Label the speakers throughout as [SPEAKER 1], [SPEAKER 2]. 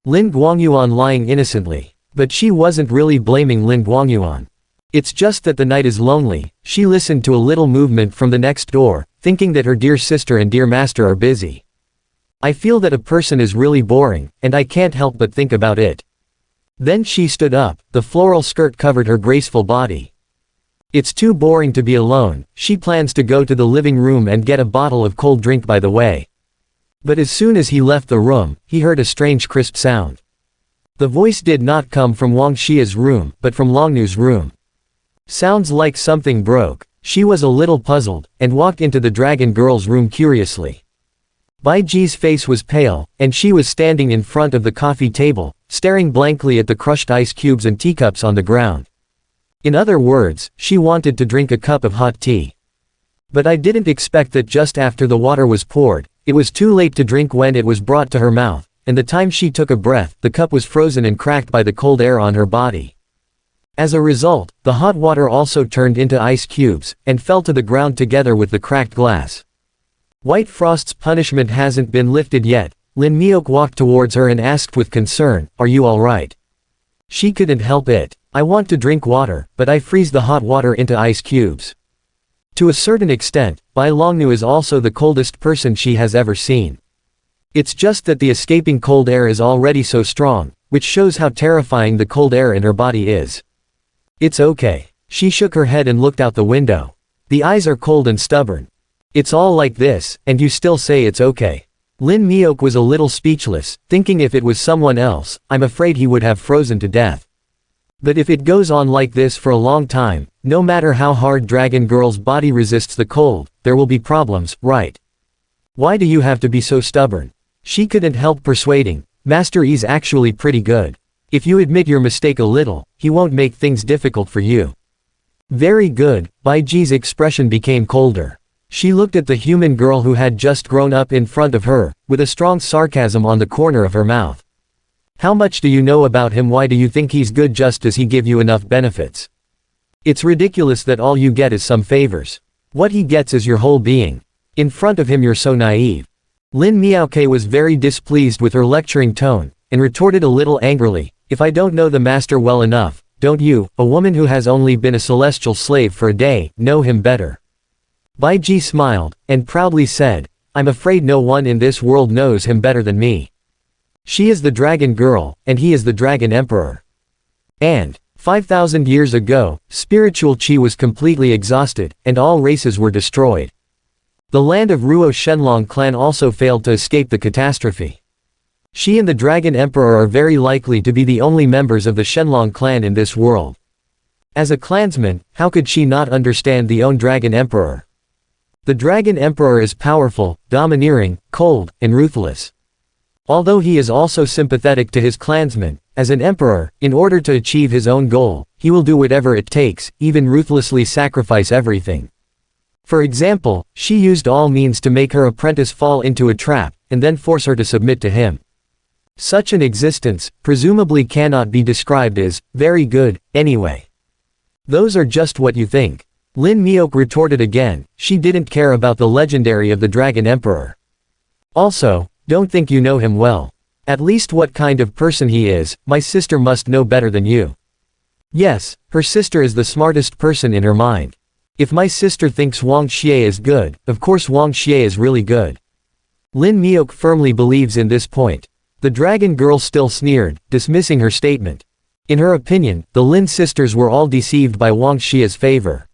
[SPEAKER 1] Lin Guangyuan lying innocently. But she wasn't really blaming Lin Guangyuan. It's just that the night is lonely. She listened to a little movement from the next door, thinking that her dear sister and dear master are busy. I feel that a person is really boring, and I can't help but think about it. Then she stood up, the floral skirt covered her graceful body. It's too boring to be alone. She plans to go to the living room and get a bottle of cold drink by the way. But as soon as he left the room, he heard a strange crisp sound. The voice did not come from Wang Xie's room, but from Longnu's room. Sounds like something broke. She was a little puzzled, and walked into the dragon girl's room curiously. Bai Ji's face was pale, and she was standing in front of the coffee table, staring blankly at the crushed ice cubes and teacups on the ground. In other words, she wanted to drink a cup of hot tea. But I didn't expect that just after the water was poured, it was too late to drink when it was brought to her mouth, and the time she took a breath, the cup was frozen and cracked by the cold air on her body. As a result, the hot water also turned into ice cubes, and fell to the ground together with the cracked glass. White Frost's punishment hasn't been lifted yet. Lin Miok walked towards her and asked with concern, "Are you alright?" She couldn't help it. "I want to drink water, but I freeze the hot water into ice cubes." To a certain extent, Bai Longnu is also the coldest person she has ever seen. It's just that the escaping cold air is already so strong, which shows how terrifying the cold air in her body is. "It's okay." She shook her head and looked out the window. "The eyes are cold and stubborn. It's all like this, and you still say it's okay." Lin Miok was a little speechless, thinking if it was someone else, I'm afraid he would have frozen to death. But if it goes on like this for a long time, no matter how hard Dragon Girl's body resists the cold, there will be problems, right? "Why do you have to be so stubborn?" She couldn't help persuading. "Master Yi's actually pretty good. If you admit your mistake a little, he won't make things difficult for you." "Very good." Bai Ji's expression became colder. She looked at the human girl who had just grown up in front of her, with a strong sarcasm on the corner of her mouth. "How much do you know about him? Why do you think he's good? Just does he give you enough benefits? It's ridiculous that all you get is some favors. What he gets is your whole being. In front of him you're so naive." Lin Miaoke was very displeased with her lecturing tone, and retorted a little angrily, "If I don't know the master well enough, don't you, a woman who has only been a celestial slave for a day, know him better?" Bai Ji smiled, and proudly said, "I'm afraid no one in this world knows him better than me. She is the dragon girl, and he is the dragon emperor. And 5,000 years ago, spiritual qi was completely exhausted, and all races were destroyed. The land of Ruo Shenlong clan also failed to escape the catastrophe. She and the dragon emperor are very likely to be the only members of the Shenlong clan in this world. As a clansman, how could she not understand the own dragon emperor? The dragon emperor is powerful, domineering, cold, and ruthless. Although he is also sympathetic to his clansmen, as an emperor, in order to achieve his own goal, he will do whatever it takes, even ruthlessly sacrifice everything. For example, she used all means to make her apprentice fall into a trap, and then force her to submit to him. Such an existence, presumably cannot be described as very good, anyway. Those are just what you think." Lin Miok retorted again. She didn't care about the legendary of the Dragon Emperor. "Also, don't think you know him well. At least what kind of person he is, my sister must know better than you." Yes, her sister is the smartest person in her mind. If my sister thinks Wang Xie is good, of course Wang Xie is really good. Lin Miok firmly believes in this point. The dragon girl still sneered, dismissing her statement. In her opinion, the Lin sisters were all deceived by Wang Xie's favor.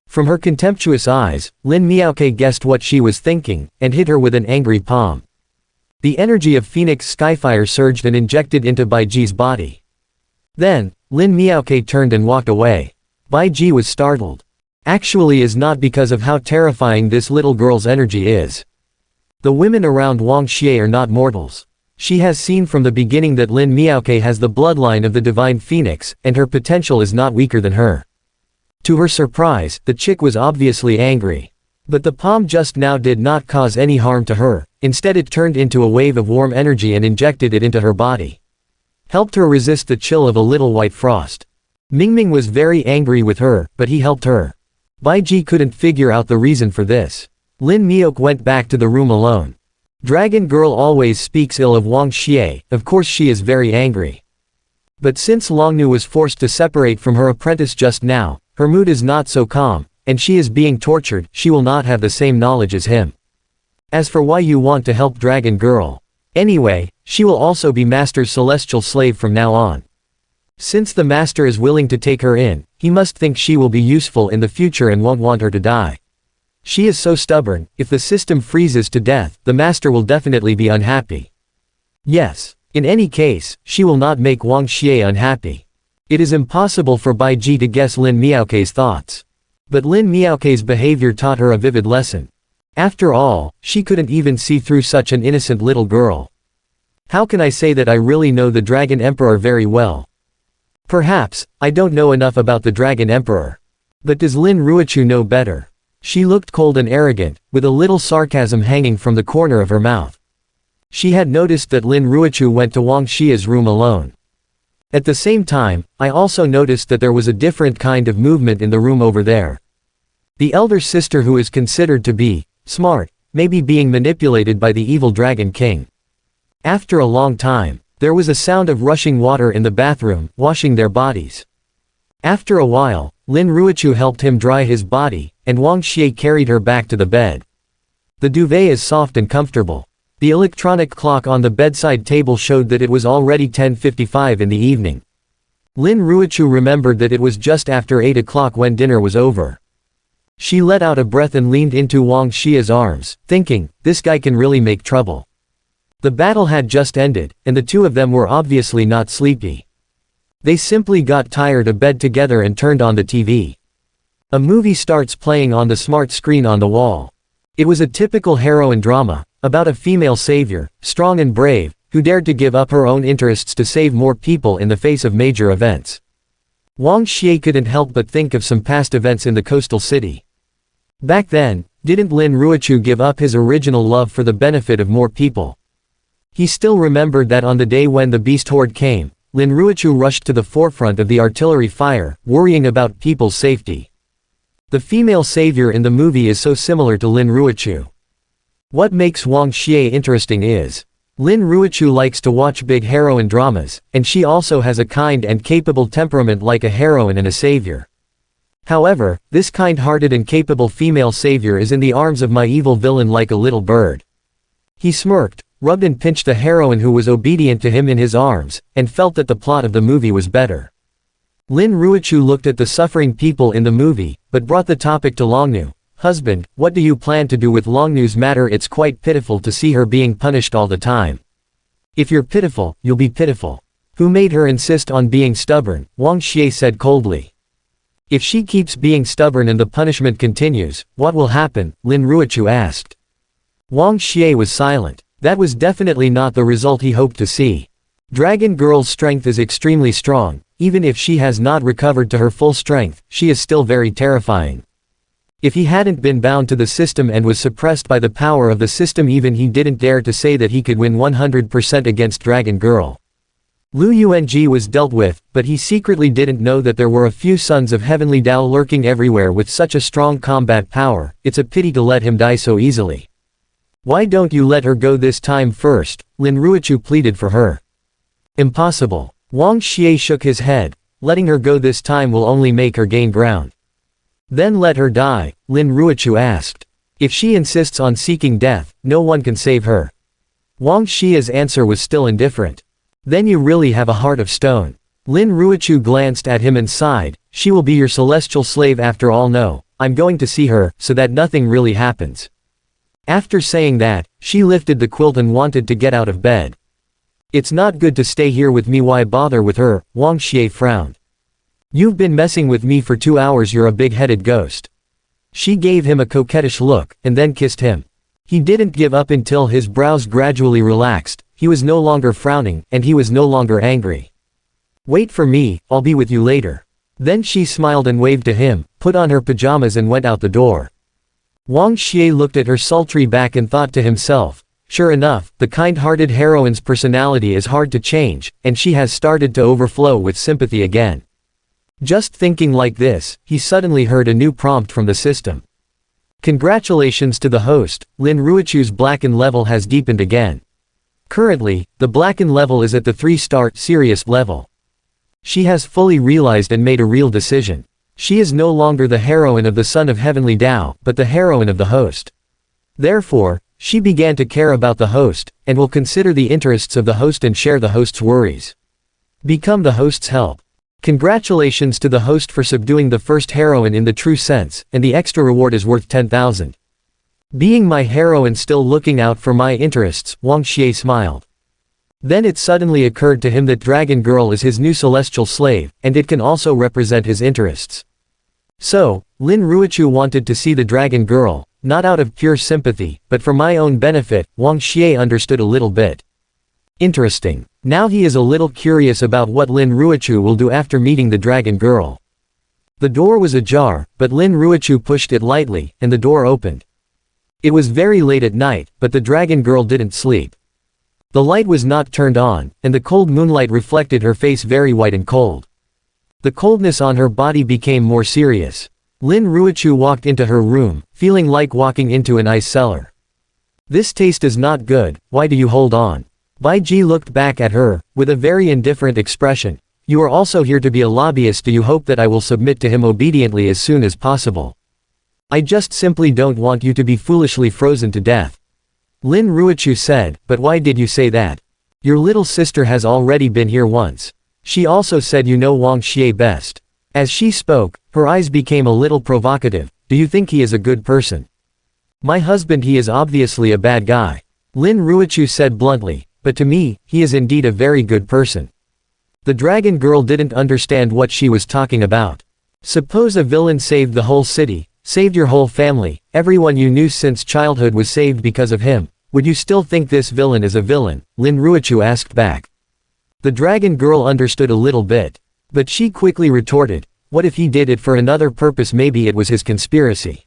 [SPEAKER 1] From her contemptuous eyes, Lin Miaoke guessed what she was thinking, and hit her with an angry palm. The energy of Phoenix Skyfire surged and injected into Bai Ji's body. Then, Lin Miaoke turned and walked away. Bai Ji was startled. Actually is not because of how terrifying this little girl's energy is. The women around Wang Xie are not mortals. She has seen from the beginning that Lin Miaoke has the bloodline of the divine phoenix, and her potential is not weaker than her. To her surprise, the chick was obviously angry. But the palm just now did not cause any harm to her, instead it turned into a wave of warm energy and injected it into her body. Helped her resist the chill of a little white frost. Mingming was very angry with her, but he helped her. Bai Ji couldn't figure out the reason for this. Lin Miok went back to the room alone. Dragon Girl always speaks ill of Wang Xie, of course she is very angry. But since Longnu was forced to separate from her apprentice just now, her mood is not so calm, and she is being tortured, she will not have the same knowledge as him. As for why you want to help Dragon Girl. Anyway, she will also be Master's celestial slave from now on. Since the Master is willing to take her in, he must think she will be useful in the future and won't want her to die. She is so stubborn, if the system freezes to death, the Master will definitely be unhappy. Yes. In any case, she will not make Wang Xie unhappy. It is impossible for Bai Ji to guess Lin Miaoke's thoughts. But Lin Miaoke's behavior taught her a vivid lesson. After all, she couldn't even see through such an innocent little girl. How can I say that I really know the Dragon Emperor very well? Perhaps, I don't know enough about the Dragon Emperor. But does Lin Ruochu know better? She looked cold and arrogant, with a little sarcasm hanging from the corner of her mouth. She had noticed that Lin Ruochu went to Wang Xie's room alone. At the same time, I also noticed that there was a different kind of movement in the room over there. The elder sister, who is considered to be smart, may be being manipulated by the evil Dragon King. After a long time, there was a sound of rushing water in the bathroom, washing their bodies. After a while, Lin Ruochu helped him dry his body, and Wang Xie carried her back to the bed. The duvet is soft and comfortable. The electronic clock on the bedside table showed that it was already 10:55 in the evening. Lin Ruochu remembered that it was just after 8 o'clock when dinner was over. She let out a breath and leaned into Wang Xie's arms, thinking, this guy can really make trouble. The battle had just ended, and the two of them were obviously not sleepy. They simply got tired of bed together and turned on the TV. A movie starts playing on the smart screen on the wall. It was a typical heroine drama, about a female savior, strong and brave, who dared to give up her own interests to save more people in the face of major events. Wang Xie couldn't help but think of some past events in the coastal city. Back then, didn't Lin Ruochu give up his original love for the benefit of more people? He still remembered that on the day when the beast horde came, Lin Ruochu rushed to the forefront of the artillery fire, worrying about people's safety. The female savior in the movie is so similar to Lin Ruochu. What makes Wang Xie interesting is, Lin Ruochu likes to watch big heroine dramas, and she also has a kind and capable temperament like a heroine and a savior. However, this kind-hearted and capable female savior is in the arms of my evil villain like a little bird. He smirked, rubbed and pinched the heroine who was obedient to him in his arms, and felt that the plot of the movie was better. Lin Ruochu looked at the suffering people in the movie, but brought the topic to Longnu. Husband, what do you plan to do with Longnu's matter? It's quite pitiful to see her being punished all the time. If you're pitiful, you'll be pitiful. Who made her insist on being stubborn? Wang Xie said coldly. If she keeps being stubborn and the punishment continues, what will happen? Lin Ruochu asked. Wang Xie was silent. That was definitely not the result he hoped to see. Dragon Girl's strength is extremely strong. Even if she has not recovered to her full strength, she is still very terrifying. If he hadn't been bound to the system and was suppressed by the power of the system, even he didn't dare to say that he could win 100% against Dragon Girl. Lu Yuanji was dealt with, but he secretly didn't know that there were a few sons of Heavenly Dao lurking everywhere with such a strong combat power. It's a pity to let him die so easily. Why don't you let her go this time first? Lin Ruochu pleaded for her. Impossible. Wang Xie shook his head. Letting her go this time will only make her gain ground. Then let her die, Lin Ruochu asked. If she insists on seeking death, no one can save her. Wang Xie's answer was still indifferent. Then you really have a heart of stone. Lin Ruochu glanced at him and sighed. She will be your celestial slave after all. No, I'm going to see her, so that nothing really happens. After saying that, she lifted the quilt and wanted to get out of bed. It's not good to stay here with me. Why bother with her? Wang Xie frowned. You've been messing with me for 2 hours. You're a big-headed ghost. She gave him a coquettish look, and then kissed him. He didn't give up until his brows gradually relaxed. He was no longer frowning, and he was no longer angry. Wait for me, I'll be with you later. Then she smiled and waved to him, put on her pajamas and went out the door. Wang Xie looked at her sultry back and thought to himself, sure enough, the kind-hearted heroine's personality is hard to change, and she has started to overflow with sympathy again. Just thinking like this, he suddenly heard a new prompt from the system. Congratulations to the host, Lin Ruichu's blackened level has deepened again. Currently, the blackened level is at the 3-star serious level. She has fully realized and made a real decision. She is no longer the heroine of the Son of Heavenly Tao, but the heroine of the host. Therefore, she began to care about the host, and will consider the interests of the host and share the host's worries. Become the host's help. Congratulations to the host for subduing the first heroine in the true sense, and the extra reward is worth 10,000. Being my heroine still looking out for my interests, Wang Xie smiled. Then it suddenly occurred to him that Dragon Girl is his new celestial slave, and it can also represent his interests. So, Lin Ruichu wanted to see the Dragon Girl, not out of pure sympathy, but for my own benefit. Wang Xie understood a little bit. Interesting. Now he is a little curious about what Lin Ruichu will do after meeting the Dragon Girl. The door was ajar, but Lin Ruichu pushed it lightly, and the door opened. It was very late at night, but the Dragon Girl didn't sleep. The light was not turned on, and the cold moonlight reflected her face very white and cold. The coldness on her body became more serious. Lin Ruichu walked into her room, feeling like walking into an ice cellar. This taste is not good, why do you hold on? Bai Ji looked back at her, with a very indifferent expression. You are also here to be a lobbyist. Do you hope that I will submit to him obediently as soon as possible? I just simply don't want you to be foolishly frozen to death. Lin Ruichu said, but why did you say that? Your little sister has already been here once. She also said you know Wang Xie best. As she spoke, her eyes became a little provocative. Do you think he is a good person? My husband, he is obviously a bad guy. Lin Ruichu said bluntly, but to me, he is indeed a very good person. The Dragon Girl didn't understand what she was talking about. Suppose a villain saved the whole city, saved your whole family, everyone you knew since childhood was saved because of him. Would you still think this villain is a villain? Lin Ruichu asked back. The Dragon Girl understood a little bit. But she quickly retorted, what if he did it for another purpose? Maybe it was his conspiracy.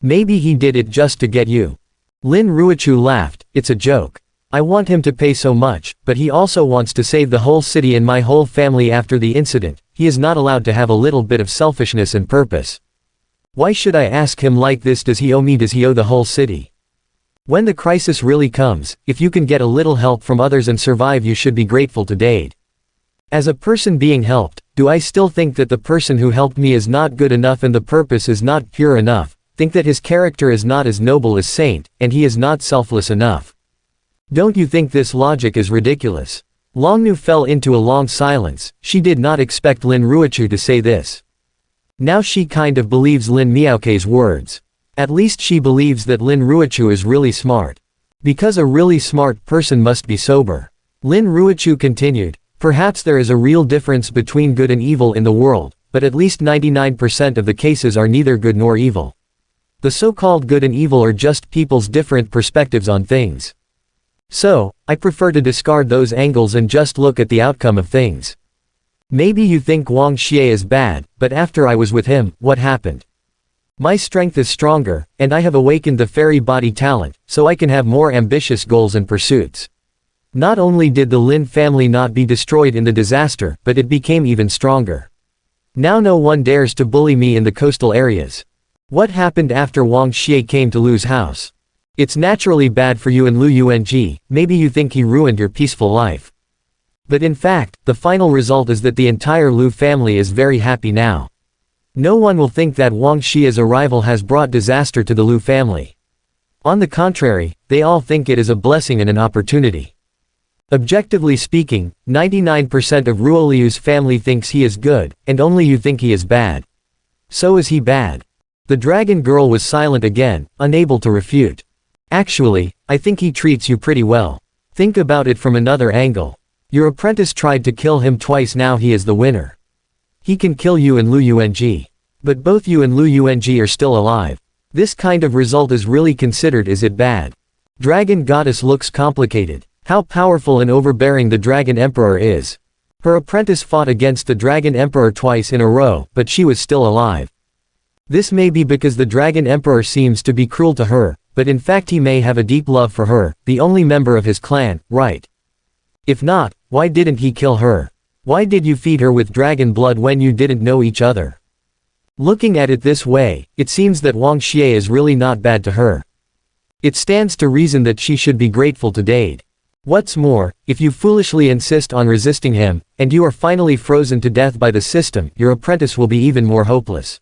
[SPEAKER 1] Maybe he did it just to get you. Lin Ruichu laughed, it's a joke. I want him to pay so much, but he also wants to save the whole city and my whole family after the incident. He is not allowed to have a little bit of selfishness and purpose. Why should I ask him like this? Does he owe me? Does he owe the whole city? When the crisis really comes, if you can get a little help from others and survive, you should be grateful to date. As a person being helped, do I still think that the person who helped me is not good enough and the purpose is not pure enough? Think that his character is not as noble as saint, and he is not selfless enough? Don't you think this logic is ridiculous? Longnu fell into a long silence. She did not expect Lin Ruichu to say this. Now she kind of believes Lin Miaoke's words. At least she believes that Lin Ruichu is really smart. Because a really smart person must be sober. Lin Ruichu continued, perhaps there is a real difference between good and evil in the world, but at least 99% of the cases are neither good nor evil. The so-called good and evil are just people's different perspectives on things. So, I prefer to discard those angles and just look at the outcome of things. Maybe you think Wang Xie is bad, but after I was with him, what happened? My strength is stronger, and I have awakened the fairy body talent, so I can have more ambitious goals and pursuits. Not only did the Lin family not be destroyed in the disaster, but it became even stronger. Now no one dares to bully me in the coastal areas. What happened after Wang Xie came to Lu's house? It's naturally bad for you and Lu Yuanji. Maybe you think he ruined your peaceful life. But in fact, the final result is that the entire Lu family is very happy now. No one will think that Wang Xie's arrival has brought disaster to the Lu family. On the contrary, they all think it is a blessing and an opportunity. Objectively speaking, 99% of Ruoliu's family thinks he is good, and only you think he is bad. So is he bad? The Dragon Girl was silent again, unable to refute. Actually, I think he treats you pretty well. Think about it from another angle. Your apprentice tried to kill him twice, now he is the winner. He can kill you and Lu Yuanji. But both you and Lu Yuanji are still alive. This kind of result is really considered, is it bad? Dragon Goddess looks complicated. How powerful and overbearing the Dragon Emperor is. Her apprentice fought against the Dragon Emperor twice in a row, but she was still alive. This may be because the Dragon Emperor seems to be cruel to her, but in fact he may have a deep love for her, the only member of his clan, right? If not, why didn't he kill her? Why did you feed her with dragon blood when you didn't know each other? Looking at it this way, it seems that Wang Xie is really not bad to her. It stands to reason that she should be grateful to Dade. What's more, if you foolishly insist on resisting him, and you are finally frozen to death by the system, your apprentice will be even more hopeless.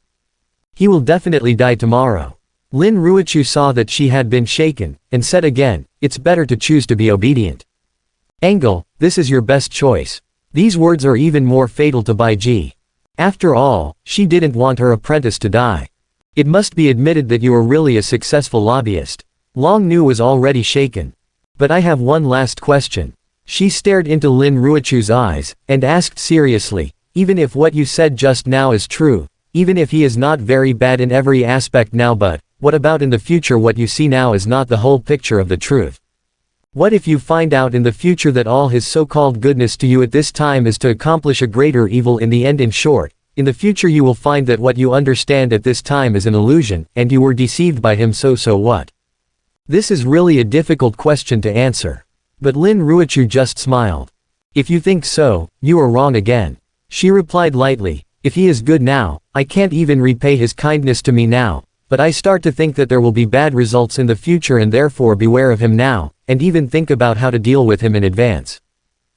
[SPEAKER 1] He will definitely die tomorrow. Lin Ruochu saw that she had been shaken, and said again, it's better to choose to be obedient. Angle, this is your best choice. These words are even more fatal to Bai Ji. After all, she didn't want her apprentice to die. It must be admitted that you are really a successful lobbyist. Long Nu was already shaken. But I have one last question. She stared into Lin Ruochu's eyes, and asked seriously, even if what you said just now is true, even if he is not very bad in every aspect now, but what about in the future? What you see now is not the whole picture of the truth. What if you find out in the future that all his so-called goodness to you at this time is to accomplish a greater evil in the end? In short, in the future you will find that what you understand at this time is an illusion, and you were deceived by him, so what? This is really a difficult question to answer. But Lin Ruochu just smiled. If you think so, you are wrong again. She replied lightly, if he is good now, I can't even repay his kindness to me now, but I start to think that there will be bad results in the future, and therefore beware of him now, and even think about how to deal with him in advance.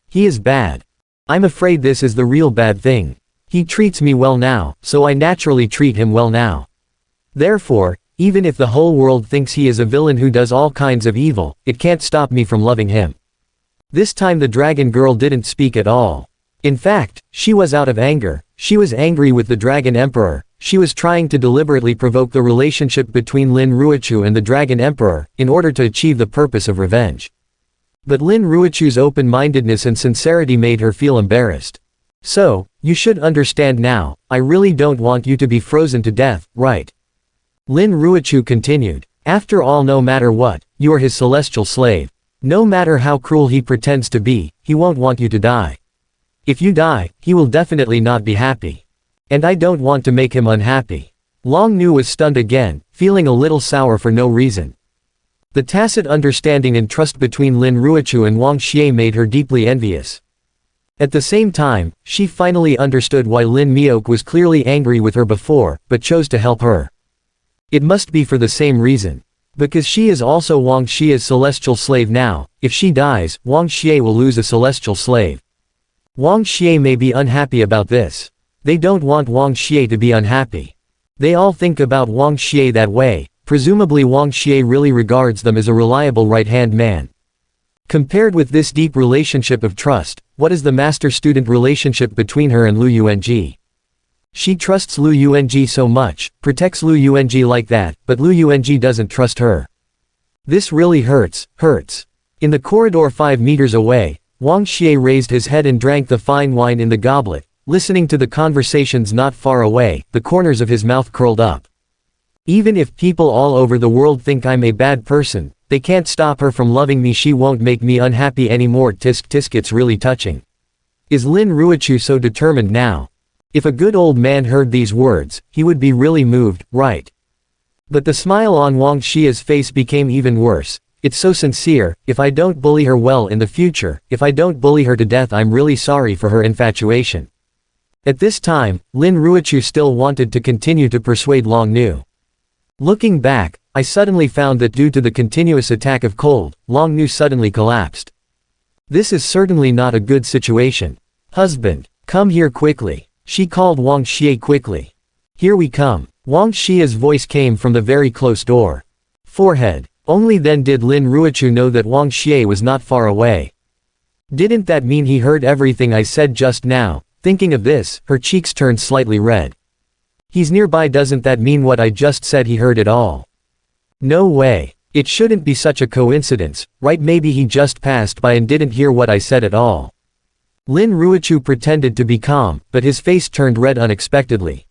[SPEAKER 1] He is bad. I'm afraid this is the real bad thing. He treats me well now, so I naturally treat him well now. Therefore, even if the whole world thinks he is a villain who does all kinds of evil, it can't stop me from loving him. This time the dragon girl didn't speak at all. In fact, she was out of anger. She was angry with the Dragon Emperor. She was trying to deliberately provoke the relationship between Lin Ruochu and the Dragon Emperor, in order to achieve the purpose of revenge. But Lin Ruochu's open-mindedness and sincerity made her feel embarrassed. So, you should understand now, I really don't want you to be frozen to death, right? Lin Ruochu continued. After all, no matter what, you are his celestial slave. No matter how cruel he pretends to be, he won't want you to die. If you die, he will definitely not be happy. And I don't want to make him unhappy. Long Nu was stunned again, feeling a little sour for no reason. The tacit understanding and trust between Lin Ruochu and Wang Xie made her deeply envious. At the same time, she finally understood why Lin Miok was clearly angry with her before, but chose to help her. It must be for the same reason. Because she is also Wang Xie's celestial slave now. If she dies, Wang Xie will lose a celestial slave. Wang Xie may be unhappy about this. They don't want Wang Xie to be unhappy. They all think about Wang Xie that way. Presumably Wang Xie really regards them as a reliable right-hand man. Compared with this deep relationship of trust, what is the master-student relationship between her and Lu Yuanji? She trusts Lu Yuanji so much, protects Lu Yuanji like that, but Lu Yuanji doesn't trust her. This really hurts. In the corridor 5 meters away, Wang Xie raised his head and drank the fine wine in the goblet, listening to the conversations not far away. The corners of his mouth curled up. Even if people all over the world think I'm a bad person, they can't stop her from loving me. She won't make me unhappy anymore. Tisk tisk, it's really touching. Is Lin Ruochu so determined now? If a good old man heard these words, he would be really moved, right? But the smile on Wang Xie's face became even worse. It's so sincere. If I don't bully her well in the future, if I don't bully her to death, I'm really sorry for her infatuation. At this time, Lin Ruochu still wanted to continue to persuade Long Nu. Looking back, I suddenly found that due to the continuous attack of cold, Long Nu suddenly collapsed. This is certainly not a good situation. Husband, come here quickly. She called Wang Xie quickly. Here we come. Wang Xie's voice came from the very close door. Forehead. Only then did Lin Ruochu know that Wang Xie was not far away. Didn't that mean he heard everything I said just now? Thinking of this, her cheeks turned slightly red. He's nearby. Doesn't that mean what I just said he heard it all? No way. It shouldn't be such a coincidence, right? Maybe he just passed by and didn't hear what I said at all. Lin Ruochu pretended to be calm, but his face turned red unexpectedly.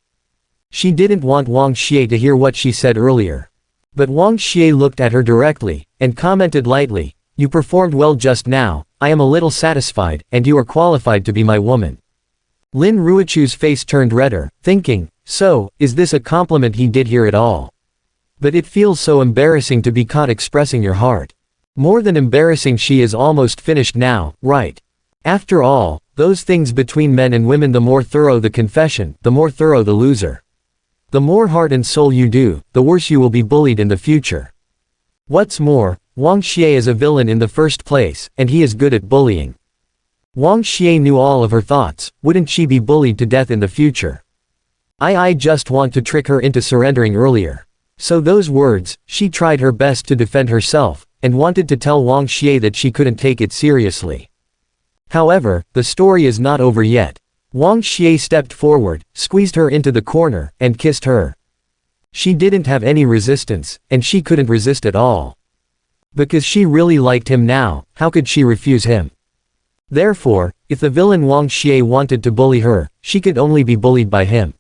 [SPEAKER 1] She didn't want Wang Xie to hear what she said earlier. But Wang Xie looked at her directly, and commented lightly, "You performed well just now. I am a little satisfied, and you are qualified to be my woman." Lin Ruochu's face turned redder, thinking, so, is this a compliment he did hear at all? But it feels so embarrassing to be caught expressing your heart. More than embarrassing, she is almost finished now, right? After all, those things between men and women, the more thorough the confession, the more thorough the loser. The more heart and soul you do, the worse you will be bullied in the future. What's more, Wang Xie is a villain in the first place, and he is good at bullying. Wang Xie knew all of her thoughts. Wouldn't she be bullied to death in the future? I just want to trick her into surrendering earlier. So those words, she tried her best to defend herself, and wanted to tell Wang Xie that she couldn't take it seriously. However, the story is not over yet. Wang Xie stepped forward, squeezed her into the corner, and kissed her. She didn't have any resistance, and she couldn't resist at all. Because she really liked him now, how could she refuse him? Therefore, if the villain Wang Xie wanted to bully her, she could only be bullied by him.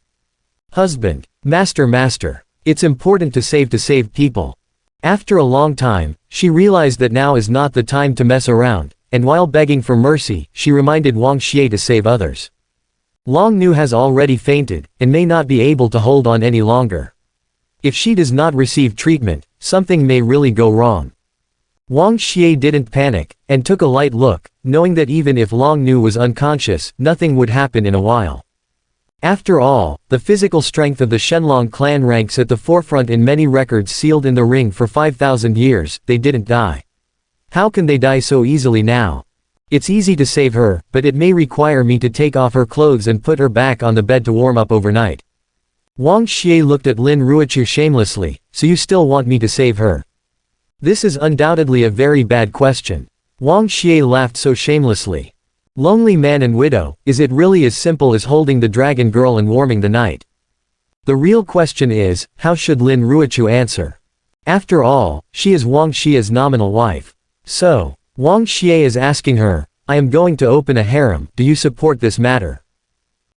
[SPEAKER 1] Husband. Master. It's important to save people. After a long time, she realized that now is not the time to mess around, and while begging for mercy, she reminded Wang Xie to save others. Long Nu has already fainted, and may not be able to hold on any longer. If she does not receive treatment, something may really go wrong. Wang Xie didn't panic, and took a light look, knowing that even if Long Nu was unconscious, nothing would happen in a while. After all, the physical strength of the Shenlong clan ranks at the forefront in many records sealed in the ring for 5,000 years. They didn't die. How can they die so easily now? It's easy to save her, but it may require me to take off her clothes and put her back on the bed to warm up overnight. Wang Xie looked at Lin Ruochu shamelessly. So you still want me to save her? This is undoubtedly a very bad question. Wang Xie laughed so shamelessly. Lonely man and widow, is it really as simple as holding the dragon girl and warming the night? The real question is, how should Lin Ruochu answer? After all, she is Wang Xie's nominal wife. So, Wang Xie is asking her, I am going to open a harem, do you support this matter?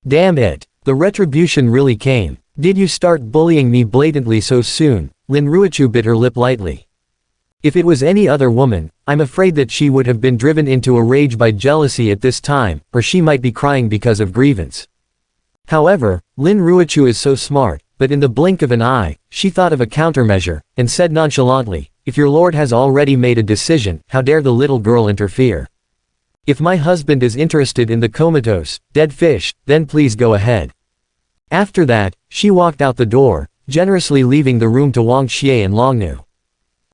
[SPEAKER 1] Damn it, the retribution really came. Did you start bullying me blatantly so soon? Lin Ruochu bit her lip lightly. If it was any other woman, I'm afraid that she would have been driven into a rage by jealousy at this time, or she might be crying because of grievance. However, Lin Ruochu is so smart, but in the blink of an eye, she thought of a countermeasure, and said nonchalantly, if your lord has already made a decision, how dare the little girl interfere? If my husband is interested in the comatose, dead fish, then please go ahead. After that, she walked out the door, generously leaving the room to Wang Xie and Long Nu.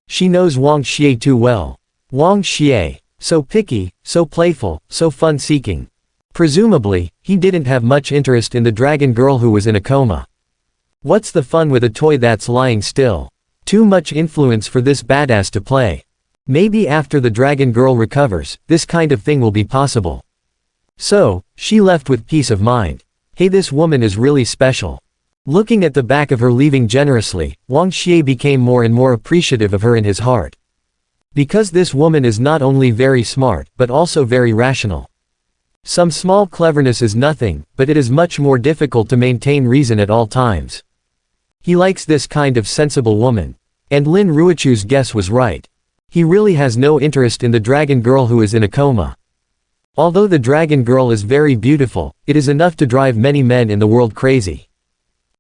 [SPEAKER 1] She knows Wang Xie too well. Wang Xie, so picky, so playful, so fun-seeking. Presumably, he didn't have much interest in the dragon girl who was in a coma. What's the fun with a toy that's lying still? Too much influence for this badass to play. Maybe after the dragon girl recovers, this kind of thing will be possible. So, she left with peace of mind. Hey, this woman is really special. Looking at the back of her leaving generously, Wang Xie became more and more appreciative of her in his heart. Because this woman is not only very smart, but also very rational. Some small cleverness is nothing, but it is much more difficult to maintain reason at all times. He likes this kind of sensible woman. And Lin Ruochu's guess was right. He really has no interest in the dragon girl who is in a coma. Although the dragon girl is very beautiful, it is enough to drive many men in the world crazy.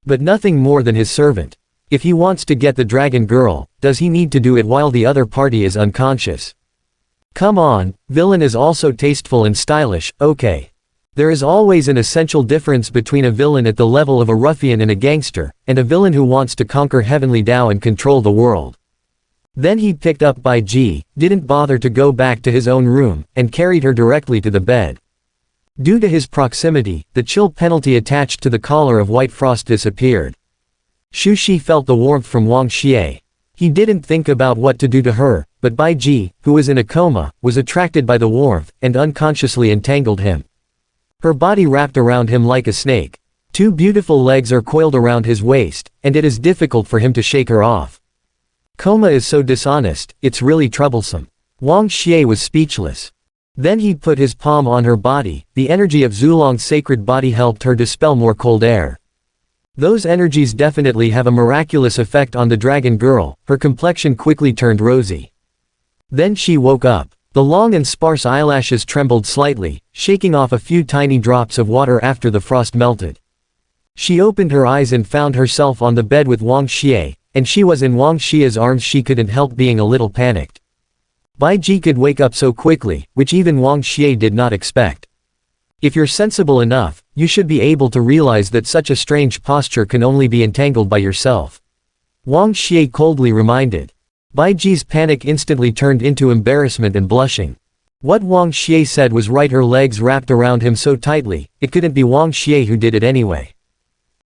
[SPEAKER 1] But nothing more than his servant. If he wants to get the dragon girl, does he need to do it while the other party is unconscious? Come on, villain is also tasteful and stylish, okay. There is always an essential difference between a villain at the level of a ruffian and a gangster, and a villain who wants to conquer heavenly Tao and control the world. Then he picked up Bai Ji, didn't bother to go back to his own room, and carried her directly to the bed. Due to his proximity, the chill penalty attached to the collar of white frost disappeared. Xu Shi felt the warmth from Wang Xie. He didn't think about what to do to her, but Bai Ji, who was in a coma, was attracted by the warmth, and unconsciously entangled him. Her body wrapped around him like a snake. Two beautiful legs are coiled around his waist, and it is difficult for him to shake her off. Coma is so dishonest, it's really troublesome. Wang Xie was speechless. Then he put his palm on her body. The energy of Zulong's sacred body helped her dispel more cold air. Those energies definitely have a miraculous effect on the dragon girl. Her complexion quickly turned rosy. Then she woke up. The long and sparse eyelashes trembled slightly, shaking off a few tiny drops of water after the frost melted. She opened her eyes and found herself on the bed with Wang Xie, and she was in Wang Xie's arms. She couldn't help being a little panicked. Bai Ji could wake up so quickly, which even Wang Xie did not expect. If you're sensible enough, you should be able to realize that such a strange posture can only be entangled by yourself. Wang Xie coldly reminded. Bai Ji's panic instantly turned into embarrassment and blushing. What Wang Xie said was right. Her legs wrapped around him so tightly, it couldn't be Wang Xie who did it anyway.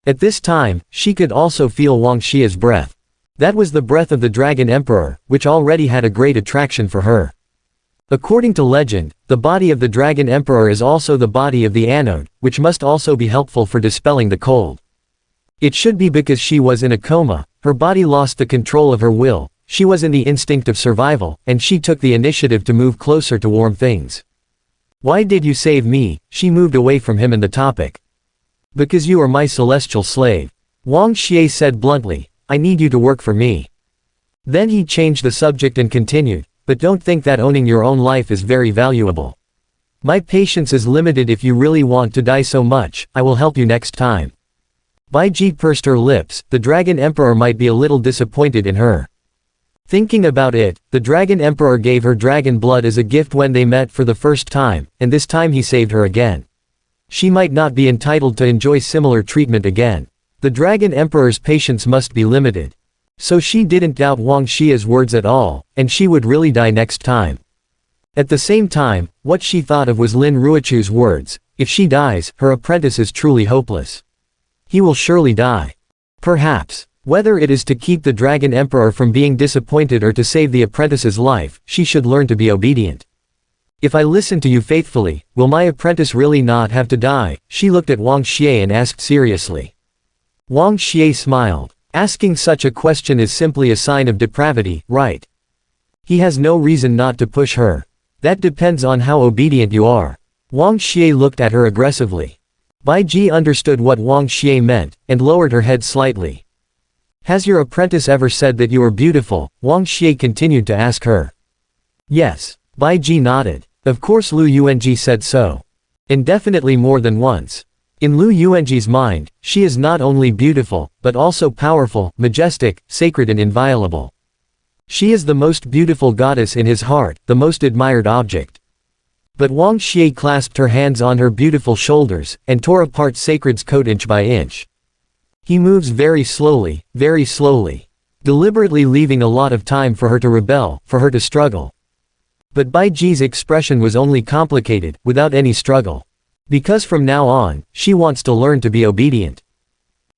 [SPEAKER 1] At this time, she could also feel Wang Xie's breath. That was the breath of the Dragon Emperor, which already had a great attraction for her. According to legend, the body of the Dragon Emperor is also the body of the anode, which must also be helpful for dispelling the cold. It should be because she was in a coma, her body lost the control of her will, she was in the instinct of survival, and she took the initiative to move closer to warm things. Why did you save me? She moved away from him and the topic. Because you are my celestial slave. Wang Xie said bluntly, I need you to work for me. Then he changed the subject and continued, but don't think that owning your own life is very valuable. My patience is limited. If you really want to die so much, I will help you next time. Bai Ji pursed her lips. The Dragon Emperor might be a little disappointed in her. Thinking about it, the Dragon Emperor gave her dragon blood as a gift when they met for the first time, and this time he saved her again. She might not be entitled to enjoy similar treatment again. The Dragon Emperor's patience must be limited. So she didn't doubt Wang Xie's words at all, and she would really die next time. At the same time, what she thought of was Lin Ruochu's words, if she dies, her apprentice is truly hopeless. He will surely die. Perhaps. Whether it is to keep the Dragon Emperor from being disappointed or to save the apprentice's life, she should learn to be obedient. If I listen to you faithfully, will my apprentice really not have to die? She looked at Wang Xie and asked seriously. Wang Xie smiled. Asking such a question is simply a sign of depravity, right? He has no reason not to push her. That depends on how obedient you are. Wang Xie looked at her aggressively. Bai Ji understood what Wang Xie meant, and lowered her head slightly. Has your apprentice ever said that you are beautiful? Wang Xie continued to ask her. Yes. Bai Ji nodded. Of course Lu Yuanji said so. And definitely more than once. In Lu Yuanji's mind, she is not only beautiful, but also powerful, majestic, sacred and inviolable. She is the most beautiful goddess in his heart, the most admired object. But Wang Xie clasped her hands on her beautiful shoulders, and tore apart Sacred's coat inch by inch. He moves very slowly, deliberately leaving a lot of time for her to rebel, for her to struggle. But Bai Ji's expression was only complicated, without any struggle. Because from now on, she wants to learn to be obedient.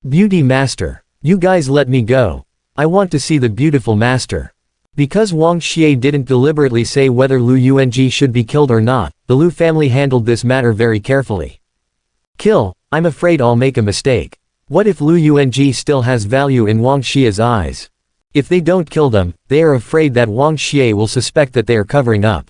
[SPEAKER 1] Beauty master. You guys let me go. I want to see the beautiful master. Because Wang Xie didn't deliberately say whether Lu Yuanji should be killed or not, the Lu family handled this matter very carefully. Kill? I'm afraid I'll make a mistake. What if Lu Yuanji still has value in Wang Xie's eyes? If they don't kill them, they are afraid that Wang Xie will suspect that they are covering up.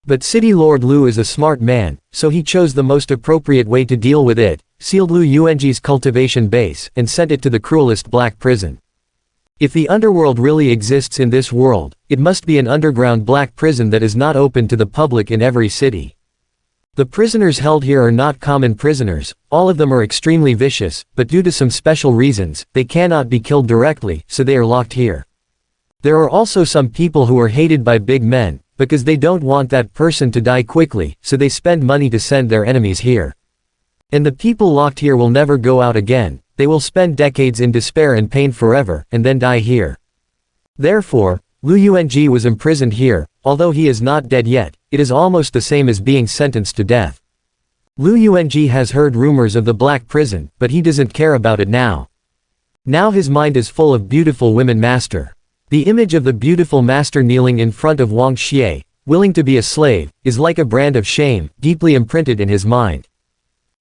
[SPEAKER 1] But City Lord Lu is a smart man, so he chose the most appropriate way to deal with it, sealed Lu Yuanji's cultivation base, and sent it to the cruelest black prison. If the underworld really exists in this world, it must be an underground black prison that is not open to the public in every city. The prisoners held here are not common prisoners, all of them are extremely vicious, but due to some special reasons, they cannot be killed directly, so they are locked here. There are also some people who are hated by big men, because they don't want that person to die quickly, so they spend money to send their enemies here. And the people locked here will never go out again, they will spend decades in despair and pain forever, and then die here. Therefore, Lu Yuanji was imprisoned here, although he is not dead yet, it is almost the same as being sentenced to death. Lu Yuanji has heard rumors of the black prison, but he doesn't care about it now. Now his mind is full of beautiful women master. The image of the beautiful master kneeling in front of Wang Xie, willing to be a slave, is like a brand of shame, deeply imprinted in his mind.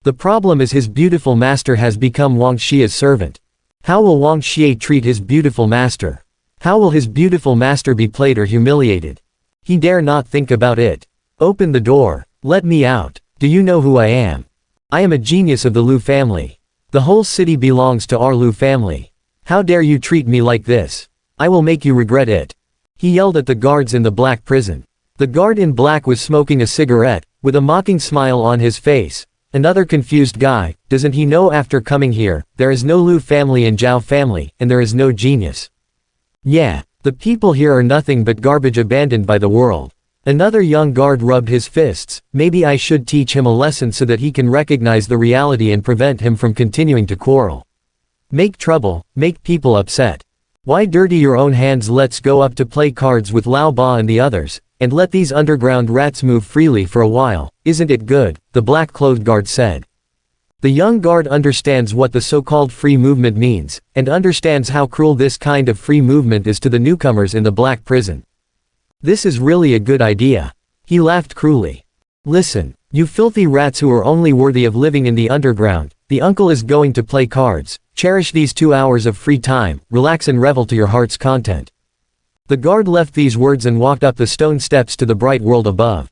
[SPEAKER 1] The problem is his beautiful master has become Wang Xie's servant. How will Wang Xie treat his beautiful master? How will his beautiful master be played or humiliated? He dare not think about it. Open the door. Let me out. Do you know who I am? I am a genius of the Lu family. The whole city belongs to our Lu family. How dare you treat me like this? I will make you regret it. He yelled at the guards in the black prison. The guard in black was smoking a cigarette, with a mocking smile on his face. Another confused guy, doesn't he know after coming here, there is no Lu family and Zhao family, and there is no genius. Yeah, the people here are nothing but garbage abandoned by the world. Another young guard rubbed his fists. Maybe I should teach him a lesson so that he can recognize the reality and prevent him from continuing to quarrel. Make trouble, make people upset. Why dirty your own hands? Let's go up to play cards with Lao Ba and the others, and let these underground rats move freely for a while. Isn't it good? The black-clothed guard said. The young guard understands what the so-called free movement means, and understands how cruel this kind of free movement is to the newcomers in the black prison. This is really a good idea. He laughed cruelly. Listen, you filthy rats who are only worthy of living in the underground, the uncle is going to play cards. Cherish these 2 hours of free time, relax and revel to your heart's content. The guard left these words and walked up the stone steps to the bright world above.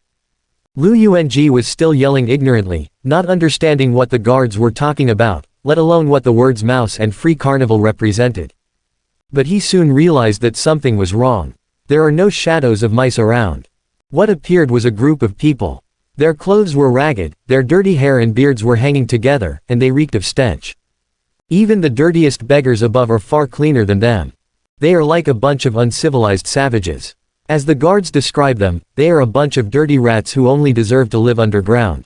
[SPEAKER 1] Lu Yuanji was still yelling ignorantly, not understanding what the guards were talking about, let alone what the words mouse and free carnival represented. But he soon realized that something was wrong. There are no shadows of mice around. What appeared was a group of people. Their clothes were ragged, their dirty hair and beards were hanging together, and they reeked of stench. Even the dirtiest beggars above are far cleaner than them. They are like a bunch of uncivilized savages. As the guards describe them, they are a bunch of dirty rats who only deserve to live underground.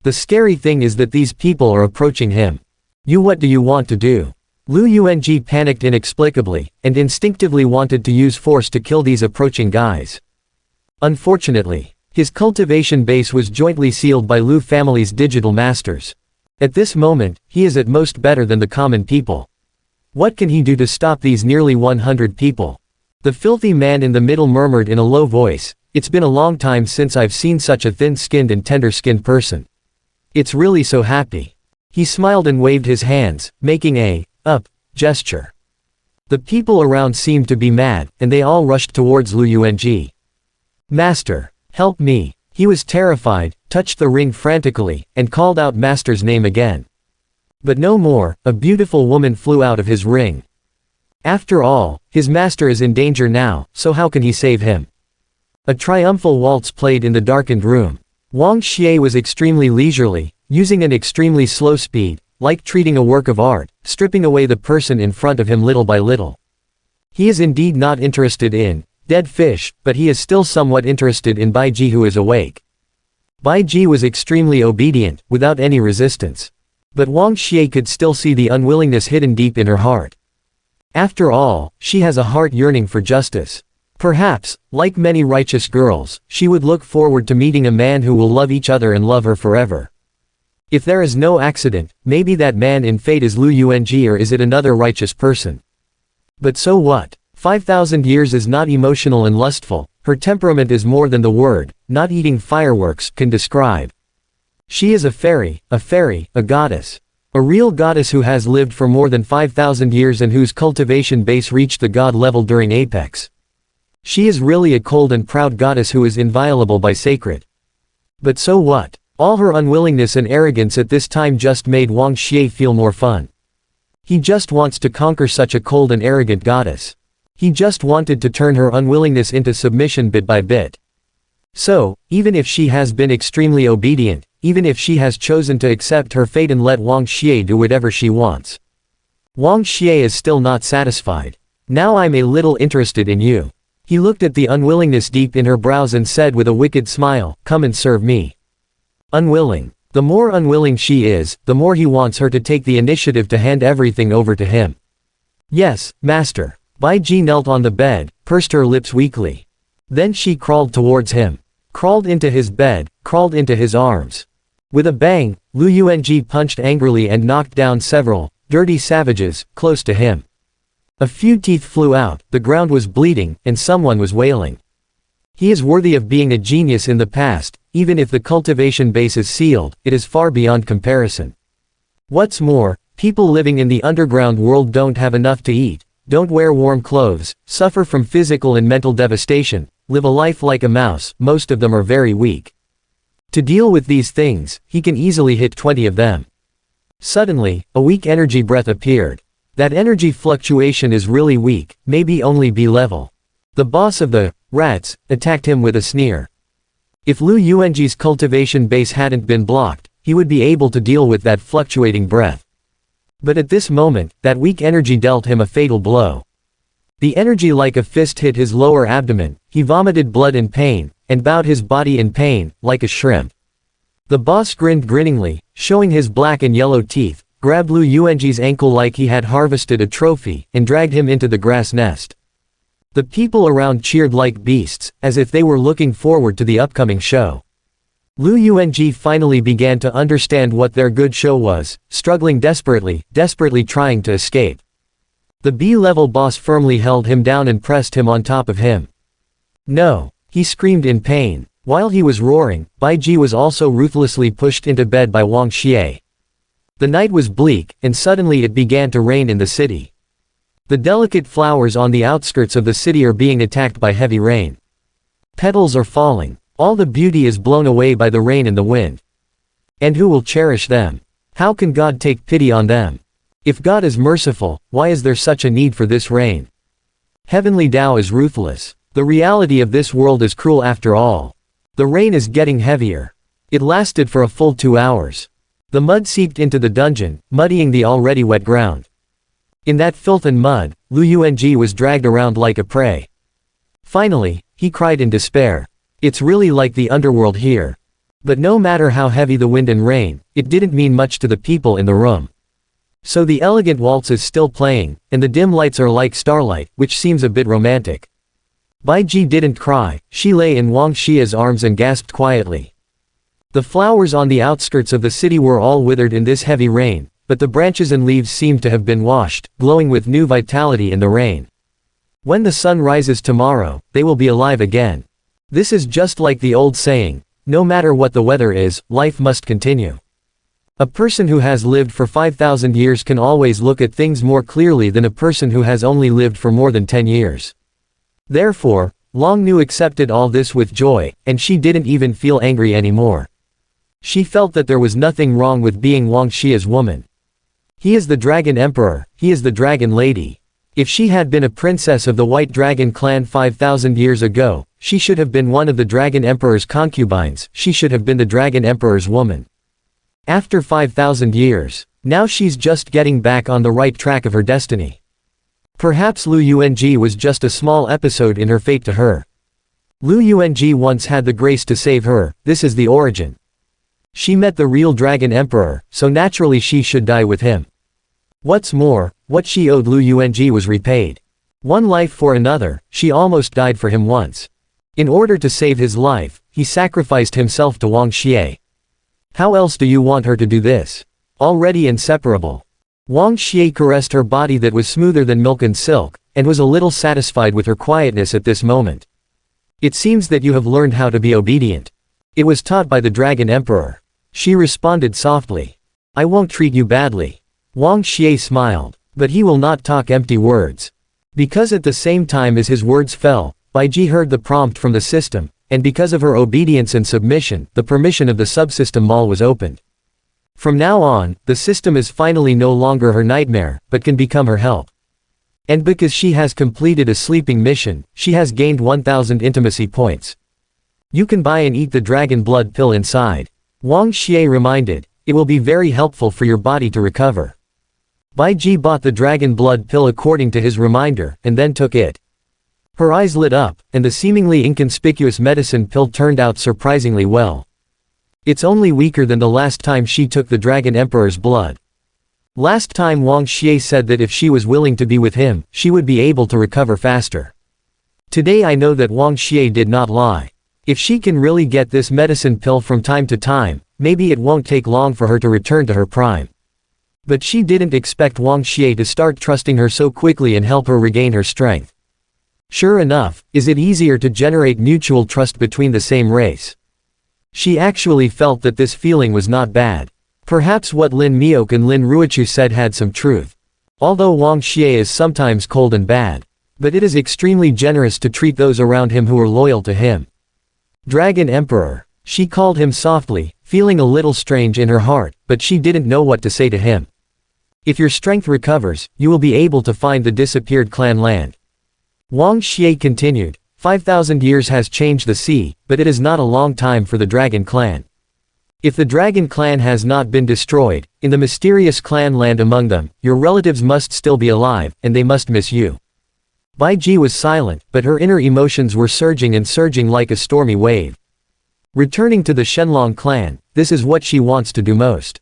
[SPEAKER 1] The scary thing is that these people are approaching him. What do you want to do? Lu Yuanji panicked inexplicably, and instinctively wanted to use force to kill these approaching guys. Unfortunately, his cultivation base was jointly sealed by Lu family's digital masters. At this moment, he is at most better than the common people. What can he do to stop these nearly 100 people? The filthy man in the middle murmured in a low voice, it's been a long time since I've seen such a thin-skinned and tender-skinned person. It's really so happy. He smiled and waved his hands, making a up gesture. The people around seemed to be mad, and they all rushed towards Lu Yuanji. Master, help me. He was terrified, touched the ring frantically, and called out Master's name again. But no more, a beautiful woman flew out of his ring. After all, his master is in danger now, so how can he save him? A triumphal waltz played in the darkened room. Wang Xie was extremely leisurely, using an extremely slow speed, like treating a work of art, stripping away the person in front of him little by little. He is indeed not interested in dead fish, but he is still somewhat interested in Bai Ji, who is awake. Bai Ji was extremely obedient, without any resistance. But Wang Xie could still see the unwillingness hidden deep in her heart. After all, she has a heart yearning for justice. Perhaps, like many righteous girls, she would look forward to meeting a man who will love each other and love her forever. If there is no accident, maybe that man in fate is Lu Yuanji, or is it another righteous person? But so what? 5,000 years is not emotional and lustful, her temperament is more than the word, not eating fireworks, can describe. She is a fairy, a goddess. A real goddess who has lived for more than 5,000 years and whose cultivation base reached the god level during apex. She is really a cold and proud goddess who is inviolable by sacred. But so what? All her unwillingness and arrogance at this time just made Wang Xie feel more fun. He just wants to conquer such a cold and arrogant goddess. He just wanted to turn her unwillingness into submission bit by bit. So, even if she has been extremely obedient, even if she has chosen to accept her fate and let Wang Xie do whatever she wants, Wang Xie is still not satisfied. Now I'm a little interested in you. He looked at the unwillingness deep in her brows and said with a wicked smile, come and serve me. Unwilling. The more unwilling she is, the more he wants her to take the initiative to hand everything over to him. Yes, master. Bai Ji knelt on the bed, pursed her lips weakly. Then she crawled towards him. Crawled into his bed, crawled into his arms. With a bang, Lu Yuanji punched angrily and knocked down several dirty savages close to him. A few teeth flew out, the ground was bleeding, and someone was wailing. He is worthy of being a genius in the past, even if the cultivation base is sealed, it is far beyond comparison. What's more, people living in the underground world don't have enough to eat, don't wear warm clothes, suffer from physical and mental devastation, live a life like a mouse, most of them are very weak. To deal with these things, he can easily hit 20 of them. Suddenly, a weak energy breath appeared. That energy fluctuation is really weak, maybe only B-level. The boss of the rats attacked him with a sneer. If Lu Yuanji's cultivation base hadn't been blocked, he would be able to deal with that fluctuating breath. But at this moment, that weak energy dealt him a fatal blow. The energy like a fist hit his lower abdomen, he vomited blood in pain, and bowed his body in pain, like a shrimp. The boss grinned grinningly, showing his black and yellow teeth, grabbed Lu Yuanji's ankle like he had harvested a trophy, and dragged him into the grass nest. The people around cheered like beasts, as if they were looking forward to the upcoming show. Lu Yuanji finally began to understand what their good show was, struggling desperately trying to escape. The B-level boss firmly held him down and pressed him on top of him. No! He screamed in pain. While he was roaring, Bai Ji was also ruthlessly pushed into bed by Wang Xie. The night was bleak, and suddenly it began to rain in the city. The delicate flowers on the outskirts of the city are being attacked by heavy rain. Petals are falling. All the beauty is blown away by the rain and the wind. And who will cherish them? How can God take pity on them? If God is merciful, why is there such a need for this rain? Heavenly Tao is ruthless. The reality of this world is cruel after all. The rain is getting heavier. It lasted for a full 2 hours. The mud seeped into the dungeon, muddying the already wet ground. In that filth and mud, Lu Yuanji was dragged around like a prey. Finally, he cried in despair. It's really like the underworld here. But no matter how heavy the wind and rain, it didn't mean much to the people in the room. So the elegant waltz is still playing, and the dim lights are like starlight, which seems a bit romantic. Bai Ji didn't cry, she lay in Wang Xie's arms and gasped quietly. The flowers on the outskirts of the city were all withered in this heavy rain, but the branches and leaves seemed to have been washed, glowing with new vitality in the rain. When the sun rises tomorrow, they will be alive again. This is just like the old saying, no matter what the weather is, life must continue. A person who has lived for 5,000 years can always look at things more clearly than a person who has only lived for more than 10 years. Therefore, Long Nu accepted all this with joy, and she didn't even feel angry anymore. She felt that there was nothing wrong with being Wang Xie's woman. He is the Dragon Emperor, he is the Dragon Lady. If she had been a princess of the White Dragon clan 5,000 years ago, she should have been one of the Dragon Emperor's concubines, she should have been the Dragon Emperor's woman. After 5,000 years, now she's just getting back on the right track of her destiny. Perhaps Lu Yuanji was just a small episode in her fate to her. Lu Yuanji once had the grace to save her, this is the origin. She met the real Dragon Emperor, so naturally she should die with him. What's more, what she owed Lu Yuanji was repaid. One life for another, she almost died for him once. In order to save his life, he sacrificed himself to Wang Xie. How else do you want her to do this? Already inseparable. Wang Xie caressed her body that was smoother than milk and silk, and was a little satisfied with her quietness at this moment. It seems that you have learned how to be obedient. It was taught by the Dragon Emperor. She responded softly. I won't treat you badly. Wang Xie smiled. But he will not talk empty words. Because at the same time as his words fell, Bai Ji heard the prompt from the system, and because of her obedience and submission, the permission of the subsystem mall was opened. From now on, the system is finally no longer her nightmare, but can become her help. And because she has completed a sleeping mission, she has gained 1,000 intimacy points. You can buy and eat the dragon blood pill inside. Wang Xie reminded, it will be very helpful for your body to recover. Bai Ji bought the dragon blood pill according to his reminder, and then took it. Her eyes lit up, and the seemingly inconspicuous medicine pill turned out surprisingly well. It's only weaker than the last time she took the Dragon Emperor's blood. Last time Wang Xie said that if she was willing to be with him, she would be able to recover faster. Today I know that Wang Xie did not lie. If she can really get this medicine pill from time to time, maybe it won't take long for her to return to her prime. But she didn't expect Wang Xie to start trusting her so quickly and help her regain her strength. Sure enough, is it easier to generate mutual trust between the same race? She actually felt that this feeling was not bad. Perhaps what Lin Miok and Lin Ruochu said had some truth. Although Wang Xie is sometimes cold and bad. But it is extremely generous to treat those around him who are loyal to him. Dragon Emperor. She called him softly, feeling a little strange in her heart, but she didn't know what to say to him. If your strength recovers, you will be able to find the disappeared clan land. Wang Xie continued, 5,000 years has changed the sea, but it is not a long time for the Dragon Clan. If the Dragon Clan has not been destroyed, in the mysterious clan land among them, your relatives must still be alive, and they must miss you. Bai Ji was silent, but her inner emotions were surging and surging like a stormy wave. Returning to the Shenlong clan, this is what she wants to do most.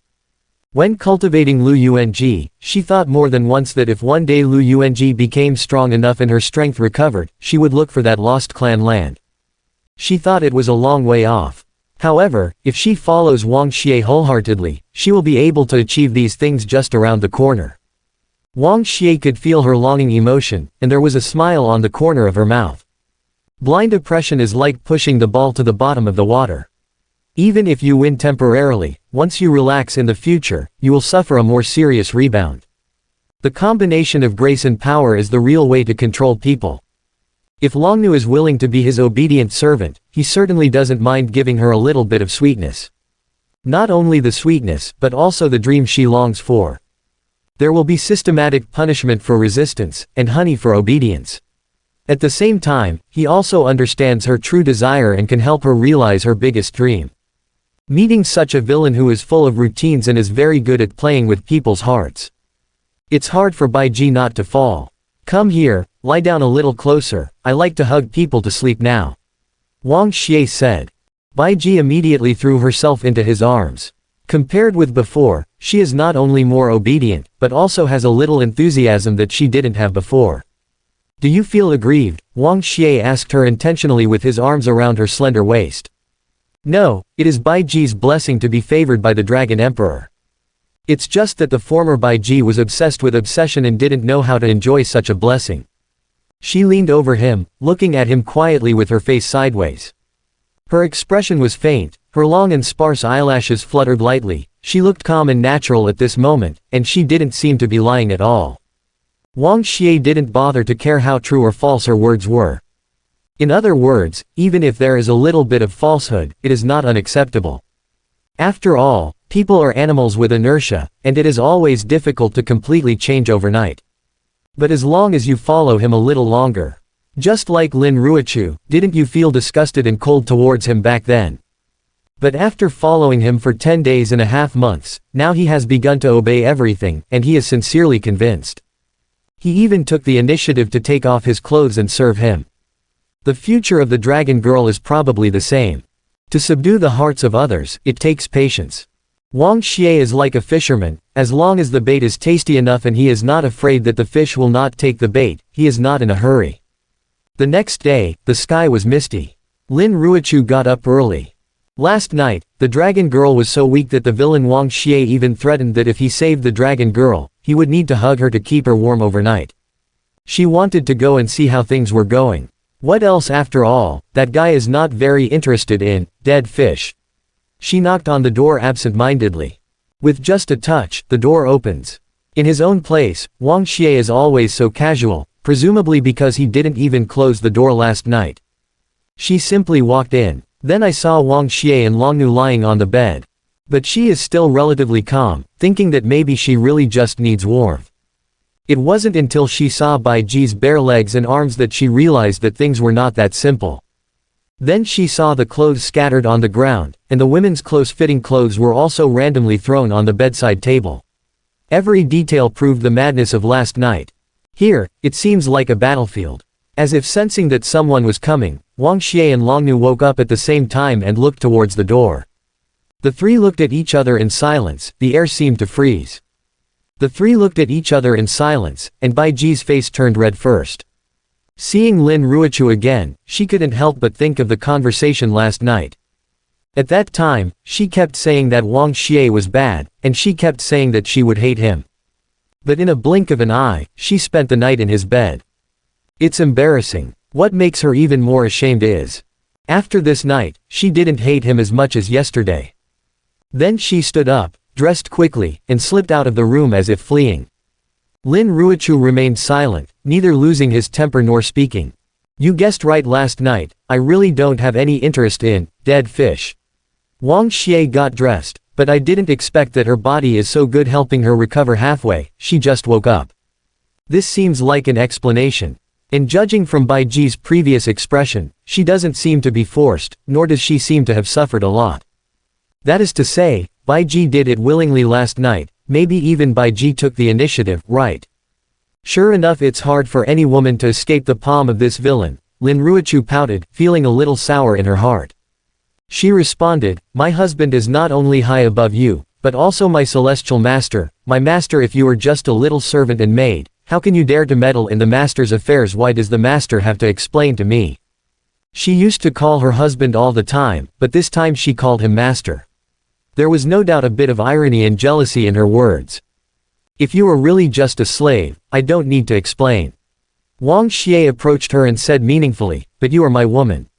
[SPEAKER 1] When cultivating Lu Yuanji, she thought more than once that if one day Lu Yuanji became strong enough and her strength recovered, she would look for that lost clan land. She thought it was a long way off. However, if she follows Wang Xie wholeheartedly, she will be able to achieve these things just around the corner. Wang Xie could feel her longing emotion, and there was a smile on the corner of her mouth. Blind oppression is like pushing the ball to the bottom of the water. Even if you win temporarily, once you relax in the future, you will suffer a more serious rebound. The combination of grace and power is the real way to control people. If Longnu is willing to be his obedient servant, he certainly doesn't mind giving her a little bit of sweetness. Not only the sweetness, but also the dream she longs for. There will be systematic punishment for resistance, and honey for obedience. At the same time, he also understands her true desire and can help her realize her biggest dream. Meeting such a villain who is full of routines and is very good at playing with people's hearts. It's hard for Bai Ji not to fall. Come here, lie down a little closer, I like to hug people to sleep now. Wang Xie said. Bai Ji immediately threw herself into his arms. Compared with before, she is not only more obedient, but also has a little enthusiasm that she didn't have before. Do you feel aggrieved? Wang Xie asked her intentionally with his arms around her slender waist. No, it is Bai Ji's blessing to be favored by the Dragon Emperor. It's just that the former Bai Ji was obsessed with obsession and didn't know how to enjoy such a blessing. She leaned over him, looking at him quietly with her face sideways. Her expression was faint, her long and sparse eyelashes fluttered lightly, she looked calm and natural at this moment, and she didn't seem to be lying at all. Wang Xie didn't bother to care how true or false her words were. In other words, even if there is a little bit of falsehood, it is not unacceptable. After all, people are animals with inertia, and it is always difficult to completely change overnight. But as long as you follow him a little longer. Just like Lin Ruochu, didn't you feel disgusted and cold towards him back then? But after following him for 10 days and a half months, now he has begun to obey everything, and he is sincerely convinced. He even took the initiative to take off his clothes and serve him. The future of the dragon girl is probably the same. To subdue the hearts of others, it takes patience. Wang Xie is like a fisherman, as long as the bait is tasty enough and he is not afraid that the fish will not take the bait, he is not in a hurry. The next day, the sky was misty. Lin Ruochu got up early. Last night, the dragon girl was so weak that the villain Wang Xie even threatened that if he saved the dragon girl, he would need to hug her to keep her warm overnight. She wanted to go and see how things were going. What else after all, that guy is not very interested in dead fish. She knocked on the door absent-mindedly. With just a touch, the door opens. In his own place, Wang Xie is always so casual, presumably because he didn't even close the door last night. She simply walked in. Then I saw Wang Xie and Longnu lying on the bed. But she is still relatively calm, thinking that maybe she really just needs warmth. It wasn't until she saw Bai Ji's bare legs and arms that she realized that things were not that simple. Then she saw the clothes scattered on the ground, and the women's close-fitting clothes were also randomly thrown on the bedside table. Every detail proved the madness of last night. Here, it seems like a battlefield. As if sensing that someone was coming, Wang Xie and Longnu woke up at the same time and looked towards the door. The three looked at each other in silence, the air seemed to freeze. The three looked at each other in silence, and Bai Ji's face turned red first. Seeing Lin Ruochu again, she couldn't help but think of the conversation last night. At that time, she kept saying that Wang Xie was bad, and she kept saying that she would hate him. But in a blink of an eye, she spent the night in his bed. It's embarrassing. What makes her even more ashamed is, after this night, she didn't hate him as much as yesterday. Then she stood up, dressed quickly, and slipped out of the room as if fleeing. Lin Ruochu remained silent, neither losing his temper nor speaking. You guessed right last night, I really don't have any interest in dead fish. Wang Xie got dressed, but I didn't expect that her body is so good helping her recover halfway, she just woke up. This seems like an explanation. And judging from Bai Ji's previous expression, she doesn't seem to be forced, nor does she seem to have suffered a lot. That is to say, Bai Ji did it willingly last night, maybe even Bai Ji took the initiative, right? Sure enough, it's hard for any woman to escape the palm of this villain, Lin Ruochu pouted, feeling a little sour in her heart. She responded, my husband is not only high above you, but also my celestial master, my master. If you are just a little servant and maid, how can you dare to meddle in the master's affairs? Why does the master have to explain to me? She used to call her husband all the time, but this time she called him master. There was no doubt a bit of irony and jealousy in her words. If you are really just a slave, I don't need to explain. Wang Xie approached her and said meaningfully, but you are my woman.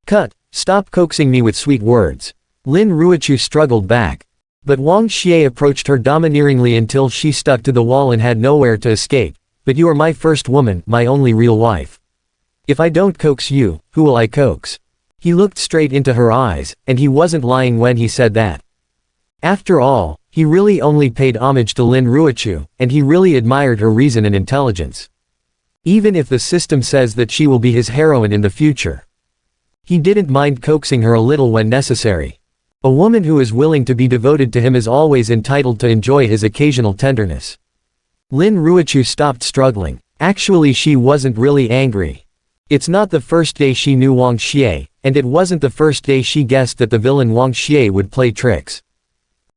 [SPEAKER 1] Cut, stop coaxing me with sweet words. Lin Ruochu struggled back. But Wang Xie approached her domineeringly until she stuck to the wall and had nowhere to escape. But you are my first woman, my only real wife. If I don't coax you, who will I coax? He looked straight into her eyes, and he wasn't lying when he said that. After all, he really only paid homage to Lin Ruochu, and he really admired her reason and intelligence. Even if the system says that she will be his heroine in the future. He didn't mind coaxing her a little when necessary. A woman who is willing to be devoted to him is always entitled to enjoy his occasional tenderness. Lin Ruochu stopped struggling. Actually, she wasn't really angry. It's not the first day she knew Wang Xie, and it wasn't the first day she guessed that the villain Wang Xie would play tricks.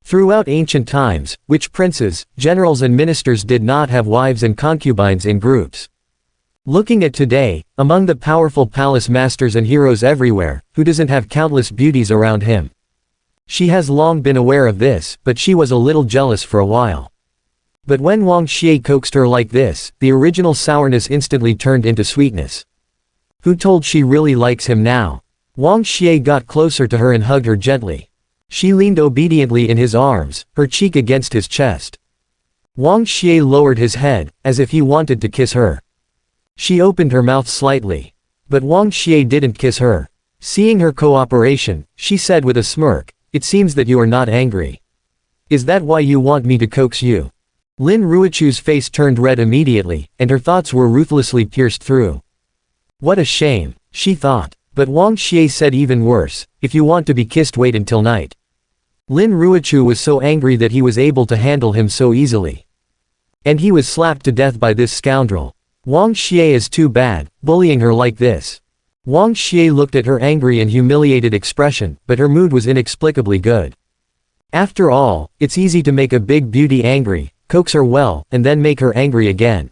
[SPEAKER 1] Throughout ancient times, which princes, generals and ministers did not have wives and concubines in groups? Looking at today, among the powerful palace masters and heroes everywhere, who doesn't have countless beauties around him? She has long been aware of this, but she was a little jealous for a while. But when Wang Xie coaxed her like this, the original sourness instantly turned into sweetness. Who told she really likes him now? Wang Xie got closer to her and hugged her gently. She leaned obediently in his arms, her cheek against his chest. Wang Xie lowered his head, as if he wanted to kiss her. She opened her mouth slightly. But Wang Xie didn't kiss her. Seeing her cooperation, she said with a smirk, it seems that you are not angry. Is that why you want me to coax you? Lin Ruochu's face turned red immediately, and her thoughts were ruthlessly pierced through. What a shame, she thought. But Wang Xie said even worse, if you want to be kissed, wait until night. Lin Ruochu was so angry that he was able to handle him so easily. And he was slapped to death by this scoundrel. Wang Xie is too bad, bullying her like this. Wang Xie looked at her angry and humiliated expression, but her mood was inexplicably good. After all, it's easy to make a big beauty angry, coax her well, and then make her angry again.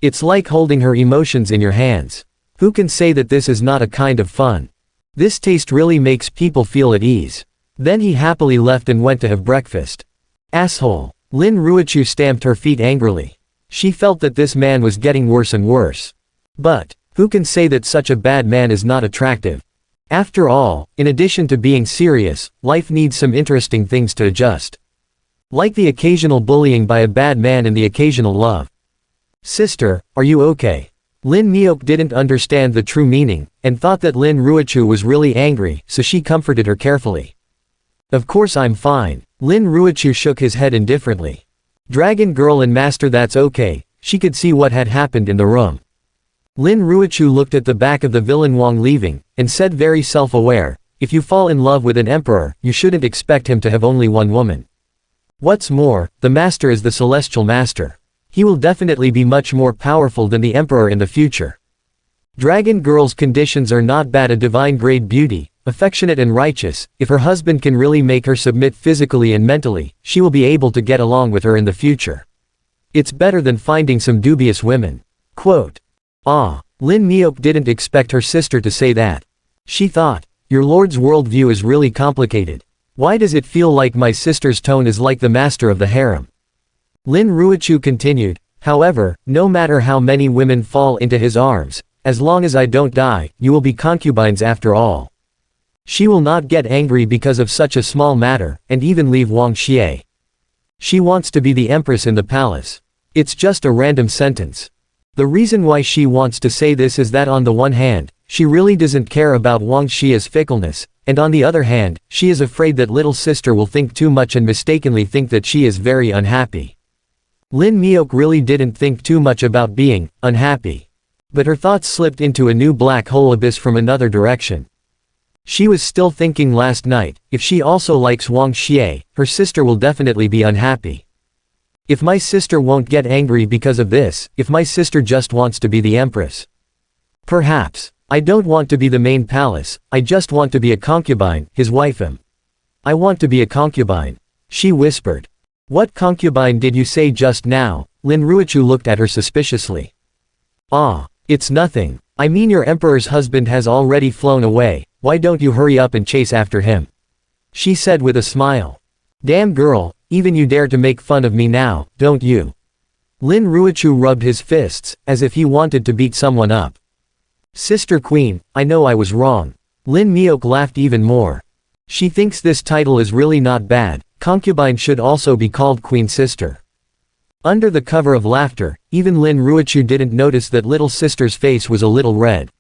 [SPEAKER 1] It's like holding her emotions in your hands. Who can say that this is not a kind of fun? This taste really makes people feel at ease. Then he happily left and went to have breakfast. Asshole. Lin Ruochu stamped her feet angrily. She felt that this man was getting worse and worse. But, who can say that such a bad man is not attractive? After all, in addition to being serious, life needs some interesting things to adjust. Like the occasional bullying by a bad man and the occasional love. Sister, are you okay? Lin Miok didn't understand the true meaning, and thought that Lin Ruochu was really angry, so she comforted her carefully. Of course I'm fine. Lin Ruochu shook his head indifferently. Dragon girl and master, that's okay. She could see what had happened in the room. Lin Ruochu looked at the back of the villain Wang leaving, and said very self-aware, if you fall in love with an emperor, you shouldn't expect him to have only one woman. What's more, the master is the celestial master. He will definitely be much more powerful than the emperor in the future. Dragon girl's conditions are not bad: a divine grade beauty, affectionate and righteous. If her husband can really make her submit physically and mentally, she will be able to get along with her in the future. It's better than finding some dubious women. Quote. Lin Miok didn't expect her sister to say that. She thought, your lord's worldview is really complicated. Why does it feel like my sister's tone is like the master of the harem? Lin Ruochu continued, however, no matter how many women fall into his arms, as long as I don't die, you will be concubines after all. She will not get angry because of such a small matter, and even leave Wang Xie. She wants to be the empress in the palace. It's just a random sentence. The reason why she wants to say this is that on the one hand, she really doesn't care about Wang Xie's fickleness, and on the other hand, she is afraid that little sister will think too much and mistakenly think that she is very unhappy. Lin Miok really didn't think too much about being unhappy. But her thoughts slipped into a new black hole abyss from another direction. She was still thinking last night, if she also likes Wang Xie, her sister will definitely be unhappy. If my sister won't get angry because of this, if my sister just wants to be the empress. Perhaps. I don't want to be the main palace, I just want to be a concubine, his wife am. I want to be a concubine. She whispered. What concubine did you say just now? Lin Ruochu looked at her suspiciously. Ah, it's nothing. I mean your emperor's husband has already flown away, why don't you hurry up and chase after him? She said with a smile. Damn girl, even you dare to make fun of me now, don't you? Lin Ruochu rubbed his fists, as if he wanted to beat someone up. Sister Queen, I know I was wrong. Lin Miok laughed even more. She thinks this title is really not bad, concubine should also be called Queen Sister. Under the cover of laughter, even Lin Ruochu didn't notice that little sister's face was a little red.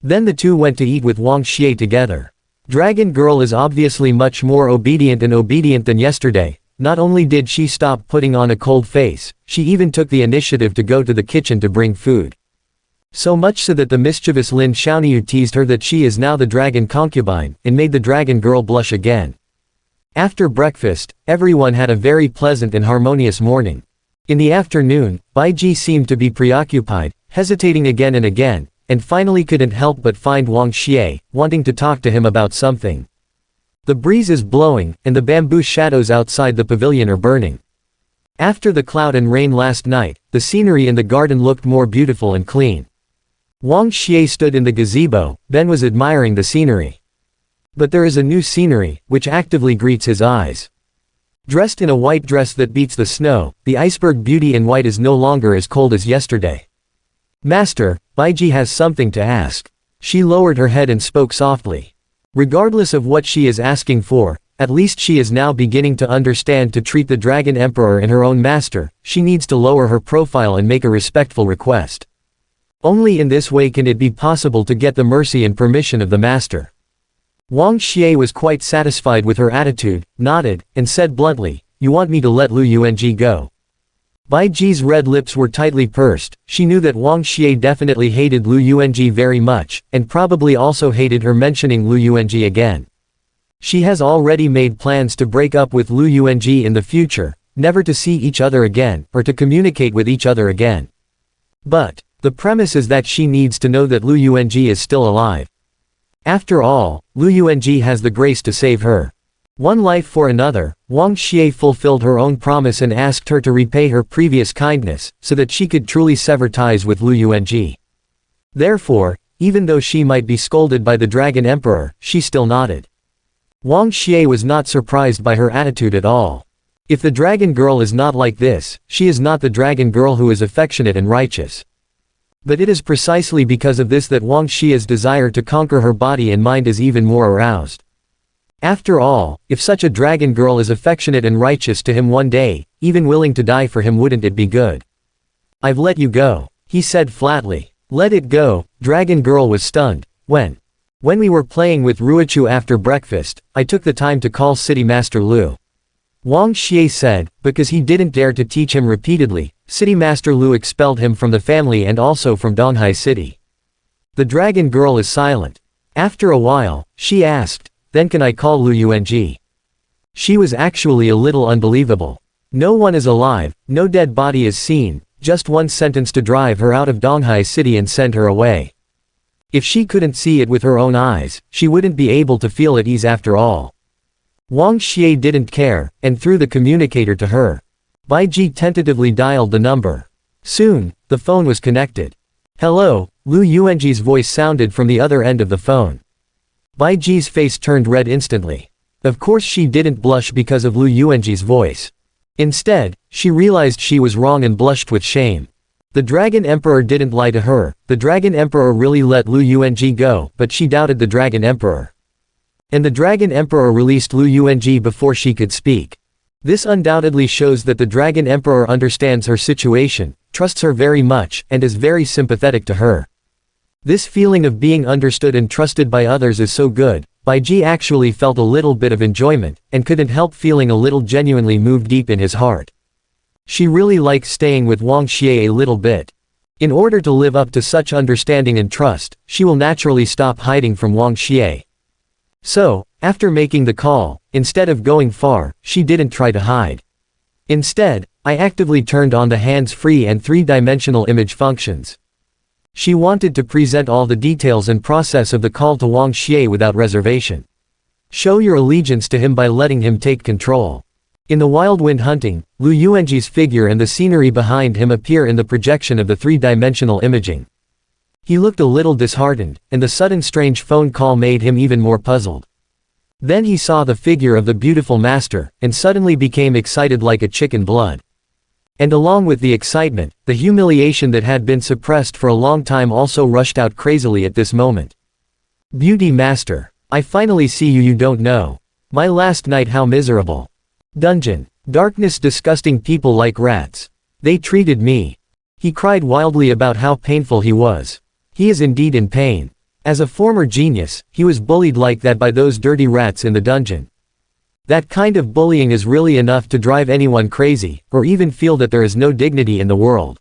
[SPEAKER 1] Then the two went to eat with Wang Xie together. Dragon Girl is obviously much more obedient than yesterday. Not only did she stop putting on a cold face, she even took the initiative to go to the kitchen to bring food. So much so that the mischievous Lin Xiaoniu teased her that she is now the dragon concubine, and made the dragon girl blush again. After breakfast, everyone had a very pleasant and harmonious morning. In the afternoon, Bai Ji seemed to be preoccupied, hesitating again and again, and finally couldn't help but find Wang Xie, wanting to talk to him about something. The breeze is blowing, and the bamboo shadows outside the pavilion are burning. After the cloud and rain last night, the scenery in the garden looked more beautiful and clean. Wang Xie stood in the gazebo, then was admiring the scenery. But there is a new scenery, which actively greets his eyes. Dressed in a white dress that beats the snow, the iceberg beauty in white is no longer as cold as yesterday. Master, Baiji has something to ask. She lowered her head and spoke softly. Regardless of what she is asking for, at least she is now beginning to understand to treat the Dragon Emperor and her own master, she needs to lower her profile and make a respectful request. Only in this way can it be possible to get the mercy and permission of the master. Wang Xie was quite satisfied with her attitude, nodded, and said bluntly, "You want me to let Lu Yuanji go?" Bai Ji's red lips were tightly pursed. She knew that Wang Xie definitely hated Lu Yuanji very much, and probably also hated her mentioning Lu Yuanji again. She has already made plans to break up with Lu Yuanji in the future, never to see each other again, or to communicate with each other again. But the premise is that she needs to know that Lu Yuanji is still alive. After all, Lu Yuanji has the grace to save her. One life for another, Wang Xie fulfilled her own promise and asked her to repay her previous kindness, so that she could truly sever ties with Lu Yuanji. Therefore, even though she might be scolded by the Dragon Emperor, she still nodded. Wang Xie was not surprised by her attitude at all. If the Dragon Girl is not like this, she is not the Dragon Girl who is affectionate and righteous. But it is precisely because of this that Wang Xie's desire to conquer her body and mind is even more aroused. After all, if such a dragon girl is affectionate and righteous to him one day, even willing to die for him, wouldn't it be good? "I've let you go," he said flatly. Let it go. Dragon girl was stunned. When we were playing with Ruochu after breakfast, I took the time to call City Master Lu. Wang Xie said, because he didn't dare to teach him repeatedly. City Master Lu expelled him from the family and also from Donghai City. The dragon girl is silent. After a while, she asked, "Then can I call Lu Yuanji?" She was actually a little unbelievable. No one is alive, no dead body is seen, just one sentence to drive her out of Donghai City and send her away. If she couldn't see it with her own eyes, she wouldn't be able to feel at ease after all. Wang Xie didn't care, and threw the communicator to her. Bai Ji tentatively dialed the number. Soon, the phone was connected. "Hello," Lu Yuanji's voice sounded from the other end of the phone. Bai Ji's face turned red instantly. Of course she didn't blush because of Lu Yuanji's voice. Instead, she realized she was wrong and blushed with shame. The Dragon Emperor didn't lie to her. The Dragon Emperor really let Lu Yuanji go, but she doubted the Dragon Emperor. And the Dragon Emperor released Lu Yuanji before she could speak. This undoubtedly shows that the Dragon Emperor understands her situation, trusts her very much, and is very sympathetic to her. This feeling of being understood and trusted by others is so good. Bai Ji actually felt a little bit of enjoyment, and couldn't help feeling a little genuinely moved deep in his heart. She really likes staying with Wang Xie a little bit. In order to live up to such understanding and trust, she will naturally stop hiding from Wang Xie. So, after making the call, instead of going far, she didn't try to hide. Instead, I actively turned on the hands-free and three-dimensional image functions. She wanted to present all the details and process of the call to Wang Xie without reservation. Show your allegiance to him by letting him take control. In the wild wind hunting, Lu Yuanji's figure and the scenery behind him appear in the projection of the three-dimensional imaging. He looked a little disheartened, and the sudden strange phone call made him even more puzzled. Then he saw the figure of the beautiful master, and suddenly became excited like a chicken blood. And along with the excitement, the humiliation that had been suppressed for a long time also rushed out crazily at this moment. Beauty master. I finally see you. You don't know. My last night, how miserable. Dungeon. Darkness, disgusting people like rats. They treated me. He cried wildly about how painful he was. He is indeed in pain. As a former genius, he was bullied like that by those dirty rats in the dungeon. That kind of bullying is really enough to drive anyone crazy, or even feel that there is no dignity in the world.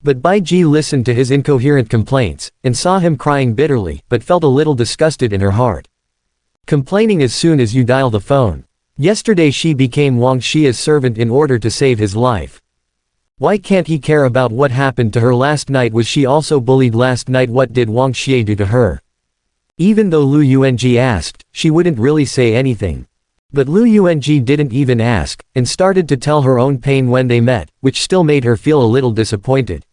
[SPEAKER 1] But Bai Ji listened to his incoherent complaints, and saw him crying bitterly, but felt a little disgusted in her heart. Complaining as soon as you dial the phone. Yesterday she became Wang Xie's servant in order to save his life. Why can't he care about what happened to her last night? Was she also bullied last night? What did Wang Xie do to her? Even though Lu Yuanji asked, she wouldn't really say anything. But Lu Yuanji didn't even ask, and started to tell her own pain when they met, which still made her feel a little disappointed.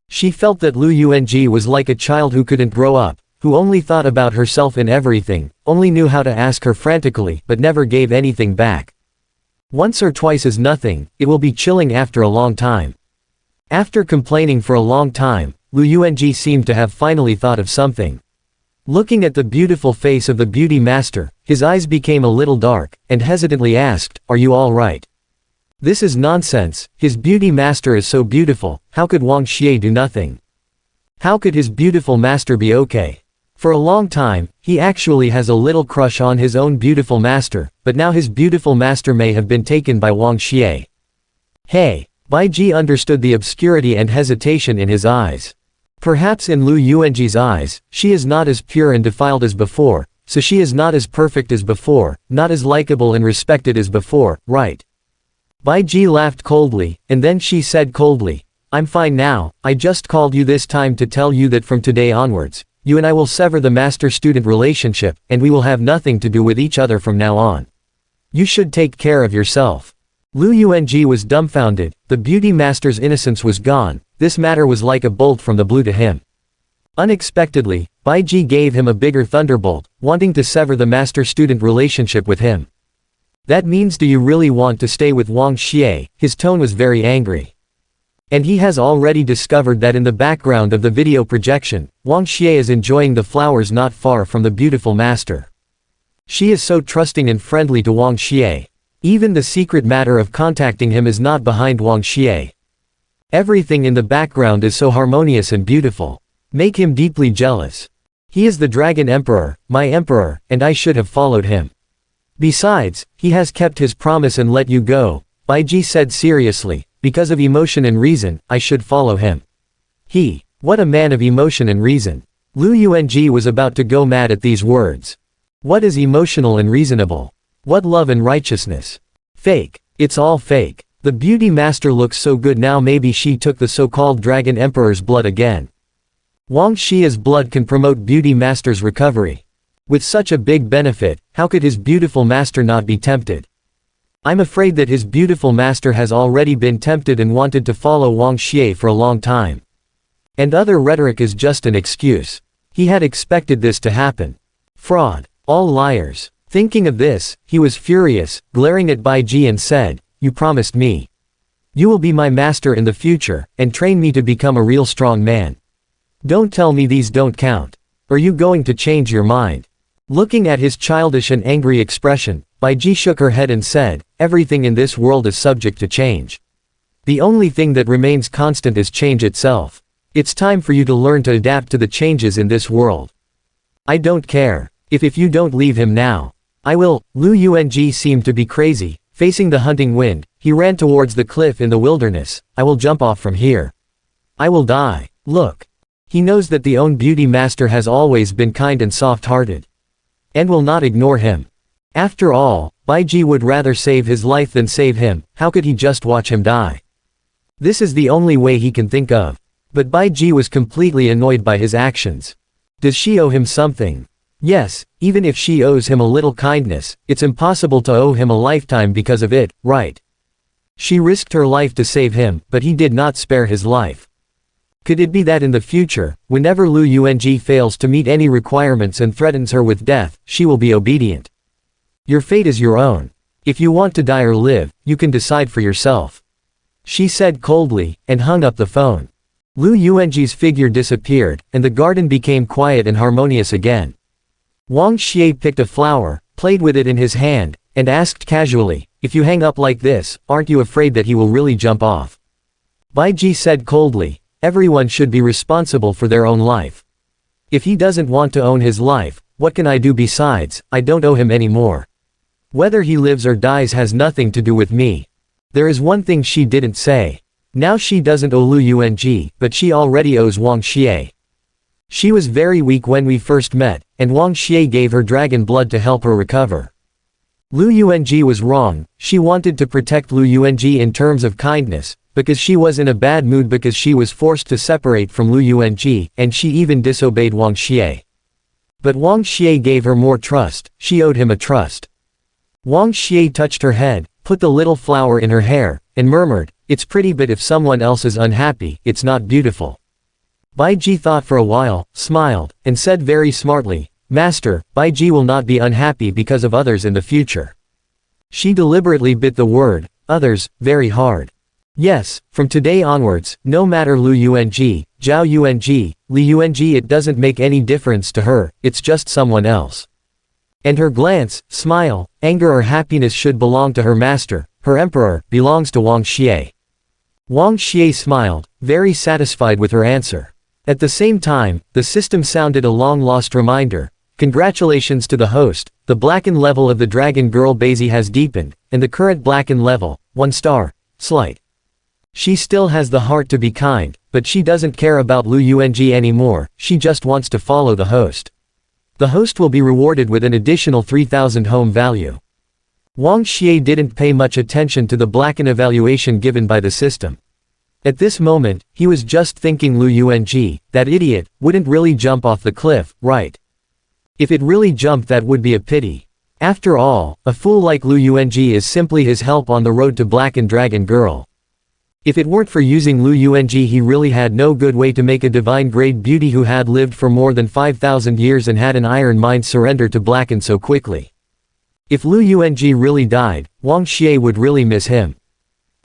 [SPEAKER 1] She felt that Lu Yuanji was like a child who couldn't grow up, who only thought about herself in everything, only knew how to ask her frantically, but never gave anything back. Once or twice is nothing, it will be chilling after a long time. After complaining for a long time, Lu Yuanji seemed to have finally thought of something. Looking at the beautiful face of the beauty master, his eyes became a little dark, and hesitantly asked, "Are you all right?" This is nonsense. His beauty master is so beautiful, how could Wang Xie do nothing? How could his beautiful master be okay? For a long time, he actually has a little crush on his own beautiful master, but now his beautiful master may have been taken by Wang Xie. Hey! Bai Ji understood the obscurity and hesitation in his eyes. Perhaps in Lu Yuanji's eyes, she is not as pure and defiled as before, so she is not as perfect as before, not as likable and respected as before, right? Bai Ji laughed coldly, and then she said coldly, "I'm fine now. I just called you this time to tell you that from today onwards, you and I will sever the master-student relationship, and we will have nothing to do with each other from now on. You should take care of yourself." Lu Yuanji was dumbfounded. The beauty master's innocence was gone. This matter was like a bolt from the blue to him. Unexpectedly, Bai Ji gave him a bigger thunderbolt, wanting to sever the master-student relationship with him. That means, do you really want to stay with Wang Xie? His tone was very angry. And he has already discovered that in the background of the video projection, Wang Xie is enjoying the flowers not far from the beautiful master. She is so trusting and friendly to Wang Xie. Even the secret matter of contacting him is not behind Wang Xie. Everything in the background is so harmonious and beautiful. Make him deeply jealous. He is the Dragon Emperor, my emperor, and I should have followed him. Besides, he has kept his promise and let you go, Bai Ji said seriously. Because of emotion and reason, I should follow him. What a man of emotion and reason. Lu Yuanji was about to go mad at these words. What is emotional and reasonable? What love and righteousness? Fake. It's all fake. The beauty master looks so good now. Maybe she took the so-called Dragon Emperor's blood again. Wang Xie's blood can promote beauty master's recovery. With such a big benefit, how could his beautiful master not be tempted? I'm afraid that his beautiful master has already been tempted and wanted to follow Wang Xie for a long time. And other rhetoric is just an excuse. He had expected this to happen. Fraud. All liars. Thinking of this, he was furious, glaring at Bai Ji and said, "You promised me. You will be my master in the future, and train me to become a real strong man. Don't tell me these don't count. Are you going to change your mind?" Looking at his childish and angry expression, Bai Ji shook her head and said, "Everything in this world is subject to change. The only thing that remains constant is change itself. It's time for you to learn to adapt to the changes in this world. I don't care. If you don't leave him now, I will." Lu Yuanji seemed to be crazy. Facing the hunting wind, he ran towards the cliff in the wilderness. "I will jump off from here. I will die." Look. He knows that the own beauty master has always been kind and soft-hearted. And will not ignore him. After all, Bai Ji would rather save his life than save him. How could he just watch him die? This is the only way he can think of. But Bai Ji was completely annoyed by his actions. Does she owe him something? Yes, even if she owes him a little kindness, it's impossible to owe him a lifetime because of it, right? She risked her life to save him, but he did not spare his life. Could it be that in the future, whenever Lu Yuanji fails to meet any requirements and threatens her with death, she will be obedient? Your fate is your own. If you want to die or live, you can decide for yourself. She said coldly, and hung up the phone. Lu Yuanji's figure disappeared, and the garden became quiet and harmonious again. Wang Xie picked a flower, played with it in his hand, and asked casually, "If you hang up like this, aren't you afraid that he will really jump off?" Bai Ji said coldly, "Everyone should be responsible for their own life. If he doesn't want to own his life, what can I do besides? I don't owe him anymore. Whether he lives or dies has nothing to do with me." There is one thing she didn't say. Now she doesn't owe Lu Yuanji, but she already owes Wang Xie. She was very weak when we first met, and Wang Xie gave her dragon blood to help her recover. Lu Yuanji was wrong. She wanted to protect Lu Yuanji in terms of kindness, because she was in a bad mood because she was forced to separate from Lu Yuanji, and she even disobeyed Wang Xie. But Wang Xie gave her more trust. She owed him a trust. Wang Xie touched her head, put the little flower in her hair, and murmured, "It's pretty, but if someone else is unhappy, it's not beautiful." Bai Ji thought for a while, smiled, and said very smartly, "Master, Bai Ji will not be unhappy because of others in the future." She deliberately bit the word, others, very hard. Yes, from today onwards, no matter Lu Yuanji, Zhao Yuanji, Li Yuanji, it doesn't make any difference to her, it's just someone else. And her glance, smile, anger or happiness should belong to her master, her emperor, belongs to Wang Xie. Wang Xie smiled, very satisfied with her answer. At the same time, the system sounded a long-lost reminder. Congratulations to the host, the blackened level of the dragon girl Bazi has deepened, and the current blackened level, 1 star, slight. She still has the heart to be kind, but she doesn't care about Lu Yuanji anymore, she just wants to follow the host. The host will be rewarded with an additional 3,000 home value. Wang Xie didn't pay much attention to the blacken evaluation given by the system. At this moment, he was just thinking Lu Yuanji, that idiot, wouldn't really jump off the cliff, right? If it really jumped, that would be a pity. After all, a fool like Lu Yuanji is simply his help on the road to Blackened Dragon Girl. If it weren't for using Lu Yuanji, he really had no good way to make a divine-grade beauty who had lived for more than 5,000 years and had an iron mind surrender to Blacken so quickly. If Lu Yuanji really died, Wang Xie would really miss him.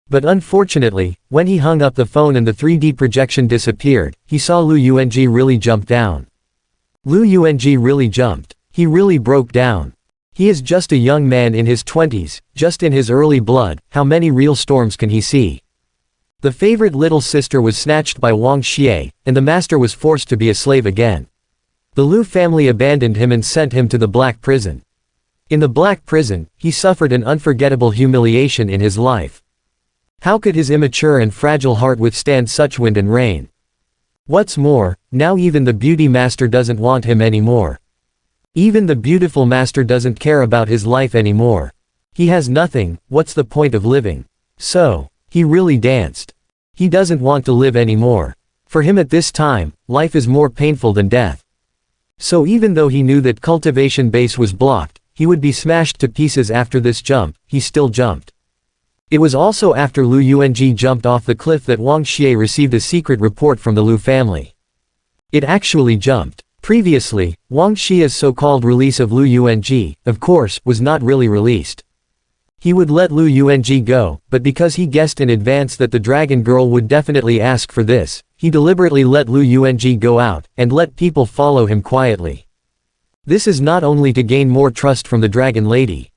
[SPEAKER 1] But unfortunately, when he hung up the phone and the 3D projection disappeared, he saw Lu Yuanji really jump down. Lu Yuanji really jumped. He really broke down. He is just a young man in his 20s, just in his early blood, how many real storms can he see? The favorite little sister was snatched by Wang Xie, and the master was forced to be a slave again. The Lu family abandoned him and sent him to the Black Prison. In the Black Prison, he suffered an unforgettable humiliation in his life. How could his immature and fragile heart withstand such wind and rain? What's more, now even the beauty master doesn't want him anymore. Even the beautiful master doesn't care about his life anymore. He has nothing, what's the point of living? So, he really danced. He doesn't want to live anymore. For him at this time, life is more painful than death. So even though he knew that cultivation base was blocked, he would be smashed to pieces after this jump, he still jumped. It was also after Lu Yuanji jumped off the cliff that Wang Xie received a secret report from the Lu family. It actually jumped. Previously, Wang Xie's so-called release of Lu Yuanji, of course, was not really released. He would let Lu Yuanji go, but because he guessed in advance that the dragon girl would definitely ask for this, he deliberately let Lu Yuanji go out, and let people follow him quietly. This is not only to gain more trust from the dragon lady.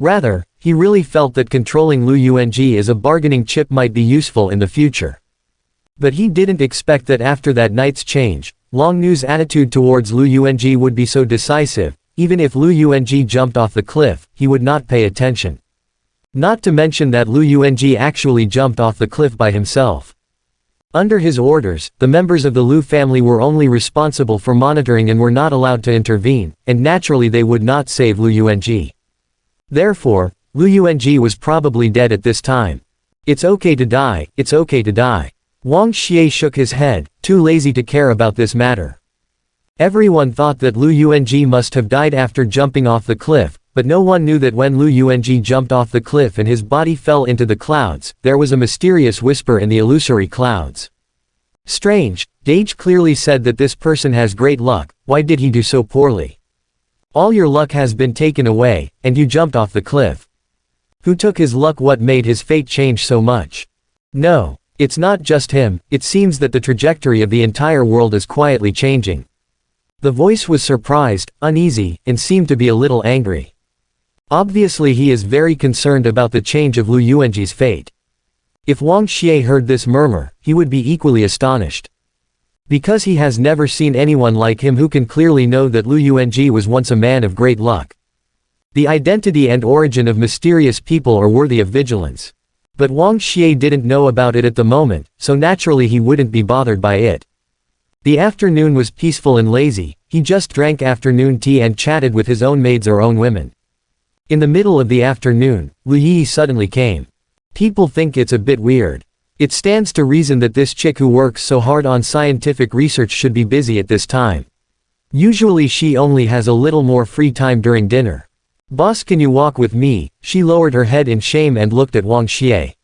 [SPEAKER 1] Rather, he really felt that controlling Lu Yuanji as a bargaining chip might be useful in the future. But he didn't expect that after that night's change, Long Nu's attitude towards Lu Yuanji would be so decisive. Even if Lu Yuanji jumped off the cliff, he would not pay attention. Not to mention that Lu Yuanji actually jumped off the cliff by himself. Under his orders, the members of the Lu family were only responsible for monitoring and were not allowed to intervene, and naturally they would not save Lu Yuanji. Therefore, Lu Yuanji was probably dead at this time. It's okay to die, it's okay to die. Wang Xie shook his head, too lazy to care about this matter. Everyone thought that Lu Yuanji must have died after jumping off the cliff, but no one knew that when Lu Yuanji jumped off the cliff and his body fell into the clouds, there was a mysterious whisper in the illusory clouds. Strange, Dage clearly said that this person has great luck, why did he do so poorly? All your luck has been taken away, and you jumped off the cliff. Who took his luck? What made his fate change so much? No, it's not just him, it seems that the trajectory of the entire world is quietly changing. The voice was surprised, uneasy, and seemed to be a little angry. Obviously he is very concerned about the change of Lu Yuanji's fate. If Wang Xie heard this murmur, he would be equally astonished. Because he has never seen anyone like him who can clearly know that Lu Yuanji was once a man of great luck. The identity and origin of mysterious people are worthy of vigilance. But Wang Xie didn't know about it at the moment, so naturally he wouldn't be bothered by it. The afternoon was peaceful and lazy, he just drank afternoon tea and chatted with his own maids or own women. In the middle of the afternoon, Lu Yi suddenly came. People think it's a bit weird. It stands to reason that this chick who works so hard on scientific research should be busy at this time. Usually she only has a little more free time during dinner. Boss, can you walk with me? She lowered her head in shame and looked at Wang Xie.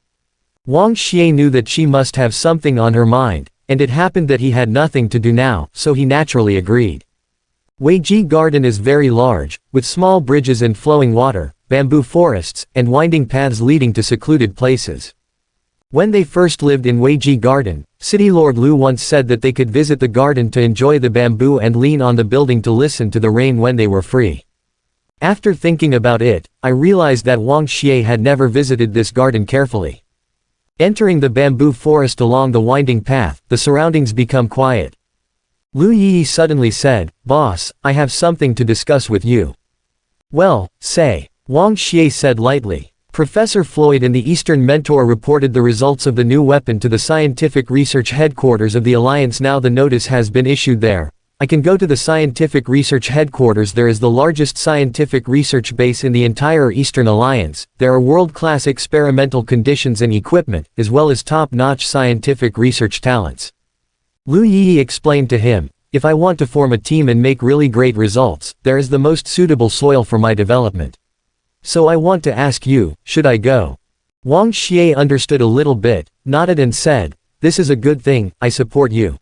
[SPEAKER 1] Wang Xie knew that she must have something on her mind, and it happened that he had nothing to do now, so he naturally agreed. Weiji Garden is very large, with small bridges and flowing water, bamboo forests, and winding paths leading to secluded places. When they first lived in Weiji Garden, City Lord Lu once said that they could visit the garden to enjoy the bamboo and lean on the building to listen to the rain when they were free. After thinking about it, I realized that Wang Xie had never visited this garden carefully. Entering the bamboo forest along the winding path, the surroundings become quiet. Lu Yi suddenly said, "Boss, I have something to discuss with you." "Well, say," Wang Xie said lightly. Professor Floyd and the Eastern Mentor reported the results of the new weapon to the scientific research headquarters of the Alliance. Now the notice has been issued there. I can go to the scientific research headquarters. There is the largest scientific research base in the entire Eastern Alliance. There are world-class experimental conditions and equipment, as well as top-notch scientific research talents. Lu Yi explained to him, "If I want to form a team and make really great results, there is the most suitable soil for my development. So I want to ask you, should I go?" Wang Xie understood a little bit, nodded and said, "This is a good thing, I support you."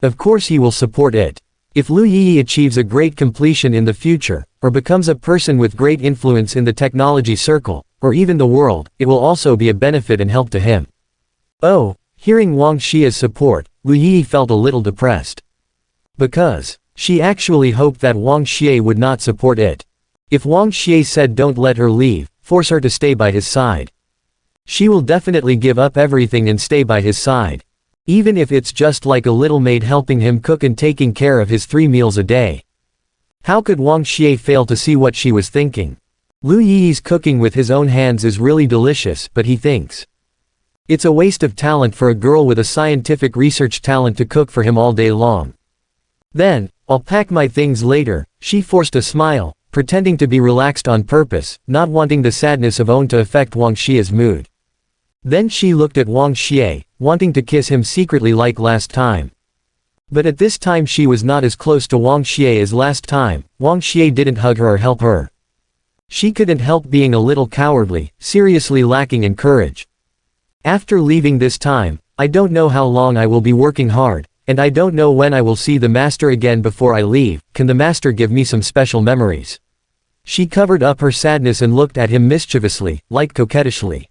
[SPEAKER 1] Of course he will support it. If Lu Yi achieves a great completion in the future, or becomes a person with great influence in the technology circle, or even the world, it will also be a benefit and help to him. Oh, hearing Wang Xie's support, Lu Yi felt a little depressed. Because she actually hoped that Wang Xie would not support it. If Wang Xie said don't let her leave, force her to stay by his side, she will definitely give up everything and stay by his side. Even if it's just like a little maid helping him cook and taking care of his 3 meals a day. How could Wang Xie fail to see what she was thinking? Lu Yi's cooking with his own hands is really delicious, but he thinks it's a waste of talent for a girl with a scientific research talent to cook for him all day long. Then, I'll pack my things later. She forced a smile, pretending to be relaxed on purpose, not wanting the sadness of Own to affect Wang Xie's mood. Then she looked at Wang Xie, wanting to kiss him secretly like last time. But at this time she was not as close to Wang Xie as last time. Wang Xie didn't hug her or help her. She couldn't help being a little cowardly, seriously lacking in courage. After leaving this time, I don't know how long I will be working hard, and I don't know when I will see the master again before I leave. Can the master give me some special memories? She covered up her sadness and looked at him mischievously, like coquettishly.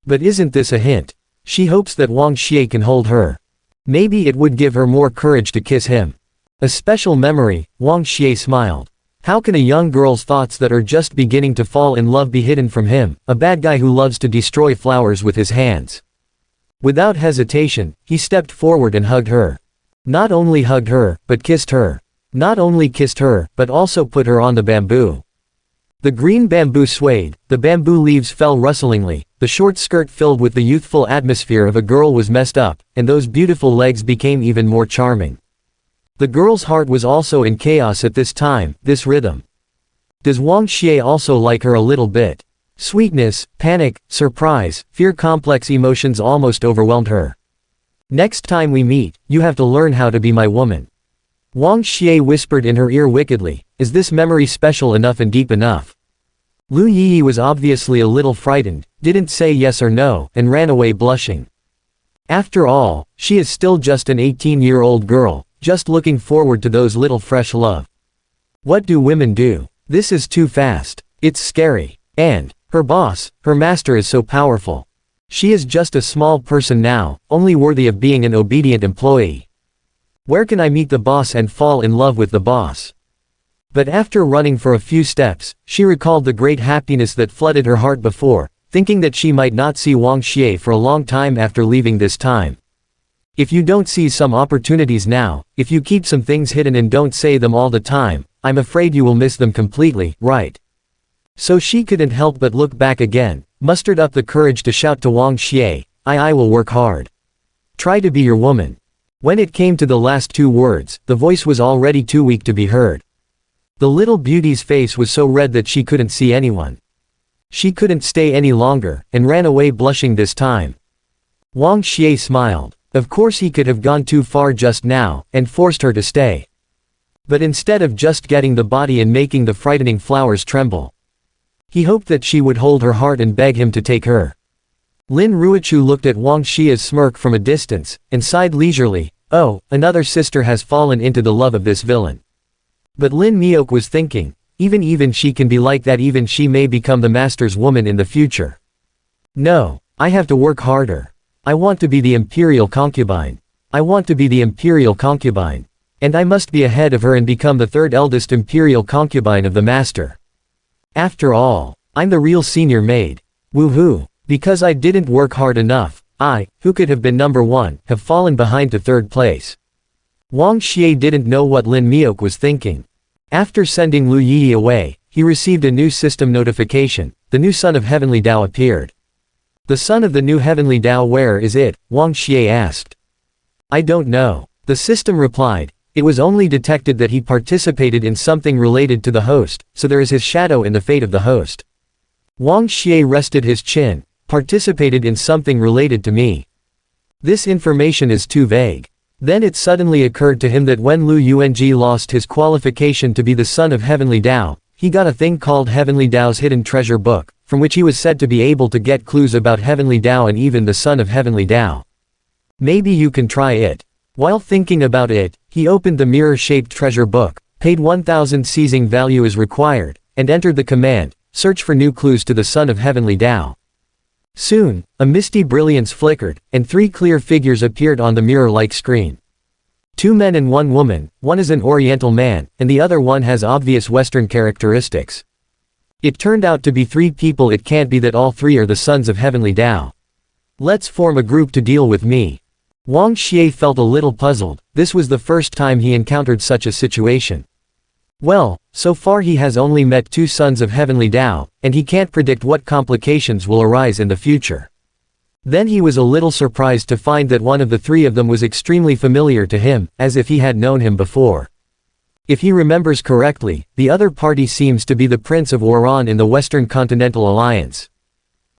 [SPEAKER 1] But isn't this a hint? She hopes that Wang Xie can hold her. Maybe it would give her more courage to kiss him. A special memory, Wang Xie smiled. How can a young girl's thoughts that are just beginning to fall in love be hidden from him, a bad guy who loves to destroy flowers with his hands? Without hesitation, he stepped forward and hugged her. Not only hugged her, but kissed her. Not only kissed her, but also put her on the bamboo. The green bamboo swayed, the bamboo leaves fell rustlingly, the short skirt filled with the youthful atmosphere of a girl was messed up, and those beautiful legs became even more charming. The girl's heart was also in chaos at this time, this rhythm. Does Wang Xie also like her a little bit? Sweetness, panic, surprise, fear, complex emotions almost overwhelmed her. Next time we meet, you have to learn how to be my woman. Wang Xie whispered in her ear wickedly, is this memory special enough and deep enough? Lu Yi was obviously a little frightened, didn't say yes or no, and ran away blushing. After all, she is still just an 18-year-old girl, just looking forward to those little fresh love. What do women do? This is too fast. It's scary. And her boss, her master is so powerful. She is just a small person now, only worthy of being an obedient employee. Where can I meet the boss and fall in love with the boss? But after running for a few steps, she recalled the great happiness that flooded her heart before, thinking that she might not see Wang Xie for a long time after leaving this time. If you don't seize some opportunities now, if you keep some things hidden and don't say them all the time, I'm afraid you will miss them completely, right? So she couldn't help but look back again, mustered up the courage to shout to Wang Xie, I will work hard. Try to be your woman. When it came to the last two words, the voice was already too weak to be heard. The little beauty's face was so red that she couldn't see anyone. She couldn't stay any longer, and ran away blushing this time. Wang Xie smiled. Of course he could have gone too far just now, and forced her to stay. But instead of just getting the body and making the frightening flowers tremble, he hoped that she would hold her heart and beg him to take her. Lin Ruochu looked at Wang Xie's smirk from a distance, and sighed leisurely, oh, another sister has fallen into the love of this villain. But Lin Miok was thinking, even she can be like that, even she may become the master's woman in the future. No, I have to work harder. I want to be the imperial concubine. I want to be the imperial concubine. And I must be ahead of her and become the third eldest imperial concubine of the master. After all, I'm the real senior maid. Woohoo! Because I didn't work hard enough, I, who could have been number one, have fallen behind to third place. Wang Xie didn't know what Lin Miok was thinking. After sending Lu Yi away, he received a new system notification. The new son of Heavenly Dao appeared. The son of the new Heavenly Dao, where is it? Wang Xie asked. I don't know. The system replied. It was only detected that he participated in something related to the host, so there is his shadow in the fate of the host. Wang Xie rested his chin. Participated in something related to me. This information is too vague. Then it suddenly occurred to him that when Lu Yuanji lost his qualification to be the son of Heavenly Dao, he got a thing called Heavenly Dao's Hidden Treasure Book, from which he was said to be able to get clues about Heavenly Dao and even the son of Heavenly Dao. Maybe you can try it. While thinking about it, he opened the mirror-shaped treasure book, paid 1,000 seizing value as required, and entered the command, search for new clues to the son of Heavenly Dao. Soon, a misty brilliance flickered, and three clear figures appeared on the mirror-like screen. Two men and one woman, one is an Oriental man, and the other one has obvious Western characteristics. It turned out to be three people. It can't be that all three are the sons of Heavenly Dao. Let's form a group to deal with me. Wang Xie felt a little puzzled. This was the first time he encountered such a situation. Well, so far he has only met two sons of Heavenly Dao, and he can't predict what complications will arise in the future. Then he was a little surprised to find that one of the three of them was extremely familiar to him, as if he had known him before. If he remembers correctly, the other party seems to be the Prince of Oran in the Western Continental Alliance.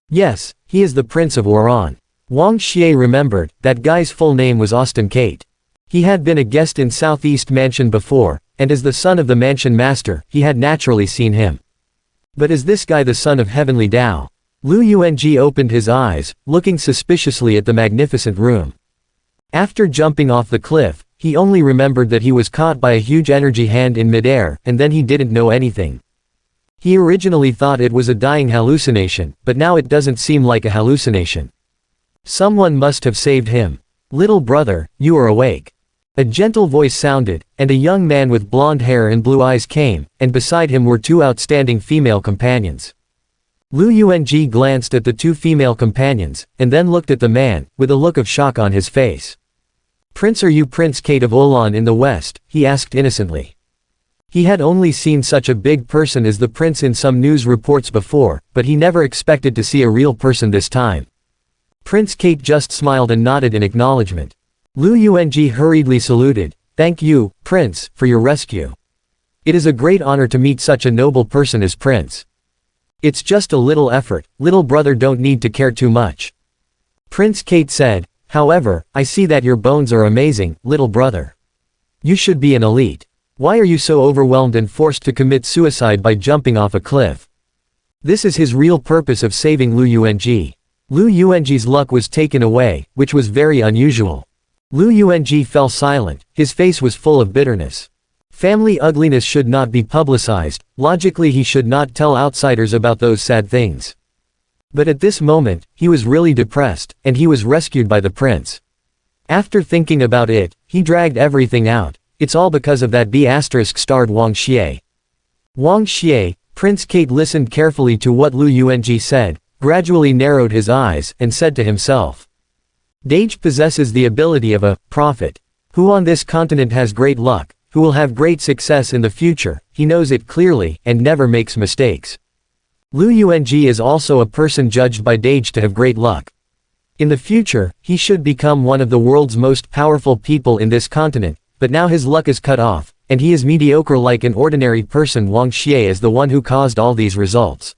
[SPEAKER 1] Yes, he is the Prince of Oran. Wang Xie remembered, that guy's full name was Austin Kate. He had been a guest in Southeast Mansion before, and as the son of the mansion master, he had naturally seen him. But is this guy the son of Heavenly Dao? Lu Yuanji opened his eyes, looking suspiciously at the magnificent room. After jumping off the cliff, he only remembered that he was caught by a huge energy hand in midair, and then he didn't know anything. He originally thought it was a dying hallucination, but now it doesn't seem like a hallucination. Someone must have saved him. Little brother, you are awake. A gentle voice sounded, and a young man with blonde hair and blue eyes came, and beside him were two outstanding female companions. Lu Yuanji glanced at the two female companions, and then looked at the man, with a look of shock on his face. Prince, are you Prince Kate of Olan in the West? He asked innocently. He had only seen such a big person as the prince in some news reports before, but he never expected to see a real person this time. Prince Kate just smiled and nodded in acknowledgement. Lu Yuanji hurriedly saluted, thank you, Prince, for your rescue. It is a great honor to meet such a noble person as Prince. It's just a little effort, little brother don't need to care too much. Prince Kate said, however, I see that your bones are amazing, little brother. You should be an elite. Why are you so overwhelmed and forced to commit suicide by jumping off a cliff? This is his real purpose of saving Lu Yuanji. Lu Yuanji's luck was taken away, which was very unusual. Lu Yuanji fell silent, his face was full of bitterness. Family ugliness should not be publicized, logically he should not tell outsiders about those sad things. But at this moment, he was really depressed, and he was rescued by the prince. After thinking about it, he dragged everything out. It's all because of that B***starred Wang Xie. Wang Xie, Prince Kate listened carefully to what Lu Yuanji said, gradually narrowed his eyes, and said to himself. Dage possesses the ability of a prophet. Who on this continent has great luck, who will have great success in the future, he knows it clearly, and never makes mistakes. Lu Yuanji is also a person judged by Dage to have great luck. In the future, he should become one of the world's most powerful people in this continent, but now his luck is cut off, and he is mediocre like an ordinary person. Wang Xie is the one who caused all these results.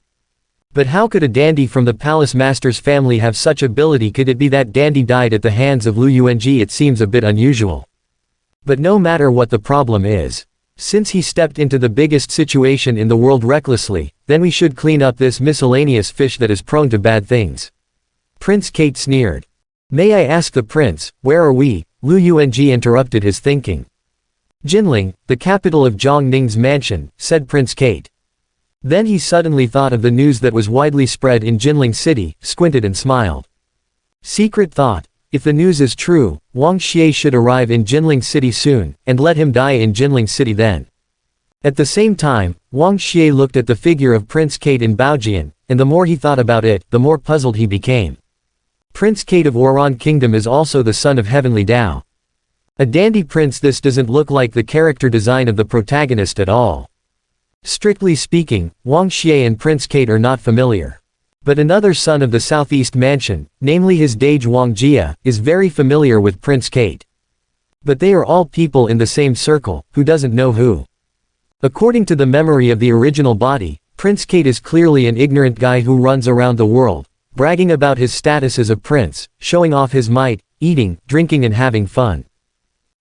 [SPEAKER 1] But how could a dandy from the palace master's family have such ability? Could it be that dandy died at the hands of Lu Yuanji? It seems a bit unusual. But no matter what the problem is, since he stepped into the biggest situation in the world recklessly, then we should clean up this miscellaneous fish that is prone to bad things. Prince Kate sneered. May I ask the prince, where are we? Lu Yuanji interrupted his thinking. Jinling, the capital of Zhang Ning's mansion, said Prince Kate. Then he suddenly thought of the news that was widely spread in Jinling City, squinted and smiled. Secret thought. If the news is true, Wang Xie should arrive in Jinling City soon, and let him die in Jinling City then. At the same time, Wang Xie looked at the figure of Prince Kate in Baojian, and the more he thought about it, the more puzzled he became. Prince Kate of Oran Kingdom is also the son of Heavenly Dao. A dandy prince. This doesn't look like the character design of the protagonist at all. Strictly speaking, Wang Xie and Prince Kate are not familiar. But another son of the Southeast Mansion, namely his Dage Wang Xie, is very familiar with Prince Kate. But they are all people in the same circle, who doesn't know who. According to the memory of the original body, Prince Kate is clearly an ignorant guy who runs around the world, bragging about his status as a prince, showing off his might, eating, drinking and having fun.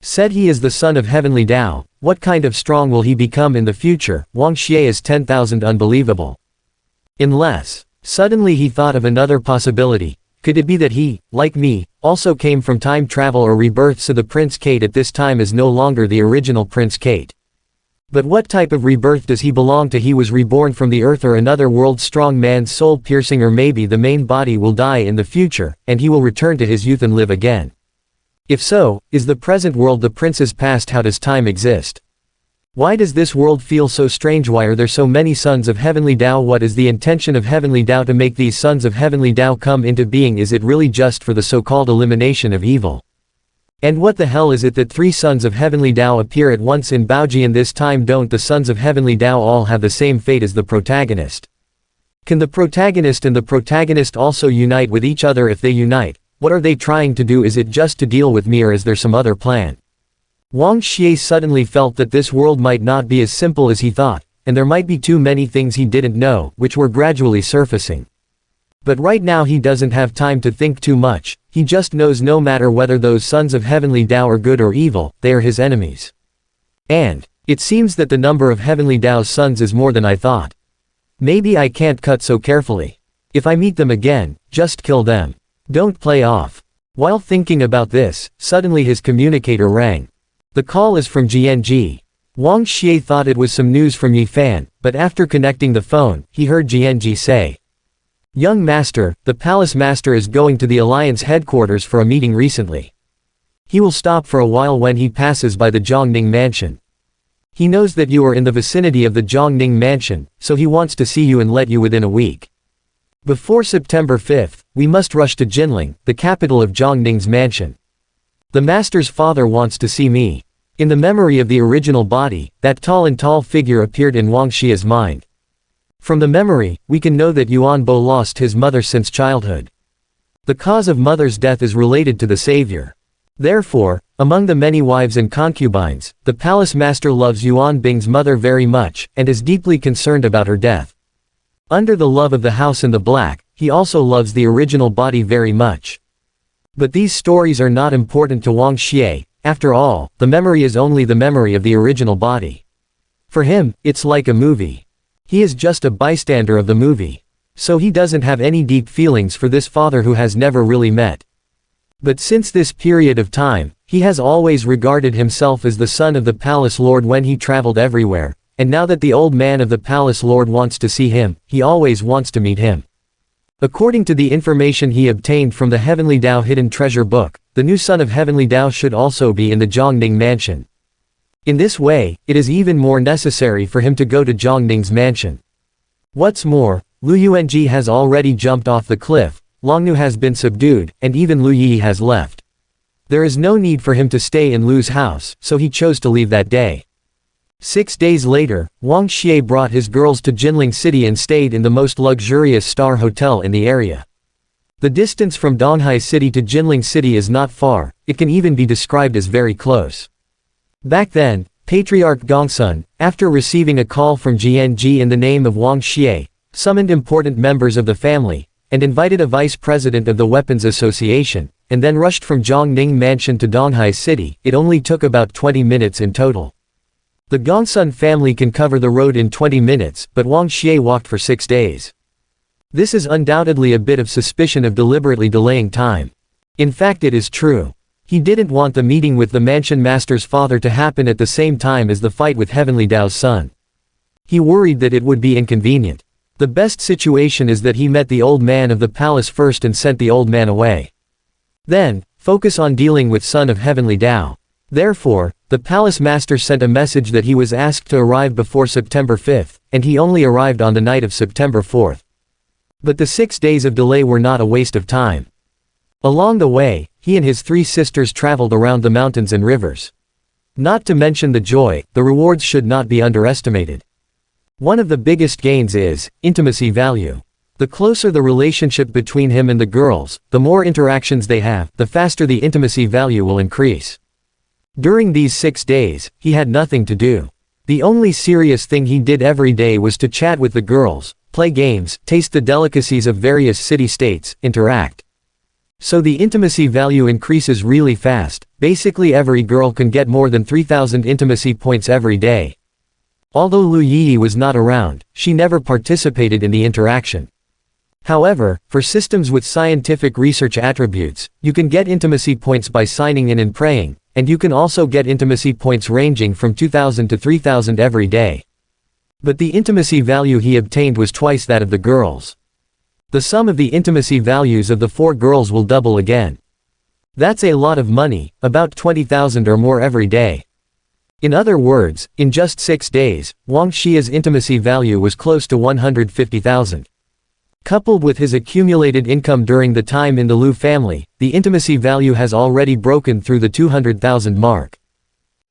[SPEAKER 1] Said he is the son of Heavenly Dao, what kind of strong will he become in the future? Wang Xie is 10,000 unbelievable. Unless, suddenly he thought of another possibility. Could it be that he, like me, also came from time travel or rebirth, so the Prince Kate at this time is no longer the original Prince Kate? But what type of rebirth does he belong to? He was reborn from the earth or another world, strong man's soul piercing, or maybe the main body will die in the future, and he will return to his youth and live again. If so, is the present world the prince's past? How does time exist? Why does this world feel so strange? Why are there so many sons of Heavenly Dao? What is the intention of Heavenly Dao to make these sons of Heavenly Dao come into being? Is it really just for the so-called elimination of evil? And what the hell is it that 3 sons of Heavenly Dao appear at once in Baojian this time? Don't the sons of Heavenly Dao all have the same fate as the protagonist? Can the protagonist and the protagonist also unite with each other? If they unite, what are they trying to do? Is it just to deal with me, or is there some other plan? Wang Xie suddenly felt that this world might not be as simple as he thought, and there might be too many things he didn't know, which were gradually surfacing. But right now he doesn't have time to think too much. He just knows no matter whether those sons of Heavenly Dao are good or evil, they are his enemies. And it seems that the number of Heavenly Dao's sons is more than I thought. Maybe I can't cut so carefully. If I meet them again, just kill them. Don't play off. While thinking about this, suddenly his communicator rang. The call is from Jianji. Wang Xie thought it was some news from Yifan, but after connecting the phone, he heard Jianji say, "Young master, the palace master is going to the alliance headquarters for a meeting recently. He will stop for a while when he passes by the Zhongning mansion. He knows that you are in the vicinity of the Zhongning mansion, so he wants to see you and let you within a week. Before September 5th, we must rush to Jinling, the capital of Zhongning's mansion. The master's father wants to see me." In the memory of the original body, that tall figure appeared in Wang Xie's mind. From the memory, we can know that Yuan Bo lost his mother since childhood. The cause of mother's death is related to the savior. Therefore, among the many wives and concubines, the palace master loves Yuan Bing's mother very much, and is deeply concerned about her death. Under the love of the house in the black, he also loves the original body very much. But these stories are not important to Wang Xie. After all, the memory is only the memory of the original body. For him, it's like a movie. He is just a bystander of the movie. So he doesn't have any deep feelings for this father who has never really met. But since this period of time, he has always regarded himself as the son of the palace lord when he traveled everywhere, and now that the old man of the palace lord wants to see him, he always wants to meet him. According to the information he obtained from the Heavenly Dao Hidden Treasure Book, the new son of Heavenly Dao should also be in the Zhongning mansion. In this way, it is even more necessary for him to go to Zhongning's mansion. What's more, Lu Yuanji has already jumped off the cliff, Longnu has been subdued, and even Lu Yi has left. There is no need for him to stay in Lu's house, so he chose to leave that day. 6 days later, Wang Xie brought his girls to Jinling City and stayed in the most luxurious star hotel in the area. The distance from Donghai City to Jinling City is not far, it can even be described as very close. Back then, Patriarch Gongsun, after receiving a call from Jianji in the name of Wang Xie, summoned important members of the family, and invited a vice president of the Weapons Association, and then rushed from Zhongning Mansion to Donghai City. It only took about 20 minutes in total. The Gongsun family can cover the road in 20 minutes, but Wang Xie walked for 6 days. This is undoubtedly a bit of suspicion of deliberately delaying time. In fact, it is true. He didn't want the meeting with the mansion master's father to happen at the same time as the fight with Heavenly Dao's son. He worried that it would be inconvenient. The best situation is that he met the old man of the palace first and sent the old man away. Then, focus on dealing with son of Heavenly Dao. Therefore, the palace master sent a message that he was asked to arrive before September 5th, and he only arrived on the night of September 4th. But the 6 days of delay were not a waste of time. Along the way, he and his 3 sisters traveled around the mountains and rivers. Not to mention the joy, the rewards should not be underestimated. One of the biggest gains is intimacy value. The closer the relationship between him and the girls, the more interactions they have, the faster the intimacy value will increase. During these 6 days, he had nothing to do. The only serious thing he did every day was to chat with the girls, play games, taste the delicacies of various city-states, interact. So the intimacy value increases really fast. Basically every girl can get more than 3,000 intimacy points every day. Although Lu Yi was not around, she never participated in the interaction. However, for systems with scientific research attributes, you can get intimacy points by signing in and praying, and you can also get intimacy points ranging from 2,000 to 3,000 every day. But the intimacy value he obtained was twice that of the girls. The sum of the intimacy values of the 4 girls will double again. That's a lot of money, about 20,000 or more every day. In other words, in just 6 days, Wang Xie's intimacy value was close to 150,000. Coupled with his accumulated income during the time in the Lu family, the intimacy value has already broken through the 200,000 mark.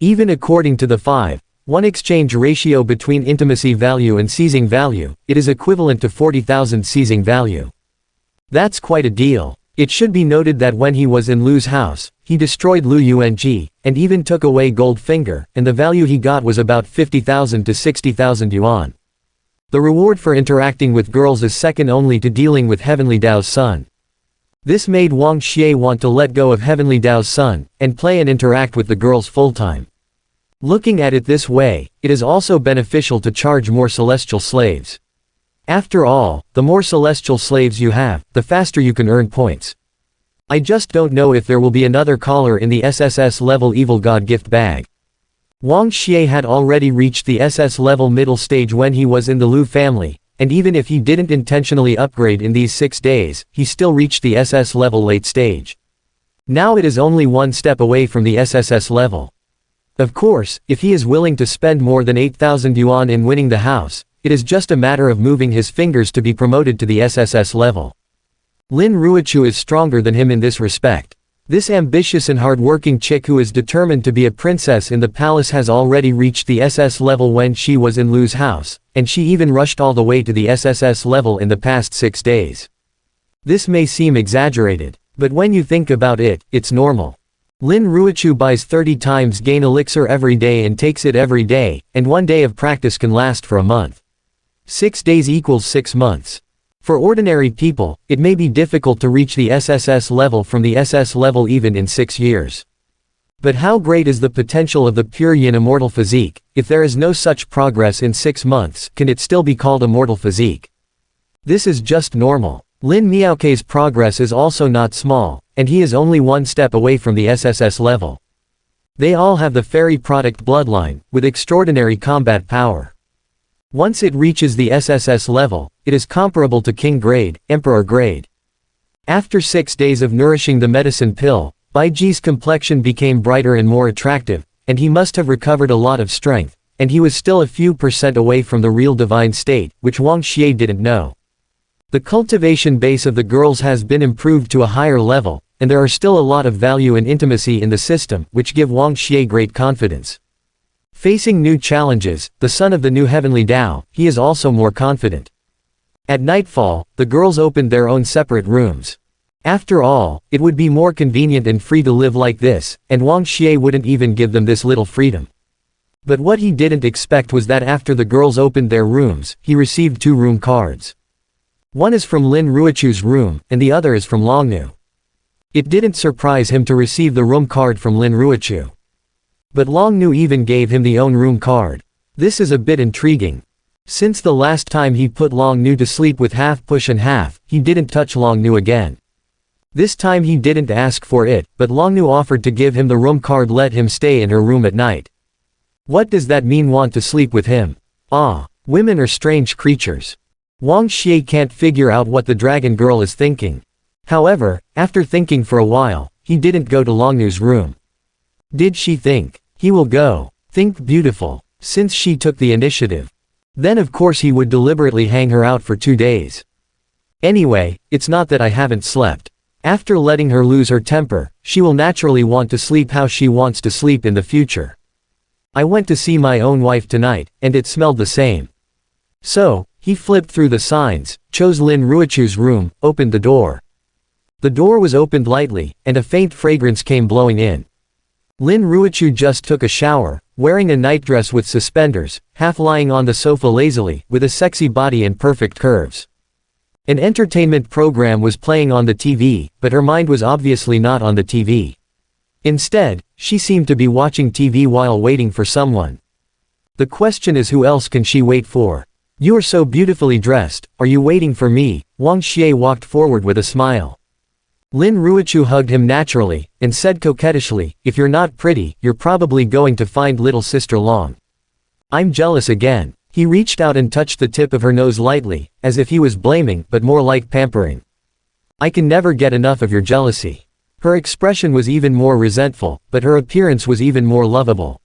[SPEAKER 1] Even according to the 5:1 exchange ratio between intimacy value and seizing value, it is equivalent to 40,000 seizing value. That's quite a deal. It should be noted that when he was in Lu's house, he destroyed Lu Yuanji, and even took away Goldfinger, and the value he got was about 50,000 to 60,000 yuan. The reward for interacting with girls is second only to dealing with Heavenly Dao's son. This made Wang Xie want to let go of Heavenly Dao's son, and play and interact with the girls full-time. Looking at it this way, it is also beneficial to charge more celestial slaves. After all, the more celestial slaves you have, the faster you can earn points. I just don't know if there will be another caller in the SSS level Evil God gift bag. Wang Xie had already reached the SS level middle stage when he was in the Lu family, and even if he didn't intentionally upgrade in these 6 days, he still reached the SS level late stage. Now it is only one step away from the SSS level. Of course, if he is willing to spend more than 8,000 yuan in winning the house, it is just a matter of moving his fingers to be promoted to the SSS level. Lin Ruichu is stronger than him in this respect. This ambitious and hard-working chick who is determined to be a princess in the palace has already reached the SS level when she was in Lu's house, and she even rushed all the way to the SSS level in the past 6 days. This may seem exaggerated, but when you think about it, it's normal. Lin Ruochu buys 30 times gain elixir every day and takes it every day, and 1 day of practice can last for a month. 6 days equals 6 months. For ordinary people, it may be difficult to reach the SSS level from the SS level even in 6 years. But how great is the potential of the pure yin immortal physique? If there is no such progress in 6 months, can it still be called immortal physique? This is just normal. Lin Miaoke's progress is also not small, and he is only 1 step away from the SSS level. They all have the fairy product bloodline, with extraordinary combat power. Once it reaches the SSS level, it is comparable to King grade, Emperor grade. After 6 days of nourishing the medicine pill, Baiji's complexion became brighter and more attractive, and he must have recovered a lot of strength, and he was still a few % away from the real divine state, which Wang Xie didn't know. The cultivation base of the girls has been improved to a higher level, and there are still a lot of value and intimacy in the system, which give Wang Xie great confidence. Facing new challenges, the son of the new heavenly Tao, he is also more confident. At nightfall, the girls opened their own separate rooms. After all, it would be more convenient and free to live like this, and Wang Xie wouldn't even give them this little freedom. But what he didn't expect was that after the girls opened their rooms, he received 2 room cards. One is from Lin Ruochu's room, and the other is from Longnu. It didn't surprise him to receive the room card from Lin Ruochu. But Longnu even gave him the own room card. This is a bit intriguing. Since the last time he put Longnu to sleep with half push and half, he didn't touch Longnu again. This time he didn't ask for it, but Longnu offered to give him the room card, let him stay in her room at night. What does that mean, want to sleep with him? Ah, women are strange creatures. Wang Xie can't figure out what the dragon girl is thinking. However, after thinking for a while, he didn't go to Longnu's room. Did she think, he will go? Think beautiful, since she took the initiative. Then of course he would deliberately hang her out for 2 days. Anyway, it's not that I haven't slept. After letting her lose her temper, she will naturally want to sleep how she wants to sleep in the future. I went to see my own wife tonight, and it smelled the same. So, he flipped through the signs, chose Lin Ruochu's room, opened the door. The door was opened lightly, and a faint fragrance came blowing in. Lin Ruochu just took a shower, wearing a nightdress with suspenders, half lying on the sofa lazily, with a sexy body and perfect curves. An entertainment program was playing on the TV, but her mind was obviously not on the TV. Instead, she seemed to be watching TV while waiting for someone. The question is, who else can she wait for? You are so beautifully dressed, are you waiting for me? Wang Xie walked forward with a smile. Lin Ruochu hugged him naturally, and said coquettishly, if you're not pretty, you're probably going to find little sister Long. I'm jealous again. He reached out and touched the tip of her nose lightly, as if he was blaming, but more like pampering. I can never get enough of your jealousy. Her expression was even more resentful, but her appearance was even more lovable.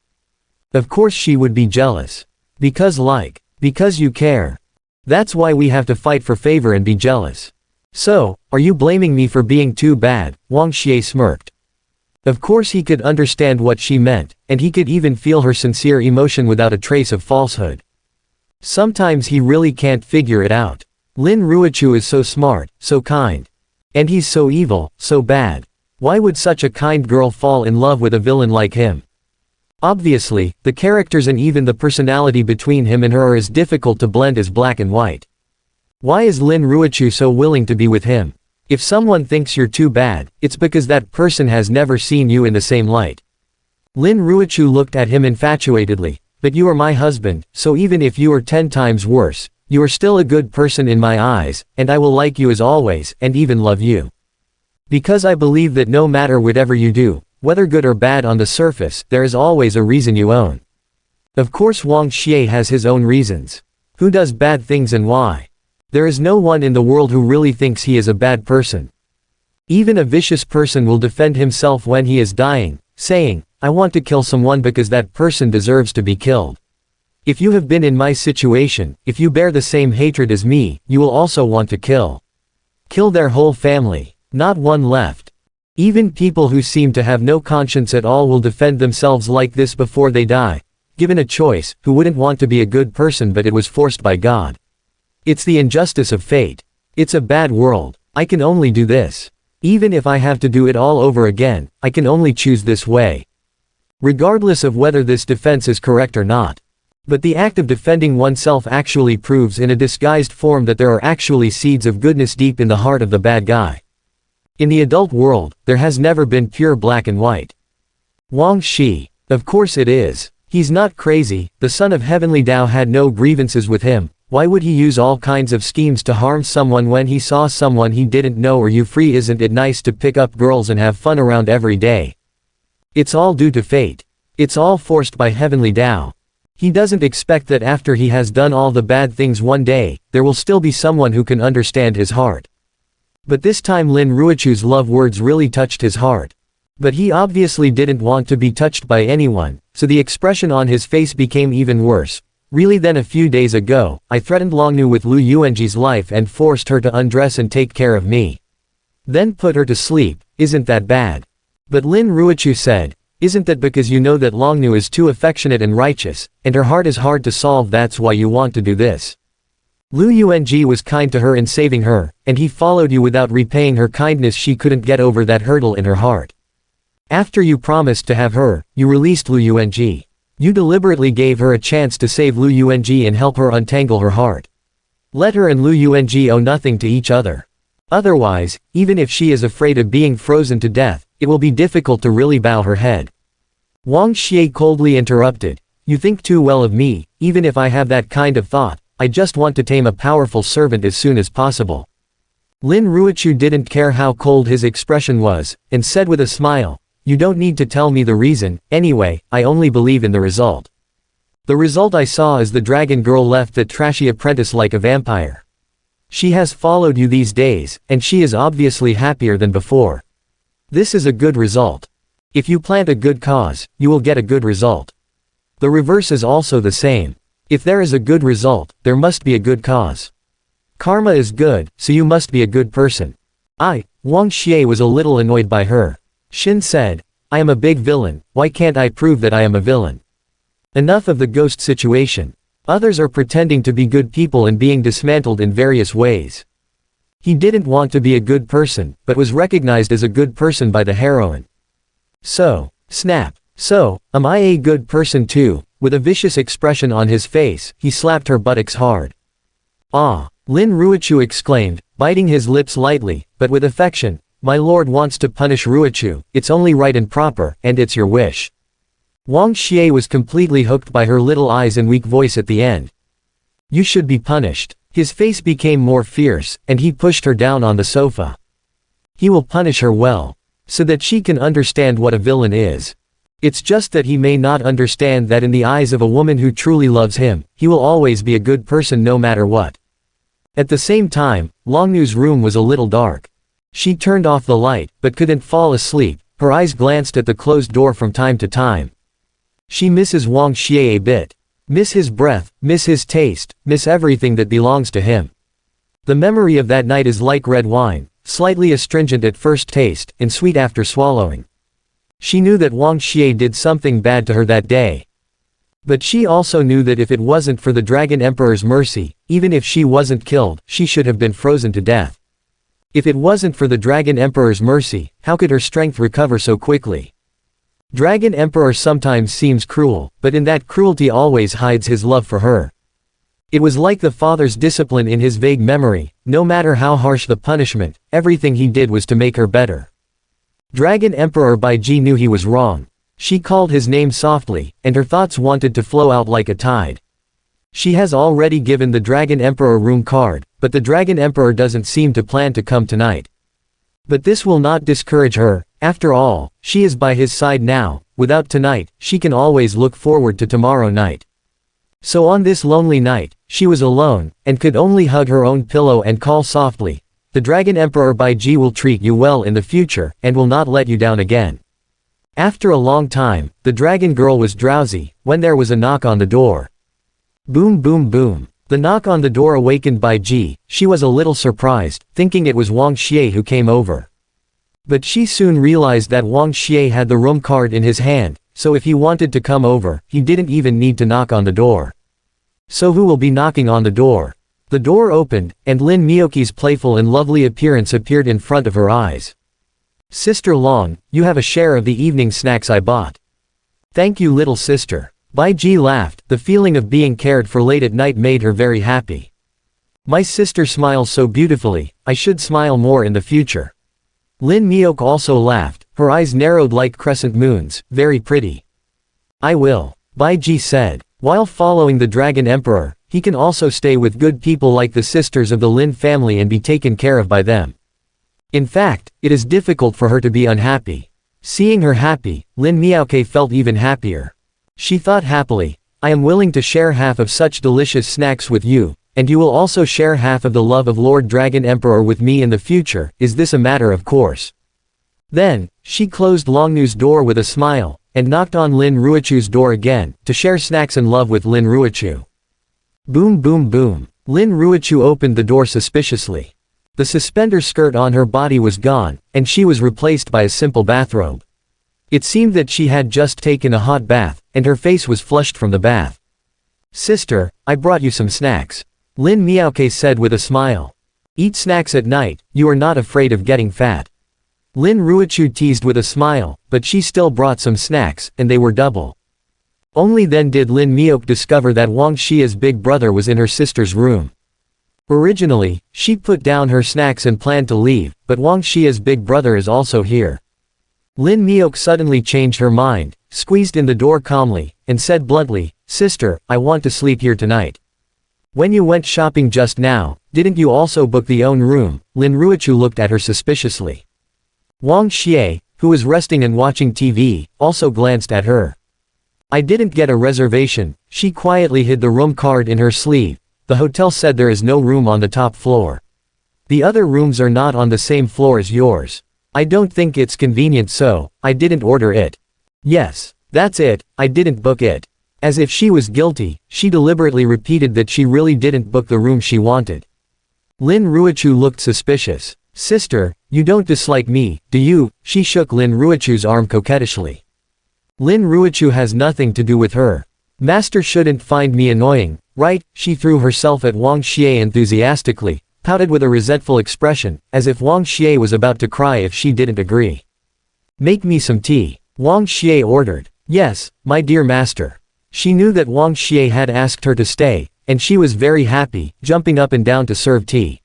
[SPEAKER 1] Of course she would be jealous. Because you care. That's why we have to fight for favor and be jealous. So, are you blaming me for being too bad? Wang Xie smirked. Of course he could understand what she meant, and he could even feel her sincere emotion without a trace of falsehood. Sometimes he really can't figure it out. Lin Ruochu is so smart, so kind. And he's so evil, so bad. Why would such a kind girl fall in love with a villain like him? Obviously, the characters and even the personality between him and her are as difficult to blend as black and white. Why is Lin Ruochu so willing to be with him? If someone thinks you're too bad, it's because that person has never seen you in the same light. Lin Ruochu looked at him infatuatedly. But you are my husband, so even if you are 10 times worse, you are still a good person in my eyes, and I will like you as always, and even love you. Because I believe that no matter whatever you do, whether good or bad on the surface, there is always a reason you own. Of course Wang Xie has his own reasons. Who does bad things and why? There is no one in the world who really thinks he is a bad person. Even a vicious person will defend himself when he is dying, saying, I want to kill someone because that person deserves to be killed. If you have been in my situation, if you bear the same hatred as me, you will also want to kill. Kill their whole family. Not one left. Even people who seem to have no conscience at all will defend themselves like this before they die. Given a choice, who wouldn't want to be a good person but it was forced by God? It's the injustice of fate. It's a bad world. I can only do this. Even if I have to do it all over again, I can only choose this way. Regardless of whether this defense is correct or not. But the act of defending oneself actually proves in a disguised form that there are actually seeds of goodness deep in the heart of the bad guy. In the adult world, there has never been pure black and white. Wang Xie. Of course it is. He's not crazy, the son of Heavenly Tao had no grievances with him. Why would he use all kinds of schemes to harm someone when he saw someone he didn't know? Or you free? Isn't it nice to pick up girls and have fun around every day? It's all due to fate. It's all forced by Heavenly Tao. He doesn't expect that after he has done all the bad things one day, there will still be someone who can understand his heart. But this time Lin Ruochu's love words really touched his heart. But he obviously didn't want to be touched by anyone, so the expression on his face became even worse. Really, then a few days ago, I threatened Longnu with Lu Yuanji's life and forced her to undress and take care of me. Then put her to sleep. Isn't that bad? But Lin Ruochu said, isn't that because you know that Longnu is too affectionate and righteous, and her heart is hard to solve, that's why you want to do this? Lu Yuanji was kind to her in saving her, and he followed you without repaying her kindness. She couldn't get over that hurdle in her heart. After you promised to have her, you released Lu Yuanji. You deliberately gave her a chance to save Lu Yuanji and help her untangle her heart. Let her and Lu Yuanji owe nothing to each other. Otherwise, even if she is afraid of being frozen to death, it will be difficult to really bow her head. Wang Xie coldly interrupted, you think too well of me. Even if I have that kind of thought, I just want to tame a powerful servant as soon as possible. Lin Ruochu didn't care how cold his expression was, and said with a smile, you don't need to tell me the reason. Anyway, I only believe in the result. The result I saw is the dragon girl left that trashy apprentice like a vampire. She has followed you these days, and she is obviously happier than before. This is a good result. If you plant a good cause, you will get a good result. The reverse is also the same. If there is a good result, there must be a good cause. Karma is good, so you must be a good person. Wang Xie was a little annoyed by her. Xin said, I am a big villain, why can't I prove that I am a villain? Enough of the ghost situation. Others are pretending to be good people and being dismantled in various ways. He didn't want to be a good person, but was recognized as a good person by the heroine. So, snap. So, am I a good person too? With a vicious expression on his face, he slapped her buttocks hard. Ah! Lin Ruochu exclaimed, biting his lips lightly, but with affection. My lord wants to punish Ruochu, it's only right and proper, and it's your wish. Wang Xie was completely hooked by her little eyes and weak voice at the end. You should be punished. His face became more fierce, and he pushed her down on the sofa. He will punish her well, so that she can understand what a villain is. It's just that he may not understand that in the eyes of a woman who truly loves him, he will always be a good person no matter what. At the same time, Longnu's room was a little dark. She turned off the light, but couldn't fall asleep. Her eyes glanced at the closed door from time to time. She misses Wang Xie a bit. Miss his breath, miss his taste, miss everything that belongs to him. The memory of that night is like red wine, slightly astringent at first taste, and sweet after swallowing. She knew that Wang Xie did something bad to her that day. But she also knew that if it wasn't for the Dragon Emperor's mercy, even if she wasn't killed, she should have been frozen to death. If it wasn't for the Dragon Emperor's mercy, how could her strength recover so quickly? Dragon Emperor sometimes seems cruel, but in that cruelty always hides his love for her. It was like the father's discipline in his vague memory, no matter how harsh the punishment, everything he did was to make her better. Dragon Emperor Baiji knew he was wrong. She called his name softly, and her thoughts wanted to flow out like a tide. She has already given the Dragon Emperor room card, but the Dragon Emperor doesn't seem to plan to come tonight. But this will not discourage her. After all, she is by his side now. Without tonight, she can always look forward to tomorrow night. So on this lonely night, she was alone, and could only hug her own pillow and call softly, the Dragon Emperor Baiji will treat you well in the future, and will not let you down again. After a long time, the dragon girl was drowsy, when there was a knock on the door. Boom boom boom. The knock on the door awakened Baiji. She was a little surprised, thinking it was Wang Xie who came over. But she soon realized that Wang Xie had the room card in his hand, so if he wanted to come over, he didn't even need to knock on the door. So who will be knocking on the door? The door opened, and Lin Miyoki's playful and lovely appearance appeared in front of her eyes. Sister Long, you have a share of the evening snacks I bought. Thank you, little sister. Bai Ji laughed, the feeling of being cared for late at night made her very happy. My sister smiles so beautifully, I should smile more in the future. Lin Miok also laughed, her eyes narrowed like crescent moons, very pretty. I will. Bai Ji said. While following the Dragon Emperor, he can also stay with good people like the sisters of the Lin family and be taken care of by them. In fact, it is difficult for her to be unhappy. Seeing her happy, Lin Miaoke felt even happier. She thought happily, I am willing to share half of such delicious snacks with you, and you will also share half of the love of Lord Dragon Emperor with me in the future, is this a matter of course? Then, she closed Longnu's door with a smile, and knocked on Lin Ruochu's door again, to share snacks and love with Lin Ruochu. Boom boom boom. Lin Ruochu opened the door suspiciously. The suspender skirt on her body was gone, and she was replaced by a simple bathrobe. It seemed that she had just taken a hot bath, and her face was flushed from the bath. Sister, I brought you some snacks. Lin Miaoke said with a smile. Eat snacks at night, you are not afraid of getting fat. Lin Ruochu teased with a smile, but she still brought some snacks, and they were double. Only then did Lin Miok discover that Wang Xie's big brother was in her sister's room. Originally, she put down her snacks and planned to leave, but Wang Xie's big brother is also here. Lin Miok suddenly changed her mind, squeezed in the door calmly, and said bluntly, Sister, I want to sleep here tonight. When you went shopping just now, didn't you also book the own room? Lin Ruochu looked at her suspiciously. Wang Xie, who was resting and watching TV, also glanced at her. I didn't get a reservation, she quietly hid the room card in her sleeve. The hotel said there is no room on the top floor. The other rooms are not on the same floor as yours. I don't think it's convenient, so I didn't order it. Yes, that's it, I didn't book it. As if she was guilty, she deliberately repeated that she really didn't book the room she wanted. Lin Ruochu looked suspicious. Sister, you don't dislike me, do you? She shook Lin Ruochu's arm coquettishly. Lin Ruochu has nothing to do with her. Master shouldn't find me annoying, right? She threw herself at Wang Xie enthusiastically, pouted with a resentful expression, as if Wang Xie was about to cry if she didn't agree. Make me some tea. Wang Xie ordered. Yes, my dear master. She knew that Wang Xie had asked her to stay, and she was very happy, jumping up and down to serve tea.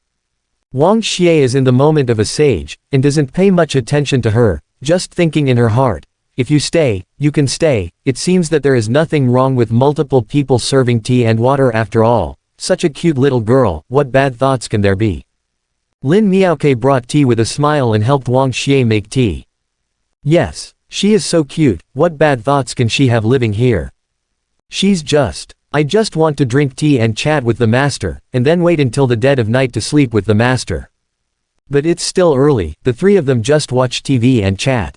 [SPEAKER 1] Wang Xie is in the moment of a sage, and doesn't pay much attention to her, just thinking in her heart, if you stay, you can stay. It seems that there is nothing wrong with multiple people serving tea and water after all. Such a cute little girl, what bad thoughts can there be? Lin Miaoke brought tea with a smile and helped Wang Xie make tea. Yes, she is so cute, what bad thoughts can she have living here? I just want to drink tea and chat with the master, and then wait until the dead of night to sleep with the master. But it's still early, the three of them just watch TV and chat.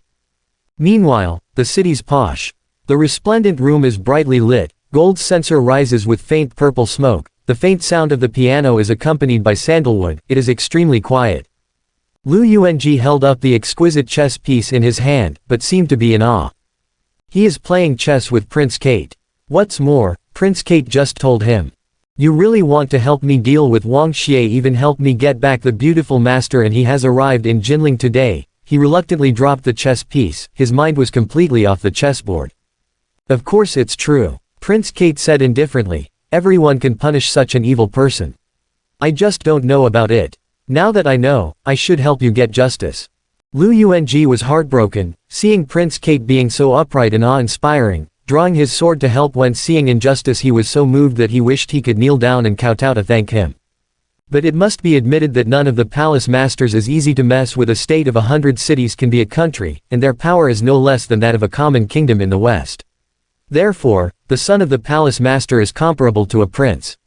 [SPEAKER 1] Meanwhile, the city's posh. The resplendent room is brightly lit, gold censer rises with faint purple smoke, the faint sound of the piano is accompanied by sandalwood, it is extremely quiet. Lu Yuanji held up the exquisite chess piece in his hand, but seemed to be in awe. He is playing chess with Prince Kate. What's more, Prince Kate just told him. You really want to help me deal with Wang Xie, even help me get back the beautiful master, and he has arrived in Jinling today. He reluctantly dropped the chess piece, his mind was completely off the chessboard. Of course it's true. Prince Kate said indifferently. Everyone can punish such an evil person. I just don't know about it. Now that I know, I should help you get justice. Lu Yuanji was heartbroken, seeing Prince Kate being so upright and awe-inspiring, drawing his sword to help. When seeing injustice he was so moved that he wished he could kneel down and kowtow to thank him. But it must be admitted that none of the palace masters is easy to mess with. A state of 100 cities can be a country, and their power is no less than that of a common kingdom in the West. Therefore, the son of the palace master is comparable to a prince.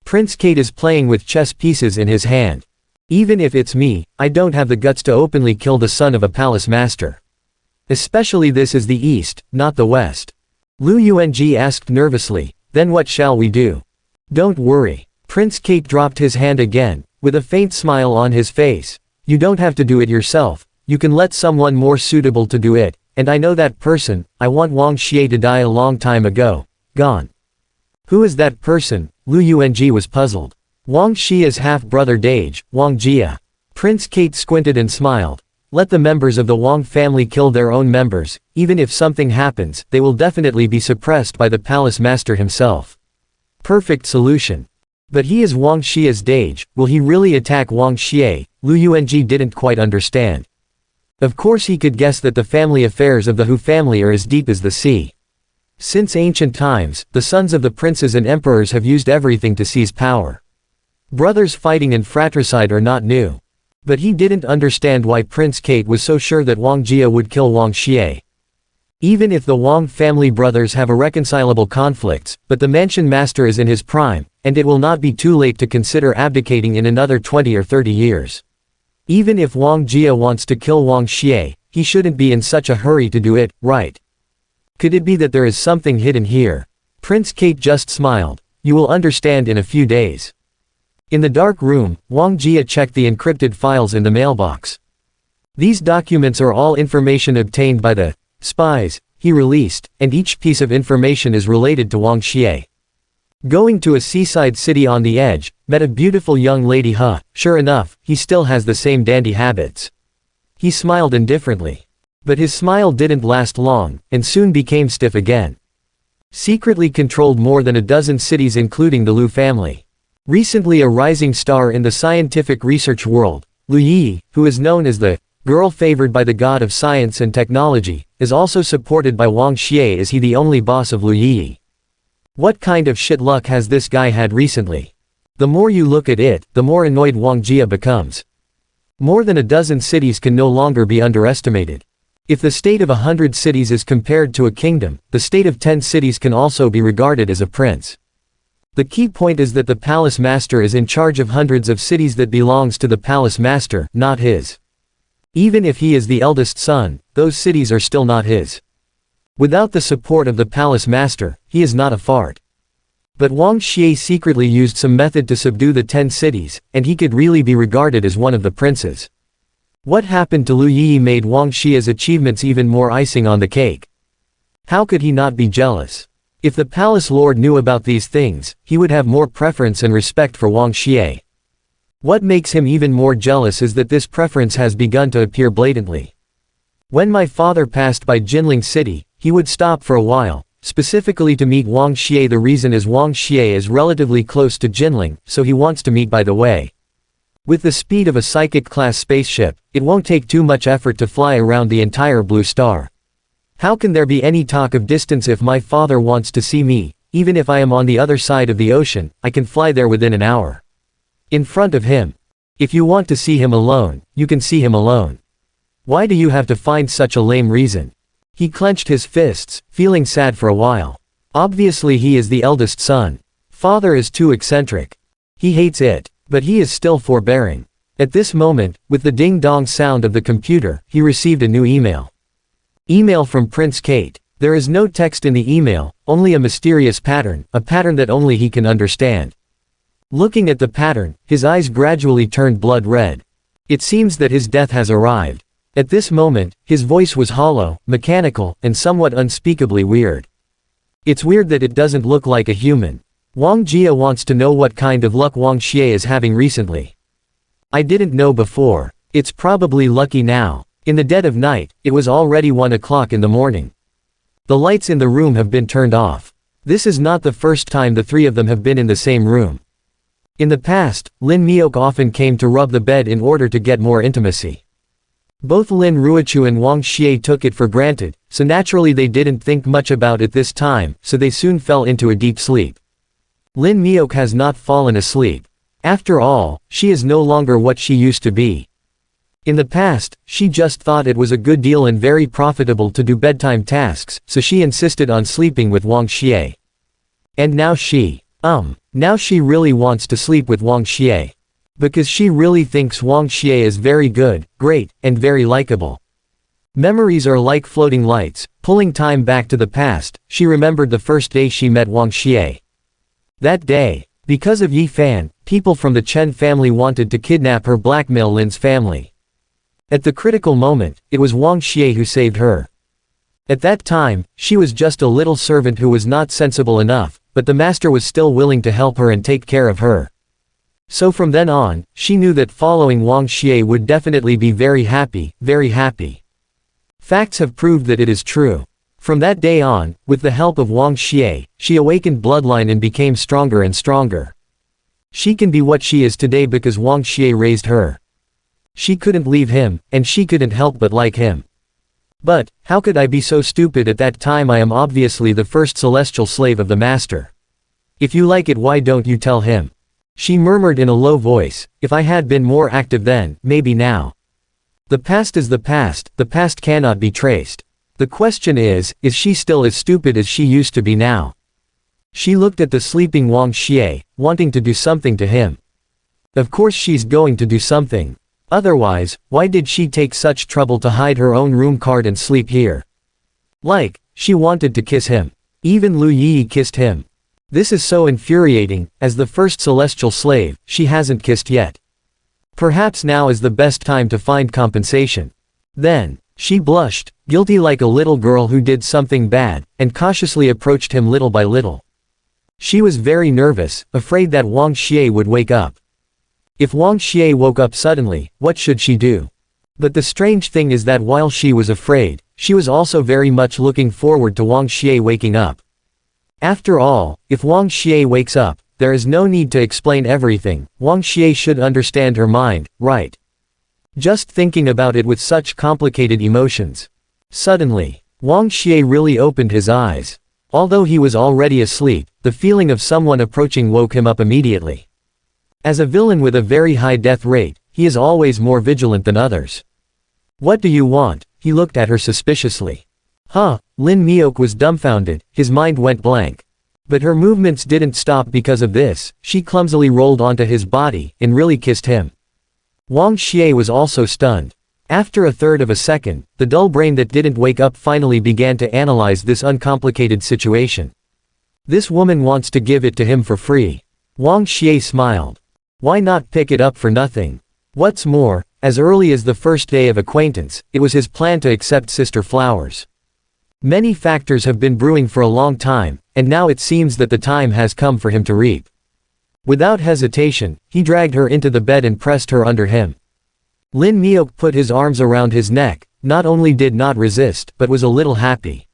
[SPEAKER 1] Prince Kate is playing with chess pieces in his hand. Even if it's me, I don't have the guts to openly kill the son of a palace master. Especially this is the East, not the West. Lu Yuanji asked nervously, then what shall we do? Don't worry. Prince Kate dropped his hand again, with a faint smile on his face. You don't have to do it yourself, you can let someone more suitable to do it, and I know that person. I want Wang Xie to die a long time ago. Gone. Who is that person? Lu Yuanji was puzzled. Wang Xie's half-brother Dage, Wang Jie. Prince Kate squinted and smiled. Let the members of the Wang family kill their own members, even if something happens, they will definitely be suppressed by the palace master himself. Perfect solution. But he is Wang Xie's dage, will he really attack Wang Xie? Lu Yuanji didn't quite understand. Of course he could guess that the family affairs of the Hu family are as deep as the sea. Since ancient times, the sons of the princes and emperors have used everything to seize power. Brothers fighting and fratricide are not new. But he didn't understand why Prince Kate was so sure that Wang Xie would kill Wang Xie. Even if the Wang family brothers have irreconcilable conflicts, but the mansion master is in his prime, and it will not be too late to consider abdicating in another 20 or 30 years. Even if Wang Xie wants to kill Wang Xie, he shouldn't be in such a hurry to do it, right? Could it be that there is something hidden here? Prince Kate just smiled. You will understand in a few days. In the dark room, Wang Xie checked the encrypted files in the mailbox. These documents are all information obtained by the spies he released, and each piece of information is related to Wang Xie. Going to a seaside city on the edge, met a beautiful young lady. Sure enough, he still has the same dandy habits. He smiled indifferently. But his smile didn't last long, and soon became stiff again. Secretly controlled more than a dozen cities including the Lu family. Recently a rising star in the scientific research world, Lu Yi, who is known as the girl favored by the god of science and technology, is also supported by Wang Xie. Is he the only boss of Lu Yi? What kind of shit luck has this guy had recently? The more you look at it, the more annoyed Wang Xie becomes. More than a dozen cities can no longer be underestimated. If the state of 100 cities is compared to a kingdom, the state of 10 cities can also be regarded as a prince. The key point is that the palace master is in charge of hundreds of cities that belongs to the palace master, not his. Even if he is the eldest son, those cities are still not his. Without the support of the palace master, he is not a fart. But Wang Xie secretly used some method to subdue the 10 cities, and he could really be regarded as one of the princes. What happened to Lu Yi made Wang Xie's achievements even more icing on the cake. How could he not be jealous? If the palace lord knew about these things, he would have more preference and respect for Wang Xie. What makes him even more jealous is that this preference has begun to appear blatantly. When my father passed by Jinling City, he would stop for a while, specifically to meet Wang Xie. The reason is Wang Xie is relatively close to Jinling, so he wants to meet by the way. With the speed of a psychic-class spaceship, it won't take too much effort to fly around the entire blue star. How can there be any talk of distance if my father wants to see me? Even if I am on the other side of the ocean, I can fly there within an hour. In front of him. If you want to see him alone, you can see him alone. Why do you have to find such a lame reason? He clenched his fists, feeling sad for a while. Obviously he is the eldest son. Father is too eccentric. He hates it, but he is still forbearing. At this moment, with the ding-dong sound of the computer, he received a new email. Email from Prince Kate. There is no text in the email, only a mysterious pattern, a pattern that only he can understand. Looking at the pattern, his eyes gradually turned blood red. It seems that his death has arrived. At this moment, his voice was hollow, mechanical, and somewhat unspeakably weird. It's weird that it doesn't look like a human. Wang Xie wants to know what kind of luck Wang Xie is having recently. I didn't know before. It's probably lucky now. In the dead of night, it was already 1 o'clock in the morning. The lights in the room have been turned off. This is not the first time the three of them have been in the same room. In the past, Lin Miok often came to rub the bed in order to get more intimacy. Both Lin Ruochu and Wang Xie took it for granted, so naturally they didn't think much about it this time, so they soon fell into a deep sleep. Lin Miok has not fallen asleep. After all, she is no longer what she used to be. In the past, she just thought it was a good deal and very profitable to do bedtime tasks, so she insisted on sleeping with Wang Xie. And now now she really wants to sleep with Wang Xie. Because she really thinks Wang Xie is very good, great, and very likable. Memories are like floating lights, pulling time back to the past. She remembered the first day she met Wang Xie. That day, because of Yi Fan, people from the Chen family wanted to kidnap her, blackmail Lin's family. At the critical moment, it was Wang Xie who saved her. At that time, she was just a little servant who was not sensible enough, but the master was still willing to help her and take care of her. So from then on, she knew that following Wang Xie would definitely be very happy, very happy. Facts have proved that it is true. From that day on, with the help of Wang Xie, she awakened bloodline and became stronger and stronger. She can be what she is today because Wang Xie raised her. She couldn't leave him, and she couldn't help but like him. But, how could I be so stupid at that time? I am obviously the first celestial slave of the master. If you like it, why don't you tell him? She murmured in a low voice, if I had been more active then, maybe now. The past is the past cannot be traced. The question is she still as stupid as she used to be now? She looked at the sleeping Wang Xie, wanting to do something to him. Of course she's going to do something. Otherwise, why did she take such trouble to hide her own room card and sleep here? Like, she wanted to kiss him. Even Lu Yi kissed him. This is so infuriating. As the first celestial slave, she hasn't kissed yet. Perhaps now is the best time to find compensation. Then, she blushed, guilty like a little girl who did something bad, and cautiously approached him little by little. She was very nervous, afraid that Wang Xie would wake up. If Wang Xie woke up suddenly, what should she do? But the strange thing is that while she was afraid, she was also very much looking forward to Wang Xie waking up. After all, if Wang Xie wakes up, there is no need to explain everything. Wang Xie should understand her mind, right? Just thinking about it with such complicated emotions. Suddenly, Wang Xie really opened his eyes. Although he was already asleep, the feeling of someone approaching woke him up immediately. As a villain with a very high death rate, he is always more vigilant than others. What do you want? He looked at her suspiciously. Lin Miok was dumbfounded, his mind went blank. But her movements didn't stop because of this. She clumsily rolled onto his body, and really kissed him. Wang Xie was also stunned. After a third of a second, the dull brain that didn't wake up finally began to analyze this uncomplicated situation. This woman wants to give it to him for free. Wang Xie smiled. Why not pick it up for nothing? What's more, as early as the first day of acquaintance, it was his plan to accept Sister Flowers. Many factors have been brewing for a long time, and now it seems that the time has come for him to reap. Without hesitation, he dragged her into the bed and pressed her under him. Lin Miok put his arms around his neck, not only did not resist, but was a little happy.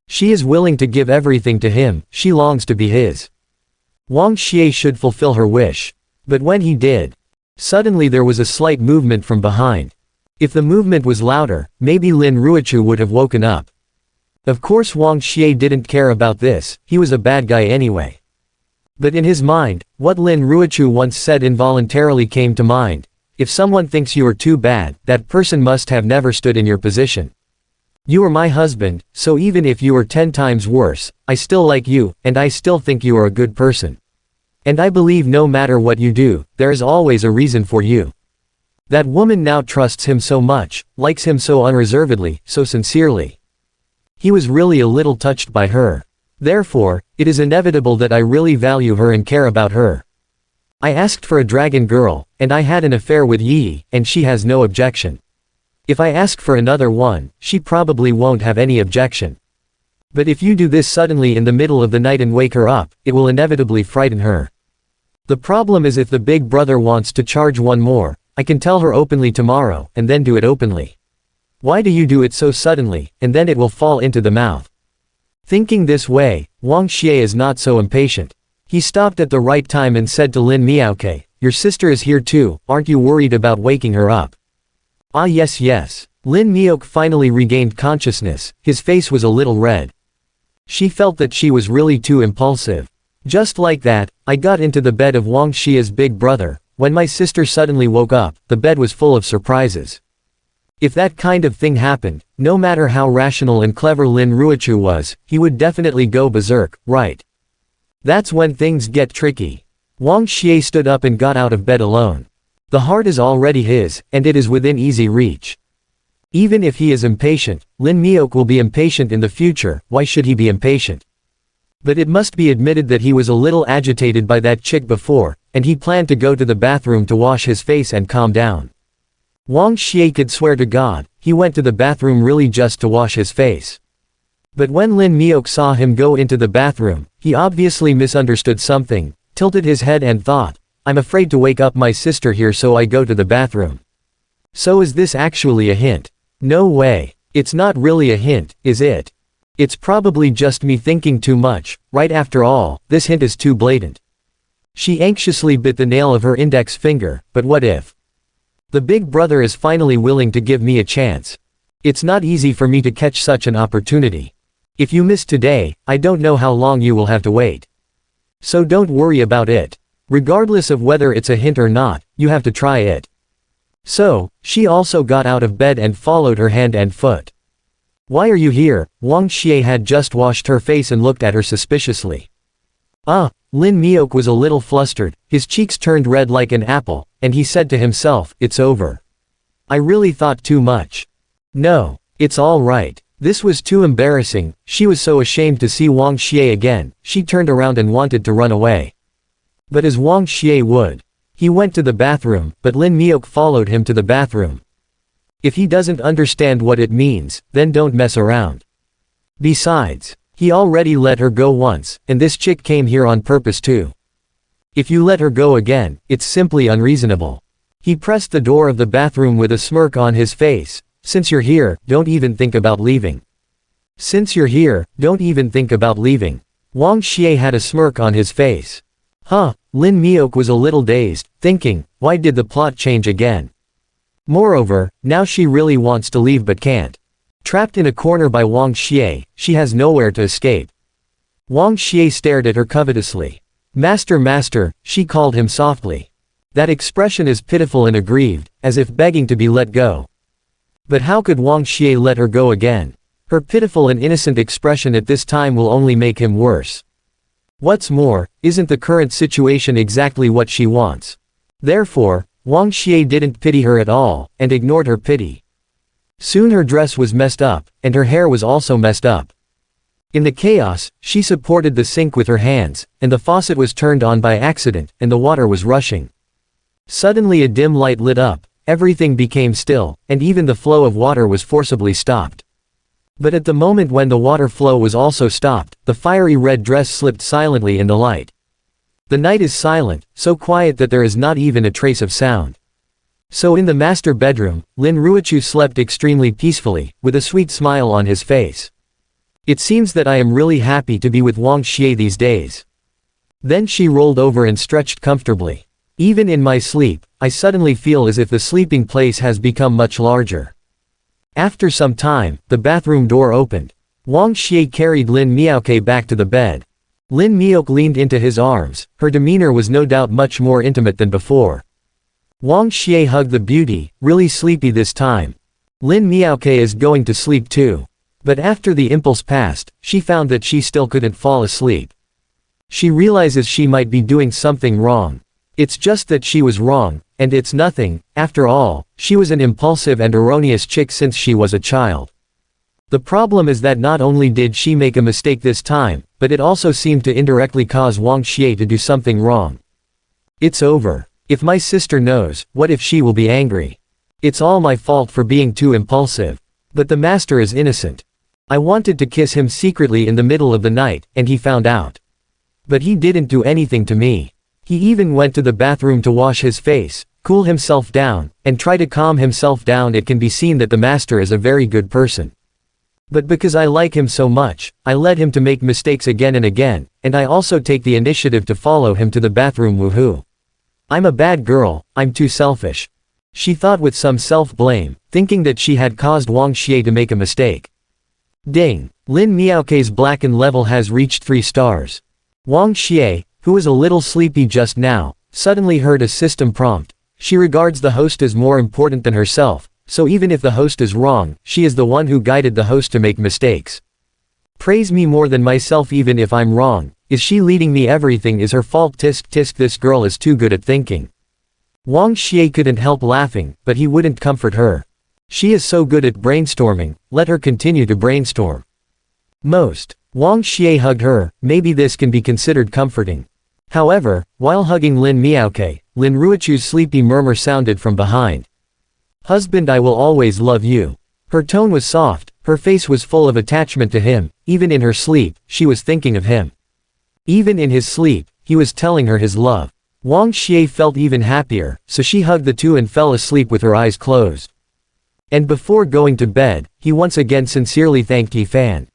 [SPEAKER 1] She is willing to give everything to him, she longs to be his. Wang Xie should fulfill her wish. But when he did, suddenly there was a slight movement from behind. If the movement was louder, maybe Lin Ruochu would have woken up. Of course Wang Xie didn't care about this, he was a bad guy anyway. But in his mind, what Lin Ruochu once said involuntarily came to mind. If someone thinks you are too bad, that person must have never stood in your position. You are my husband, so even if you are 10 times worse, I still like you, and I still think you are a good person. And I believe no matter what you do, there is always a reason for you. That woman now trusts him so much, likes him so unreservedly, so sincerely. He was really a little touched by her. Therefore, it is inevitable that I really value her and care about her. I asked for a dragon girl, and I had an affair with Yi, and she has no objection. If I ask for another one, she probably won't have any objection. But if you do this suddenly in the middle of the night and wake her up, it will inevitably frighten her. The problem is if the big brother wants to charge one more, I can tell her openly tomorrow, and then do it openly. Why do you do it so suddenly, and then it will fall into the mouth? Thinking this way, Wang Xie is not so impatient. He stopped at the right time and said to Lin Miaoke, your sister is here too, aren't you worried about waking her up? Ah yes. Lin Miok finally regained consciousness, his face was a little red. She felt that she was really too impulsive. Just like that, I got into the bed of Wang Xie's big brother. When my sister suddenly woke up, the bed was full of surprises. If that kind of thing happened, no matter how rational and clever Lin Ruochu was, he would definitely go berserk, right? That's when things get tricky. Wang Xie stood up and got out of bed alone. The heart is already his, and it is within easy reach. Even if he is impatient, Lin Miok will be impatient in the future. Why should he be impatient? But it must be admitted that he was a little agitated by that chick before, and he planned to go to the bathroom to wash his face and calm down. Wang Xie could swear to God, he went to the bathroom really just to wash his face. But when Lin Miok saw him go into the bathroom, he obviously misunderstood something, tilted his head and thought, I'm afraid to wake up my sister here, so I go to the bathroom. So is this actually a hint? No way. It's not really a hint, is it? It's probably just me thinking too much, right? After all, this hint is too blatant. She anxiously bit the nail of her index finger, but what if the big brother is finally willing to give me a chance? It's not easy for me to catch such an opportunity. If you miss today, I don't know how long you will have to wait. So don't worry about it. Regardless of whether it's a hint or not, you have to try it. So, she also got out of bed and followed her hand and foot. Why are you here? Wang Xie had just washed her face and looked at her suspiciously. Lin Miok was a little flustered, his cheeks turned red like an apple, and he said to himself, it's over. I really thought too much. No, it's all right. This was too embarrassing. She was so ashamed to see Wang Xie again, she turned around and wanted to run away. But as Wang Xie would, he went to the bathroom, but Lin Miok followed him to the bathroom. If he doesn't understand what it means, then don't mess around. Besides, he already let her go once, and this chick came here on purpose too. If you let her go again, it's simply unreasonable. He pressed the door of the bathroom with a smirk on his face. Since you're here, don't even think about leaving. Since you're here, don't even think about leaving. Wang Xie had a smirk on his face. Lin Miok was a little dazed, thinking, why did the plot change again? Moreover, now she really wants to leave but can't. Trapped in a corner by Wang Xie, she has nowhere to escape. Wang Xie stared at her covetously. Master, master, she called him softly. That expression is pitiful and aggrieved, as if begging to be let go. But how could Wang Xie let her go again? Her pitiful and innocent expression at this time will only make him worse. What's more, isn't the current situation exactly what she wants? Therefore, Wang Xie didn't pity her at all, and ignored her pity. Soon her dress was messed up, and her hair was also messed up. In the chaos, she supported the sink with her hands, and the faucet was turned on by accident, and the water was rushing. Suddenly a dim light lit up, everything became still, and even the flow of water was forcibly stopped. But at the moment when the water flow was also stopped, the fiery red dress slipped silently in the light. The night is silent, so quiet that there is not even a trace of sound. So in the master bedroom, Lin Ruochu slept extremely peacefully, with a sweet smile on his face. It seems that I am really happy to be with Wang Xie these days. Then she rolled over and stretched comfortably. Even in my sleep, I suddenly feel as if the sleeping place has become much larger. After some time, the bathroom door opened. Wang Xie carried Lin Miaoke back to the bed. Lin Miok leaned into his arms, her demeanor was no doubt much more intimate than before. Wang Xie hugged the beauty, really sleepy this time. Lin Miaoke is going to sleep too. But after the impulse passed, she found that she still couldn't fall asleep. She realizes she might be doing something wrong. It's just that she was wrong, and it's nothing. After all, she was an impulsive and erroneous chick since she was a child. The problem is that not only did she make a mistake this time, but it also seemed to indirectly cause Wang Xie to do something wrong. It's over. If my sister knows, what if she will be angry? It's all my fault for being too impulsive. But the master is innocent. I wanted to kiss him secretly in the middle of the night, and he found out. But he didn't do anything to me. He even went to the bathroom to wash his face, cool himself down, and try to calm himself down. It can be seen that the master is a very good person. But because I like him so much, I let him to make mistakes again and again, and I also take the initiative to follow him to the bathroom. Woohoo. I'm a bad girl, I'm too selfish. She thought with some self-blame, thinking that she had caused Wang Xie to make a mistake. Ding! Lin Miaoke's blackened level has reached 3 stars. Wang Xie, who was a little sleepy just now, suddenly heard a system prompt. She regards the host as more important than herself, so even if the host is wrong, she is the one who guided the host to make mistakes. Praise me more than myself even if I'm wrong. Is she leading me? Everything is her fault. Tisk tisk, this girl is too good at thinking. Wang Xie couldn't help laughing, but he wouldn't comfort her. She is so good at brainstorming, let her continue to brainstorm. Wang Xie hugged her, maybe this can be considered comforting. However, while hugging Lin Miaoke, Lin Ruochu's sleepy murmur sounded from behind. Husband, I will always love you. Her tone was soft, her face was full of attachment to him. Even in her sleep, she was thinking of him. Even in his sleep, he was telling her his love. Wang Xie felt even happier, so she hugged the two and fell asleep with her eyes closed. And before going to bed, he once again sincerely thanked Yi Fan.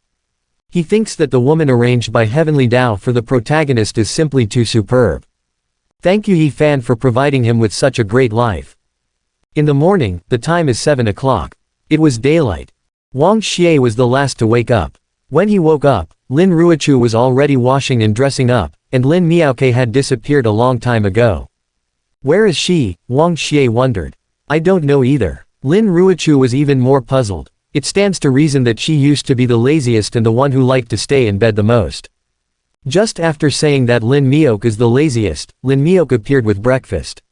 [SPEAKER 1] He thinks that the woman arranged by Heavenly Tao for the protagonist is simply too superb. Thank you Yi Fan for providing him with such a great life. In the morning, the time is 7 o'clock. It was daylight. Wang Xie was the last to wake up. When he woke up, Lin Ruochu was already washing and dressing up, and Lin Miaoke had disappeared a long time ago. Where is she? Wang Xie wondered. I don't know either. Lin Ruochu was even more puzzled. It stands to reason that she used to be the laziest and the one who liked to stay in bed the most. Just after saying that Lin Miaoke is the laziest, Lin Miaoke appeared with breakfast.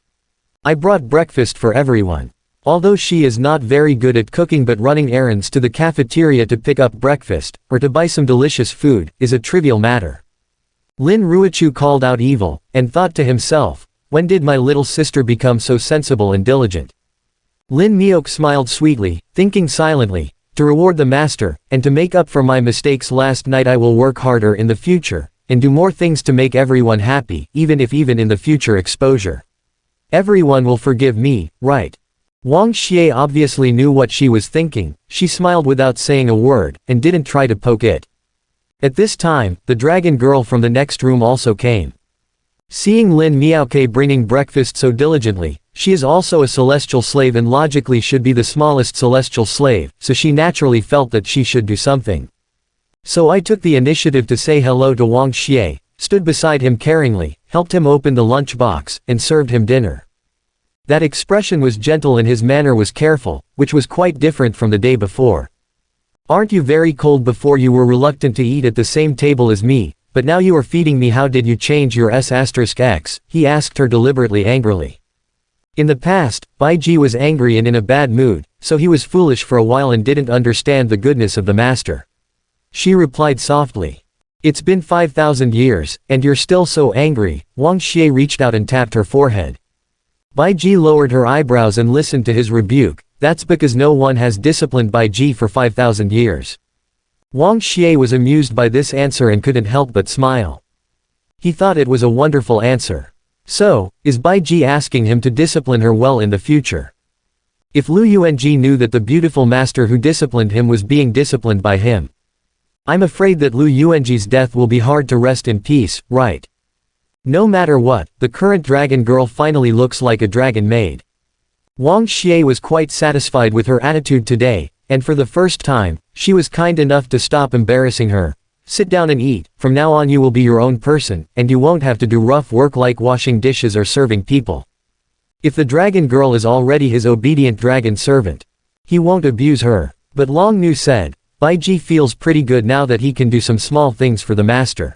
[SPEAKER 1] I brought breakfast for everyone. Although she is not very good at cooking, but running errands to the cafeteria to pick up breakfast, or to buy some delicious food, is a trivial matter. Lin Ruochu called out evil, and thought to himself, when did my little sister become so sensible and diligent? Lin Miaoke smiled sweetly, thinking silently, to reward the master, and to make up for my mistakes last night I will work harder in the future, and do more things to make everyone happy, even in the future exposure. Everyone will forgive me, right? Wang Xie obviously knew what she was thinking. She smiled without saying a word, and didn't try to poke it. At this time, the dragon girl from the next room also came. Seeing Lin Miaoke bringing breakfast so diligently, she is also a celestial slave and logically should be the smallest celestial slave, so she naturally felt that she should do something. So I took the initiative to say hello to Wang Xie, stood beside him caringly, helped him open the lunch box, and served him dinner. That expression was gentle and his manner was careful, which was quite different from the day before. Aren't you very cold? Before you were reluctant to eat at the same table as me, but now you are feeding me. How did you change your S**X? He asked her deliberately angrily. In the past, Bai Ji was angry and in a bad mood, so he was foolish for a while and didn't understand the goodness of the master. She replied softly. It's been 5,000 years, and you're still so angry. Wang Xie reached out and tapped her forehead. Bai Ji lowered her eyebrows and listened to his rebuke. That's because no one has disciplined Bai Ji for 5,000 years. Wang Xie was amused by this answer and couldn't help but smile. He thought it was a wonderful answer. So, is Bai Ji asking him to discipline her well in the future? If Lu Yuanji knew that the beautiful master who disciplined him was being disciplined by him. I'm afraid that Lu Yuanji's death will be hard to rest in peace, right? No matter what, the current dragon girl finally looks like a dragon maid. Wang Xie was quite satisfied with her attitude today, and for the first time, she was kind enough to stop embarrassing her. Sit down and eat. From now on you will be your own person, and you won't have to do rough work like washing dishes or serving people. If the dragon girl is already his obedient dragon servant, he won't abuse her. But Long Nu said, Bai Ji feels pretty good now that he can do some small things for the master.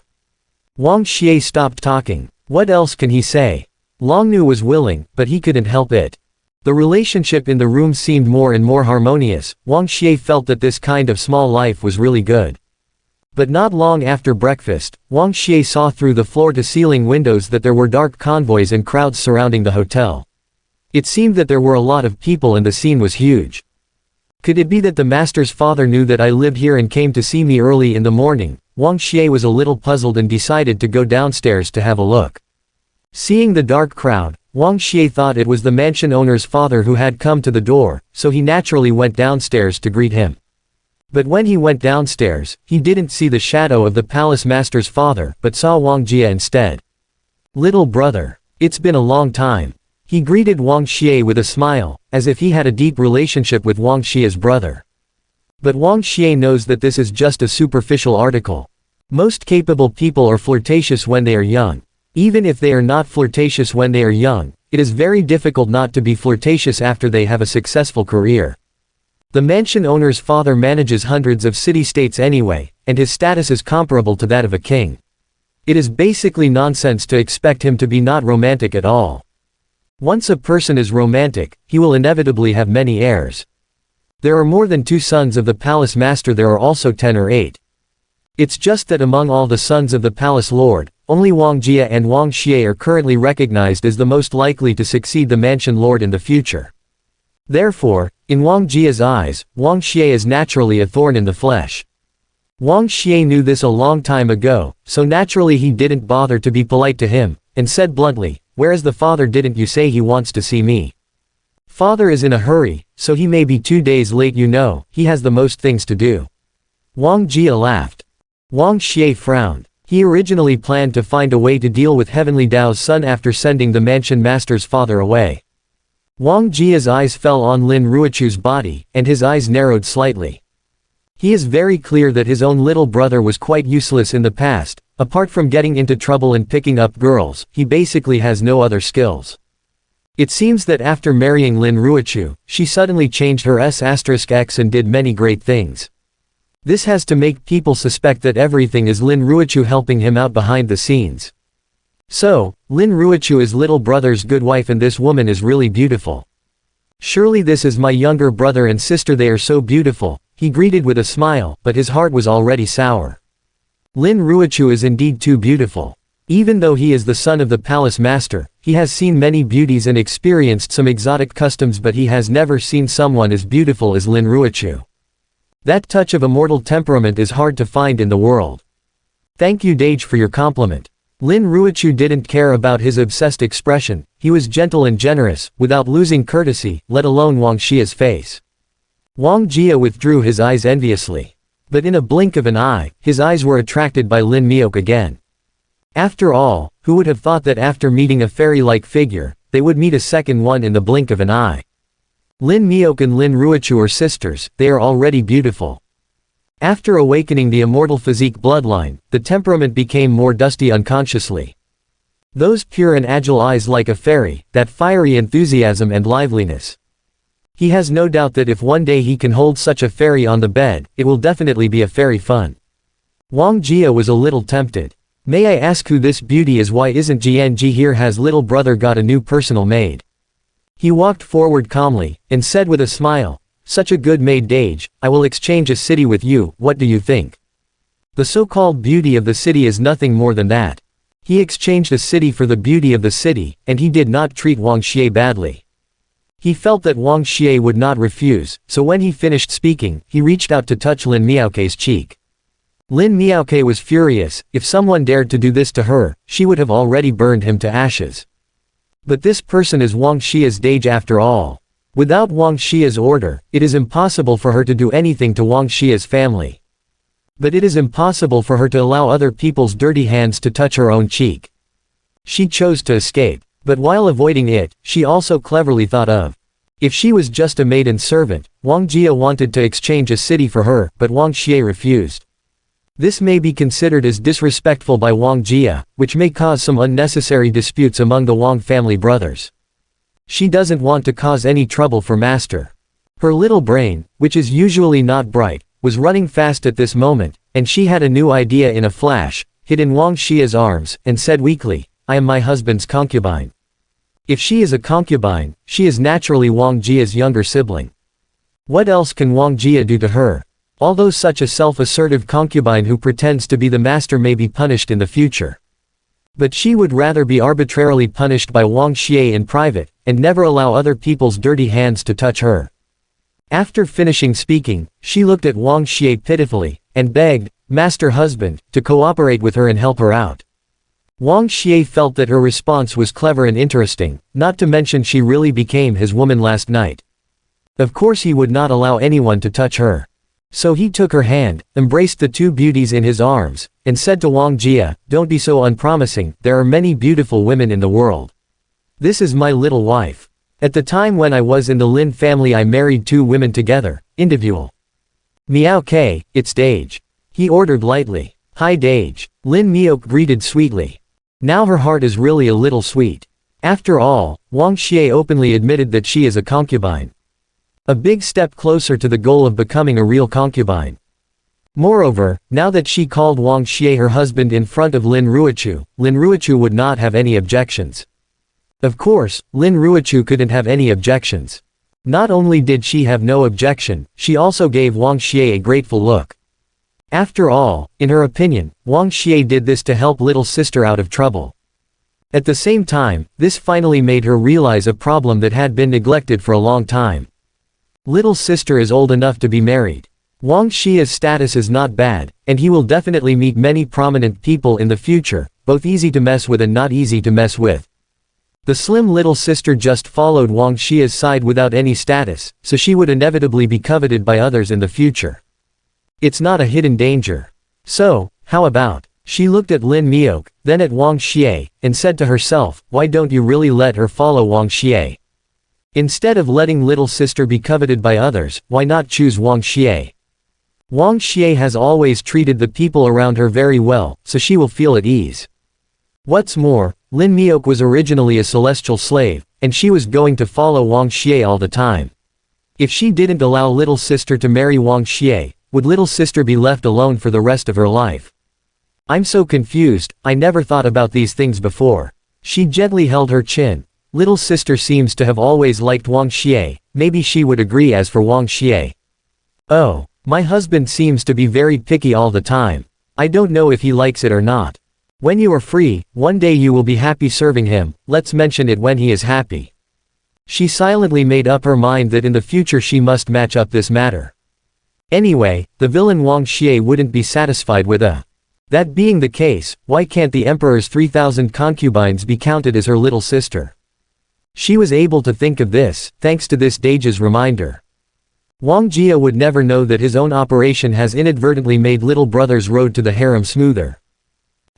[SPEAKER 1] Wang Xie stopped talking. What else can he say? Long Nu was willing, but he couldn't help it. The relationship in the room seemed more and more harmonious. Wang Xie felt that this kind of small life was really good. But not long after breakfast, Wang Xie saw through the floor-to-ceiling windows that there were dark convoys and crowds surrounding the hotel. It seemed that there were a lot of people and the scene was huge. Could it be that the master's father knew that I lived here and came to see me early in the morning? Wang Xie was a little puzzled and decided to go downstairs to have a look. Seeing the dark crowd, Wang Xie thought it was the mansion owner's father who had come to the door, so he naturally went downstairs to greet him. But when he went downstairs, he didn't see the shadow of the palace master's father, but saw Wang Jie instead. Little brother. It's been a long time. He greeted Wang Xie with a smile, as if he had a deep relationship with Wang Xie's brother. But Wang Xie knows that this is just a superficial article. Most capable people are flirtatious when they are young. Even if they are not flirtatious when they are young, it is very difficult not to be flirtatious after they have a successful career. The mansion owner's father manages hundreds of city-states anyway, and his status is comparable to that of a king. It is basically nonsense to expect him to be not romantic at all. Once a person is romantic, he will inevitably have many heirs. There are more than 2 sons of the palace master, there are also 10 or 8. It's just that among all the sons of the palace lord, only Wang Jie and Wang Xie are currently recognized as the most likely to succeed the mansion lord in the future. Therefore, in Wang Jie's eyes, Wang Xie is naturally a thorn in the flesh. Wang Xie knew this a long time ago, so naturally he didn't bother to be polite to him, and said bluntly, whereas the father didn't. You say he wants to see me. Father is in a hurry, so he may be 2 days late. You know, he has the most things to do. Wang Xie laughed. Wang Xie frowned. He originally planned to find a way to deal with Heavenly Dao's son after sending the mansion master's father away. Wang Jie's eyes fell on Lin Ruochu's body, and his eyes narrowed slightly. He is very clear that his own little brother was quite useless in the past. Apart from getting into trouble and picking up girls, he basically has no other skills. It seems that after marrying Lin Ruochu, she suddenly changed her S**x and did many great things. This has to make people suspect that everything is Lin Ruochu helping him out behind the scenes. So, Lin Ruochu is little brother's good wife and this woman is really beautiful. Surely this is my younger brother and sister, they are so beautiful, he greeted with a smile, but his heart was already sour. Lin Ruochu is indeed too beautiful. Even though he is the son of the palace master, he has seen many beauties and experienced some exotic customs, but he has never seen someone as beautiful as Lin Ruochu. That touch of immortal temperament is hard to find in the world. Thank you Dage for your compliment. Lin Ruochu didn't care about his obsessed expression, he was gentle and generous, without losing courtesy, let alone Wang Xie's face. Wang Xie withdrew his eyes enviously. But in a blink of an eye, his eyes were attracted by Lin Miok again. After all, who would have thought that after meeting a fairy-like figure, they would meet a second one in the blink of an eye? Lin Miok and Lin Ruochu are sisters, they are already beautiful. After awakening the immortal physique bloodline, the temperament became more dusty unconsciously. Those pure and agile eyes like a fairy, that fiery enthusiasm and liveliness. He has no doubt that if one day he can hold such a fairy on the bed, it will definitely be a fairy fun. Wang Jie was a little tempted. May I ask who this beauty is? Why isn't Jianji here? Has little brother got a new personal maid? He walked forward calmly, and said with a smile, such a good maid Dage, I will exchange a city with you, what do you think? The so-called beauty of the city is nothing more than that. He exchanged a city for the beauty of the city, and he did not treat Wang Xie badly. He felt that Wang Xie would not refuse, so when he finished speaking, he reached out to touch Lin Miaoke's cheek. Lin Miaoke was furious, if someone dared to do this to her, she would have already burned him to ashes. But this person is Wang Xie's Dage after all. Without Wang Xie's order, it is impossible for her to do anything to Wang Xie's family. But it is impossible for her to allow other people's dirty hands to touch her own cheek. She chose to escape. But while avoiding it, she also cleverly thought of. If she was just a maiden servant, Wang Jie wanted to exchange a city for her, but Wang Xie refused. This may be considered as disrespectful by Wang Jie, which may cause some unnecessary disputes among the Wang family brothers. She doesn't want to cause any trouble for master. Her little brain, which is usually not bright, was running fast at this moment, and she had a new idea in a flash, hid in Wang Xie's arms, and said weakly, I am my husband's concubine. If she is a concubine, she is naturally Wang Jie's younger sibling. What else can Wang Jie do to her? Although such a self-assertive concubine who pretends to be the master may be punished in the future. But she would rather be arbitrarily punished by Wang Xie in private, and never allow other people's dirty hands to touch her. After finishing speaking, she looked at Wang Xie pitifully, and begged, Master husband, to cooperate with her and help her out. Wang Xie felt that her response was clever and interesting, not to mention she really became his woman last night. Of course he would not allow anyone to touch her. So he took her hand, embraced the two beauties in his arms, and said to Wang Jie, don't be so unpromising, there are many beautiful women in the world. This is my little wife. At the time when I was in the Lin family I married 2 women together, individual. Miao Ke, it's Dage. He ordered lightly. Hi Dage. Lin Miok greeted sweetly. Now her heart is really a little sweet. After all, Wang Xie openly admitted that she is a concubine. A big step closer to the goal of becoming a real concubine. Moreover, now that she called Wang Xie her husband in front of Lin Ruochu would not have any objections. Of course, Lin Ruochu couldn't have any objections. Not only did she have no objection, she also gave Wang Xie a grateful look. After all, in her opinion, Wang Xie did this to help little sister out of trouble. At the same time, this finally made her realize a problem that had been neglected for a long time. Little sister is old enough to be married. Wang Xie's status is not bad, and he will definitely meet many prominent people in the future, both easy to mess with and not easy to mess with. The slim little sister just followed Wang Xie's side without any status, so she would inevitably be coveted by others in the future. It's not a hidden danger. So, how about? She looked at Lin Miok, then at Wang Xie, and said to herself, why don't you really let her follow Wang Xie? Instead of letting little sister be coveted by others, why not choose Wang Xie? Wang Xie has always treated the people around her very well, so she will feel at ease. What's more, Lin Miok was originally a celestial slave, and she was going to follow Wang Xie all the time. If she didn't allow little sister to marry Wang Xie, would little sister be left alone for the rest of her life? I'm so confused, I never thought about these things before. She gently held her chin. Little sister seems to have always liked Wang Xie, maybe she would agree. As for Wang Xie. Oh, my husband seems to be very picky all the time. I don't know if he likes it or not. When you are free, one day you will be happy serving him, let's mention it when he is happy. She silently made up her mind that in the future she must match up this matter. Anyway, the villain Wang Xie wouldn't be satisfied with that being the case, why can't the emperor's 3,000 concubines be counted as her little sister? She was able to think of this, thanks to this Dage's reminder. Wang Xie would never know that his own operation has inadvertently made little brother's road to the harem smoother.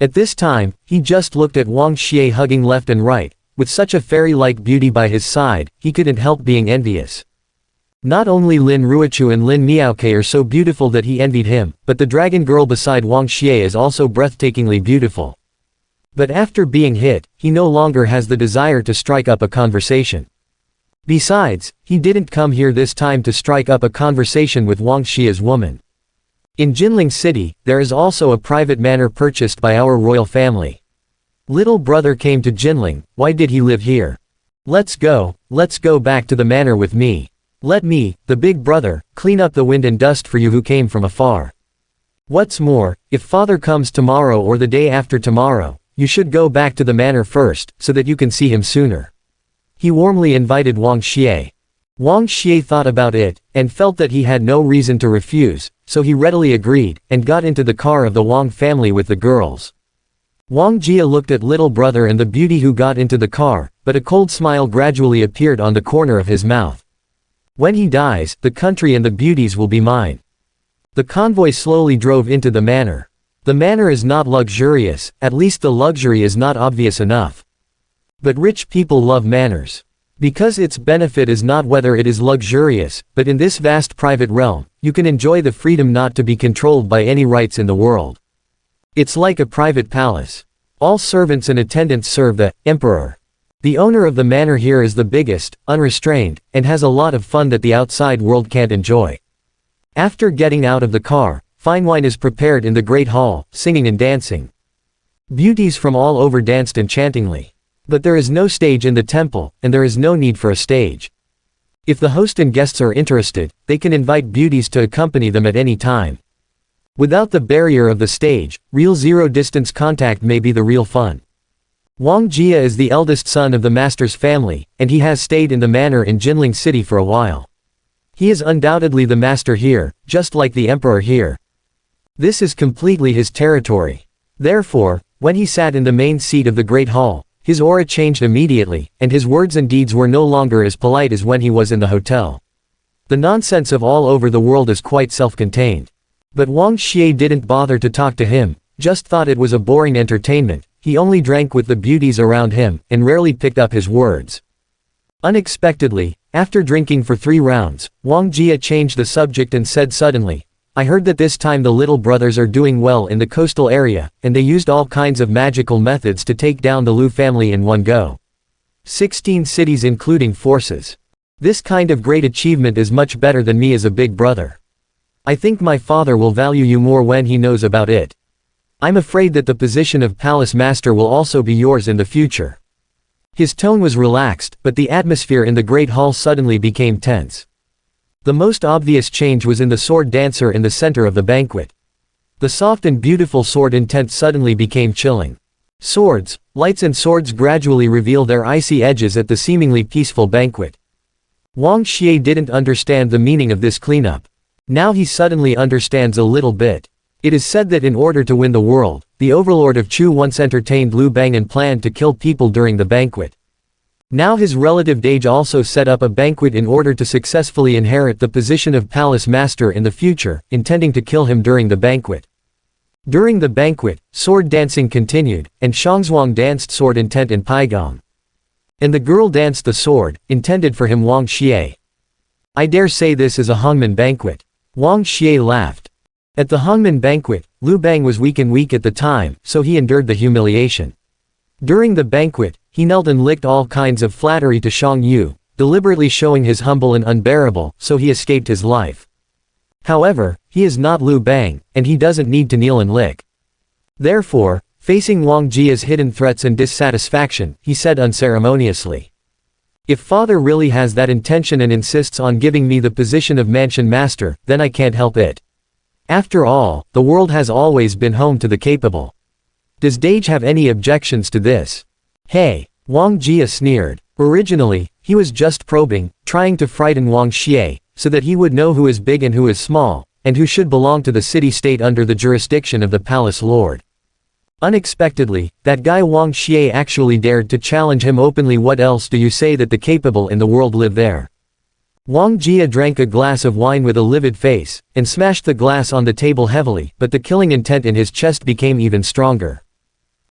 [SPEAKER 1] At this time, he just looked at Wang Xie hugging left and right, with such a fairy-like beauty by his side, he couldn't help being envious. Not only Lin Ruochu and Lin Miaoke are so beautiful that he envied him, but the dragon girl beside Wang Xie is also breathtakingly beautiful. But after being hit, he no longer has the desire to strike up a conversation. Besides, he didn't come here this time to strike up a conversation with Wang Xie's woman. In Jinling City, there is also a private manor purchased by our royal family. Little brother came to Jinling, why did he live here? Let's go back to the manor with me. Let me, the big brother, clean up the wind and dust for you who came from afar. What's more, if father comes tomorrow or the day after tomorrow, you should go back to the manor first, so that you can see him sooner. He warmly invited Wang Xie. Wang Xie thought about it, and felt that he had no reason to refuse, so he readily agreed, and got into the car of the Wang family with the girls. Wang Xie looked at little brother and the beauty who got into the car, but a cold smile gradually appeared on the corner of his mouth. When he dies, the country and the beauties will be mine. The convoy slowly drove into the manor. The manor is not luxurious, at least the luxury is not obvious enough. But rich people love manors. Because its benefit is not whether it is luxurious, but in this vast private realm, you can enjoy the freedom not to be controlled by any rights in the world. It's like a private palace. All servants and attendants serve the emperor. The owner of the manor here is the biggest, unrestrained, and has a lot of fun that the outside world can't enjoy. After getting out of the car, fine wine is prepared in the great hall, singing and dancing. Beauties from all over danced enchantingly. But there is no stage in the temple, and there is no need for a stage. If the host and guests are interested, they can invite beauties to accompany them at any time. Without the barrier of the stage, real zero-distance contact may be the real fun. Wang Xie is the eldest son of the master's family, and he has stayed in the manor in Jinling City for a while. He is undoubtedly the master here, just like the emperor here. This is completely his territory. Therefore, when he sat in the main seat of the Great Hall, his aura changed immediately, and his words and deeds were no longer as polite as when he was in the hotel. The nonsense of all over the world is quite self-contained. But Wang Xie didn't bother to talk to him, just thought it was a boring entertainment. He only drank with the beauties around him, and rarely picked up his words. Unexpectedly, after drinking for 3 rounds, Wang Xie changed the subject and said suddenly, I heard that this time the little brothers are doing well in the coastal area, and they used all kinds of magical methods to take down the Lu family in one go. 16 cities including forces. This kind of great achievement is much better than me as a big brother. I think my father will value you more when he knows about it. I'm afraid that the position of palace master will also be yours in the future. His tone was relaxed, but the atmosphere in the great hall suddenly became tense. The most obvious change was in the sword dancer in the center of the banquet. The soft and beautiful sword intent suddenly became chilling. Swords, lights and swords gradually reveal their icy edges at the seemingly peaceful banquet. Wang Xie didn't understand the meaning of this cleanup. Now he suddenly understands a little bit. It is said that in order to win the world, the overlord of Chu once entertained Liu Bang and planned to kill people during the banquet. Now his relative Dage also set up a banquet in order to successfully inherit the position of palace master in the future, intending to kill him during the banquet. During the banquet, sword dancing continued, and Shangzhuang danced sword intent in Paigong. And the girl danced the sword, intended for him Wang Xie. I dare say this is a hangman banquet. Wang Xie laughed. At the hangman banquet, Liu Bang was weak at the time, so he endured the humiliation. During the banquet, he knelt and licked all kinds of flattery to Shang Yu, deliberately showing his humble and unbearable, so he escaped his life. However, he is not Liu Bang, and he doesn't need to kneel and lick. Therefore, facing Wang Xie's hidden threats and dissatisfaction, he said unceremoniously, "If father really has that intention and insists on giving me the position of mansion master, then I can't help it. After all, the world has always been home to the capable. Does Dage have any objections to this?" "Hey," Wang Jie sneered. Originally, he was just probing, trying to frighten Wang Xie, so that he would know who is big and who is small, and who should belong to the city-state under the jurisdiction of the palace lord. Unexpectedly, that guy Wang Xie actually dared to challenge him openly. "What else do you say that the capable in the world live there?" Wang Jie drank a glass of wine with a livid face, and smashed the glass on the table heavily, but the killing intent in his chest became even stronger.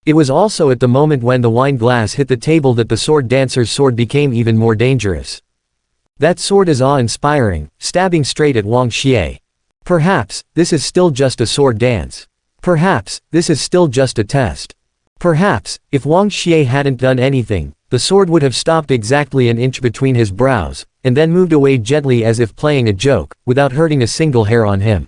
[SPEAKER 1] It was also at the moment when the wine glass hit the table that the sword dancer's sword became even more dangerous. That sword is awe-inspiring, stabbing straight at Wang Xie. Perhaps, this is still just a sword dance. Perhaps, this is still just a test. Perhaps, if Wang Xie hadn't done anything, the sword would have stopped exactly an inch between his brows, and then moved away gently as if playing a joke, without hurting a single hair on him.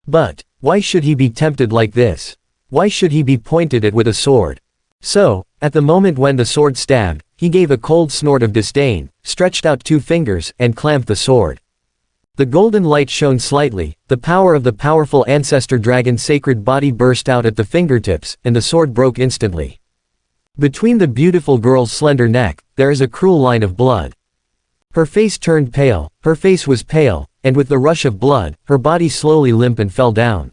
[SPEAKER 1] But, why should he be tempted like this? Why should he be pointed at with a sword? So, at the moment when the sword stabbed, he gave a cold snort of disdain, stretched out 2 fingers, and clamped the sword. The golden light shone slightly, the power of the powerful ancestor dragon's sacred body burst out at the fingertips, and the sword broke instantly. Between the beautiful girl's slender neck, there is a cruel line of blood. Her face turned pale, her face was pale, and with the rush of blood, her body slowly limp and fell down.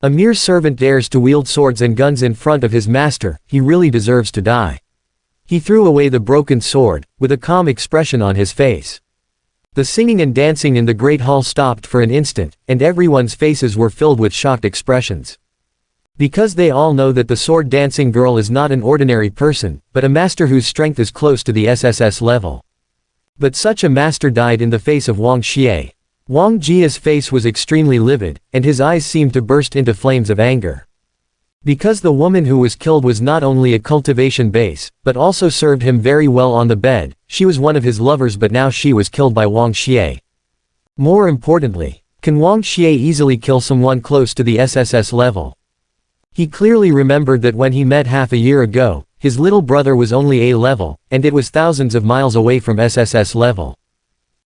[SPEAKER 1] A mere servant dares to wield swords and guns in front of his master, he really deserves to die. He threw away the broken sword, with a calm expression on his face. The singing and dancing in the great hall stopped for an instant, and everyone's faces were filled with shocked expressions. Because they all know that the sword dancing girl is not an ordinary person, but a master whose strength is close to the SSS level. But such a master died in the face of Wang Xie. Wang Jie's face was extremely livid, and his eyes seemed to burst into flames of anger. Because the woman who was killed was not only a cultivation base, but also served him very well on the bed, she was one of his lovers, but now she was killed by Wang Xie. More importantly, can Wang Xie easily kill someone close to the SSS level? He clearly remembered that when he met half a year ago, his little brother was only A level, and it was thousands of miles away from SSS level.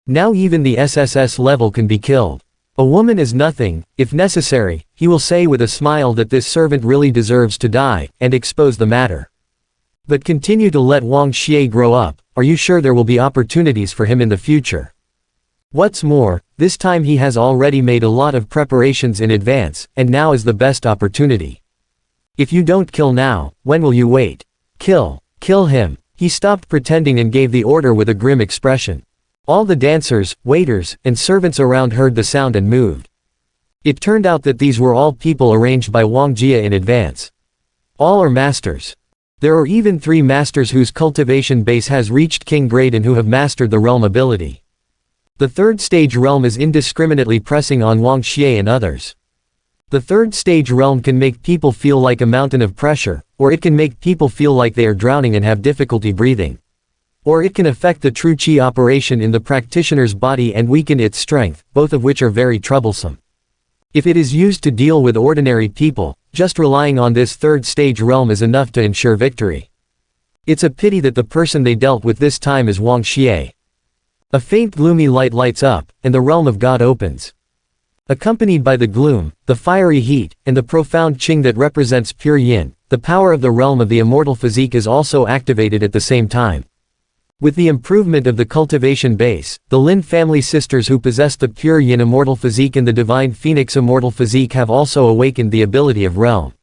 [SPEAKER 1] Now even the SSS level can be killed. A woman is nothing. If necessary, he will say with a smile that this servant really deserves to die, and expose the matter. But continue to let Wang Xie grow up. Are you sure there will be opportunities for him in the future? What's more, this time he has already made a lot of preparations in advance, and now is the best opportunity. If you don't kill now, when will you wait? Kill him. He stopped pretending and gave the order with a grim expression. All the dancers, waiters, and servants around heard the sound and moved. It turned out that these were all people arranged by Wang Jie in advance. All are masters. There are even 3 masters whose cultivation base has reached king grade and who have mastered the realm ability. The 3rd stage realm is indiscriminately pressing on Wang Xie and others. The 3rd stage realm can make people feel like a mountain of pressure, or it can make people feel like they are drowning and have difficulty breathing. Or it can affect the true qi operation in the practitioner's body and weaken its strength, both of which are very troublesome. If it is used to deal with ordinary people, just relying on this 3rd stage realm is enough to ensure victory. It's a pity that the person they dealt with this time is Wang Xie. A faint gloomy light lights up, and the realm of God opens. Accompanied by the gloom, the fiery heat, and the profound qing that represents pure yin, the power of the realm of the immortal physique is also activated at the same time. With the improvement of the cultivation base, the Lin family sisters who possess the pure yin immortal physique and the divine phoenix immortal physique have also awakened the ability of realm.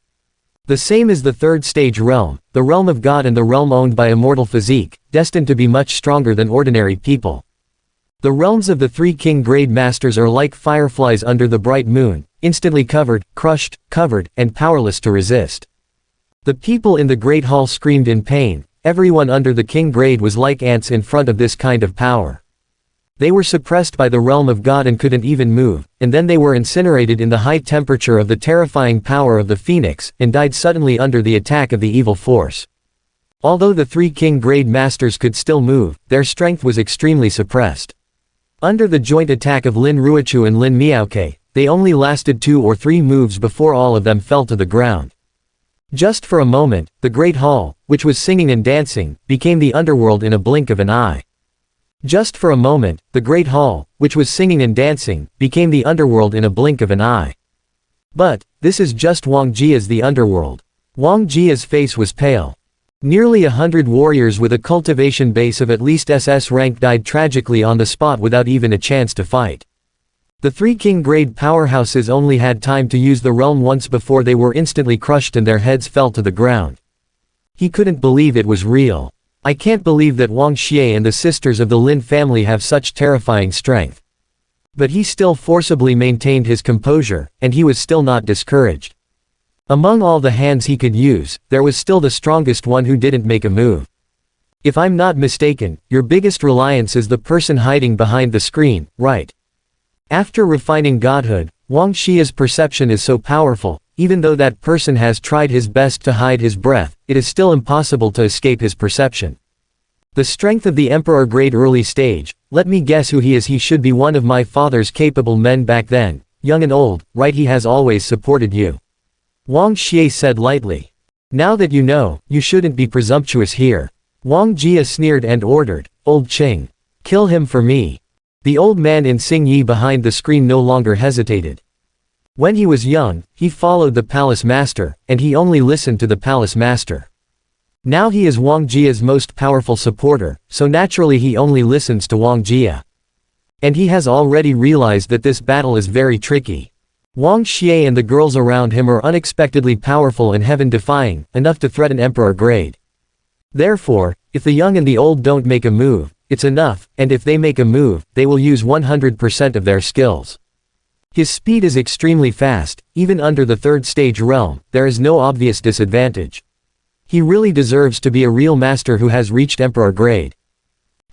[SPEAKER 1] The same as the third stage realm, the realm of God and the realm owned by immortal physique, destined to be much stronger than ordinary people. The realms of the three king grade masters are like fireflies under the bright moon, instantly covered, crushed, covered, and powerless to resist. The people in the great hall screamed in pain. Everyone under the king grade was like ants in front of this kind of power. They were suppressed by the realm of God and couldn't even move, and then they were incinerated in the high temperature of the terrifying power of the phoenix, and died suddenly under the attack of the evil force. Although the three king grade masters could still move, their strength was extremely suppressed. Under the joint attack of Lin Ruochu and Lin Miaoke, they only lasted 2 or 3 moves before all of them fell to the ground. Just for a moment, the Great Hall, which was singing and dancing, became the underworld in a blink of an eye. Just for a moment, the Great Hall, which was singing and dancing, became the underworld in a blink of an eye. But, this is just Wang Xie's the underworld. Wang Xie's face was pale. Nearly 100 warriors with a cultivation base of at least SS rank died tragically on the spot without even a chance to fight. The three king-grade powerhouses only had time to use the realm once before they were instantly crushed and their heads fell to the ground. He couldn't believe it was real. I can't believe that Wang Xie and the sisters of the Lin family have such terrifying strength. But he still forcibly maintained his composure, and he was still not discouraged. Among all the hands he could use, there was still the strongest one who didn't make a move. If I'm not mistaken, your biggest reliance is the person hiding behind the screen, right? After refining godhood, Wang Xie's perception is so powerful, even though that person has tried his best to hide his breath, it is still impossible to escape his perception. The strength of the Emperor grade early stage, let me guess who he is. He should be one of my father's capable men back then, young and old, right? He has always supported you. Wang Xie said lightly. Now that you know, you shouldn't be presumptuous here. Wang Jie sneered and ordered, Old Qing. Kill him for me. The old man in Xing Yi behind the screen no longer hesitated. When he was young, he followed the palace master, and he only listened to the palace master. Now he is Wang Jie's most powerful supporter, so naturally he only listens to Wang Jie. And he has already realized that this battle is very tricky. Wang Xie and the girls around him are unexpectedly powerful and heaven-defying, enough to threaten Emperor grade. Therefore, if the young and the old don't make a move, it's enough, and if they make a move, they will use 100% of their skills. His speed is extremely fast, even under the third stage realm, there is no obvious disadvantage. He really deserves to be a real master who has reached Emperor grade.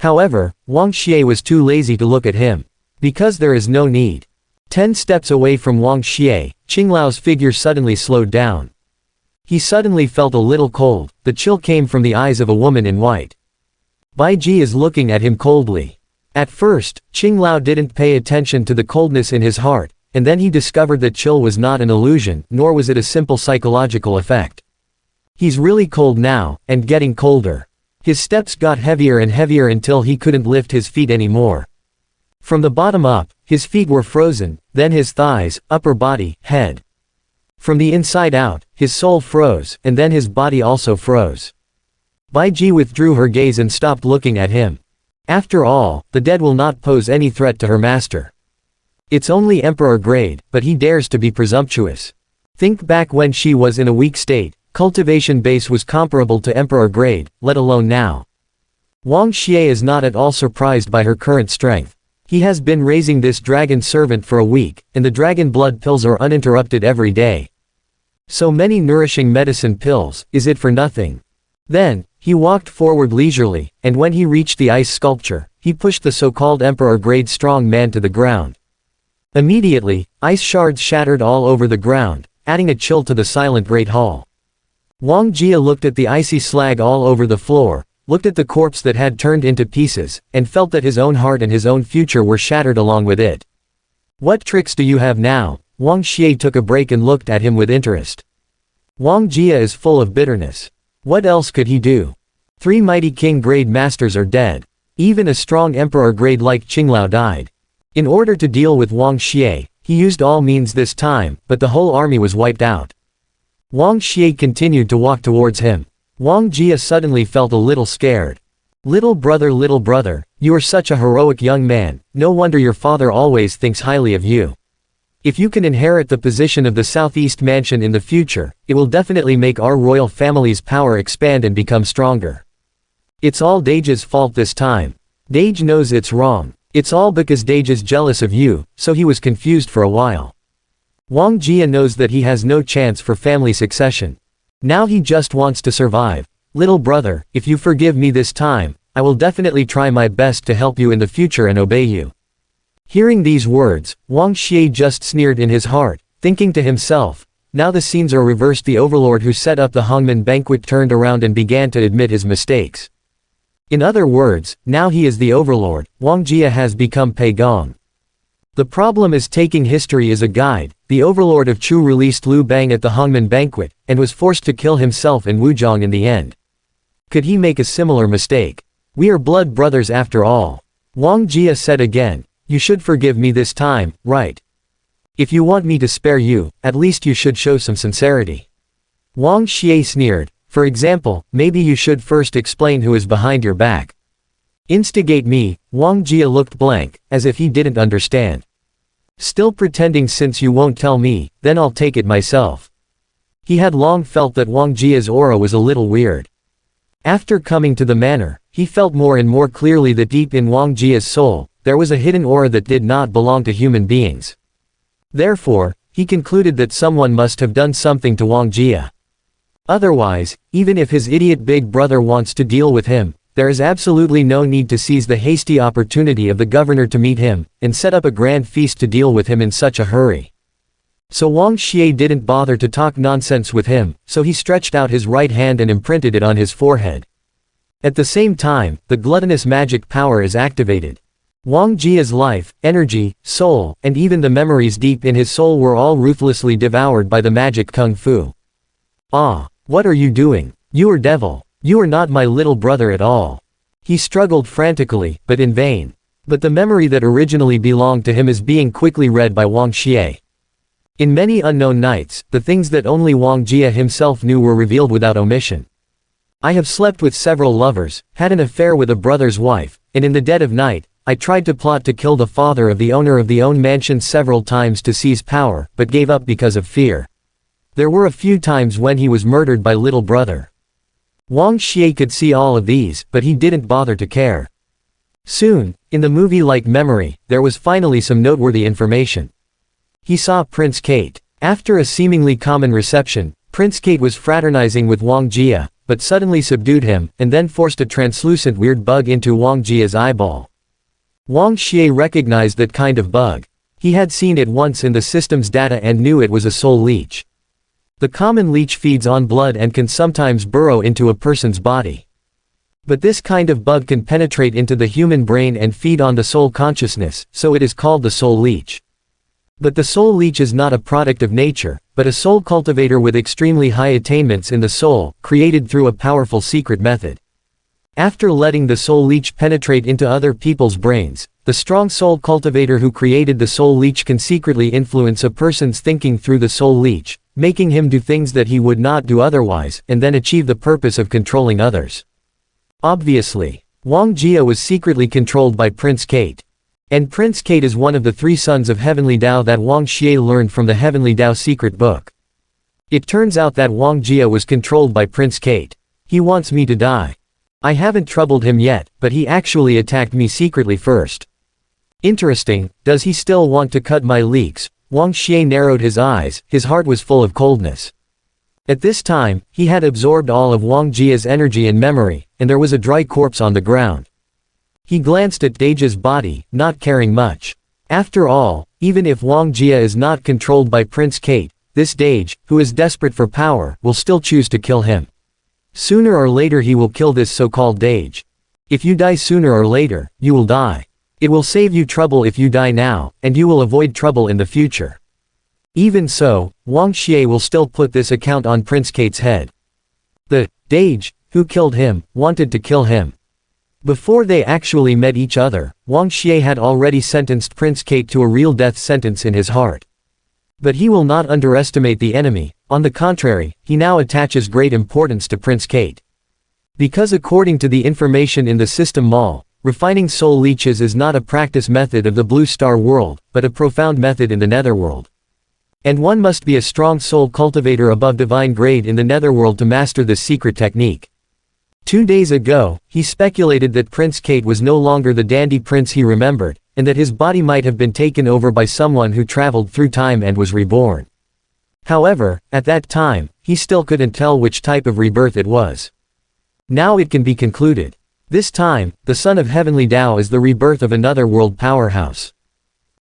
[SPEAKER 1] However, Wang Xie was too lazy to look at him. Because there is no need. 10 steps away from Wang Xie, Qinglao's figure suddenly slowed down. He suddenly felt a little cold, the chill came from the eyes of a woman in white. Bai Ji is looking at him coldly. At first, Qinglao didn't pay attention to the coldness in his heart, and then he discovered that chill was not an illusion, nor was it a simple psychological effect. He's really cold now, and getting colder. His steps got heavier and heavier until he couldn't lift his feet anymore. From the bottom up, his feet were frozen, then his thighs, upper body, head. From the inside out, his soul froze, and then his body also froze. Bai Ji withdrew her gaze and stopped looking at him. After all, the dead will not pose any threat to her master. It's only Emperor grade, but he dares to be presumptuous. Think back when she was in a weak state, cultivation base was comparable to Emperor grade, let alone now. Wang Xie is not at all surprised by her current strength. He has been raising this dragon servant for a week, and the dragon blood pills are uninterrupted every day. So many nourishing medicine pills, is it for nothing? Then, he walked forward leisurely, and when he reached the ice sculpture, he pushed the so-called Emperor grade strong man to the ground. Immediately, ice shards shattered all over the ground, adding a chill to the silent great hall. Wang Jie looked at the icy slag all over the floor, looked at the corpse that had turned into pieces, and felt that his own heart and his own future were shattered along with it. What tricks do you have now? Wang Xie took a break and looked at him with interest. Wang Jie is full of bitterness. What else could he do? 3 mighty king grade masters are dead. Even a strong emperor grade like Qinglao died. In order to deal with Wang Xie, he used all means this time, but the whole army was wiped out. Wang Xie continued to walk towards him. Wang Jie suddenly felt a little scared. Little brother, you are such a heroic young man, no wonder your father always thinks highly of you. If you can inherit the position of the Southeast Mansion in the future, it will definitely make our royal family's power expand and become stronger. It's all Dage's fault this time. Dage knows it's wrong. It's all because Dage is jealous of you, so he was confused for a while. Wang Xie knows that he has no chance for family succession. Now he just wants to survive. Little brother, if you forgive me this time, I will definitely try my best to help you in the future and obey you. Hearing these words, Wang Xie just sneered in his heart, thinking to himself, now the scenes are reversed. The overlord who set up the Hongmen banquet turned around and began to admit his mistakes. In other words, now he is the overlord. Wang Xie has become Pei Gong. The problem is taking history as a guide. The overlord of Chu released Liu Bang at the Hongmen banquet, and was forced to kill himself and Wuzhong in the end. Could he make a similar mistake? We are blood brothers after all. Wang Xie said again. You should forgive me this time, right? If you want me to spare you, at least you should show some sincerity. Wang Xie sneered. For example, maybe you should first explain who is behind your back. Instigate me. Wang Xie looked blank, as if he didn't understand. Still pretending, since you won't tell me, then I'll take it myself. He had long felt that Wang Jie's aura was a little weird. After coming to the manor, he felt more and more clearly that deep in Wang Jie's soul, there was a hidden aura that did not belong to human beings. Therefore, he concluded that someone must have done something to Wang Xie. Otherwise, even if his idiot big brother wants to deal with him, there is absolutely no need to seize the hasty opportunity of the governor to meet him, and set up a grand feast to deal with him in such a hurry. So Wang Xie didn't bother to talk nonsense with him, so he stretched out his right hand and imprinted it on his forehead. At the same time, the gluttonous magic power is activated. Wang Jie's life, energy, soul, and even the memories deep in his soul were all ruthlessly devoured by the magic kung fu. Ah, what are you doing? You are devil. You are not my little brother at all. He struggled frantically, but in vain. But the memory that originally belonged to him is being quickly read by Wang Xie. In many unknown nights, the things that only Wang Xie himself knew were revealed without omission. I have slept with several lovers, had an affair with a brother's wife, and in the dead of night, I tried to plot to kill the father of the owner of the own mansion several times to seize power, but gave up because of fear. There were a few times when he was murdered by little brother. Wang Xie could see all of these, but he didn't bother to care. Soon, in the movie like memory, there was finally some noteworthy information. He saw Prince Kate. After a seemingly common reception, Prince Kate was fraternizing with Wang Xie, but suddenly subdued him, and then forced a translucent weird bug into Wang Jie's eyeball. Wang Xie recognized that kind of bug. He had seen it once in the system's data and knew it was a soul leech. The common leech feeds on blood and can sometimes burrow into a person's body. But this kind of bug can penetrate into the human brain and feed on the soul consciousness, so it is called the soul leech. But the soul leech is not a product of nature, but a soul cultivator with extremely high attainments in the soul, created through a powerful secret method. After letting the soul leech penetrate into other people's brains, the strong soul cultivator who created the soul leech can secretly influence a person's thinking through the soul leech, making him do things that he would not do otherwise, and then achieve the purpose of controlling others. Obviously, Wang Xie was secretly controlled by Prince Kate. And Prince Kate is one of the three sons of Heavenly Tao that Wang Xie learned from the Heavenly Tao secret book. It turns out that Wang Xie was controlled by Prince Kate. He wants me to die. I haven't troubled him yet, but he actually attacked me secretly first. Interesting, does he still want to cut my leeks? Wang Xie narrowed his eyes, his heart was full of coldness. At this time, he had absorbed all of Wang Jie's energy and memory, and there was a dry corpse on the ground. He glanced at Dage's body, not caring much. After all, even if Wang Xie is not controlled by Prince Kate, this Dage, who is desperate for power, will still choose to kill him. Sooner or later he will kill this so-called Dage. If you die sooner or later, you will die. It will save you trouble if you die now, and you will avoid trouble in the future. Even so, Wang Xie will still put this account on Prince Kate's head. The Dage, who killed him, wanted to kill him. Before they actually met each other, Wang Xie had already sentenced Prince Kate to a real death sentence in his heart. But he will not underestimate the enemy, on the contrary, he now attaches great importance to Prince Kate. Because according to the information in the system mall, refining soul leeches is not a practice method of the Blue Star world, but a profound method in the netherworld. And one must be a strong soul cultivator above divine grade in the netherworld to master this secret technique. 2 days ago, he speculated that Prince Kate was no longer the dandy prince he remembered, and that his body might have been taken over by someone who traveled through time and was reborn. However, at that time, he still couldn't tell which type of rebirth it was. Now it can be concluded. This time, the son of heavenly Tao is the rebirth of another world powerhouse.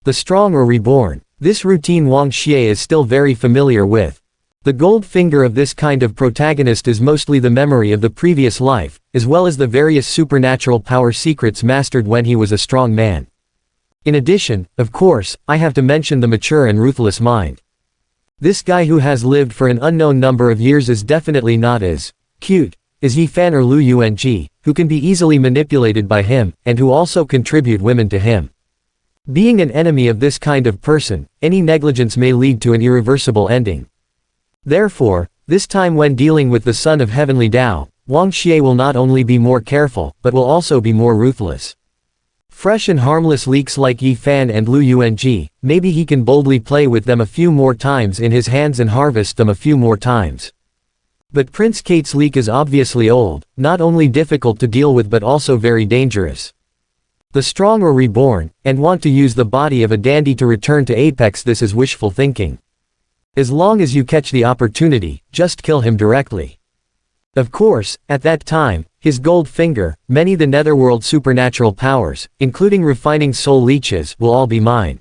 [SPEAKER 1] The strong are reborn. This routine Wang Xie is still very familiar with. The gold finger of this kind of protagonist is mostly the memory of the previous life, as well as the various supernatural power secrets mastered when he was a strong man. In addition, of course, I have to mention the mature and ruthless mind. This guy who has lived for an unknown number of years is definitely not as cute as Yi Fan or Lu Yuanji, who can be easily manipulated by him, and who also contribute women to him. Being an enemy of this kind of person, any negligence may lead to an irreversible ending. Therefore, this time when dealing with the son of heavenly Tao, Wang Xie will not only be more careful, but will also be more ruthless. Fresh and harmless leaks like Yi Fan and Lu Yuanji, maybe he can boldly play with them a few more times in his hands and harvest them a few more times. But Prince Kate's leak is obviously old, not only difficult to deal with but also very dangerous. The strong are reborn, and want to use the body of a dandy to return to apex. This is wishful thinking. As long as you catch the opportunity, just kill him directly. Of course, at that time, his gold finger, many the netherworld supernatural powers, including refining soul leeches, will all be mine.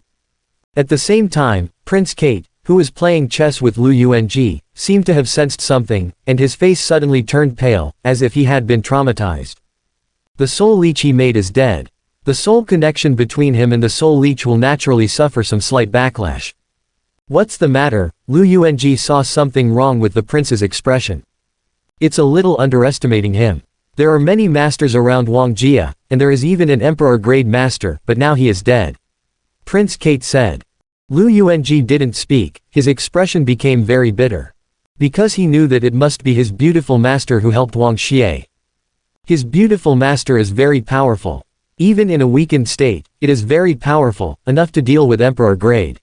[SPEAKER 1] At the same time, Prince Kate, who was playing chess with Lu Yuanji, seemed to have sensed something, and his face suddenly turned pale, as if he had been traumatized. The soul leech he made is dead. The soul connection between him and the soul leech will naturally suffer some slight backlash. What's the matter? Lu Yuanji saw something wrong with the prince's expression. It's a little underestimating him. There are many masters around Wang Xie, and there is even an emperor-grade master, but now he is dead. Prince Kate said. Lu Yuanji didn't speak, his expression became very bitter. Because he knew that it must be his beautiful master who helped Wang Xie. His beautiful master is very powerful. Even in a weakened state, it is very powerful, enough to deal with emperor grade.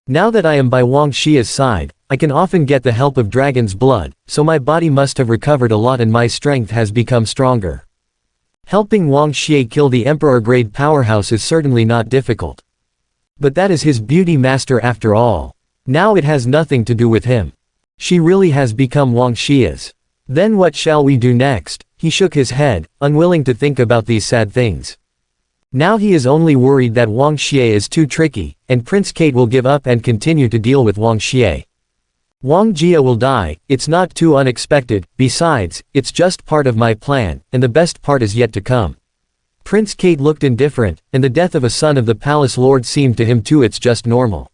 [SPEAKER 1] Now that I am by Wang Xie's side, I can often get the help of dragon's blood, so my body must have recovered a lot and my strength has become stronger. Helping Wang Xie kill the emperor-grade powerhouse is certainly not difficult. But that is his beauty master after all. Now it has nothing to do with him. She really has become Wang Xie's. Then what shall we do next? He shook his head, unwilling to think about these sad things. Now he is only worried that Wang Xie is too tricky, and Prince Kate will give up and continue to deal with Wang Xie. Wang Xie will die, it's not too unexpected, besides, it's just part of my plan, and the best part is yet to come. Prince Kate looked indifferent, and the death of a son of the palace lord seemed to him too it's just normal.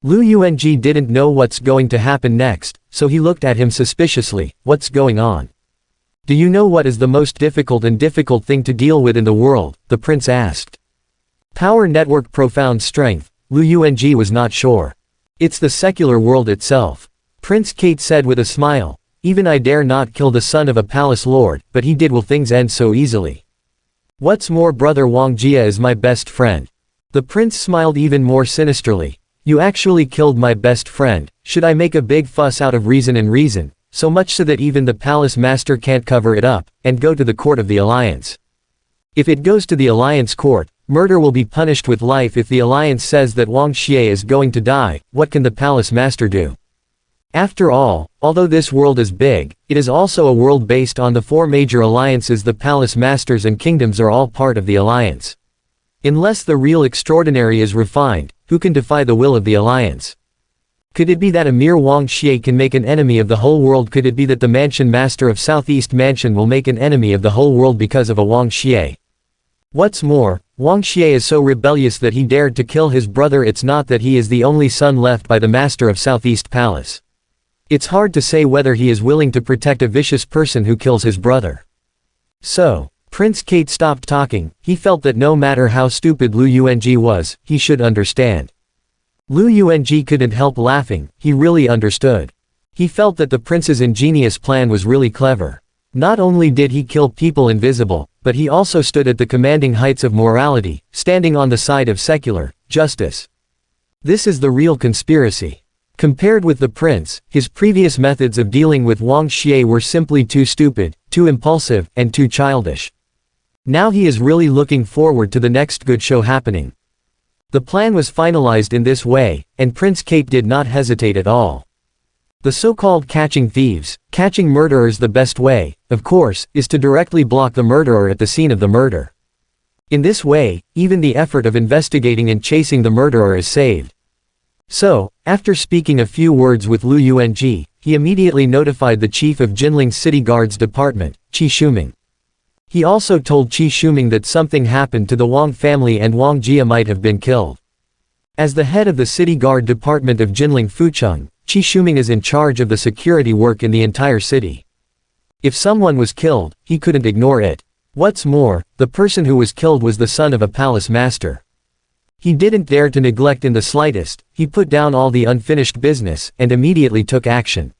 [SPEAKER 1] Lu Yuanji didn't know what's going to happen next, so he looked at him suspiciously. What's going on? Do you know what is the most difficult thing to deal with in the world? The prince asked. Power network profound strength. Lu Yuanji was not sure. It's the secular world itself. Prince Kate said with a smile. Even I dare not kill the son of a palace lord, but he did. Will things end so easily? What's more, brother Wang Xie is my best friend. The prince smiled even more sinisterly. You actually killed my best friend. Should I make a big fuss out of reason? So much so that even the palace master can't cover it up, and go to the court of the alliance. If it goes to the alliance court, murder will be punished with life. If the alliance says that Wang Xie is going to die, what can the palace master do? After all, although this world is big, it is also a world based on the 4 major alliances. The palace masters and kingdoms are all part of the alliance. Unless the real extraordinary is refined, who can defy the will of the alliance? Could it be that a mere Wang Xie can make an enemy of the whole world? Could it be that the mansion master of Southeast Mansion will make an enemy of the whole world because of a Wang Xie? What's more, Wang Xie is so rebellious that he dared to kill his brother. It's not that he is the only son left by the master of Southeast Palace. It's hard to say whether he is willing to protect a vicious person who kills his brother. So, Prince Kate stopped talking. He felt that no matter how stupid Lu Yuanji was, he should understand. Lu Yuanji couldn't help laughing. He really understood. He felt that the prince's ingenious plan was really clever. Not only did he kill people invisible, but he also stood at the commanding heights of morality, standing on the side of secular justice. This is the real conspiracy. Compared with the prince, his previous methods of dealing with Wang Xie were simply too stupid, too impulsive, and too childish. Now he is really looking forward to the next good show happening. The plan was finalized in this way, and Prince Kate did not hesitate at all. The so-called catching thieves, catching murderers, the best way, of course, is to directly block the murderer at the scene of the murder. In this way, even the effort of investigating and chasing the murderer is saved. So, after speaking a few words with Lu Yuanji, he immediately notified the chief of Jinling's City Guards Department, Qi Shuming. He also told Qi Shuming that something happened to the Wang family and Wang Xie might have been killed. As the head of the City Guard Department of Jinling Fucheng, Qi Shuming is in charge of the security work in the entire city. If someone was killed, he couldn't ignore it. What's more, the person who was killed was the son of a palace master. He didn't dare to neglect in the slightest. He put down all the unfinished business, and immediately took action.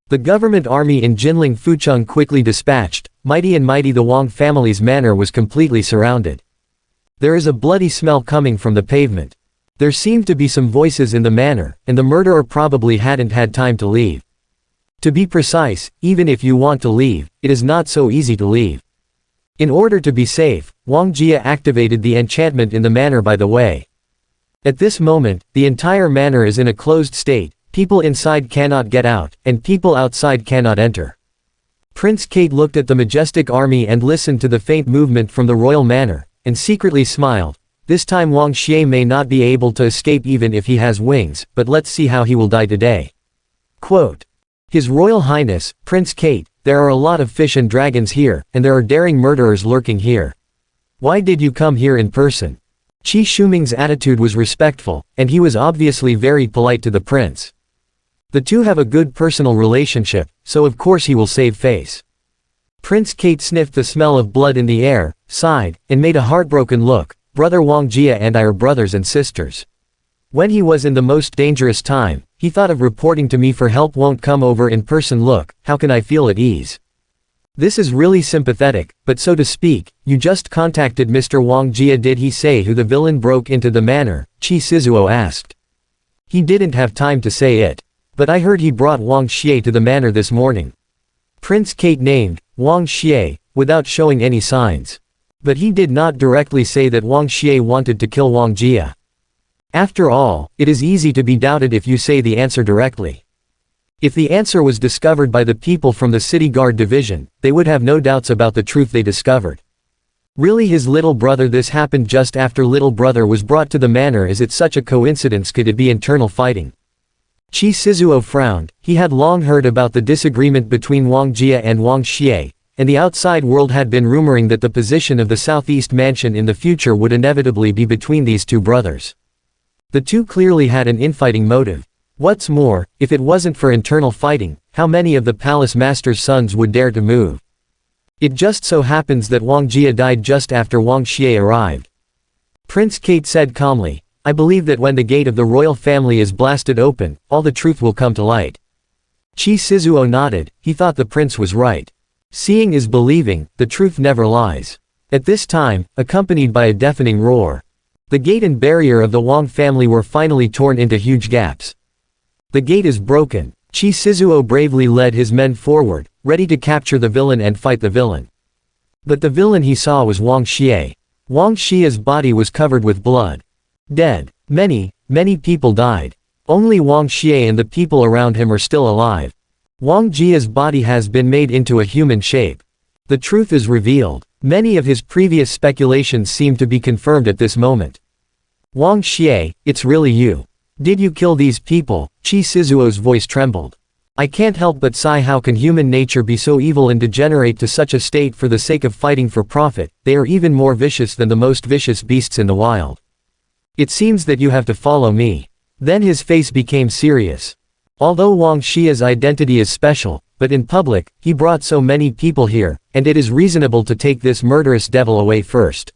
[SPEAKER 1] The government army in Jinling Fucheng quickly dispatched. Mighty the Wang family's manor was completely surrounded. There is a bloody smell coming from the pavement. There seemed to be some voices in the manor, and the murderer probably hadn't had time to leave. To be precise, even if you want to leave, it is not so easy to leave. In order to be safe, Wang Xie activated the enchantment in the manor by the way. At this moment, the entire manor is in a closed state, people inside cannot get out, and people outside cannot enter. Prince Kate looked at the majestic army and listened to the faint movement from the royal manor, and secretly smiled. This time Wang Xie may not be able to escape even if he has wings, but let's see how he will die today. Quote, His Royal Highness, Prince Kate, there are a lot of fish and dragons here, and there are daring murderers lurking here. Why did you come here in person? Qi Shuming's attitude was respectful, and he was obviously very polite to the prince. The two have a good personal relationship, so of course he will save face. Prince Kate sniffed the smell of blood in the air, sighed, and made a heartbroken look. Brother Wang Xie and I are brothers and sisters. When he was in the most dangerous time, he thought of reporting to me for help. Won't come over in person. Look, how can I feel at ease? This is really sympathetic, but so to speak, you just contacted Mr. Wang Xie. Did he say who the villain broke into the manor? Qi Shizuo asked. He didn't have time to say it. But I heard he brought Wang Xie to the manor this morning. Prince Kate named Wang Xie, without showing any signs. But he did not directly say that Wang Xie wanted to kill Wang Xie. After all, it is easy to be doubted if you say the answer directly. If the answer was discovered by the people from the City Guard Division, they would have no doubts about the truth they discovered. Really, his little brother? This happened just after little brother was brought to the manor. Is it such a coincidence? Could it be internal fighting? Qi Shizuo frowned. He had long heard about the disagreement between Wang Xie and Wang Xie, and the outside world had been rumoring that the position of the Southeast Mansion in the future would inevitably be between these two brothers. The two clearly had an infighting motive. What's more, if it wasn't for internal fighting, how many of the palace master's sons would dare to move? It just so happens that Wang Xie died just after Wang Xie arrived. Prince Kate said calmly, I believe that when the gate of the royal family is blasted open, all the truth will come to light. Qi Shizuo nodded. He thought the prince was right. Seeing is believing, the truth never lies. At this time, accompanied by a deafening roar, the gate and barrier of the Wang family were finally torn into huge gaps. The gate is broken. Qi Shizuo bravely led his men forward, ready to capture the villain and fight the villain. But the villain he saw was Wang Xie. Wang Xie's body was covered with blood. Dead. Many people died. Only Wang Xie and the people around him are still alive. Wang Xie's body has been made into a human shape. The truth is revealed. Many of his previous speculations seem to be confirmed at this moment. Wang Xie, it's really you. Did you kill these people? Qi Shizuo's voice trembled. I can't help but sigh. How can human nature be so evil and degenerate to such a state for the sake of fighting for profit? They are even more vicious than the most vicious beasts in the wild. It seems that you have to follow me. Then his face became serious. Although Wang Xie's identity is special, but in public, he brought so many people here, and it is reasonable to take this murderous devil away first.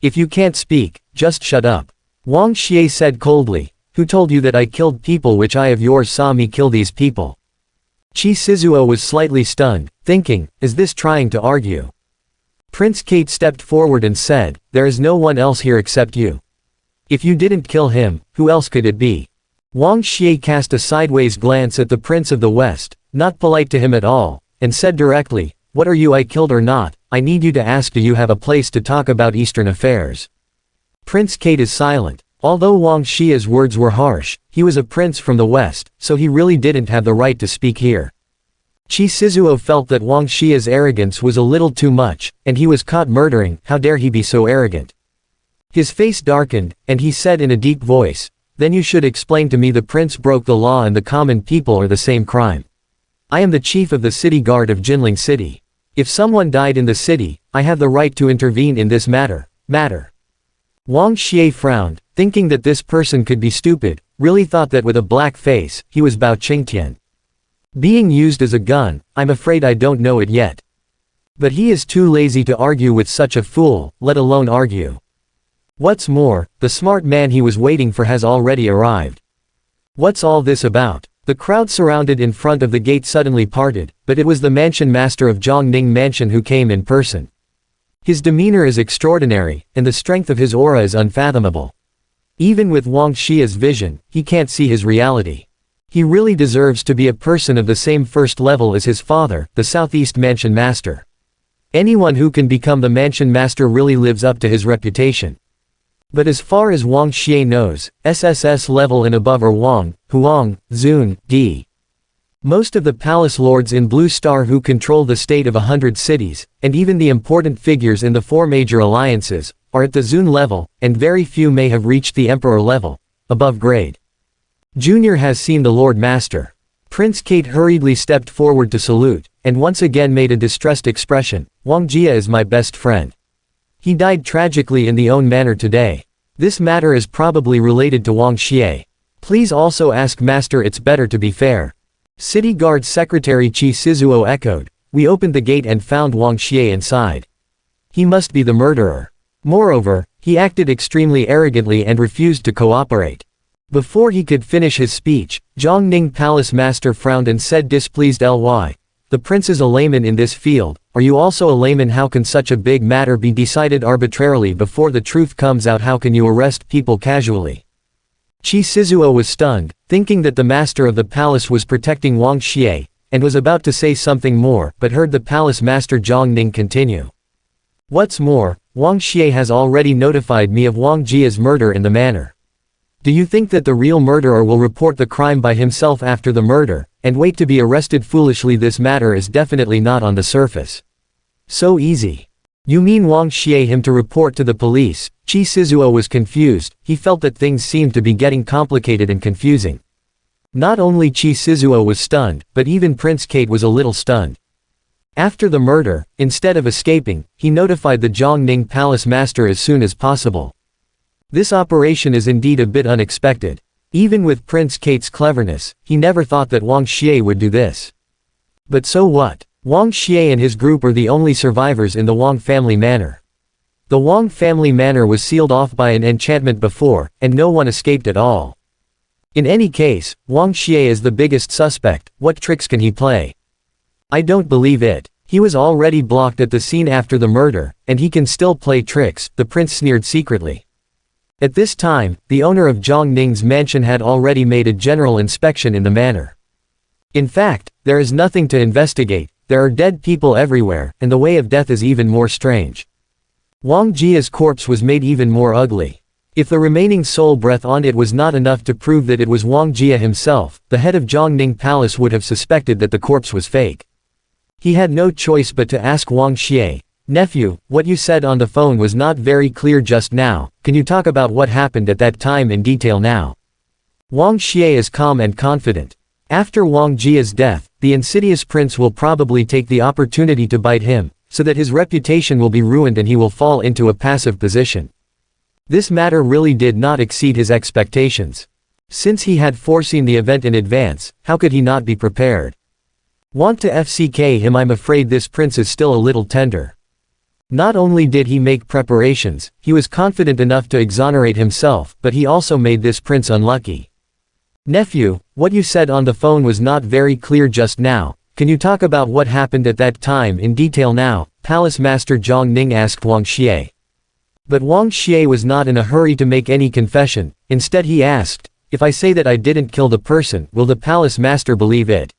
[SPEAKER 1] If you can't speak, just shut up. Wang Xie said coldly. Who told you that I killed people? Which eye of yours saw me kill these people? Qi Shizuo was slightly stunned, thinking, is this trying to argue? Prince Kate stepped forward and said, there is no one else here except you. If you didn't kill him, who else could it be? Wang Xie cast a sideways glance at the Prince of the West, not polite to him at all, and said directly, "What are you, I killed or not? I need you to ask, do you have a place to talk about Eastern affairs?" Prince Kate is silent. Although Wang Xie's words were harsh, he was a prince from the West, so he really didn't have the right to speak here. Qi Shizuo felt that Wang Xie's arrogance was a little too much, and he was caught murdering, how dare he be so arrogant. His face darkened, and he said in a deep voice, "Then you should explain to me, the prince broke the law and the common people are the same crime. I am the chief of the city guard of Jinling City. If someone died in the city, I have the right to intervene in this matter. Wang Xie frowned, thinking that this person could be stupid, really thought that with a black face, he was Bao Qingtian. Being used as a gun, I'm afraid I don't know it yet. But he is too lazy to argue with such a fool, let alone argue. What's more, the smart man he was waiting for has already arrived. What's all this about? The crowd surrounded in front of the gate suddenly parted, but it was the mansion master of Zhongning Mansion who came in person. His demeanor is extraordinary, and the strength of his aura is unfathomable. Even with Wang Xie's vision, he can't see his reality. He really deserves to be a person of the same first level as his father, the Southeast Mansion Master. Anyone who can become the Mansion Master really lives up to his reputation. But as far as Wang Xie knows, SSS level and above are Wang, Huang, Zun, D. Most of the palace lords in Blue Star who control the state of 100 cities, and even the important figures in the 4 major alliances, are at the Zun level, and very few may have reached the Emperor level, above grade. Junior has seen the Lord Master. Prince Kate hurriedly stepped forward to salute, and once again made a distressed expression. Wang Jie is my best friend. He died tragically in the own manner today. This matter is probably related to Wang Xie. Please also ask Master, it's better to be fair. City Guard Secretary Qi Shizuo echoed. We opened the gate and found Wang Xie inside. He must be the murderer. Moreover, he acted extremely arrogantly and refused to cooperate. Before he could finish his speech, Zhongning Palace Master frowned and said displeased, "Ly. The prince is a layman in this field. Are you also a layman? How can such a big matter be decided arbitrarily before the truth comes out? How can you arrest people casually?" Qi Shizuo was stunned, thinking that the master of the palace was protecting Wang Xie, and was about to say something more, but heard the palace master Zhongning continue. What's more, Wang Xie has already notified me of Wang Jie's murder in the manor. Do you think that the real murderer will report the crime by himself after the murder, and wait to be arrested foolishly? This matter is definitely not on the surface so easy. You mean Wang Xie him to report to the police? Qi Shizuo was confused, he felt that things seemed to be getting complicated and confusing. Not only Qi Shizuo was stunned, but even Prince Kate was a little stunned. After the murder, instead of escaping, he notified the Zhongning Palace Master as soon as possible. This operation is indeed a bit unexpected. Even with Prince Kate's cleverness, he never thought that Wang Xie would do this. But so what? Wang Xie and his group are the only survivors in the Wang family manor. The Wang family manor was sealed off by an enchantment before, and no one escaped at all. In any case, Wang Xie is the biggest suspect. What tricks can he play? I don't believe it. He was already blocked at the scene after the murder, and he can still play tricks, the prince sneered secretly. At this time, the owner of Zhongning's mansion had already made a general inspection in the manor. In fact, there is nothing to investigate, there are dead people everywhere, and the way of death is even more strange. Wang Jie's corpse was made even more ugly. If the remaining soul breath on it was not enough to prove that it was Wang Jie himself, the head of Zhongning Palace would have suspected that the corpse was fake. He had no choice but to ask Wang Xie, "Nephew, what you said on the phone was not very clear just now, can you talk about what happened at that time in detail now?" Wang Xie is calm and confident. After Wang Jie's death, the insidious prince will probably take the opportunity to bite him, so that his reputation will be ruined and he will fall into a passive position. This matter really did not exceed his expectations. Since he had foreseen the event in advance, how could he not be prepared? Want to FCK him? I'm afraid this prince is still a little tender. Not only did he make preparations, he was confident enough to exonerate himself, but he also made this prince unlucky. "Nephew, what you said on the phone was not very clear just now, can you talk about what happened at that time in detail now?" Palace Master Zhongning asked Wang Xie. But Wang Xie was not in a hurry to make any confession, instead he asked, If I say that I didn't kill the person, will the palace master believe it?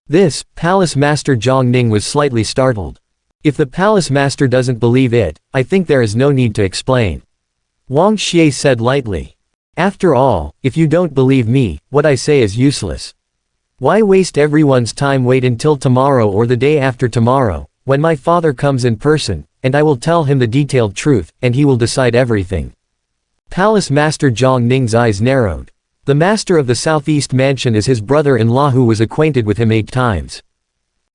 [SPEAKER 1] This, Palace Master Zhang Ning was slightly startled. If the palace master doesn't believe it, I think there is no need to explain. Wang Xie said lightly. After all, if you don't believe me, what I say is useless. Why waste everyone's time? Wait until tomorrow or the day after tomorrow, when my father comes in person, and I will tell him the detailed truth, and he will decide everything. Palace Master Zhang Ning's eyes narrowed. The master of the Southeast Mansion is his brother-in-law who was acquainted with him 8 times.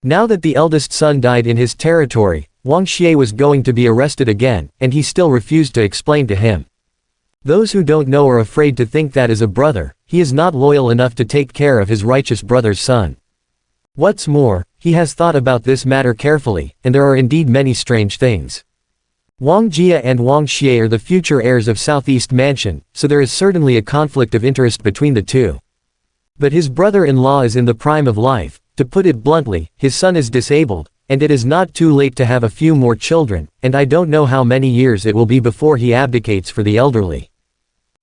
[SPEAKER 1] Now that the eldest son died in his territory, Wang Xie was going to be arrested again, and he still refused to explain to him. Those who don't know are afraid to think that as a brother, he is not loyal enough to take care of his righteous brother's son. What's more, he has thought about this matter carefully, and there are indeed many strange things. Wang Jie and Wang Xie are the future heirs of Southeast Mansion, so there is certainly a conflict of interest between the two. But his brother-in-law is in the prime of life. To put it bluntly, his son is disabled, and it is not too late to have a few more children, and I don't know how many years it will be before he abdicates for the elderly.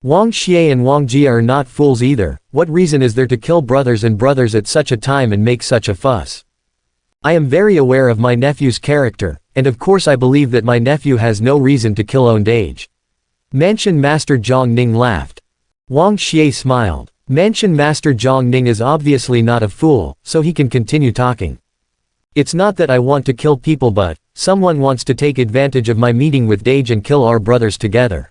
[SPEAKER 1] Wang Xie and Wang Jie are not fools either. What reason is there to kill brothers and brothers at such a time and make such a fuss? I am very aware of my nephew's character, and of course I believe that my nephew has no reason to kill old age. Mansion Master Zhang Ning laughed. Wang Xie smiled. Mansion Master Zhang Ning is obviously not a fool, so he can continue talking. It's not that I want to kill people, but someone wants to take advantage of my meeting with Dage and kill our brothers together.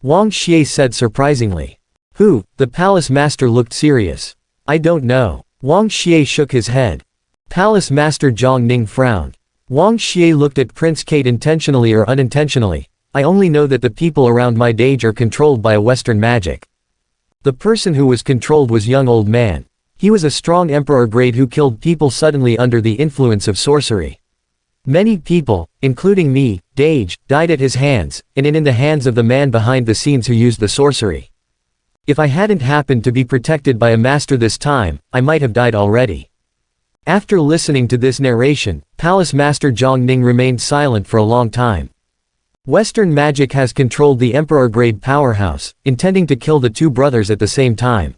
[SPEAKER 1] Wang Xie said surprisingly. Who? The palace master looked serious. I don't know. Wang Xie shook his head. Palace Master Zhang Ning frowned. Wang Xie looked at Prince Kate intentionally or unintentionally. I only know that the people around my Dage are controlled by a Western magic. The person who was controlled was young old man. He was a strong emperor grade who killed people suddenly under the influence of sorcery. Many people, including me, Dage, died at his hands, and in the hands of the man behind the scenes who used the sorcery. If I hadn't happened to be protected by a master this time, I might have died already. After listening to this narration, Palace Master Zhang Ning remained silent for a long time. Western magic has controlled the emperor-grade powerhouse, intending to kill the 2 brothers at the same time.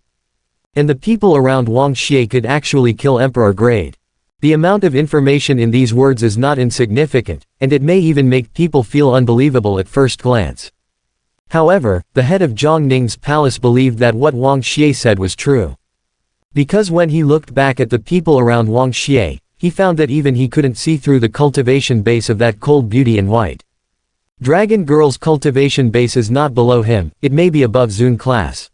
[SPEAKER 1] And the people around Wang Xie could actually kill emperor-grade. The amount of information in these words is not insignificant, and it may even make people feel unbelievable at first glance. However, the head of Zhang Ning's palace believed that what Wang Xie said was true. Because when he looked back at the people around Wang Xie, he found that even he couldn't see through the cultivation base of that cold beauty in white. Dragon Girl's cultivation base is not below him, it may be above Zun class.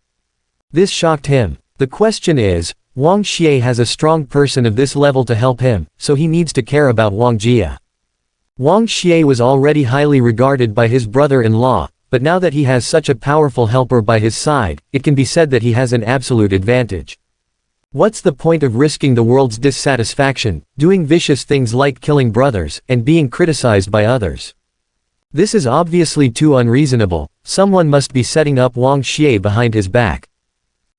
[SPEAKER 1] This shocked him. The question is, Wang Xie has a strong person of this level to help him, so he needs to care about Wang Jie. Wang Xie was already highly regarded by his brother-in-law, but now that he has such a powerful helper by his side, it can be said that he has an absolute advantage. What's the point of risking the world's dissatisfaction, doing vicious things like killing brothers, and being criticized by others? This is obviously too unreasonable. Someone must be setting up Wang Xie behind his back.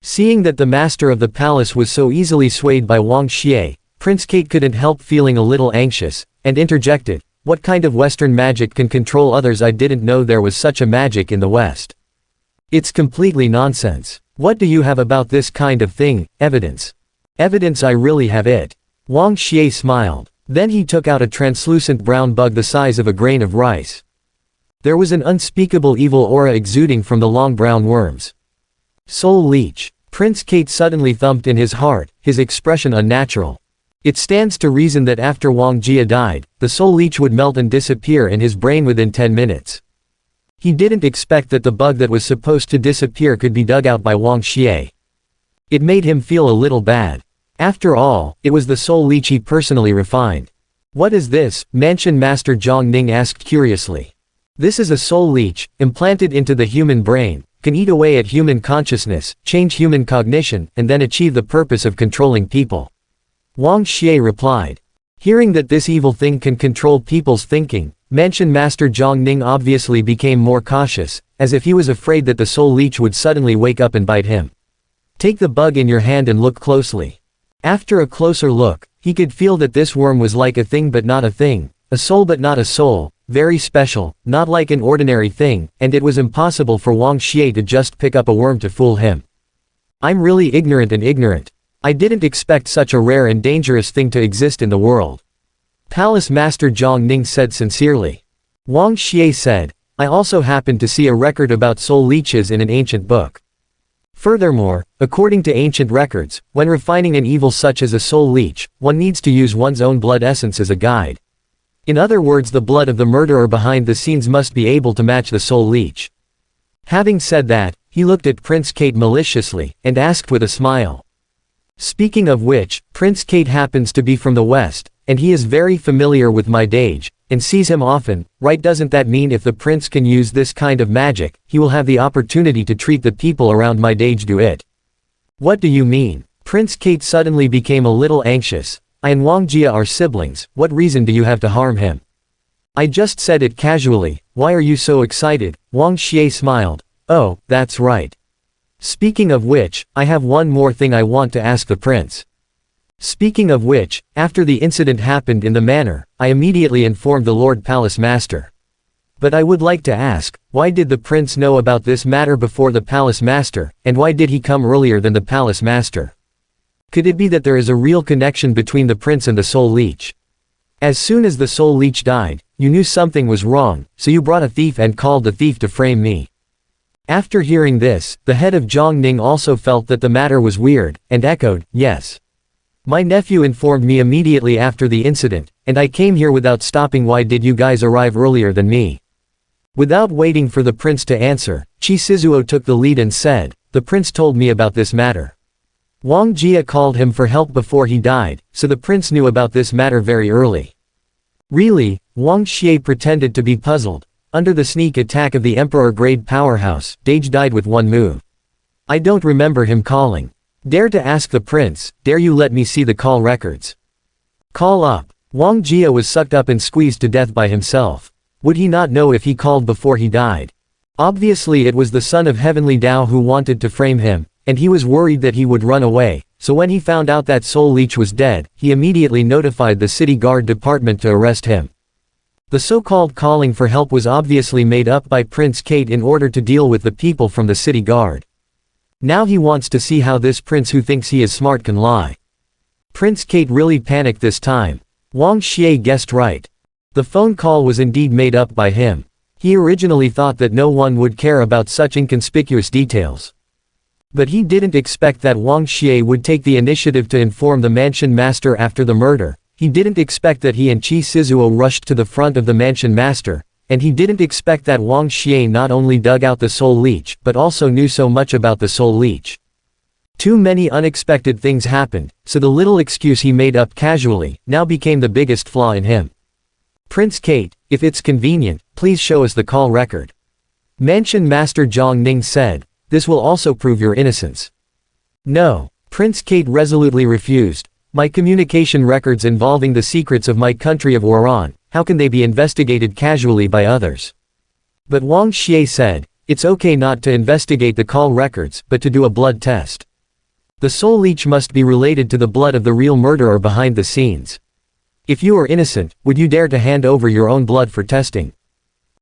[SPEAKER 1] Seeing that the master of the palace was so easily swayed by Wang Xie, Prince Kate couldn't help feeling a little anxious, and interjected, "What kind of Western magic can control others? I didn't know there was such a magic in the West. It's completely nonsense. What do you have about this kind of thing? Evidence." "Evidence, I really have it." Wang Xie smiled. Then he took out a translucent brown bug the size of a grain of rice. There was an unspeakable evil aura exuding from the long brown worms. Soul Leech. Prince Kate suddenly thumped in his heart, his expression unnatural. It stands to reason that after Wang Jie died, the Soul Leech would melt and disappear in his brain within 10 minutes. He didn't expect that the bug that was supposed to disappear could be dug out by Wang Xie. It made him feel a little bad. After all, it was the Soul Leech he personally refined. "What is this?" Mansion Master Zhang Ning asked curiously. "This is a soul leech, implanted into the human brain, can eat away at human consciousness, change human cognition, and then achieve the purpose of controlling people," Wang Xie replied. Hearing that this evil thing can control people's thinking, Mansion Master Zhang Ning obviously became more cautious, as if he was afraid that the soul leech would suddenly wake up and bite him. "Take the bug in your hand and look closely." After a closer look, he could feel that this worm was like a thing but not a thing, a soul but not a soul, very special, not like an ordinary thing, and it was impossible for Wang Xie to just pick up a worm to fool him. I'm really ignorant. I didn't expect such a rare and dangerous thing to exist in the world. Palace Master Zhang Ning said sincerely. Wang Xie said, I also happened to see a record about soul leeches in an ancient book. Furthermore, according to ancient records, when refining an evil such as a soul leech, one needs to use one's own blood essence as a guide. In other words, the blood of the murderer behind the scenes must be able to match the soul leech. Having said that, he looked at Prince Kate maliciously, and asked with a smile. Speaking of which, Prince Kate happens to be from the West, and he is very familiar with my Dage, and sees him often, right? Doesn't that mean if the prince can use this kind of magic, he will have the opportunity to treat the people around my Dage do it? What do you mean? Prince Kate suddenly became a little anxious. I and Wang Xie are siblings, what reason do you have to harm him? I just said it casually, why are you so excited? Wang Xie smiled. Oh, that's right. Speaking of which, I have one more thing I want to ask the prince. Speaking of which, after the incident happened in the manor, I immediately informed the Lord Palace Master. But I would like to ask, why did the prince know about this matter before the Palace Master, and why did he come earlier than the Palace Master? Could it be that there is a real connection between the prince and the soul leech? As soon as the soul leech died, you knew something was wrong, so you brought a thief and called the thief to frame me. After hearing this, the head of Zhang Ning also felt that the matter was weird, and echoed, yes. My nephew informed me immediately after the incident, and I came here without stopping. Why did you guys arrive earlier than me? Without waiting for the prince to answer, Qi Shizuo took the lead and said, the prince told me about this matter. Wang Xie called him for help before he died, so the prince knew about this matter very early. Really? Wang Xie pretended to be puzzled. Under the sneak attack of the emperor-grade powerhouse, Dage died with one move. I don't remember him calling. Dare to ask the prince, dare you let me see the call records? Call up. Wang Xie was sucked up and squeezed to death by himself. Would he not know if he called before he died? Obviously it was the son of Heavenly Tao who wanted to frame him, and he was worried that he would run away, so when he found out that Soul Leech was dead, he immediately notified the city guard department to arrest him. The so-called calling for help was obviously made up by Prince Kate in order to deal with the people from the city guard. Now he wants to see how this prince who thinks he is smart can lie. Prince Kate really panicked this time. Wang Xie guessed right. The phone call was indeed made up by him. He originally thought that no one would care about such inconspicuous details. But he didn't expect that Wang Xie would take the initiative to inform the mansion master after the murder. He didn't expect that he and Qi Shizuo rushed to the front of the mansion master, and he didn't expect that Wang Xie not only dug out the soul leech, but also knew so much about the soul leech. Too many unexpected things happened, so the little excuse he made up casually, now became the biggest flaw in him. Prince Kate, if it's convenient, please show us the call record. Mansion Master Zhang Ning said, this will also prove your innocence. No. Prince Kate resolutely refused. My communication records involving the secrets of my country of Oran, how can they be investigated casually by others? But Wang Xie said, it's okay not to investigate the call records, but to do a blood test. The soul leech must be related to the blood of the real murderer behind the scenes. If you are innocent, would you dare to hand over your own blood for testing?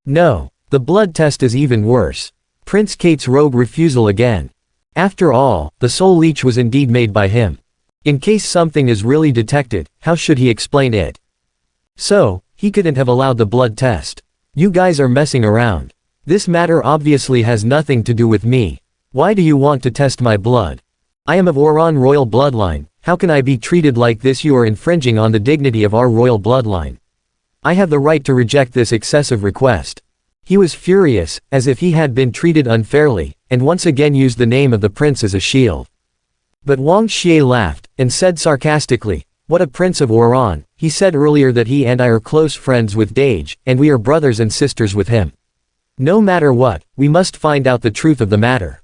[SPEAKER 1] No. The blood test is even worse. Prince Kate's rogue refusal again. After all, the soul leech was indeed made by him. In case something is really detected, how should he explain it? So, he couldn't have allowed the blood test. You guys are messing around. This matter obviously has nothing to do with me. Why do you want to test my blood? I am of Oran royal bloodline, how can I be treated like this? You are infringing on the dignity of our royal bloodline. I have the right to reject this excessive request. He was furious, as if he had been treated unfairly, and once again used the name of the prince as a shield. But Wang Xie laughed, and said sarcastically, what a prince of Oran, he said earlier that he and I are close friends with Dage, and we are brothers and sisters with him. No matter what, we must find out the truth of the matter.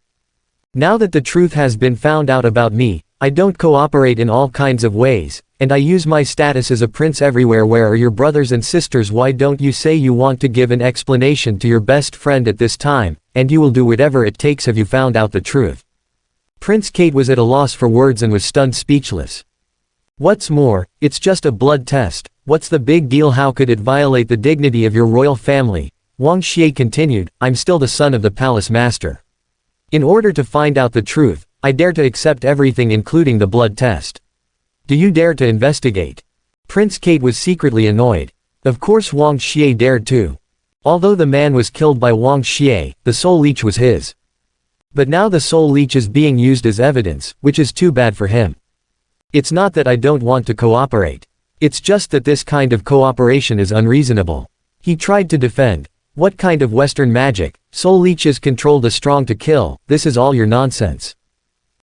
[SPEAKER 1] Now that the truth has been found out about me, I don't cooperate in all kinds of ways, and I use my status as a prince everywhere. Where are your brothers and sisters? Why don't you say you want to give an explanation to your best friend at this time, and you will do whatever it takes. Have you found out the truth? Prince Kate was at a loss for words and was stunned speechless. What's more, it's just a blood test, what's the big deal? How could it violate the dignity of your royal family? Wang Xie continued, I'm still the son of the palace master. In order to find out the truth, I dare to accept everything including the blood test. Do you dare to investigate? Prince Kate was secretly annoyed. Of course Wang Xie dared too. Although the man was killed by Wang Xie, the soul leech was his. But now the soul leech is being used as evidence, which is too bad for him. It's not that I don't want to cooperate. It's just that this kind of cooperation is unreasonable. He tried to defend. What kind of Western magic? Soul leeches control the strong to kill, this is all your nonsense.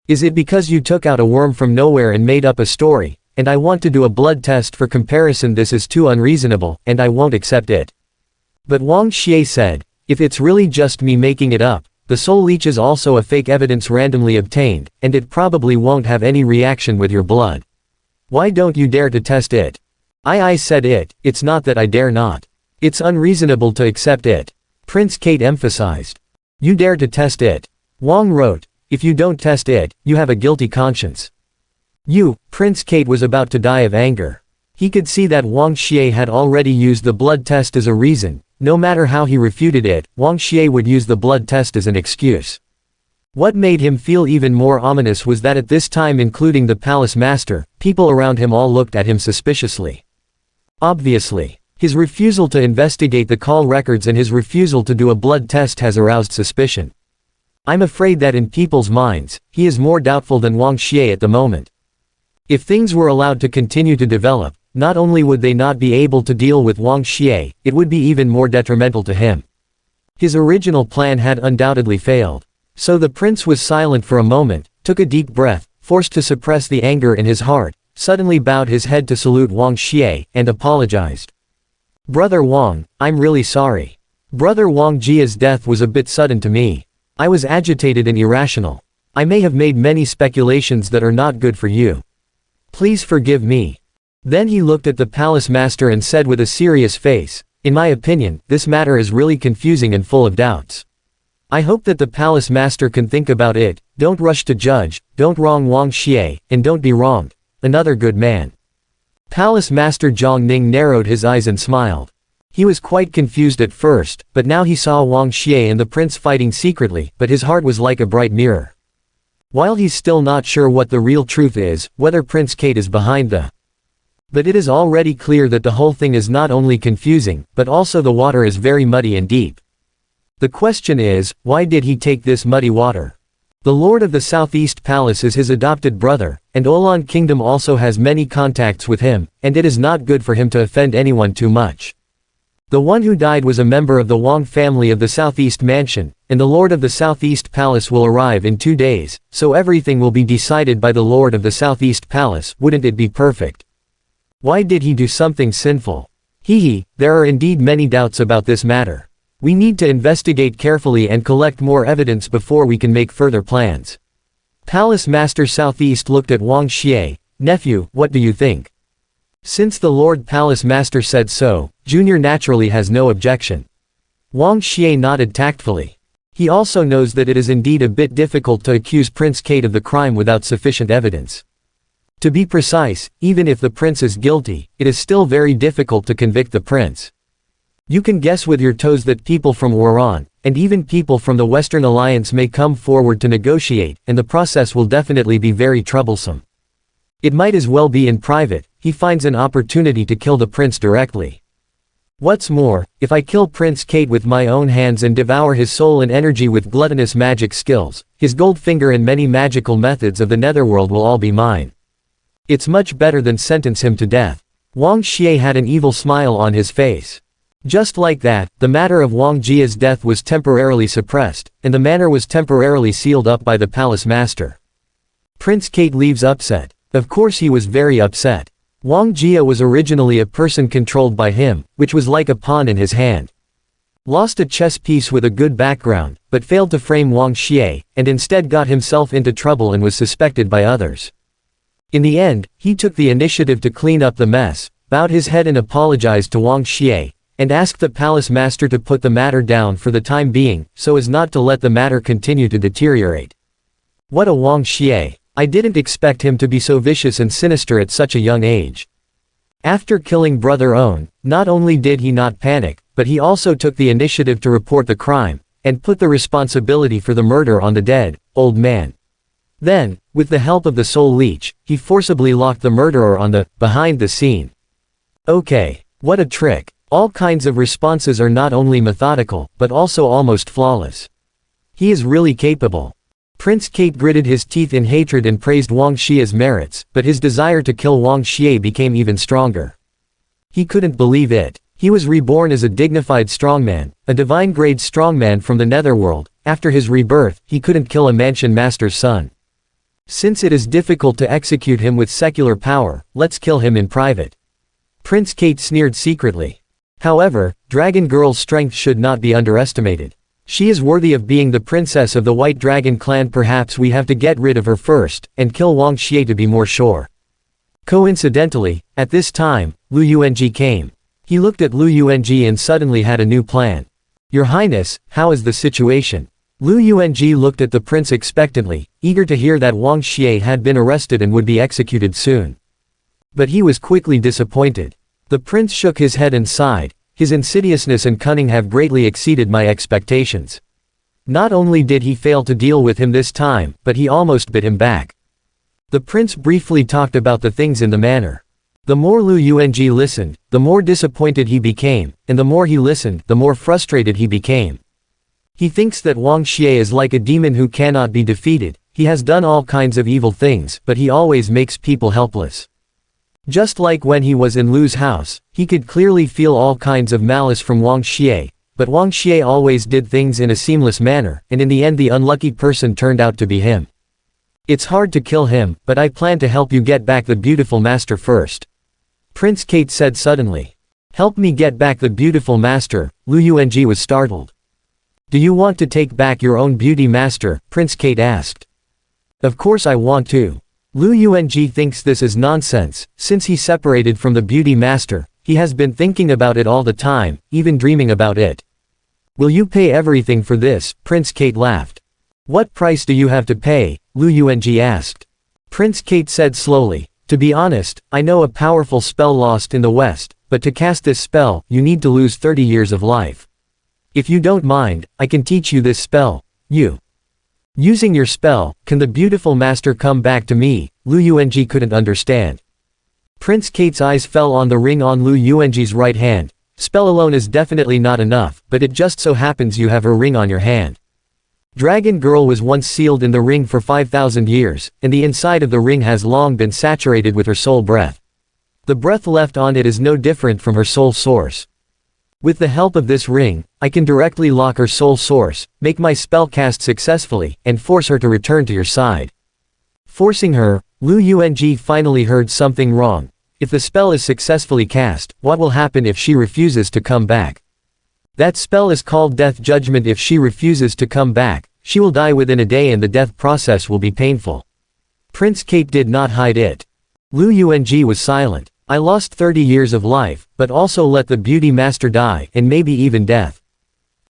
[SPEAKER 1] Is it because you took out a worm from nowhere and made up a story, and I want to do a blood test for comparison? This is too unreasonable, and I won't accept it. But Wang Xie said, if it's really just me making it up, the soul leech is also a fake evidence randomly obtained, and it probably won't have any reaction with your blood. Why don't you dare to test it? I said it, it's not that I dare not. It's unreasonable to accept it. Prince Kate emphasized. You dare to test it. Wang wrote, if you don't test it, you have a guilty conscience. Prince Kate was about to die of anger. He could see that Wang Xie had already used the blood test as a reason. No matter how he refuted it, Wang Xie would use the blood test as an excuse. What made him feel even more ominous was that at this time, including the palace master, people around him all looked at him suspiciously. Obviously, his refusal to investigate the call records and his refusal to do a blood test has aroused suspicion. I'm afraid that in people's minds, he is more doubtful than Wang Xie at the moment. If things were allowed to continue to develop, not only would they not be able to deal with Wang Xie, it would be even more detrimental to him. His original plan had undoubtedly failed. So the prince was silent for a moment, took a deep breath, forced to suppress the anger in his heart, suddenly bowed his head to salute Wang Xie, and apologized. Brother Wang, I'm really sorry. Brother Wang Xie's death was a bit sudden to me. I was agitated and irrational. I may have made many speculations that are not good for you. Please forgive me. Then he looked at the palace master and said with a serious face, in my opinion, this matter is really confusing and full of doubts. I hope that the palace master can think about it, don't rush to judge, don't wrong Wang Xie, and don't be wronged. Another good man. Palace master Zhang Ning narrowed his eyes and smiled. He was quite confused at first, but now he saw Wang Xie and the prince fighting secretly, but his heart was like a bright mirror. While he's still not sure what the real truth is, whether Prince Kate is behind but it is already clear that the whole thing is not only confusing, but also the water is very muddy and deep. The question is, why did he take this muddy water? The Lord of the Southeast Palace is his adopted brother, and Olan Kingdom also has many contacts with him, and it is not good for him to offend anyone too much. The one who died was a member of the Wang family of the Southeast Mansion, and the Lord of the Southeast Palace will arrive in 2 days, so everything will be decided by the Lord of the Southeast Palace. Wouldn't it be perfect? Why did he do something sinful? There are indeed many doubts about this matter. We need to investigate carefully and collect more evidence before we can make further plans. Palace Master Southeast looked at Wang Xie. Nephew, what do you think? Since the Lord Palace Master said so, Junior naturally has no objection. Wang Xie nodded tactfully. He also knows that it is indeed a bit difficult to accuse Prince Kate of the crime without sufficient evidence. To be precise, even if the prince is guilty, it is still very difficult to convict the prince. You can guess with your toes that people from Wuhan, and even people from the Western Alliance may come forward to negotiate, and the process will definitely be very troublesome. It might as well be in private. He finds an opportunity to kill the prince directly. What's more, if I kill Prince Kate with my own hands and devour his soul and energy with gluttonous magic skills, his gold finger and many magical methods of the netherworld will all be mine. It's much better than sentence him to death. Wang Xie had an evil smile on his face. Just like that, the matter of Wang Xie's death was temporarily suppressed, and the manor was temporarily sealed up by the palace master. Prince Kate leaves upset. Of course he was very upset. Wang Xie was originally a person controlled by him, which was like a pawn in his hand. Lost a chess piece with a good background, but failed to frame Wang Xie, and instead got himself into trouble and was suspected by others. In the end, he took the initiative to clean up the mess, bowed his head and apologized to Wang Xie, and asked the palace master to put the matter down for the time being, so as not to let the matter continue to deteriorate. What a Wang Xie! I didn't expect him to be so vicious and sinister at such a young age. After killing Brother Owen, not only did he not panic, but he also took the initiative to report the crime, and put the responsibility for the murder on the dead, old man. Then, with the help of the soul leech, he forcibly locked the murderer on the behind the scene. Okay, what a trick. All kinds of responses are not only methodical, but also almost flawless. He is really capable. Prince Kate gritted his teeth in hatred and praised Wang Xie's merits, but his desire to kill Wang Xie became even stronger. He couldn't believe it. He was reborn as a dignified strongman, a divine-grade strongman from the netherworld. After his rebirth, he couldn't kill a mansion master's son. Since it is difficult to execute him with secular power, let's kill him in private. Prince Kate sneered secretly. However, Dragon Girl's strength should not be underestimated. She is worthy of being the princess of the White Dragon clan. Perhaps we have to get rid of her first, and kill Wang Xie to be more sure. Coincidentally, at this time, Lu Yuanji came. He looked at Lu Yuanji and suddenly had a new plan. Your Highness, how is the situation? Lu Yuanji looked at the prince expectantly, eager to hear that Wang Xie had been arrested and would be executed soon. But he was quickly disappointed. The prince shook his head and sighed. His insidiousness and cunning have greatly exceeded my expectations. Not only did he fail to deal with him this time, but he almost bit him back. The prince briefly talked about the things in the manner. The more Lu Yuanji listened, the more disappointed he became, and the more he listened, the more frustrated he became. He thinks that Wang Xie is like a demon who cannot be defeated. He has done all kinds of evil things, but he always makes people helpless. Just like when he was in Lu's house, he could clearly feel all kinds of malice from Wang Xie, but Wang Xie always did things in a seamless manner, and in the end the unlucky person turned out to be him. It's hard to kill him, but I plan to help you get back the beautiful master first. Prince Kate said suddenly. Help me get back the beautiful master. Lu Yuanji was startled. Do you want to take back your own beauty master? Prince Kate asked. Of course I want to. Lu Yuanji thinks this is nonsense. Since he separated from the beauty master, he has been thinking about it all the time, even dreaming about it. Will you pay everything for this? Prince Kate laughed. What price do you have to pay? Lu Yuanji asked. Prince Kate said slowly. To be honest, I know a powerful spell lost in the West, but to cast this spell, you need to lose 30 years of life. If you don't mind, I can teach you this spell. Using your spell, can the beautiful master come back to me? Lu Yuanji couldn't understand. Prince Kate's eyes fell on the ring on Lu Yuanji's right hand. Spell alone is definitely not enough, but it just so happens you have her ring on your hand. Dragon Girl was once sealed in the ring for 5,000 years, and the inside of the ring has long been saturated with her soul breath. The breath left on it is no different from her soul source. With the help of this ring, I can directly lock her soul source, make my spell cast successfully, and force her to return to your side. Forcing her, Lu Yuanji finally heard something wrong. If the spell is successfully cast, what will happen if she refuses to come back? That spell is called Death Judgment. If she refuses to come back, she will die within a day and the death process will be painful. Prince Kate did not hide it. Lu Yuanji was silent. I lost 30 years of life, but also let the beauty master die, and maybe even death.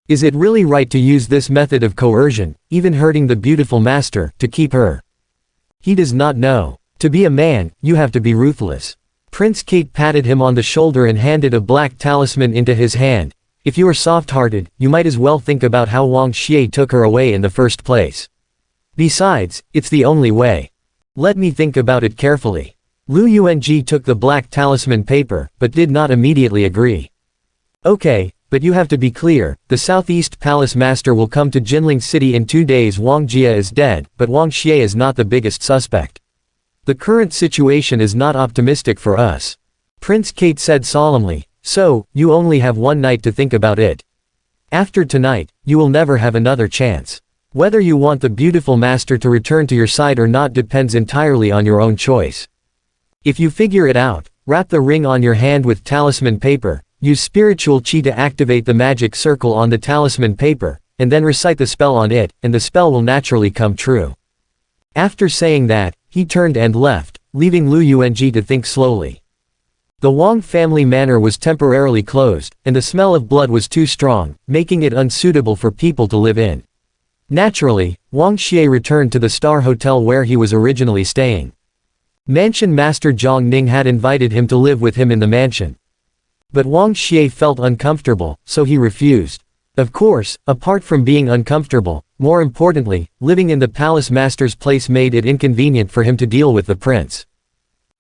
[SPEAKER 1] Is it really right to use this method of coercion, even hurting the beautiful master, to keep her? He does not know. To be a man, you have to be ruthless. Prince Kate patted him on the shoulder and handed a black talisman into his hand. If you are soft-hearted, you might as well think about how Wang Xie took her away in the first place. Besides, it's the only way. Let me think about it carefully. Lu Yuanji took the black talisman paper, but did not immediately agree. Okay, but you have to be clear, the Southeast Palace Master will come to Jinling City in 2 days. Wang Jie is dead, but Wang Xie is not the biggest suspect. The current situation is not optimistic for us. Prince Kate said solemnly, so, you only have one night to think about it. After tonight, you will never have another chance. Whether you want the beautiful master to return to your side or not depends entirely on your own choice. If you figure it out, wrap the ring on your hand with talisman paper, use spiritual chi to activate the magic circle on the talisman paper, and then recite the spell on it, and the spell will naturally come true. After saying that, he turned and left, leaving Lu Yuanji to think slowly. The Wang family manor was temporarily closed, and the smell of blood was too strong, making it unsuitable for people to live in. Naturally, Wang Xie returned to the Star Hotel where he was originally staying. Mansion Master Zhang Ning had invited him to live with him in the mansion. But Wang Xie felt uncomfortable, so he refused. Of course, apart from being uncomfortable, more importantly, living in the palace master's place made it inconvenient for him to deal with the prince.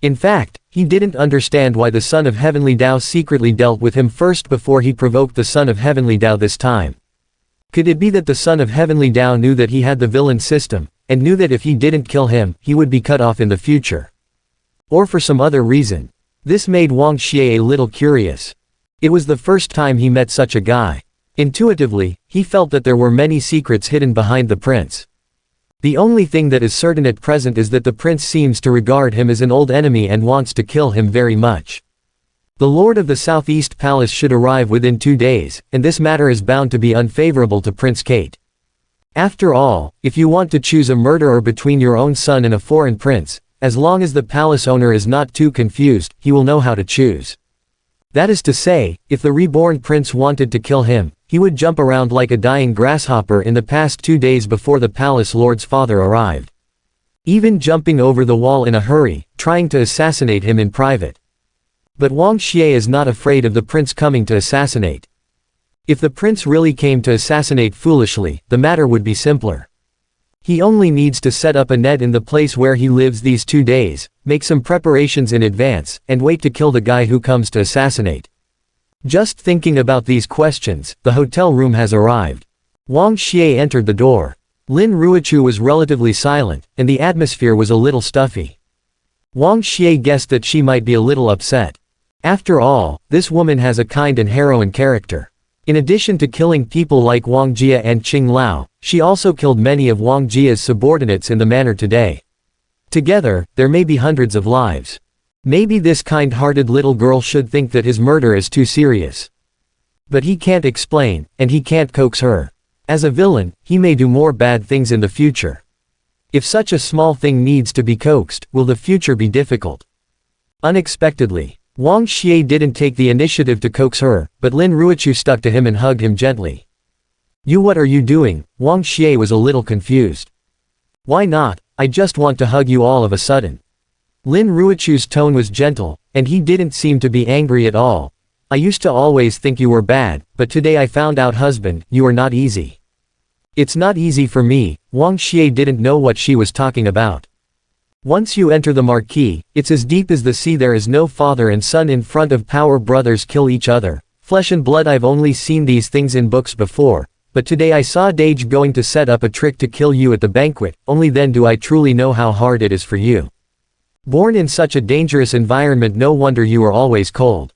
[SPEAKER 1] In fact, he didn't understand why the son of Heavenly Tao secretly dealt with him first before he provoked the son of Heavenly Tao this time. Could it be that the son of Heavenly Tao knew that he had the villain system, and knew that if he didn't kill him, he would be cut off in the future? Or for some other reason? This made Wang Xie a little curious. It was the first time he met such a guy. Intuitively, he felt that there were many secrets hidden behind the prince. The only thing that is certain at present is that the prince seems to regard him as an old enemy and wants to kill him very much. The Lord of the Southeast Palace should arrive within 2 days, and this matter is bound to be unfavorable to Prince Kate. After all, if you want to choose a murderer between your own son and a foreign prince, as long as the palace owner is not too confused, he will know how to choose. That is to say, if the reborn prince wanted to kill him, he would jump around like a dying grasshopper in the past 2 days before the palace lord's father arrived. Even jumping over the wall in a hurry, trying to assassinate him in private. But Wang Xie is not afraid of the prince coming to assassinate. If the prince really came to assassinate foolishly, the matter would be simpler. He only needs to set up a net in the place where he lives these 2 days, make some preparations in advance, and wait to kill the guy who comes to assassinate. Just thinking about these questions, the hotel room has arrived. Wang Xie entered the door. Lin Ruochu was relatively silent, and the atmosphere was a little stuffy. Wang Xie guessed that she might be a little upset. After all, this woman has a kind and heroine character. In addition to killing people like Wang Jie and Qing Lao, she also killed many of Wang Jie's subordinates in the manor today. Together, there may be hundreds of lives. Maybe this kind-hearted little girl should think that his murder is too serious. But he can't explain, and he can't coax her. As a villain, he may do more bad things in the future. If such a small thing needs to be coaxed, will the future be difficult? Unexpectedly, Wang Xie didn't take the initiative to coax her, but Lin Ruochu stuck to him and hugged him gently. What are you doing? Wang Xie was a little confused. Why not? I just want to hug you all of a sudden. Lin Ruochu's tone was gentle, and he didn't seem to be angry at all. I used to always think you were bad, but today I found out husband, you are not easy. It's not easy for me. Wang Xie didn't know what she was talking about. Once you enter the marquee, it's as deep as the sea. There is no father and son in front of power. Brothers kill each other. Flesh and blood. I've only seen these things in books before, but today I saw Dage going to set up a trick to kill you at the banquet. Only then do I truly know how hard it is for you. Born in such a dangerous environment, no wonder you are always cold.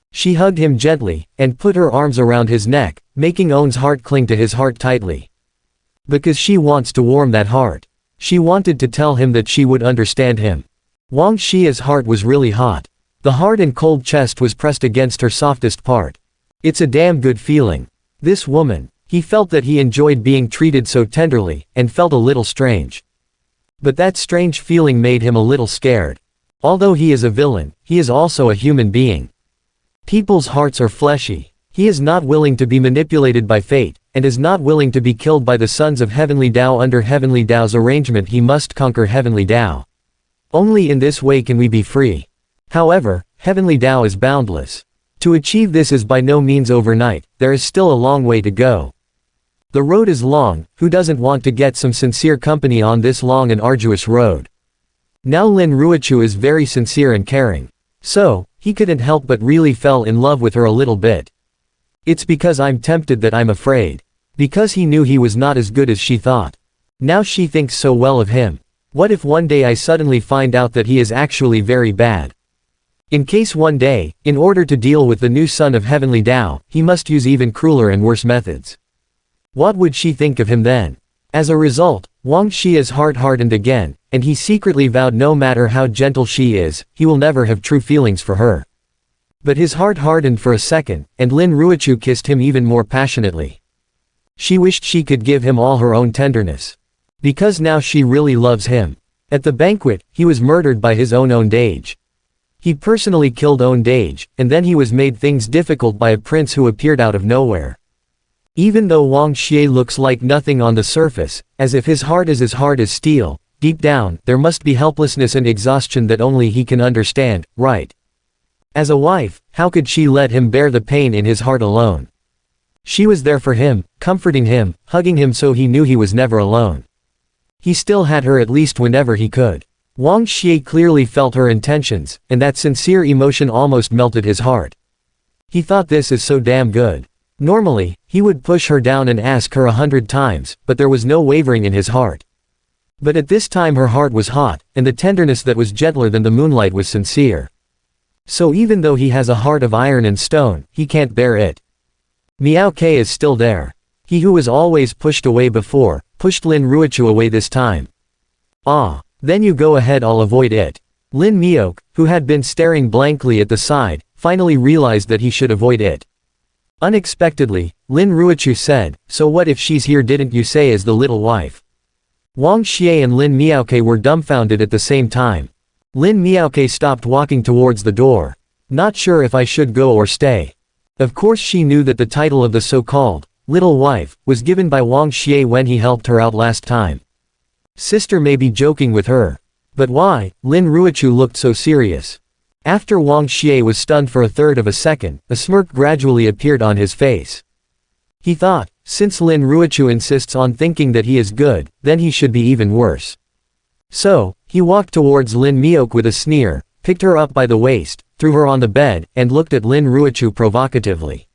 [SPEAKER 1] She hugged him gently, and put her arms around his neck, making Owen's heart cling to his heart tightly. Because she wants to warm that heart. She wanted to tell him that she would understand him. Wang Xie's heart was really hot. The hard and cold chest was pressed against her softest part. It's a damn good feeling. This woman. He felt that he enjoyed being treated so tenderly, and felt a little strange. But that strange feeling made him a little scared. Although he is a villain, he is also a human being. People's hearts are fleshy. He is not willing to be manipulated by fate, and is not willing to be killed by the sons of Heavenly Tao. Under Heavenly Tao's arrangement, he must conquer Heavenly Tao. Only in this way can we be free. However, Heavenly Tao is boundless. To achieve this is by no means overnight. There is still a long way to go. The road is long. Who doesn't want to get some sincere company on this long and arduous road? Now Lin Ruochu is very sincere and caring. So, he couldn't help but really fell in love with her a little bit. It's because I'm tempted that I'm afraid. Because he knew he was not as good as she thought. Now she thinks so well of him. What if one day I suddenly find out that he is actually very bad? In case one day, in order to deal with the new son of Heavenly Tao, he must use even crueler and worse methods. What would she think of him then? As a result, Wang Xie's heart hardened again, and he secretly vowed no matter how gentle she is, he will never have true feelings for her. But his heart hardened for a second, and Lin Ruochu kissed him even more passionately. She wished she could give him all her own tenderness. Because now she really loves him. At the banquet, he was murdered by his own Dage. He personally killed own Dage, and then he was made things difficult by a prince who appeared out of nowhere. Even though Wang Xie looks like nothing on the surface, as if his heart is as hard as steel, deep down, there must be helplessness and exhaustion that only he can understand, right? As a wife, how could she let him bear the pain in his heart alone? She was there for him, comforting him, hugging him so he knew he was never alone. He still had her at least whenever he could. Wang Xie clearly felt her intentions, and that sincere emotion almost melted his heart. He thought this is so damn good. Normally, he would push her down and ask her 100 times, but there was no wavering in his heart. But at this time her heart was hot, and the tenderness that was gentler than the moonlight was sincere. So even though he has a heart of iron and stone, he can't bear it. Miao Ke is still there. He who was always pushed away before, pushed Lin Ruochu away this time. Ah, then you go ahead, I'll avoid it. Lin Miao, who had been staring blankly at the side, finally realized that he should avoid it. Unexpectedly, Lin Ruochu said, so what if she's here, didn't you say as the little wife? Wang Xie and Lin Miaoke were dumbfounded at the same time. Lin Miaoke stopped walking towards the door. Not sure if I should go or stay. Of course she knew that the title of the so-called little wife was given by Wang Xie when he helped her out last time. Sister may be joking with her. But why? Lin Ruochu looked so serious. After Wang Xie was stunned for a third of a second, a smirk gradually appeared on his face. He thought, since Lin Ruochu insists on thinking that he is good, then he should be even worse. So, he walked towards Lin Miok with a sneer, picked her up by the waist, threw her on the bed, and looked at Lin Ruochu provocatively.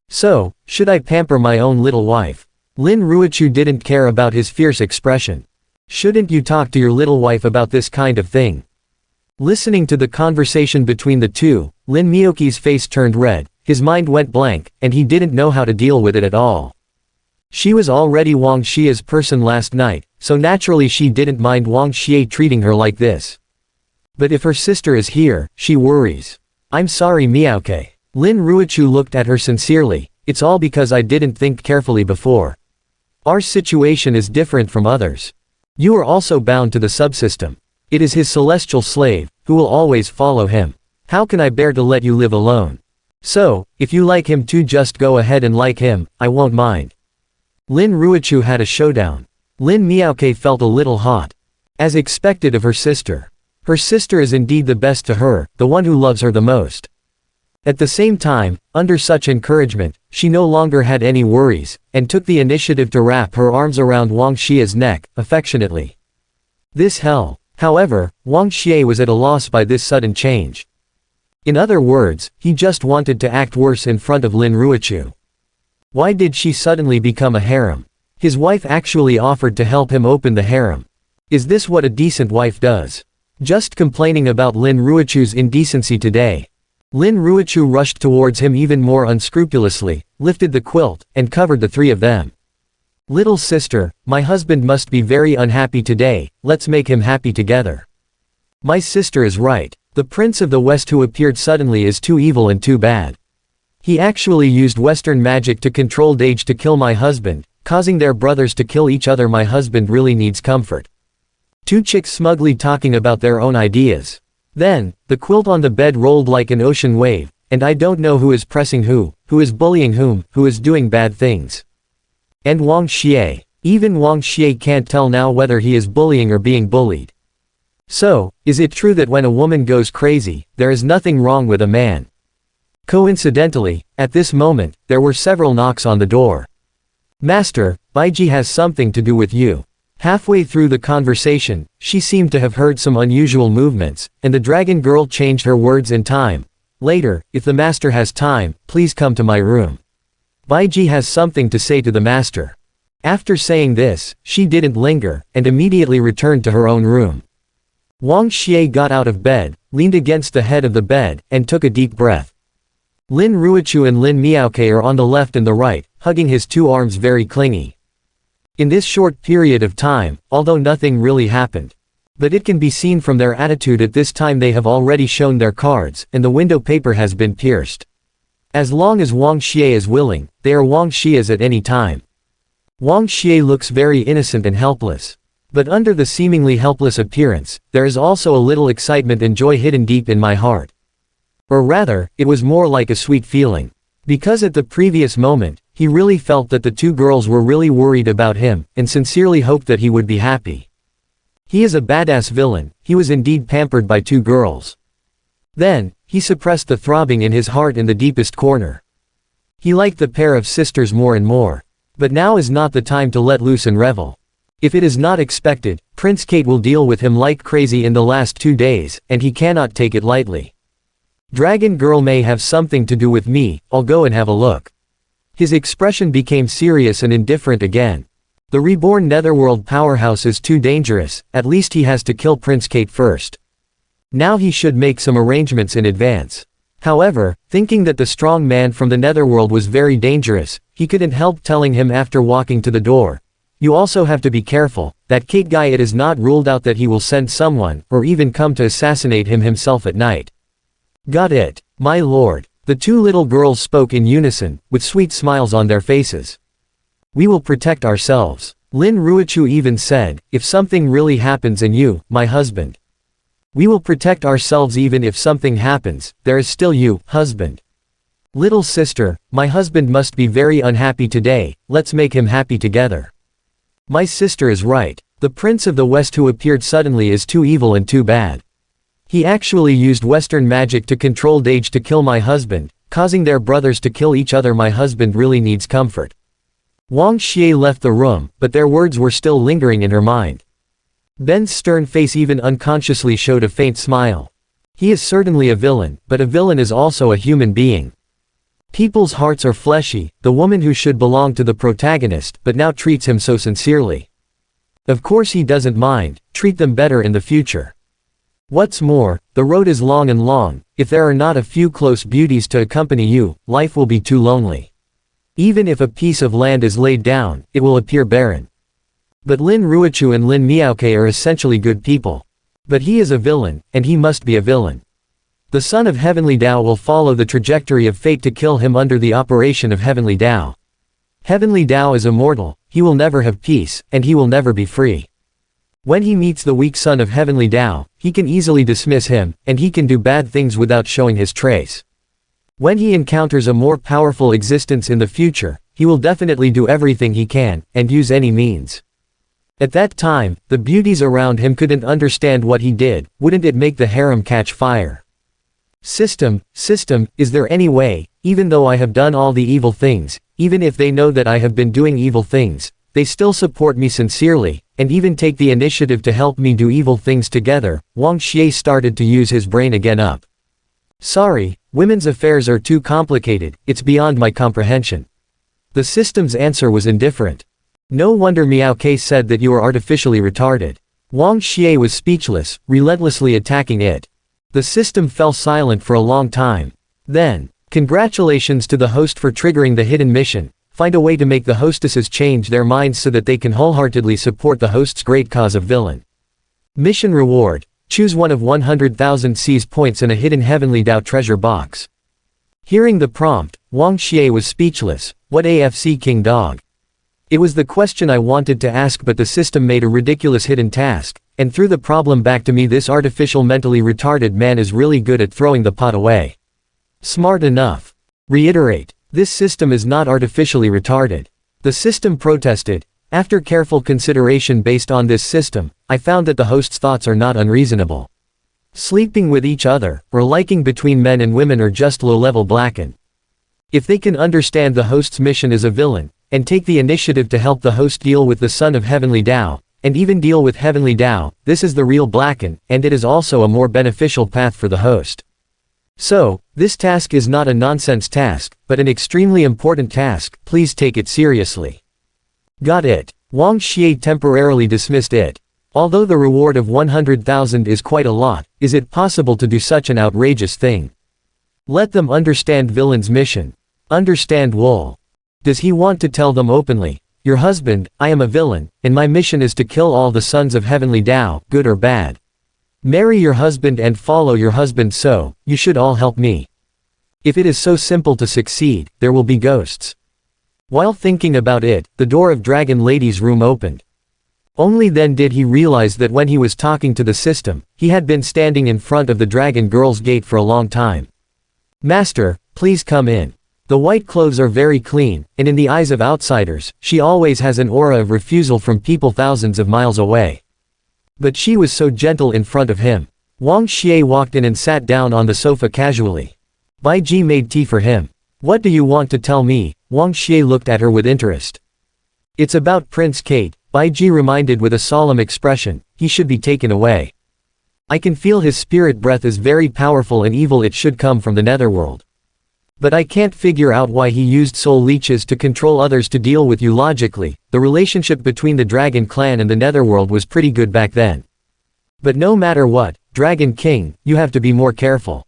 [SPEAKER 1] So, should I pamper my own little wife? Lin Ruochu didn't care about his fierce expression. Shouldn't you talk to your little wife about this kind of thing? Listening to the conversation between the two, Lin Miyoki's face turned red, his mind went blank, and he didn't know how to deal with it at all. She was already Wang Xie's person last night, so naturally she didn't mind Wang Xie treating her like this. But if her sister is here, she worries. I'm sorry Miaoke. Lin Ruochu looked at her sincerely, it's all because I didn't think carefully before. Our situation is different from others. You are also bound to the subsystem. It is his celestial slave, who will always follow him. How can I bear to let you live alone? So, if you like him too, just go ahead and like him, I won't mind. Lin Ruochu had a showdown. Lin Miaoke felt a little hot. As expected of her sister. Her sister is indeed the best to her, the one who loves her the most. At the same time, under such encouragement, she no longer had any worries, and took the initiative to wrap her arms around Wang Xie's neck, affectionately. This hell. However, Wang Xie was at a loss by this sudden change. In other words, he just wanted to act worse in front of Lin Ruochu. Why did she suddenly become a harem? His wife actually offered to help him open the harem. Is this what a decent wife does? Just complaining about Lin Ruochu's indecency today. Lin Ruochu rushed towards him even more unscrupulously, lifted the quilt, and covered the three of them. Little sister, my husband must be very unhappy today, let's make him happy together. My sister is right. The Prince of the West who appeared suddenly is too evil and too bad. He actually used Western magic to control Dage to kill my husband, causing their brothers to kill each other. My husband really needs comfort. Two chicks smugly talking about their own ideas. Then, the quilt on the bed rolled like an ocean wave, and I don't know who is pressing who is bullying whom, who is doing bad things. And Wang Xie. Even Wang Xie can't tell now whether he is bullying or being bullied. So, is it true that when a woman goes crazy, there is nothing wrong with a man? Coincidentally, at this moment, there were several knocks on the door. Master, Baiji has something to do with you. Halfway through the conversation, she seemed to have heard some unusual movements, and the dragon girl changed her words in time. Later, if the master has time, please come to my room. Baiji has something to say to the master. After saying this, she didn't linger, and immediately returned to her own room. Wang Xie got out of bed, leaned against the head of the bed, and took a deep breath. Lin Ruochu and Lin Miaoke are on the left and the right, hugging his two arms very clingy. In this short period of time, although nothing really happened. But it can be seen from their attitude at this time they have already shown their cards, and the window paper has been pierced. As long as Wang Xie is willing, they are Wang Xie's at any time. Wang Xie looks very innocent and helpless. But under the seemingly helpless appearance, there is also a little excitement and joy hidden deep in my heart. Or rather, it was more like a sweet feeling. Because at the previous moment, he really felt that the two girls were really worried about him, and sincerely hoped that he would be happy. He is a badass villain, he was indeed pampered by two girls. Then, he suppressed the throbbing in his heart in the deepest corner. He liked the pair of sisters more and more. But now is not the time to let loose and revel. If it is not expected, Prince Kate will deal with him like crazy in the last 2 days, and he cannot take it lightly. Dragon Girl may have something to do with me, I'll go and have a look. His expression became serious and indifferent again. The reborn Netherworld powerhouse is too dangerous, at least he has to kill Prince Kate first. Now he should make some arrangements in advance. However, thinking that the strong man from the Netherworld was very dangerous, he couldn't help telling him after walking to the door. You also have to be careful, that Kate guy, it is not ruled out that he will send someone, or even come to assassinate him himself at night. Got it, my lord. The 2 little girls spoke in unison, with sweet smiles on their faces. We will protect ourselves. Lin Ruichu even said, if something really happens and you, my husband. We will protect ourselves even if something happens, there is still you, husband. Little sister, my husband must be very unhappy today, let's make him happy together. My sister is right. The Prince of the West who appeared suddenly is too evil and too bad. He actually used Western magic to control Dage to kill my husband, causing their brothers to kill each other. My husband really needs comfort. Wang Xie left the room, but their words were still lingering in her mind. Ben's stern face even unconsciously showed a faint smile. He is certainly a villain, but a villain is also a human being. People's hearts are fleshy, the woman who should belong to the protagonist but now treats him so sincerely. Of course he doesn't mind, treat them better in the future. What's more, the road is long and long, if there are not a few close beauties to accompany you, life will be too lonely. Even if a piece of land is laid down, it will appear barren. But Lin Ruichu and Lin Miaoke are essentially good people. But he is a villain, and he must be a villain. The son of Heavenly Tao will follow the trajectory of fate to kill him under the operation of Heavenly Tao. Heavenly Tao is immortal, he will never have peace, and he will never be free. When he meets the weak son of Heavenly Tao, he can easily dismiss him, and he can do bad things without showing his trace. When he encounters a more powerful existence in the future, he will definitely do everything he can, and use any means. At that time, the beauties around him couldn't understand what he did, wouldn't it make the harem catch fire? System, is there any way, even though I have done all the evil things, even if they know that I have been doing evil things, they still support me sincerely, and even take the initiative to help me do evil things together? Wang Xie started to use his brain again up. Sorry, women's affairs are too complicated, it's beyond my comprehension. The system's answer was indifferent. No wonder Miaoke said that you are artificially retarded. Wang Xie was speechless, relentlessly attacking it. The system fell silent for a long time. Then, congratulations to the host for triggering the hidden mission. Find a way to make the hostesses change their minds so that they can wholeheartedly support the host's great cause of villain. Mission reward. Choose one of 100,000 C's points in a hidden Heavenly Tao treasure box. Hearing the prompt, Wang Xie was speechless. What AFC King Dog? It was the question I wanted to ask, but the system made a ridiculous hidden task, and threw the problem back to me. This artificial mentally retarded man is really good at throwing the pot away. Smart enough. Reiterate, this system is not artificially retarded. The system protested. After careful consideration based on this system, I found that the host's thoughts are not unreasonable. Sleeping with each other, or liking between men and women are just low-level blacken. If they can understand the host's mission as a villain, and take the initiative to help the host deal with the son of Heavenly Tao, and even deal with Heavenly Tao, this is the real blacken, and it is also a more beneficial path for the host. So, this task is not a nonsense task, but an extremely important task, please take it seriously. Got it. Wang Xie temporarily dismissed it. Although the reward of 100,000 is quite a lot, is it possible to do such an outrageous thing? Let them understand villain's mission. Understand wool. Does he want to tell them openly, your husband, I am a villain, and my mission is to kill all the sons of Heavenly Tao, good or bad. Marry your husband and follow your husband, so, you should all help me. If it is so simple to succeed, there will be ghosts. While thinking about it, the door of Dragon Lady's room opened. Only then did he realize that when he was talking to the system, he had been standing in front of the Dragon Girl's gate for a long time. Master, please come in. The white clothes are very clean, and in the eyes of outsiders, she always has an aura of refusal from people thousands of miles away. But she was so gentle in front of him. Wang Xie walked in and sat down on the sofa casually. Bai Ji made tea for him. What do you want to tell me? Wang Xie looked at her with interest. It's about Prince Kate, Bai Ji reminded with a solemn expression. He should be taken away. I can feel his spirit breath is very powerful and evil. It should come from the netherworld. But I can't figure out why he used soul leeches to control others to deal with you logically. The relationship between the Dragon Clan and the netherworld was pretty good back then. But no matter what, Dragon King, you have to be more careful.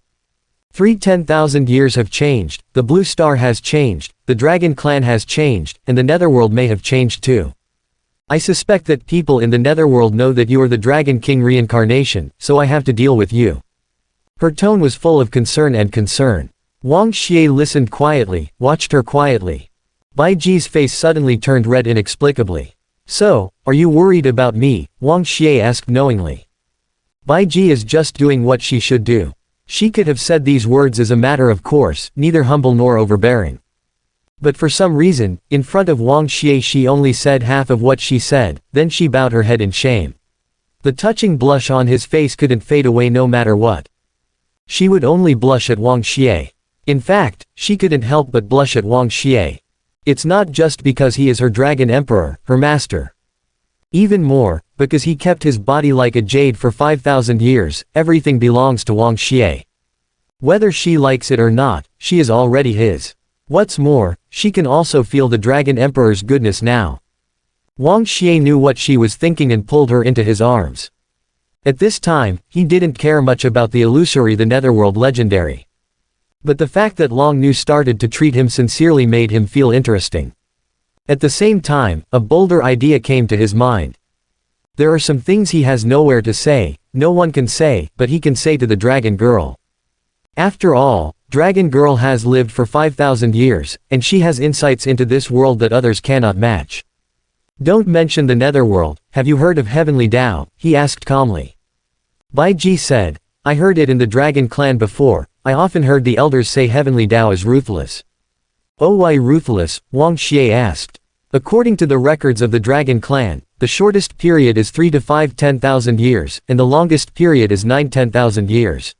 [SPEAKER 1] 10,000 years have changed, the Blue Star has changed, the Dragon Clan has changed, and the netherworld may have changed too. I suspect that people in the netherworld know that you are the Dragon King reincarnation, so I have to deal with you. Her tone was full of concern and concern. Wang Xie listened quietly, watched her quietly. Bai Ji's face suddenly turned red inexplicably. So, are you worried about me? Wang Xie asked knowingly. Bai Ji is just doing what she should do. She could have said these words as a matter of course, neither humble nor overbearing. But for some reason, in front of Wang Xie she only said half of what she said, then she bowed her head in shame. The touching blush on his face couldn't fade away no matter what. She would only blush at Wang Xie. In fact, she couldn't help but blush at Wang Xie. It's not just because he is her dragon emperor, her master. Even more, because he kept his body like a jade for 5,000 years, everything belongs to Wang Xie. Whether she likes it or not, she is already his. What's more, she can also feel the Dragon Emperor's goodness now. Wang Xie knew what she was thinking and pulled her into his arms. At this time, he didn't care much about the illusory the netherworld legendary. But the fact that Long Nu started to treat him sincerely made him feel interesting. At the same time, a bolder idea came to his mind. There are some things he has nowhere to say, no one can say, but he can say to the Dragon Girl. After all, Dragon Girl has lived for 5,000 years, and she has insights into this world that others cannot match. Don't mention the netherworld, have you heard of Heavenly Tao? He asked calmly. Bai Ji said, I heard it in the Dragon Clan before, I often heard the elders say Heavenly Tao is ruthless. Oh, why ruthless? Wang Xie asked. According to the records of the Dragon Clan, the shortest period is 3 to 5 10,000 years, and the longest period is 9 10,000 years.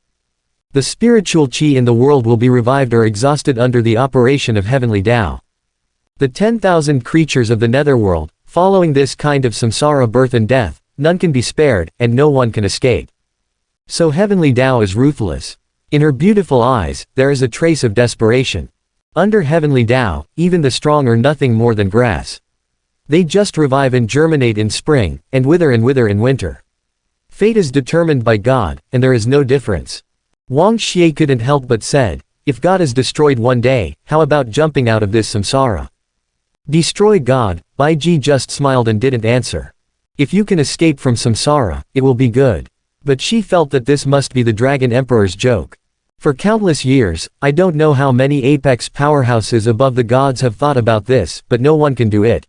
[SPEAKER 1] The spiritual qi in the world will be revived or exhausted under the operation of Heavenly Tao. The 10,000 creatures of the netherworld, following this kind of samsara birth and death, none can be spared, and no one can escape. So Heavenly Tao is ruthless. In her beautiful eyes, there is a trace of desperation. Under Heavenly Tao, even the strong are nothing more than grass. They just revive and germinate in spring, and wither in winter. Fate is determined by God, and there is no difference. Wang Xie couldn't help but said, if God is destroyed one day, how about jumping out of this samsara? Destroy God? Bai Ji just smiled and didn't answer. If you can escape from samsara, it will be good. But she felt that this must be the Dragon Emperor's joke. For countless years, I don't know how many apex powerhouses above the gods have thought about this, but no one can do it.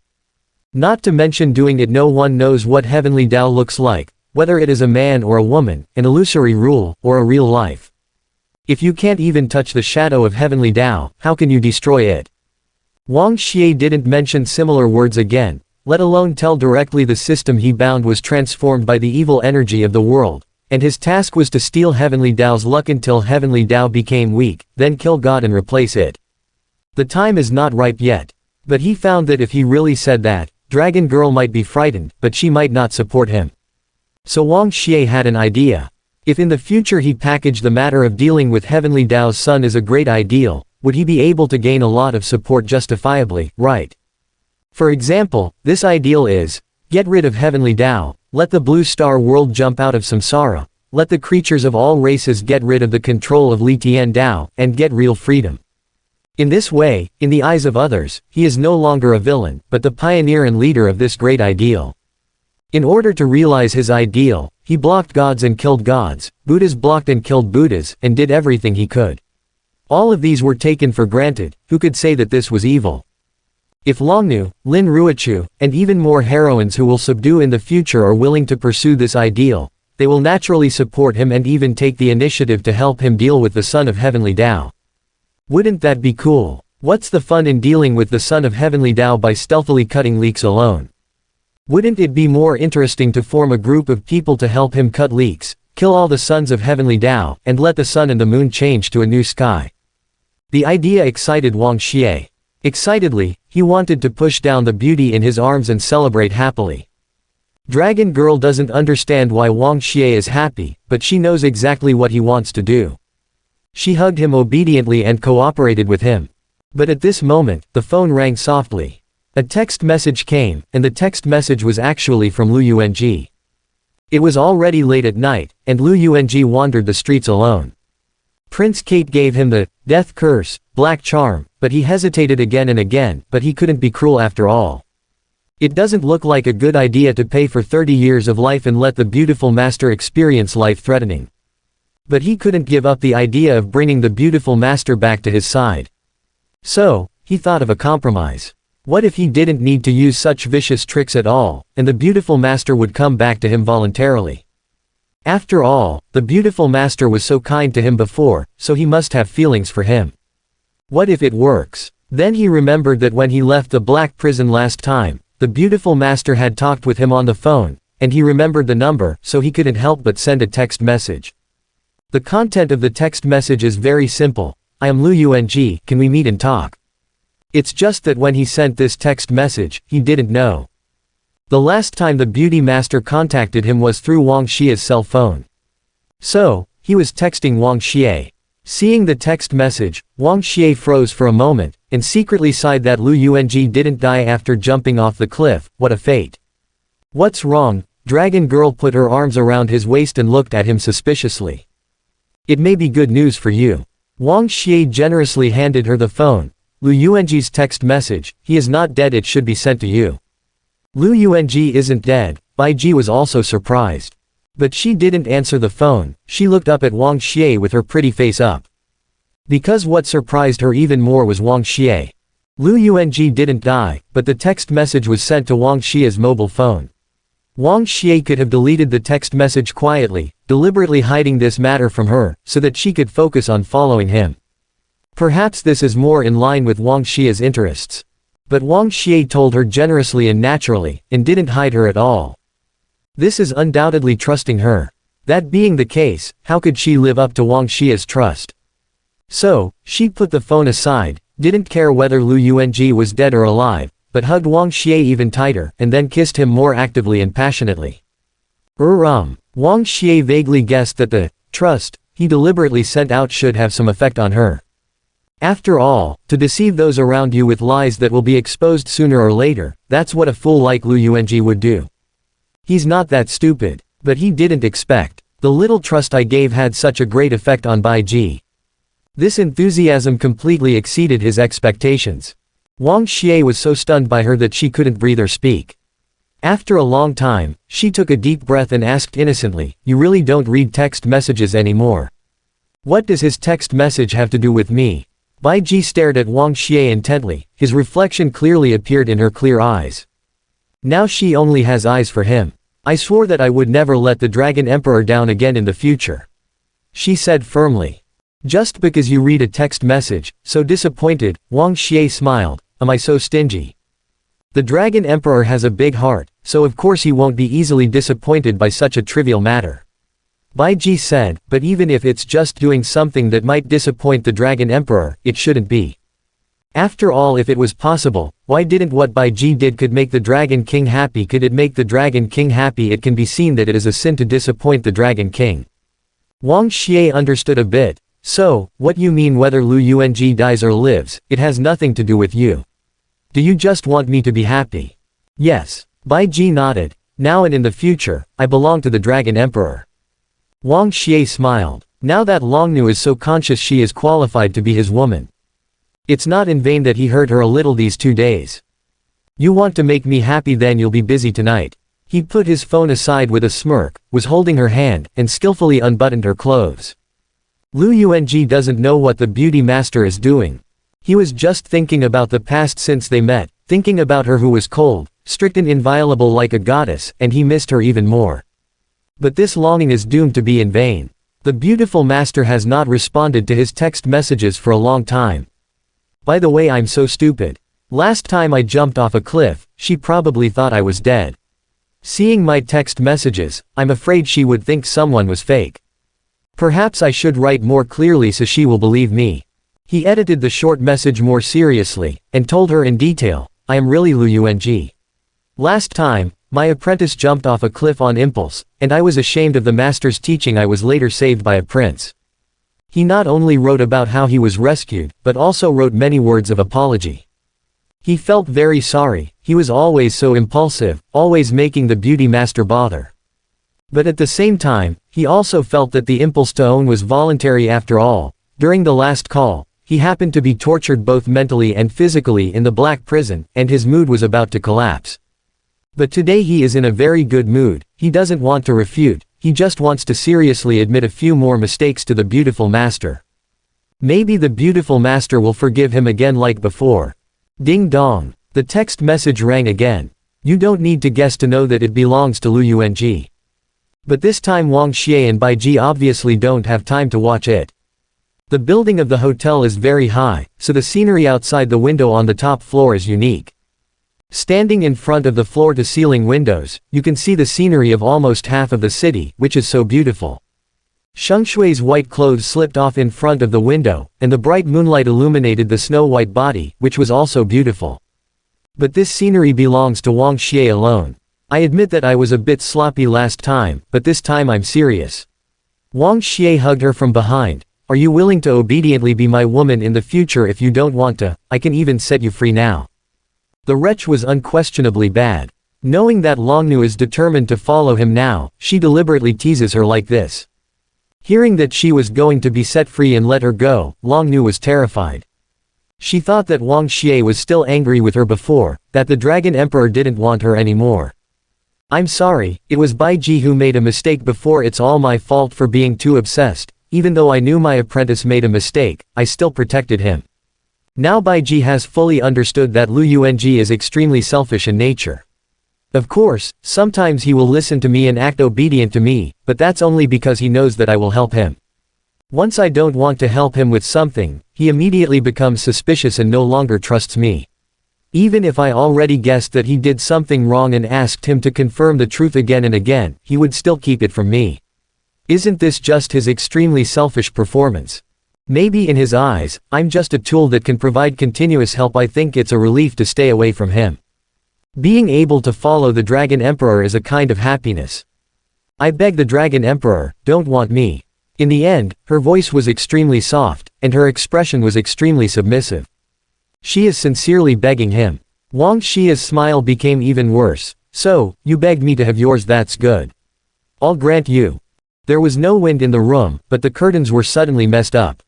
[SPEAKER 1] Not to mention doing it, no one knows what Heavenly Tao looks like, whether it is a man or a woman, an illusory rule, or a real life. If you can't even touch the shadow of Heavenly Tao, how can you destroy it? Wang Xie didn't mention similar words again, let alone tell directly the system he bound was transformed by the evil energy of the world, and his task was to steal Heavenly Tao's luck until Heavenly Tao became weak, then kill God and replace it. The time is not ripe yet. But he found that if he really said that, Dragon Girl might be frightened, but she might not support him. So Wang Xie had an idea. If in the future he packaged the matter of dealing with Heavenly Tao's son as a great ideal, would he be able to gain a lot of support justifiably, right? For example, this ideal is, get rid of Heavenly Tao, let the Blue Star world jump out of samsara, let the creatures of all races get rid of the control of Li Tian Tao, and get real freedom. In this way, in the eyes of others, he is no longer a villain, but the pioneer and leader of this great ideal. In order to realize his ideal, he blocked gods and killed gods, Buddhas blocked and killed Buddhas, and did everything he could. All of these were taken for granted, who could say that this was evil? If Long Nu, Lin Ruochu, and even more heroines who will subdue in the future are willing to pursue this ideal, they will naturally support him and even take the initiative to help him deal with the son of Heavenly Tao. Wouldn't that be cool? What's the fun in dealing with the son of Heavenly Tao by stealthily cutting leeks alone? Wouldn't it be more interesting to form a group of people to help him cut leeks, kill all the sons of Heavenly Tao, and let the sun and the moon change to a new sky? The idea excited Wang Xie. Excitedly, he wanted to push down the beauty in his arms and celebrate happily. Dragon Girl doesn't understand why Wang Xie is happy, but she knows exactly what he wants to do. She hugged him obediently and cooperated with him. But at this moment, the phone rang softly. A text message came, and the text message was actually from Lu Yuanji. It was already late at night, and Lu Yuanji wandered the streets alone. Prince Kate gave him the death curse, black charm, but he hesitated again and again, but he couldn't be cruel after all. It doesn't look like a good idea to pay for 30 years of life and let the beautiful master experience life threatening. But he couldn't give up the idea of bringing the beautiful master back to his side. So, he thought of a compromise. What if he didn't need to use such vicious tricks at all, and the beautiful master would come back to him voluntarily? After all, the beautiful master was so kind to him before, so he must have feelings for him. What if it works? Then he remembered that when he left the black prison last time, the beautiful master had talked with him on the phone, and he remembered the number, so he couldn't help but send a text message. The content of the text message is very simple. I am Lu Yuanji, can we meet and talk? It's just that when he sent this text message, he didn't know. The last time the beauty master contacted him was through Wang Xie's cell phone. So, he was texting Wang Xie. Seeing the text message, Wang Xie froze for a moment, and secretly sighed that Lu Yuanji didn't die after jumping off the cliff. What a fate. What's wrong? Dragon Girl put her arms around his waist and looked at him suspiciously. It may be good news for you. Wang Xie generously handed her the phone. Lu Yuanji's text message, he is not dead, it should be sent to you. Lu Yuanji isn't dead. Bai Ji was also surprised. But she didn't answer the phone, she looked up at Wang Xie with her pretty face up. Because what surprised her even more was Wang Xie. Lu Yuanji didn't die, but the text message was sent to Wang Xie's mobile phone. Wang Xie could have deleted the text message quietly, deliberately hiding this matter from her, so that she could focus on following him. Perhaps this is more in line with Wang Xie's interests. But Wang Xie told her generously and naturally, and didn't hide her at all. This is undoubtedly trusting her. That being the case, how could she live up to Wang Xie's trust? So, she put the phone aside, didn't care whether Lu Yuanji was dead or alive, but hugged Wang Xie even tighter, and then kissed him more actively and passionately. Wang Xie vaguely guessed that the trust he deliberately sent out should have some effect on her. After all, to deceive those around you with lies that will be exposed sooner or later, that's what a fool like Lu Yuanji would do. He's not that stupid, but he didn't expect. The little trust I gave had such a great effect on Bai Ji. This enthusiasm completely exceeded his expectations. Wang Xie was so stunned by her that she couldn't breathe or speak. After a long time, she took a deep breath and asked innocently, "You really don't read text messages anymore? What does his text message have to do with me?" Bai Ji stared at Wang Xie intently, his reflection clearly appeared in her clear eyes. Now she only has eyes for him. I swore that I would never let the Dragon Emperor down again in the future, she said firmly. Just because you read a text message, so disappointed, Wang Xie smiled, am I so stingy? The Dragon Emperor has a big heart, so of course he won't be easily disappointed by such a trivial matter. Bai Ji said, but even if it's just doing something that might disappoint the Dragon Emperor, it shouldn't be. After all, if it was possible, why didn't what Bai Ji did could make the Dragon King happy? Could it make the Dragon King happy? It can be seen that it is a sin to disappoint the Dragon King. Wang Xie understood a bit. So, what you mean whether Lu Yuanji dies or lives, it has nothing to do with you. Do you just want me to be happy? Yes. Bai Ji nodded. Now and in the future, I belong to the Dragon Emperor. Wang Xie smiled. Now that Longnu is so conscious she is qualified to be his woman. It's not in vain that he hurt her a little these 2 days. You want to make me happy, then you'll be busy tonight. He put his phone aside with a smirk, was holding her hand, and skillfully unbuttoned her clothes. Lu Yuanji doesn't know what the beauty master is doing. He was just thinking about the past since they met, thinking about her who was cold, strict and inviolable like a goddess, and he missed her even more. But this longing is doomed to be in vain. The beautiful master has not responded to his text messages for a long time. By the way, I'm so stupid. Last time I jumped off a cliff, she probably thought I was dead. Seeing my text messages, I'm afraid she would think someone was fake. Perhaps I should write more clearly so she will believe me. He edited the short message more seriously, and told her in detail, I am really Lu Yuanji. Last time, my apprentice jumped off a cliff on impulse, and I was ashamed of the master's teaching. I was later saved by a prince. He not only wrote about how he was rescued, but also wrote many words of apology. He felt very sorry, he was always so impulsive, always making the beauty master bother. But at the same time, he also felt that the impulse to own was voluntary after all. During the last call, he happened to be tortured both mentally and physically in the black prison, and his mood was about to collapse. But today he is in a very good mood, he doesn't want to refute, he just wants to seriously admit a few more mistakes to the beautiful master. Maybe the beautiful master will forgive him again like before. Ding dong. The text message rang again. You don't need to guess to know that it belongs to Lu Yuanji. But this time Wang Xie and Bai Ji obviously don't have time to watch it. The building of the hotel is very high, so the scenery outside the window on the top floor is unique. Standing in front of the floor-to-ceiling windows, you can see the scenery of almost half of the city, which is so beautiful. Sheng Shui's white clothes slipped off in front of the window, and the bright moonlight illuminated the snow-white body, which was also beautiful. But this scenery belongs to Wang Xie alone. I admit that I was a bit sloppy last time, but this time I'm serious. Wang Xie hugged her from behind. Are you willing to obediently be my woman in the future? If you don't want to, I can even set you free now. The wretch was unquestionably bad. Knowing that Longnu is determined to follow him now, she deliberately teases her like this. Hearing that she was going to be set free and let her go, Longnu was terrified. She thought that Wang Xie was still angry with her before, that the Dragon Emperor didn't want her anymore. I'm sorry, it was Bai Ji who made a mistake before. It's all my fault for being too obsessed. Even though I knew my apprentice made a mistake, I still protected him. Now Bai Ji has fully understood that Lu Yuanji is extremely selfish in nature. Of course, sometimes he will listen to me and act obedient to me, but that's only because he knows that I will help him. Once I don't want to help him with something, he immediately becomes suspicious and no longer trusts me. Even if I already guessed that he did something wrong and asked him to confirm the truth again and again, he would still keep it from me. Isn't this just his extremely selfish performance? Maybe in his eyes, I'm just a tool that can provide continuous help. I think it's a relief to stay away from him. Being able to follow the Dragon Emperor is a kind of happiness. I beg the Dragon Emperor, don't want me. In the end, her voice was extremely soft, and her expression was extremely submissive. She is sincerely begging him. Wang Xie's smile became even worse. So, you begged me to have yours, that's good. I'll grant you. There was no wind in the room, but the curtains were suddenly messed up.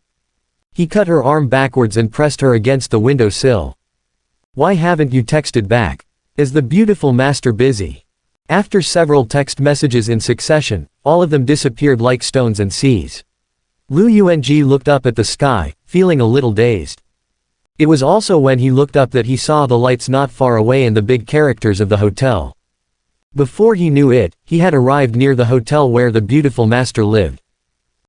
[SPEAKER 1] He cut her arm backwards and pressed her against the window sill. Why haven't you texted back? Is the beautiful master busy? After several text messages in succession, all of them disappeared like stones and seas. Lu Yuanji looked up at the sky, feeling a little dazed. It was also when he looked up that he saw the lights not far away and the big characters of the hotel. Before he knew it, he had arrived near the hotel where the beautiful master lived.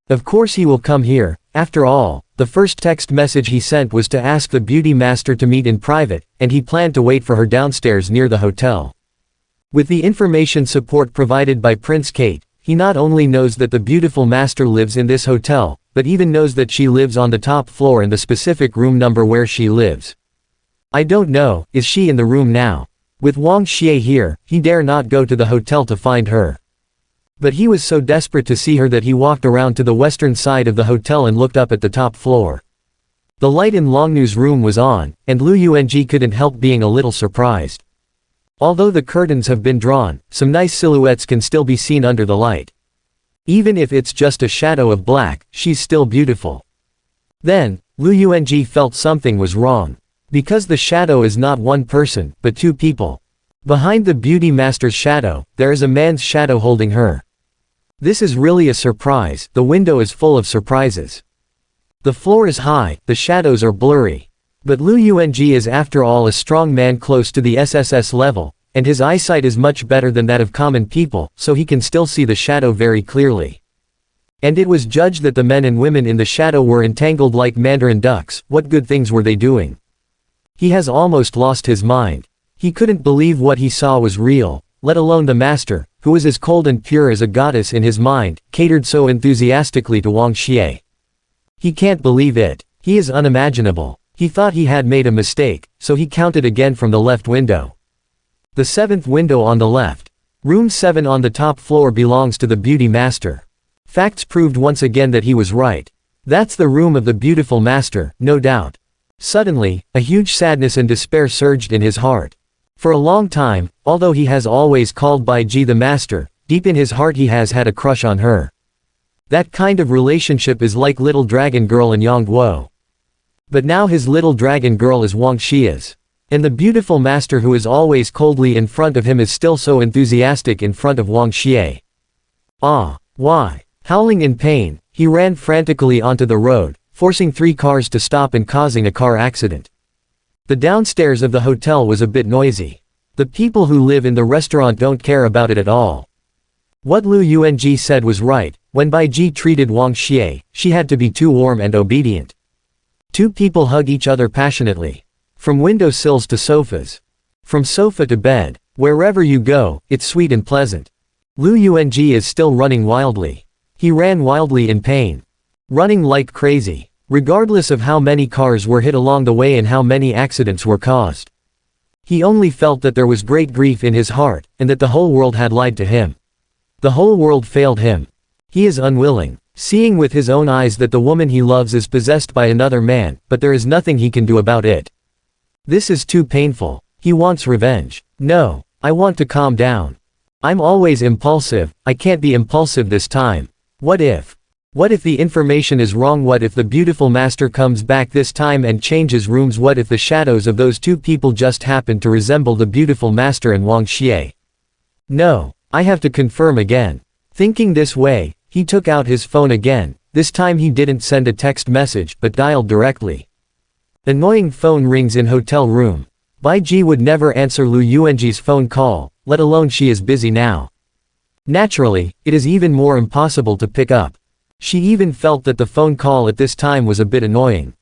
[SPEAKER 1] Of course he will come here. After all, the first text message he sent was to ask the beauty master to meet in private, and he planned to wait for her downstairs near the hotel. With the information support provided by Prince Kate, he not only knows that the beautiful master lives in this hotel, but even knows that she lives on the top floor in the specific room number where she lives. I don't know, is she in the room now? With Wang Xie here, he dare not go to the hotel to find her. But he was so desperate to see her that he walked around to the western side of the hotel and looked up at the top floor. The light in Longnu's room was on, and Lu Yuanji couldn't help being a little surprised. Although the curtains have been drawn, some nice silhouettes can still be seen under the light. Even if it's just a shadow of black, she's still beautiful. Then, Lu Yuanji felt something was wrong. Because the shadow is not one person, but two people. Behind the beauty master's shadow, there is a man's shadow holding her. This is really a surprise. The window is full of surprises. The floor is high, the shadows are blurry. But Lu Yuanji is after all a strong man close to the SSS level, and his eyesight is much better than that of common people, so he can still see the shadow very clearly. And it was judged that the men and women in the shadow were entangled like mandarin ducks. What good things were they doing? He has almost lost his mind. He couldn't believe what he saw was real, let alone the master, who was as cold and pure as a goddess in his mind, catered so enthusiastically to Wang Xie. He can't believe it. He is unimaginable. He thought he had made a mistake, so he counted again from the left window. The 7th window on the left. Room 7 on the top floor belongs to the beauty master. Facts proved once again that he was right. That's the room of the beautiful master, no doubt. Suddenly, a huge sadness and despair surged in his heart. For a long time, although he has always called Bai Ji the master, deep in his heart he has had a crush on her. That kind of relationship is like little dragon girl and Yang Guo. But now his little dragon girl is Wang Xie. And the beautiful master who is always coldly in front of him is still so enthusiastic in front of Wang Xie. Ah, why? Howling in pain, he ran frantically onto the road, forcing 3 cars to stop and causing a car accident. The downstairs of the hotel was a bit noisy. The people who live in the restaurant don't care about it at all. What Lu Yuanji said was right. When Bai Ji treated Wang Xie, she had to be too warm and obedient. 2 people hug each other passionately. From window sills to sofas. From sofa to bed. Wherever you go, it's sweet and pleasant. Lu Yuanji is still running wildly. He ran wildly in pain. Running like crazy. Regardless of how many cars were hit along the way and how many accidents were caused. He only felt that there was great grief in his heart, and that the whole world had lied to him. The whole world failed him. He is unwilling. Seeing with his own eyes that the woman he loves is possessed by another man, but there is nothing he can do about it. This is too painful. He wants revenge. No, I want to calm down. I'm always impulsive, I can't be impulsive this time. What if? What if the information is wrong? What if the beautiful master comes back this time and changes rooms? What if the shadows of those 2 people just happen to resemble the beautiful master and Wang Xie? No, I have to confirm again. Thinking this way, he took out his phone again. This time he didn't send a text message but dialed directly. Annoying phone rings in hotel room. Bai Ji would never answer Lu Yuanji's phone call, let alone she is busy now. Naturally, it is even more impossible to pick up. She even felt that the phone call at this time was a bit annoying.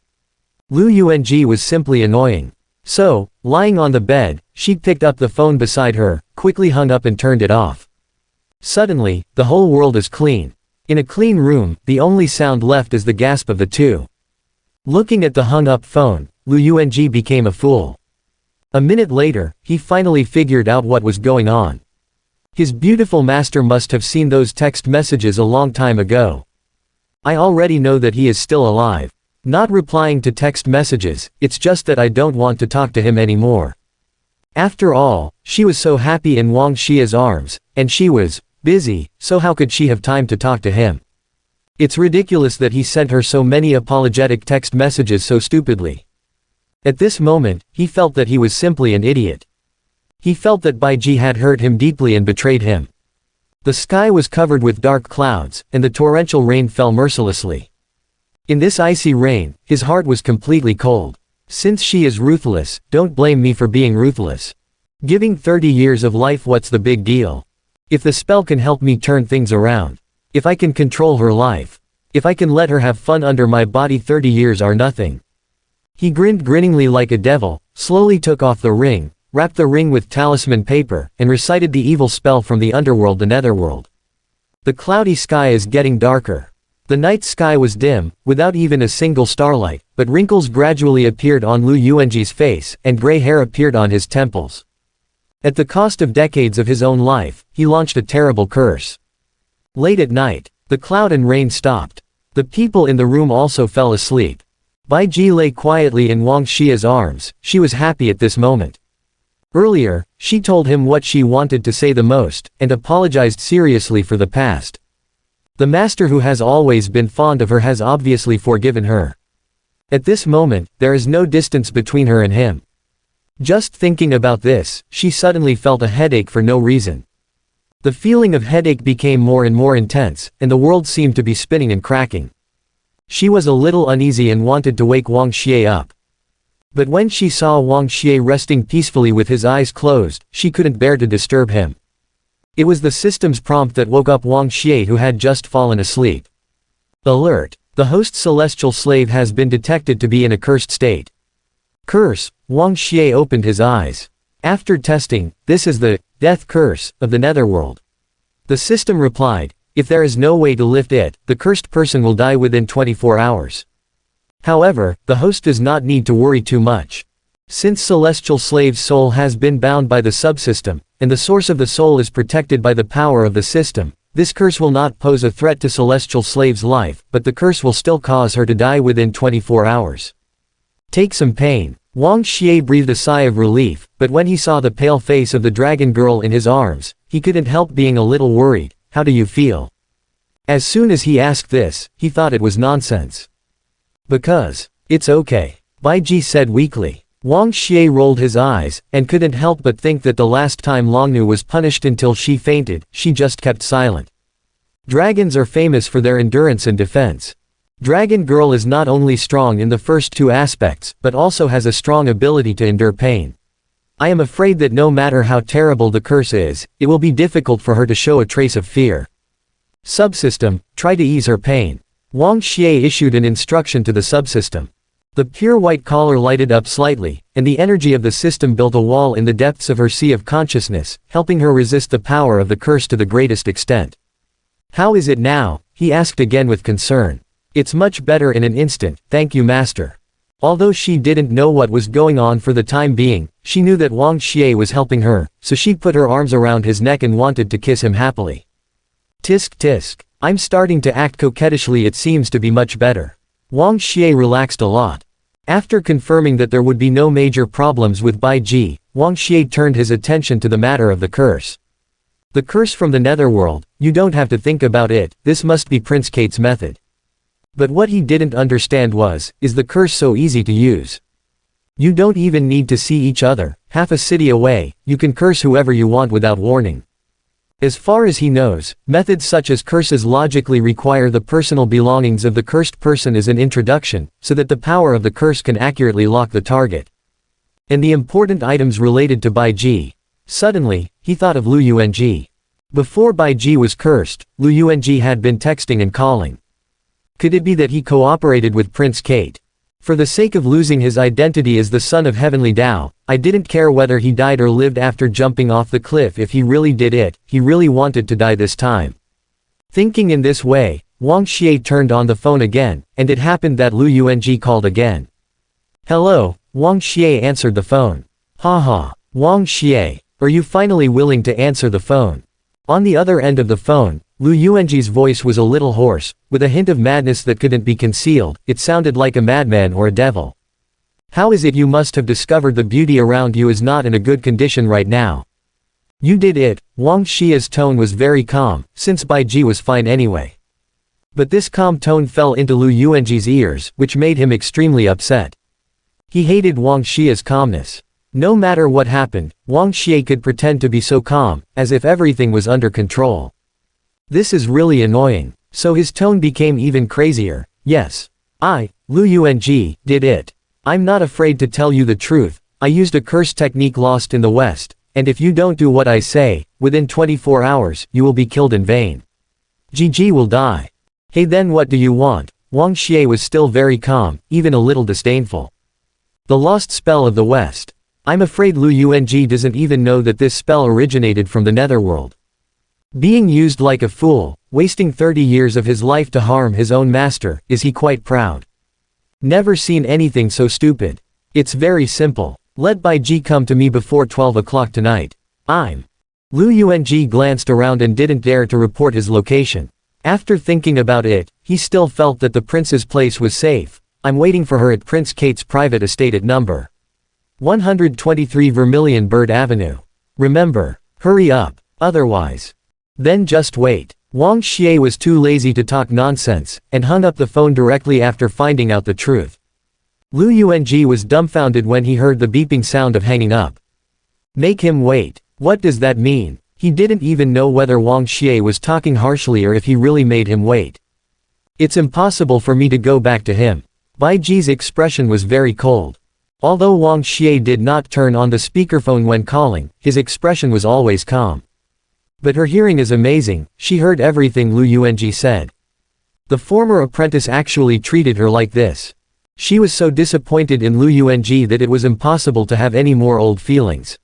[SPEAKER 1] Lu Yuanji was simply annoying. So, lying on the bed, she picked up the phone beside her, quickly hung up and turned it off. Suddenly, the whole world is clean. In a clean room, the only sound left is the gasp of the 2. Looking at the hung-up phone, Lu Yuanji became a fool. A minute later, he finally figured out what was going on. His beautiful master must have seen those text messages a long time ago. I already know that he is still alive. Not replying to text messages, it's just that I don't want to talk to him anymore. After all, she was so happy in Wang Xie's arms, and she was busy, so how could she have time to talk to him? It's ridiculous that he sent her so many apologetic text messages so stupidly. At this moment, he felt that he was simply an idiot. He felt that Bai Ji had hurt him deeply and betrayed him. The sky was covered with dark clouds, and the torrential rain fell mercilessly. In this icy rain, his heart was completely cold. Since she is ruthless, don't blame me for being ruthless. Giving 30 years of life, what's the big deal? If the spell can help me turn things around. If I can control her life. If I can let her have fun under my body, 30 years are nothing. He grinned grinningly like a devil, slowly took off the ring, wrapped the ring with talisman paper, and recited the evil spell from the underworld, the netherworld. The cloudy sky is getting darker. The night sky was dim, without even a single starlight, but wrinkles gradually appeared on Lu Yuanji's face, and gray hair appeared on his temples. At the cost of decades of his own life, he launched a terrible curse. Late at night, the cloud and rain stopped. The people in the room also fell asleep. Bai Ji lay quietly in Wang Xie's arms. She was happy at this moment. Earlier, she told him what she wanted to say the most, and apologized seriously for the past. The master who has always been fond of her has obviously forgiven her. At this moment, there is no distance between her and him. Just thinking about this, she suddenly felt a headache for no reason. The feeling of headache became more and more intense, and the world seemed to be spinning and cracking. She was a little uneasy and wanted to wake Wang Xie up. But when she saw Wang Xie resting peacefully with his eyes closed, she couldn't bear to disturb him. It was the system's prompt that woke up Wang Xie, who had just fallen asleep. Alert! The host's celestial slave has been detected to be in a cursed state. Curse! Wang Xie opened his eyes. After testing, this is the death curse of the netherworld. The system replied, if there is no way to lift it, the cursed person will die within 24 hours. However, the host does not need to worry too much. Since Celestial Slave's soul has been bound by the subsystem, and the source of the soul is protected by the power of the system, this curse will not pose a threat to Celestial Slave's life, but the curse will still cause her to die within 24 hours. Take some pain. Wang Xie breathed a sigh of relief, but when he saw the pale face of the dragon girl in his arms, he couldn't help being a little worried. How do you feel? As soon as he asked this, he thought it was nonsense. Because, it's okay, Bai Ji said weakly. Wang Xie rolled his eyes, and couldn't help but think that the last time Longnu was punished until she fainted, she just kept silent. Dragons are famous for their endurance and defense. Dragon Girl is not only strong in the first two aspects, but also has a strong ability to endure pain. I am afraid that no matter how terrible the curse is, it will be difficult for her to show a trace of fear. Subsystem, try to ease her pain. Wang Xie issued an instruction to the subsystem. The pure white collar lighted up slightly, and the energy of the system built a wall in the depths of her sea of consciousness, helping her resist the power of the curse to the greatest extent. How is it now? He asked again with concern. It's much better in an instant, thank you master. Although she didn't know what was going on for the time being, she knew that Wang Xie was helping her, so she put her arms around his neck and wanted to kiss him happily. Tisk tisk. I'm starting to act coquettishly, it seems to be much better. Wang Xie relaxed a lot. After confirming that there would be no major problems with Bai Ji, Wang Xie turned his attention to the matter of the curse. The curse from the netherworld, you don't have to think about it, this must be Prince Kate's method. But what he didn't understand was, is the curse so easy to use? You don't even need to see each other, half a city away, you can curse whoever you want without warning. As far as he knows, methods such as curses logically require the personal belongings of the cursed person as an introduction, so that the power of the curse can accurately lock the target. And the important items related to Bai Ji. Suddenly, he thought of Lu Yuanji. Before Bai Ji was cursed, Lu Yuanji had been texting and calling. Could it be that he cooperated with Prince Kate? For the sake of losing his identity as the son of Heavenly Tao, I didn't care whether he died or lived after jumping off the cliff. If he really did it, he really wanted to die this time. Thinking in this way, Wang Xie turned on the phone again, and it happened that Lu Yuanji called again. Hello, Wang Xie answered the phone. Haha, Wang Xie, are you finally willing to answer the phone? On the other end of the phone, Lu Yuanji's voice was a little hoarse, with a hint of madness that couldn't be concealed. It sounded like a madman or a devil. How is it you must have discovered the beauty around you is not in a good condition right now? You did it. Wang Xie's tone was very calm, since Bai Ji was fine anyway. But this calm tone fell into Lu Yuanji's ears, which made him extremely upset. He hated Wang Xie's calmness. No matter what happened, Wang Xie could pretend to be so calm, as if everything was under control. This is really annoying. So his tone became even crazier. Yes. I, Lu Yuanji, did it. I'm not afraid to tell you the truth. I used a curse technique lost in the West, and if you don't do what I say, within 24 hours, you will be killed in vain. Gigi will die. Hey, then what do you want? Wang Xie was still very calm, even a little disdainful. The lost spell of the West. I'm afraid Lu Yuanji doesn't even know that this spell originated from the netherworld. Being used like a fool, wasting 30 years of his life to harm his own master, is he quite proud? Never seen anything so stupid. It's very simple. Let Bai Ji come to me before 12 o'clock tonight. Lu Yuanji glanced around and didn't dare to report his location. After thinking about it, he still felt that the prince's place was safe. I'm waiting for her at Prince Kate's private estate at number 123 Vermilion Bird Avenue. Remember, hurry up, otherwise. Then just wait. Wang Xie was too lazy to talk nonsense, and hung up the phone directly after finding out the truth. Lu Yuanji was dumbfounded when he heard the beeping sound of hanging up. Make him wait. What does that mean? He didn't even know whether Wang Xie was talking harshly or if he really made him wait. It's impossible for me to go back to him. Bai Ji's expression was very cold. Although Wang Xie did not turn on the speakerphone when calling, his expression was always calm. But her hearing is amazing, she heard everything Lu Yuanji said. The former apprentice actually treated her like this. She was so disappointed in Lu Yuanji that it was impossible to have any more old feelings.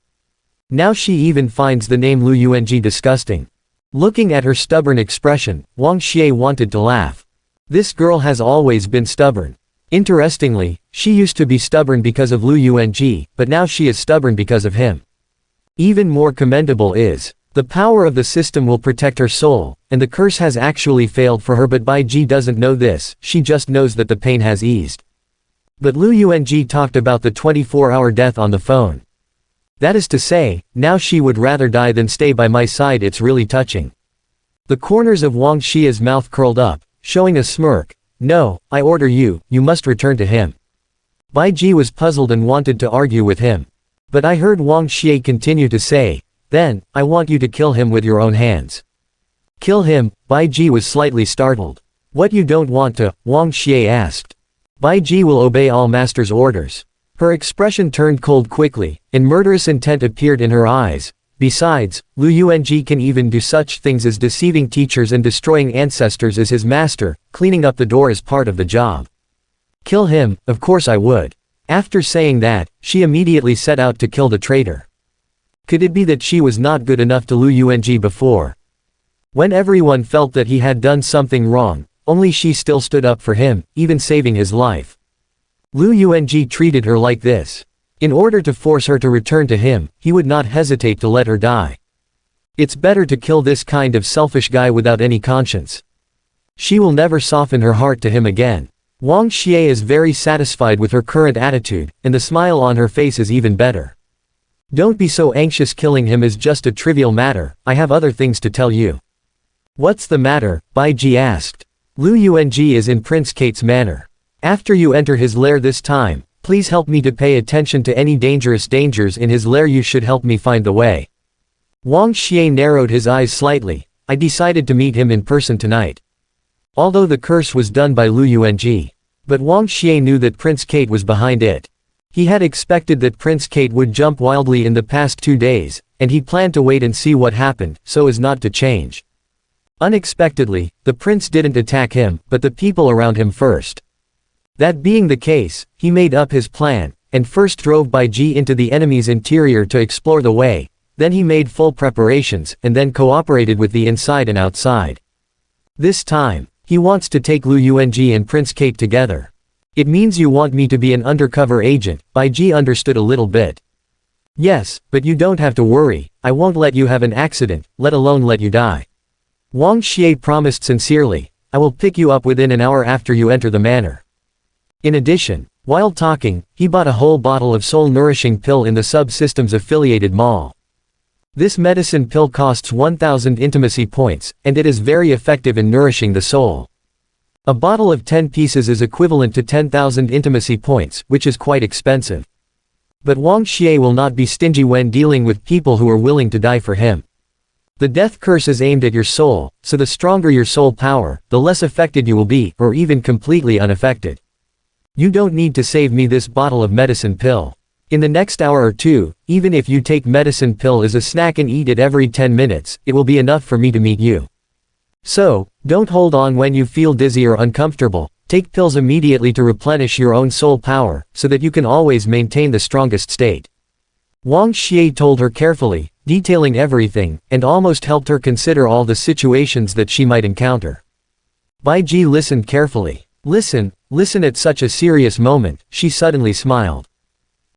[SPEAKER 1] Now she even finds the name Lu Yuanji disgusting. Looking at her stubborn expression, Wang Xie wanted to laugh. This girl has always been stubborn. Interestingly, she used to be stubborn because of Lu Yuanji, but now she is stubborn because of him. Even more commendable is, the power of the system will protect her soul, and the curse has actually failed for her, but Bai Ji doesn't know this, she just knows that the pain has eased. But Lu Yuanji talked about the 24-hour death on the phone. That is to say, now she would rather die than stay by my side. It's really touching. The corners of Wang Xie's mouth curled up, showing a smirk. No, I order you, you must return to him. Bai Ji was puzzled and wanted to argue with him. But I heard Wang Xie continue to say, then, I want you to kill him with your own hands. Kill him? Bai Ji was slightly startled. What, you don't want to? Wang Xie asked. Bai Ji will obey all master's orders. Her expression turned cold quickly, and murderous intent appeared in her eyes. Besides, Lu Yuanji can even do such things as deceiving teachers and destroying ancestors as his master. Cleaning up the door is part of the job. Kill him? Of course I would. After saying that, she immediately set out to kill the traitor. Could it be that she was not good enough to Lu Yuanji before? When everyone felt that he had done something wrong, only she still stood up for him, even saving his life. Lu Yuanji treated her like this. In order to force her to return to him, he would not hesitate to let her die. It's better to kill this kind of selfish guy without any conscience. She will never soften her heart to him again. Wang Xie is very satisfied with her current attitude, and the smile on her face is even better. Don't be so anxious, killing him is just a trivial matter, I have other things to tell you. What's the matter? Bai Ji asked. Lu Yuanji is in Prince Kate's manor. After you enter his lair this time, please help me to pay attention to any dangers in his lair. You should help me find the way. Wang Xie narrowed his eyes slightly. I decided to meet him in person tonight. Although the curse was done by Lu Yuanji. But Wang Xie knew that Prince Kate was behind it. He had expected that Prince Kate would jump wildly in the past 2 days, and he planned to wait and see what happened, so as not to change. Unexpectedly, the prince didn't attack him, but the people around him first. That being the case, he made up his plan, and first drove Bai Ji into the enemy's interior to explore the way, then he made full preparations, and then cooperated with the inside and outside. This time, he wants to take Lu Yuanji and Prince Kate together. It means you want me to be an undercover agent. Bai Ji understood a little bit. Yes, but you don't have to worry, I won't let you have an accident, let alone let you die. Wang Xie promised sincerely, I will pick you up within an hour after you enter the manor. In addition, while talking, he bought a whole bottle of soul-nourishing pill in the sub-systems affiliated mall. This medicine pill costs 1000 intimacy points, and it is very effective in nourishing the soul. A bottle of 10 pieces is equivalent to 10,000 intimacy points, which is quite expensive. But Wang Xie will not be stingy when dealing with people who are willing to die for him. The death curse is aimed at your soul, so the stronger your soul power, the less affected you will be, or even completely unaffected. You don't need to save me this bottle of medicine pill. In the next hour or two, even if you take medicine pill as a snack and eat it every 10 minutes, it will be enough for me to meet you. So, don't hold on when you feel dizzy or uncomfortable, take pills immediately to replenish your own soul power, so that you can always maintain the strongest state. Wang Xie told her carefully, detailing everything, and almost helped her consider all the situations that she might encounter. Bai Ji listened carefully. Listen at such a serious moment, she suddenly smiled.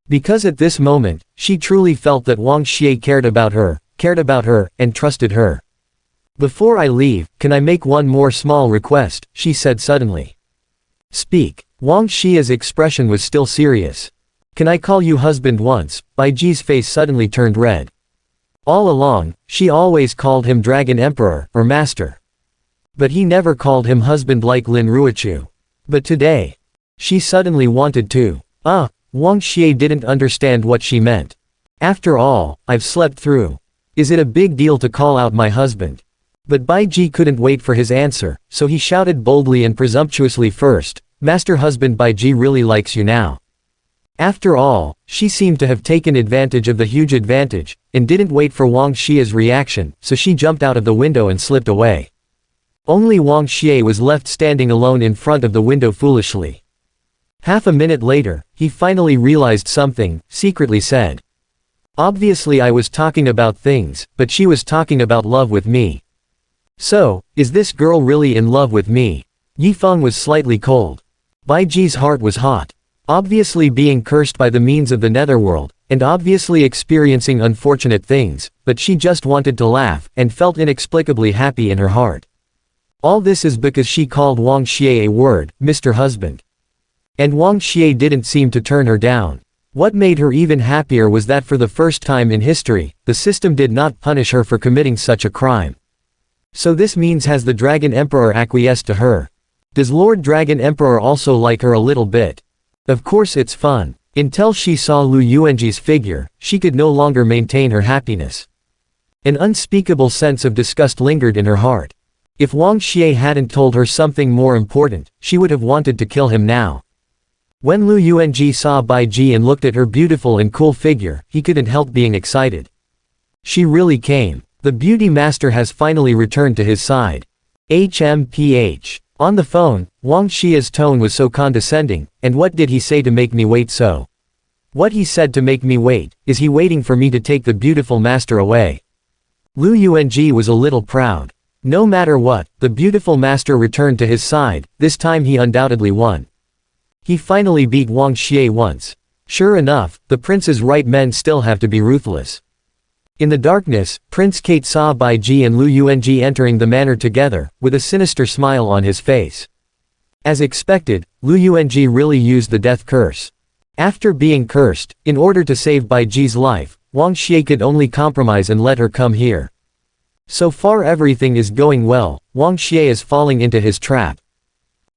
[SPEAKER 1] Because at this moment, she truly felt that Wang Xie cared about her, and trusted her. Before I leave, can I make one more small request, she said suddenly. Speak. Wang Xie's expression was still serious. Can I call you husband once? Bai Ji's face suddenly turned red. All along, she always called him Dragon Emperor, or Master. But he never called him husband like Lin Ruochu. But today, she suddenly wanted to. Wang Xie didn't understand what she meant. After all, I've slept through. Is it a big deal to call out my husband? But Bai Ji couldn't wait for his answer, so he shouted boldly and presumptuously first, Master husband, Bai Ji really likes you now. After all, she seemed to have taken advantage of the huge advantage, and didn't wait for Wang Xie's reaction, so she jumped out of the window and slipped away. Only Wang Xie was left standing alone in front of the window foolishly. Half a minute later, he finally realized something, secretly said. Obviously I was talking about things, but she was talking about love with me. So, is this girl really in love with me? Yifeng was slightly cold. Bai Ji's heart was hot. Obviously being cursed by the means of the netherworld, and obviously experiencing unfortunate things, but she just wanted to laugh, and felt inexplicably happy in her heart. All this is because she called Wang Xie a word, Mr. Husband. And Wang Xie didn't seem to turn her down. What made her even happier was that for the first time in history, the system did not punish her for committing such a crime. So this means has the Dragon Emperor acquiesced to her? Does Lord Dragon Emperor also like her a little bit? Of course it's fun. Until she saw Lu Yuanji's figure, she could no longer maintain her happiness. An unspeakable sense of disgust lingered in her heart. If Wang Xie hadn't told her something more important, she would have wanted to kill him now. When Lu Yuanji saw Bai Ji and looked at her beautiful and cool figure, he couldn't help being excited. She really came. The beauty master has finally returned to his side. HMPH. On the phone, Wang Xie's tone was so condescending, and what did he say to make me wait so? What he said to make me wait, is he waiting for me to take the beautiful master away? Lu Yuanji was a little proud. No matter what, the beautiful master returned to his side, this time he undoubtedly won. He finally beat Wang Xie once. Sure enough, the prince's right men still have to be ruthless. In the darkness, Prince Kate saw Bai Ji and Lu Yuanji entering the manor together, with a sinister smile on his face. As expected, Lu Yuanji really used the death curse. After being cursed, in order to save Bai Ji's life, Wang Xie could only compromise and let her come here. So far everything is going well, Wang Xie is falling into his trap.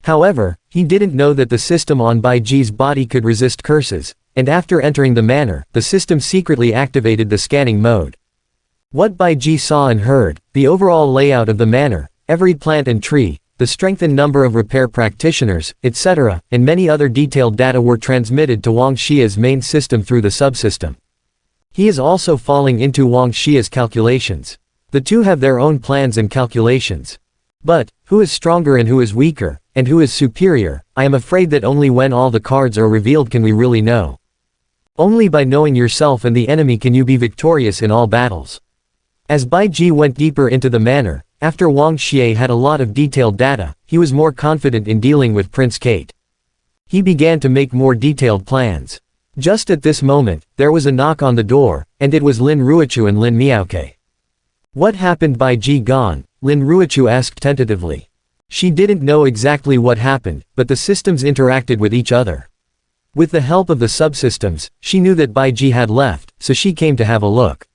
[SPEAKER 1] However, he didn't know that the system on Bai Ji's body could resist curses. And after entering the manor, the system secretly activated the scanning mode. What Bai Ji saw and heard, the overall layout of the manor, every plant and tree, the strength and number of repair practitioners, etc., and many other detailed data were transmitted to Wang Xie's main system through the subsystem. He is also falling into Wang Xie's calculations. The two have their own plans and calculations. But, who is stronger and who is weaker, and who is superior, I am afraid that only when all the cards are revealed can we really know. Only by knowing yourself and the enemy can you be victorious in all battles. As Bai Ji went deeper into the manor, after Wang Xie had a lot of detailed data, he was more confident in dealing with Prince Kate. He began to make more detailed plans. Just at this moment, there was a knock on the door, and it was Lin Ruochu and Lin Miaoke. What happened? Bai Ji gone? Lin Ruochu asked tentatively. She didn't know exactly what happened, but the systems interacted with each other. With the help of the subsystems, she knew that Bai Ji had left, so she came to have a look.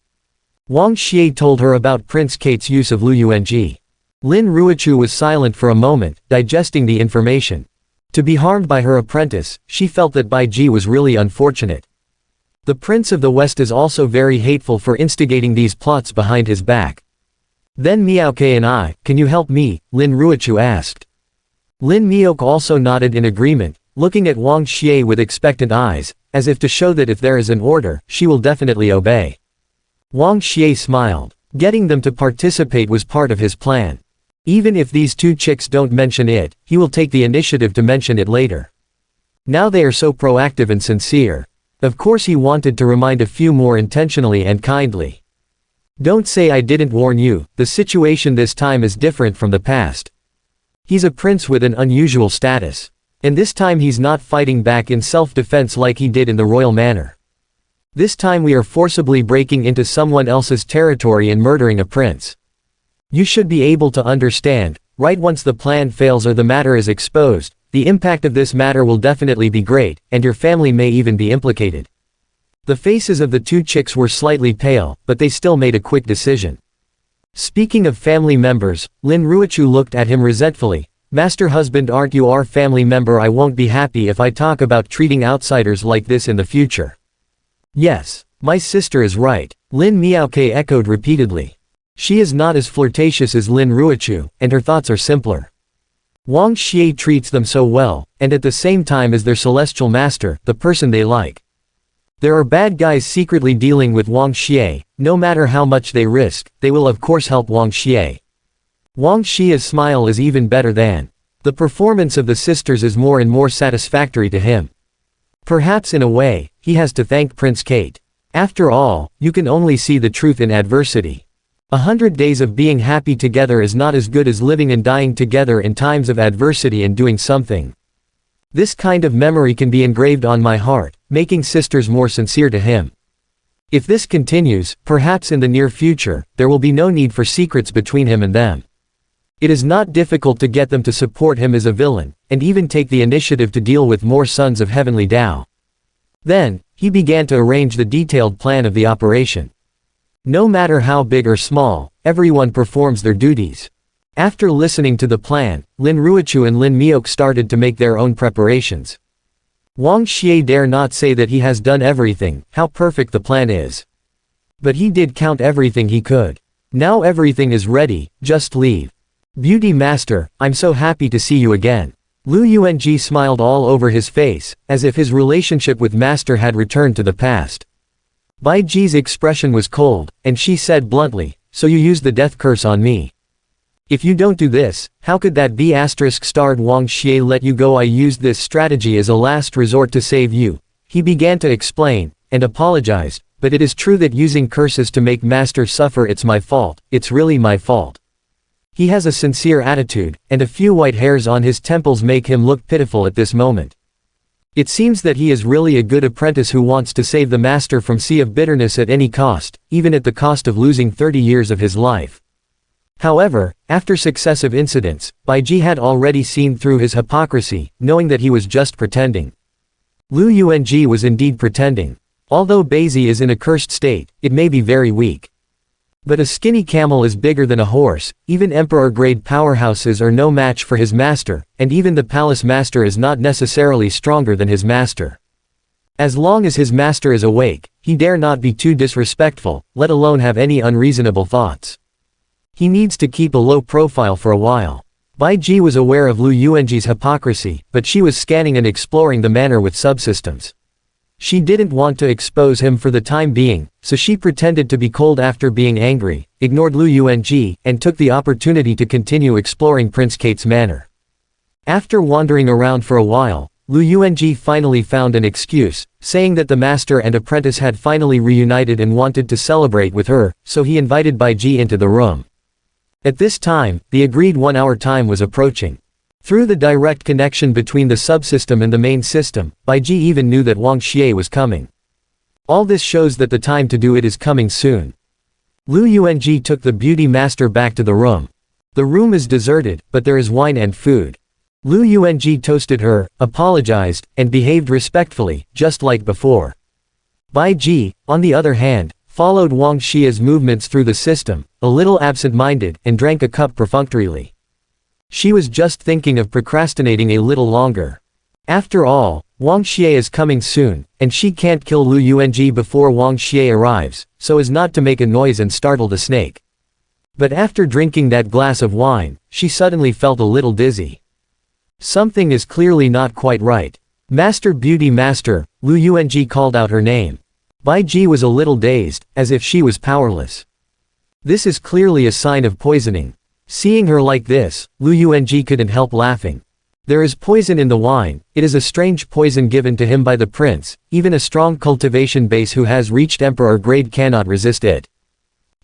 [SPEAKER 1] Wang Xie told her about Prince Kate's use of Lu Yuanji. Lin Ruochu was silent for a moment, digesting the information. To be harmed by her apprentice, she felt that Bai Ji was really unfortunate. The Prince of the West is also very hateful for instigating these plots behind his back. Then Miaoke and I, can you help me? Lin Ruochu asked. Lin Miaoke also nodded in agreement, looking at Wang Xie with expectant eyes, as if to show that if there is an order, she will definitely obey. Wang Xie smiled. Getting them to participate was part of his plan. Even if these two chicks don't mention it, he will take the initiative to mention it later. Now they are so proactive and sincere. Of course he wanted to remind a few more intentionally and kindly. Don't say I didn't warn you, the situation this time is different from the past. He's a prince with an unusual status. And this time he's not fighting back in self-defense like he did in the royal manor. This time we are forcibly breaking into someone else's territory and murdering a prince. You should be able to understand, right? Once the plan fails or the matter is exposed, the impact of this matter will definitely be great, and your family may even be implicated. The faces of the two chicks were slightly pale, but they still made a quick decision. Speaking of family members, Lin Ruochu looked at him resentfully. Master husband, aren't you our family member? I won't be happy if I talk about treating outsiders like this in the future. Yes, my sister is right, Lin Miaoke echoed repeatedly. She is not as flirtatious as Lin Ruochu, and her thoughts are simpler. Wang Xie treats them so well, and at the same time as their celestial master, the person they like. There are bad guys secretly dealing with Wang Xie, no matter how much they risk, they will of course help Wang Xie. Wang Xie's smile is even better than. The performance of the sisters is more and more satisfactory to him. Perhaps in a way, he has to thank Prince Kate. After all, you can only see the truth in adversity. 100 days of being happy together is not as good as living and dying together in times of adversity and doing something. This kind of memory can be engraved on my heart, making sisters more sincere to him. If this continues, perhaps in the near future, there will be no need for secrets between him and them. It is not difficult to get them to support him as a villain, and even take the initiative to deal with more sons of heavenly Tao. Then, he began to arrange the detailed plan of the operation. No matter how big or small, everyone performs their duties. After listening to the plan, Lin Ruochu and Lin Miok started to make their own preparations. Wang Xie dare not say that he has done everything, how perfect the plan is. But he did count everything he could. Now everything is ready, just leave. Beauty Master, I'm so happy to see you again. Lu Yuanji smiled all over his face, as if his relationship with Master had returned to the past. Bai Ji's expression was cold, and she said bluntly, so you use the death curse on me. If you don't do this, how could that be ****************************************************** let you go? I go. I used this strategy as a last resort to save you. He began to explain, and apologized, but it is true that using curses to make Master suffer, it's my fault, it's really my fault. He has a sincere attitude, and a few white hairs on his temples make him look pitiful at this moment. It seems that he is really a good apprentice who wants to save the Master from sea of bitterness at any cost, even at the cost of losing 30 years of his life. However, after successive incidents, Bai Ji had already seen through his hypocrisy, knowing that he was just pretending. Lu Yuanji was indeed pretending. Although Baizi is in a cursed state, it may be very weak. But a skinny camel is bigger than a horse, even emperor-grade powerhouses are no match for his master, and even the palace master is not necessarily stronger than his master. As long as his master is awake, he dare not be too disrespectful, let alone have any unreasonable thoughts. He needs to keep a low profile for a while. Bai Ji was aware of Lu Yuanji's hypocrisy, but she was scanning and exploring the manner with subsystems. She didn't want to expose him for the time being, so she pretended to be cold after being angry, ignored Lu Yuanji, and took the opportunity to continue exploring Prince Kate's manor. After wandering around for a while, Lu Yuanji finally found an excuse, saying that the master and apprentice had finally reunited and wanted to celebrate with her, so he invited Bai Ji into the room. At this time, the agreed 1-hour time was approaching. Through the direct connection between the subsystem and the main system, Bai Ji even knew that Wang Xie was coming. All this shows that the time to do it is coming soon. Lu Yuanji took the beauty master back to the room. The room is deserted, but there is wine and food. Lu Yuanji toasted her, apologized, and behaved respectfully, just like before. Bai Ji, on the other hand, followed Wang Xie's movements through the system, a little absent-minded, and drank a cup perfunctorily. She was just thinking of procrastinating a little longer. After all, Wang Xie is coming soon, and she can't kill Lu Yuanji before Wang Xie arrives, so as not to make a noise and startle the snake. But after drinking that glass of wine, she suddenly felt a little dizzy. Something is clearly not quite right. Master Beauty Master, Lu Yuanji called out her name. Bai Ji was a little dazed, as if she was powerless. This is clearly a sign of poisoning. Seeing her like this, Lu Yuanji couldn't help laughing. There is poison in the wine, it is a strange poison given to him by the prince, even a strong cultivation base who has reached emperor grade cannot resist it.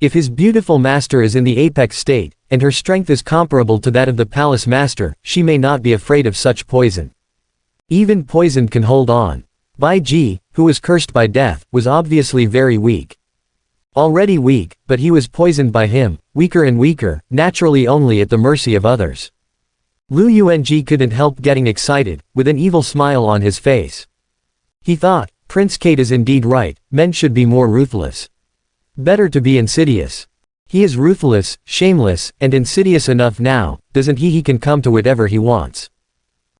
[SPEAKER 1] If his beautiful master is in the apex state, and her strength is comparable to that of the palace master, she may not be afraid of such poison. Even poison can hold on. Bai Ji, who was cursed by death, was obviously very weak. Already weak, but he was poisoned by him, weaker and weaker, naturally only at the mercy of others. Lu Yuanji couldn't help getting excited, with an evil smile on his face. He thought, Prince Kate is indeed right, men should be more ruthless. Better to be insidious. He is ruthless, shameless, and insidious enough now, doesn't he? He can come to whatever he wants.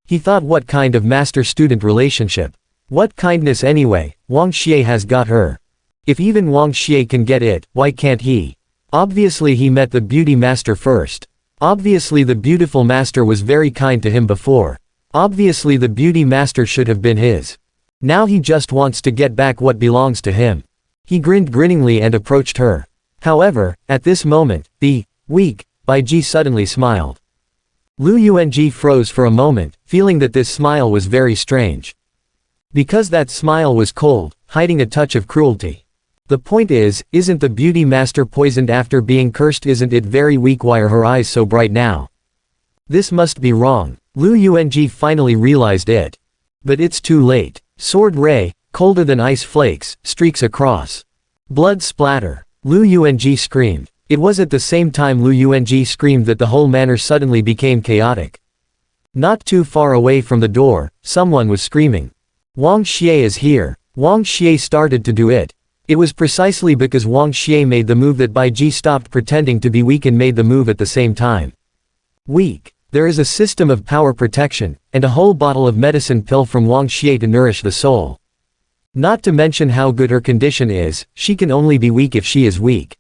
[SPEAKER 1] He thought, what kind of master-student relationship? What kindness anyway? Wang Xie has got her. If even Wang Xie can get it, why can't he? Obviously he met the beauty master first. Obviously the beautiful master was very kind to him before. Obviously the beauty master should have been his. Now he just wants to get back what belongs to him. He grinned grinningly and approached her. However, at this moment, the weak Bai Ji suddenly smiled. Lu Yuanji froze for a moment, feeling that this smile was very strange. Because that smile was cold, hiding a touch of cruelty. The point is, isn't the beauty master poisoned after being cursed? Isn't it very weak? Why are her eyes so bright now? This must be wrong. Lu Yuanji finally realized it. But it's too late. Sword ray, colder than ice flakes, streaks across. Blood splatter. Lu Yuanji screamed. It was at the same time Lu Yuanji screamed that the whole manor suddenly became chaotic. Not too far away from the door, someone was screaming. Wang Xie is here. Wang Xie started to do it. It was precisely because Wang Xie made the move that Bai Ji stopped pretending to be weak and made the move at the same time. Weak. There is a system of power protection, and a whole bottle of medicine pill from Wang Xie to nourish the soul. Not to mention how good her condition is, she can only be weak if she is weak.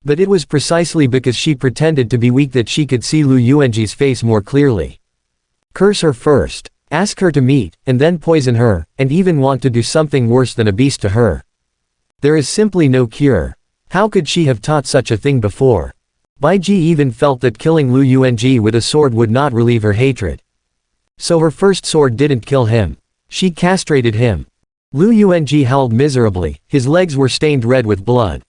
[SPEAKER 1] But it was precisely because she pretended to be weak that she could see Lu Yuanji's face more clearly. Curse her first. Ask her to meet, and then poison her, and even want to do something worse than a beast to her. There is simply no cure. How could she have taught such a thing before? Bai Ji even felt that killing Lu Yuanji with a sword would not relieve her hatred. So her first sword didn't kill him. She castrated him. Lu Yuanji howled miserably, his legs were stained red with blood.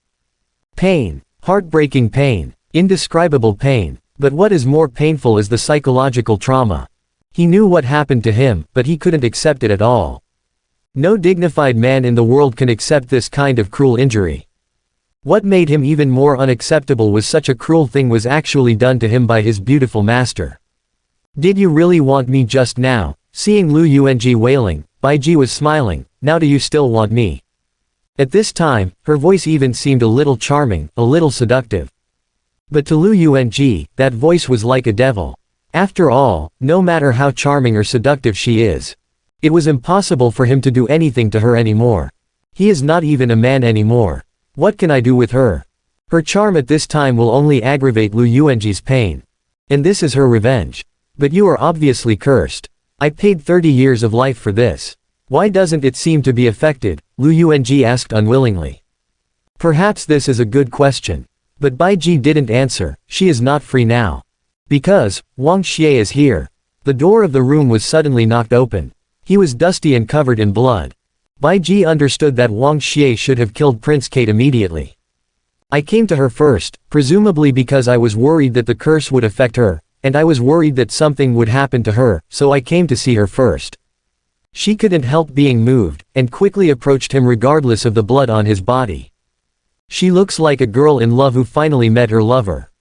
[SPEAKER 1] Pain. Heartbreaking pain. Indescribable pain. But what is more painful is the psychological trauma. He knew what happened to him, but he couldn't accept it at all. No dignified man in the world can accept this kind of cruel injury. What made him even more unacceptable was such a cruel thing was actually done to him by his beautiful master. Did you really want me just now? Seeing Lu Yuanji wailing, Bai Ji was smiling. Now do you still want me? At this time, her voice even seemed a little charming, a little seductive. But to Lu Yuanji, that voice was like a devil. After all, no matter how charming or seductive she is, it was impossible for him to do anything to her anymore. He is not even a man anymore. What can I do with her? Her charm at this time will only aggravate Lu Yuanji's pain. And this is her revenge. But you are obviously cursed. I paid 30 years of life for this. Why doesn't it seem to be affected? Lu Yuanji asked unwillingly. Perhaps this is a good question. But Bai Ji didn't answer. She is not free now. Because, Wang Xie is here. The door of the room was suddenly knocked open. He was dusty and covered in blood. Bai Ji understood that Wang Xie should have killed Prince Kate immediately. I came to her first, presumably because I was worried that the curse would affect her, and I was worried that something would happen to her, so I came to see her first. She couldn't help being moved, and quickly approached him regardless of the blood on his body. She looks like a girl in love who finally met her lover.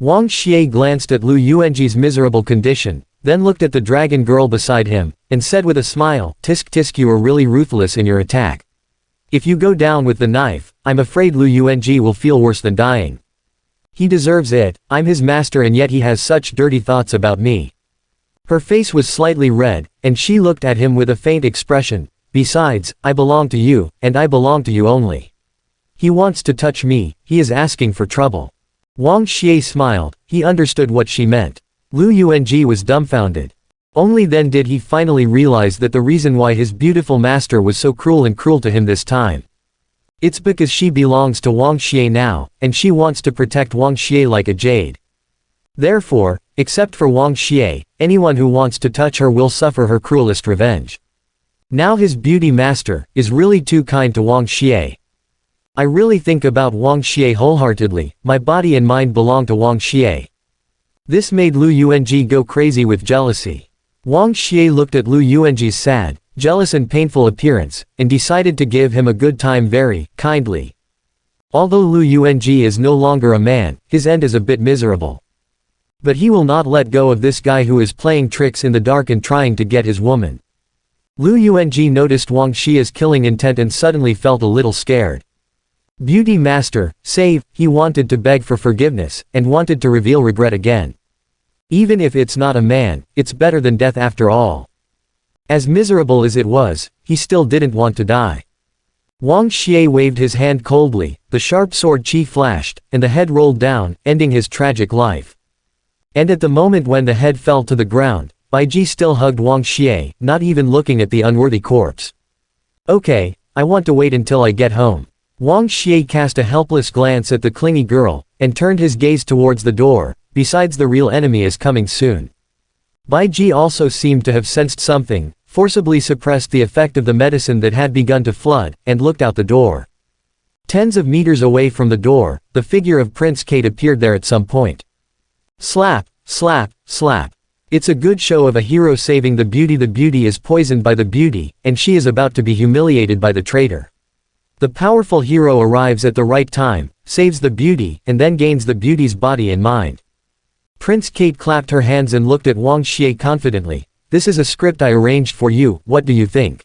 [SPEAKER 1] Wang Xie glanced at Lu Yuanji's miserable condition, then looked at the dragon girl beside him, and said with a smile, "Tisk tisk, you are really ruthless in your attack. If you go down with the knife, I'm afraid Lu Yuanji will feel worse than dying. He deserves it, I'm his master and yet he has such dirty thoughts about me." Her face was slightly red, and she looked at him with a faint expression. "Besides, I belong to you, and I belong to you only. He wants to touch me, he is asking for trouble." Wang Xie smiled, he understood what she meant. Lu Yuanji was dumbfounded. Only then did he finally realize that the reason why his beautiful master was so cruel to him this time. It's because she belongs to Wang Xie now, and she wants to protect Wang Xie like a jade. Therefore, except for Wang Xie, anyone who wants to touch her will suffer her cruelest revenge. Now his beauty master is really too kind to Wang Xie. I really think about Wang Xie wholeheartedly, my body and mind belong to Wang Xie. This made Lu Yuanji go crazy with jealousy. Wang Xie looked at Lu Yuanji's sad, jealous and painful appearance, and decided to give him a good time very kindly. Although Lu Yuanji is no longer a man, his end is a bit miserable. But he will not let go of this guy who is playing tricks in the dark and trying to get his woman. Lu Yuanji noticed Wang Xie's killing intent and suddenly felt a little scared. Beauty master, save, he wanted to beg for forgiveness, and wanted to reveal regret again. Even if it's not a man, it's better than death after all. As miserable as it was, he still didn't want to die. Wang Xie waved his hand coldly, the sharp sword chi flashed, and the head rolled down, ending his tragic life. And at the moment when the head fell to the ground, Bai Ji still hugged Wang Xie, not even looking at the unworthy corpse. "Okay, I want to wait until I get home." Wang Xie cast a helpless glance at the clingy girl, and turned his gaze towards the door. Besides, the real enemy is coming soon. Bai Ji also seemed to have sensed something, forcibly suppressed the effect of the medicine that had begun to flood, and looked out the door. Tens of meters away from the door, the figure of Prince Kate appeared there at some point. Slap, slap, slap. It's a good show of a hero saving the beauty is poisoned by the beauty, and she is about to be humiliated by the traitor. The powerful hero arrives at the right time, saves the beauty, and then gains the beauty's body and mind. Prince Kate clapped her hands and looked at Wang Xie confidently. This is a script I arranged for you, what do you think?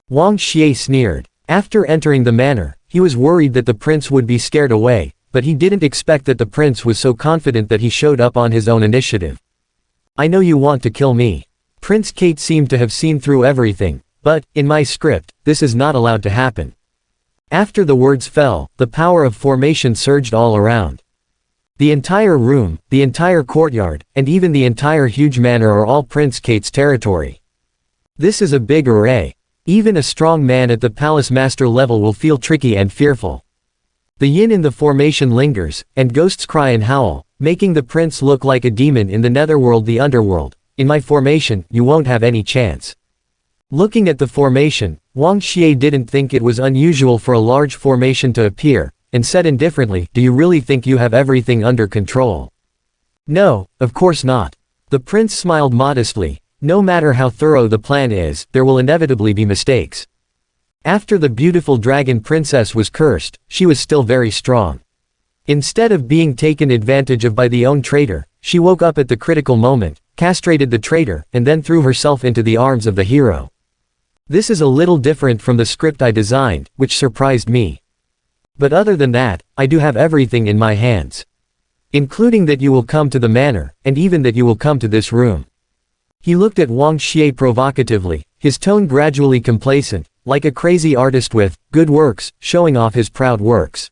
[SPEAKER 1] Wang Xie sneered. After entering the manor, he was worried that the prince would be scared away, but he didn't expect that the prince was so confident that he showed up on his own initiative. I know you want to kill me. Prince Kate seemed to have seen through everything, but, in my script, this is not allowed to happen. After the words fell, the power of formation surged all around. The entire room, the entire courtyard, and even the entire huge manor are all Prince Kate's territory. This is a big array. Even a strong man at the palace master level will feel tricky and fearful. The yin in the formation lingers, and ghosts cry and howl, making the prince look like a demon in the netherworld, the underworld. In my formation, you won't have any chance. Looking at the formation, Wang Xie didn't think it was unusual for a large formation to appear, and said indifferently, do you really think you have everything under control? No, of course not. The prince smiled modestly. No matter how thorough the plan is, there will inevitably be mistakes. After the beautiful dragon princess was cursed, she was still very strong. Instead of being taken advantage of by the own traitor, she woke up at the critical moment, castrated the traitor, and then threw herself into the arms of the hero. This is a little different from the script I designed, which surprised me. But other than that, I do have everything in my hands. Including that you will come to the manor, and even that you will come to this room. He looked at Wang Xie provocatively, his tone gradually complacent, like a crazy artist with good works, showing off his proud works.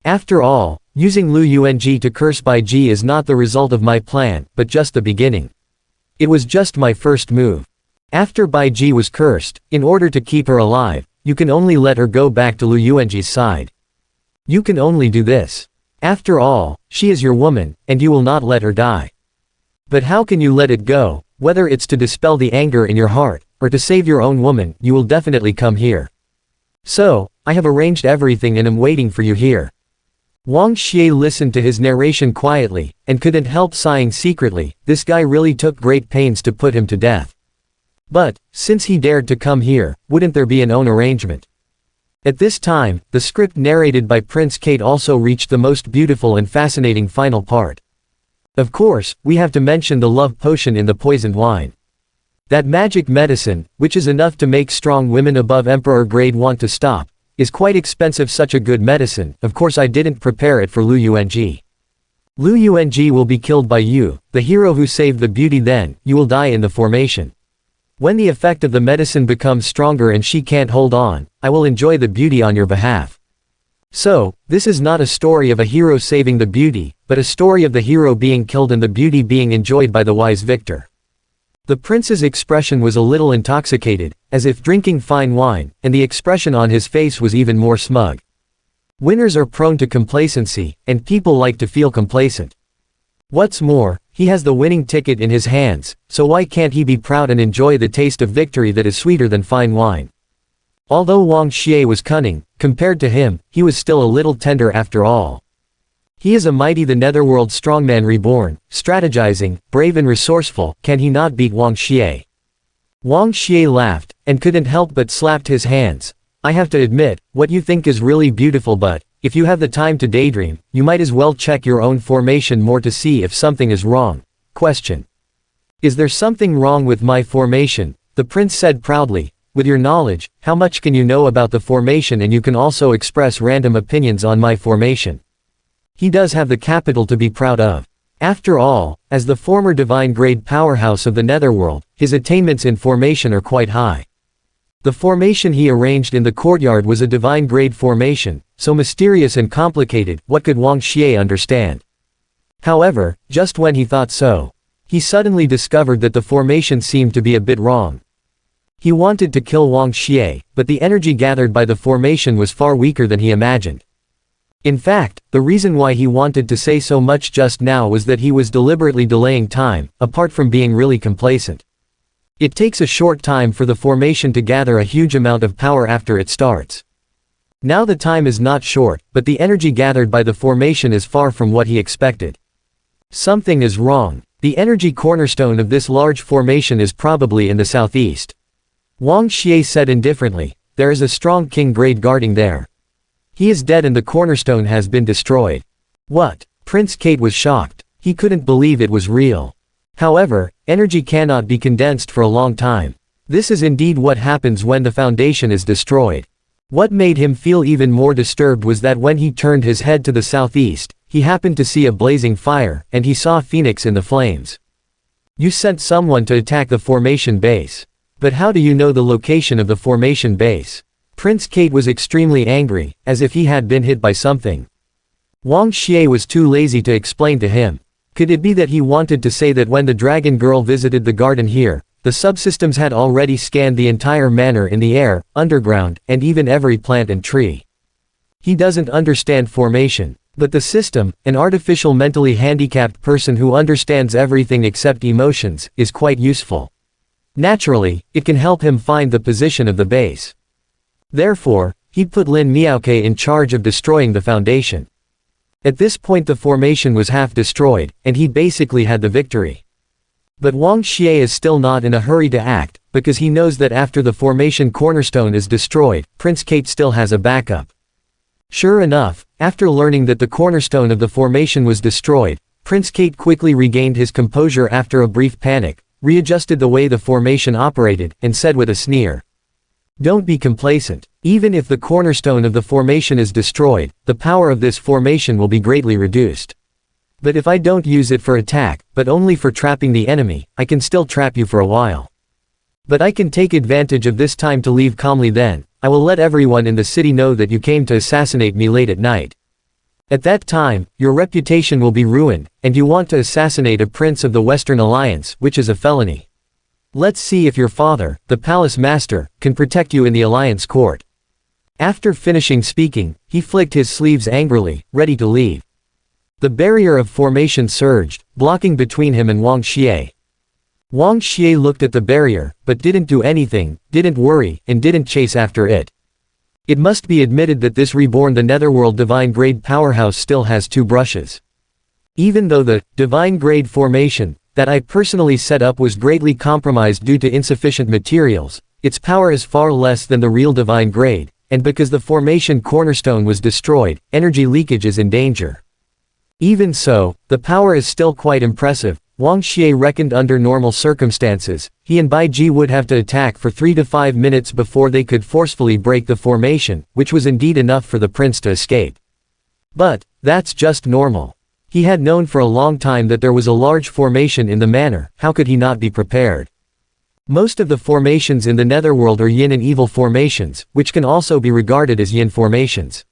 [SPEAKER 1] After all, using Lu Yuanji to curse Bai Ji is not the result of my plan, but just the beginning. It was just my first move. After Bai Ji was cursed, in order to keep her alive, you can only let her go back to Lu Yuanji's side. You can only do this. After all, she is your woman, and you will not let her die. But how can you let it go? Whether it's to dispel the anger in your heart, or to save your own woman, you will definitely come here. So, I have arranged everything and am waiting for you here. Wang Xie listened to his narration quietly, and couldn't help sighing secretly. This guy really took great pains to put him to death. But, since he dared to come here, wouldn't there be an own arrangement? At this time, the script narrated by Prince Kate also reached the most beautiful and fascinating final part. Of course, we have to mention the love potion in the poisoned wine. That magic medicine, which is enough to make strong women above emperor grade want to stop, is quite expensive. Such a good medicine, of course I didn't prepare it for Lu Yuanji. Lu Yuanji will be killed by you, the hero who saved the beauty, then, you will die in the formation. When the effect of the medicine becomes stronger and she can't hold on, I will enjoy the beauty on your behalf. So, this is not a story of a hero saving the beauty, but a story of the hero being killed and the beauty being enjoyed by the wise victor. The prince's expression was a little intoxicated, as if drinking fine wine, and the expression on his face was even more smug. Winners are prone to complacency, and people like to feel complacent. What's more, he has the winning ticket in his hands, so why can't he be proud and enjoy the taste of victory that is sweeter than fine wine? Although Wang Xie was cunning, compared to him, he was still a little tender after all. He is a mighty the netherworld strongman reborn, strategizing, brave and resourceful. Can he not beat Wang Xie? Wang Xie laughed, and couldn't help but slapped his hands. I have to admit, what you think is really beautiful, but, if you have the time to daydream, you might as well check your own formation more to see if something is wrong. Question. Is there something wrong with my formation? The prince said proudly. With your knowledge, how much can you know about the formation, and you can also express random opinions on my formation? He does have the capital to be proud of. After all, as the former divine grade powerhouse of the netherworld, his attainments in formation are quite high. The formation he arranged in the courtyard was a divine grade formation, so mysterious and complicated, what could Wang Xie understand? However, just when he thought so, he suddenly discovered that the formation seemed to be a bit wrong. He wanted to kill Wang Xie, but the energy gathered by the formation was far weaker than he imagined. In fact, the reason why he wanted to say so much just now was that he was deliberately delaying time, apart from being really complacent. It takes a short time for the formation to gather a huge amount of power after it starts. Now the time is not short, but the energy gathered by the formation is far from what he expected. Something is wrong. The energy cornerstone of this large formation is probably in the southeast. Wang Xie said indifferently, there is a strong king grade guarding there. He is dead and the cornerstone has been destroyed. What? Prince Kate was shocked. He couldn't believe it was real. However, energy cannot be condensed for a long time. This is indeed what happens when the foundation is destroyed. What made him feel even more disturbed was that when he turned his head to the southeast, he happened to see a blazing fire, and he saw a phoenix in the flames. You sent someone to attack the formation base. But how do you know the location of the formation base? Prince Kate was extremely angry, as if he had been hit by something. Wang Xie was too lazy to explain to him. Could it be that he wanted to say that when the dragon girl visited the garden here, the subsystems had already scanned the entire manor in the air, underground, and even every plant and tree? He doesn't understand formation. But the system, an artificial mentally handicapped person who understands everything except emotions, is quite useful. Naturally, it can help him find the position of the base. Therefore, he put Lin Miaoke in charge of destroying the foundation. At this point the formation was half destroyed, and he basically had the victory. But Wang Xie is still not in a hurry to act, because he knows that after the formation cornerstone is destroyed, Prince Kate still has a backup. Sure enough, after learning that the cornerstone of the formation was destroyed, Prince Kate quickly regained his composure after a brief panic, readjusted the way the formation operated, and said with a sneer, "Don't be complacent. Even if the cornerstone of the formation is destroyed, the power of this formation will be greatly reduced. But if I don't use it for attack, but only for trapping the enemy, I can still trap you for a while. But I can take advantage of this time to leave calmly then. I will let everyone in the city know that you came to assassinate me late at night. At that time, your reputation will be ruined, and you want to assassinate a prince of the Western Alliance, which is a felony. Let's see if your father, the palace master, can protect you in the alliance court." After finishing speaking, he flicked his sleeves angrily, ready to leave. The barrier of formation surged, blocking between him and Wang Xie. Wang Xie looked at the barrier, but didn't do anything, didn't worry, and didn't chase after it. It must be admitted that this reborn the Netherworld divine grade powerhouse still has two brushes. Even though the divine grade formation that I personally set up was greatly compromised due to insufficient materials, its power is far less than the real divine grade, and because the formation cornerstone was destroyed, energy leakage is in danger. Even so, the power is still quite impressive. Wang Xie reckoned under normal circumstances, he and Bai Ji would have to attack for 3 to 5 minutes before they could forcefully break the formation, which was indeed enough for the prince to escape. But that's just normal. He had known for a long time that there was a large formation in the manor. How could he not be prepared? Most of the formations in the netherworld are yin and evil formations, which can also be regarded as yin formations.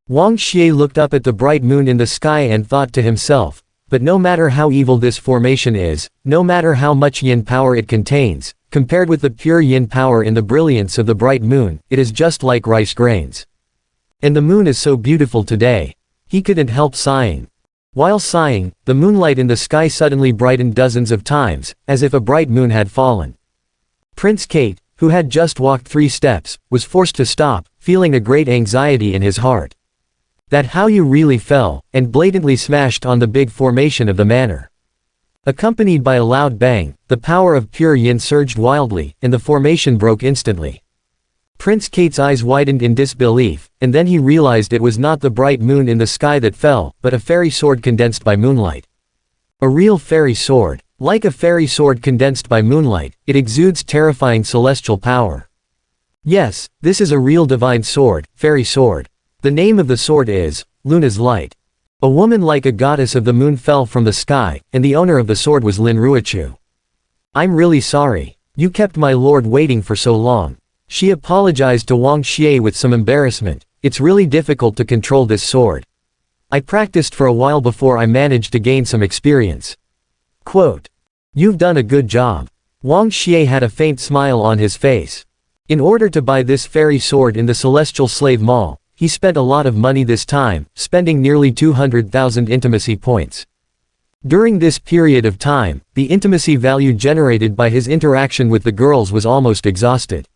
[SPEAKER 1] Wang Xie looked up at the bright moon in the sky and thought to himself, but no matter how evil this formation is, no matter how much yin power it contains, compared with the pure yin power in the brilliance of the bright moon, it is just like rice grains. And the moon is so beautiful today. He couldn't help sighing. While sighing, the moonlight in the sky suddenly brightened dozens of times, as if a bright moon had fallen. Prince Kate, who had just walked 3 steps, was forced to stop, feeling a great anxiety in his heart. That how you really fell, and blatantly smashed on the big formation of the manor. Accompanied by a loud bang, the power of pure yin surged wildly, and the formation broke instantly. Prince Kate's eyes widened in disbelief, and then he realized it was not the bright moon in the sky that fell, but a fairy sword condensed by moonlight. A real fairy sword. Like a fairy sword condensed by moonlight, it exudes terrifying celestial power. Yes, this is a real divine sword, fairy sword. The name of the sword is Luna's Light. A woman like a goddess of the moon fell from the sky, and the owner of the sword was Lin Ruochu. "I'm really sorry. You kept my lord waiting for so long." She apologized to Wang Xie with some embarrassment. "It's really difficult to control this sword. I practiced for a while before I managed to gain some experience." Quote, "You've done a good job." Wang Xie had a faint smile on his face. In order to buy this fairy sword in the Celestial Slave Mall, he spent a lot of money this time, spending nearly 200,000 intimacy points. During this period of time, the intimacy value generated by his interaction with the girls was almost exhausted.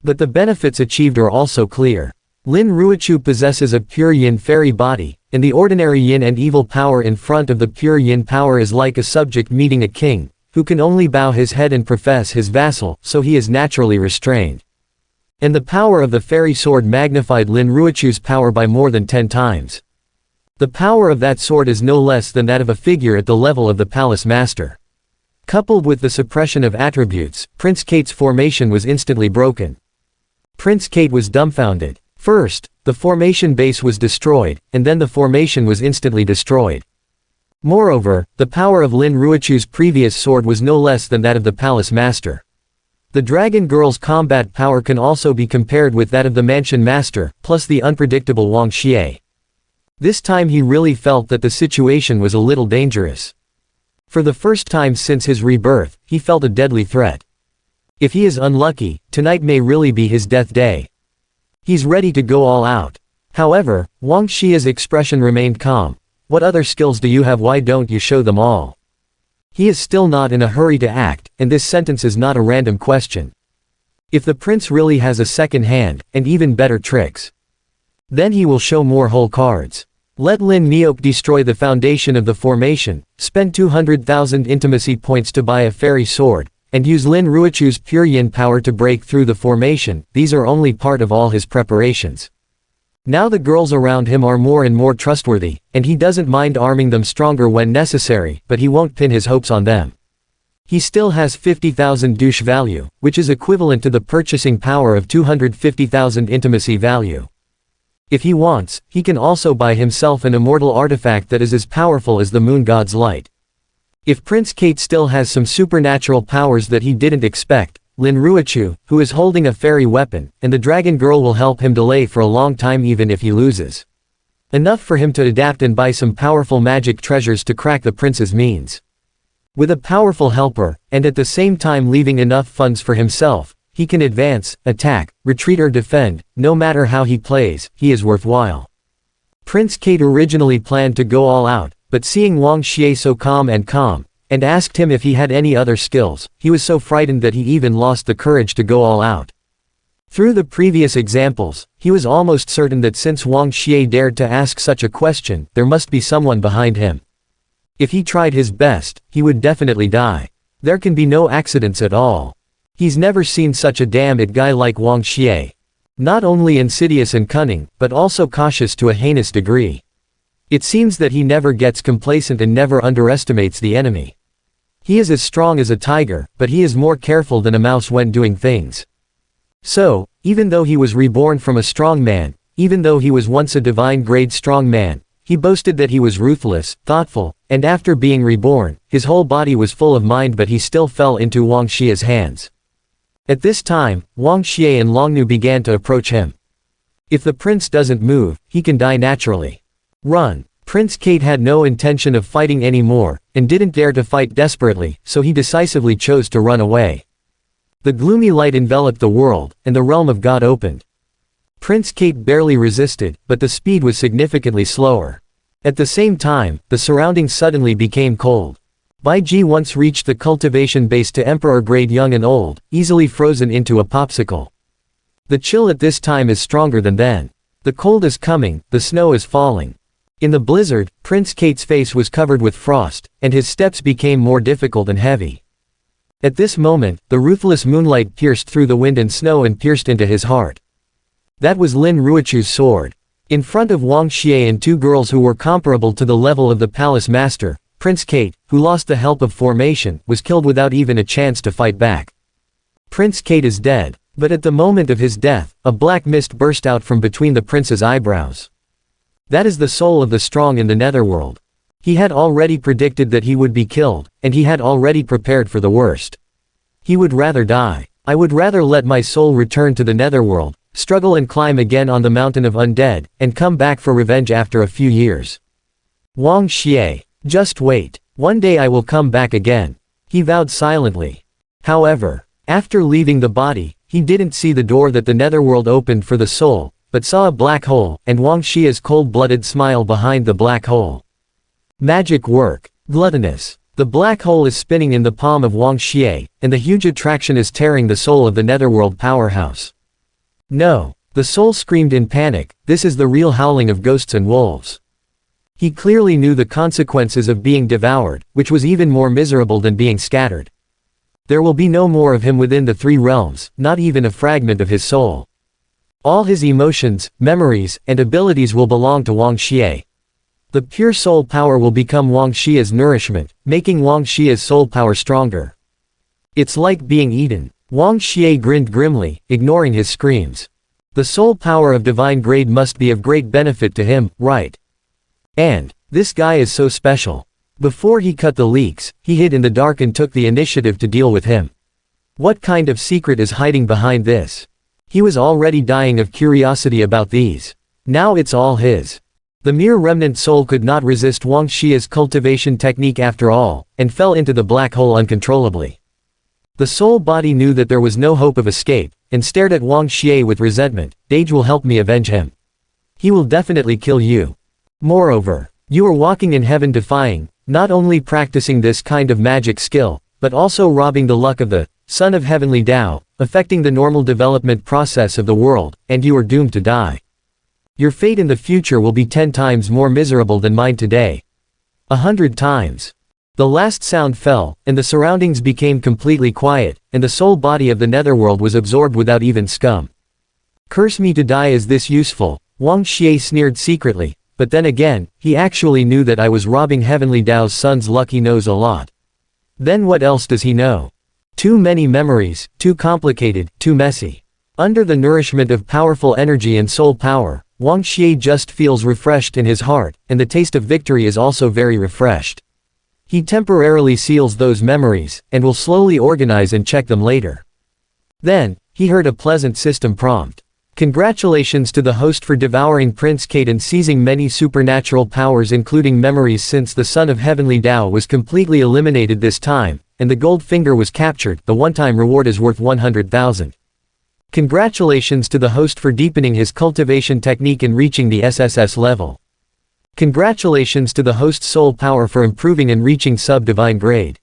[SPEAKER 1] But the benefits achieved are also clear. Lin Ruochu possesses a pure yin fairy body, and the ordinary yin and evil power in front of the pure yin power is like a subject meeting a king, who can only bow his head and profess his vassal, so he is naturally restrained. And the power of the fairy sword magnified Lin Ruochu's power by more than 10 times. The power of that sword is no less than that of a figure at the level of the palace master. Coupled with the suppression of attributes, Prince Kate's formation was instantly broken. Prince Kate was dumbfounded. First, the formation base was destroyed, and then the formation was instantly destroyed. Moreover, the power of Lin Ruochu's previous sword was no less than that of the palace master. The dragon girl's combat power can also be compared with that of the mansion master, plus the unpredictable Wang Xie. This time he really felt that the situation was a little dangerous. For the first time since his rebirth, he felt a deadly threat. If he is unlucky, tonight may really be his death day. He's ready to go all out. However, Wang Xie's expression remained calm. What other skills do you have? Why don't you show them all? He is still not in a hurry to act, and this sentence is not a random question. If the prince really has a second hand, and even better tricks, then he will show more whole cards. Let Lin Miok destroy the foundation of the formation, spend 200,000 intimacy points to buy a fairy sword, and use Lin Ruochu's pure yin power to break through the formation. These are only part of all his preparations. Now the girls around him are more and more trustworthy, and he doesn't mind arming them stronger when necessary, but he won't pin his hopes on them. He still has 50,000 douche value, which is equivalent to the purchasing power of 250,000 intimacy value. If he wants, he can also buy himself an immortal artifact that is as powerful as the moon god's light. If Prince Kate still has some supernatural powers that he didn't expect, Lin Ruochu, who is holding a fairy weapon, and the dragon girl will help him delay for a long time even if he loses. Enough for him to adapt and buy some powerful magic treasures to crack the prince's means. With a powerful helper, and at the same time leaving enough funds for himself, he can advance, attack, retreat or defend. No matter how he plays, he is worthwhile. Prince Kate originally planned to go all out, but seeing Wang Xie so calm, and asked him if he had any other skills, he was so frightened that he even lost the courage to go all out. Through the previous examples, he was almost certain that since Wang Xie dared to ask such a question, there must be someone behind him. If he tried his best, he would definitely die. There can be no accidents at all. He's never seen such a damned guy like Wang Xie. Not only insidious and cunning, but also cautious to a heinous degree. It seems that he never gets complacent and never underestimates the enemy. He is as strong as a tiger, but he is more careful than a mouse when doing things. So, even though he was reborn from a strong man, even though he was once a divine-grade strong man, he boasted that he was ruthless, thoughtful, and after being reborn, his whole body was full of mind, but he still fell into Wang Xie's hands. At this time, Wang Xie and Longnu began to approach him. If the prince doesn't move, he can die naturally. Run. Prince Kate had no intention of fighting anymore, and didn't dare to fight desperately, so he decisively chose to run away. The gloomy light enveloped the world, and the realm of God opened. Prince Kate barely resisted, but the speed was significantly slower. At the same time, the surroundings suddenly became cold. Bai Ji once reached the cultivation base to Emperor grade young and old, easily frozen into a popsicle. The chill at this time is stronger than then. The cold is coming, the snow is falling. In the blizzard, Prince Kate's face was covered with frost, and his steps became more difficult and heavy. At this moment, the ruthless moonlight pierced through the wind and snow and pierced into his heart. That was Lin Ruochu's sword. In front of Wang Xie and two girls who were comparable to the level of the palace master, Prince Kate, who lost the help of formation, was killed without even a chance to fight back. Prince Kate is dead, but at the moment of his death, a black mist burst out from between the prince's eyebrows. That is the soul of the strong in the netherworld. He had already predicted that he would be killed, and he had already prepared for the worst. He would rather die. I would rather let my soul return to the netherworld, struggle and climb again on the mountain of undead, and come back for revenge after a few years. Wang Xie. Just wait. One day I will come back again. He vowed silently. However, after leaving the body, he didn't see the door that the netherworld opened for the soul, but saw a black hole, and Wang Xie's cold-blooded smile behind the black hole. Magic work. Gluttonous. The black hole is spinning in the palm of Wang Xie, and the huge attraction is tearing the soul of the netherworld powerhouse. No. The soul screamed in panic, this is the real howling of ghosts and wolves. He clearly knew the consequences of being devoured, which was even more miserable than being scattered. There will be no more of him within the three realms, not even a fragment of his soul. All his emotions, memories, and abilities will belong to Wang Xie. The pure soul power will become Wang Xie's nourishment, making Wang Xie's soul power stronger. It's like being eaten. Wang Xie grinned grimly, ignoring his screams. The soul power of divine grade must be of great benefit to him, right? And this guy is so special. Before he cut the leaks, he hid in the dark and took the initiative to deal with him. What kind of secret is hiding behind this? He was already dying of curiosity about these. Now it's all his. The mere remnant soul could not resist Wang Xie's cultivation technique after all, and fell into the black hole uncontrollably. The soul body knew that there was no hope of escape, and stared at Wang Xie with resentment. Dage will help me avenge him. He will definitely kill you. Moreover, you are walking in heaven-defying, not only practicing this kind of magic skill, but also robbing the luck of the Son of Heavenly Tao, affecting the normal development process of the world, and you are doomed to die. Your fate in the future will be 10 times more miserable than mine today. 100 times. The last sound fell, and the surroundings became completely quiet, and the soul body of the netherworld was absorbed without even scum. Curse me to die, is this useful? Wang Xie sneered secretly, but then again, he actually knew that I was robbing Heavenly Tao's son's luck. He knows a lot. Then what else does he know? Too many memories, too complicated, too messy. Under the nourishment of powerful energy and soul power, Wang Xie just feels refreshed in his heart, and the taste of victory is also very refreshed. He temporarily seals those memories, and will slowly organize and check them later. Then, he heard a pleasant system prompt. Congratulations to the host for devouring Prince Kate and seizing many supernatural powers including memories, since the Son of Heavenly Tao was completely eliminated this time, and the gold finger was captured. The one-time reward is worth 100,000. Congratulations to the host for deepening his cultivation technique and reaching the SSS level. Congratulations to the host's soul power for improving and reaching sub-divine grade.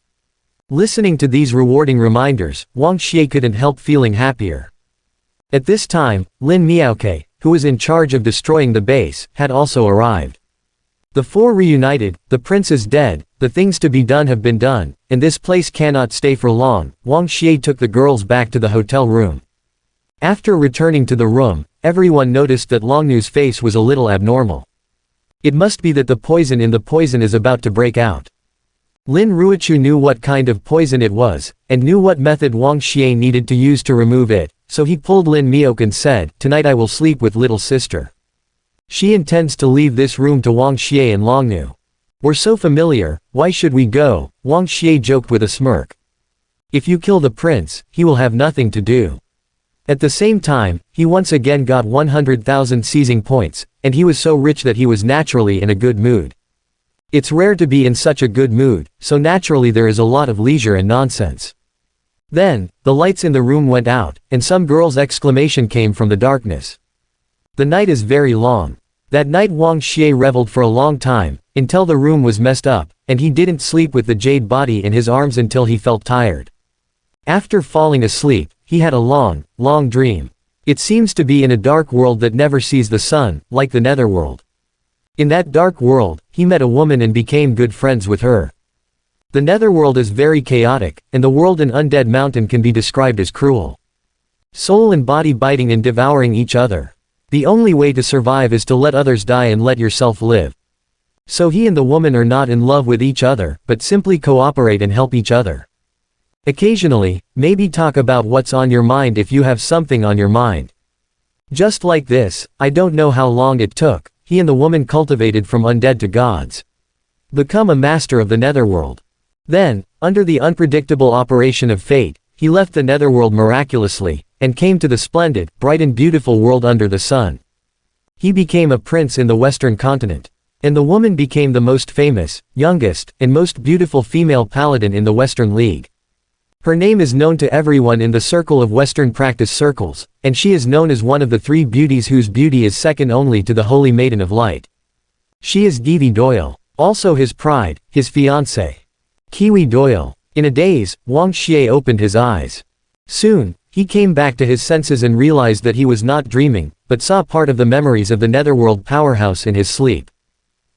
[SPEAKER 1] Listening to these rewarding reminders, Wang Xie couldn't help feeling happier. At this time, Lin Miaoke, who was in charge of destroying the base, had also arrived. The four reunited, the prince is dead, the things to be done have been done, and this place cannot stay for long. Wang Xie took the girls back to the hotel room. After returning to the room, everyone noticed that Longnu's face was a little abnormal. It must be that the poison in the poison is about to break out. Lin Ruichu knew what kind of poison it was, and knew what method Wang Xie needed to use to remove it, so he pulled Lin Miok and said, "Tonight I will sleep with little sister. She intends to leave this room to Wang Xie and Longnu. We're so familiar, why should we go?" Wang Xie joked with a smirk. "If you kill the prince, he will have nothing to do." At the same time, he once again got 100,000 seizing points, and he was so rich that he was naturally in a good mood. It's rare to be in such a good mood, so naturally there is a lot of leisure and nonsense. Then, the lights in the room went out, and some girl's exclamation came from the darkness. "The night is very long." That night Wang Xie reveled for a long time, until the room was messed up, and he didn't sleep with the jade body in his arms until he felt tired. After falling asleep, he had a long, long dream. It seems to be in a dark world that never sees the sun, like the netherworld. In that dark world, he met a woman and became good friends with her. The netherworld is very chaotic, and the world in Undead Mountain can be described as cruel. Soul and body biting and devouring each other. The only way to survive is to let others die and let yourself live. So he and the woman are not in love with each other, but simply cooperate and help each other. Occasionally, maybe talk about what's on your mind if you have something on your mind. Just like this, I don't know how long it took, he and the woman cultivated from undead to gods. Become a master of the netherworld. Then, under the unpredictable operation of fate, he left the netherworld miraculously, and came to the splendid, bright and beautiful world under the sun. He became a prince in the western continent. And the woman became the most famous, youngest, and most beautiful female paladin in the Western League. Her name is known to everyone in the circle of Western practice circles, and she is known as one of the three beauties whose beauty is second only to the Holy Maiden of Light. She is Givi Doyle, also his pride, his fiancée. Kiwi Doyle. In a daze, Wang Xie opened his eyes. Soon, he came back to his senses and realized that he was not dreaming, but saw part of the memories of the netherworld powerhouse in his sleep.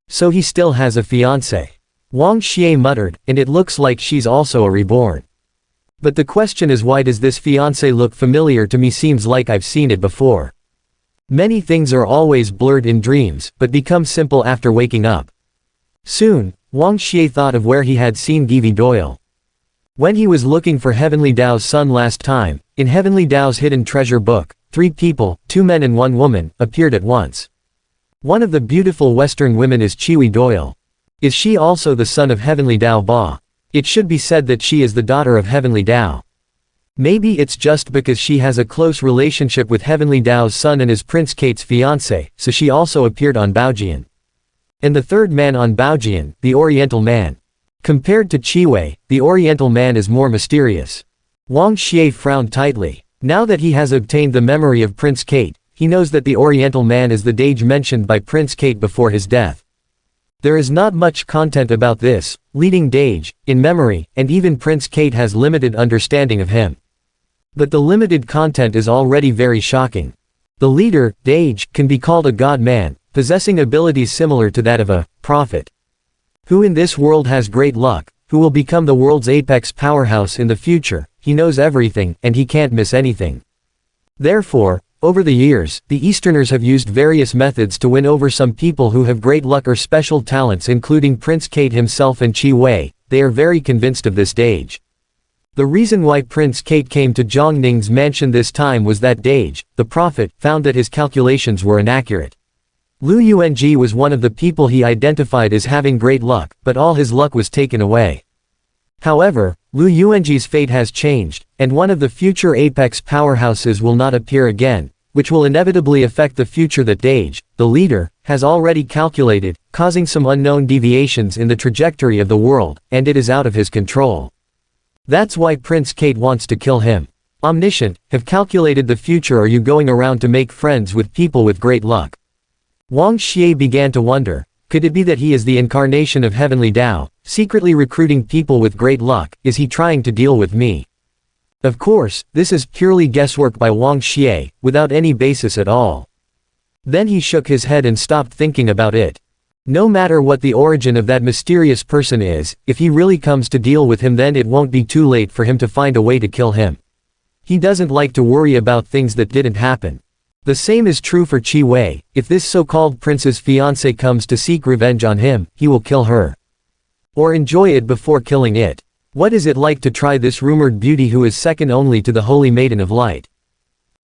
[SPEAKER 1] So he still has a fiancé. Wang Xie muttered, and it looks like she's also a reborn. But the question is, why does this fiancé look familiar to me? Seems like I've seen it before. Many things are always blurred in dreams, but become simple after waking up. Soon, Wang Xie thought of where he had seen Givi Doyle. When he was looking for Heavenly Dao's son last time, in Heavenly Dao's hidden treasure book, 3 people, 2 men and 1 woman, appeared at once. One of the beautiful Western women is Chiwi Doyle. Is she also the son of Heavenly Dao Ba? It should be said that she is the daughter of Heavenly Dao. Maybe it's just because she has a close relationship with Heavenly Dao's son and is Prince Kate's fiancé, so she also appeared on Baojian. And the third man on Baojian, the Oriental man. Compared to Chiwei, the Oriental man is more mysterious. Wang Xie frowned tightly. Now that he has obtained the memory of Prince Kate, he knows that the Oriental man is the Dage mentioned by Prince Kate before his death. There is not much content about this leading Dage, in memory, and even Prince Kate has limited understanding of him. But the limited content is already very shocking. The leader, Dage, can be called a god-man, possessing abilities similar to that of a prophet. Who in this world has great luck, who will become the world's apex powerhouse in the future. He knows everything, and he can't miss anything. Therefore, over the years, the Easterners have used various methods to win over some people who have great luck or special talents, including Prince Kate himself and Chi Wei. They are very convinced of this Dage. The reason why Prince Kate came to Zhongning's mansion this time was that Dage, the prophet, found that his calculations were inaccurate. Lu Yuanji was one of the people he identified as having great luck, but all his luck was taken away. However, Lu Yuanji's fate has changed, and one of the future apex powerhouses will not appear again, which will inevitably affect the future that Dage, the leader, has already calculated, causing some unknown deviations in the trajectory of the world, and it is out of his control. That's why Prince Kate wants to kill him. Omniscient, have calculated the future. Are you going around to make friends with people with great luck? Wang Xie began to wonder, could it be that he is the incarnation of Heavenly Dao, secretly recruiting people with great luck? Is he trying to deal with me? Of course, this is purely guesswork by Wang Xie, without any basis at all. Then he shook his head and stopped thinking about it. No matter what the origin of that mysterious person is, if he really comes to deal with him, then it won't be too late for him to find a way to kill him. He doesn't like to worry about things that didn't happen. The same is true for Chi Wei. If this so-called prince's fiancé comes to seek revenge on him, he will kill her. Or enjoy it before killing it. What is it like to try this rumored beauty who is second only to the Holy Maiden of Light?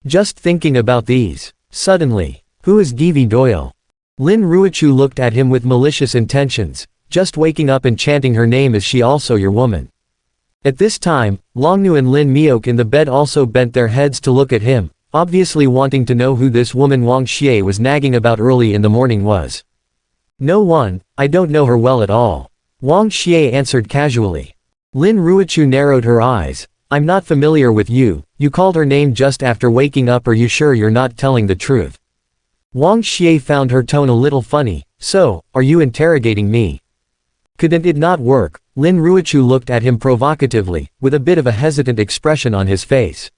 [SPEAKER 1] Just thinking about these. Suddenly, who is Givi Doyle? Lin Ruichu looked at him with malicious intentions. Just waking up and chanting her name, is she also your woman? At this time, Longnu and Lin Miok in the bed also bent their heads to look at him, obviously wanting to know who this woman Wang Xie was nagging about early in the morning was. No one, I don't know her well at all. Wang Xie answered casually. Lin Ruichu narrowed her eyes. I'm not familiar with you. You called her name just after waking up. Are you sure you're not telling the truth? Wang Xie found her tone a little funny. So, are you interrogating me? Couldn't it not work? Lin Ruichu looked at him provocatively, with a bit of a hesitant expression on his face.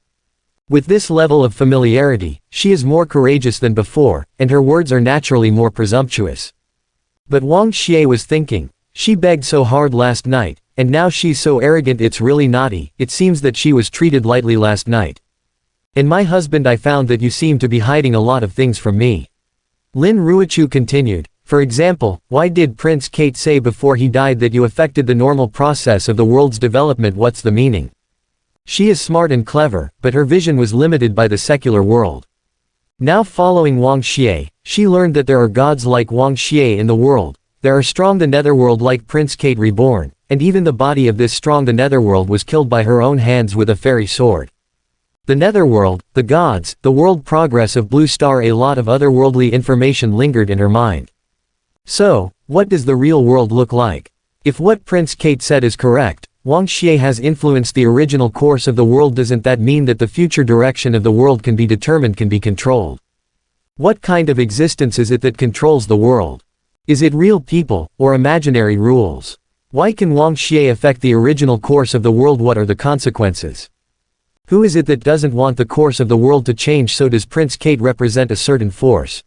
[SPEAKER 1] With this level of familiarity, she is more courageous than before, and her words are naturally more presumptuous. But Wang Xie was thinking, she begged so hard last night, and now she's so arrogant. It's really naughty. It seems that she was treated lightly last night. And my husband, I found that you seem to be hiding a lot of things from me. Lin Ruichu continued, for example, why did Prince Kate say before he died that you affected the normal process of the world's development? What's the meaning? She is smart and clever, but her vision was limited by the secular world. Now following Wang Xie, she learned that there are gods like Wang Xie in the world, there are strong the netherworld like Prince Kate reborn, and even the body of this strong the netherworld was killed by her own hands with a fairy sword. The netherworld, the gods, the world progress of Blue Star, a lot of otherworldly information lingered in her mind. So, what does the real world look like? If what Prince Kate said is correct, Wang Xie has influenced the original course of the world. Doesn't that mean that the future direction of the world can be determined, can be controlled? What kind of existence is it that controls the world? Is it real people, or imaginary rules? Why can Wang Xie affect the original course of the world? What are the consequences? Who is it that doesn't want the course of the world to change? So does Prince Kate represent a certain force?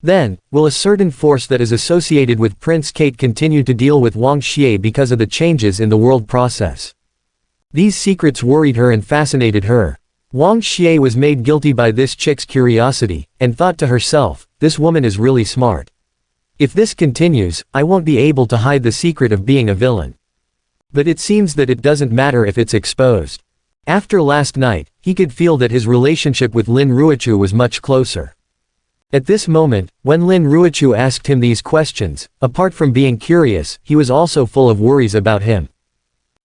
[SPEAKER 1] Then, will a certain force that is associated with Prince Kate continue to deal with Wang Xie because of the changes in the world process? These secrets worried her and fascinated her. Wang Xie was made guilty by this chick's curiosity, and thought to herself, this woman is really smart. If this continues, I won't be able to hide the secret of being a villain. But it seems that it doesn't matter if it's exposed. After last night, he could feel that his relationship with Lin Ruochu was much closer. At this moment, when Lin Ruochu asked him these questions, apart from being curious, he was also full of worries about him.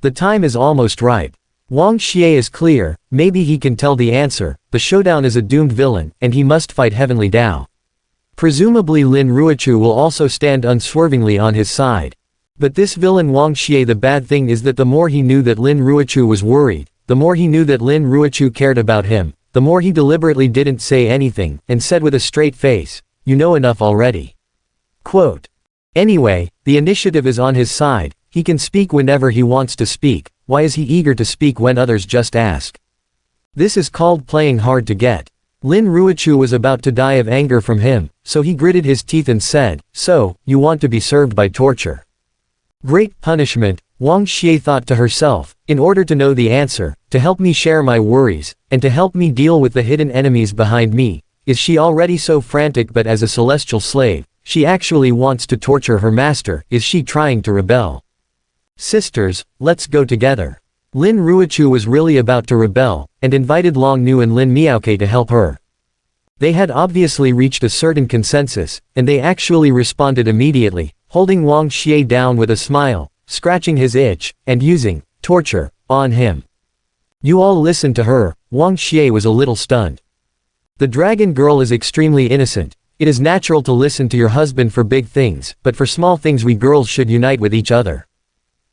[SPEAKER 1] The time is almost ripe. Wang Xie is clear, maybe he can tell the answer, the showdown is a doomed villain, and he must fight Heavenly Tao. Presumably Lin Ruochu will also stand unswervingly on his side. But this villain Wang Xie, the bad thing is that the more he knew that Lin Ruochu was worried, the more he knew that Lin Ruochu cared about him, the more he deliberately didn't say anything, and said with a straight face, you know enough already. Quote. Anyway, the initiative is on his side, he can speak whenever he wants to speak, why is he eager to speak when others just ask? This is called playing hard to get. Lin Ruochu was about to die of anger from him, so he gritted his teeth and said, so, you want to be served by torture. Great punishment, Wang Xie thought to herself, in order to know the answer, to help me share my worries, and to help me deal with the hidden enemies behind me, is she already so frantic? But as a celestial slave, she actually wants to torture her master, is she trying to rebel? Sisters, let's go together. Lin Ruochu was really about to rebel, and invited Long Nu and Lin Miaoke to help her. They had obviously reached a certain consensus, and they actually responded immediately, holding Wang Xie down with a smile, scratching his itch, and using torture on him. You all listened to her. Wang Xie was a little stunned. The dragon girl is extremely innocent. It is natural to listen to your husband for big things, but for small things we girls should unite with each other.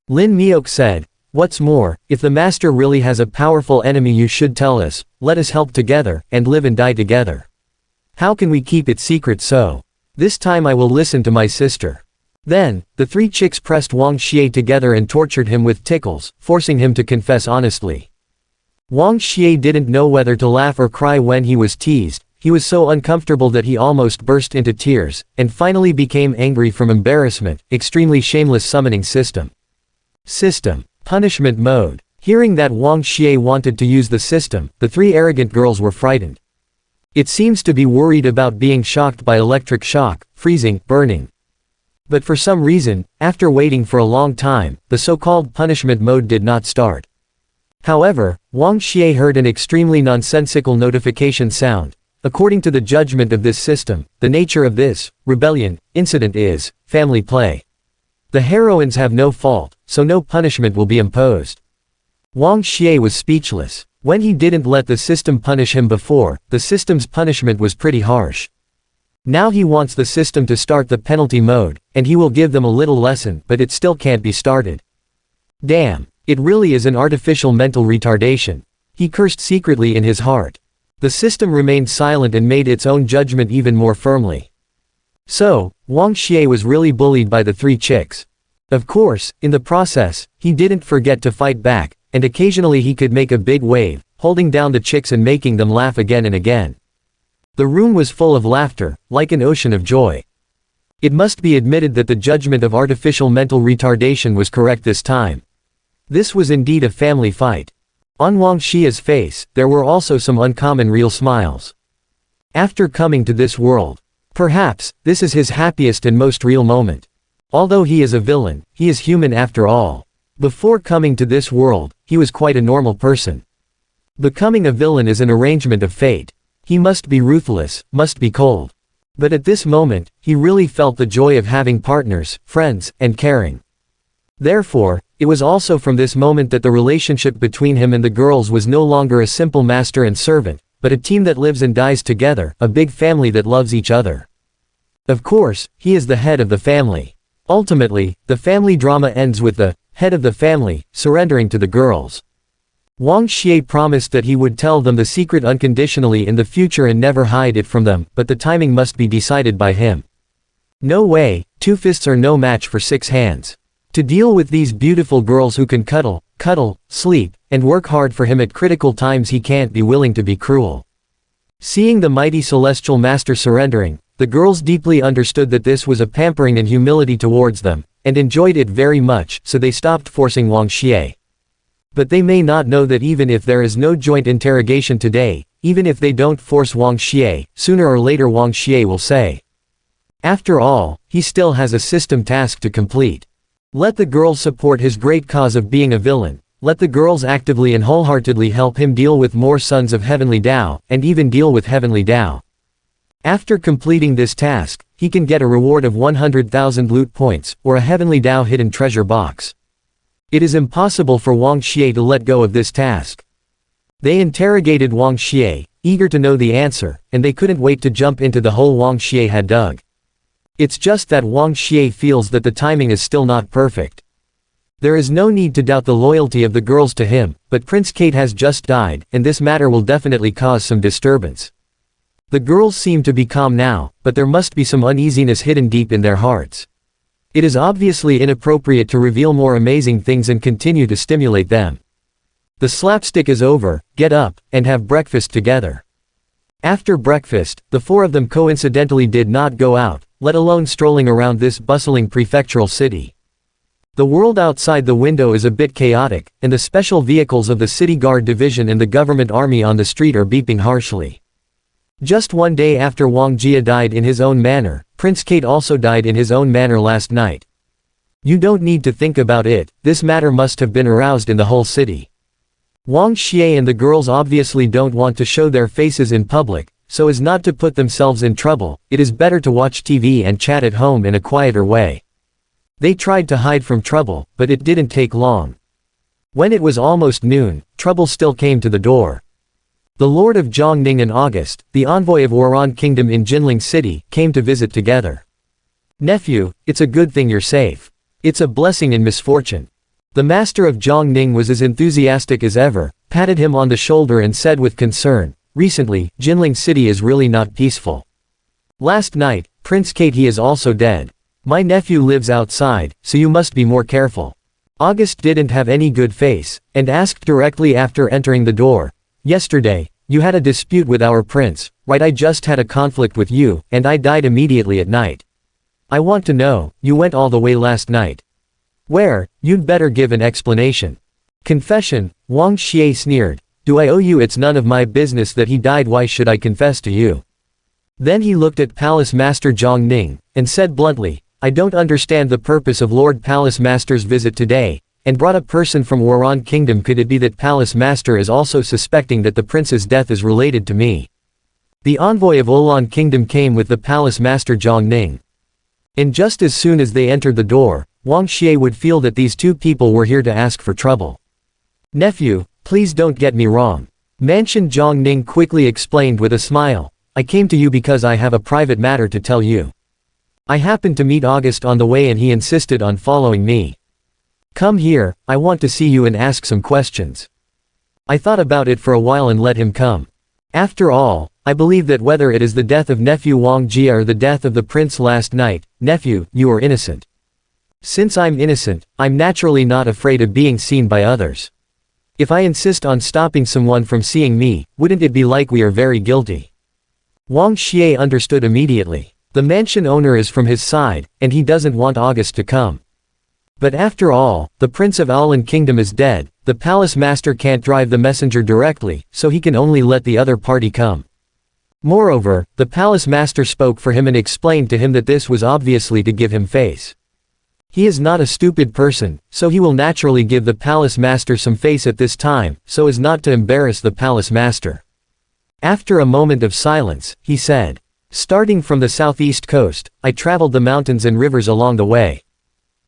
[SPEAKER 1] Lin Miaoke said, what's more, if the master really has a powerful enemy you should tell us, let us help together, and live and die together. How can we keep it secret so? This time I will listen to my sister. Then, the three chicks pressed Wang Xie together and tortured him with tickles, forcing him to confess honestly. Wang Xie didn't know whether to laugh or cry when he was teased. He was so uncomfortable that he almost burst into tears, and finally became angry from embarrassment. Extremely shameless summoning system. Punishment mode. Hearing that Wang Xie wanted to use the system, the three arrogant girls were frightened. It seems to be worried about being shocked by electric shock, freezing, burning. But for some reason, after waiting for a long time, the so-called punishment mode did not start. However, Wang Xie heard an extremely nonsensical notification sound. According to the judgment of this system, the nature of this rebellion incident is family play. The heroines have no fault, so no punishment will be imposed. Wang Xie was speechless. When he didn't let the system punish him before, the system's punishment was pretty harsh. Now he wants the system to start the penalty mode, and he will give them a little lesson, but it still can't be started. Damn, it really is an artificial mental retardation. He cursed secretly in his heart. The system remained silent and made its own judgment even more firmly. So, Wang Xie was really bullied by the three chicks. Of course, in the process, he didn't forget to fight back, and occasionally he could make a big wave, holding down the chicks and making them laugh again and again. The room was full of laughter, like an ocean of joy. It must be admitted that the judgment of artificial mental retardation was correct this time. This was indeed a family fight. On Wang Xie's face, there were also some uncommon real smiles. After coming to this world, perhaps, this is his happiest and most real moment. Although he is a villain, he is human after all. Before coming to this world, he was quite a normal person. Becoming a villain is an arrangement of fate. He must be ruthless, must be cold. But at this moment, he really felt the joy of having partners, friends, and caring. Therefore, it was also from this moment that the relationship between him and the girls was no longer a simple master and servant, but a team that lives and dies together, a big family that loves each other. Of course, he is the head of the family. Ultimately, the family drama ends with the head of the family surrendering to the girls. Wang Xie promised that he would tell them the secret unconditionally in the future and never hide it from them, but the timing must be decided by him. No way, 2 fists are no match for 6 hands. To deal with these beautiful girls who can cuddle, sleep, and work hard for him at critical times, he can't be willing to be cruel. Seeing the mighty celestial master surrendering, The girls deeply understood that this was a pampering and humility towards them, and enjoyed it very much, so they stopped forcing Wang Xie. But they may not know that even if there is no joint interrogation today, even if they don't force Wang Xie, sooner or later Wang Xie will say. After all, he still has a system task to complete. Let the girls support his great cause of being a villain. Let the girls actively and wholeheartedly help him deal with more sons of heavenly Tao, and even deal with heavenly Tao. After completing this task, he can get a reward of 100,000 loot points, or a heavenly Tao hidden treasure box. It is impossible for Wang Xie to let go of this task. They interrogated Wang Xie, eager to know the answer, and they couldn't wait to jump into the hole Wang Xie had dug. It's just that Wang Xie feels that the timing is still not perfect. There is no need to doubt the loyalty of the girls to him, but Prince Kate has just died, and this matter will definitely cause some disturbance. The girls seem to be calm now, but there must be some uneasiness hidden deep in their hearts. It is obviously inappropriate to reveal more amazing things and continue to stimulate them. The slapstick is over, get up, and have breakfast together. After breakfast, the four of them coincidentally did not go out, let alone strolling around this bustling prefectural city. The world outside the window is a bit chaotic, and the special vehicles of the city guard division and the government army on the street are beeping harshly. Just one day after Wang Xie died in his own manner, Prince Kate also died in his own manner last night. You don't need to think about it, this matter must have been aroused in the whole city. Wang Xie and the girls obviously don't want to show their faces in public, so as not to put themselves in trouble, it is better to watch TV and chat at home in a quieter way. They tried to hide from trouble, but it didn't take long. When it was almost noon, trouble still came to the door. The Lord of Zhongning and August, the envoy of Wuran Kingdom in Jinling City, came to visit together. Nephew, it's a good thing you're safe. It's a blessing in misfortune. The master of Zhongning was as enthusiastic as ever, patted him on the shoulder and said with concern, recently, Jinling City is really not peaceful. Last night, Prince Kate is also dead. My nephew lives outside, so you must be more careful. August didn't have any good face, and asked directly after entering the door, yesterday, you had a dispute with our prince, right? I just had a conflict with you, and I died immediately at night. I want to know, you went all the way last night. Where? You'd better give an explanation. Confession, Wang Xie sneered. Do I owe you? It's none of my business that he died. Why should I confess to you? Then he looked at Palace Master Zhongning, and said bluntly, I don't understand the purpose of Lord Palace Master's visit today, and brought a person from Wuran Kingdom. Could it be that Palace Master is also suspecting that the prince's death is related to me? The envoy of Wuran Kingdom came with the Palace Master Zhongning. And just as soon as they entered the door, Wang Xie would feel that these two people were here to ask for trouble. Nephew, please don't get me wrong. Mansion Zhongning quickly explained with a smile, I came to you because I have a private matter to tell you. I happened to meet August on the way and he insisted on following me. Come here, I want to see you and ask some questions. I thought about it for a while and let him come. After all, I believe that whether it is the death of nephew Wang Xie or the death of the prince last night, nephew, you are innocent. Since I'm innocent, I'm naturally not afraid of being seen by others. If I insist on stopping someone from seeing me, wouldn't it be like we are very guilty? Wang Xie understood immediately. The mansion owner is from his side, and he doesn't want August to come. But after all, the Prince of Alan Kingdom is dead, the palace master can't drive the messenger directly, so he can only let the other party come. Moreover, the palace master spoke for him and explained to him that this was obviously to give him face. He is not a stupid person, so he will naturally give the palace master some face at this time, so as not to embarrass the palace master. After a moment of silence, he said, starting from the southeast coast, I traveled the mountains and rivers along the way.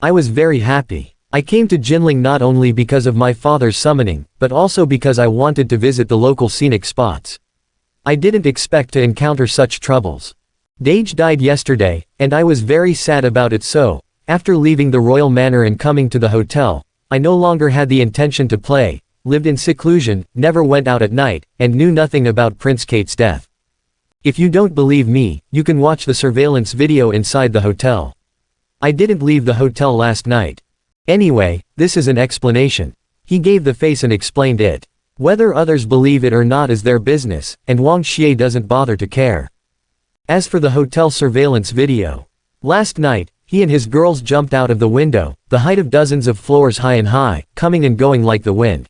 [SPEAKER 1] I was very happy. I came to Jinling not only because of my father's summoning, but also because I wanted to visit the local scenic spots. I didn't expect to encounter such troubles. Dage died yesterday, and I was very sad about it, so, after leaving the royal manor and coming to the hotel, I no longer had the intention to play, lived in seclusion, never went out at night, and knew nothing about Prince Kate's death. If you don't believe me, you can watch the surveillance video inside the hotel. I didn't leave the hotel last night. Anyway, this is an explanation. He gave the face and explained it. Whether others believe it or not is their business, and Wang Xie doesn't bother to care. As for the hotel surveillance video, last night, he and his girls jumped out of the window, the height of dozens of floors high and high, coming and going like the wind.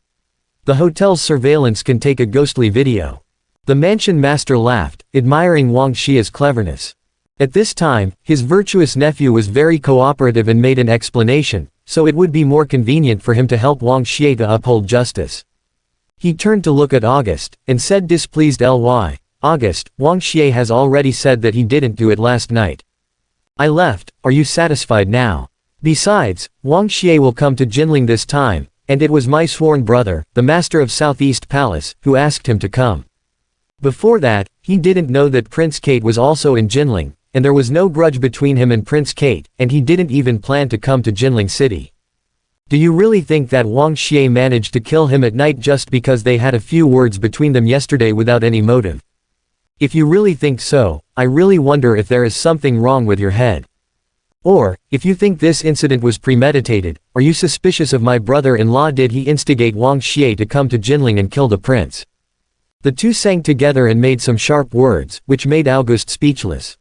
[SPEAKER 1] The hotel's surveillance can take a ghostly video. The mansion master laughed, admiring Wang Xie's cleverness. At this time, his virtuous nephew was very cooperative and made an explanation, so it would be more convenient for him to help Wang Xie to uphold justice. He turned to look at August, and said displeased, August, Wang Xie has already said that he didn't do it last night. I left, are you satisfied now? Besides, Wang Xie will come to Jinling this time, and it was my sworn brother, the master of Southeast Palace, who asked him to come. Before that, he didn't know that Prince Kate was also in Jinling, and there was no grudge between him and Prince Kate, and he didn't even plan to come to Jinling City. Do you really think that Wang Xie managed to kill him at night just because they had a few words between them yesterday without any motive? If you really think so, I really wonder if there is something wrong with your head. Or, if you think this incident was premeditated, are you suspicious of my brother-in-law? Did he instigate Wang Xie to come to Jinling and kill the prince? The two sang together and made some sharp words, which made August speechless.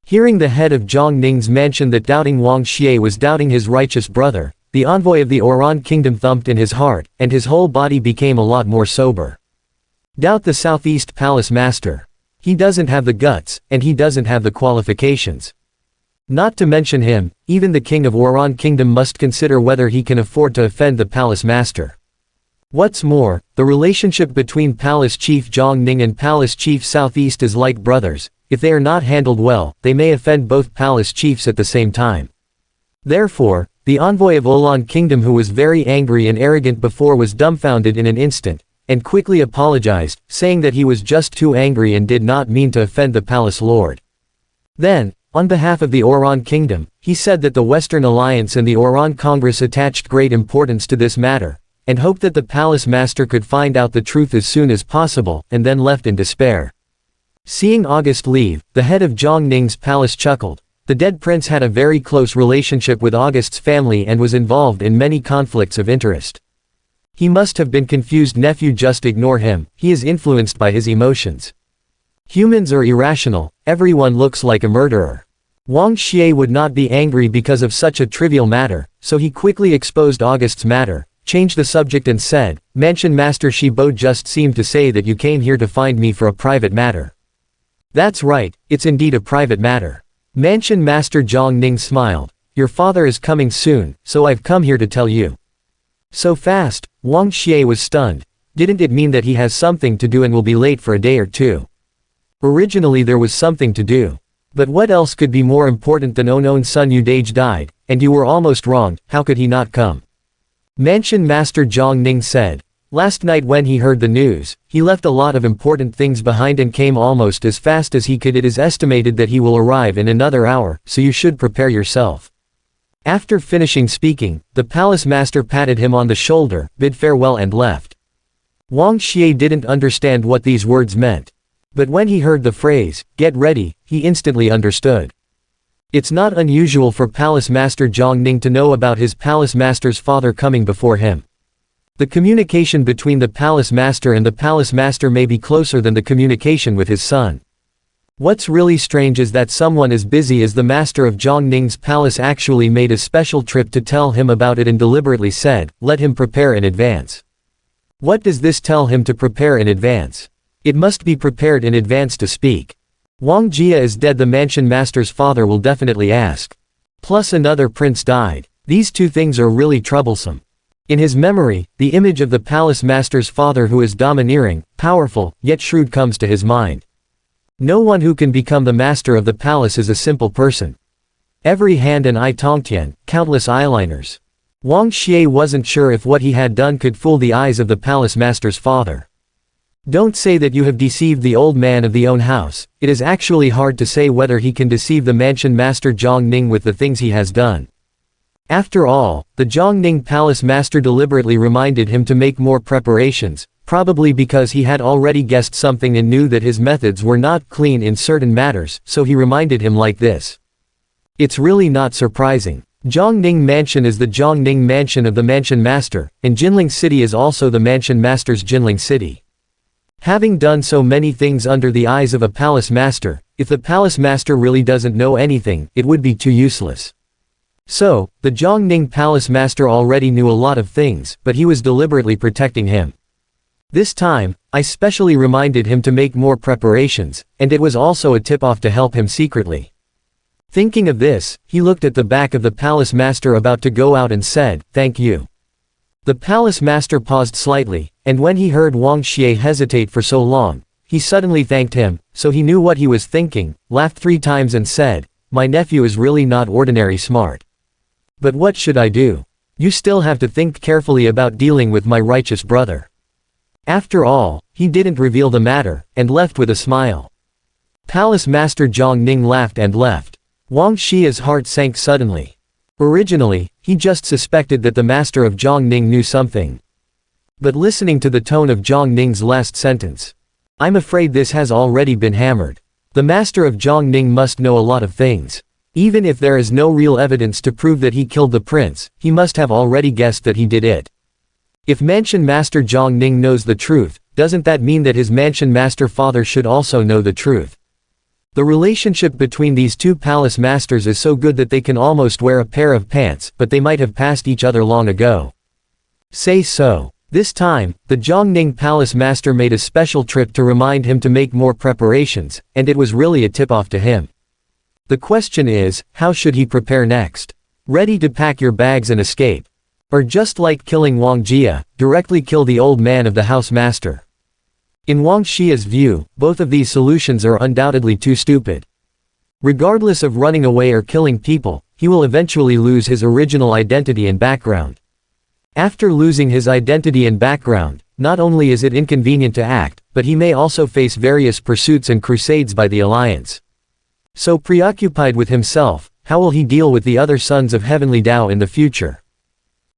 [SPEAKER 1] Hearing the head of Zhang Ning's mansion that doubting Wang Xie was doubting his righteous brother, the envoy of the Oran kingdom thumped in his heart, and his whole body became a lot more sober. Doubt the Southeast Palace master. He doesn't have the guts, and he doesn't have the qualifications. Not to mention him, even the king of Oran kingdom must consider whether he can afford to offend the palace master. What's more, the relationship between Palace Chief Zhang Ning and Palace Chief Southeast is like brothers. If they are not handled well, they may offend both palace chiefs at the same time. Therefore, the envoy of Oran kingdom, who was very angry and arrogant before, was dumbfounded in an instant, and quickly apologized, saying that he was just too angry and did not mean to offend the palace lord. Then, on behalf of the Oran kingdom, he said that the Western Alliance and the Oran Congress attached great importance to this matter, and hoped that the palace master could find out the truth as soon as possible, and then left in despair. Seeing August leave, the head of Zhang Ning's palace chuckled. The dead prince had a very close relationship with August's family and was involved in many conflicts of interest. He must have been confused. Nephew, just ignore him, he is influenced by his emotions. Humans are irrational, everyone looks like a murderer. Wang Xie would not be angry because of such a trivial matter, so he quickly exposed August's matter, changed the subject and said, Mansion Master Shibo just seemed to say that you came here to find me for a private matter. That's right, it's indeed a private matter. Mansion Master Zhang Ning smiled. Your father is coming soon, so I've come here to tell you. So fast, Wang Xie was stunned. Didn't it mean that he has something to do and will be late for a day or two? Originally there was something to do. But what else could be more important than Onon Sun Udage died, and you were almost wrong, how could he not come? Mansion Master Zhang Ning said. Last night when he heard the news, he left a lot of important things behind and came almost as fast as he could. It is estimated that he will arrive in another hour, so you should prepare yourself. After finishing speaking, the palace master patted him on the shoulder, bid farewell and left. Wang Xie didn't understand what these words meant. But when he heard the phrase, get ready, he instantly understood. It's not unusual for palace master Zhang Ning to know about his palace master's father coming before him. The communication between the palace master and the palace master may be closer than the communication with his son. What's really strange is that someone as busy as the master of Zhang Ning's palace actually made a special trip to tell him about it and deliberately said, let him prepare in advance. What does this tell him to prepare in advance? It must be prepared in advance to speak. Wang Xie is dead, the mansion master's father will definitely ask. Plus another prince died. These two things are really troublesome. In his memory, the image of the palace master's father, who is domineering, powerful, yet shrewd, comes to his mind. No one who can become the master of the palace is a simple person. Every hand and eye tongtian, countless eyeliners. Wang Xie wasn't sure if what he had done could fool the eyes of the palace master's father. Don't say that you have deceived the old man of the own house. It is actually hard to say whether he can deceive the mansion master Zhang Ning with the things he has done. After all, the Zhang Ning palace master deliberately reminded him to make more preparations, probably because he had already guessed something and knew that his methods were not clean in certain matters, so he reminded him like this. It's really not surprising. Zhang Ning Mansion is the Zhang Ning Mansion of the Mansion Master, and Jinling City is also the Mansion Master's Jinling City. Having done so many things under the eyes of a palace master, if the palace master really doesn't know anything, it would be too useless. So, the Zhongning palace master already knew a lot of things, but he was deliberately protecting him. This time, I specially reminded him to make more preparations, and it was also a tip-off to help him secretly. Thinking of this, he looked at the back of the palace master about to go out and said, "Thank you." The palace master paused slightly, and when he heard Wang Xie hesitate for so long, he suddenly thanked him, so he knew what he was thinking, laughed 3 times and said, "My nephew is really not ordinary smart. But what should I do? You still have to think carefully about dealing with my righteous brother." After all, he didn't reveal the matter, and left with a smile. Palace Master Zhongning laughed and left. Wang Xie's heart sank suddenly. Originally, he just suspected that the master of Zhongning knew something. But listening to the tone of Zhongning's last sentence, "I'm afraid this has already been hammered. The master of Zhongning must know a lot of things. Even if there is no real evidence to prove that he killed the prince, he must have already guessed that he did it. If Mansion Master Zhongning knows the truth, doesn't that mean that his Mansion Master father should also know the truth? The relationship between these two palace masters is so good that they can almost wear a pair of pants, but they might have passed each other long ago. Say so." This time, the Zhongning palace master made a special trip to remind him to make more preparations, and it was really a tip-off to him. The question is, how should he prepare next? Ready to pack your bags and escape? Or just like killing Wang Xie, directly kill the old man of the house master? In Wang Xie's view, both of these solutions are undoubtedly too stupid. Regardless of running away or killing people, he will eventually lose his original identity and background. After losing his identity and background, not only is it inconvenient to act, but he may also face various pursuits and crusades by the alliance. So preoccupied with himself, how will he deal with the other sons of Heavenly Tao in the future?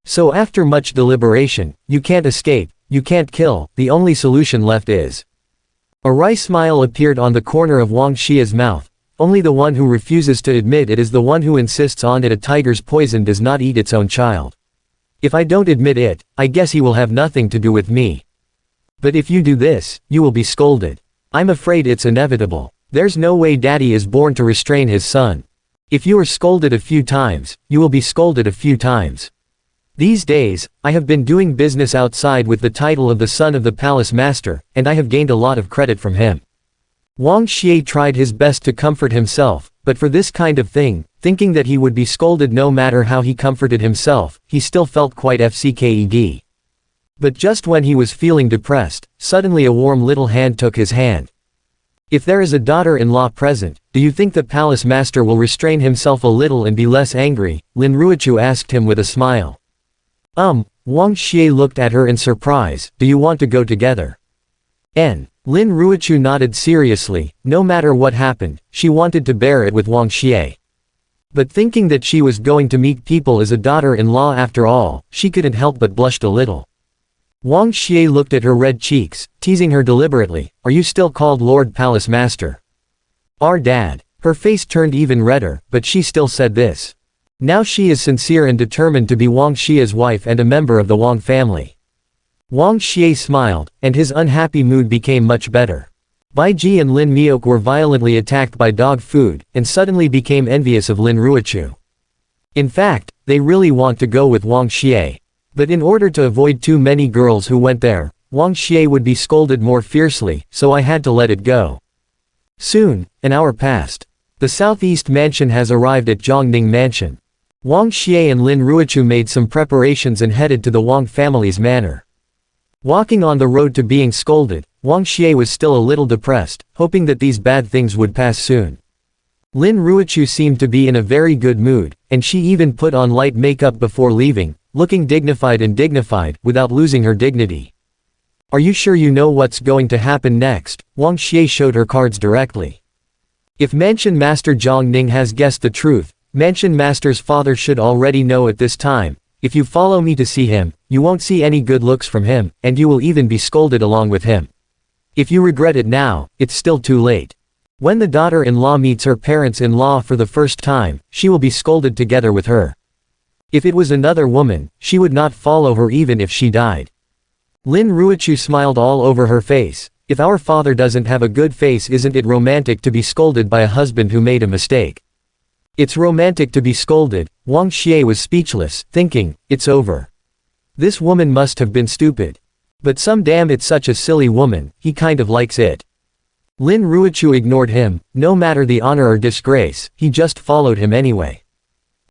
[SPEAKER 1] So after much deliberation, you can't escape, you can't kill, the only solution left is. A wry smile appeared on the corner of Wang Xie's mouth. Only the one who refuses to admit it is the one who insists on it. A tiger's poison does not eat its own child. If I don't admit it, I guess he will have nothing to do with me. But if you do this, you will be scolded. I'm afraid it's inevitable. There's no way daddy is born to restrain his son. If you are scolded a few times, you will be scolded a few times. These days, I have been doing business outside with the title of the son of the palace master, and I have gained a lot of credit from him. Wang Xie tried his best to comfort himself, but for this kind of thing, thinking that he would be scolded no matter how he comforted himself, he still felt quite fsced. But just when he was feeling depressed, suddenly a warm little hand took his hand. If there is a daughter-in-law present, do you think the palace master will restrain himself a little and be less angry? Lin Ruochu asked him with a smile. Wang Xie looked at her in surprise. Do you want to go together? Lin Ruochu nodded seriously. No matter what happened, she wanted to bear it with Wang Xie. But thinking that she was going to meet people as a daughter-in-law after all, she couldn't help but blushed a little. Wang Xie looked at her red cheeks, teasing her deliberately. Are you still called Lord Palace Master? Our dad. Her face turned even redder, but she still said this. Now she is sincere and determined to be Wang Xie's wife and a member of the Wang family. Wang Xie smiled, and his unhappy mood became much better. Bai Ji and Lin Miok were violently attacked by dog food, and suddenly became envious of Lin Ruochu. In fact, they really want to go with Wang Xie. But in order to avoid too many girls who went there, Wang Xie would be scolded more fiercely, so I had to let it go. Soon, an hour passed. The Southeast Mansion has arrived at Zhongning Mansion. Wang Xie and Lin Ruochu made some preparations and headed to the Wang family's manor. Walking on the road to being scolded, Wang Xie was still a little depressed, hoping that these bad things would pass soon. Lin Ruochu seemed to be in a very good mood, and she even put on light makeup before leaving, looking dignified, without losing her dignity. Are you sure you know what's going to happen next? Wang Xie showed her cards directly. If Mansion Master Zhongning has guessed the truth, Mansion Master's father should already know at this time. If you follow me to see him, you won't see any good looks from him, and you will even be scolded along with him. If you regret it now, it's still too late. When the daughter-in-law meets her parents-in-law for the first time, she will be scolded together with her. If it was another woman, she would not follow her even if she died. Lin Ruochu smiled all over her face. If our father doesn't have a good face, isn't it romantic to be scolded by a husband who made a mistake? It's romantic to be scolded. Wang Xie was speechless, thinking, it's over. This woman must have been stupid. But damn, it's such a silly woman, he kind of likes it. Lin Ruochu ignored him, no matter the honor or disgrace, he just followed him anyway.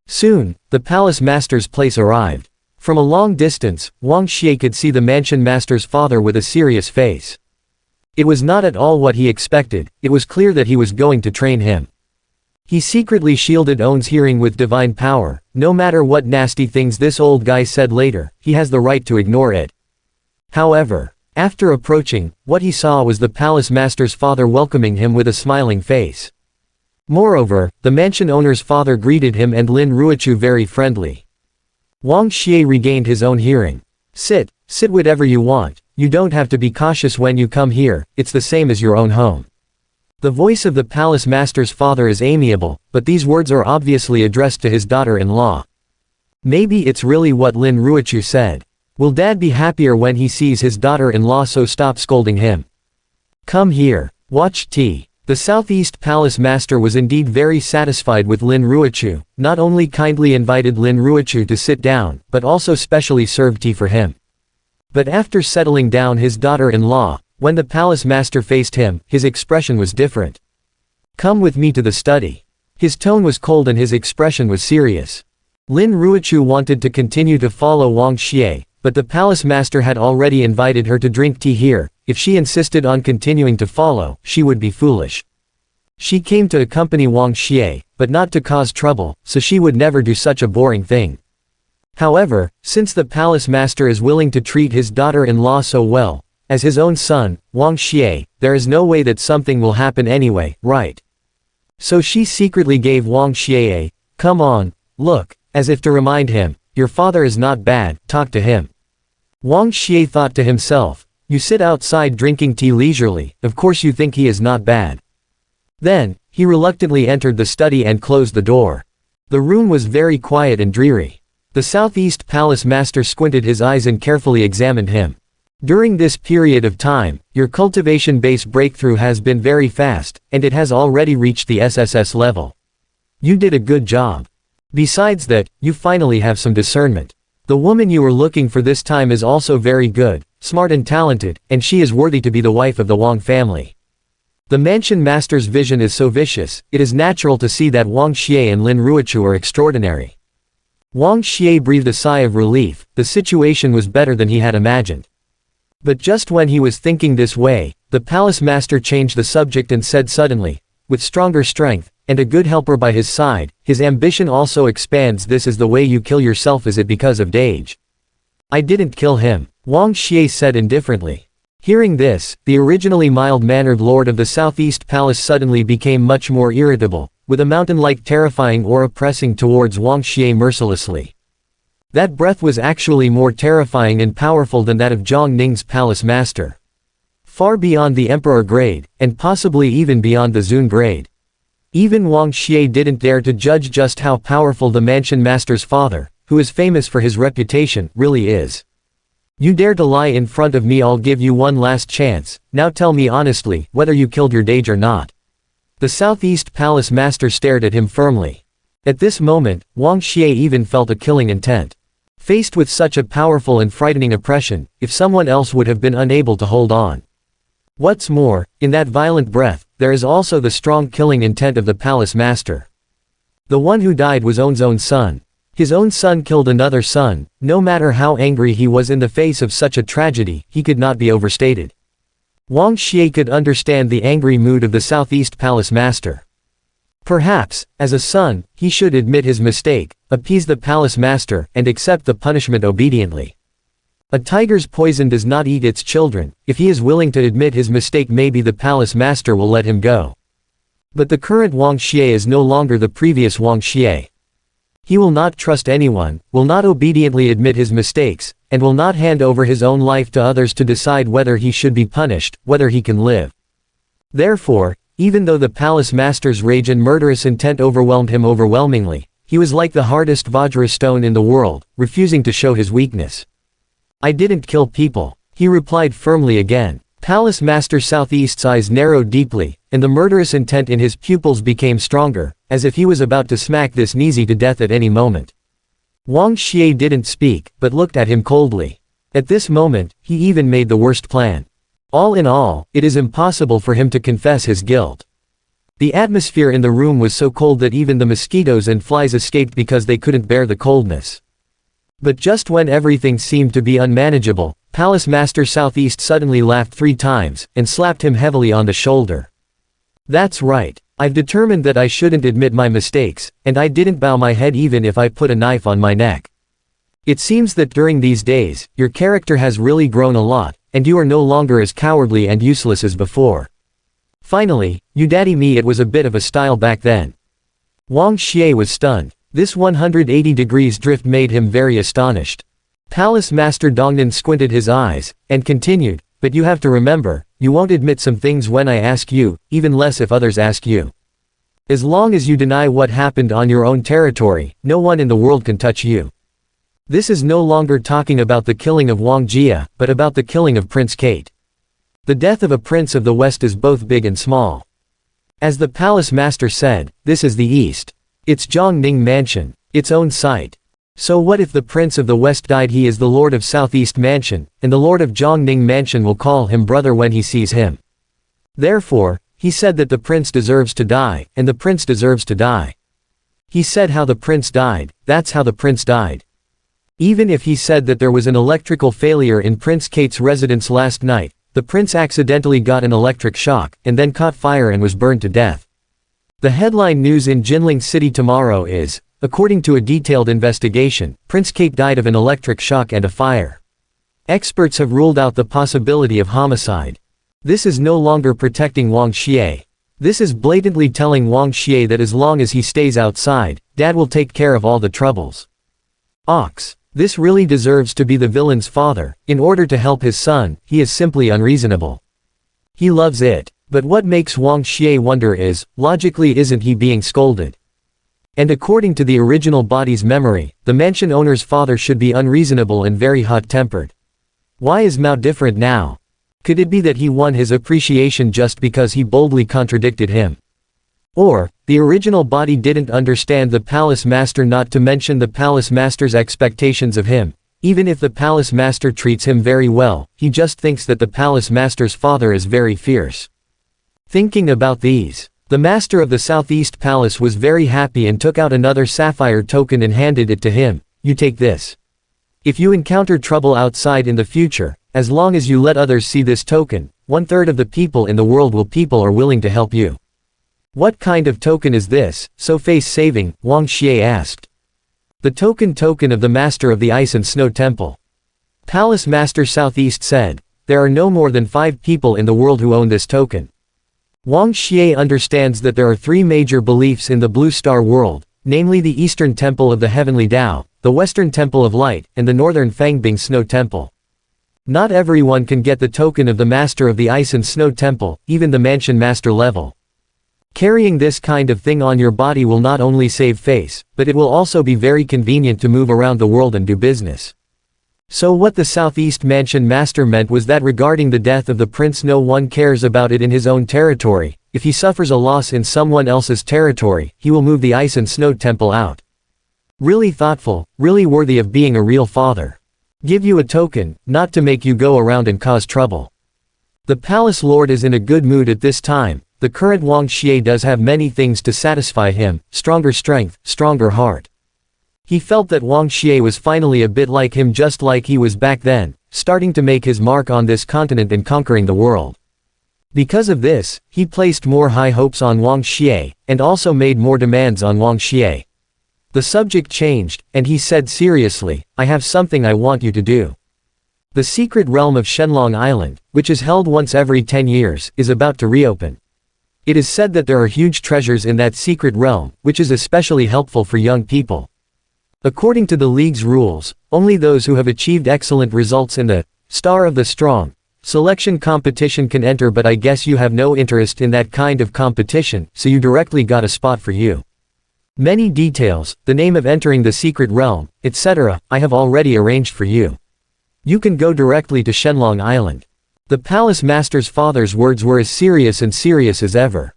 [SPEAKER 1] Soon, the palace master's place arrived. From a long distance, Wang Xie could see the mansion master's father with a serious face. It was not at all what he expected, it was clear that he was going to train him. He secretly shielded On's hearing with divine power. No matter what nasty things this old guy said later, he has the right to ignore it. However, after approaching, what he saw was the palace master's father welcoming him with a smiling face. Moreover, the mansion owner's father greeted him and Lin Ruochu very friendly. Wang Xie regained his own hearing. Sit whatever you want, you don't have to be cautious when you come here, it's the same as your own home. The voice of the palace master's father is amiable, but these words are obviously addressed to his daughter-in-law. Maybe it's really what Lin Ruochu said. Will dad be happier when he sees his daughter-in-law, so stop scolding him. Come here, watch tea. The Southeast Palace Master was indeed very satisfied with Lin Ruochu, not only kindly invited Lin Ruochu to sit down, but also specially served tea for him. But after settling down his daughter-in-law, when the palace master faced him, his expression was different. Come with me to the study. His tone was cold and his expression was serious. Lin Ruochu wanted to continue to follow Wang Xie, but the palace master had already invited her to drink tea here. If she insisted on continuing to follow, she would be foolish. She came to accompany Wang Xie, but not to cause trouble, so she would never do such a boring thing. However, since the palace master is willing to treat his daughter-in-law so well, as his own son, Wang Xie, there is no way that something will happen anyway, right? So she secretly gave Wang Xie a, come on, look, as if to remind him, your father is not bad, talk to him. Wang Xie thought to himself, you sit outside drinking tea leisurely, of course you think he is not bad. Then, he reluctantly entered the study and closed the door. The room was very quiet and dreary. The Southeast Palace Master squinted his eyes and carefully examined him. During this period of time, your cultivation base breakthrough has been very fast, and it has already reached the SSS level. You did a good job. Besides that, you finally have some discernment. The woman you were looking for this time is also very good, smart and talented, and she is worthy to be the wife of the Wang family. The mansion master's vision is so vicious, it is natural to see that Wang Xie and Lin Ruochu are extraordinary. Wang Xie breathed a sigh of relief, the situation was better than he had imagined. But just when he was thinking this way, the palace master changed the subject and said suddenly, with stronger strength, and a good helper by his side, his ambition also expands. This is the way you kill yourself, is it because of age? I didn't kill him, Wang Xie said indifferently. Hearing this, the originally mild-mannered lord of the Southeast Palace suddenly became much more irritable, with a mountain-like terrifying aura pressing towards Wang Xie mercilessly. That breath was actually more terrifying and powerful than that of Zhang Ning's palace master. Far beyond the emperor grade, and possibly even beyond the Zun grade. Even Wang Xie didn't dare to judge just how powerful the mansion master's father, who is famous for his reputation, really is. You dare to lie in front of me? I'll give you one last chance, now tell me honestly, whether you killed your Dage or not. The Southeast Palace Master stared at him firmly. At this moment, Wang Xie even felt a killing intent. Faced with such a powerful and frightening oppression, if someone else would have been unable to hold on. What's more, in that violent breath, there is also the strong killing intent of the palace master. The one who died was On's own son. His own son killed another son. No matter how angry he was in the face of such a tragedy, he could not be overstated. Wang Xie could understand the angry mood of the Southeast Palace Master. Perhaps, as a son, he should admit his mistake, appease the palace master, and accept the punishment obediently. A tiger's poison does not eat its children. If he is willing to admit his mistake, maybe the palace master will let him go. But the current Wang Xie is no longer the previous Wang Xie. He will not trust anyone, will not obediently admit his mistakes, and will not hand over his own life to others to decide whether he should be punished, whether he can live. Therefore, even though the palace master's rage and murderous intent overwhelmed him overwhelmingly, he was like the hardest Vajra stone in the world, refusing to show his weakness. I didn't kill people, he replied firmly again. Palace Master Southeast's eyes narrowed deeply, and the murderous intent in his pupils became stronger, as if he was about to smack this Nizi to death at any moment. Wang Xie didn't speak, but looked at him coldly. At this moment, he even made the worst plan. All in all, it is impossible for him to confess his guilt. The atmosphere in the room was so cold that even the mosquitoes and flies escaped because they couldn't bear the coldness. But just when everything seemed to be unmanageable, Palace Master Southeast suddenly laughed 3 times, and slapped him heavily on the shoulder. That's right. I've determined that I shouldn't admit my mistakes, and I didn't bow my head even if I put a knife on my neck. It seems that during these days, your character has really grown a lot, and you are no longer as cowardly and useless as before. Finally, you daddy me, it was a bit of a style back then. Wang Xie was stunned. This 180 degrees drift made him very astonished. Palace Master Dongnan squinted his eyes, and continued, but you have to remember, you won't admit some things when I ask you, even less if others ask you. As long as you deny what happened on your own territory, no one in the world can touch you. This is no longer talking about the killing of Wang Xie, but about the killing of Prince Kate. The death of a prince of the West is both big and small. As the Palace Master said, this is the East. It's Zhongning Mansion, its own site. So what if the Prince of the West died? He is the Lord of Southeast Mansion, and the Lord of Zhongning Mansion will call him brother when he sees him. Therefore, he said that the prince deserves to die, and the prince deserves to die. He said how the prince died, that's how the prince died. Even if he said that there was an electrical failure in Prince Kate's residence last night, the prince accidentally got an electric shock, and then caught fire and was burned to death. The headline news in Jinling City tomorrow is, according to a detailed investigation, Prince Kate died of an electric shock and a fire. Experts have ruled out the possibility of homicide. This is no longer protecting Wang Xie. This is blatantly telling Wang Xie that as long as he stays outside, Dad will take care of all the troubles. Ox. This really deserves to be the villain's father. In order to help his son, he is simply unreasonable. He loves it. But what makes Wang Xie wonder is, logically isn't he being scolded? And according to the original body's memory, the mansion owner's father should be unreasonable and very hot-tempered. Why is Mao different now? Could it be that he won his appreciation just because he boldly contradicted him? Or, the original body didn't understand the Palace Master, not to mention the Palace Master's expectations of him. Even if the Palace Master treats him very well, he just thinks that the Palace Master's father is very fierce. Thinking about these, the master of the Southeast Palace was very happy and took out another sapphire token and handed it to him. You take this. If you encounter trouble outside in the future, as long as you let others see this token, 1/3 of the people in the world are willing to help you. What kind of token is this, so face-saving? Wang Xie asked. The token of the Master of the Ice and Snow Temple. Palace Master Southeast said, there are no more than 5 people in the world who own this token. Wang Xie understands that there are 3 major beliefs in the Blue Star world, namely the Eastern Temple of the Heavenly Tao, the Western Temple of Light, and the Northern Fangbing Snow Temple. Not everyone can get the token of the Master of the Ice and Snow Temple, even the Mansion Master level. Carrying this kind of thing on your body will not only save face, but it will also be very convenient to move around the world and do business. So what the Southeast Mansion Master meant was that regarding the death of the prince, no one cares about it in his own territory. If he suffers a loss in someone else's territory, he will move the Ice and Snow Temple out. Really thoughtful, really worthy of being a real father. Give you a token, not to make you go around and cause trouble. The Palace Lord is in a good mood at this time. The current Wang Xie does have many things to satisfy him: stronger strength, stronger heart. He felt that Wang Xie was finally a bit like him, just like he was back then, starting to make his mark on this continent and conquering the world. Because of this, he placed more high hopes on Wang Xie, and also made more demands on Wang Xie. The subject changed, and he said seriously, I have something I want you to do. The secret realm of Shenlong Island, which is held once every 10 years, is about to reopen. It is said that there are huge treasures in that secret realm, which is especially helpful for young people. According to the League's rules, only those who have achieved excellent results in the Star of the Strong selection competition can enter, but I guess you have no interest in that kind of competition, so you directly got a spot for you. Many details, the name of entering the secret realm, etc., I have already arranged for you. You can go directly to Shenlong Island. The palace master's father's words were as serious as ever.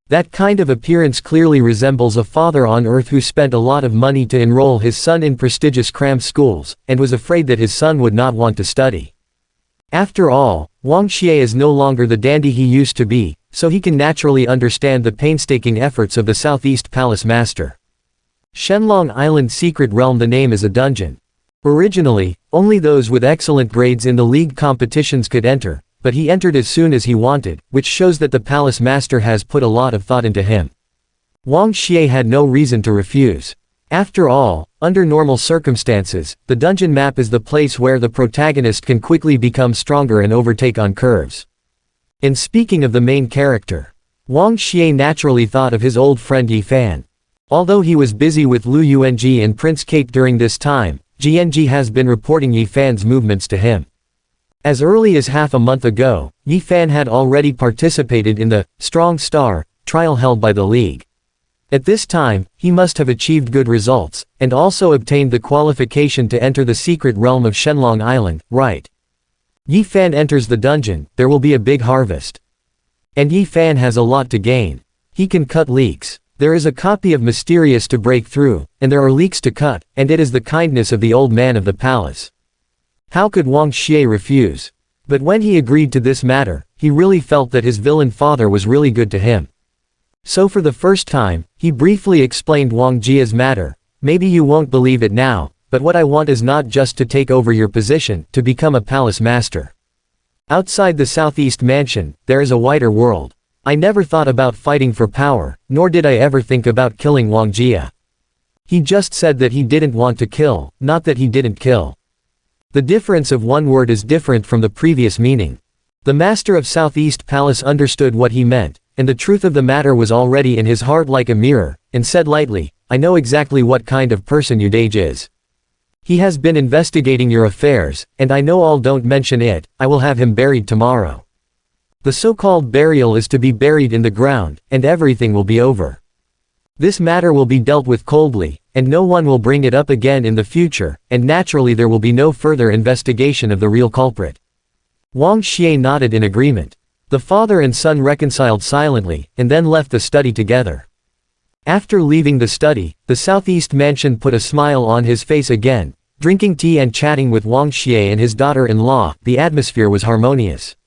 [SPEAKER 1] That kind of appearance clearly resembles a father on earth who spent a lot of money to enroll his son in prestigious cram schools, and was afraid that his son would not want to study. After all, Wang Xie is no longer the dandy he used to be, so he can naturally understand the painstaking efforts of the Southeast Palace Master. Shenlong Island Secret Realm. The name is a dungeon. Originally, only those with excellent grades in the league competitions could enter, but he entered as soon as he wanted, which shows that the Palace Master has put a lot of thought into him. Wang Xie had no reason to refuse. After all, under normal circumstances, the dungeon map is the place where the protagonist can quickly become stronger and overtake on curves. And speaking of the main character, Wang Xie naturally thought of his old friend Yi Fan. Although he was busy with Lu Yuanji and Prince Cake during this time, Jianji has been reporting Yi Fan's movements to him. As early as half a month ago, Yi Fan had already participated in the Strong Star trial held by the League. At this time, he must have achieved good results, and also obtained the qualification to enter the secret realm of Shenlong Island, right? Yi Fan enters the dungeon, there will be a big harvest. And Yi Fan has a lot to gain. He can cut leaks. There is a copy of Mysterious to break through, and there are leaks to cut, and it is the kindness of the old man of the palace. How could Wang Xie refuse? But when he agreed to this matter, he really felt that his villain father was really good to him. So for the first time, he briefly explained Wang Xie's matter. Maybe you won't believe it now, but what I want is not just to take over your position, to become a palace master. Outside the Southeast Mansion, there is a wider world. I never thought about fighting for power, nor did I ever think about killing Wang Xie. He just said that he didn't want to kill, not that he didn't kill. The difference of one word is different from the previous meaning. The master of Southeast Palace understood what he meant, and the truth of the matter was already in his heart like a mirror, and said lightly, I know exactly what kind of person Yudage is. He has been investigating your affairs, and I know all. Don't mention it, I will have him buried tomorrow. The so-called burial is to be buried in the ground, and everything will be over. This matter will be dealt with coldly, and no one will bring it up again in the future, and naturally there will be no further investigation of the real culprit. Wang Xie nodded in agreement. The father and son reconciled silently, and then left the study together. After leaving the study, the Southeast Mansion put a smile on his face again. Drinking tea and chatting with Wang Xie and his daughter-in-law, the atmosphere was harmonious.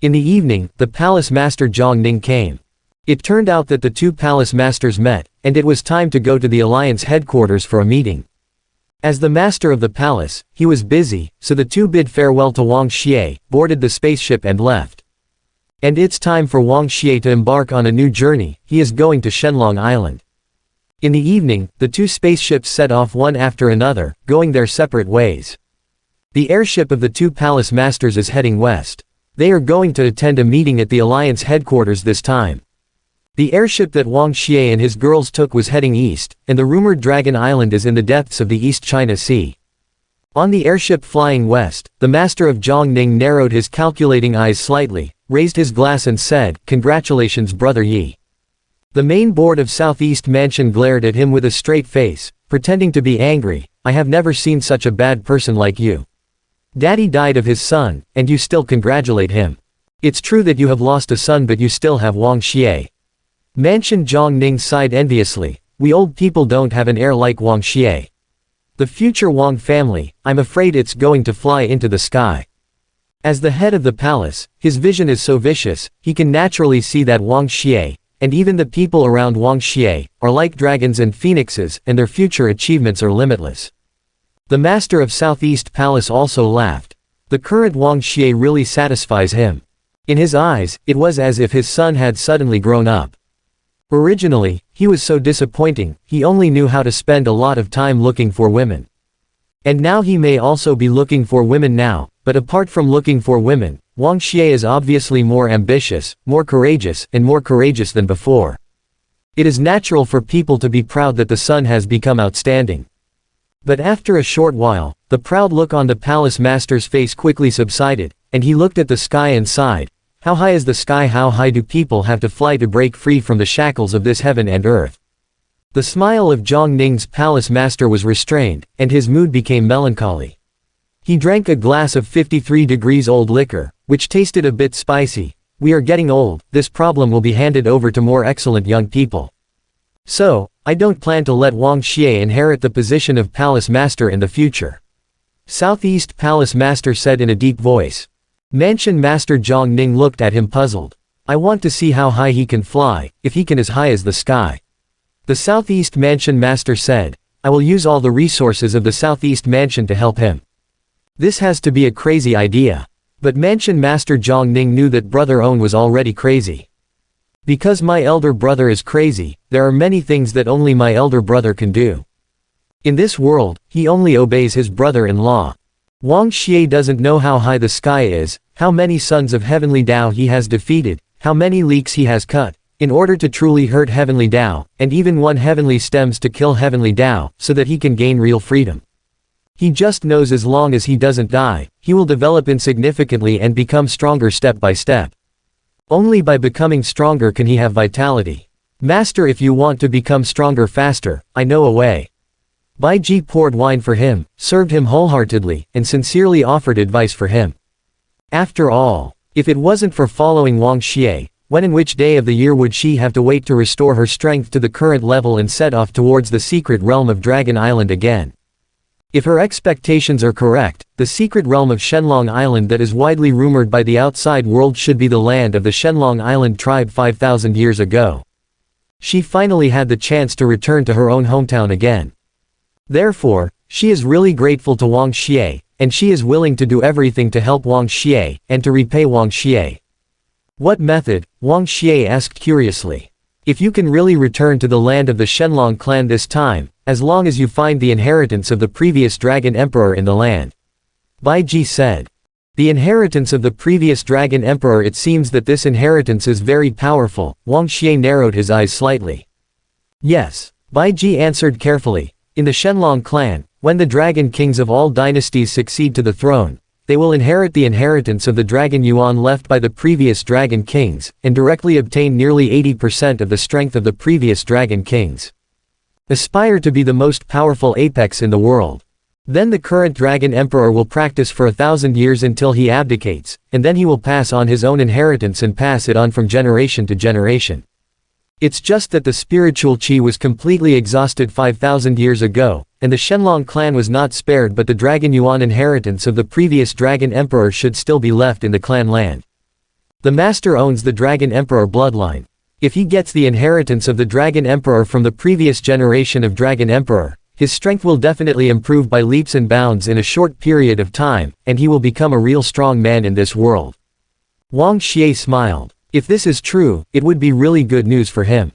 [SPEAKER 1] In the evening, the palace master Zhang Ning came. It turned out that the two palace masters met, and it was time to go to the alliance headquarters for a meeting. As the master of the palace, he was busy, so the two bid farewell to Wang Xie, boarded the spaceship and left. And it's time for Wang Xie to embark on a new journey. He is going to Shenlong Island. In the evening, the two spaceships set off one after another, going their separate ways. The airship of the two palace masters is heading west. They are going to attend a meeting at the alliance headquarters this time. The airship that Wang Xie and his girls took was heading east, and the rumored Dragon Island is in the depths of the East China Sea. On the airship flying west, the master of Zhongning narrowed his calculating eyes slightly, raised his glass and said, "Congratulations, brother Yi." The main board of Southeast Mansion glared at him with a straight face, pretending to be angry. "I have never seen such a bad person like you. Daddy died of his son, and you still congratulate him. It's true that you have lost a son, but you still have Wang Xie." Mansion Zhongning sighed enviously. "We old people don't have an heir like Wang Xie. The future Wang family, I'm afraid it's going to fly into the sky." As the head of the palace, his vision is so vicious, he can naturally see that Wang Xie, and even the people around Wang Xie, are like dragons and phoenixes, and their future achievements are limitless. The master of Southeast Palace also laughed. The current Wang Xie really satisfies him. In his eyes, it was as if his son had suddenly grown up. Originally, he was so disappointing, he only knew how to spend a lot of time looking for women. And now he may also be looking for women now, but apart from looking for women, Wang Xie is obviously more ambitious, more courageous than before. It is natural for people to be proud that the son has become outstanding. But after a short while, the proud look on the palace master's face quickly subsided, and he looked at the sky and sighed. How high is the sky? How high do people have to fly to break free from the shackles of this heaven and earth? The smile of Zhang Ning's palace master was restrained, and his mood became melancholy. He drank a glass of 53 degrees old liquor, which tasted a bit spicy. We are getting old, this problem will be handed over to more excellent young people. So, I don't plan to let Wang Xie inherit the position of palace master in the future. Southeast Palace Master said in a deep voice. Mansion Master Zhang Ning looked at him puzzled. I want to see how high he can fly, if he can as high as the sky. The Southeast Mansion Master said, I will use all the resources of the Southeast Mansion to help him. This has to be a crazy idea. But Mansion Master Zhang Ning knew that Brother Owen was already crazy. Because my elder brother is crazy, there are many things that only my elder brother can do. In this world, he only obeys his brother-in-law. Wang Xie doesn't know how high the sky is, how many sons of Heavenly Tao he has defeated, how many leaks he has cut, in order to truly hurt Heavenly Tao, and even one heavenly stems to kill Heavenly Tao, so that he can gain real freedom. He just knows as long as he doesn't die, he will develop insignificantly and become stronger step by step. Only by becoming stronger can he have vitality. Master, if you want to become stronger faster, I know a way. Bai Ji poured wine for him, served him wholeheartedly, and sincerely offered advice for him. After all, if it wasn't for following Wang Xie, when and which day of the year would she have to wait to restore her strength to the current level and set off towards the secret realm of Dragon Island again? If her expectations are correct, the secret realm of Shenlong Island that is widely rumored by the outside world should be the land of the Shenlong Island tribe 5,000 years ago. She finally had the chance to return to her own hometown again. Therefore, she is really grateful to Wang Xie, and she is willing to do everything to help Wang Xie, and to repay Wang Xie. What method? Wang Xie asked curiously. If you can really return to the land of the Shenlong clan this time, as long as you find the inheritance of the previous Dragon Emperor in the land. Bai Ji said. The inheritance of the previous Dragon Emperor, it seems that this inheritance is very powerful. Wang Xie narrowed his eyes slightly. Yes, Bai Ji answered carefully. In the Shenlong clan, when the Dragon Kings of all dynasties succeed to the throne, they will inherit the inheritance of the Dragon Yuan left by the previous Dragon Kings, and directly obtain nearly 80% of the strength of the previous Dragon Kings. Aspire to be the most powerful apex in the world. Then the current Dragon Emperor will practice for 1,000 years until he abdicates, and then he will pass on his own inheritance and pass it on from generation to generation. It's just that the spiritual qi was completely exhausted 5,000 years ago, and the Shenlong clan was not spared, but the Dragon Yuan inheritance of the previous Dragon Emperor should still be left in the clan land. The master owns the Dragon Emperor bloodline. If he gets the inheritance of the Dragon Emperor from the previous generation of Dragon Emperor, his strength will definitely improve by leaps and bounds in a short period of time, and he will become a real strong man in this world. Wang Xie smiled. If this is true, it would be really good news for him.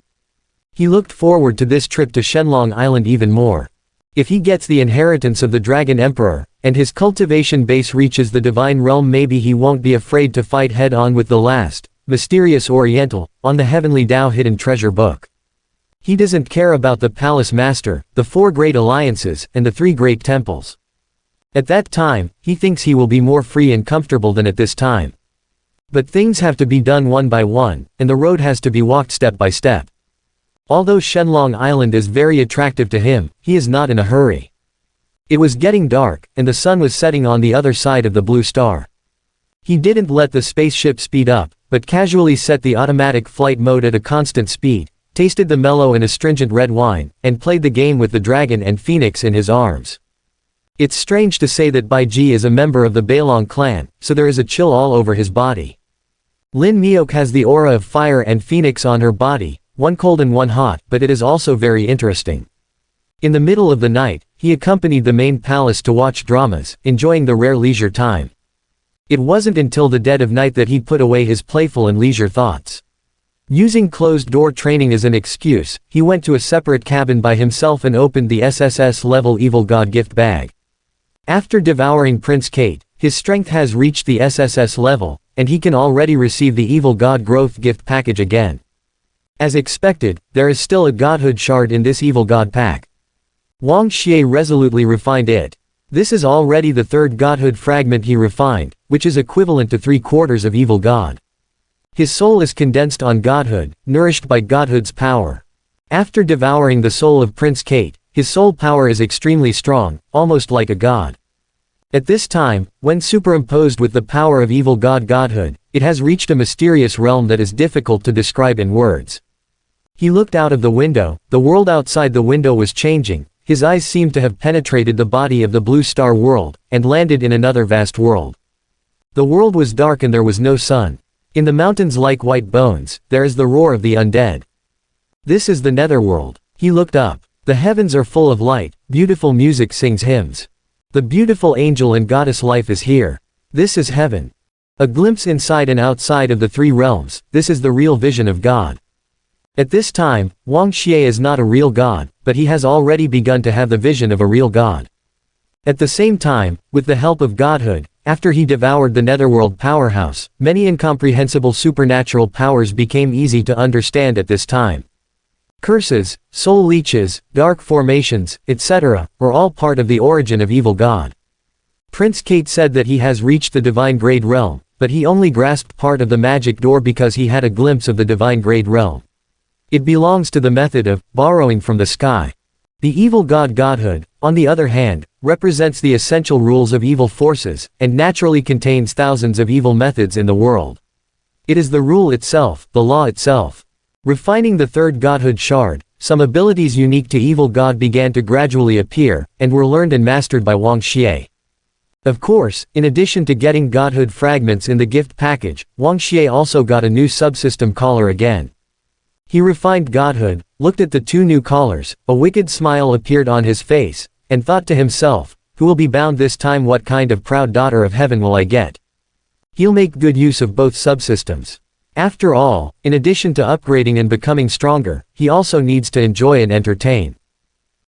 [SPEAKER 1] He looked forward to this trip to Shenlong Island even more. If he gets the inheritance of the Dragon Emperor, and his cultivation base reaches the divine realm, maybe he won't be afraid to fight head-on with the last, mysterious Oriental, on the Heavenly Tao hidden treasure book. He doesn't care about the Palace Master, the 4 great alliances, and the 3 great temples. At that time, he thinks he will be more free and comfortable than at this time. But things have to be done one by one, and the road has to be walked step by step. Although Shenlong Island is very attractive to him, he is not in a hurry. It was getting dark, and the sun was setting on the other side of the blue star. He didn't let the spaceship speed up, but casually set the automatic flight mode at a constant speed, tasted the mellow and astringent red wine, and played the game with the dragon and phoenix in his arms. It's strange to say that Bai Ji is a member of the Bailong clan, so there is a chill all over his body. Lin Miok has the aura of fire and phoenix on her body, one cold and one hot, but it is also very interesting. In the middle of the night, he accompanied the main palace to watch dramas, enjoying the rare leisure time. It wasn't until the dead of night that he put away his playful and leisure thoughts. Using closed-door training as an excuse, he went to a separate cabin by himself and opened the SSS-level Evil God gift bag. After devouring Prince Kate, his strength has reached the SSS level, and he can already receive the Evil God growth gift package again. As expected, there is still a Godhood shard in this Evil God pack. Wang Xie resolutely refined it. This is already the 3rd Godhood fragment he refined, which is equivalent to 3/4 of Evil God. His soul is condensed on Godhood, nourished by Godhood's power. After devouring the soul of Prince Kate, his soul power is extremely strong, almost like a god. At this time, when superimposed with the power of evil godhood, it has reached a mysterious realm that is difficult to describe in words. He looked out of the window, the world outside the window was changing, his eyes seemed to have penetrated the body of the blue star world, and landed in another vast world. The world was dark and there was no sun. In the mountains like white bones, there is the roar of the undead. This is the netherworld. He looked up. The heavens are full of light, beautiful music sings hymns. The beautiful angel and goddess life is here. This is heaven. A glimpse inside and outside of the three realms, this is the real vision of God. At this time, Wang Xie is not a real god, but he has already begun to have the vision of a real god. At the same time, with the help of godhood, after he devoured the netherworld powerhouse, many incomprehensible supernatural powers became easy to understand at this time. Curses, soul leeches, dark formations, etc., were all part of the origin of evil god. Prince Kate said that he has reached the divine grade realm, but he only grasped part of the magic door because he had a glimpse of the divine grade realm. It belongs to the method of borrowing from the sky. The evil godhood, on the other hand, represents the essential rules of evil forces, and naturally contains thousands of evil methods in the world. It is the rule itself, the law itself. Refining the third godhood shard, some abilities unique to evil god began to gradually appear, and were learned and mastered by Wang Xie. Of course, in addition to getting godhood fragments in the gift package, Wang Xie also got a new subsystem collar again. He refined godhood, looked at the two new collars, a wicked smile appeared on his face, and thought to himself, who will be bound this time, what kind of proud daughter of heaven will I get? He'll make good use of both subsystems. After all, in addition to upgrading and becoming stronger, he also needs to enjoy and entertain.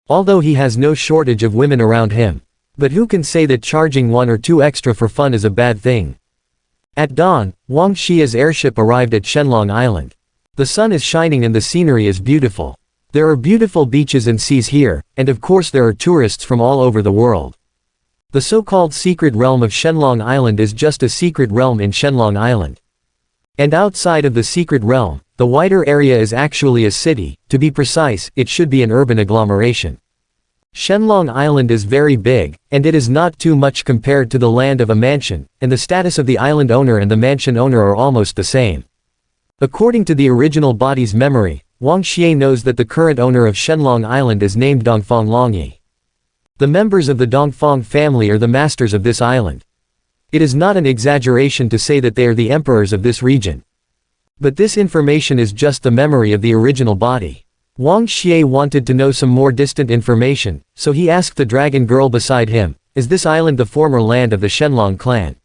[SPEAKER 1] Although he has no shortage of women around him. But who can say that charging 1 or 2 extra for fun is a bad thing? At dawn, Wang Xie's airship arrived at Shenlong Island. The sun is shining and the scenery is beautiful. There are beautiful beaches and seas here, and of course there are tourists from all over the world. The so-called secret realm of Shenlong Island is just a secret realm in Shenlong Island. And outside of the secret realm, the wider area is actually a city, to be precise, it should be an urban agglomeration. Shenlong Island is very big, and it is not too much compared to the land of a mansion, and the status of the island owner and the mansion owner are almost the same. According to the original body's memory, Wang Xie knows that the current owner of Shenlong Island is named Dongfang Longyi. The members of the Dongfang family are the masters of this island. It is not an exaggeration to say that they are the emperors of this region. But this information is just the memory of the original body. Wang Xie wanted to know some more distant information, so he asked the dragon girl beside him, is this island the former land of the Shenlong clan?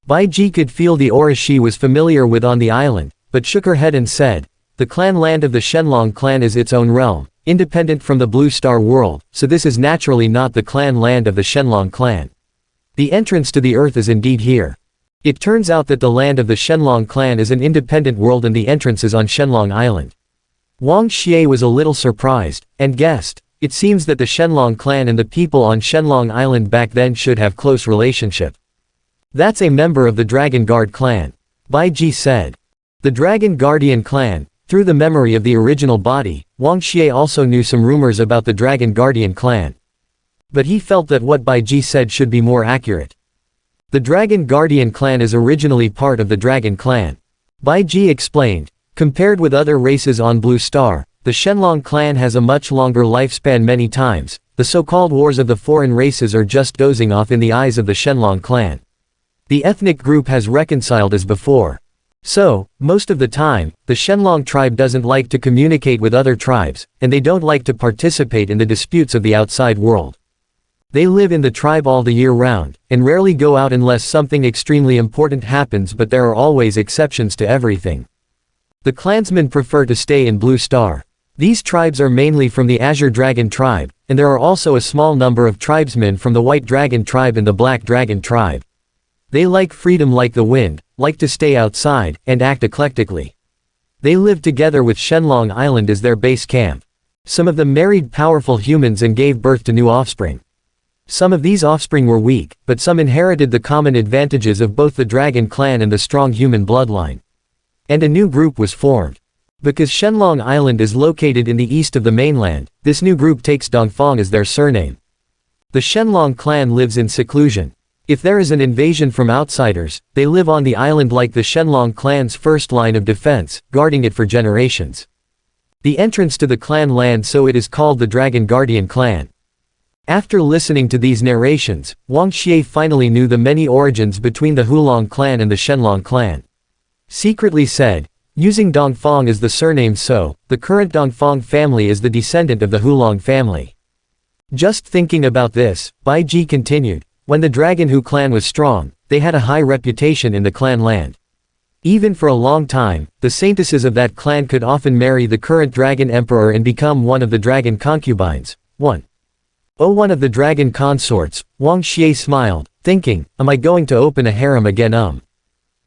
[SPEAKER 1] Bai Ji could feel the aura she was familiar with on the island, but shook her head and said, the clan land of the Shenlong clan is its own realm, independent from the Blue Star world, so this is naturally not the clan land of the Shenlong clan. The entrance to the earth is indeed here. It turns out that the land of the Shenlong clan is an independent world and the entrance is on Shenlong Island. Wang Xie was a little surprised, and guessed, it seems that the Shenlong clan and the people on Shenlong Island back then should have close relationship. That's a member of the Dragon Guard clan. Bai Ji said. The Dragon Guardian clan, through the memory of the original body, Wang Xie also knew some rumors about the Dragon Guardian clan. But he felt that what Bai Ji said should be more accurate. The Dragon Guardian clan is originally part of the Dragon clan. Bai Ji explained, compared with other races on Blue Star, the Shenlong clan has a much longer lifespan many times, the so-called wars of the foreign races are just dozing off in the eyes of the Shenlong clan. The ethnic group has reconciled as before. So, most of the time, the Shenlong tribe doesn't like to communicate with other tribes, and they don't like to participate in the disputes of the outside world. They live in the tribe all the year round, and rarely go out unless something extremely important happens, but there are always exceptions to everything. The clansmen prefer to stay in Blue Star. These tribes are mainly from the Azure Dragon tribe, and there are also a small number of tribesmen from the White Dragon tribe and the Black Dragon tribe. They like freedom like the wind, like to stay outside, and act eclectically. They live together with Shenlong Island as their base camp. Some of them married powerful humans and gave birth to new offspring. Some of these offspring were weak, but some inherited the common advantages of both the Dragon clan and the strong human bloodline. And a new group was formed. Because Shenlong Island is located in the east of the mainland, this new group takes Dongfang as their surname. The Shenlong clan lives in seclusion. If there is an invasion from outsiders, they live on the island like the Shenlong clan's first line of defense, guarding it for generations. The entrance to the clan land, so it is called the Dragon Guardian clan. After listening to these narrations, Wang Xie finally knew the many origins between the Hulong clan and the Shenlong clan. Secretly said, using Dongfang as the surname, so, the current Dongfang family is the descendant of the Hulong family. Just thinking about this, Bai Ji continued, when the Dragon Hu clan was strong, they had a high reputation in the clan land. Even for a long time, the saintesses of that clan could often marry the current Dragon Emperor and become one of the dragon concubines. One of the dragon consorts, Wang Xie smiled, thinking, am I going to open a harem again?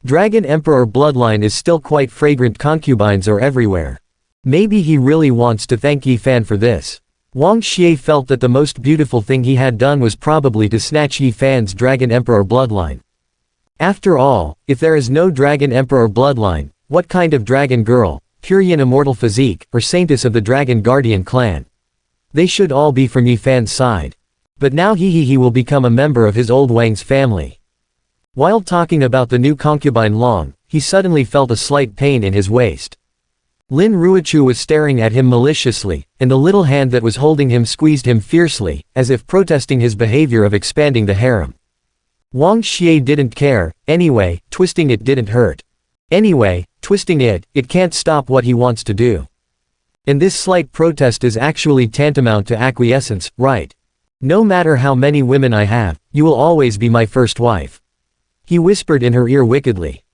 [SPEAKER 1] Dragon Emperor bloodline is still quite fragrant, concubines are everywhere. Maybe he really wants to thank Yi Fan for this. Wang Xie felt that the most beautiful thing he had done was probably to snatch Yi Fan's Dragon Emperor bloodline. After all, if there is no Dragon Emperor bloodline, what kind of dragon girl, Purian immortal physique, or saintess of the Dragon Guardian clan? They should all be from Yi Fan's side. But now he will become a member of his old Wang's family. While talking about the new concubine Long, he suddenly felt a slight pain in his waist. Lin Ruochu was staring at him maliciously, and the little hand that was holding him squeezed him fiercely, as if protesting his behavior of expanding the harem. Wang Xie didn't care, anyway, twisting it didn't hurt. Anyway, twisting it can't stop what he wants to do. And this slight protest is actually tantamount to acquiescence, right? No matter how many women I have, you will always be my first wife. He whispered in her ear wickedly.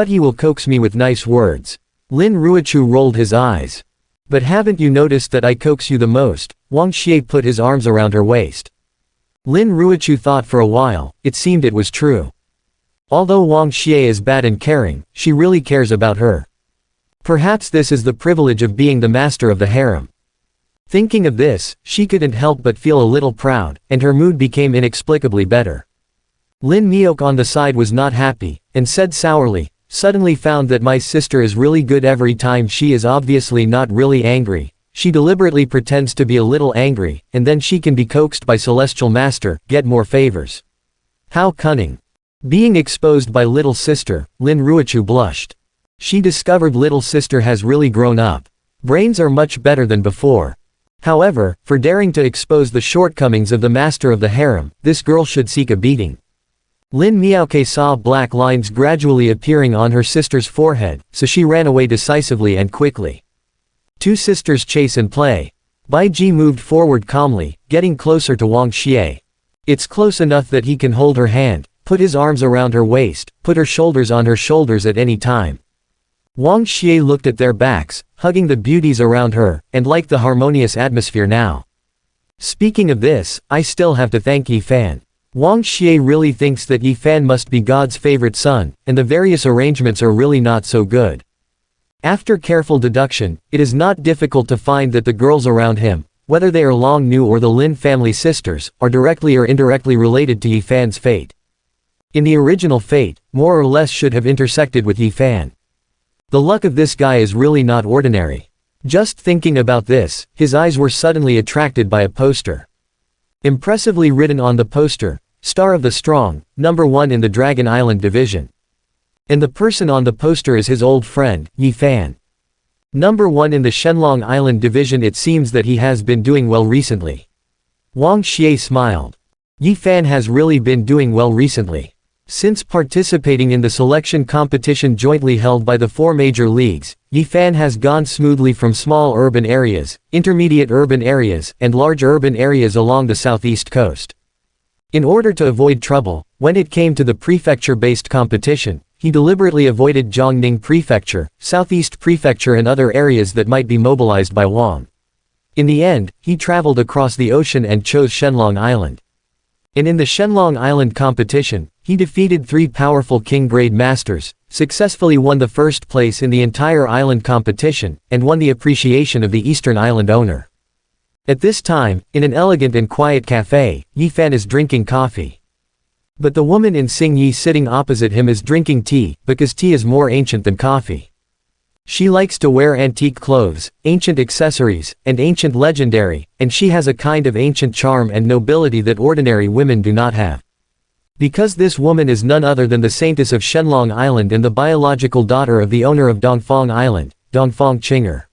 [SPEAKER 1] He will coax me with nice words. Lin Ruochu rolled his eyes. But haven't you noticed that I coax you the most? Wang Xie put his arms around her waist. Lin Ruochu thought for a while, it seemed it was true. Although Wang Xie is bad and caring, she really cares about her. Perhaps this is the privilege of being the master of the harem. Thinking of this, she couldn't help but feel a little proud, and her mood became inexplicably better. Lin Miok on the side was not happy, and said sourly, suddenly found that my sister is really good every time she is obviously not really angry. She deliberately pretends to be a little angry, and then she can be coaxed by Celestial Master, get more favors. How cunning. Being exposed by little sister, Lin Ruochu blushed. She discovered little sister has really grown up. Brains are much better than before. However, for daring to expose the shortcomings of the master of the harem, this girl should seek a beating. Lin Miaoke saw black lines gradually appearing on her sister's forehead, so she ran away decisively and quickly. Two sisters chase and play. Bai Ji moved forward calmly, getting closer to Wang Xie. It's close enough that he can hold her hand, put his arms around her waist, put her shoulders on her shoulders at any time. Wang Xie looked at their backs, hugging the beauties around her, and liked the harmonious atmosphere now. Speaking of this, I still have to thank Yi Fan. Wang Xie really thinks that Yi Fan must be God's favorite son, and the various arrangements are really not so good. After careful deduction, it is not difficult to find that the girls around him, whether they are Long Nu or the Lin family sisters, are directly or indirectly related to Yi Fan's fate. In the original fate, more or less should have intersected with Yi Fan. The luck of this guy is really not ordinary. Just thinking about this, his eyes were suddenly attracted by a poster. Impressively written on the poster, Star of the Strong, #1 in the Dragon Island division. And the person on the poster is his old friend, Yi Fan. #1 in the Shenlong Island division. It seems that he has been doing well recently. Wang Xie smiled. Yi Fan has really been doing well recently. Since participating in the selection competition jointly held by the 4 major leagues, Yi Fan has gone smoothly from small urban areas, intermediate urban areas, and large urban areas along the southeast coast. In order to avoid trouble, when it came to the prefecture-based competition, he deliberately avoided Jiangning Prefecture, Southeast Prefecture and other areas that might be mobilized by Wang. In the end, he traveled across the ocean and chose Shenlong Island. And in the Shenlong Island competition, he defeated 3 powerful king-grade masters, successfully won the first place in the entire island competition, and won the appreciation of the Eastern Island owner. At this time, in an elegant and quiet cafe, Yi Fan is drinking coffee. But the woman in Xing Yi sitting opposite him is drinking tea, because tea is more ancient than coffee. She likes to wear antique clothes, ancient accessories, and ancient legendary, and she has a kind of ancient charm and nobility that ordinary women do not have. Because this woman is none other than the saintess of Shenlong Island and the biological daughter of the owner of Dongfang Island, Dongfang Qinger.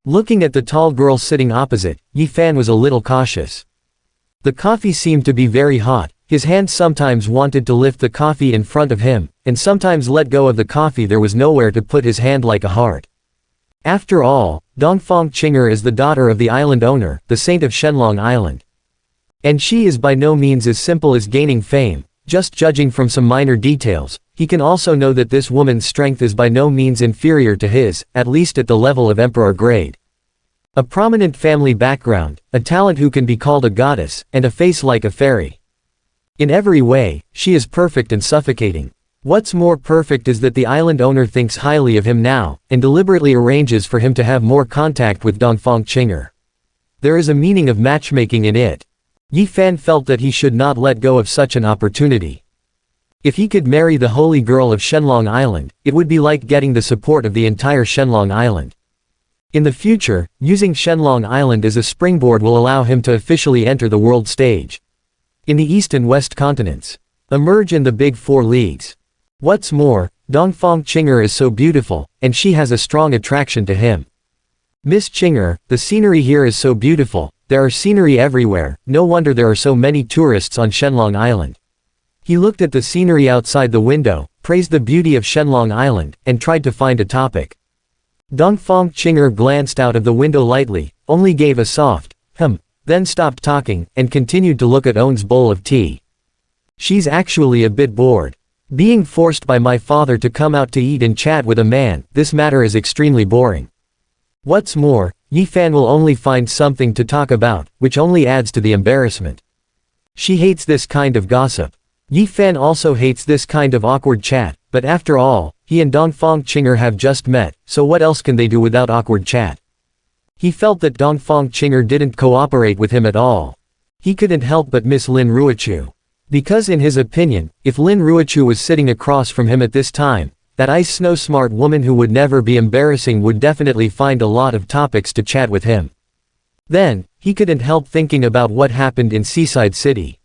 [SPEAKER 1] Looking at the tall girl sitting opposite, Yi Fan was a little cautious. The coffee seemed to be very hot, his hand sometimes wanted to lift the coffee in front of him, and sometimes let go of the coffee. There was nowhere to put his hand like a heart. After all, Dongfang Qinger is the daughter of the island owner, the saint of Shenlong Island. And she is by no means as simple as gaining fame. Just judging from some minor details, he can also know that this woman's strength is by no means inferior to his, at least at the level of emperor grade. A prominent family background, a talent who can be called a goddess, and a face like a fairy. In every way, she is perfect and suffocating. What's more perfect is that the island owner thinks highly of him now, and deliberately arranges for him to have more contact with Dongfang Qinger. There is a meaning of matchmaking in it. Yi Fan felt that he should not let go of such an opportunity. If he could marry the holy girl of Shenlong Island, it would be like getting the support of the entire Shenlong Island. In the future, using Shenlong Island as a springboard will allow him to officially enter the world stage. In the East and West continents. Emerge in the Big Four leagues. What's more, Dongfang Qinger is so beautiful, and she has a strong attraction to him. Miss Qinger, the scenery here is so beautiful. There are scenery everywhere, no wonder there are so many tourists on Shenlong Island. He looked at the scenery outside the window, praised the beauty of Shenlong Island, and tried to find a topic. Dongfang Qinger glanced out of the window lightly, only gave a soft, then stopped talking, and continued to look at Owen's bowl of tea. She's actually a bit bored. Being forced by my father to come out to eat and chat with a man, this matter is extremely boring. What's more, Yi Fan will only find something to talk about, which only adds to the embarrassment. She hates this kind of gossip. Yi Fan also hates this kind of awkward chat, but after all, he and Dongfang Qinger have just met, so what else can they do without awkward chat? He felt that Dongfang Qinger didn't cooperate with him at all. He couldn't help but miss Lin Ruochu. Because in his opinion, if Lin Ruochu was sitting across from him at this time, that ice-snow-smart woman who would never be embarrassing would definitely find a lot of topics to chat with him. Then, he couldn't help thinking about what happened in Seaside City.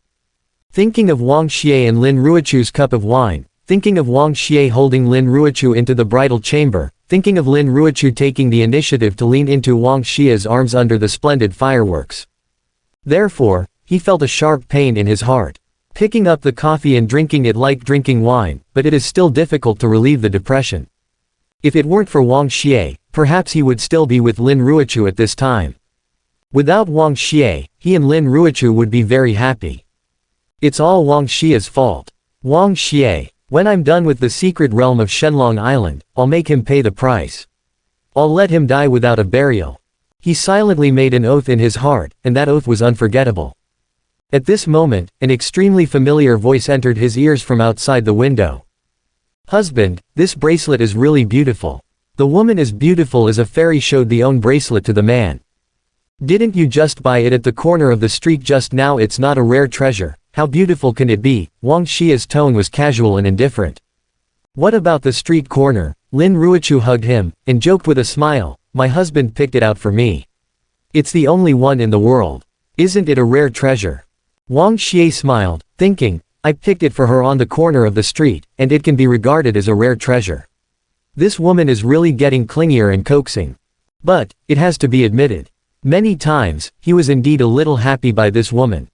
[SPEAKER 1] Thinking of Wang Xie and Lin Ruochu's cup of wine, thinking of Wang Xie holding Lin Ruochu into the bridal chamber, thinking of Lin Ruochu taking the initiative to lean into Wang Xie's arms under the splendid fireworks. Therefore, he felt a sharp pain in his heart. Picking up the coffee and drinking it like drinking wine, but it is still difficult to relieve the depression. If it weren't for Wang Xie, perhaps he would still be with Lin Ruochu at this time. Without Wang Xie, he and Lin Ruochu would be very happy. It's all Wang Xie's fault. Wang Xie, when I'm done with the secret realm of Shenlong Island, I'll make him pay the price. I'll let him die without a burial. He silently made an oath in his heart, and that oath was unforgettable. At this moment, an extremely familiar voice entered his ears from outside the window. Husband, this bracelet is really beautiful. The woman is beautiful as a fairy showed the own bracelet to the man. Didn't you just buy it at the corner of the street just now? It's not a rare treasure. How beautiful can it be? Wang Xie's tone was casual and indifferent. What about the street corner? Lin Ruochu hugged him, and joked with a smile, my husband picked it out for me. It's the only one in the world. Isn't it a rare treasure? Wang Xie smiled, thinking, I picked it for her on the corner of the street, and it can be regarded as a rare treasure. This woman is really getting clingier and coaxing. But, it has to be admitted. Many times, he was indeed a little happy by this woman.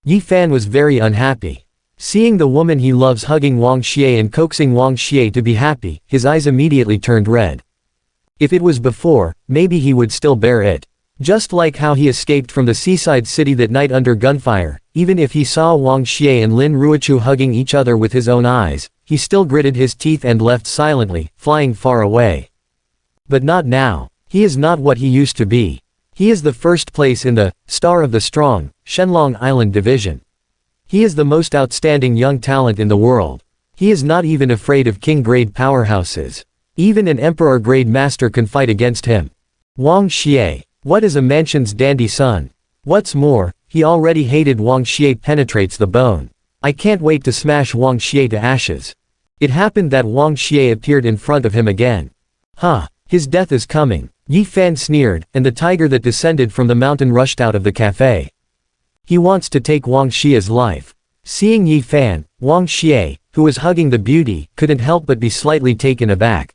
[SPEAKER 1] Yi Fan was very unhappy. Seeing the woman he loves hugging Wang Xie and coaxing Wang Xie to be happy, his eyes immediately turned red. If it was before, maybe he would still bear it. Just like how he escaped from the seaside city that night under gunfire, even if he saw Wang Xie and Lin Ruochu hugging each other with his own eyes, he still gritted his teeth and left silently, flying far away. But not now. He is not what he used to be. He is the first place in the Star of the Strong, Shenlong Island Division. He is the most outstanding young talent in the world. He is not even afraid of king-grade powerhouses. Even an emperor-grade master can fight against him. Wang Xie. What is a mansion's dandy son? What's more, he already hated Wang Xie penetrates the bone. I can't wait to smash Wang Xie to ashes. It happened that Wang Xie appeared in front of him again. His death is coming. Yi Fan sneered, and the tiger that descended from the mountain rushed out of the cafe. He wants to take Wang Xie's life. Seeing Yi Fan, Wang Xie, who was hugging the beauty, couldn't help but be slightly taken aback.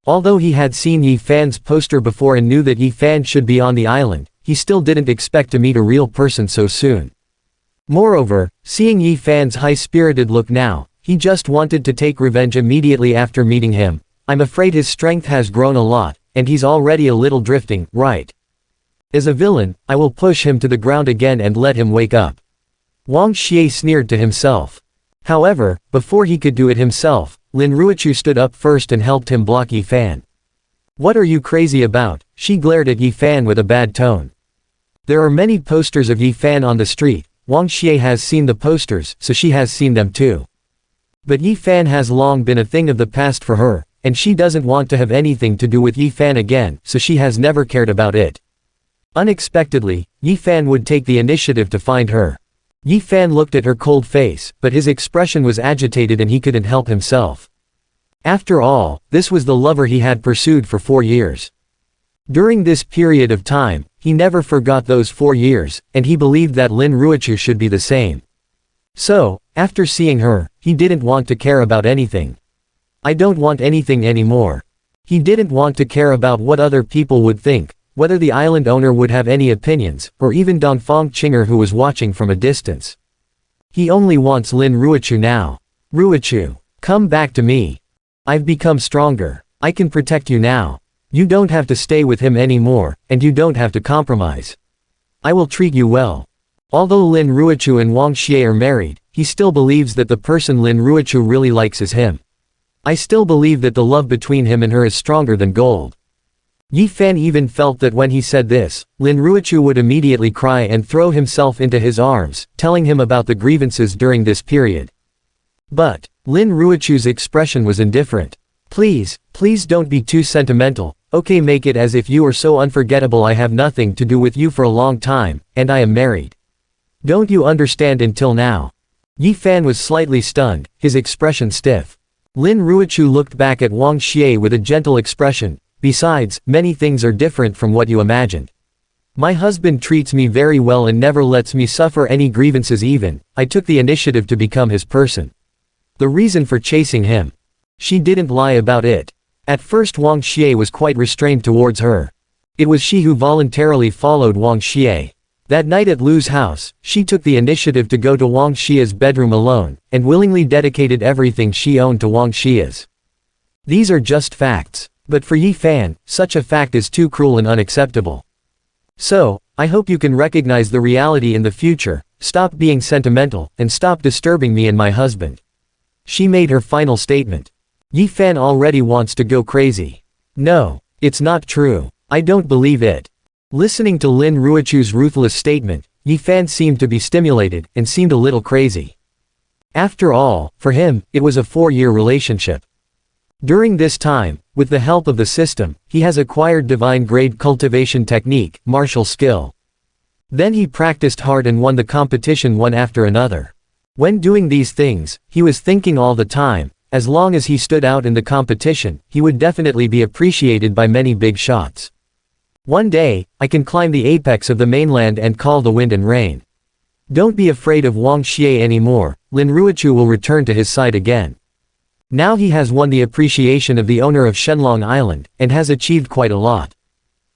[SPEAKER 1] Although he had seen Yi Fan's poster before and knew that Yi Fan should be on the island, he still didn't expect to meet a real person so soon. Moreover, seeing Yi Fan's high-spirited look now, he just wanted to take revenge immediately after meeting him. I'm afraid his strength has grown a lot, and he's already a little drifting, right? As a villain, I will push him to the ground again and let him wake up. Wang Xie sneered to himself. However, before he could do it himself, Lin Ruochu stood up first and helped him block Yi Fan. What are you crazy about? She glared at Yi Fan with a bad tone. There are many posters of Yi Fan on the street. Wang Xie has seen the posters, so she has seen them too. But Yi Fan has long been a thing of the past for her, and she doesn't want to have anything to do with Yi Fan again, so she has never cared about it. Unexpectedly, Yi Fan would take the initiative to find her. Yi Fan looked at her cold face, but his expression was agitated and he couldn't help himself. After all, this was the lover he had pursued for 4 years. During this period of time, he never forgot those 4 years, and he believed that Lin Ruochu should be the same. So, after seeing her, he didn't want to care about anything. I don't want anything anymore. He didn't want to care about what other people would think, whether the island owner would have any opinions, or even Dongfang Qinger who was watching from a distance. He only wants Lin Ruochu now. Ruochu, come back to me. I've become stronger. I can protect you now. You don't have to stay with him anymore, and you don't have to compromise. I will treat you well. Although Lin Ruochu and Wang Xie are married, he still believes that the person Lin Ruochu really likes is him. I still believe that the love between him and her is stronger than gold. Yi Fan even felt that when he said this, Lin Ruochu would immediately cry and throw himself into his arms, telling him about the grievances during this period. But Lin Ruochu's expression was indifferent. Please, please don't be too sentimental, okay, make it as if you are so unforgettable. I have nothing to do with you for a long time, and I am married. Don't you understand until now? Yi Fan was slightly stunned, his expression stiff. Lin Ruochu looked back at Wang Xie with a gentle expression. Besides, many things are different from what you imagined. My husband treats me very well and never lets me suffer any grievances even. I took the initiative to become his person. The reason for chasing him. She didn't lie about it. At first Wang Xie was quite restrained towards her. It was she who voluntarily followed Wang Xie. That night at Lu's house, she took the initiative to go to Wang Xie's bedroom alone, and willingly dedicated everything she owned to Wang Xie's. These are just facts. But for Yi Fan, such a fact is too cruel and unacceptable. So, I hope you can recognize the reality in the future, stop being sentimental, and stop disturbing me and my husband. She made her final statement. Yi Fan already wants to go crazy. No, it's not true. I don't believe it. Listening to Lin Ruochu's ruthless statement, Yi Fan seemed to be stimulated, and seemed a little crazy. After all, for him, it was a 4-year relationship. During this time, with the help of the system, he has acquired divine-grade cultivation technique, martial skill. Then he practiced hard and won the competition one after another. When doing these things, he was thinking all the time, as long as he stood out in the competition, he would definitely be appreciated by many big shots. One day, I can climb the apex of the mainland and call the wind and rain. Don't be afraid of Wang Xie anymore, Lin Ruochu will return to his side again. Now he has won the appreciation of the owner of Shenlong Island, and has achieved quite a lot.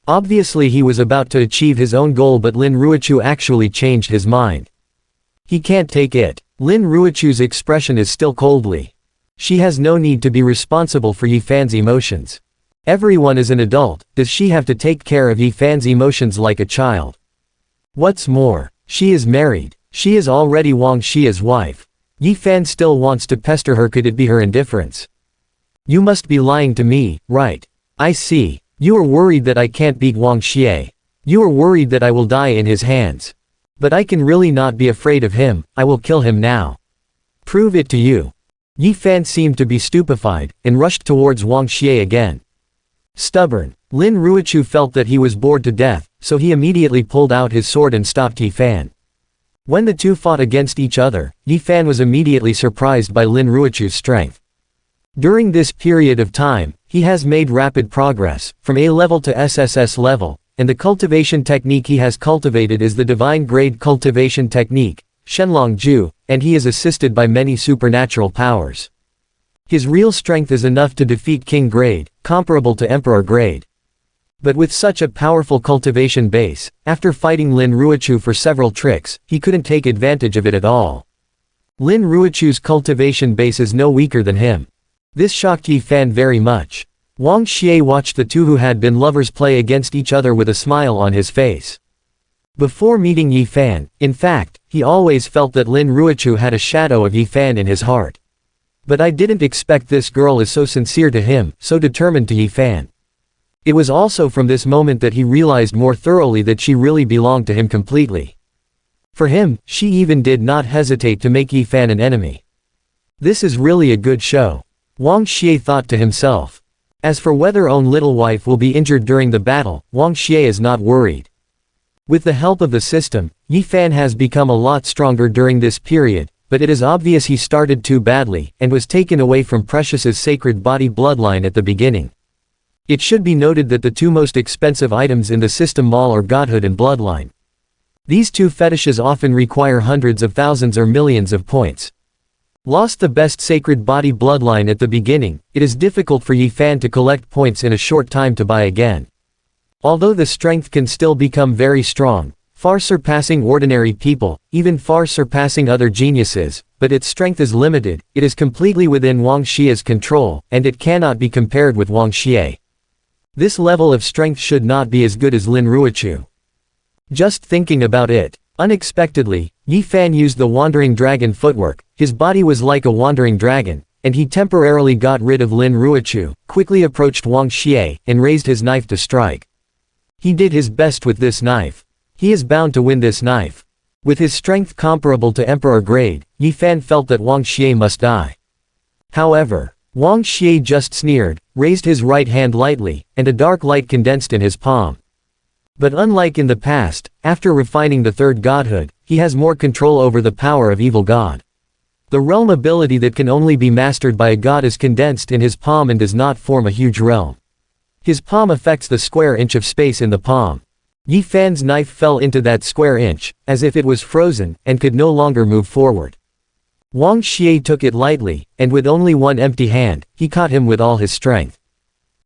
[SPEAKER 1] Obviously he was about to achieve his own goal, but Lin Ruochu actually changed his mind. He can't take it. Lin Ruochu's expression is still coldly. She has no need to be responsible for Yi Fan's emotions. Everyone is an adult, does she have to take care of Yi Fan's emotions like a child? What's more, she is married. She is already Wang Xie's wife. Yi Fan still wants to pester her. Could it be her indifference? You must be lying to me, right? I see. You are worried that I can't beat Wang Xie. You are worried that I will die in his hands. But I can really not be afraid of him, I will kill him now. Prove it to you. Yi Fan seemed to be stupefied, and rushed towards Wang Xie again. Stubborn. Lin Ruochu felt that he was bored to death, so he immediately pulled out his sword and stopped Yi Fan. When the two fought against each other, Yi Fan was immediately surprised by Lin Ruochu's strength. During this period of time, he has made rapid progress, from A level to SSS level, and the cultivation technique he has cultivated is the divine grade cultivation technique, Shenlong Ju, and he is assisted by many supernatural powers. His real strength is enough to defeat King grade, comparable to Emperor grade. But with such a powerful cultivation base, after fighting Lin Ruochu for several tricks, he couldn't take advantage of it at all. Lin Ruochu's cultivation base is no weaker than him. This shocked Yi Fan very much. Wang Xie watched the two who had been lovers play against each other with a smile on his face. Before meeting Yi Fan, in fact, he always felt that Lin Ruochu had a shadow of Yi Fan in his heart. But I didn't expect this girl is so sincere to him, so determined to Yi Fan. It was also from this moment that he realized more thoroughly that she really belonged to him completely. For him, she even did not hesitate to make Yi Fan an enemy. This is really a good show. Wang Xie thought to himself. As for whether own little wife will be injured during the battle, Wang Xie is not worried. With the help of the system, Yi Fan has become a lot stronger during this period, but it is obvious he started too badly, and was taken away from Precious's sacred body bloodline at the beginning. It should be noted that the two most expensive items in the system mall are godhood and bloodline. These two fetishes often require hundreds of thousands or millions of points. Lost the best sacred body bloodline at the beginning, it is difficult for Yi Fan to collect points in a short time to buy again. Although the strength can still become very strong, far surpassing ordinary people, even far surpassing other geniuses, but its strength is limited, it is completely within Wang Xie's control, and it cannot be compared with Wang Xie. This level of strength should not be as good as Lin Ruochu. Just thinking about it. Unexpectedly, Yi Fan used the wandering dragon footwork, his body was like a wandering dragon, and he temporarily got rid of Lin Ruochu, quickly approached Wang Xie, and raised his knife to strike. He did his best with this knife. He is bound to win this knife. With his strength comparable to Emperor grade, Yi Fan felt that Wang Xie must die. However, Wang Xie just sneered, raised his right hand lightly, and a dark light condensed in his palm. But unlike in the past, after refining the third godhood, he has more control over the power of evil god. The realm ability that can only be mastered by a god is condensed in his palm and does not form a huge realm. His palm affects the square inch of space in the palm. Yi Fan's knife fell into that square inch, as if it was frozen, and could no longer move forward. Wang Xie took it lightly, and with only one empty hand, he caught him with all his strength.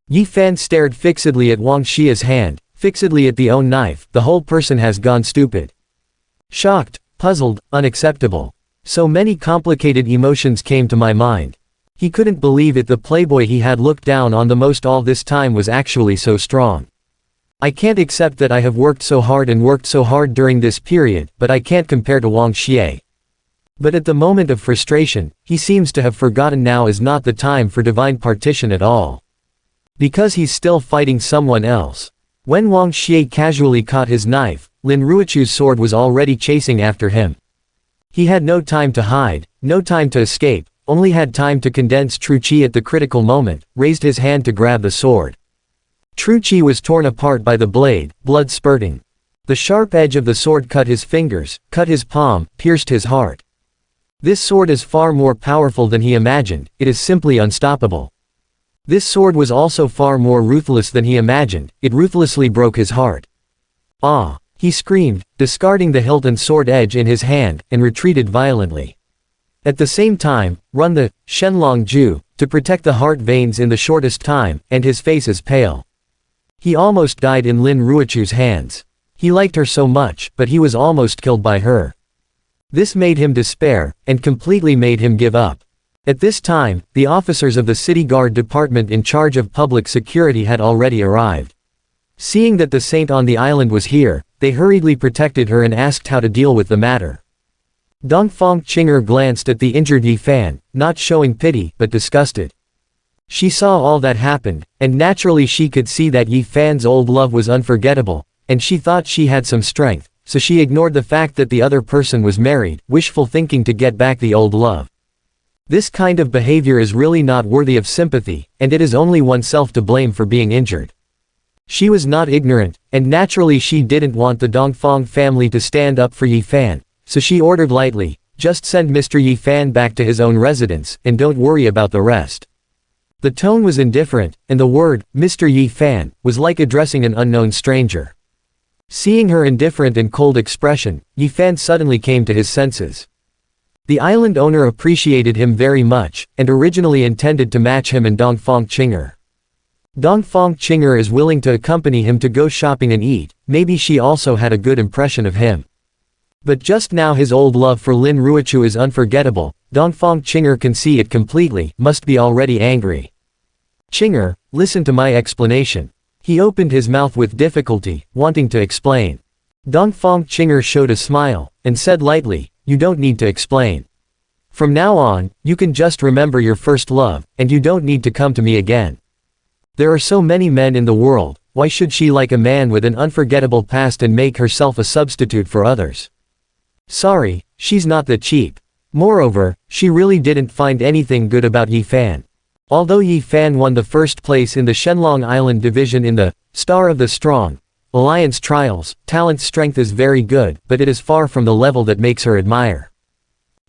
[SPEAKER 1] Yi Fan stared fixedly at Wang Xie's hand, fixedly at the own knife, the whole person has gone stupid. Shocked, puzzled, unacceptable. So many complicated emotions came to my mind. He couldn't believe it, the playboy he had looked down on the most all this time was actually so strong. I can't accept that I have worked so hard during this period, but I can't compare to Wang Xie. But at the moment of frustration, he seems to have forgotten now is not the time for divine partition at all. Because he's still fighting someone else. When Wang Xie casually caught his knife, Lin Ruochu's sword was already chasing after him. He had no time to hide, no time to escape, only had time to condense true chi at the critical moment, raised his hand to grab the sword. True chi was torn apart by the blade, blood spurting. The sharp edge of the sword cut his fingers, cut his palm, pierced his heart. This sword is far more powerful than he imagined, it is simply unstoppable. This sword was also far more ruthless than he imagined, it ruthlessly broke his heart. Ah! He screamed, discarding the hilt and sword edge in his hand, and retreated violently. At the same time, run the Shenlong Ju, to protect the heart veins in the shortest time, and his face is pale. He almost died in Lin Ruochu's hands. He liked her so much, but he was almost killed by her. This made him despair, and completely made him give up. At this time, the officers of the city guard department in charge of public security had already arrived. Seeing that the saint on the island was here, they hurriedly protected her and asked how to deal with the matter. Dongfang Qinger glanced at the injured Yi Fan, not showing pity, but disgusted. She saw all that happened, and naturally she could see that Yi Fan's old love was unforgettable, and she thought she had some strength, so she ignored the fact that the other person was married, wishful thinking to get back the old love. This kind of behavior is really not worthy of sympathy, and it is only oneself to blame for being injured. She was not ignorant, and naturally she didn't want the Dongfang family to stand up for Yi Fan, so she ordered lightly, just send Mr. Yi Fan back to his own residence, and don't worry about the rest. The tone was indifferent, and the word, Mr. Yi Fan, was like addressing an unknown stranger. Seeing her indifferent and cold expression, Yi Fan suddenly came to his senses. The island owner appreciated him very much, and originally intended to match him and Dongfang Qinger. Dongfang Qinger is willing to accompany him to go shopping and eat, maybe she also had a good impression of him. But just now his old love for Lin Ruochu is unforgettable, Dongfang Qinger can see it completely, must be already angry. Qinger, listen to my explanation. He opened his mouth with difficulty, wanting to explain. Dongfang Qinger showed a smile, and said lightly, you don't need to explain. From now on, you can just remember your first love, and you don't need to come to me again. There are so many men in the world, why should she like a man with an unforgettable past and make herself a substitute for others? Sorry, she's not that cheap. Moreover, she really didn't find anything good about Yi Fan. Although Yi Fan won the first place in the Shenlong Island division in the Star of the Strong Alliance trials, talent strength is very good, but it is far from the level that makes her admire.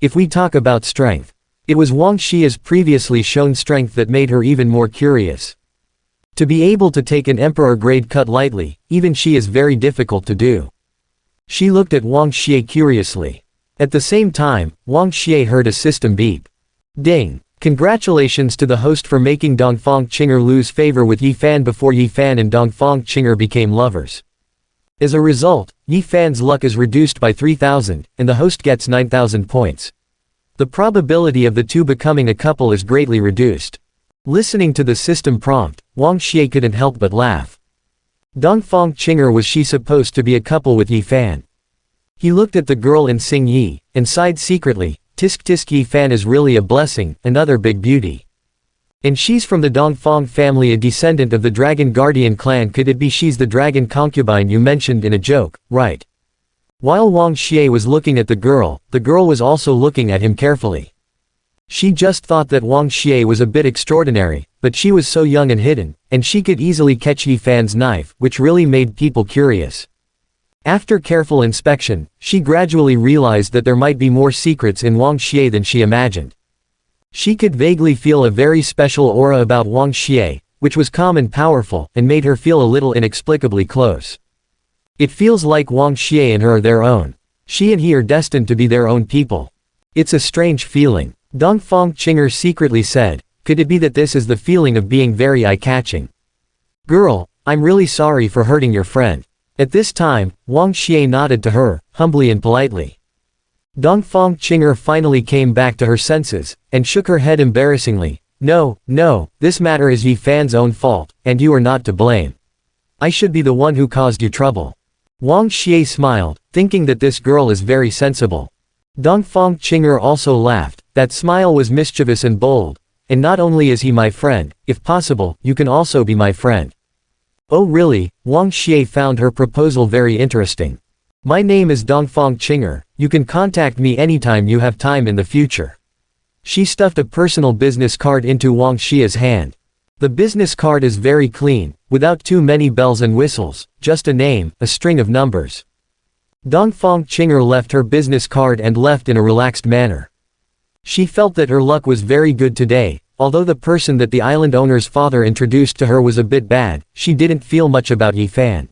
[SPEAKER 1] If we talk about strength, it was Wang Xie's previously shown strength that made her even more curious. To be able to take an emperor grade cut lightly, even she is very difficult to do. She looked at Wang Xie curiously. At the same time, Wang Xie heard a system beep. Ding! Congratulations to the host for making Dongfang Qinger lose favor with Yi Fan before Yi Fan and Dongfang Qinger became lovers. As a result, Yi Fan's luck is reduced by 3,000, and the host gets 9,000 points. The probability of the two becoming a couple is greatly reduced. Listening to the system prompt, Wang Xie couldn't help but laugh. Dongfang Qinger, was she supposed to be a couple with Yi Fan? He looked at the girl in Xing Yi, and sighed secretly, tisk tisk, Yi Fan is really a blessing, another big beauty. And she's from the Dongfang family, a descendant of the Dragon Guardian clan. Could it be she's the dragon concubine you mentioned in a joke, right? While Wang Xie was looking at the girl was also looking at him carefully. She just thought that Wang Xie was a bit extraordinary, but she was so young and hidden, and she could easily catch Yi Fan's knife, which really made people curious. After careful inspection, she gradually realized that there might be more secrets in Wang Xie than she imagined. She could vaguely feel a very special aura about Wang Xie, which was calm and powerful, and made her feel a little inexplicably close. It feels like Wang Xie and her are their own. She and he are destined to be their own people. It's a strange feeling. Dongfang Qinger secretly said, could it be that this is the feeling of being very eye-catching? Girl, I'm really sorry for hurting your friend. At this time, Wang Xie nodded to her, humbly and politely. Dongfang Qinger finally came back to her senses, and shook her head embarrassingly. No, this matter is Yi Fan's own fault, and you are not to blame. I should be the one who caused you trouble. Wang Xie smiled, thinking that this girl is very sensible. Dongfang Qinger also laughed, that smile was mischievous and bold. And not only is he my friend, if possible, you can also be my friend. Oh really? Wang Xie found her proposal very interesting. My name is Dongfang Qinger, you can contact me anytime you have time in the future. She stuffed a personal business card into Wang Xie's hand. The business card is very clean, without too many bells and whistles, just a name, a string of numbers. Dongfang Qinger left her business card and left in a relaxed manner. She felt that her luck was very good today. Although the person that the island owner's father introduced to her was a bit bad, she didn't feel much about Yi Fan.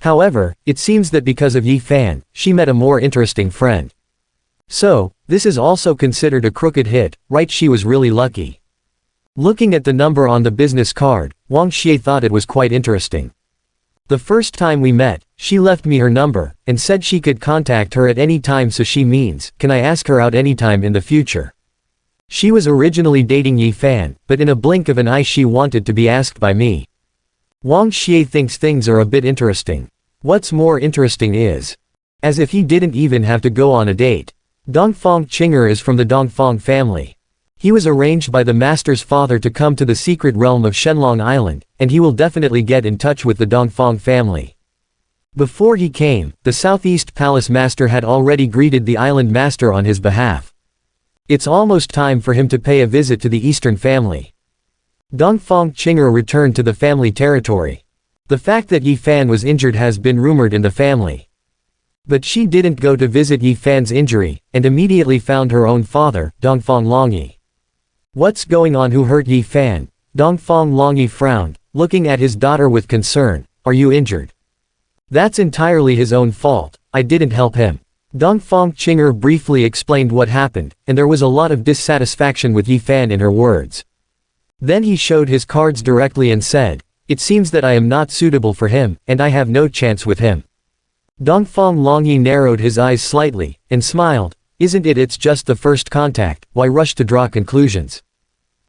[SPEAKER 1] However, it seems that because of Yi Fan, she met a more interesting friend. So, this is also considered a crooked hit, right? She was really lucky. Looking at the number on the business card, Wang Xie thought it was quite interesting. The first time we met, she left me her number, and said she could contact her at any time, so she means, can I ask her out anytime in the future? She was originally dating Yi Fan, but in a blink of an eye she wanted to be asked by me. Wang Xie thinks things are a bit interesting. What's more interesting is, as if he didn't even have to go on a date. Dongfang Qinger is from the Dongfang family. He was arranged by the master's father to come to the secret realm of Shenlong Island, and he will definitely get in touch with the Dongfang family. Before he came, the Southeast Palace master had already greeted the island master on his behalf. It's almost time for him to pay a visit to the Eastern family. Dongfang Qinger returned to the family territory. The fact that Yi Fan was injured has been rumored in the family. But she didn't go to visit Yi Fan's injury, and immediately found her own father, Dongfang Longyi. What's going on? Who hurt Yi Fan? Dongfang Longyi frowned, looking at his daughter with concern. Are you injured? That's entirely his own fault, I didn't help him. Dongfang Qinger briefly explained what happened, and there was a lot of dissatisfaction with Yi Fan in her words. Then he showed his cards directly and said, "It seems that I am not suitable for him, and I have no chance with him." Dongfang Longyi narrowed his eyes slightly, and smiled. "Isn't it? It's just the first contact, why rush to draw conclusions?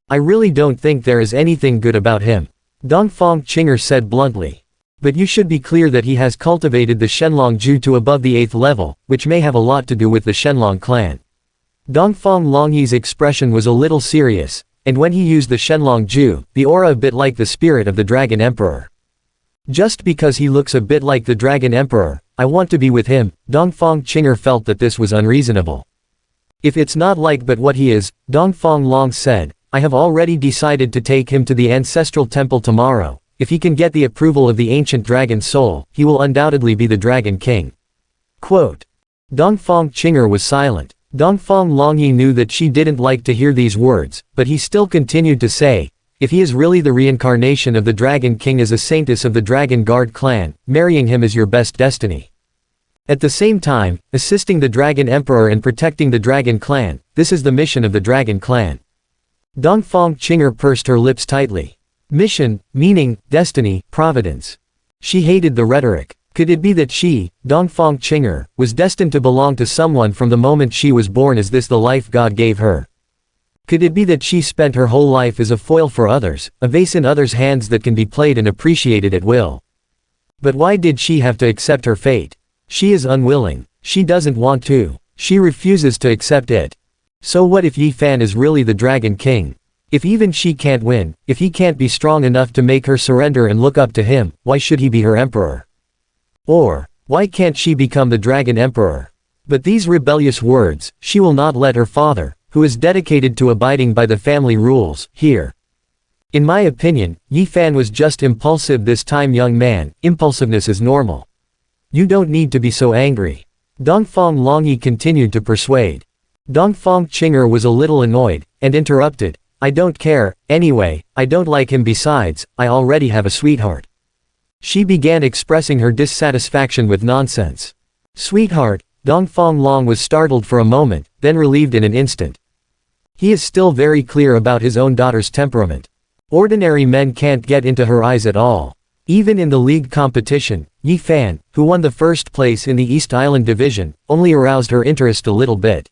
[SPEAKER 1] I really don't think there is anything good about him," Dongfang Qinger said bluntly. "But you should be clear that he has cultivated the Shenlong Ju to above the 8th level, which may have a lot to do with the Shenlong clan." Dongfang Longyi's expression was a little serious, and when he used the Shenlong Ju, the aura a bit like the spirit of the Dragon Emperor. "Just because he looks a bit like the Dragon Emperor, I want to be with him." Dongfang Qinger felt that this was unreasonable. "If it's not like but what he is," Dongfang Long said, "I have already decided to take him to the ancestral temple tomorrow. If he can get the approval of the ancient dragon soul, he will undoubtedly be the Dragon King." Quote. Dongfang Qinger was silent. Dongfang Longyi knew that she didn't like to hear these words, but he still continued to say, "If he is really the reincarnation of the Dragon King as a saintess of the Dragon Guard clan, marrying him is your best destiny. At the same time, assisting the Dragon Emperor and protecting the Dragon Clan, this is the mission of the Dragon Clan." Dongfang Qinger pursed her lips tightly. Mission, meaning, destiny, providence. She hated the rhetoric. Could it be that she, Dongfang Qinger, was destined to belong to someone from the moment she was born? Is this the life God gave her? Could it be that she spent her whole life as a foil for others, a vase in others' hands that can be played and appreciated at will? But why did she have to accept her fate? She is unwilling. She doesn't want to. She refuses to accept it. So what if Yi Fan is really the Dragon King? If even she can't win, if he can't be strong enough to make her surrender and look up to him, why should he be her emperor? Or, why can't she become the Dragon Emperor? But these rebellious words, she will not let her father, who is dedicated to abiding by the family rules, hear. In my opinion, Yi Fan was just impulsive this time. Young man, impulsiveness is normal. You don't need to be so angry. Dongfang Longyi continued to persuade. Dongfang Qinger was a little annoyed, and interrupted, "I don't care, anyway, I don't like him. Besides, I already have a sweetheart." She began expressing her dissatisfaction with nonsense. "Sweetheart?" Dongfang Long was startled for a moment, then relieved in an instant. He is still very clear about his own daughter's temperament. Ordinary men can't get into her eyes at all. Even in the league competition, Yi Fan, who won the first place in the East Island Division, only aroused her interest a little bit.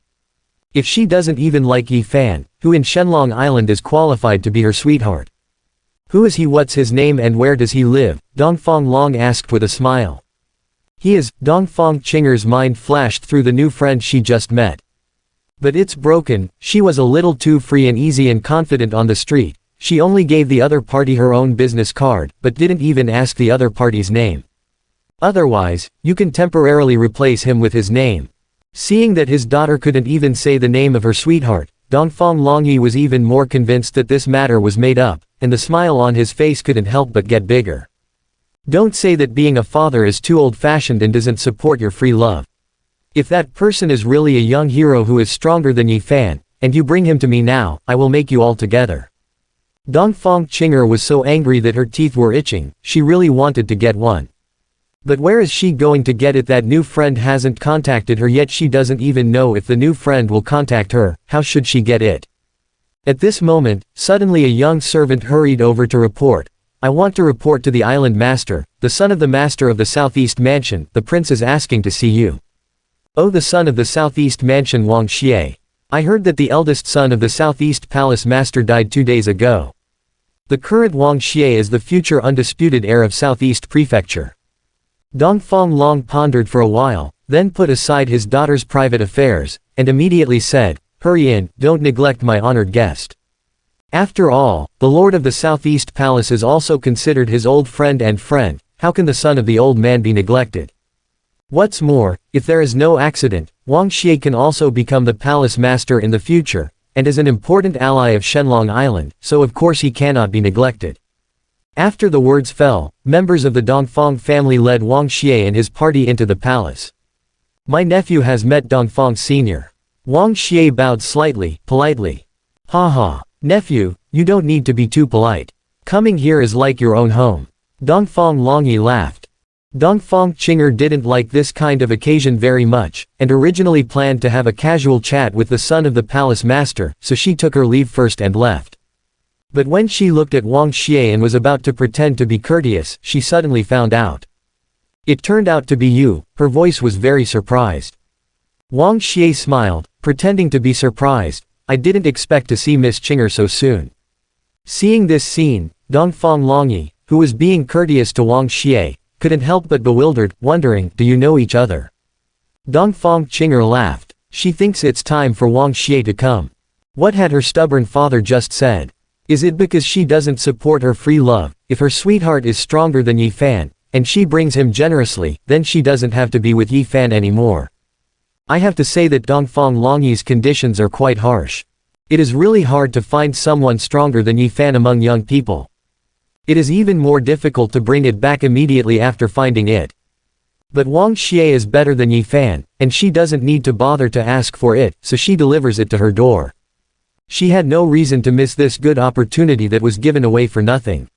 [SPEAKER 1] If she doesn't even like Yi Fan, who in Shenlong Island is qualified to be her sweetheart? Who is he? What's his name and where does he live? Dongfang Long asked with a smile. He is, Dongfang Qinger's mind flashed through the new friend she just met. But it's broken. She was a little too free and easy and confident on the street. She only gave the other party her own business card, but didn't even ask the other party's name. Otherwise, you can temporarily replace him with his name. Seeing that his daughter couldn't even say the name of her sweetheart, Dongfang Longyi was even more convinced that this matter was made up, and the smile on his face couldn't help but get bigger. Don't say that being a father is too old-fashioned and doesn't support your free love. If that person is really a young hero who is stronger than Yi Fan, and you bring him to me now, I will make you all together. Dongfang Qinger was so angry that her teeth were itching. She really wanted to get one. But where is she going to get it? That new friend hasn't contacted her yet. She doesn't even know if the new friend will contact her. How should she get it? At this moment, suddenly a young servant hurried over to report. I want to report to the island master, the son of the master of the Southeast Mansion. The prince is asking to see you. Oh, the son of the Southeast Mansion, Wang Xie. I heard that the eldest son of the Southeast Palace master died 2 days ago. The current Wang Xie is the future undisputed heir of Southeast Prefecture. Dongfang Long pondered for a while, then put aside his daughter's private affairs, and immediately said, Hurry in, don't neglect my honored guest. After all, the lord of the Southeast Palace is also considered his old friend and friend. How can the son of the old man be neglected? What's more, if there is no accident, Wang Xie can also become the palace master in the future, and is an important ally of Shenlong Island, so of course he cannot be neglected. After the words fell, members of the Dongfang family led Wang Xie and his party into the palace. My nephew has met Dongfang Sr. Wang Xie bowed slightly, politely. Ha. Nephew, you don't need to be too polite. Coming here is like your own home. Dongfang Longyi laughed. Dongfang Qing'er didn't like this kind of occasion very much, and originally planned to have a casual chat with the son of the palace master, so she took her leave first and left. But when she looked at Wang Xie and was about to pretend to be courteous, she suddenly found out. It turned out to be you. Her voice was very surprised. Wang Xie smiled, pretending to be surprised. I didn't expect to see Miss Qing'er so soon. Seeing this scene, Dongfang Longyi, who was being courteous to Wang Xie, couldn't help but bewildered, wondering, do you know each other? Dongfang Qing'er laughed. She thinks it's time for Wang Xie to come. What had her stubborn father just said? Is it because she doesn't support her free love? If her sweetheart is stronger than Yi Fan, and she brings him generously, then she doesn't have to be with Yi Fan anymore. I have to say that Dongfang Longyi's conditions are quite harsh. It is really hard to find someone stronger than Yi Fan among young people. It is even more difficult to bring it back immediately after finding it. But Wang Xie is better than Yi Fan, and she doesn't need to bother to ask for it, so she delivers it to her door. She had no reason to miss this good opportunity that was given away for nothing.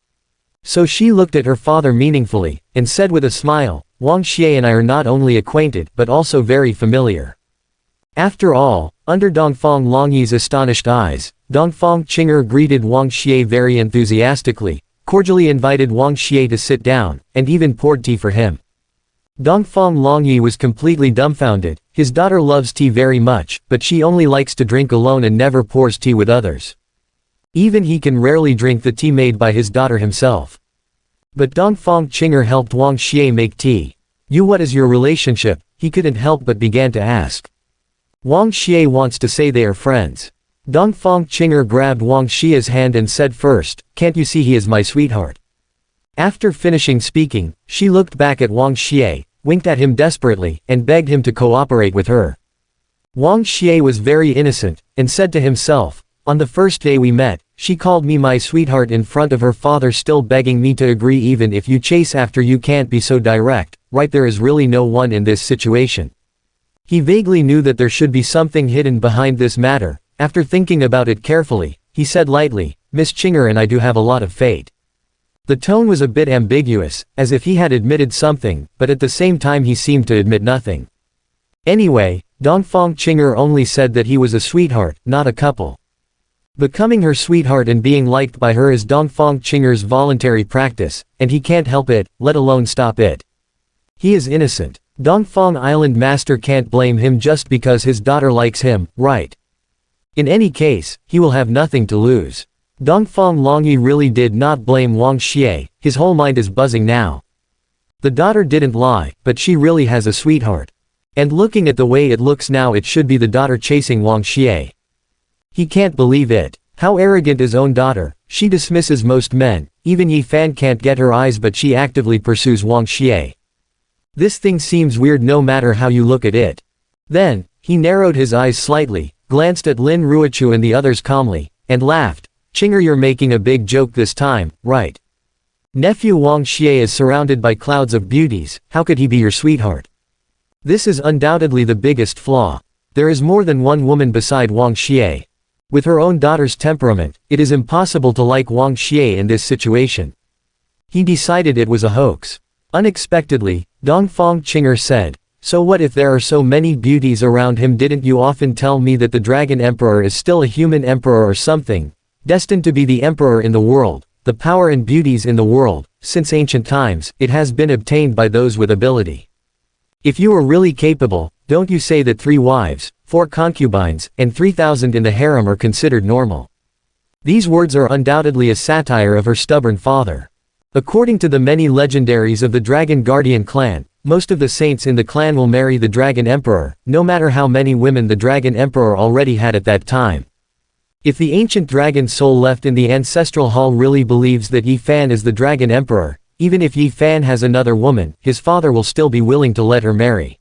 [SPEAKER 1] So she looked at her father meaningfully, and said with a smile, Wang Xie and I are not only acquainted but also very familiar. After all, under Dongfang Longyi's astonished eyes, Dongfang Qing'er greeted Wang Xie very enthusiastically, cordially invited Wang Xie to sit down, and even poured tea for him. Dongfang Longyi was completely dumbfounded. His daughter loves tea very much, but she only likes to drink alone and never pours tea with others. Even he can rarely drink the tea made by his daughter himself. But Dongfang Qing'er helped Wang Xie make tea. What is your relationship? He couldn't help but began to ask. Wang Xie wants to say they are friends. Dongfang Qing'er grabbed Wang Xie's hand and said first, can't you see he is my sweetheart? After finishing speaking, she looked back at Wang Xie, winked at him desperately, and begged him to cooperate with her. Wang Xie was very innocent, and said to himself, on the first day we met, she called me my sweetheart in front of her father, still begging me to agree. Even if you chase after, you can't be so direct, right? There is really no one in this situation. He vaguely knew that there should be something hidden behind this matter. After thinking about it carefully, he said lightly, Miss Qing'er and I do have a lot of fate. The tone was a bit ambiguous, as if he had admitted something, but at the same time he seemed to admit nothing. Anyway, Dongfang Qing'er only said that he was a sweetheart, not a couple. Becoming her sweetheart and being liked by her is Dongfang Qing'er's voluntary practice, and he can't help it, let alone stop it. He is innocent. Dongfang Island Master can't blame him just because his daughter likes him, right? In any case, he will have nothing to lose. Dongfang Longyi really did not blame Wang Xie. His whole mind is buzzing now. The daughter didn't lie, but she really has a sweetheart. And looking at the way it looks now, it should be the daughter chasing Wang Xie. He can't believe it. How arrogant his own daughter. She dismisses most men. Even Yi Fan can't get her eyes, but she actively pursues Wang Xie. This thing seems weird no matter how you look at it. Then, he narrowed his eyes slightly, glanced at Lin Ruochu and the others calmly, and laughed. Qing'er, you're making a big joke this time, right? Nephew Wang Xie is surrounded by clouds of beauties, how could he be your sweetheart? This is undoubtedly the biggest flaw. There is more than one woman beside Wang Xie. With her own daughter's temperament, it is impossible to like Wang Xie in this situation. He decided it was a hoax. Unexpectedly, Dongfang Qing'er said, so what if there are so many beauties around him? Didn't you often tell me that the Dragon Emperor is still a human emperor or something? Destined to be the emperor in the world, the power and beauties in the world, since ancient times, it has been obtained by those with ability. If you were really capable, don't you say that 3 wives, 4 concubines, and 3,000 in the harem are considered normal? These words are undoubtedly a satire of her stubborn father. According to the many legendaries of the Dragon Guardian clan, most of the saints in the clan will marry the Dragon Emperor, no matter how many women the Dragon Emperor already had at that time. If the ancient dragon soul left in the ancestral hall really believes that Yi Fan is the Dragon Emperor, even if Yi Fan has another woman, his father will still be willing to let her marry.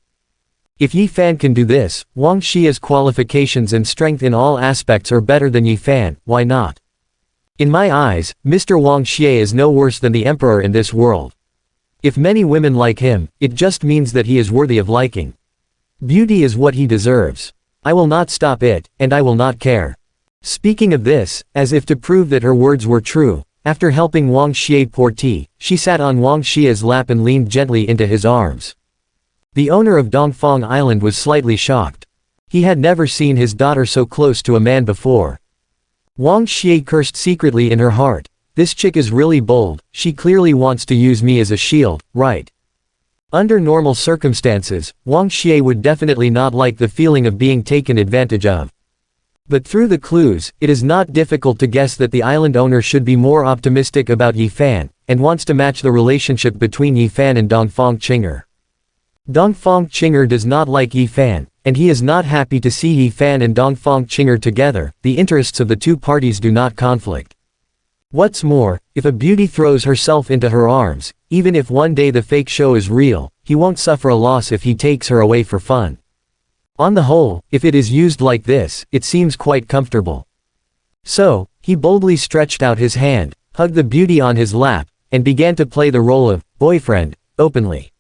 [SPEAKER 1] If Yi Fan can do this, Wang Xie's qualifications and strength in all aspects are better than Yi Fan, why not? In my eyes, Mr. Wang Xie is no worse than the emperor in this world. If many women like him, it just means that he is worthy of liking. Beauty is what he deserves. I will not stop it, and I will not care. Speaking of this, as if to prove that her words were true, After helping Wang Xie pour tea, she sat on Wang Xie's lap and leaned gently into his arms. The owner of Dongfang Island was slightly shocked. He had never seen his daughter so close to a man before. Wang Xie cursed secretly in her heart. This chick is really bold, she clearly wants to use me as a shield, right? Under normal circumstances, Wang Xie would definitely not like the feeling of being taken advantage of. But through the clues, it is not difficult to guess that the island owner should be more optimistic about Yi Fan, and wants to match the relationship between Yi Fan and Dongfang Qinger. Dongfang Qinger does not like Yi Fan, and he is not happy to see Yi Fan and Dongfang Qinger together. The interests of the two parties do not conflict. What's more, if a beauty throws herself into her arms, even if one day the fake show is real, he won't suffer a loss if he takes her away for fun. On the whole, if it is used like this, it seems quite comfortable. So, he boldly stretched out his hand, hugged the beauty on his lap, and began to play the role of boyfriend, openly.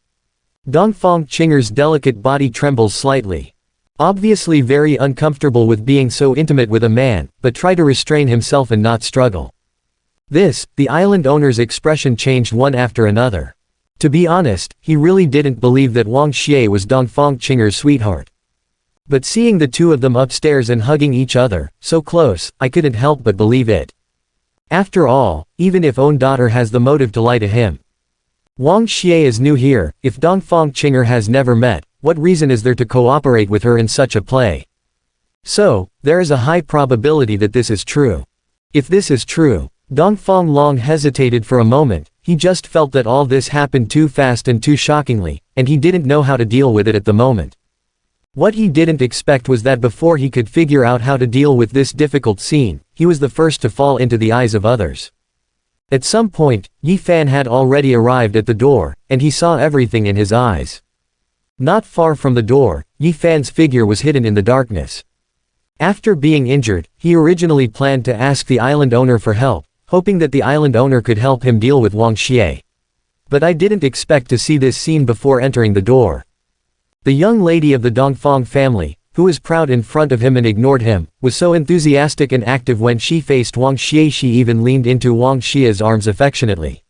[SPEAKER 1] Dongfang Qinger's delicate body trembles slightly. Obviously very uncomfortable with being so intimate with a man, but try to restrain himself and not struggle. The island owner's expression changed one after another. To be honest, he really didn't believe that Wang Xie was Dongfang Qinger's sweetheart. But seeing the two of them upstairs and hugging each other, so close, I couldn't help but believe it. After all, even if own daughter has the motive to lie to him. Wang Xie is new here. If Dongfang Qinger has never met, what reason is there to cooperate with her in such a play? So, there is a high probability that this is true. If this is true, Dongfang Long hesitated for a moment. He just felt that all this happened too fast and too shockingly, and he didn't know how to deal with it at the moment. What he didn't expect was that before he could figure out how to deal with this difficult scene, he was the first to fall into the eyes of others. At some point, Yi Fan had already arrived at the door, and he saw everything in his eyes. Not far from the door, Yi Fan's figure was hidden in the darkness. After being injured, he originally planned to ask the island owner for help, hoping that the island owner could help him deal with Wang Xie. But I didn't expect to see this scene before entering the door. The young lady of the Dongfang family, who was proud in front of him and ignored him, was so enthusiastic and active when she faced Wang Xie she even leaned into Wang Xie's arms affectionately.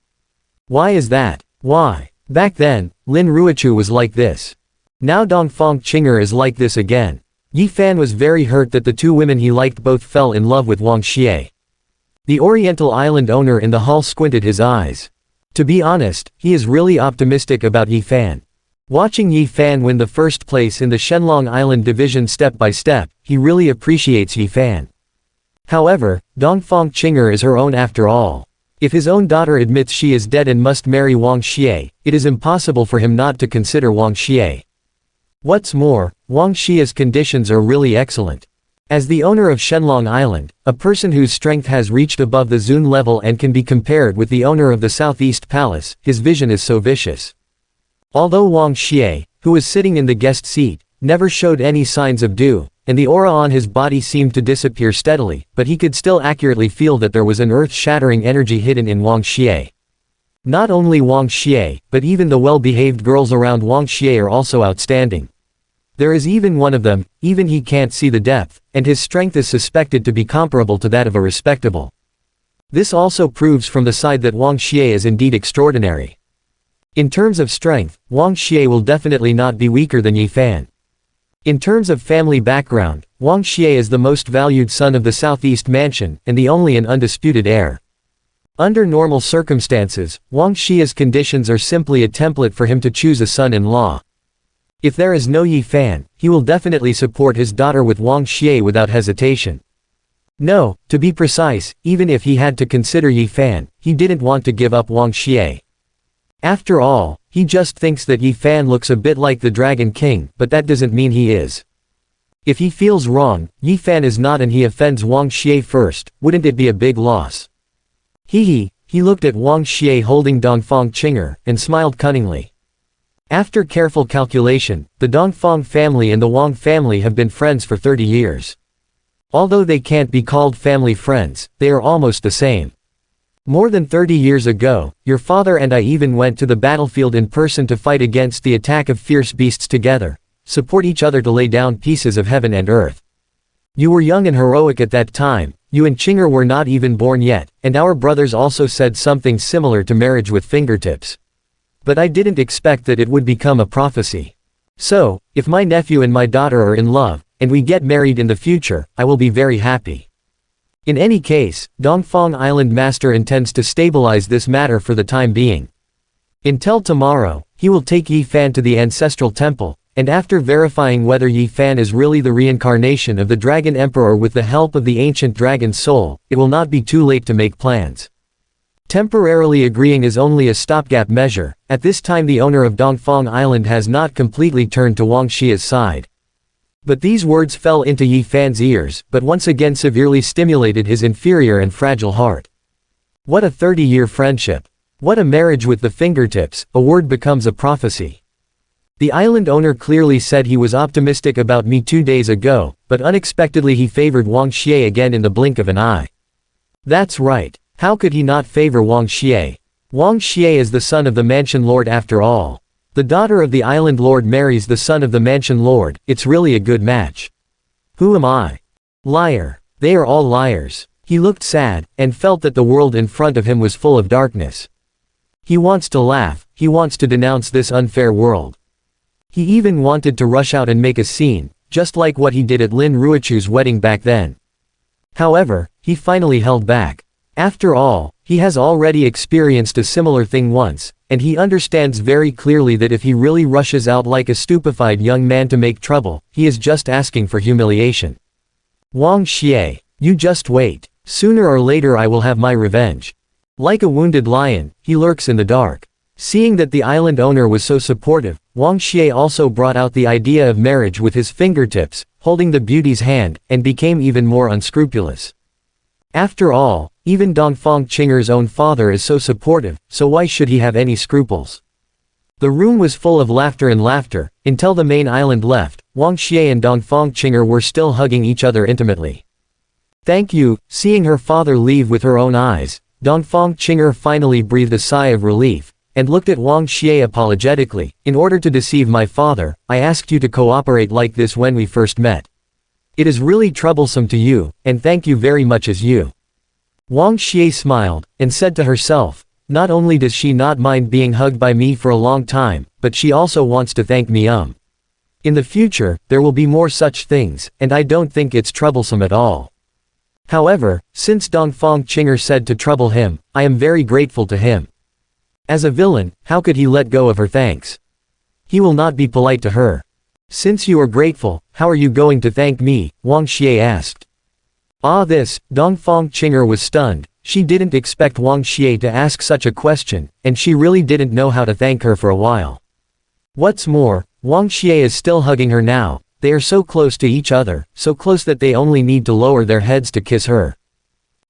[SPEAKER 1] Why is that? Why? Back then, Lin Ruichu was like this. Now Dongfang Qinger is like this again. Yi Fan was very hurt that the two women he liked both fell in love with Wang Xie. The Oriental island owner in the hall squinted his eyes. To be honest, he is really optimistic about Yi Fan. Watching Yi Fan win the first place in the Shenlong Island division step by step, he really appreciates Yi Fan. However, Dongfang Qinger is her own after all. If his own daughter admits she is dead and must marry Wang Xie, it is impossible for him not to consider Wang Xie. What's more, Wang Xie's conditions are really excellent. As the owner of Shenlong Island, a person whose strength has reached above the Zun level and can be compared with the owner of the Southeast Palace, his vision is so vicious. Although Wang Xie, who was sitting in the guest seat, never showed any signs of dew, and the aura on his body seemed to disappear steadily, but he could still accurately feel that there was an earth-shattering energy hidden in Wang Xie. Not only Wang Xie, but even the well-behaved girls around Wang Xie are also outstanding. There is even one of them, even he can't see the depth, and his strength is suspected to be comparable to that of a respectable. This also proves from the side that Wang Xie is indeed extraordinary. In terms of strength, Wang Xie will definitely not be weaker than Yi Fan. In terms of family background, Wang Xie is the most valued son of the Southeast Mansion, and the only and undisputed heir. Under normal circumstances, Wang Xie's conditions are simply a template for him to choose a son-in-law. If there is no Yi Fan, he will definitely support his daughter with Wang Xie without hesitation. No, to be precise, even if he had to consider Yi Fan, he didn't want to give up Wang Xie. After all, he just thinks that Yi Fan looks a bit like the Dragon King, but that doesn't mean he is. If he feels wrong, Yi Fan is not and he offends Wang Xie first, wouldn't it be a big loss? He looked at Wang Xie holding Dongfang Qinger, and smiled cunningly. After careful calculation, the Dongfang family and the Wang family have been friends for 30 years. Although they can't be called family friends, they are almost the same. More than 30 years ago, your father and I even went to the battlefield in person to fight against the attack of fierce beasts together, support each other to lay down pieces of heaven and earth. You were young and heroic at that time, you and Qinger were not even born yet, and our brothers also said something similar to marriage with fingertips. But I didn't expect that it would become a prophecy. So, if my nephew and my daughter are in love, and we get married in the future, I will be very happy. In any case, Dongfang Island Master intends to stabilize this matter for the time being. Until tomorrow, he will take Yi Fan to the ancestral temple, and after verifying whether Yi Fan is really the reincarnation of the Dragon Emperor with the help of the ancient dragon soul, it will not be too late to make plans. Temporarily agreeing is only a stopgap measure. At this time the owner of Dongfang Island has not completely turned to Wang Xie's side. But these words fell into Yi Fan's ears, but once again severely stimulated his inferior and fragile heart. What a 30-year friendship! What a marriage with the fingertips! A word becomes a prophecy. The island owner clearly said he was optimistic about me 2 days ago, but unexpectedly he favored Wang Xie again in the blink of an eye. That's right. How could he not favor Wang Xie? Wang Xie is the son of the mansion lord after all. The daughter of the island lord marries the son of the mansion lord. It's really a good match. Who am I? Liar. They are all liars. He looked sad, and felt that the world in front of him was full of darkness. He wants to laugh, he wants to denounce this unfair world. He even wanted to rush out and make a scene, just like what he did at Lin Ruochu's wedding back then. However, he finally held back. After all, he has already experienced a similar thing once, and he understands very clearly that if he really rushes out like a stupefied young man to make trouble, he is just asking for humiliation. Wang Xie, you just wait. Sooner or later I will have my revenge. Like a wounded lion, he lurks in the dark. Seeing that the island owner was so supportive, Wang Xie also brought out the idea of marriage with his fingertips, holding the beauty's hand, and became even more unscrupulous. After all, even Dongfang Qinger's own father is so supportive, so why should he have any scruples? The room was full of laughter and laughter, until the main island left. Wang Xie and Dongfang Qinger were still hugging each other intimately. Thank you. Seeing her father leave with her own eyes, Dongfang Qinger finally breathed a sigh of relief, and looked at Wang Xie apologetically. In order to deceive my father, I asked you to cooperate like this when we first met. It is really troublesome to you, and thank you very much as you. Wang Xie smiled, and said to herself, not only does she not mind being hugged by me for a long time, but she also wants to thank me. In the future, there will be more such things, and I don't think it's troublesome at all. However, since Dongfang Qinger said to trouble him, I am very grateful to him. As a villain, how could he let go of her thanks? He will not be polite to her. Since you are grateful, how are you going to thank me? Wang Xie asked. Dongfang Qinger was stunned. She didn't expect Wang Xie to ask such a question, and she really didn't know how to thank her for a while. What's more, Wang Xie is still hugging her now. They are so close to each other, so close that they only need to lower their heads to kiss her.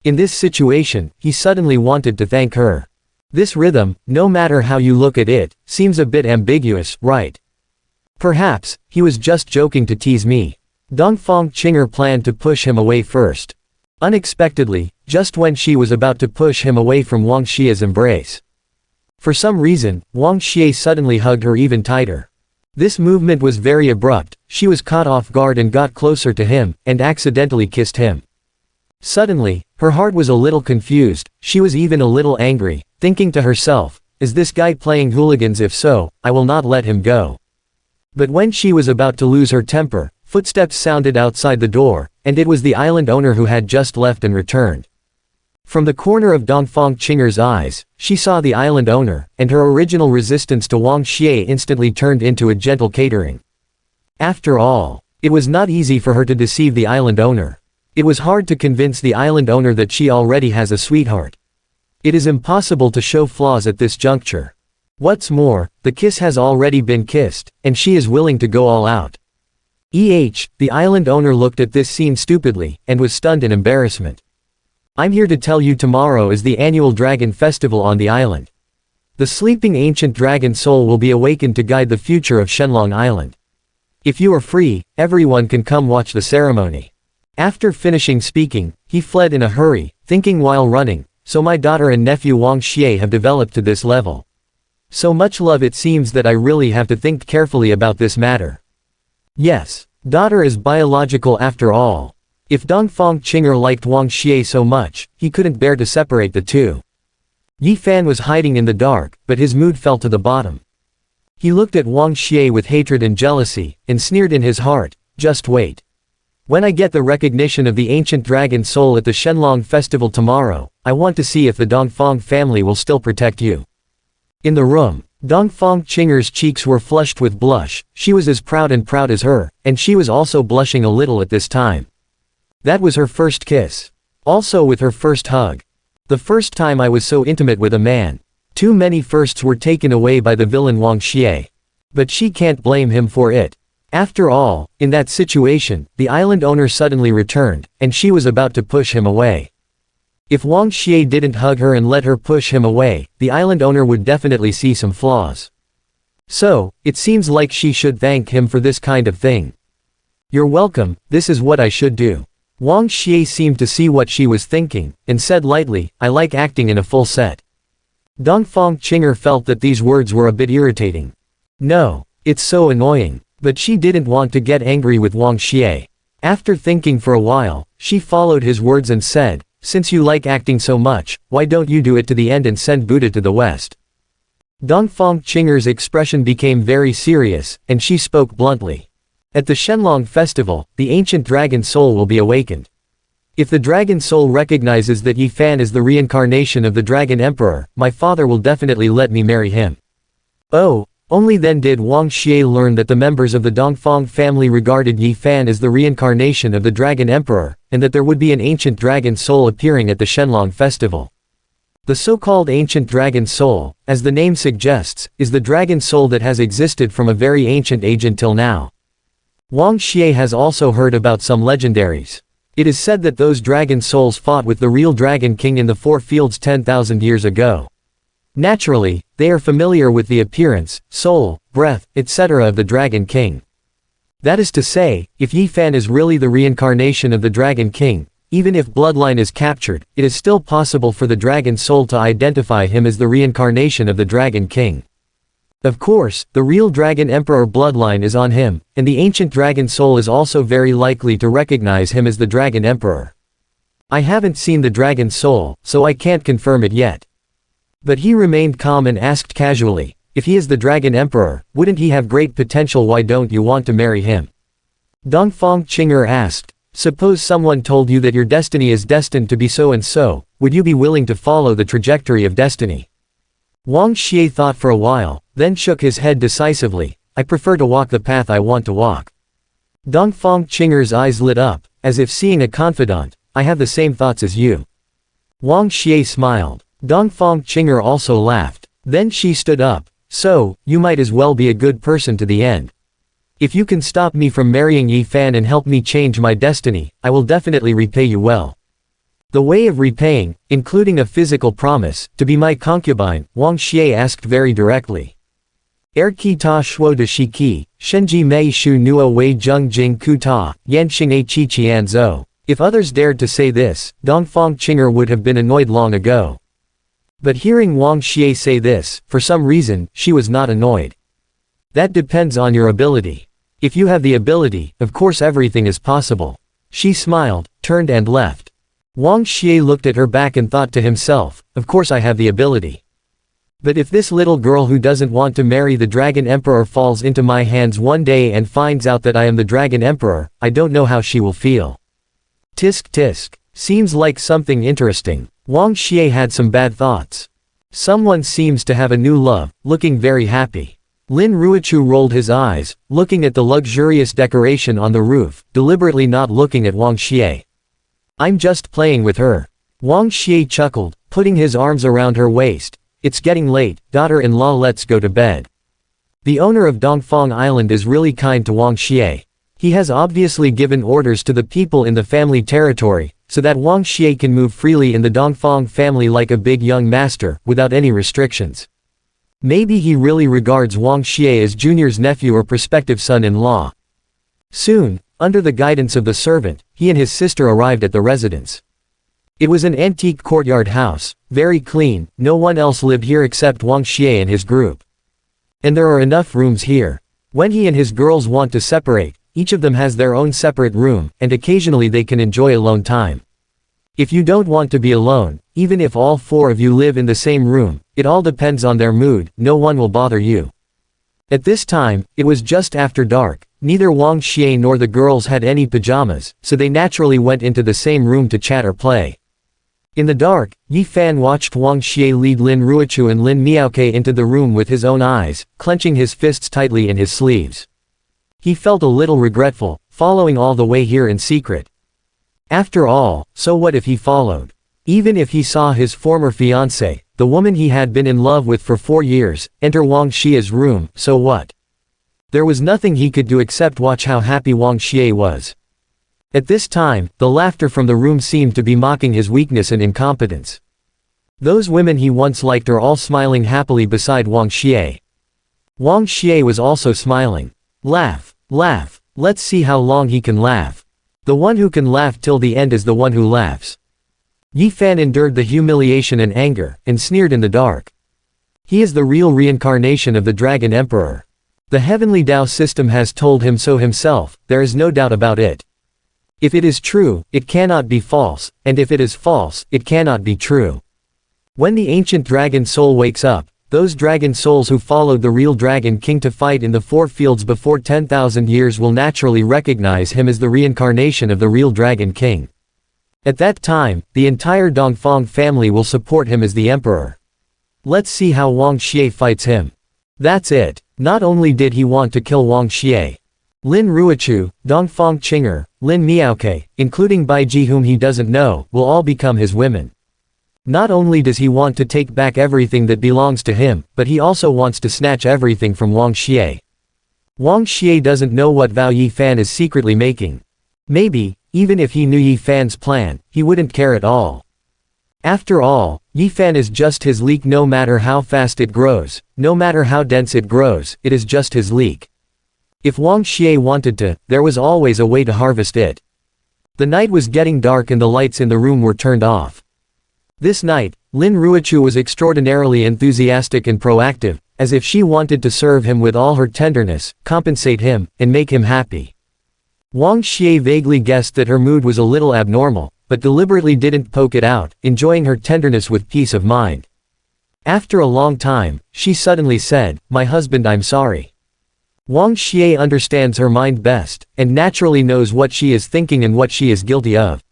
[SPEAKER 1] In this situation, he suddenly wanted to thank her. This rhythm, no matter how you look at it, seems a bit ambiguous, right? Perhaps, he was just joking to tease me. Dongfang Qinger planned to push him away first. Unexpectedly, just when she was about to push him away from Wang Xie's embrace. For some reason, Wang Xie suddenly hugged her even tighter. This movement was very abrupt. She was caught off guard and got closer to him, and accidentally kissed him. Suddenly, her heart was a little confused. She was even a little angry, thinking to herself, is this guy playing hooligans? If so, I will not let him go. But when she was about to lose her temper, footsteps sounded outside the door, and it was the island owner who had just left and returned. From the corner of Dongfang Qinger's eyes, she saw the island owner, and her original resistance to Wang Xie instantly turned into a gentle catering. After all, it was not easy for her to deceive the island owner. It was hard to convince the island owner that she already has a sweetheart. It is impossible to show flaws at this juncture. What's more, the kiss has already been kissed, and she is willing to go all out. The island owner looked at this scene stupidly, and was stunned in embarrassment. I'm here to tell you tomorrow is the annual dragon festival on the island. The sleeping ancient dragon soul will be awakened to guide the future of Shenlong Island. If you are free, everyone can come watch the ceremony. After finishing speaking, he fled in a hurry, thinking while running, so my daughter and nephew Wang Xie have developed to this level. So much love, it seems that I really have to think carefully about this matter. Yes, daughter is biological after all. If Dongfang Qinger liked Wang Xie so much, he couldn't bear to separate the two. Yi Fan was hiding in the dark, but his mood fell to the bottom. He looked at Wang Xie with hatred and jealousy, and sneered in his heart, "Just wait. When I get the recognition of the ancient dragon soul at the Shenlong festival tomorrow, I want to see if the Dongfang family will still protect you." In the room, Dongfang Qinger's cheeks were flushed with blush. She was as proud as her, and she was also blushing a little at this time. That was her first kiss. Also with her first hug. The first time I was so intimate with a man. Too many firsts were taken away by the villain Wang Xie. But she can't blame him for it. After all, in that situation, the island owner suddenly returned, and she was about to push him away. If Wang Xie didn't hug her and let her push him away, the island owner would definitely see some flaws. So, it seems like she should thank him for this kind of thing. "You're welcome, this is what I should do." Wang Xie seemed to see what she was thinking, and said lightly, "I like acting in a full set." Dongfang Qinger felt that these words were a bit irritating. No, it's so annoying. But she didn't want to get angry with Wang Xie. After thinking for a while, she followed his words and said, "Since you like acting so much, why don't you do it to the end and send Buddha to the west?" Dongfang Qinger's expression became very serious, and she spoke bluntly. "At the Shenlong festival, the ancient dragon soul will be awakened. If the dragon soul recognizes that Yi Fan is the reincarnation of the dragon emperor, my father will definitely let me marry him." Oh, only then did Wang Xie learn that the members of the Dongfang family regarded Yi Fan as the reincarnation of the dragon emperor, and that there would be an ancient dragon soul appearing at the Shenlong festival. The so-called ancient dragon soul, as the name suggests, is the dragon soul that has existed from a very ancient age until now. Wang Xie has also heard about some legendaries. It is said that those dragon souls fought with the real Dragon King in the Four Fields 10,000 years ago. Naturally, they are familiar with the appearance, soul, breath, etc. of the Dragon King. That is to say, if Yi Fan is really the reincarnation of the Dragon King, even if bloodline is captured, it is still possible for the dragon soul to identify him as the reincarnation of the Dragon King. Of course, the real Dragon Emperor bloodline is on him, and the ancient dragon soul is also very likely to recognize him as the Dragon Emperor. I haven't seen the dragon soul, so I can't confirm it yet. But he remained calm and asked casually, "If he is the Dragon Emperor, wouldn't he have great potential? Why don't you want to marry him?" Dongfang Qinger asked, "Suppose someone told you that your destiny is destined to be so and so, would you be willing to follow the trajectory of destiny?" Wang Xie thought for a while, then shook his head decisively, "I prefer to walk the path I want to walk." Dongfang Qinger's eyes lit up, as if seeing a confidant. "I have the same thoughts as you." Wang Xie smiled. Dongfang Qinger also laughed. Then she stood up. "So, you might as well be a good person to the end. If you can stop me from marrying Yi Fan and help me change my destiny, I will definitely repay you well." The way of repaying, including a physical promise, to be my concubine, Wang Xie asked very directly. "Er ki ta shuo de shi ki, shenji mei shu nuo wei zheng jing ku ta, yan xing a chi qian zhou." If others dared to say this, Dongfang Qinger would have been annoyed long ago. But hearing Wang Xie say this, for some reason, she was not annoyed. "That depends on your ability. If you have the ability, of course everything is possible." She smiled, turned and left. Wang Xie looked at her back and thought to himself, "Of course I have the ability. But if this little girl who doesn't want to marry the Dragon Emperor falls into my hands one day and finds out that I am the Dragon Emperor, I don't know how she will feel." Tisk tisk. Seems like something interesting. Wang Xie had some bad thoughts. Someone seems to have a new love, looking very happy. Lin Ruichu rolled his eyes, looking at the luxurious decoration on the roof, deliberately not looking at Wang Xie. "I'm just playing with her." Wang Xie chuckled, putting his arms around her waist. "It's getting late, daughter-in-law, let's go to bed." The owner of Dongfang Island is really kind to Wang Xie. He has obviously given orders to the people in the family territory, so that Wang Xie can move freely in the Dongfang family like a big young master, without any restrictions. Maybe he really regards Wang Xie as Junior's nephew or prospective son-in-law. Soon, under the guidance of the servant, he and his sister arrived at the residence. It was an antique courtyard house, very clean. No one else lived here except Wang Xie and his group. And there are enough rooms here. When he and his girls want to separate, each of them has their own separate room, and occasionally they can enjoy alone time. If you don't want to be alone, even if all 4 of you live in the same room, it all depends on their mood, no one will bother you. At this time, it was just after dark, neither Wang Xie nor the girls had any pajamas, so they naturally went into the same room to chat or play. In the dark, Yi Fan watched Wang Xie lead Lin Ruochu and Lin Miaoke into the room with his own eyes, clenching his fists tightly in his sleeves. He felt a little regretful, following all the way here in secret. After all, so what if he followed? Even if he saw his former fiancée, the woman he had been in love with for 4 years, enter Wang Xie's room, so what? There was nothing he could do except watch how happy Wang Xie was. At this time, the laughter from the room seemed to be mocking his weakness and incompetence. Those women he once liked are all smiling happily beside Wang Xie. Wang Xie was also smiling. Laugh, laugh, let's see how long he can laugh. The one who can laugh till the end is the one who laughs. Yi Fan endured the humiliation and anger, and sneered in the dark. He is the real reincarnation of the Dragon Emperor. The heavenly Tao system has told him so himself, there is no doubt about it. If it is true, it cannot be false, and if it is false, it cannot be true. When the ancient dragon soul wakes up, those dragon souls who followed the real Dragon King to fight in the 4 fields before 10,000 years will naturally recognize him as the reincarnation of the real Dragon King. At that time, the entire Dongfang family will support him as the emperor. Let's see how Wang Xie fights him. That's it. Not only did he want to kill Wang Xie, Lin Ruochu, Dongfang Qinger, Lin Miaoke, including Bai Ji whom he doesn't know, will all become his women. Not only does he want to take back everything that belongs to him, but he also wants to snatch everything from Wang Xie. Wang Xie doesn't know what vow Yi Fan is secretly making. Maybe, even if he knew Yi Fan's plan, he wouldn't care at all. After all, Yi Fan is just his leek, no matter how fast it grows, no matter how dense it grows, it is just his leek. If Wang Xie wanted to, there was always a way to harvest it. The night was getting dark and the lights in the room were turned off. This night, Lin Ruochu was extraordinarily enthusiastic and proactive, as if she wanted to serve him with all her tenderness, compensate him, and make him happy. Wang Xie vaguely guessed that her mood was a little abnormal, but deliberately didn't poke it out, enjoying her tenderness with peace of mind. After a long time, she suddenly said, "My husband, I'm sorry." Wang Xie understands her mind best, and naturally knows what she is thinking and what she is guilty of.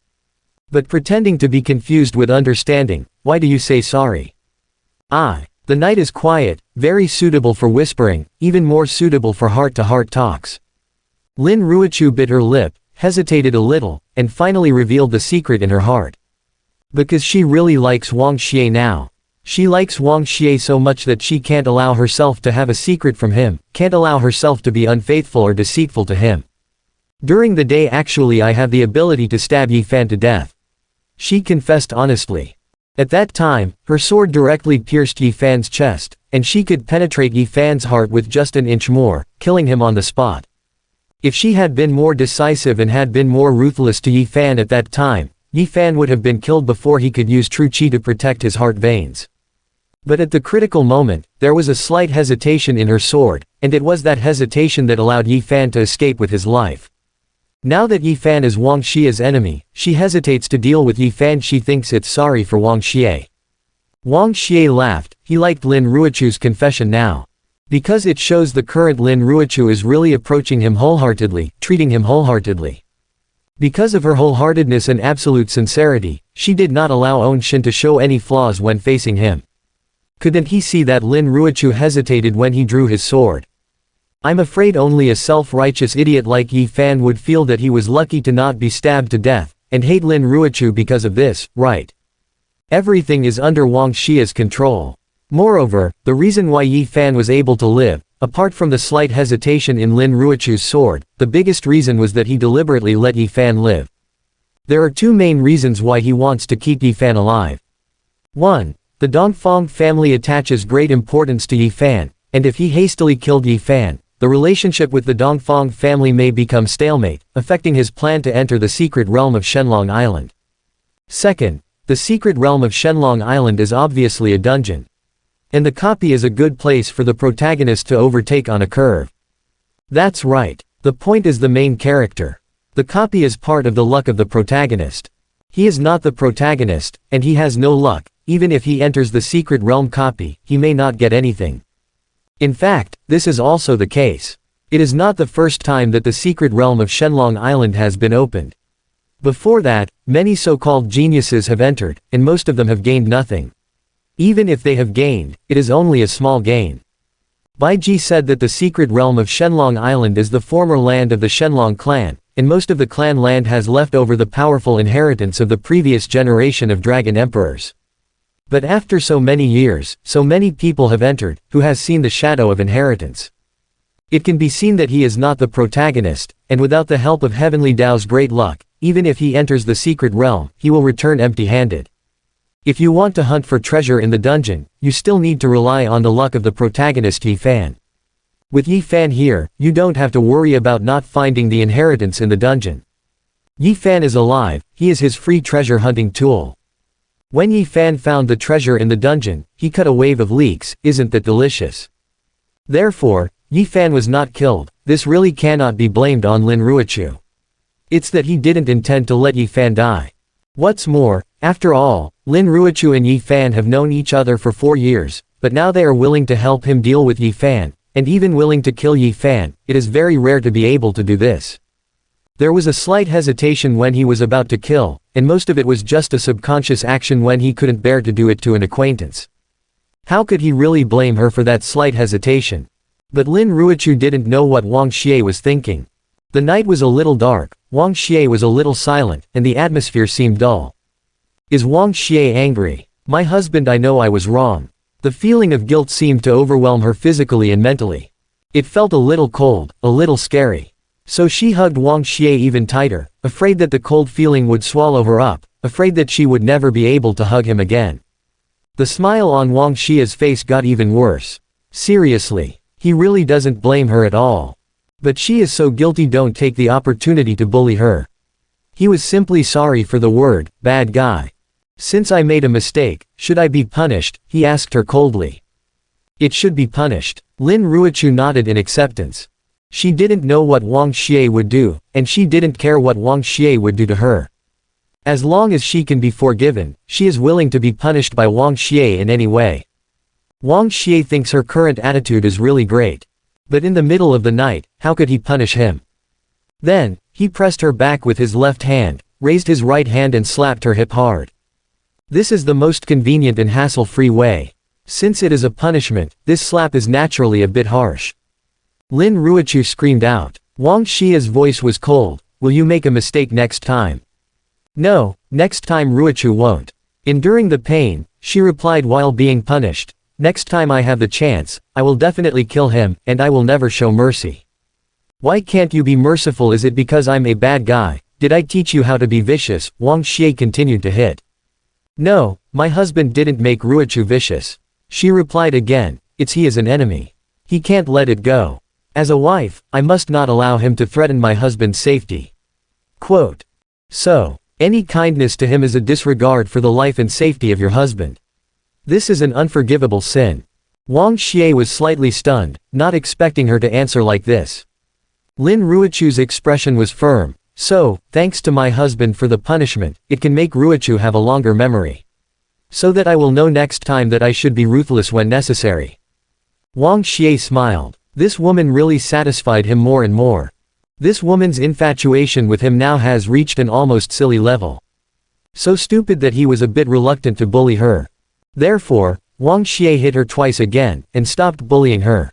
[SPEAKER 1] But pretending to be confused with understanding, "Why do you say sorry?" The night is quiet, very suitable for whispering, even more suitable for heart-to-heart talks. Lin Ruochu bit her lip, hesitated a little, and finally revealed the secret in her heart. Because she really likes Wang Xie now. She likes Wang Xie so much that she can't allow herself to have a secret from him, can't allow herself to be unfaithful or deceitful to him. During the day actually I have the ability to stab Yi Fan to death. She confessed honestly. At that time, her sword directly pierced Yi Fan's chest, and she could penetrate Yi Fan's heart with just an inch more, killing him on the spot. If she had been more decisive and had been more ruthless to Yi Fan at that time, Yi Fan would have been killed before he could use true qi to protect his heart veins. But at the critical moment, there was a slight hesitation in her sword, and it was that hesitation that allowed Yi Fan to escape with his life. Now that Yi Fan is Wang Xie's enemy, she hesitates to deal with Yi Fan. She thinks it's sorry for Wang Xie. Wang Xie laughed. He liked Lin Ruochu's confession now. Because it shows the current Lin Ruochu is really approaching him wholeheartedly, treating him wholeheartedly. Because of her wholeheartedness and absolute sincerity, she did not allow On Shin to show any flaws when facing him. Couldn't he see that Lin Ruochu hesitated when he drew his sword? I'm afraid only a self-righteous idiot like Yi Fan would feel that he was lucky to not be stabbed to death, and hate Lin Ruochu because of this, right? Everything is under Wang Xie's control. Moreover, the reason why Yi Fan was able to live, apart from the slight hesitation in Lin Ruochu's sword, the biggest reason was that he deliberately let Yi Fan live. There are 2 main reasons why he wants to keep Yi Fan alive. 1. The Dongfang family attaches great importance to Yi Fan, and if he hastily killed Yi Fan, the relationship with the Dongfang family may become stalemate, affecting his plan to enter the secret realm of Shenlong Island. 2. The secret realm of Shenlong Island is obviously a dungeon. And the copy is a good place for the protagonist to overtake on a curve. That's right. The The point is the main character. The copy is part of the luck of the protagonist. He is not the protagonist, and he has no luck. Even if he enters the secret realm copy, he may not get anything. In fact, this is also the case. It is not the first time that the secret realm of Shenlong Island has been opened. Before that, many so-called geniuses have entered, and most of them have gained nothing. Even if they have gained, it is only a small gain. Bai Ji said that the secret realm of Shenlong Island is the former land of the Shenlong clan, and most of the clan land has left over the powerful inheritance of the previous generation of dragon emperors. But after so many years, so many people have entered, who has seen the shadow of inheritance. It can be seen that he is not the protagonist, and without the help of Heavenly Dao's great luck, even if he enters the secret realm, he will return empty-handed. If you want to hunt for treasure in the dungeon, you still need to rely on the luck of the protagonist Yi Fan. With Yi Fan here, you don't have to worry about not finding the inheritance in the dungeon. Yi Fan is alive, he is his free treasure hunting tool. When Yi Fan found the treasure in the dungeon, he cut a wave of leaks. Isn't that delicious? Therefore, Yi Fan was not killed. This really cannot be blamed on Lin Ruochu. It's that he didn't intend to let Yi Fan die. What's more, after all, Lin Ruochu and Yi Fan have known each other for 4 years, but now they are willing to help him deal with Yi Fan, and even willing to kill Yi Fan. It is very rare to be able to do this. There was a slight hesitation when he was about to kill, and most of it was just a subconscious action when he couldn't bear to do it to an acquaintance. How could he really blame her for that slight hesitation? But Lin Ruochu didn't know what Wang Xie was thinking. The night was a little dark, Wang Xie was a little silent, and the atmosphere seemed dull. Is Wang Xie angry? My husband, I know I was wrong. The feeling of guilt seemed to overwhelm her physically and mentally. It felt a little cold, a little scary. So she hugged Wang Xie even tighter, afraid that the cold feeling would swallow her up, afraid that she would never be able to hug him again. The smile on Wang Xie's face got even worse. Seriously, he really doesn't blame her at all. But she is so guilty, don't take the opportunity to bully her. He was simply sorry for the word, bad guy. Since I made a mistake, should I be punished? He asked her coldly. It should be punished. Lin Ruochu nodded in acceptance. She didn't know what Wang Xie would do, and she didn't care what Wang Xie would do to her. As long as she can be forgiven, she is willing to be punished by Wang Xie in any way. Wang Xie thinks her current attitude is really great. But in the middle of the night, how could he punish him? Then, he pressed her back with his left hand, raised his right hand and slapped her hip hard. This is the most convenient and hassle-free way. Since it is a punishment, this slap is naturally a bit harsh. Lin Ruochu screamed out. Wang Xie's voice was cold. Will you make a mistake next time? No, next time Ruochu won't. Enduring the pain, she replied while being punished. Next time I have the chance, I will definitely kill him, and I will never show mercy. Why can't you be merciful? Is it because I'm a bad guy? Did I teach you how to be vicious? Wang Xie continued to hit. No, my husband didn't make Ruochu vicious. She replied again. He is an enemy. He can't let it go. As a wife, I must not allow him to threaten my husband's safety. Quote. So, any kindness to him is a disregard for the life and safety of your husband. This is an unforgivable sin. Wang Xie was slightly stunned, not expecting her to answer like this. Lin Ruochu's expression was firm. So, thanks to my husband for the punishment, it can make Ruochu have a longer memory. So that I will know next time that I should be ruthless when necessary. Wang Xie smiled. This woman really satisfied him more and more. This woman's infatuation with him now has reached an almost silly level. So stupid that he was a bit reluctant to bully her. Therefore, Wang Xie hit her twice again, and stopped bullying her.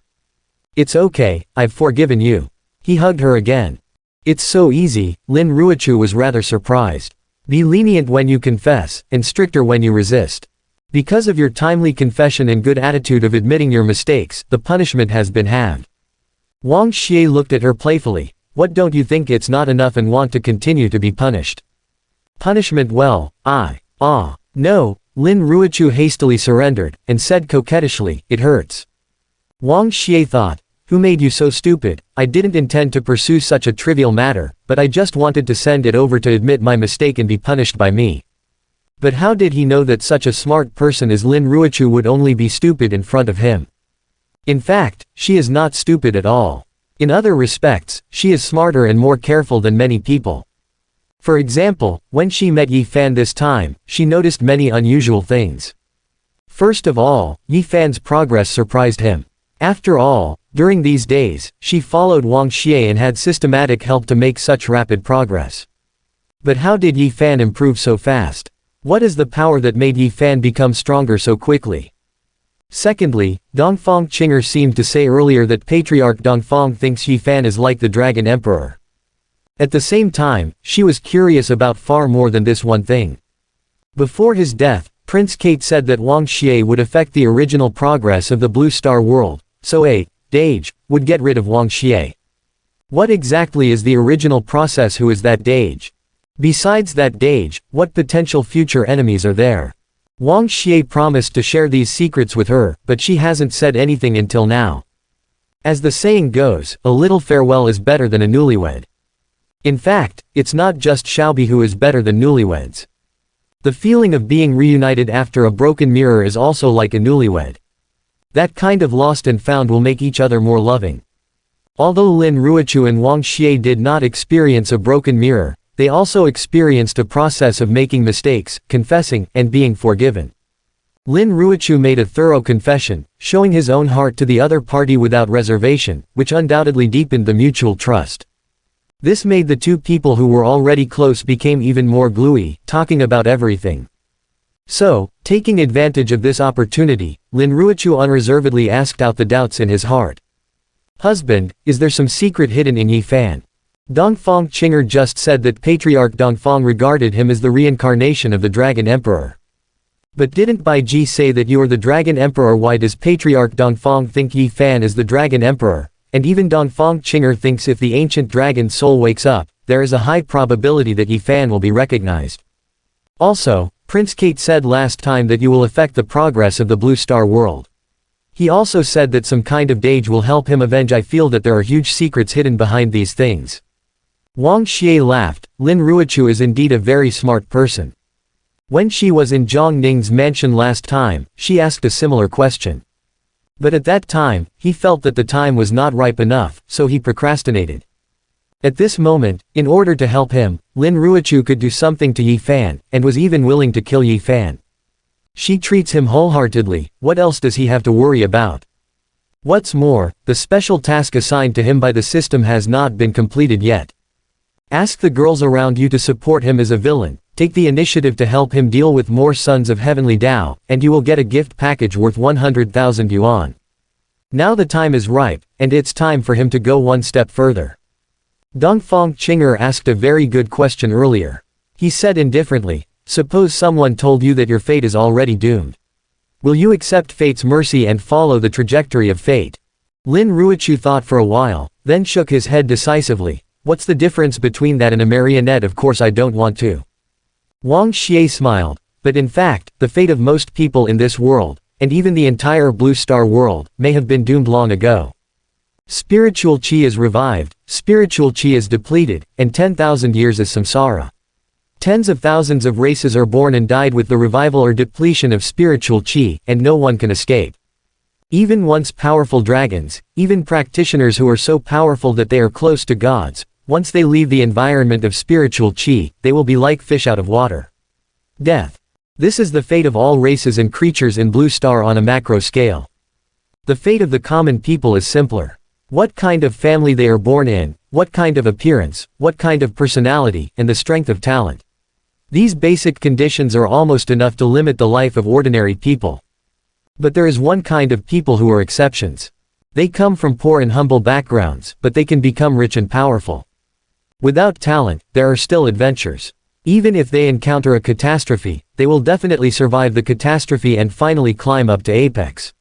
[SPEAKER 1] It's okay, I've forgiven you. He hugged her again. It's so easy. Lin Ruochu was rather surprised. Be lenient when you confess, and stricter when you resist. Because of your timely confession and good attitude of admitting your mistakes, the punishment has been halved. Wang Xie looked at her playfully. What, don't you think it's not enough and want to continue to be punished? Punishment? Well, no. Lin Ruochu hastily surrendered, and said coquettishly, it hurts. Wang Xie thought, who made you so stupid? I didn't intend to pursue such a trivial matter, but I just wanted to send it over to admit my mistake and be punished by me. But how did he know that such a smart person as Lin Ruochu would only be stupid in front of him? In fact, she is not stupid at all. In other respects, she is smarter and more careful than many people. For example, when she met Yi Fan this time, she noticed many unusual things. First of all, Yi Fan's progress surprised him. After all, during these days, she followed Wang Xie and had systematic help to make such rapid progress. But how did Yi Fan improve so fast? What is the power that made Yi Fan become stronger so quickly? Secondly, Dongfang Qinger seemed to say earlier that Patriarch Dongfang thinks Yi Fan is like the Dragon Emperor. At the same time, she was curious about far more than this one thing. Before his death, Prince Kate said that Wang Xie would affect the original progress of the Blue Star world, so a Dage would get rid of Wang Xie. What exactly is the original process? Who is that Dage? Besides that Dage, what potential future enemies are there? Wang Xie promised to share these secrets with her, but she hasn't said anything until now. As the saying goes, a little farewell is better than a newlywed. In fact, it's not just Xiaobi who is better than newlyweds. The feeling of being reunited after a broken mirror is also like a newlywed. That kind of lost and found will make each other more loving. Although Lin Ruochu and Wang Xie did not experience a broken mirror, they also experienced a process of making mistakes, confessing, and being forgiven. Lin Ruochu made a thorough confession, showing his own heart to the other party without reservation, which undoubtedly deepened the mutual trust. This made the two people who were already close became even more gluey, talking about everything. So, taking advantage of this opportunity, Lin Ruochu unreservedly asked out the doubts in his heart. "Husband, is there some secret hidden in Yi Fan?" Dongfang Qinger just said that Patriarch Dongfang regarded him as the reincarnation of the Dragon Emperor. But didn't Bai Ji say that you are the Dragon Emperor? Why does Patriarch Dongfang think Yi Fan is the Dragon Emperor? And even Dongfang Qinger thinks if the ancient dragon soul wakes up, there is a high probability that Yi Fan will be recognized. Also, Prince Kate said last time that you will affect the progress of the Blue Star world. He also said that some kind of Dage will help him avenge. I feel that there are huge secrets hidden behind these things. Wang Xie laughed. Lin Ruochu is indeed a very smart person. When she was in Zhang Ning's mansion last time, she asked a similar question. But at that time, he felt that the time was not ripe enough, so he procrastinated. At this moment, in order to help him, Lin Ruochu could do something to Yi Fan, and was even willing to kill Yi Fan. She treats him wholeheartedly. What else does he have to worry about? What's more, the special task assigned to him by the system has not been completed yet. Ask the girls around you to support him as a villain, take the initiative to help him deal with more Sons of Heavenly Tao, and you will get a gift package worth 100,000 yuan. Now the time is ripe, and it's time for him to go one step further. Dongfang Qinger asked a very good question earlier. He said indifferently, suppose someone told you that your fate is already doomed. Will you accept fate's mercy and follow the trajectory of fate? Lin Ruochu thought for a while, then shook his head decisively. What's the difference between that and a marionette? Of course I don't want to. Wang Xie smiled, but in fact, the fate of most people in this world, and even the entire Blue Star world, may have been doomed long ago. Spiritual qi is revived, spiritual qi is depleted, and 10,000 years is samsara. Tens of thousands of races are born and died with the revival or depletion of spiritual qi, and no one can escape. Even once powerful dragons, even practitioners who are so powerful that they are close to gods, once they leave the environment of spiritual qi, they will be like fish out of water. Death. This is the fate of all races and creatures in Blue Star on a macro scale. The fate of the common people is simpler. What kind of family they are born in, what kind of appearance, what kind of personality, and the strength of talent. These basic conditions are almost enough to limit the life of ordinary people. But there is one kind of people who are exceptions. They come from poor and humble backgrounds, but they can become rich and powerful. Without talent, there are still adventures. Even if they encounter a catastrophe, they will definitely survive the catastrophe and finally climb up to apex.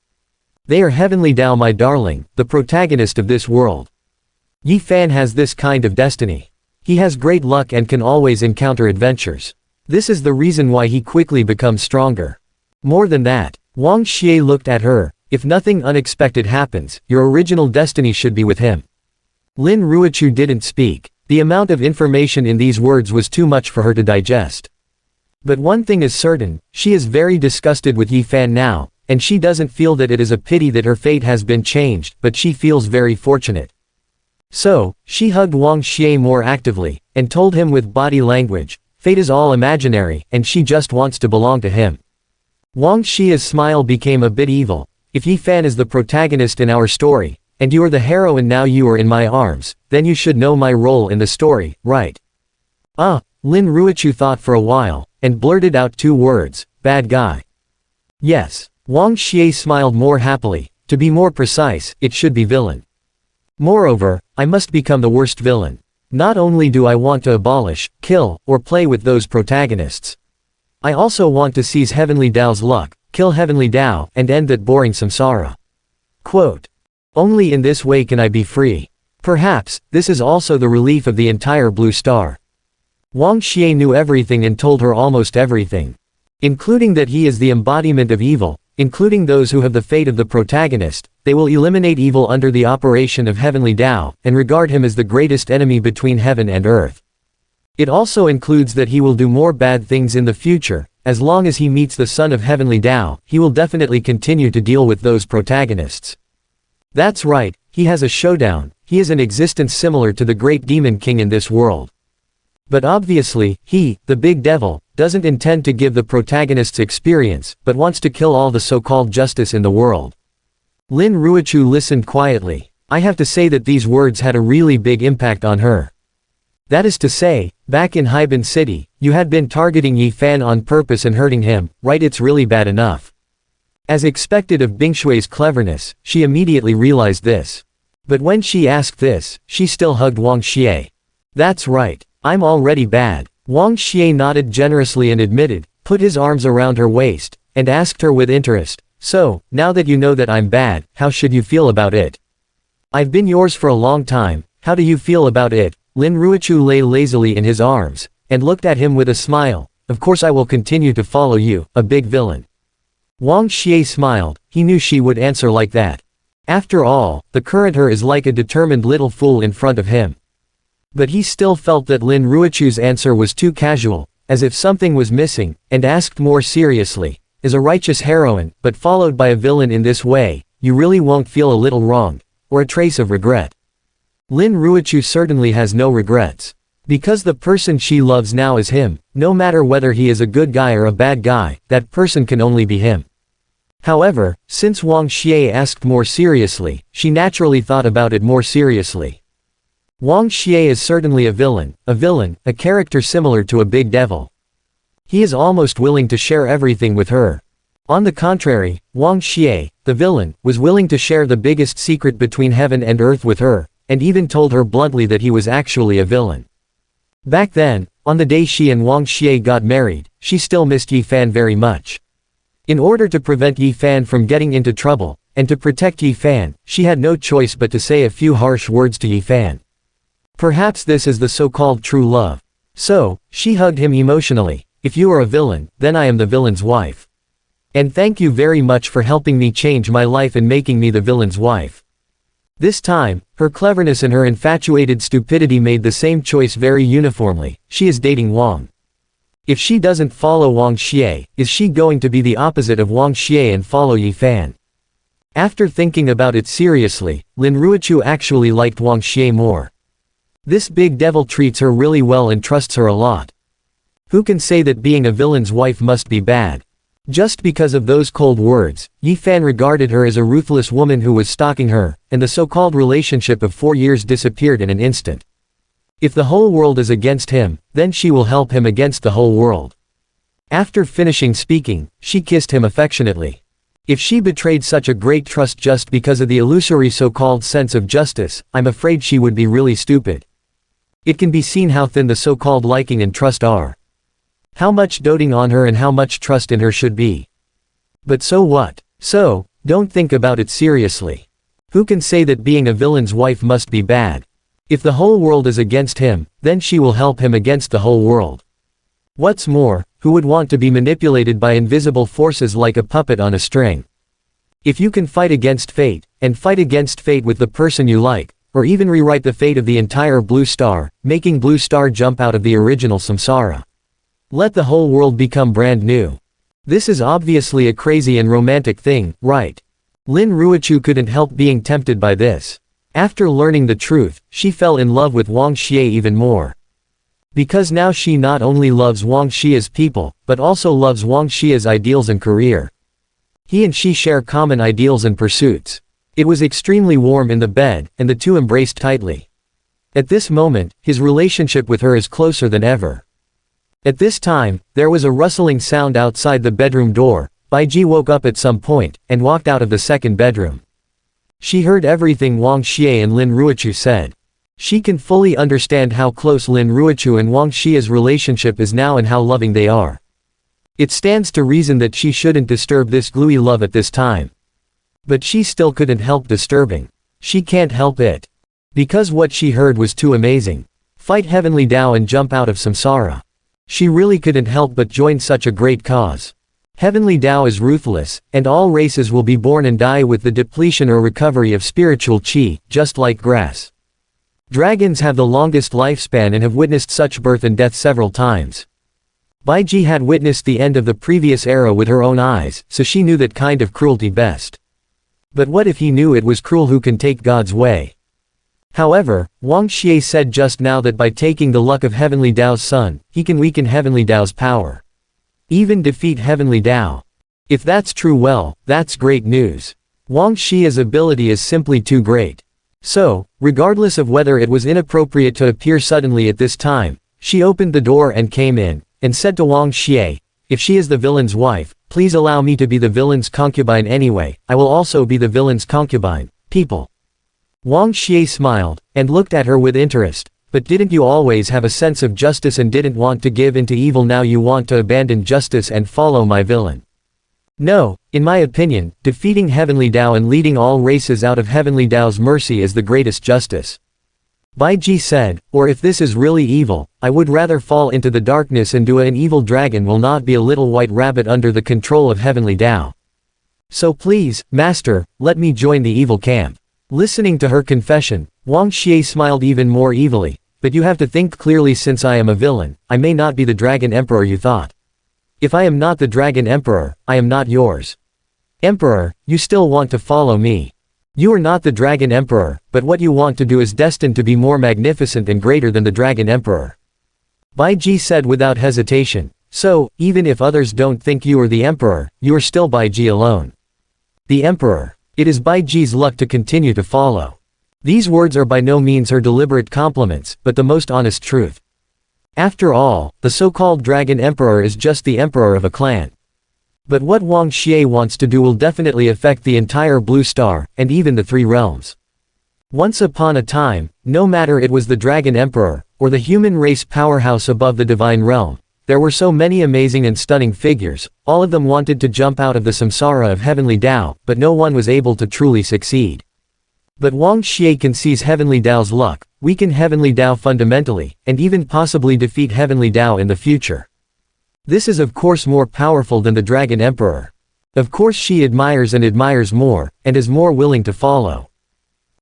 [SPEAKER 1] They are Heavenly Tao, my darling, the protagonist of this world. Yi Fan has this kind of destiny. He has great luck and can always encounter adventures. This is the reason why he quickly becomes stronger. More than that, Wang Xie looked at her. If nothing unexpected happens, your original destiny should be with him. Lin Ruochu didn't speak. The amount of information in these words was too much for her to digest. But one thing is certain, she is very disgusted with Yi Fan now, and she doesn't feel that it is a pity that her fate has been changed, but she feels very fortunate. So, she hugged Wang Xie more actively, and told him with body language, fate is all imaginary, and she just wants to belong to him. Wang Xie's smile became a bit evil. If Yi Fan is the protagonist in our story, and you are the heroine, now you are in my arms, then you should know my role in the story, right? Lin Ruochu thought for a while, and blurted out 2 words, bad guy. Yes. Wang Xie smiled more happily. To be more precise, it should be villain. Moreover, I must become the worst villain. Not only do I want to abolish, kill, or play with those protagonists. I also want to seize Heavenly Tao's luck, kill Heavenly Tao, and end that boring samsara. Quote. Only in this way can I be free. Perhaps, this is also the relief of the entire Blue Star. Wang Xie knew everything and told her almost everything. Including that he is the embodiment of evil, including those who have the fate of the protagonist, they will eliminate evil under the operation of Heavenly Tao, and regard him as the greatest enemy between heaven and earth. It also includes that he will do more bad things in the future. As long as he meets the son of Heavenly Tao, he will definitely continue to deal with those protagonists. That's right, he has a showdown, he is an existence similar to the great demon king in this world. But obviously, he, the big devil, doesn't intend to give the protagonists experience, but wants to kill all the so-called justice in the world. Lin Ruochu listened quietly. I have to say that these words had a really big impact on her. That is to say, back in Heaven City, you had been targeting Yi Fan on purpose and hurting him, right? It's really bad enough. As expected of Bingshui's cleverness, she immediately realized this. But when she asked this, she still hugged Wang Xie. That's right. I'm already bad. Wang Xie nodded generously and admitted, put his arms around her waist, and asked her with interest, so, now that you know that I'm bad, how should you feel about it? I've been yours for a long time, how do you feel about it? Lin Ruochu lay lazily in his arms, and looked at him with a smile. Of course I will continue to follow you, a big villain. Wang Xie smiled, he knew she would answer like that. After all, the current her is like a determined little fool in front of him. But he still felt that Lin Ruochu's answer was too casual, as if something was missing, and asked more seriously, as a righteous heroine, but followed by a villain in this way, you really won't feel a little wronged, or a trace of regret. Lin Ruochu certainly has no regrets. Because the person she loves now is him, no matter whether he is a good guy or a bad guy, that person can only be him. However, since Wang Xie asked more seriously, she naturally thought about it more seriously. Wang Xie is certainly a villain, a character similar to a big devil. He is almost willing to share everything with her. On the contrary, Wang Xie, the villain, was willing to share the biggest secret between heaven and earth with her, and even told her bluntly that he was actually a villain. Back then, on the day she and Wang Xie got married, she still missed Yi Fan very much. In order to prevent Yi Fan from getting into trouble, and to protect Yi Fan, she had no choice but to say a few harsh words to Yi Fan. Perhaps this is the so-called true love. So, she hugged him emotionally. If you are a villain, then I am the villain's wife. And thank you very much for helping me change my life and making me the villain's wife. This time, her cleverness and her infatuated stupidity made the same choice very uniformly. She is dating Wang. If she doesn't follow Wang Xie, is she going to be the opposite of Wang Xie and follow Yi Fan? After thinking about it seriously, Lin Ruochu actually liked Wang Xie more. This big devil treats her really well and trusts her a lot. Who can say that being a villain's wife must be bad? Just because of those cold words, Yi Fan regarded her as a ruthless woman who was stalking her, and the so-called relationship of 4 years disappeared in an instant. If the whole world is against him, then she will help him against the whole world. After finishing speaking, she kissed him affectionately. If she betrayed such a great trust just because of the illusory so-called sense of justice, I'm afraid she would be really stupid. It can be seen how thin the so-called liking and trust are. How much doting on her and how much trust in her should be. But so what? So, don't think about it seriously. Who can say that being a villain's wife must be bad? If the whole world is against him, then she will help him against the whole world. What's more, who would want to be manipulated by invisible forces like a puppet on a string? If you can fight against fate, and fight against fate with the person you like, or even rewrite the fate of the entire Blue Star, making Blue Star jump out of the original samsara. Let the whole world become brand new. This is obviously a crazy and romantic thing, right? Lin Ruochu couldn't help being tempted by this. After learning the truth, she fell in love with Wang Xie even more. Because now she not only loves Wang Xie's people, but also loves Wang Xie's ideals and career. He and she share common ideals and pursuits. It was extremely warm in the bed, and the two embraced tightly. At this moment, his relationship with her is closer than ever. At this time, there was a rustling sound outside the bedroom door. Bai Ji woke up at some point, and walked out of the second bedroom. She heard everything Wang Xie and Lin Ruochu said. She can fully understand how close Lin Ruochu and Wang Xie's relationship is now and how loving they are. It stands to reason that she shouldn't disturb this gluey love at this time. But she still couldn't help disturbing. She can't help it. Because what she heard was too amazing. Fight Heavenly Tao and jump out of samsara. She really couldn't help but join such a great cause. Heavenly Tao is ruthless, and all races will be born and die with the depletion or recovery of spiritual qi, just like grass. Dragons have the longest lifespan and have witnessed such birth and death several times. Bai Ji had witnessed the end of the previous era with her own eyes, so she knew that kind of cruelty best. But what if he knew it was cruel who can take God's way? However, Wang Xie said just now that by taking the luck of Heavenly Tao's son, he can weaken Heavenly Tao's power. Even defeat Heavenly Tao. If that's true, well, that's great news. Wang Xie's ability is simply too great. So, regardless of whether it was inappropriate to appear suddenly at this time, she opened the door and came in, and said to Wang Xie, "If she is the villain's wife, please allow me to be the villain's concubine anyway. I will also be the villain's concubine, people." Wang Xie smiled, and looked at her with interest. "But didn't you always have a sense of justice and didn't want to give in to evil? Now you want to abandon justice and follow my villain?" "No, in my opinion, defeating Heavenly Tao and leading all races out of Heavenly Tao's mercy is the greatest justice." Bai Ji said, "Or if this is really evil, I would rather fall into the darkness and do an evil dragon will not be a little white rabbit under the control of Heavenly Tao. So please, Master, let me join the evil camp." Listening to her confession, Wang Xie smiled even more evilly. "But you have to think clearly. Since I am a villain, I may not be the Dragon Emperor you thought. If I am not the Dragon Emperor, I am not yours. Emperor, you still want to follow me. You are not the Dragon Emperor, but what you want to do is destined to be more magnificent and greater than the Dragon Emperor." Bai Ji said without hesitation, "So, even if others don't think you are the Emperor, you are still Bai Ji alone. The Emperor. It is Bai Ji's luck to continue to follow." These words are by no means her deliberate compliments, but the most honest truth. After all, the so-called Dragon Emperor is just the emperor of a clan. But what Wang Xie wants to do will definitely affect the entire Blue Star, and even the Three Realms. Once upon a time, no matter it was the Dragon Emperor, or the human race powerhouse above the Divine Realm, there were so many amazing and stunning figures. All of them wanted to jump out of the samsara of Heavenly Tao, but no one was able to truly succeed. But Wang Xie can seize Heavenly Tao's luck, weaken Heavenly Tao fundamentally, and even possibly defeat Heavenly Tao in the future. This is of course more powerful than the Dragon Emperor. Of course she admires and admires more, and is more willing to follow.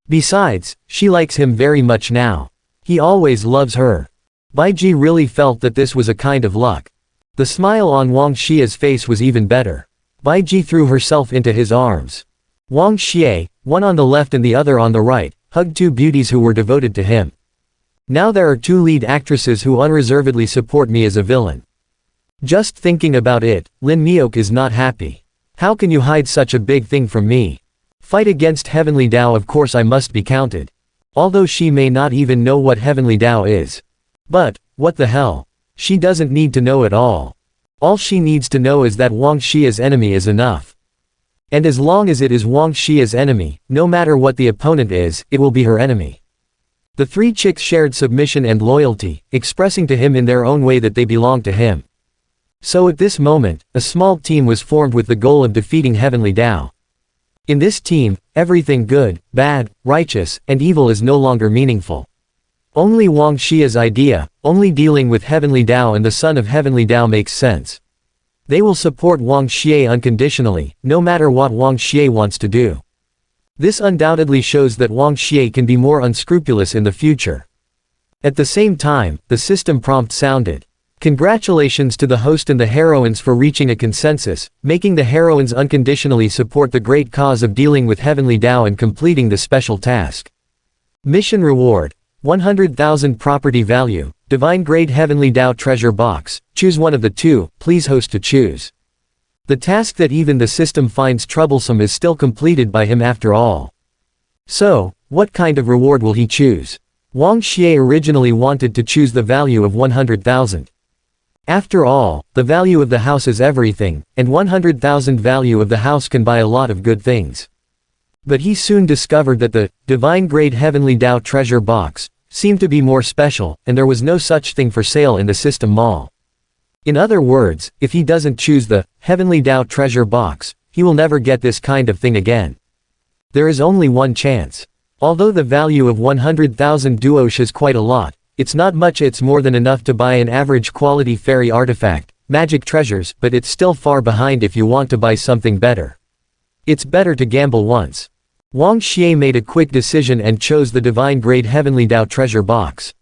[SPEAKER 1] Besides, she likes him very much now. He always loves her. Bai Ji really felt that this was a kind of luck. The smile on Wang Xie's face was even better. Bai Ji threw herself into his arms. Wang Xie, one on the left and the other on the right, hugged two beauties who were devoted to him. "Now there are two lead actresses who unreservedly support me as a villain. Just thinking about it, Lin Miok is not happy. How can you hide such a big thing from me? Fight against Heavenly Tao, of course I must be counted. Although she may not even know what Heavenly Tao is. But, what the hell? She doesn't need to know at all. All she needs to know is that Wang Xie's enemy is enough. And as long as it is Wang Xie's enemy, no matter what the opponent is, it will be her enemy." The three chicks shared submission and loyalty, expressing to him in their own way that they belonged to him. So at this moment, a small team was formed with the goal of defeating Heavenly Tao. In this team, everything good, bad, righteous, and evil is no longer meaningful. Only Wang Xie's idea, only dealing with Heavenly Tao and the son of Heavenly Tao makes sense. They will support Wang Xie unconditionally, no matter what Wang Xie wants to do. This undoubtedly shows that Wang Xie can be more unscrupulous in the future. At the same time, the system prompt sounded. Congratulations to the host and the heroines for reaching a consensus, making the heroines unconditionally support the great cause of dealing with Heavenly Tao and completing the special task. Mission reward: 100,000 property value, divine grade heavenly Tao treasure box, choose one of the two, please host to choose. The task that even the system finds troublesome is still completed by him after all. So, what kind of reward will he choose? Wang Xie originally wanted to choose the value of 100,000. After all, the value of the house is everything, and 100,000 value of the house can buy a lot of good things. But he soon discovered that the divine grade heavenly Tao treasure box seemed to be more special, and there was no such thing for sale in the system mall. In other words, if he doesn't choose the heavenly Tao treasure box, he will never get this kind of thing again. There is only one chance. Although the value of 100,000 duosh is quite a lot, it's not much. It's more than enough to buy an average quality fairy artifact, magic treasures, but it's still far behind if you want to buy something better. It's better to gamble once. Wang Xie made a quick decision and chose the divine grade heavenly Tao treasure box.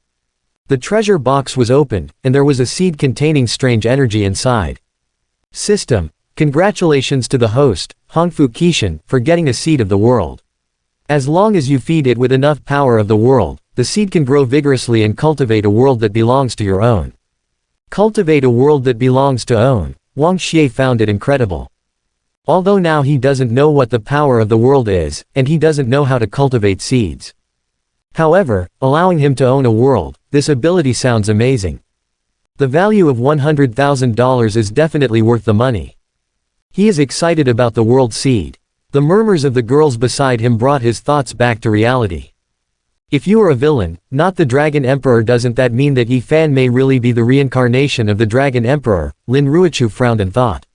[SPEAKER 1] The treasure box was opened, and there was a seed containing strange energy inside. System: congratulations to the host, Hongfu Qishan, for getting a seed of the world. As long as you feed it with enough power of the world, the seed can grow vigorously and cultivate a world that belongs to your own. Cultivate a world that belongs to own. Wang Xie found it incredible. Although now he doesn't know what the power of the world is, and he doesn't know how to cultivate seeds. However, allowing him to own a world, this ability sounds amazing. The value of $100,000 is definitely worth the money. He is excited about the world seed. The murmurs of the girls beside him brought his thoughts back to reality. If you are a villain, not the Dragon Emperor, doesn't that mean that Yi Fan may really be the reincarnation of the Dragon Emperor? Lin Ruochu frowned and thought.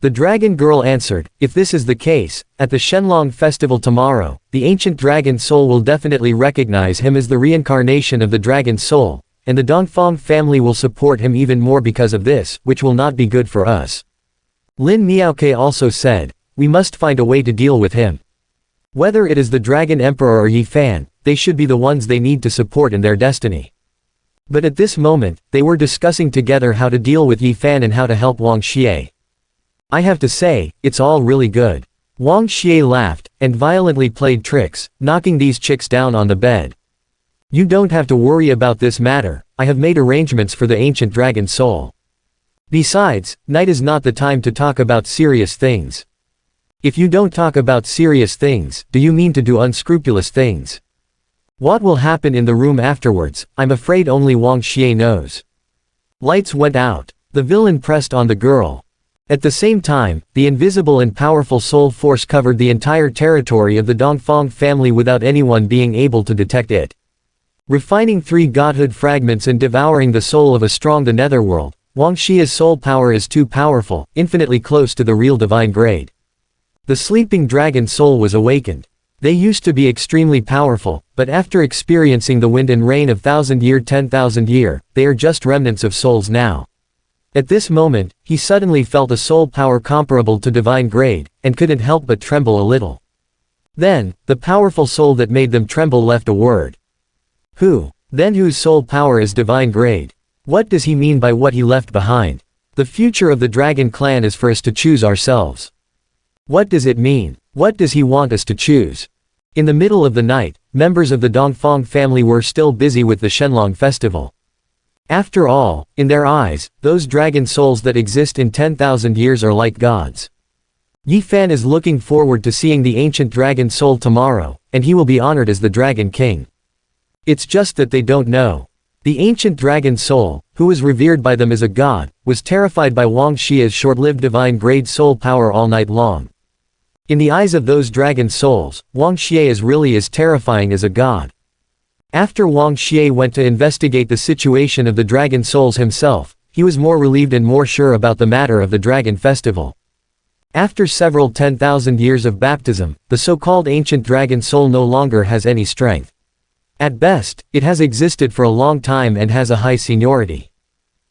[SPEAKER 1] The dragon girl answered, if this is the case, at the Shenlong festival tomorrow, the ancient dragon soul will definitely recognize him as the reincarnation of the dragon soul, and the Dongfang family will support him even more because of this, which will not be good for us. Lin Miaoke also said, we must find a way to deal with him. Whether it is the Dragon Emperor or Yi Fan, they should be the ones they need to support in their destiny. But at this moment, they were discussing together how to deal with Yi Fan and how to help Wang Xie. I have to say, it's all really good. Wang Xie laughed, and violently played tricks, knocking these chicks down on the bed. You don't have to worry about this matter, I have made arrangements for the ancient dragon soul. Besides, night is not the time to talk about serious things. If you don't talk about serious things, do you mean to do unscrupulous things? What will happen in the room afterwards, I'm afraid only Wang Xie knows. Lights went out. The villain pressed on the girl. At the same time, the invisible and powerful soul force covered the entire territory of the Dongfang family without anyone being able to detect it. Refining 3 godhood fragments and devouring the soul of a strong the netherworld, Wang Xie's soul power is too powerful, infinitely close to the real divine grade. The sleeping dragon soul was awakened. They used to be extremely powerful, but after experiencing the wind and rain of 1000-year 10,000-year, they are just remnants of souls now. At this moment, he suddenly felt a soul power comparable to divine grade, and couldn't help but tremble a little. Then, the powerful soul that made them tremble left a word. Who? Then whose soul power is divine grade? What does he mean by what he left behind? The future of the dragon clan is for us to choose ourselves. What does it mean? What does he want us to choose? In the middle of the night, members of the Dongfang family were still busy with the Shenlong festival. After all, in their eyes, those dragon souls that exist in 10,000 years are like gods. Yi Fan is looking forward to seeing the ancient dragon soul tomorrow, and he will be honored as the dragon king. It's just that they don't know. The ancient dragon soul, who was revered by them as a god, was terrified by Wang Xie's short-lived divine grade soul power all night long. In the eyes of those dragon souls, Wang Xie is really as terrifying as a god. After Wang Xie went to investigate the situation of the dragon souls himself, he was more relieved and more sure about the matter of the dragon festival. After several 10,000 years of baptism, the so-called ancient dragon soul no longer has any strength. At best, it has existed for a long time and has a high seniority.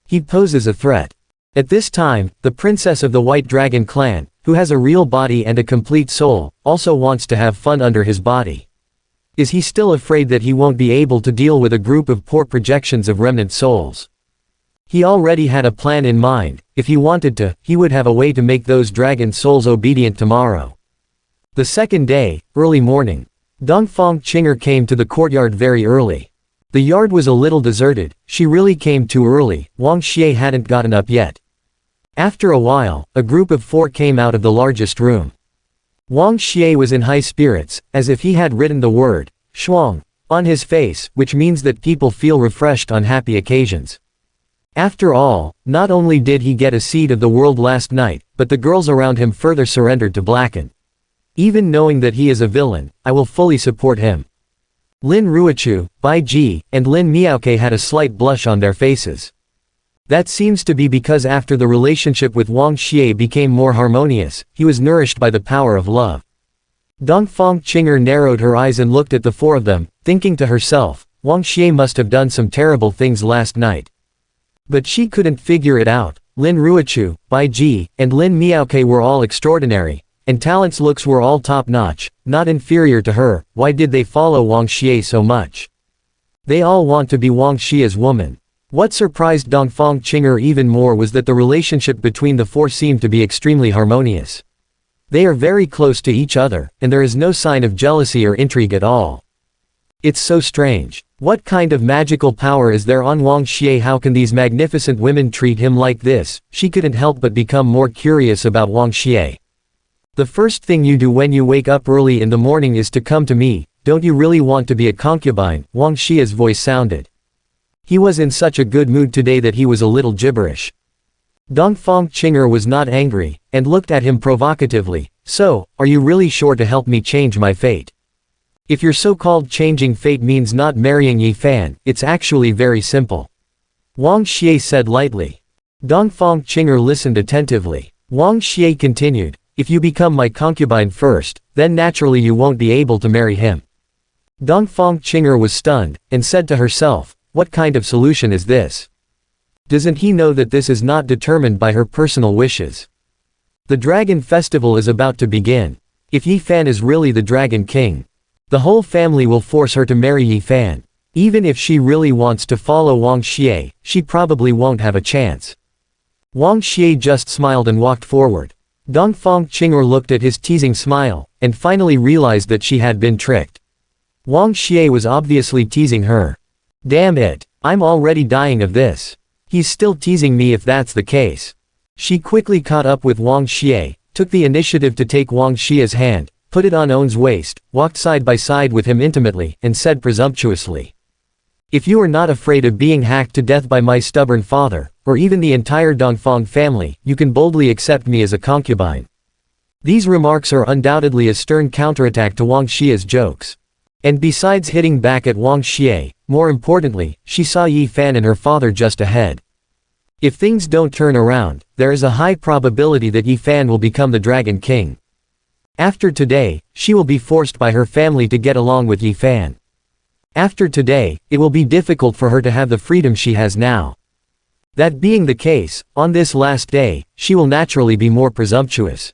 [SPEAKER 1] He poses a threat. At this time, the princess of the White Dragon clan, who has a real body and a complete soul, also wants to have fun under his body. Is he still afraid that he won't be able to deal with a group of poor projections of remnant souls? He already had a plan in mind. If he wanted to, he would have a way to make those dragon souls obedient tomorrow. The second day, early morning. Dongfang Qinger came to the courtyard very early. The yard was a little deserted. She really came too early. Wang Xie hadn't gotten up yet. After a while, a group of 4 came out of the largest room. Wang Xie was in high spirits, as if he had written the word, shuang, on his face, which means that people feel refreshed on happy occasions. After all, not only did he get a seed of the world last night, but the girls around him further surrendered to Blacken. Even knowing that he is a villain, I will fully support him. Lin Ruochu, Bai Ji, and Lin Miaoke had a slight blush on their faces. That seems to be because after the relationship with Wang Xie became more harmonious, he was nourished by the power of love. Dongfang Qinger narrowed her eyes and looked at the 4 of them, thinking to herself, Wang Xie must have done some terrible things last night. But she couldn't figure it out. Lin Ruochu, Bai Ji, and Lin Miaoke were all extraordinary, and talent's looks were all top-notch, not inferior to her. Why did they follow Wang Xie so much? They all want to be Wang Xie's woman. What surprised Dongfang Qinger even more was that the relationship between the 4 seemed to be extremely harmonious. They are very close to each other, and there is no sign of jealousy or intrigue at all. It's so strange. What kind of magical power is there on Wang Xie? How can these magnificent women treat him like this? She couldn't help but become more curious about Wang Xie. The first thing you do when you wake up early in the morning is to come to me. Don't you really want to be a concubine? Wang Xie's voice sounded. He was in such a good mood today that he was a little gibberish. Dongfang Qinger was not angry, and looked at him provocatively. So, are you really sure to help me change my fate? If your so-called changing fate means not marrying Yi Fan, it's actually very simple. Wang Xie said lightly. Dongfang Qinger listened attentively. Wang Xie continued, if you become my concubine first, then naturally you won't be able to marry him. Dongfang Qinger was stunned, and said to herself, what kind of solution is this? Doesn't he know that this is not determined by her personal wishes? The Dragon Festival is about to begin. If Yi Fan is really the Dragon King, the whole family will force her to marry Yi Fan. Even if she really wants to follow Wang Xie, she probably won't have a chance. Wang Xie just smiled and walked forward. Dongfang Qinger looked at his teasing smile, and finally realized that she had been tricked. Wang Xie was obviously teasing her. Damn it, I'm already dying of this. He's still teasing me if that's the case. She quickly caught up with Wang Xie, took the initiative to take Wang Xie's hand, put it on On's waist, walked side by side with him intimately, and said presumptuously, if you are not afraid of being hacked to death by my stubborn father, or even the entire Dongfang family, you can boldly accept me as a concubine. These remarks are undoubtedly a stern counterattack to Wang Xie's jokes. And besides hitting back at Wang Xie, more importantly, she saw Yi Fan and her father just ahead. If things don't turn around, there is a high probability that Yi Fan will become the Dragon King. After today, she will be forced by her family to get along with Yi Fan. After today, it will be difficult for her to have the freedom she has now. That being the case, on this last day, she will naturally be more presumptuous.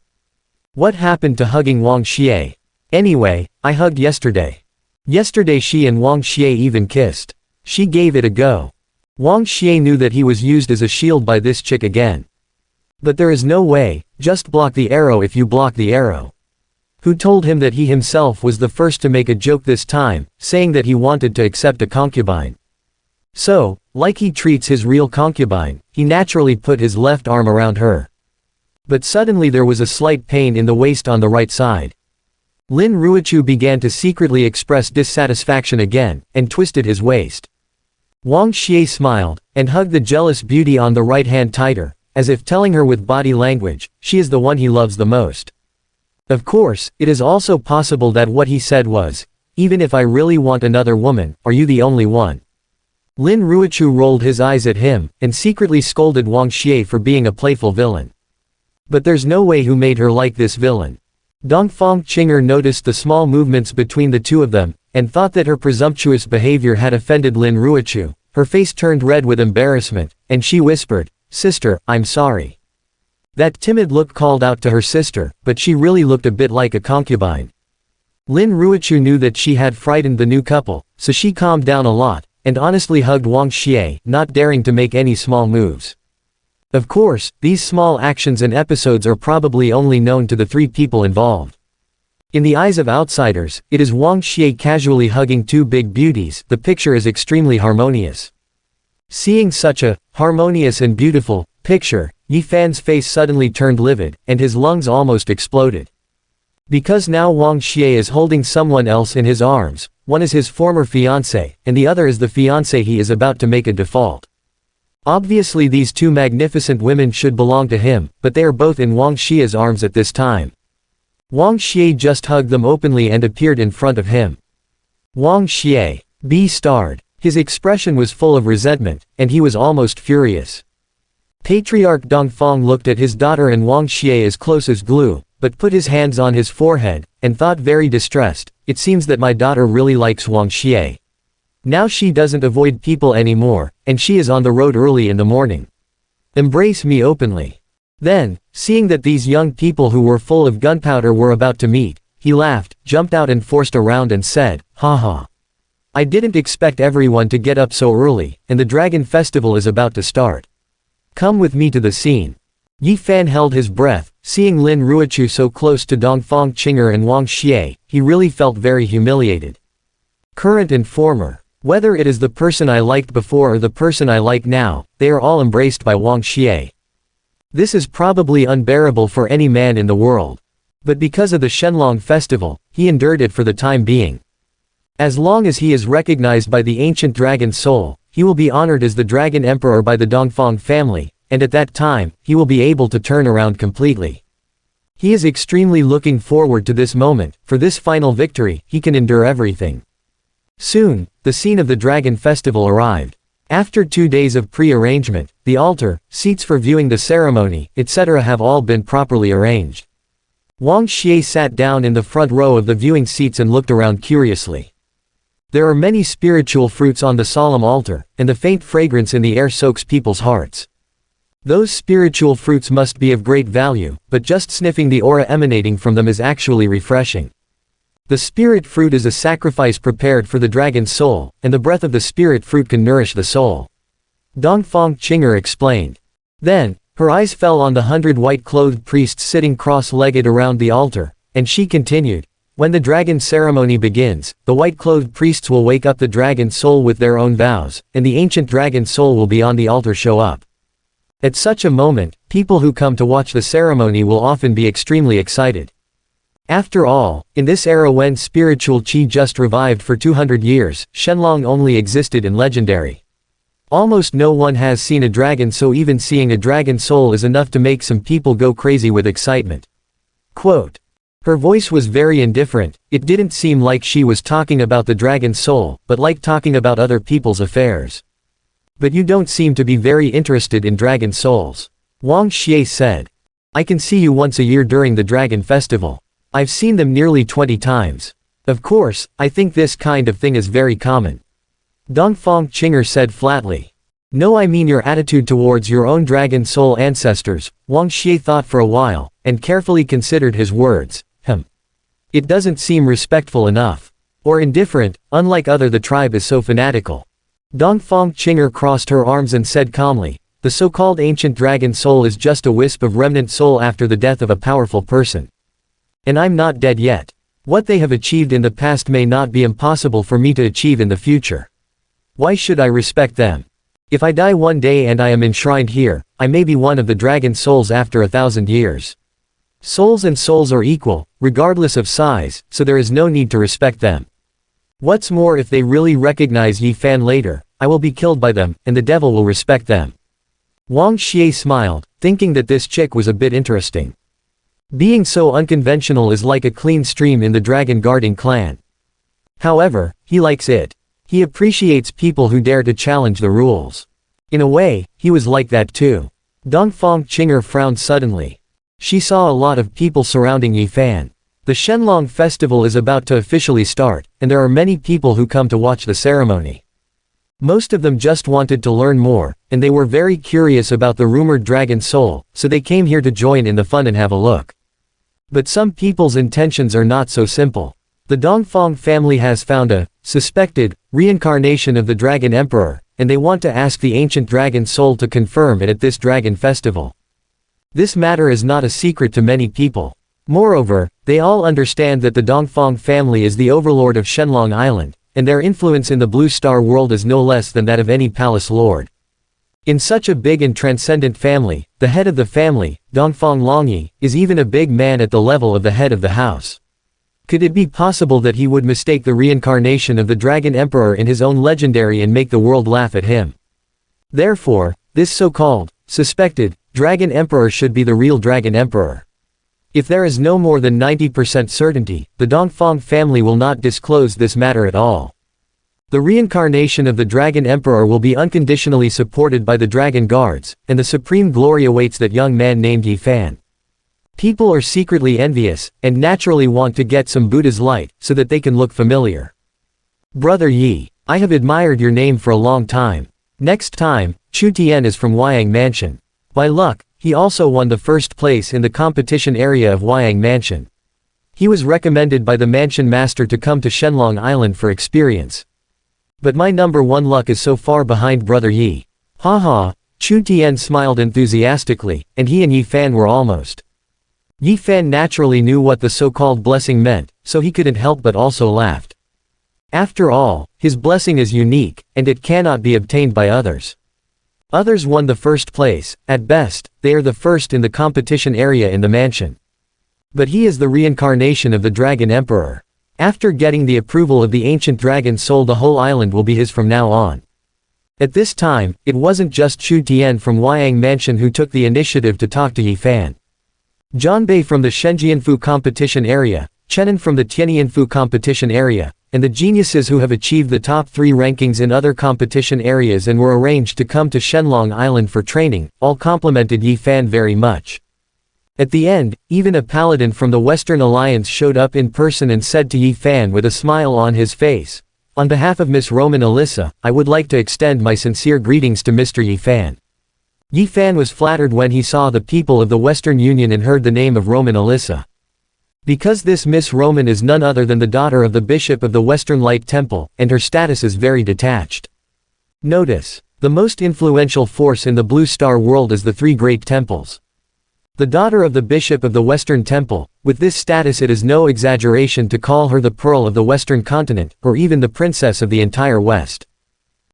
[SPEAKER 1] What happened to hugging Wang Xie? Anyway, I hugged yesterday. Yesterday she and Wang Xie even kissed. She gave it a go. Wang Xie knew that he was used as a shield by this chick again. But there is no way, just block the arrow if you block the arrow. Who told him that he himself was the first to make a joke this time, saying that he wanted to accept a concubine? So, like he treats his real concubine, he naturally put his left arm around her. But suddenly there was a slight pain in the waist on the right side. Lin Ruochu began to secretly express dissatisfaction again, and twisted his waist. Wang Xie smiled, and hugged the jealous beauty on the right hand tighter, as if telling her with body language, she is the one he loves the most. Of course, it is also possible that what he said was, even if I really want another woman, are you the only one? Lin Ruochu rolled his eyes at him, and secretly scolded Wang Xie for being a playful villain. But there's no way who made her like this villain. Dongfang Qinger noticed the small movements between the two of them, and thought that her presumptuous behavior had offended Lin Ruochu. Her face turned red with embarrassment, and she whispered, "Sister, I'm sorry." That timid look called out to her sister, but she really looked a bit like a concubine. Lin Ruochu knew that she had frightened the new couple, so she calmed down a lot, and honestly hugged Wang Xie, not daring to make any small moves. Of course, these small actions and episodes are probably only known to the 3 people involved. In the eyes of outsiders, it is Wang Xie casually hugging two big beauties. The picture is extremely harmonious. Seeing such a harmonious and beautiful picture, Yi Fan's face suddenly turned livid, and his lungs almost exploded. Because now Wang Xie is holding someone else in his arms, one is his former fiancé, and the other is the fiancé he is about to make a default. Obviously these two magnificent women should belong to him, but they are both in Wang Xie's arms at this time. Wang Xie just hugged them openly and appeared in front of him. Wang Xie B-starred. His expression was full of resentment, and he was almost furious. Patriarch Dongfang looked at his daughter and Wang Xie as close as glue, but put his hands on his forehead, and thought very distressed, it seems that my daughter really likes Wang Xie. Now she doesn't avoid people anymore, and she is on the road early in the morning. Embrace me openly. Then, seeing that these young people who were full of gunpowder were about to meet, he laughed, jumped out and forced a round and said, "Haha. I didn't expect everyone to get up so early, and the Dragon Festival is about to start. Come with me to the scene." Yi Fan held his breath, seeing Lin Ruochu so close to Dongfang Qinger and Wang Xie, he really felt very humiliated. Current and former. Whether it is the person I liked before or the person I like now, they are all embraced by Wang Xie. This is probably unbearable for any man in the world. But because of the Shenlong festival, he endured it for the time being. As long as he is recognized by the ancient dragon soul, he will be honored as the Dragon Emperor by the Dongfang family, and at that time, he will be able to turn around completely. He is extremely looking forward to this moment. For this final victory, he can endure everything. Soon, the scene of the Dragon Festival arrived. After 2 days of pre-arrangement, the altar, seats for viewing the ceremony, etc. have all been properly arranged. Wang Xie sat down in the front row of the viewing seats and looked around curiously. There are many spiritual fruits on the solemn altar, and the faint fragrance in the air soaks people's hearts. Those spiritual fruits must be of great value, but just sniffing the aura emanating from them is actually refreshing. The spirit fruit is a sacrifice prepared for the dragon's soul, and the breath of the spirit fruit can nourish the soul. Dongfang Qinger explained. Then, her eyes fell on the 100 white-clothed priests sitting cross-legged around the altar, and she continued. When the dragon ceremony begins, the white-clothed priests will wake up the dragon soul with their own vows, and the ancient dragon soul will be on the altar show up. At such a moment, people who come to watch the ceremony will often be extremely excited. After all, in this era when spiritual qi just revived for 200 years, Shenlong only existed in legendary. Almost no one has seen a dragon, so even seeing a dragon soul is enough to make some people go crazy with excitement. Quote. Her voice was very indifferent, it didn't seem like she was talking about the dragon's soul, but like talking about other people's affairs. But you don't seem to be very interested in dragon souls. Wang Xie said. I can see you once a year during the dragon festival. I've seen them nearly 20 times. Of course, I think this kind of thing is very common. Dongfang Qinger said flatly. No, I mean your attitude towards your own dragon soul ancestors. Wang Xie thought for a while, and carefully considered his words. It doesn't seem respectful enough. Or indifferent, unlike the tribe is so fanatical. Dongfang Qinger crossed her arms and said calmly, the so-called ancient dragon soul is just a wisp of remnant soul after the death of a powerful person. And I'm not dead yet. What they have achieved in the past may not be impossible for me to achieve in the future. Why should I respect them? If I die one day and I am enshrined here, I may be one of the dragon souls after 1,000 years. Souls and souls are equal, regardless of size, so there is no need to respect them. What's more, if they really recognize Yi Fan later, I will be killed by them, and the devil will respect them. Wang Xie smiled, thinking that this chick was a bit interesting. Being so unconventional is like a clean stream in the dragon guarding clan. However, he likes it. He appreciates people who dare to challenge the rules. In a way, he was like that too. Dongfang Qinger frowned suddenly. She saw a lot of people surrounding Yi Fan. The Shenlong festival is about to officially start, and there are many people who come to watch the ceremony. Most of them just wanted to learn more, and they were very curious about the rumored dragon soul, so they came here to join in the fun and have a look. But some people's intentions are not so simple. The Dongfang family has found a suspected reincarnation of the Dragon Emperor, and they want to ask the ancient dragon soul to confirm it at this dragon festival. This matter is not a secret to many people. Moreover, they all understand that the Dongfang family is the overlord of Shenlong Island, and their influence in the Blue Star world is no less than that of any palace lord. In such a big and transcendent family, the head of the family, Dongfang Longyi, is even a big man at the level of the head of the house. Could it be possible that he would mistake the reincarnation of the Dragon Emperor in his own legendary and make the world laugh at him? Therefore, this so-called, suspected, Dragon Emperor should be the real Dragon Emperor. If there is no more than 90% certainty, the Dongfang family will not disclose this matter at all. The reincarnation of the Dragon Emperor will be unconditionally supported by the Dragon Guards, and the supreme glory awaits that young man named Yi Fan. People are secretly envious, and naturally want to get some Buddha's light, so that they can look familiar. Brother Yi, I have admired your name for a long time. Next time, Chu Tian is from Wyang Mansion. By luck, he also won the first place in the competition area of Wyang Mansion. He was recommended by the mansion master to come to Shenlong Island for experience. But my number one luck is so far behind Brother Yi. Haha, Chu Tian smiled enthusiastically, and he and Yi Fan were almost. Yi Fan naturally knew what the so-called blessing meant, so he couldn't help but also laughed. After all, his blessing is unique, and it cannot be obtained by others. Others won the first place, at best, they are the first in the competition area in the mansion. But he is the reincarnation of the Dragon Emperor. After getting the approval of the ancient dragon soul, the whole island will be his from now on. At this time, it wasn't just Chu Tian from Wyang Mansion who took the initiative to talk to Yi Fan. Zhanbei from the Shenjianfu competition area, Chenin from the Tianyanfu competition area, and the geniuses who have achieved the top 3 rankings in other competition areas and were arranged to come to Shenlong Island for training, all complimented Yi Fan very much. At the end, even a paladin from the Western Alliance showed up in person and said to Yi Fan with a smile on his face, "On behalf of Miss Roman Alyssa, I would like to extend my sincere greetings to Mr. Yi Fan." Yi Fan was flattered when he saw the people of the Western Union and heard the name of Roman Alyssa. Because this Miss Roman is none other than the daughter of the Bishop of the Western Light Temple, and her status is very detached. Notice, the most influential force in the Blue Star world is the 3 great temples. The daughter of the Bishop of the Western Temple, with this status it is no exaggeration to call her the Pearl of the Western Continent, or even the Princess of the entire West.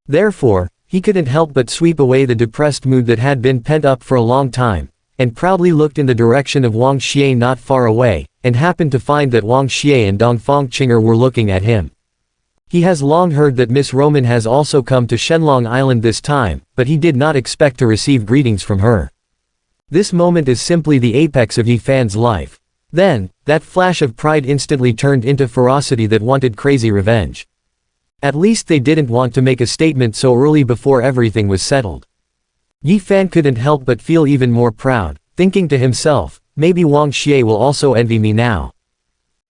[SPEAKER 1] Therefore, he couldn't help but sweep away the depressed mood that had been pent up for a long time, and proudly looked in the direction of Wang Xie not far away, and happened to find that Wang Xie and Dongfang Qinger were looking at him. He has long heard that Miss Roman has also come to Shenlong Island this time, but he did not expect to receive greetings from her. This moment is simply the apex of Yi Fan's life. Then, that flash of pride instantly turned into ferocity that wanted crazy revenge. At least they didn't want to make a statement so early before everything was settled. Yi Fan couldn't help but feel even more proud, thinking to himself, maybe Wang Xie will also envy me now.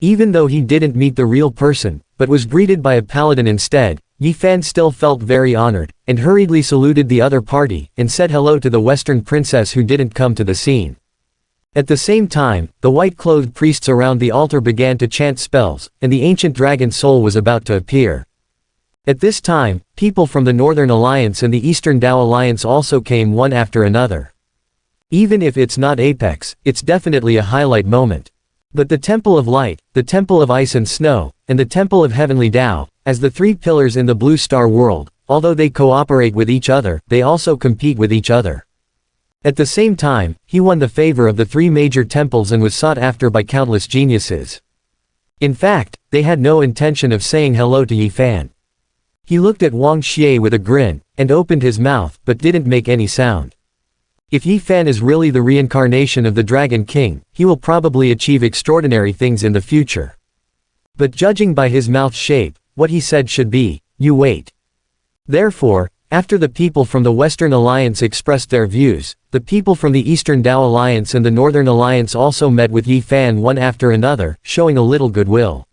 [SPEAKER 1] Even though he didn't meet the real person, but was greeted by a paladin instead, Yi Fan still felt very honored, and hurriedly saluted the other party, and said hello to the Western princess who didn't come to the scene. At the same time, the white-clothed priests around the altar began to chant spells, and the ancient dragon soul was about to appear. At this time, people from the Northern Alliance and the Eastern Dao Alliance also came one after another. Even if it's not apex, it's definitely a highlight moment. But the Temple of Light, the Temple of Ice and Snow, and the Temple of Heavenly Dao, as the 3 pillars in the Blue Star world, although they cooperate with each other, they also compete with each other. At the same time, he won the favor of the 3 major temples and was sought after by countless geniuses. In fact, they had no intention of saying hello to Yi Fan. He looked at Wang Xie with a grin, and opened his mouth, but didn't make any sound. If Yi Fan is really the reincarnation of the Dragon King, he will probably achieve extraordinary things in the future. But judging by his mouth shape, what he said should be, "You wait." Therefore, after the people from the Western Alliance expressed their views, the people from the Eastern Dao Alliance and the Northern Alliance also met with Yi Fan one after another, showing a little goodwill.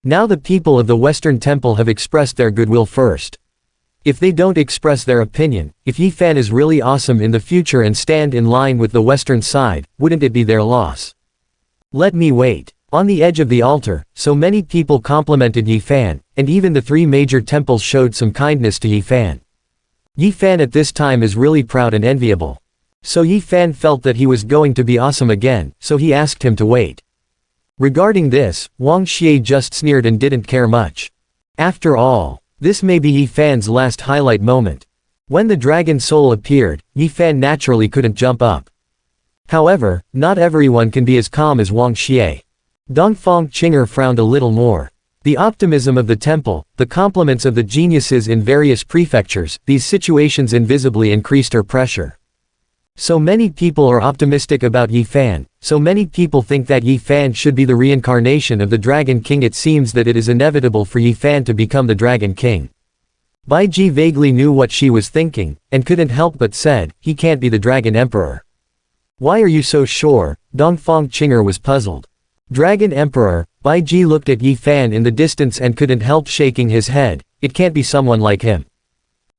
[SPEAKER 1] Now the people of the Western Temple have expressed their goodwill first. If they don't express their opinion, if Yi Fan is really awesome in the future and stand in line with the Western side, wouldn't it be their loss? Let me wait. On the edge of the altar, so many people complimented Yi Fan, and even the 3 major temples showed some kindness to Yi Fan. Yi Fan at this time is really proud and enviable. So Yi Fan felt that he was going to be awesome again, so he asked him to wait. Regarding this, Wang Xie just sneered and didn't care much. After all, this may be Yi Fan's last highlight moment. When the dragon soul appeared, Yi Fan naturally couldn't jump up. However, not everyone can be as calm as Wang Xie. Dongfang Qinger frowned a little more. The optimism of the temple, the compliments of the geniuses in various prefectures, these situations invisibly increased her pressure. So many people are optimistic about Yi Fan, so many people think that Yi Fan should be the reincarnation of the Dragon King. It seems that it is inevitable for Yi Fan to become the Dragon King. Bai Ji vaguely knew what she was thinking, and couldn't help but said, he can't be the Dragon Emperor. Why are you so sure? Dongfang Qinger was puzzled. Dragon Emperor, Bai Ji looked at Yi Fan in the distance and couldn't help shaking his head, it can't be someone like him.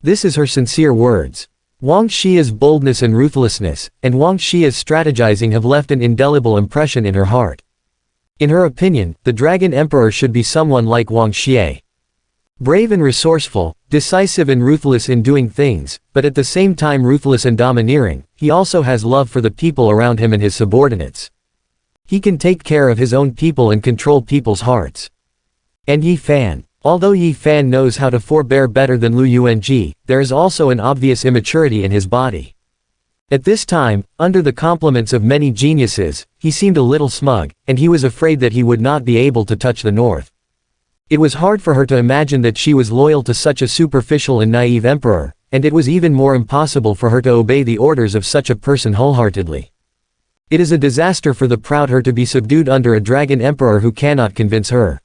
[SPEAKER 1] This is her sincere words. Wang Xie's boldness and ruthlessness, and Wang Xie's strategizing have left an indelible impression in her heart. In her opinion, the Dragon Emperor should be someone like Wang Xie. Brave and resourceful, decisive and ruthless in doing things, but at the same time ruthless and domineering, he also has love for the people around him and his subordinates. He can take care of his own people and control people's hearts. And Yi Fan. Although Yi Fan knows how to forbear better than Lu Yuanji, there is also an obvious immaturity in his body. At this time, under the compliments of many geniuses, he seemed a little smug, and he was afraid that he would not be able to touch the north. It was hard for her to imagine that she was loyal to such a superficial and naive emperor, and it was even more impossible for her to obey the orders of such a person wholeheartedly. It is a disaster for the proud her to be subdued under a dragon emperor who cannot convince her.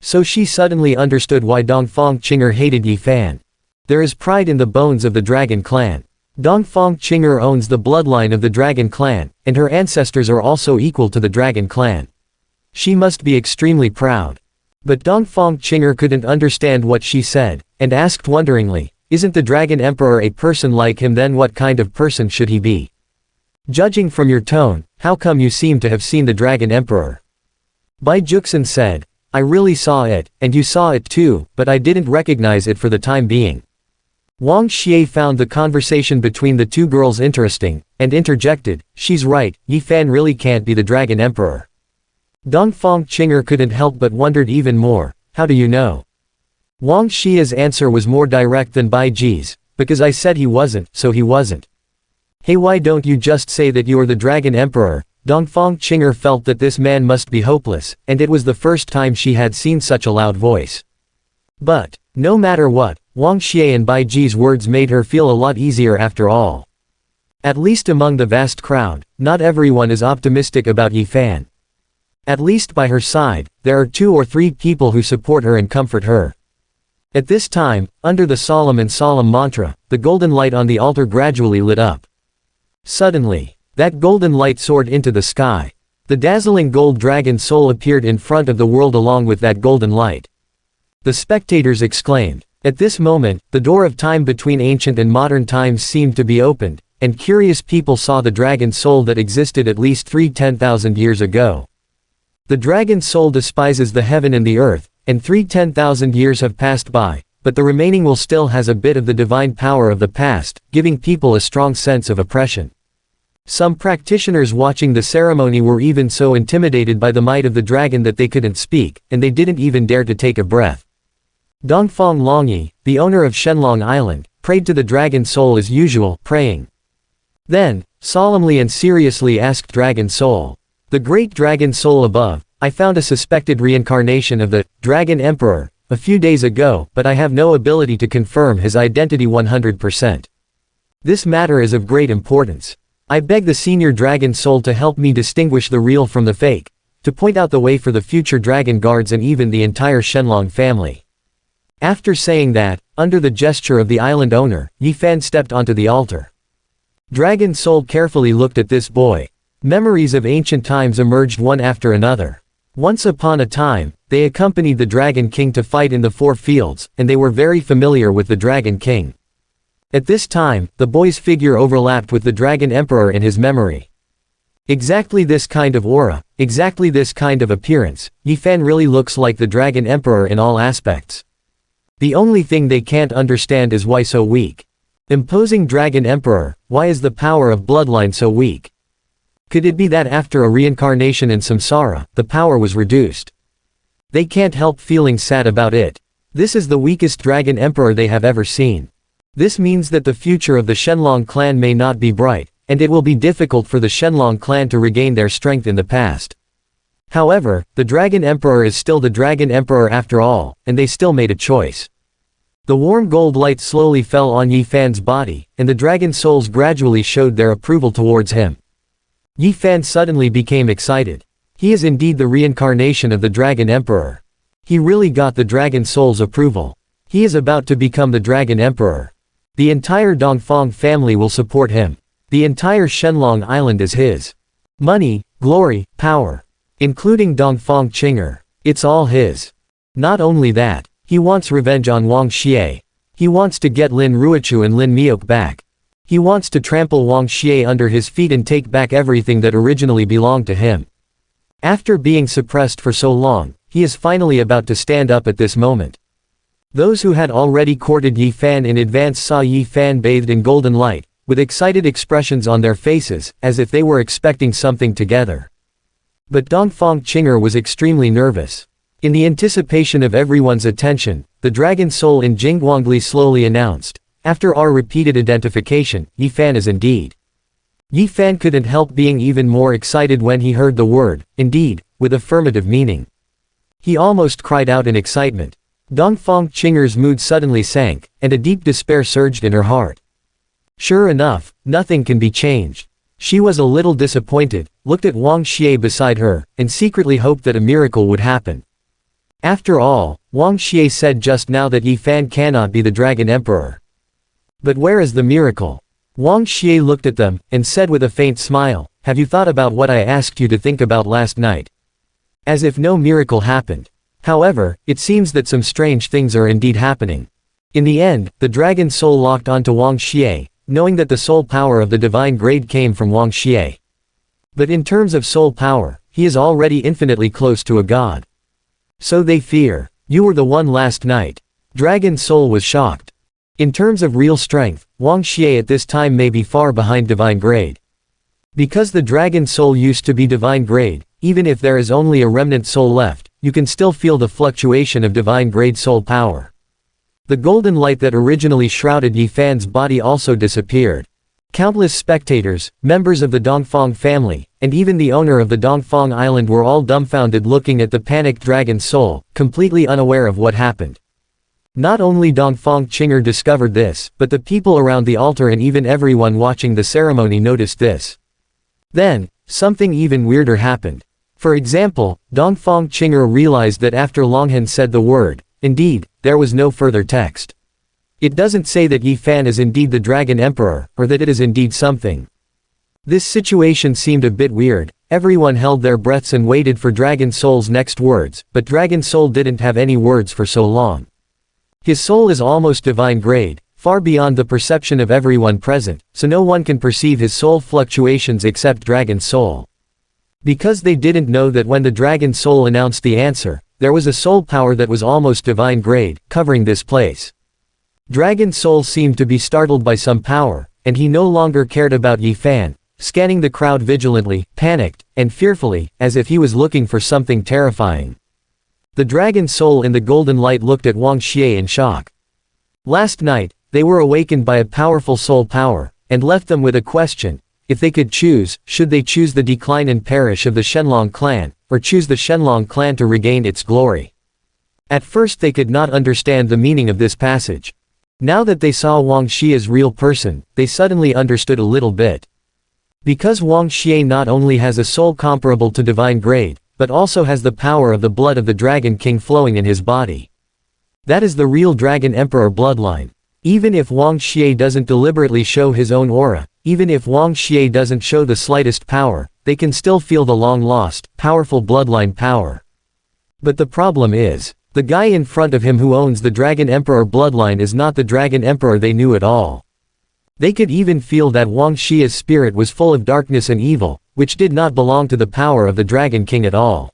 [SPEAKER 1] So she suddenly understood why Dongfang Qinger hated Yi Fan. There is pride in the bones of the dragon clan. Dongfang Qinger owns the bloodline of the dragon clan, and her ancestors are also equal to the dragon clan. She must be extremely proud. But Dongfang Qinger couldn't understand what she said, and asked wonderingly, isn't the dragon emperor a person like him? Then what kind of person should he be? Judging from your tone, how come you seem to have seen the Dragon Emperor? Bai Juxin said, I really saw it, and you saw it too, but I didn't recognize it for the time being. Wang Xie found the conversation between the two girls interesting, and interjected, she's right, Yi Fan really can't be the Dragon Emperor. Dongfang Qinger couldn't help but wondered even more, how do you know? Wang Xie's answer was more direct than Bai Ji's, because I said he wasn't, so he wasn't. Hey, why don't you just say that you are the Dragon Emperor? Dongfang Qinger felt that this man must be hopeless, and it was the first time she had seen such a loud voice. But, no matter what, Wang Xie and Bai Ji's words made her feel a lot easier after all. At least among the vast crowd, not everyone is optimistic about Yi Fan. At least by her side, there are 2 or 3 people who support her and comfort her. At this time, under the solemn mantra, the golden light on the altar gradually lit up. Suddenly, that golden light soared into the sky. The dazzling gold dragon soul appeared in front of the world along with that golden light. The spectators exclaimed. At this moment, the door of time between ancient and modern times seemed to be opened, and curious people saw the dragon soul that existed at least 10,000 years ago. The dragon soul despises the heaven and the earth, and 10,000 years have passed by, but the remaining will still has a bit of the divine power of the past, giving people a strong sense of oppression. Some practitioners watching the ceremony were even so intimidated by the might of the dragon that they couldn't speak, and they didn't even dare to take a breath. Dongfang Longyi, the owner of Shenlong Island, prayed to the dragon soul as usual, praying. Then, solemnly and seriously asked Dragon Soul, the great dragon soul above, I found a suspected reincarnation of the Dragon Emperor a few days ago, but I have no ability to confirm his identity 100%. This matter is of great importance. I beg the senior dragon soul to help me distinguish the real from the fake, to point out the way for the future dragon guards and even the entire Shenlong family. After saying that, under the gesture of the island owner, Yi Fan stepped onto the altar. Dragon soul carefully looked at this boy. Memories of ancient times emerged one after another. Once upon a time, they accompanied the Dragon King to fight in the 4 fields, and they were very familiar with the Dragon King. At this time, the boy's figure overlapped with the Dragon Emperor in his memory. Exactly this kind of aura, exactly this kind of appearance, Yi Fan really looks like the Dragon Emperor in all aspects. The only thing they can't understand is why so weak. Imposing Dragon Emperor, why is the power of bloodline so weak? Could it be that after a reincarnation in samsara, the power was reduced? They can't help feeling sad about it. This is the weakest dragon emperor they have ever seen. This means that the future of the Shenlong clan may not be bright, and it will be difficult for the Shenlong clan to regain their strength in the past. However, the Dragon Emperor is still the Dragon Emperor after all, and they still made a choice. The warm gold light slowly fell on Yi Fan's body, and the dragon souls gradually showed their approval towards him. Yi Fan suddenly became excited. He is indeed the reincarnation of the Dragon Emperor. He really got the dragon soul's approval. He is about to become the Dragon Emperor. The entire Dongfang family will support him. The entire Shenlong Island is his. Money, glory, power. Including Dongfang Qing'er. It's all his. Not only that, he wants revenge on Wang Xie. He wants to get Lin Ruochu and Lin Miok back. He wants to trample Wang Xie under his feet and take back everything that originally belonged to him. After being suppressed for so long, he is finally about to stand up at this moment. Those who had already courted Yi Fan in advance saw Yi Fan bathed in golden light, with excited expressions on their faces, as if they were expecting something together. But Dongfang Qing'er was extremely nervous. In the anticipation of everyone's attention, the dragon soul in Jingguangli slowly announced, after our repeated identification, Yi Fan is indeed. Yi Fan couldn't help being even more excited when he heard the word, indeed, with affirmative meaning. He almost cried out in excitement. Dongfang Qing'er's mood suddenly sank, and a deep despair surged in her heart. Sure enough, nothing can be changed. She was a little disappointed, looked at Wang Xie beside her, and secretly hoped that a miracle would happen. After all, Wang Xie said just now that Yi Fan cannot be the Dragon Emperor. But where is the miracle? Wang Xie looked at them, and said with a faint smile, have you thought about what I asked you to think about last night? As if no miracle happened. However, it seems that some strange things are indeed happening. In the end, the dragon soul locked onto Wang Xie, knowing that the soul power of the divine grade came from Wang Xie. But in terms of soul power, he is already infinitely close to a god. So they fear. You were the one last night. Dragon soul was shocked. In terms of real strength, Wang Xie at this time may be far behind divine grade. Because the dragon soul used to be divine grade, even if there is only a remnant soul left, you can still feel the fluctuation of divine grade soul power. The golden light that originally shrouded Yi Fan's body also disappeared. Countless spectators, members of the Dongfang family, and even the owner of the Dongfang Island were all dumbfounded looking at the panicked dragon soul, completely unaware of what happened. Not only Dongfang Qing'er discovered this, but the people around the altar and even everyone watching the ceremony noticed this. Then, something even weirder happened. For example, Dongfang Qing'er realized that after Longhan said the word, indeed, there was no further text. It doesn't say that Yi Fan is indeed the Dragon Emperor, or that it is indeed something. This situation seemed a bit weird. Everyone held their breaths and waited for Dragon Soul's next words, but Dragon Soul didn't have any words for so long. His soul is almost divine grade, far beyond the perception of everyone present, so no one can perceive his soul fluctuations except Dragon Soul. Because they didn't know that when the Dragon Soul announced the answer, there was a soul power that was almost divine grade, covering this place. Dragon Soul seemed to be startled by some power, and he no longer cared about Yi Fan, scanning the crowd vigilantly, panicked, and fearfully, as if he was looking for something terrifying. The Dragon Soul in the golden light looked at Wang Xie in shock. Last night, they were awakened by a powerful soul power, and left them with a question. If they could choose, should they choose the decline and perish of the Shenlong clan, or choose the Shenlong clan to regain its glory? At first they could not understand the meaning of this passage. Now that they saw Wang Xie's real person, they suddenly understood a little bit. Because Wang Xie not only has a soul comparable to divine grade, but also has the power of the blood of the Dragon King flowing in his body. That is the real Dragon Emperor bloodline. Even if Wang Xie doesn't deliberately show his own aura, even if Wang Xie doesn't show the slightest power, they can still feel the long-lost, powerful bloodline power. But the problem is, the guy in front of him who owns the Dragon Emperor bloodline is not the Dragon Emperor they knew at all. They could even feel that Wang Xie's spirit was full of darkness and evil, which did not belong to the power of the Dragon King at all.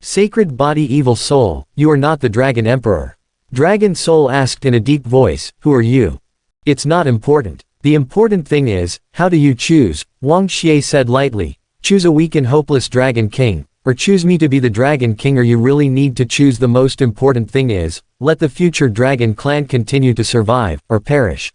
[SPEAKER 1] Sacred body evil soul, you are not the Dragon Emperor. Dragon Soul asked in a deep voice, who are you? It's not important. The important thing is, how do you choose? Wang Xie said lightly, choose a weak and hopeless Dragon King, or choose me to be the Dragon King, or you really need to choose. The most important thing is, let the future Dragon Clan continue to survive, or perish.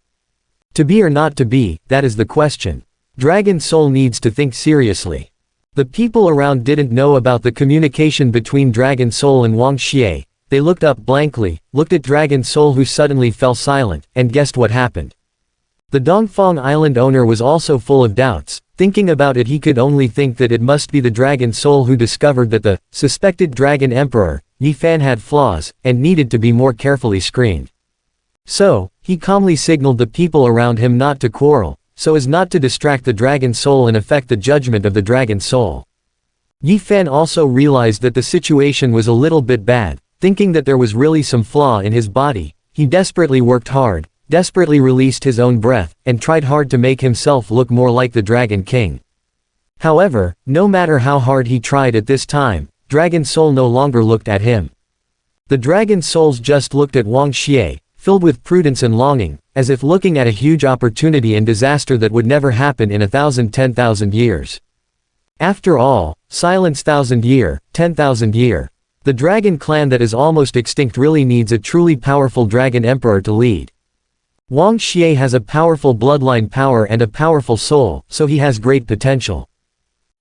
[SPEAKER 1] To be or not to be, that is the question. Dragon Soul needs to think seriously. The people around didn't know about the communication between Dragon Soul and Wang Xie. They looked up blankly, looked at Dragon Soul, who suddenly fell silent, and guessed what happened. The Dongfang Island owner was also full of doubts. Thinking about it, he could only think that it must be the Dragon Soul who discovered that the suspected Dragon Emperor, Yi Fan, had flaws, and needed to be more carefully screened. So, he calmly signaled the people around him not to quarrel, so as not to distract the Dragon Soul and affect the judgment of the Dragon Soul. Yi Fan also realized that the situation was a little bit bad. Thinking that there was really some flaw in his body, he desperately worked hard, desperately released his own breath, and tried hard to make himself look more like the Dragon King. However, no matter how hard he tried at this time, Dragon Soul no longer looked at him. The Dragon Souls just looked at Wang Xie, filled with prudence and longing, as if looking at a huge opportunity and disaster that would never happen in 10,000 years. After all, silence 1,000 year, 10,000 year. The Dragon Clan that is almost extinct really needs a truly powerful Dragon Emperor to lead. Wang Xie has a powerful bloodline power and a powerful soul, so he has great potential.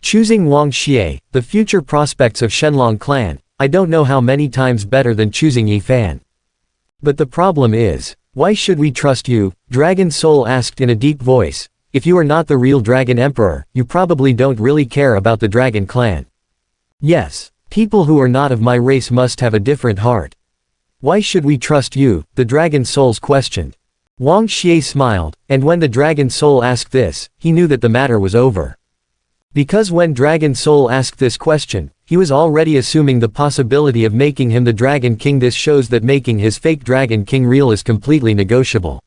[SPEAKER 1] Choosing Wang Xie, the future prospects of Shenlong Clan, I don't know how many times better than choosing Yi Fan. But the problem is, why should we trust you? Dragon Soul asked in a deep voice. If you are not the real Dragon Emperor, you probably don't really care about the Dragon Clan. Yes. People who are not of my race must have a different heart. Why should we trust you? The Dragon Souls questioned. Wang Xie smiled, and when the Dragon Soul asked this, he knew that the matter was over. Because when Dragon Soul asked this question, he was already assuming the possibility of making him the Dragon King. This shows that making his fake Dragon King real is completely negotiable.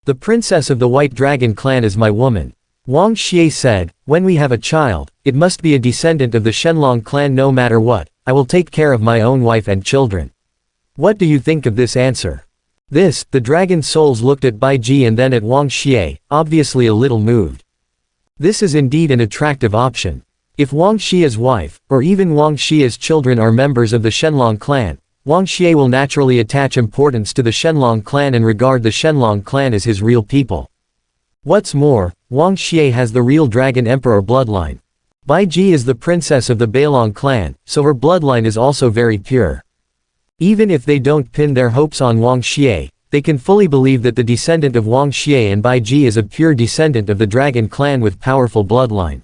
[SPEAKER 1] The princess of the White Dragon Clan is my woman. Wang Xie said, when we have a child, it must be a descendant of the Shenlong clan. No matter what, I will take care of my own wife and children. What do you think of this answer? The Dragon Souls looked at Bai Ji and then at Wang Xie, obviously a little moved. This is indeed an attractive option. If Wang Xie's wife, or even Wang Xie's children are members of the Shenlong clan, Wang Xie will naturally attach importance to the Shenlong clan and regard the Shenlong clan as his real people. What's more, Wang Xie has the real Dragon Emperor bloodline. Bai Ji is the princess of the Bailong clan, so her bloodline is also very pure. Even if they don't pin their hopes on Wang Xie, they can fully believe that the descendant of Wang Xie and Bai Ji is a pure descendant of the Dragon clan with powerful bloodline.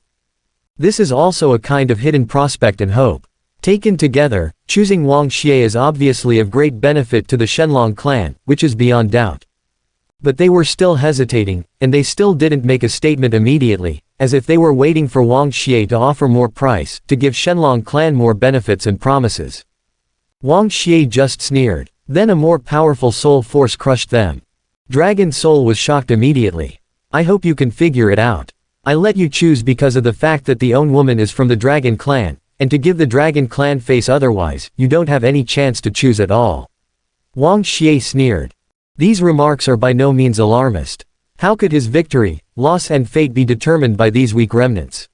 [SPEAKER 1] This is also a kind of hidden prospect and hope. Taken together, choosing Wang Xie is obviously of great benefit to the Shenlong clan, which is beyond doubt. But they were still hesitating, and they still didn't make a statement immediately, as if they were waiting for Wang Xie to offer more price, to give Shenlong clan more benefits and promises. Wang Xie just sneered. Then a more powerful soul force crushed them. Dragon Soul was shocked immediately. I hope you can figure it out. I let you choose because of the fact that the own woman is from the Dragon clan, and to give the Dragon clan face otherwise, you don't have any chance to choose at all. Wang Xie sneered. These remarks are by no means alarmist. How could his victory, loss and fate be determined by these weak remnants?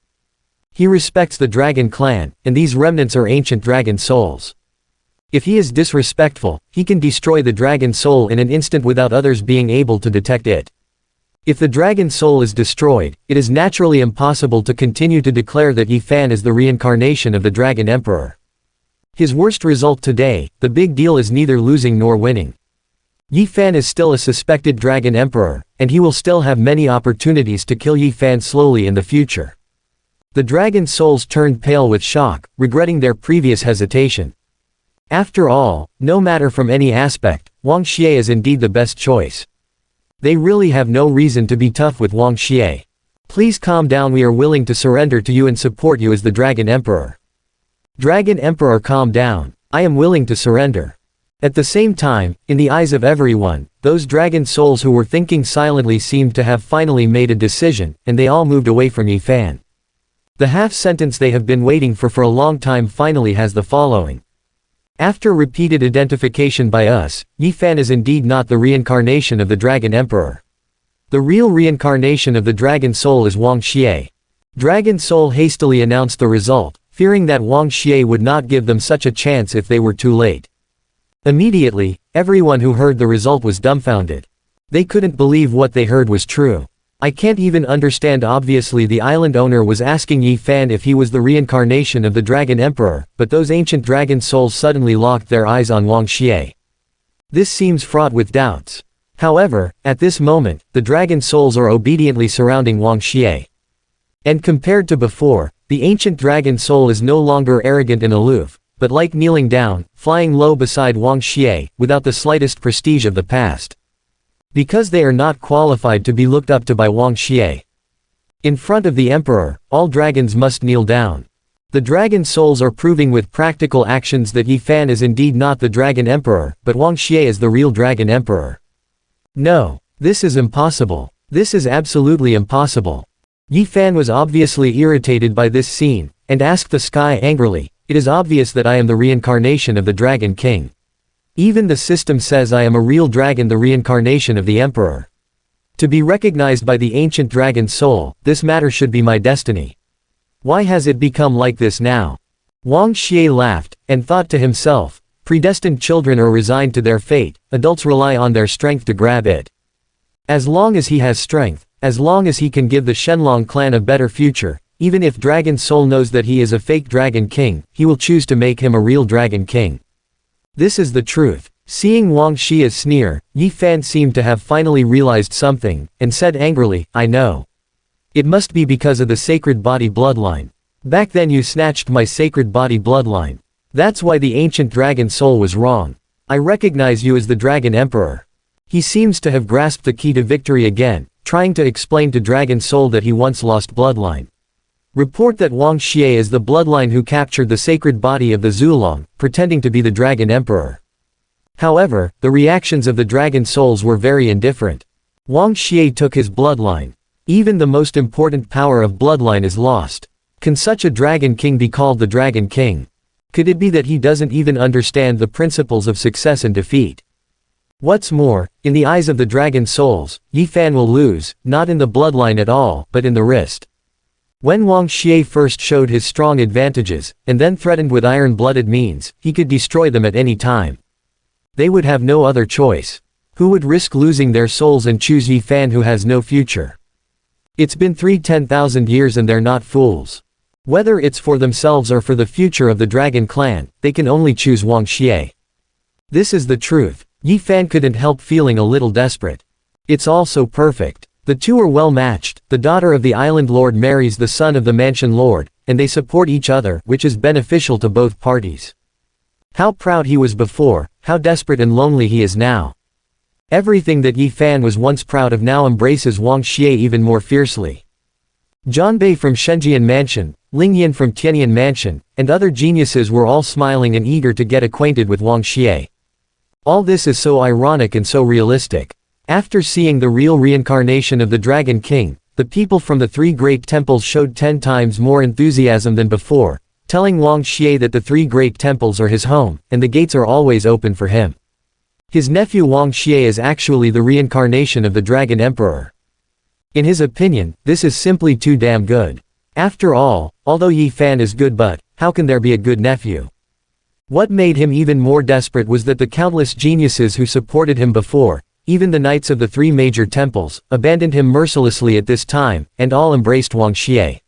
[SPEAKER 1] He respects the Dragon clan, and these remnants are ancient Dragon Souls. If he is disrespectful, he can destroy the Dragon Soul in an instant without others being able to detect it. If the Dragon Soul is destroyed, it is naturally impossible to continue to declare that Yi Fan is the reincarnation of the Dragon Emperor. His worst result today, the big deal is neither losing nor winning. Yi Fan is still a suspected Dragon Emperor, and he will still have many opportunities to kill Yi Fan slowly in the future. The Dragon Souls turned pale with shock, regretting their previous hesitation. After all, no matter from any aspect, Wang Xie is indeed the best choice. They really have no reason to be tough with Wang Xie. Please calm down, we are willing to surrender to you and support you as the Dragon Emperor. Dragon Emperor, calm down. I am willing to surrender. At the same time, in the eyes of everyone, those Dragon Souls who were thinking silently seemed to have finally made a decision, and they all moved away from Yi Fan. The half-sentence they have been waiting for a long time finally has the following. After repeated identification by us, Yi Fan is indeed not the reincarnation of the Dragon Emperor. The real reincarnation of the Dragon Soul is Wang Xie. Dragon Soul hastily announced the result, fearing that Wang Xie would not give them such a chance if they were too late. Immediately, everyone who heard the result was dumbfounded. They couldn't believe what they heard was true. I can't even understand. Obviously the island owner was asking Yi Fan if he was the reincarnation of the Dragon Emperor, but those ancient dragon souls suddenly locked their eyes on Wang Xie. This seems fraught with doubts. However, at this moment, the dragon souls are obediently surrounding Wang Xie. And compared to before, the ancient dragon soul is no longer arrogant and aloof, but like kneeling down, flying low beside Wang Xie, without the slightest prestige of the past. Because they are not qualified to be looked up to by Wang Xie. In front of the emperor, all dragons must kneel down. The dragon souls are proving with practical actions that Yi Fan is indeed not the dragon emperor, but Wang Xie is the real dragon emperor. No. This is impossible. This is absolutely impossible. Yi Fan was obviously irritated by this scene, and asked the sky angrily, "It is obvious that I am the reincarnation of the Dragon King. Even the system says I am a real dragon, the reincarnation of the Emperor. To be recognized by the ancient dragon soul, this matter should be my destiny. Why has it become like this now?" Wang Xie laughed, and thought to himself, predestined children are resigned to their fate, adults rely on their strength to grab it. As long as he has strength, as long as he can give the Shenlong clan a better future, even if Dragon Soul knows that he is a fake Dragon King, he will choose to make him a real Dragon King. This is the truth. Seeing Wang Xie's sneer, Yi Fan seemed to have finally realized something, and said angrily, "I know. It must be because of the sacred body bloodline. Back then you snatched my sacred body bloodline. That's why the ancient Dragon Soul was wrong. I recognize you as the Dragon Emperor." He seems to have grasped the key to victory again, trying to explain to Dragon Soul that he once lost bloodline. Report that Wang Xie is the bloodline who captured the sacred body of the Zulong, pretending to be the Dragon Emperor. However, the reactions of the Dragon Souls were very indifferent. Wang Xie took his bloodline. Even the most important power of bloodline is lost. Can such a Dragon King be called the Dragon King? Could it be that he doesn't even understand the principles of success and defeat? What's more, in the eyes of the Dragon Souls, Yi Fan will lose, not in the bloodline at all, but in the wrist. When Wang Xie first showed his strong advantages, and then threatened with iron-blooded means, he could destroy them at any time. They would have no other choice. Who would risk losing their souls and choose Yi Fan who has no future? It's been 10,000 years and they're not fools. Whether it's for themselves or for the future of the Dragon Clan, they can only choose Wang Xie. This is the truth. Yi Fan couldn't help feeling a little desperate. It's all so perfect. The two are well matched. The daughter of the island lord marries the son of the mansion lord, and they support each other, which is beneficial to both parties. How proud he was before, how desperate and lonely he is now. Everything that Yi Fan was once proud of now embraces Wang Xie even more fiercely. Zhanbei from Shenjian Mansion, Lingyan from Tianyan Mansion, and other geniuses were all smiling and eager to get acquainted with Wang Xie. All this is so ironic and so realistic. After seeing the real reincarnation of the Dragon King, the people from the three great temples showed 10 times more enthusiasm than before, telling Wang Xie that the three great temples are his home, and the gates are always open for him. His nephew Wang Xie is actually the reincarnation of the Dragon Emperor. In his opinion, this is simply too damn good. After all, although Yi Fan is good, but how can there be a good nephew? What made him even more desperate was that the countless geniuses who supported him before, even the knights of the three major temples, abandoned him mercilessly at this time, and all embraced Wang Xie.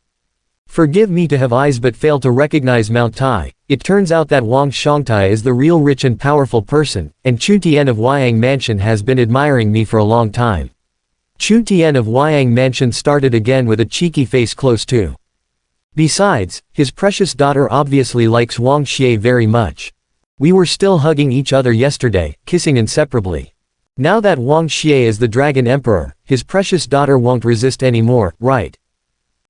[SPEAKER 1] Forgive me to have eyes but fail to recognize Mount Tai. It turns out that Wang Shangtai is the real rich and powerful person, and Chu Tian of Wyang Mansion has been admiring me for a long time. Chu Tian of Wyang Mansion started again with a cheeky face close to. Besides, his precious daughter obviously likes Wang Xie very much. We were still hugging each other yesterday, kissing inseparably. Now that Wang Xie is the Dragon Emperor, his precious daughter won't resist anymore, right?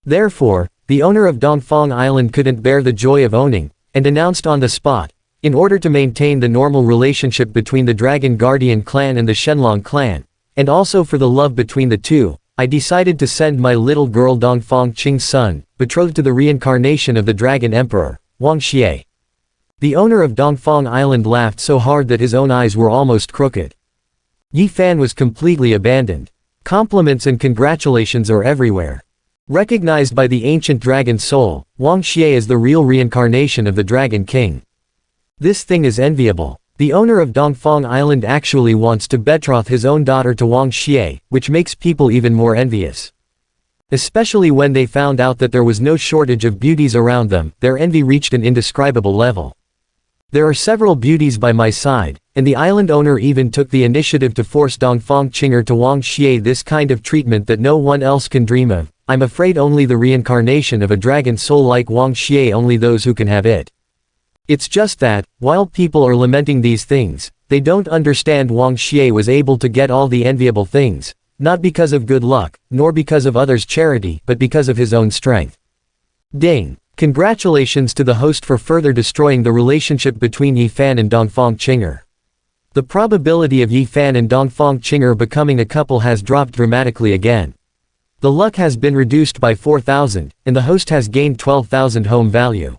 [SPEAKER 1] Therefore, the owner of Dongfang Island couldn't bear the joy of owning, and announced on the spot, in order to maintain the normal relationship between the Dragon Guardian clan and the Shenlong clan, and also for the love between the two, I decided to send my little girl Dongfang Qing's son, betrothed to the reincarnation of the Dragon Emperor, Wang Xie. The owner of Dongfang Island laughed so hard that his own eyes were almost crooked. Yi Fan was completely abandoned. Compliments and congratulations are everywhere. Recognized by the ancient dragon soul, Wang Xie is the real reincarnation of the Dragon King. This thing is enviable. The owner of Dongfang Island actually wants to betroth his own daughter to Wang Xie, which makes people even more envious. Especially when they found out that there was no shortage of beauties around them, their envy reached an indescribable level. There are several beauties by my side, and the island owner even took the initiative to force Dongfang Qinger to Wang Xie this kind of treatment that no one else can dream of. I'm afraid only the reincarnation of a dragon soul like Wang Xie, only those who can have it. It's just that, while people are lamenting these things, they don't understand Wang Xie was able to get all the enviable things, not because of good luck, nor because of others' charity, but because of his own strength. Ding! Congratulations to the host for further destroying the relationship between Yi Fan and Dongfang Qinger. The probability of Yi Fan and Dongfang Qinger becoming a couple has dropped dramatically again. The luck has been reduced by 4,000, and the host has gained 12,000 home value.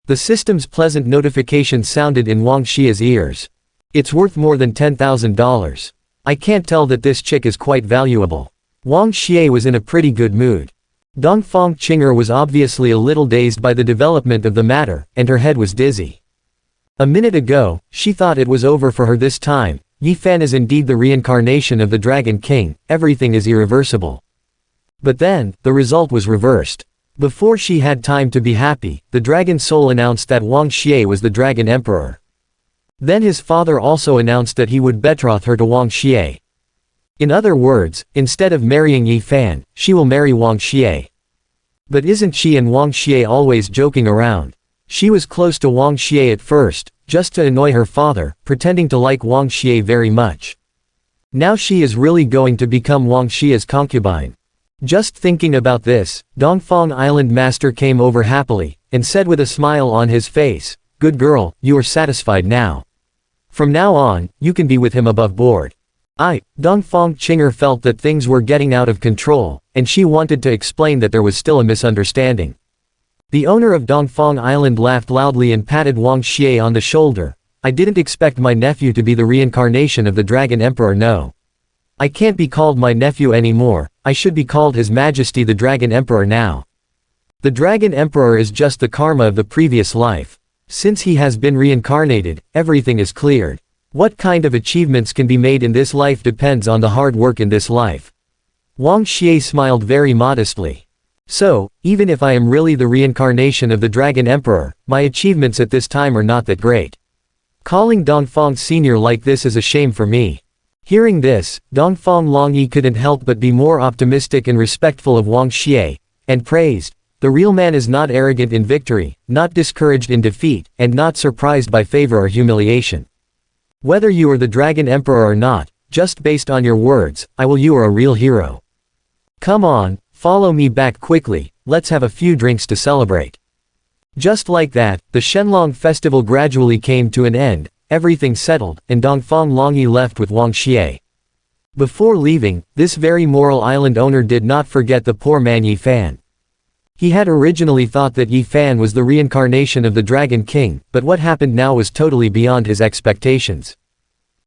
[SPEAKER 1] The system's pleasant notification sounded in Wang Xie's ears. It's worth more than $10,000. I can't tell that this chick is quite valuable. Wang Xie was in a pretty good mood. Dongfang Qinger was obviously a little dazed by the development of the matter, and her head was dizzy. A minute ago, she thought it was over for her this time. Yi Fan is indeed the reincarnation of the Dragon King, everything is irreversible. But then, the result was reversed. Before she had time to be happy, the Dragon Soul announced that Wang Xie was the Dragon Emperor. Then his father also announced that he would betroth her to Wang Xie. In other words, instead of marrying Yi Fan, she will marry Wang Xie. But isn't she and Wang Xie always joking around? She was close to Wang Xie at first, just to annoy her father, pretending to like Wang Xie very much. Now she is really going to become Wang Xie's concubine. Just thinking about this, Dongfang Island Master came over happily, and said with a smile on his face, "Good girl, you are satisfied now. From now on, you can be with him above board." Dongfang Qinger felt that things were getting out of control, and she wanted to explain that there was still a misunderstanding. The owner of Dongfang Island laughed loudly and patted Wang Xie on the shoulder. "I didn't expect my nephew to be the reincarnation of the Dragon Emperor, no. I can't be called my nephew anymore, I should be called His Majesty the Dragon Emperor now. The Dragon Emperor is just the karma of the previous life. Since he has been reincarnated, everything is cleared. What kind of achievements can be made in this life depends on the hard work in this life." Wang Xie smiled very modestly. "So, even if I am really the reincarnation of the Dragon Emperor, my achievements at this time are not that great. Calling Dongfang Senior like this is a shame for me." Hearing this, Dongfang Longyi couldn't help but be more optimistic and respectful of Wang Xie, and praised, "The real man is not arrogant in victory, not discouraged in defeat, and not surprised by favor or humiliation. Whether you are the Dragon Emperor or not, just based on your words, you are a real hero. Come on, follow me back quickly, let's have a few drinks to celebrate." Just like that, the Shenlong festival gradually came to an end. Everything settled, and Dongfang Longyi left with Wang Xie. Before leaving, this very moral island owner did not forget the poor man Yi Fan. He had originally thought that Yi Fan was the reincarnation of the Dragon King, but what happened now was totally beyond his expectations.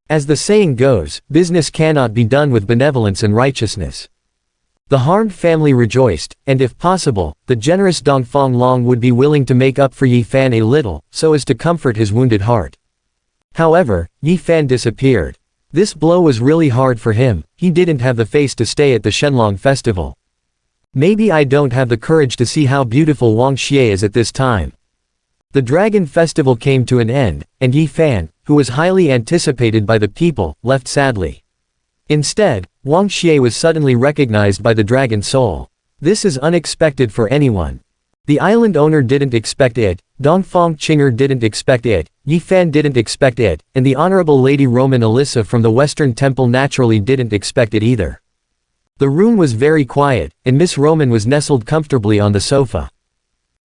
[SPEAKER 1] As the saying goes, business cannot be done with benevolence and righteousness. The harmed family rejoiced, and if possible, the generous Dongfang Long would be willing to make up for Yi Fan a little, so as to comfort his wounded heart. However, Yi Fan disappeared. This blow was really hard for him, he didn't have the face to stay at the Shenlong festival. Maybe I don't have the courage to see how beautiful Wang Xie is at this time. The Dragon Festival came to an end, and Yi Fan, who was highly anticipated by the people, left sadly. Instead, Wang Xie was suddenly recognized by the Dragon Soul. This is unexpected for anyone. The island owner didn't expect it, Dongfang Qinger didn't expect it, Yi Fan didn't expect it, and the Honorable Lady Roman Alyssa from the Western Temple naturally didn't expect it either. The room was very quiet, and Miss Roman was nestled comfortably on the sofa.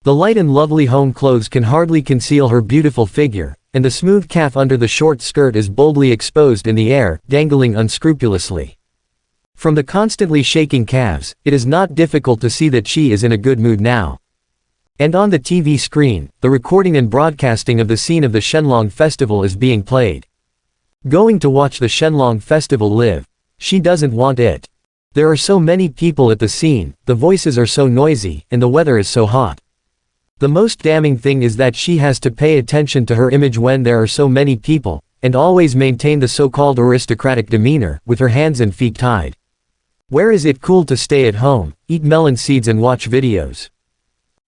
[SPEAKER 1] The light and lovely home clothes can hardly conceal her beautiful figure, and the smooth calf under the short skirt is boldly exposed in the air, dangling unscrupulously. From the constantly shaking calves, it is not difficult to see that she is in a good mood now. And on the TV screen, the recording and broadcasting of the scene of the Shenlong Festival is being played. Going to watch the Shenlong Festival live. She doesn't want it There are so many people at the scene, the voices are so noisy, and the weather is so hot. The most damning thing is that she has to pay attention to her image when there are so many people, and always maintain the so-called aristocratic demeanor, with her hands and feet tied. Where is it cool to stay at home, eat melon seeds and watch videos?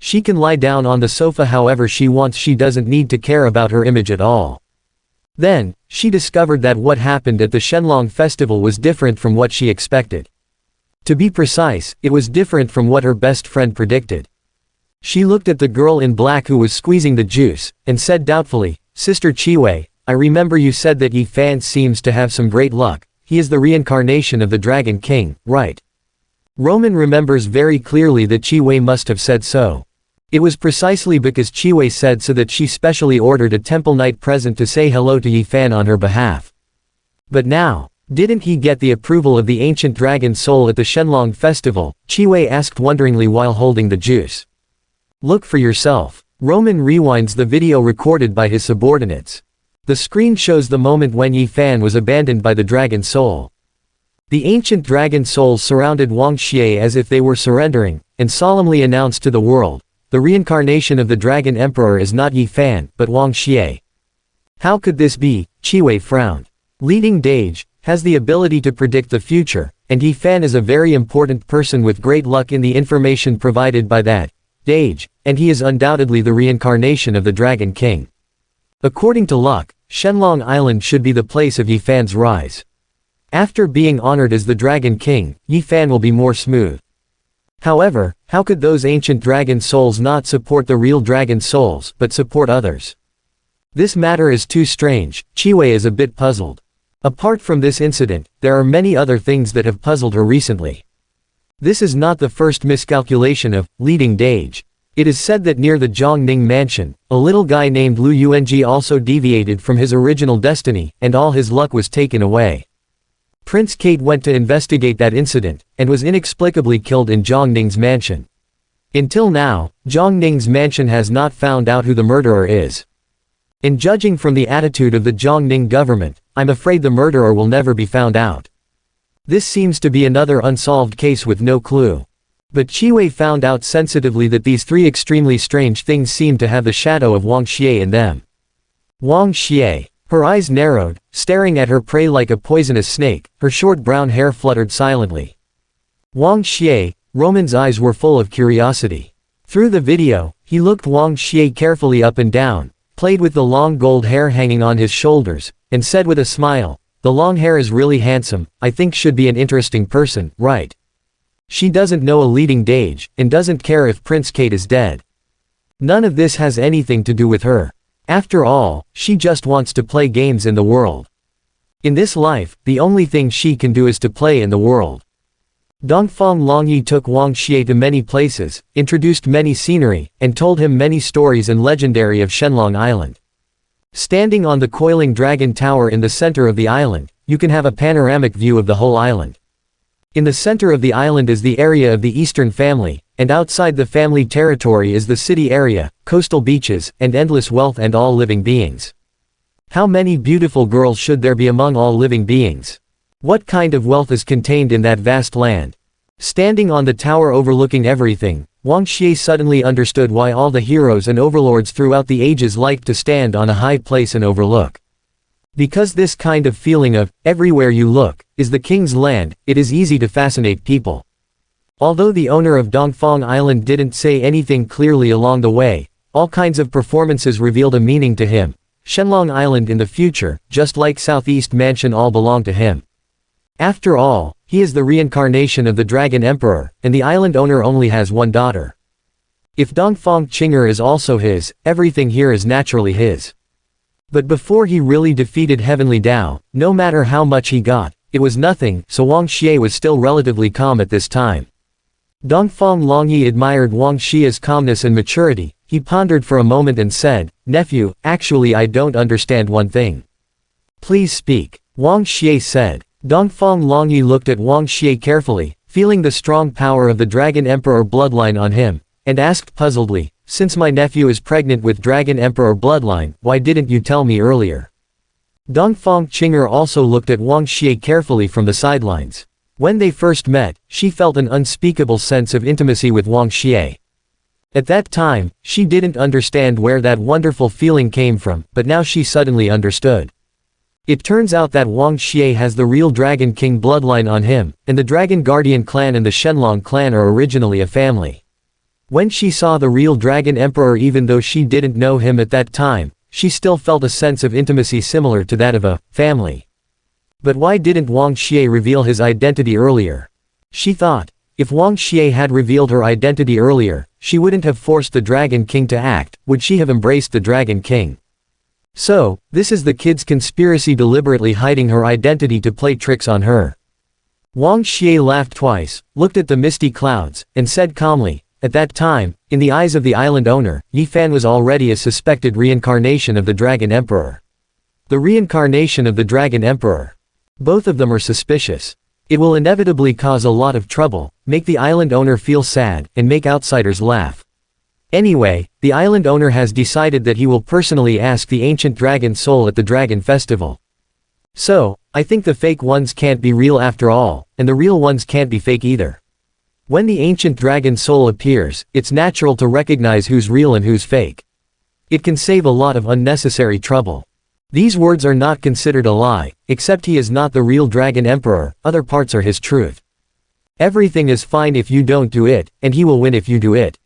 [SPEAKER 1] She can lie down on the sofa however she wants, she doesn't need to care about her image at all. Then, she discovered that what happened at the Shenlong festival was different from what she expected. To be precise, it was different from what her best friend predicted. She looked at the girl in black who was squeezing the juice, and said doubtfully, "Sister Chiwei, I remember you said that Yi Fan seems to have some great luck. He is the reincarnation of the Dragon King, right?" Roman remembers very clearly that Chiwei must have said so. It was precisely because Chiwei said so that she specially ordered a temple night present to say hello to Yi Fan on her behalf. But now, didn't he get the approval of the ancient dragon soul at the Shenlong festival? Chiwei asked wonderingly while holding the juice. Look for yourself. Roman rewinds the video recorded by his subordinates. The screen shows the moment when Yi Fan was abandoned by the dragon soul. The ancient dragon souls surrounded Wang Xie as if they were surrendering, and solemnly announced to the world, "The reincarnation of the dragon emperor is not Yi Fan, but Wang Xie." How could this be? Chiwei frowned. Leading Dage has the ability to predict the future, and Yi Fan is a very important person with great luck in the information provided by that Dage, and he is undoubtedly the reincarnation of the Dragon King. According to luck, Shenlong Island should be the place of Yi Fan's rise. After being honored as the Dragon King, Yi Fan will be more smooth. However, how could those ancient dragon souls not support the real dragon souls, but support others? This matter is too strange. Chiwei is a bit puzzled. Apart from this incident, there are many other things that have puzzled her recently. This is not the first miscalculation of leading Dage. It is said that near the Zhongning mansion, a little guy named Lu Yuanji also deviated from his original destiny, and all his luck was taken away. Prince Kate went to investigate that incident, and was inexplicably killed in Zhongning's mansion. Until now, Zhongning's mansion has not found out who the murderer is. And judging from the attitude of the Zhongning government, I'm afraid the murderer will never be found out. This seems to be another unsolved case with no clue. But Chiwei found out sensitively that these three extremely strange things seem to have the shadow of Wang Xie in them. Wang Xie. Her eyes narrowed, staring at her prey like a poisonous snake, her short brown hair fluttered silently. Wang Xie. Roman's eyes were full of curiosity. Through the video, he looked Wang Xie carefully up and down, played with the long gold hair hanging on his shoulders, and said with a smile, "The long hair is really handsome, I think should be an interesting person, right?" She doesn't know a leading Dage, and doesn't care if Prince Kate is dead. None of this has anything to do with her. After all, she just wants to play games in the world. In this life, the only thing she can do is to play in the world. Dongfang Longyi took Wang Xie to many places, introduced many scenery, and told him many stories and legendary of Shenlong Island. Standing on the coiling dragon tower in the center of the island, you can have a panoramic view of the whole island. In the center of the island is the area of the Eastern family, and outside the family territory is the city area, coastal beaches, and endless wealth and all living beings. How many beautiful girls should there be among all living beings? What kind of wealth is contained in that vast land? Standing on the tower overlooking everything, Wang Xie suddenly understood why all the heroes and overlords throughout the ages liked to stand on a high place and overlook. Because this kind of feeling of, everywhere you look, is the king's land, it is easy to fascinate people. Although the owner of Dongfang Island didn't say anything clearly along the way, all kinds of performances revealed a meaning to him. Shenlong Island in the future, just like Southeast Mansion, all belong to him. After all, he is the reincarnation of the Dragon Emperor, and the island owner only has one daughter. If Dongfang Qinger is also his, everything here is naturally his. But before he really defeated Heavenly Dao, no matter how much he got, it was nothing, so Wang Xie was still relatively calm at this time. Dongfang Longyi admired Wang Xie's calmness and maturity. He pondered for a moment and said, "Nephew, actually I don't understand one thing." "Please speak," Wang Xie said. Dongfang Longyi looked at Wang Xie carefully, feeling the strong power of the Dragon Emperor bloodline on him, and asked puzzledly, "Since my nephew is pregnant with Dragon Emperor bloodline, why didn't you tell me earlier?" Dongfang Qinger also looked at Wang Xie carefully from the sidelines. When they first met, she felt an unspeakable sense of intimacy with Wang Xie. At that time, she didn't understand where that wonderful feeling came from, but now she suddenly understood. It turns out that Wang Xie has the real Dragon King bloodline on him, and the Dragon Guardian clan and the Shenlong clan are originally a family. When she saw the real Dragon Emperor, even though she didn't know him at that time, she still felt a sense of intimacy similar to that of a family. But why didn't Wang Xie reveal his identity earlier? She thought, if Wang Xie had revealed her identity earlier, she wouldn't have forced the Dragon King to act, would she have embraced the Dragon King? So, this is the kid's conspiracy, deliberately hiding her identity to play tricks on her. Wang Xie laughed twice, looked at the misty clouds, and said calmly, at that time, in the eyes of the island owner, Yi Fan was already a suspected reincarnation of the Dragon Emperor. The reincarnation of the Dragon Emperor. Both of them are suspicious. It will inevitably cause a lot of trouble, make the island owner feel sad, and make outsiders laugh. Anyway, the island owner has decided that he will personally ask the ancient dragon soul at the dragon festival. So, I think the fake ones can't be real after all, and the real ones can't be fake either. When the ancient dragon soul appears, it's natural to recognize who's real and who's fake. It can save a lot of unnecessary trouble. These words are not considered a lie, except he is not the real Dragon Emperor, other parts are his truth. Everything is fine if you don't do it, and he will win if you do it.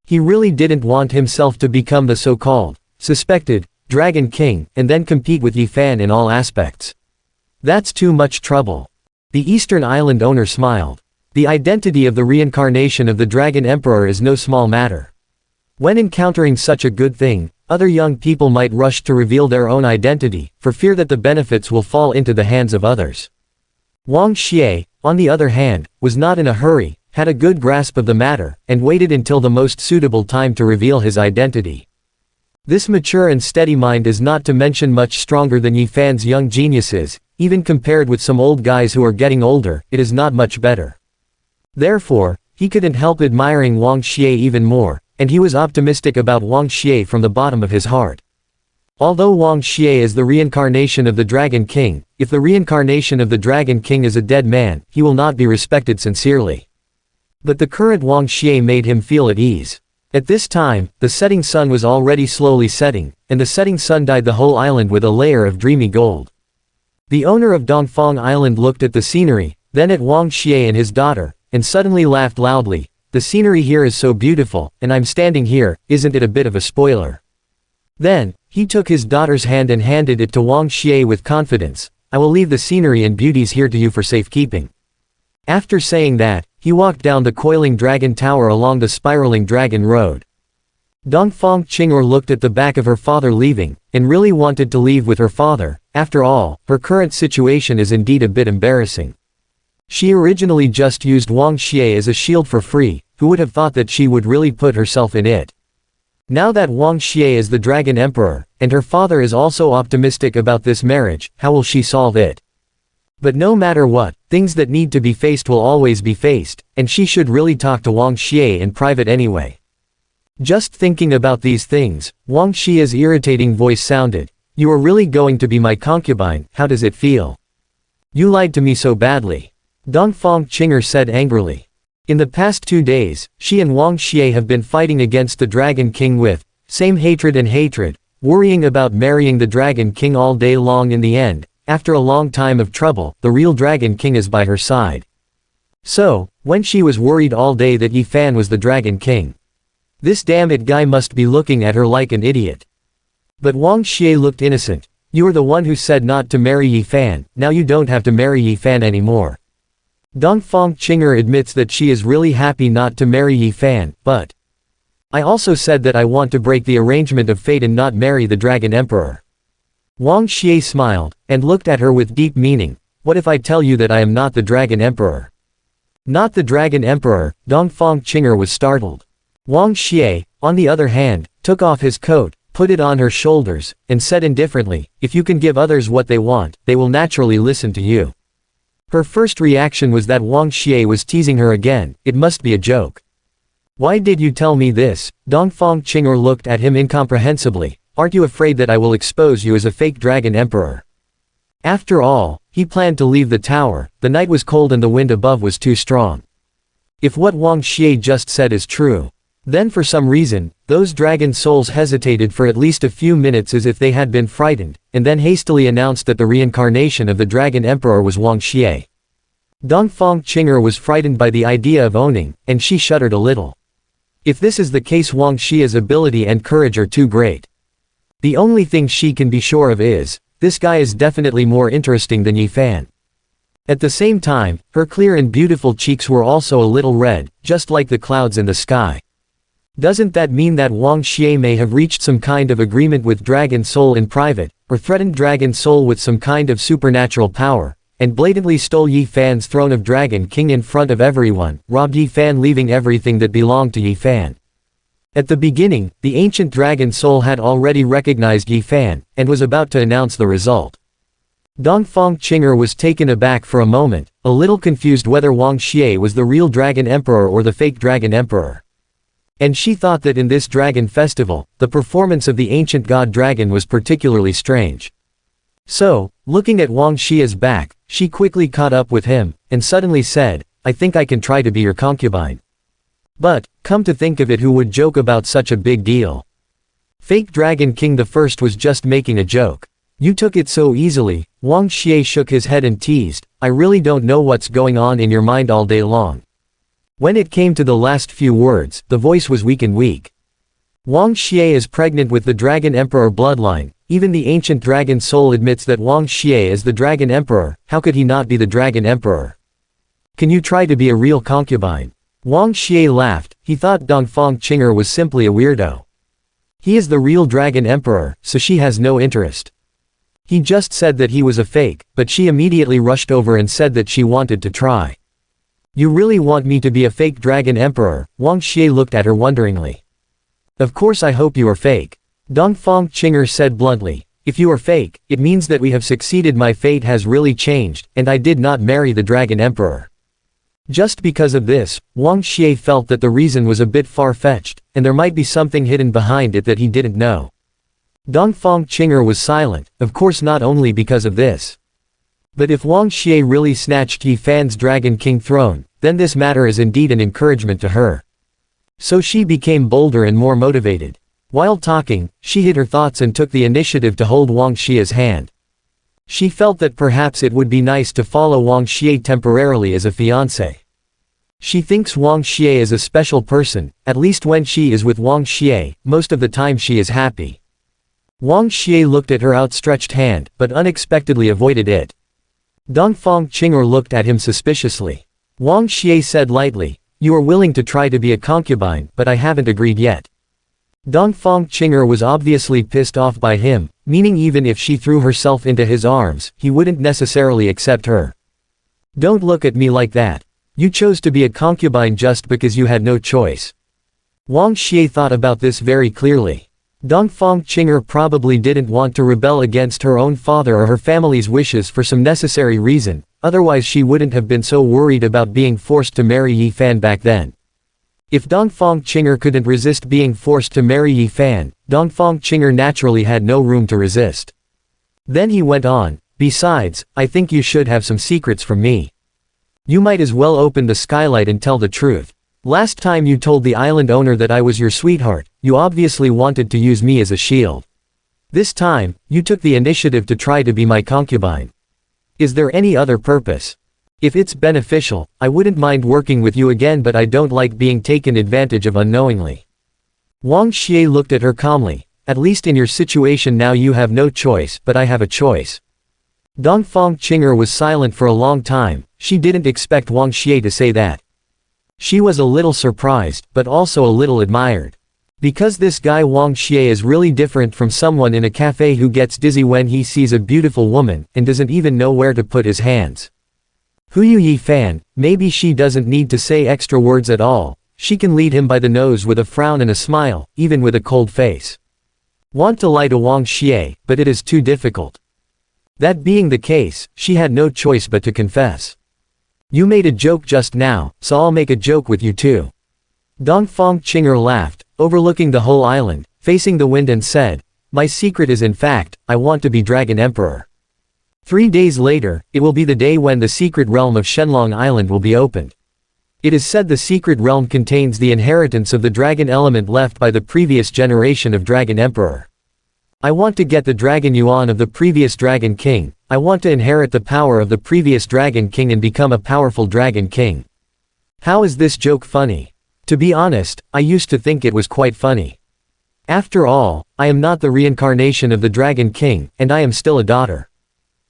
[SPEAKER 1] He really didn't want himself to become the so-called, suspected, Dragon King, and then compete with Yi Fan in all aspects. That's too much trouble. The Eastern Island owner smiled. The identity of the reincarnation of the Dragon Emperor is no small matter. When encountering such a good thing, other young people might rush to reveal their own identity, for fear that the benefits will fall into the hands of others. Wang Xie, on the other hand, was not in a hurry, had a good grasp of the matter, and waited until the most suitable time to reveal his identity. This mature and steady mind is not to mention much stronger than Yi Fan's young geniuses, even compared with some old guys who are getting older, it is not much better. Therefore, he couldn't help admiring Wang Xie even more, and he was optimistic about Wang Xie from the bottom of his heart. Although Wang Xie is the reincarnation of the Dragon King, if the reincarnation of the Dragon King is a dead man, he will not be respected sincerely. But the current Wang Xie made him feel at ease. At this time, the setting sun was already slowly setting, and the setting sun dyed the whole island with a layer of dreamy gold. The owner of Dongfang Island looked at the scenery, then at Wang Xie and his daughter, and suddenly laughed loudly. The scenery here is so beautiful, and I'm standing here, isn't it a bit of a spoiler? Then, he took his daughter's hand and handed it to Wang Xie with confidence. I will leave the scenery and beauties here to you for safekeeping. After saying that, he walked down the coiling dragon tower along the spiraling dragon road. Dongfang Qing'er looked at the back of her father leaving, and really wanted to leave with her father. After all, her current situation is indeed a bit embarrassing. She originally just used Wang Xie as a shield for free, who would have thought that she would really put herself in it. Now that Wang Xie is the Dragon Emperor, and her father is also optimistic about this marriage, how will she solve it? But no matter what, things that need to be faced will always be faced, and she should really talk to Wang Xie in private anyway. Just thinking about these things, Wang Xie's irritating voice sounded. You are really going to be my concubine, how does it feel? You lied to me so badly. Dongfang Qing'er said angrily. In the past 2 days, she and Wang Xie have been fighting against the Dragon King with same hatred and hatred, worrying about marrying the Dragon King all day long. In the end, after a long time of trouble, the real Dragon King is by her side. So, when she was worried all day that Yi Fan was the Dragon King, this damn it guy must be looking at her like an idiot. But Wang Xie looked innocent. You are the one who said not to marry Yi Fan, now you don't have to marry Yi Fan anymore. Dongfang Qing'er admits that she is really happy not to marry Yi Fan, but I also said that I want to break the arrangement of fate and not marry the Dragon Emperor. Wang Xie smiled, and looked at her with deep meaning. What if I tell you that I am not the Dragon Emperor? Not the Dragon Emperor, Dongfang Qing'er was startled. Wang Xie, on the other hand, took off his coat, put it on her shoulders, and said indifferently, if you can give others what they want, they will naturally listen to you. Her first reaction was that Wang Xie was teasing her again, it must be a joke. Why did you tell me this? Dongfang Qing'er looked at him incomprehensibly. Aren't you afraid that I will expose you as a fake Dragon Emperor? After all, he planned to leave the tower, the night was cold and the wind above was too strong. If what Wang Xie just said is true, then for some reason, those dragon souls hesitated for at least a few minutes as if they had been frightened, and then hastily announced that the reincarnation of the Dragon Emperor was Wang Xie. Dongfang Qing'er was frightened by the idea of owning, and she shuddered a little. If this is the case, Wang Xie's ability and courage are too great. The only thing she can be sure of is, this guy is definitely more interesting than Yi Fan. At the same time, her clear and beautiful cheeks were also a little red, just like the clouds in the sky. Doesn't that mean that Wang Xie may have reached some kind of agreement with Dragon Soul in private, or threatened Dragon Soul with some kind of supernatural power, and blatantly stole Yi Fan's throne of Dragon King in front of everyone, robbed Yi Fan leaving everything that belonged to Yi Fan? At the beginning, the ancient Dragon Soul had already recognized Yi Fan, and was about to announce the result. Dongfang Qing'er was taken aback for a moment, a little confused whether Wang Xie was the real Dragon Emperor or the fake Dragon Emperor. And she thought that in this dragon festival, the performance of the ancient god dragon was particularly strange. So, looking at Wang Xie's back, she quickly caught up with him, and suddenly said, "I think I can try to be your concubine." But, come to think of it, who would joke about such a big deal? Fake Dragon King the First was just making a joke. You took it so easily. Wang Xie shook his head and teased, "I really don't know what's going on in your mind all day long." When it came to the last few words, the voice was weak and weak. Wang Xie is pregnant with the Dragon Emperor bloodline. Even the ancient Dragon Soul admits that Wang Xie is the Dragon Emperor. How could he not be the Dragon Emperor? Can you try to be a real concubine? Wang Xie laughed. He thought Dongfang Qing'er was simply a weirdo. He is the real Dragon Emperor, so she has no interest. He just said that he was a fake, but she immediately rushed over and said that she wanted to try. You really want me to be a fake Dragon Emperor? Wang Xie looked at her wonderingly. Of course I hope you are fake. Dongfang Qing'er said bluntly. If you are fake, it means that we have succeeded. My fate has really changed, and I did not marry the Dragon Emperor. Just because of this, Wang Xie felt that the reason was a bit far-fetched, and there might be something hidden behind it that he didn't know. Dongfang Qing'er was silent, of course not only because of this. But if Wang Xie really snatched Yi Fan's Dragon King throne, then this matter is indeed an encouragement to her. So she became bolder and more motivated. While talking, she hid her thoughts and took the initiative to hold Wang Xie's hand. She felt that perhaps it would be nice to follow Wang Xie temporarily as a fiancé. She thinks Wang Xie is a special person, at least when she is with Wang Xie, most of the time she is happy. Wang Xie looked at her outstretched hand, but unexpectedly avoided it. Dongfang Qing'er looked at him suspiciously. Wang Xie said lightly, "You are willing to try to be a concubine, but I haven't agreed yet." Dongfang Qing'er was obviously pissed off by him, meaning even if she threw herself into his arms, he wouldn't necessarily accept her. Don't look at me like that. You chose to be a concubine just because you had no choice. Wang Xie thought about this very clearly. Dongfang Qing'er probably didn't want to rebel against her own father or her family's wishes for some necessary reason, otherwise she wouldn't have been so worried about being forced to marry Yi Fan back then. If Dongfang Qing'er couldn't resist being forced to marry Yi Fan, Dongfang Qing'er naturally had no room to resist. Then he went on, "Besides, I think you should have some secrets from me. You might as well open the skylight and tell the truth. Last time you told the island owner that I was your sweetheart, you obviously wanted to use me as a shield. This time, you took the initiative to try to be my concubine. Is there any other purpose? If it's beneficial, I wouldn't mind working with you again, but I don't like being taken advantage of unknowingly." Wang Xie looked at her calmly. "At least in your situation now you have no choice, but I have a choice." Dongfang Qing'er was silent for a long time. She didn't expect Wang Xie to say that. She was a little surprised, but also a little admired. Because this guy Wang Xie is really different from someone in a cafe who gets dizzy when he sees a beautiful woman, and doesn't even know where to put his hands. Huyu Yi Fan, maybe she doesn't need to say extra words at all. She can lead him by the nose with a frown and a smile, even with a cold face. Want to lie to Wang Xie, but it is too difficult. That being the case, she had no choice but to confess. "You made a joke just now, so I'll make a joke with you too." Dongfang Qing'er laughed, overlooking the whole island, facing the wind and said, "My secret is in fact, I want to be Dragon Emperor." 3 days later, it will be the day when the secret realm of Shenlong Island will be opened. It is said the secret realm contains the inheritance of the dragon element left by the previous generation of Dragon Emperor. I want to get the Dragon Yuan of the previous Dragon King. I want to inherit the power of the previous Dragon King and become a powerful Dragon King. How is this joke funny? To be honest, I used to think it was quite funny. After all, I am not the reincarnation of the Dragon King, and I am still a daughter.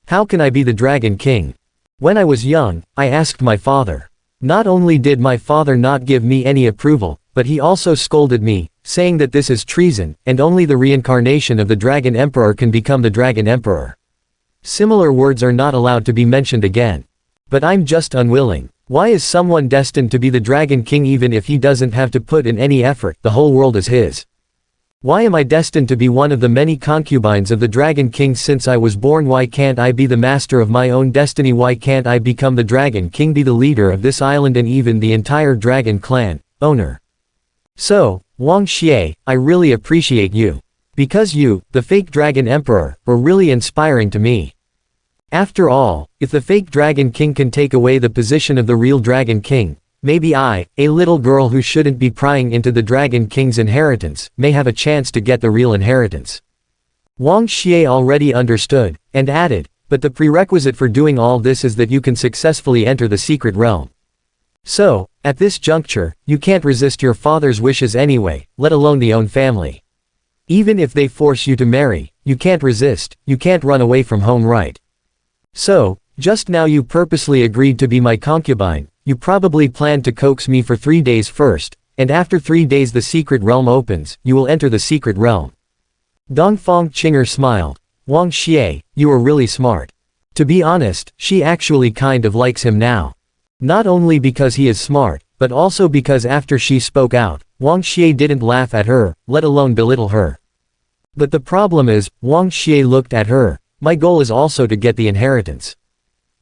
[SPEAKER 1] How can I be the Dragon King? When I was young, I asked my father. Not only did my father not give me any approval, but he also scolded me, saying that this is treason, and only the reincarnation of the Dragon Emperor can become the Dragon Emperor. Similar words are not allowed to be mentioned again. But I'm just unwilling. Why is someone destined to be the Dragon King even if he doesn't have to put in any effort? The whole world is his. Why am I destined to be one of the many concubines of the Dragon King since I was born? Why can't I be the master of my own destiny? Why can't I become the Dragon King, be the leader of this island and even the entire Dragon clan, owner? So, Wang Xie, I really appreciate you. Because you, the fake Dragon Emperor, were really inspiring to me. After all, if the fake Dragon King can take away the position of the real Dragon King, maybe I, a little girl who shouldn't be prying into the Dragon King's inheritance, may have a chance to get the real inheritance. Wang Xie already understood, and added, but the prerequisite for doing all this is that you can successfully enter the secret realm. So, at this juncture, you can't resist your father's wishes anyway, let alone the own family. Even if they force you to marry, you can't resist, you can't run away from home, right? So, just now you purposely agreed to be my concubine. You probably planned to coax me for 3 days first, and after 3 days the secret realm opens, you will enter the secret realm. Dongfang Qinger smiled. Wang Xie, you are really smart. To be honest, she actually kind of likes him now. Not only because he is smart, but also because after she spoke out, Wang Xie didn't laugh at her, let alone belittle her. But the problem is, Wang Xie looked at her, my goal is also to get the inheritance.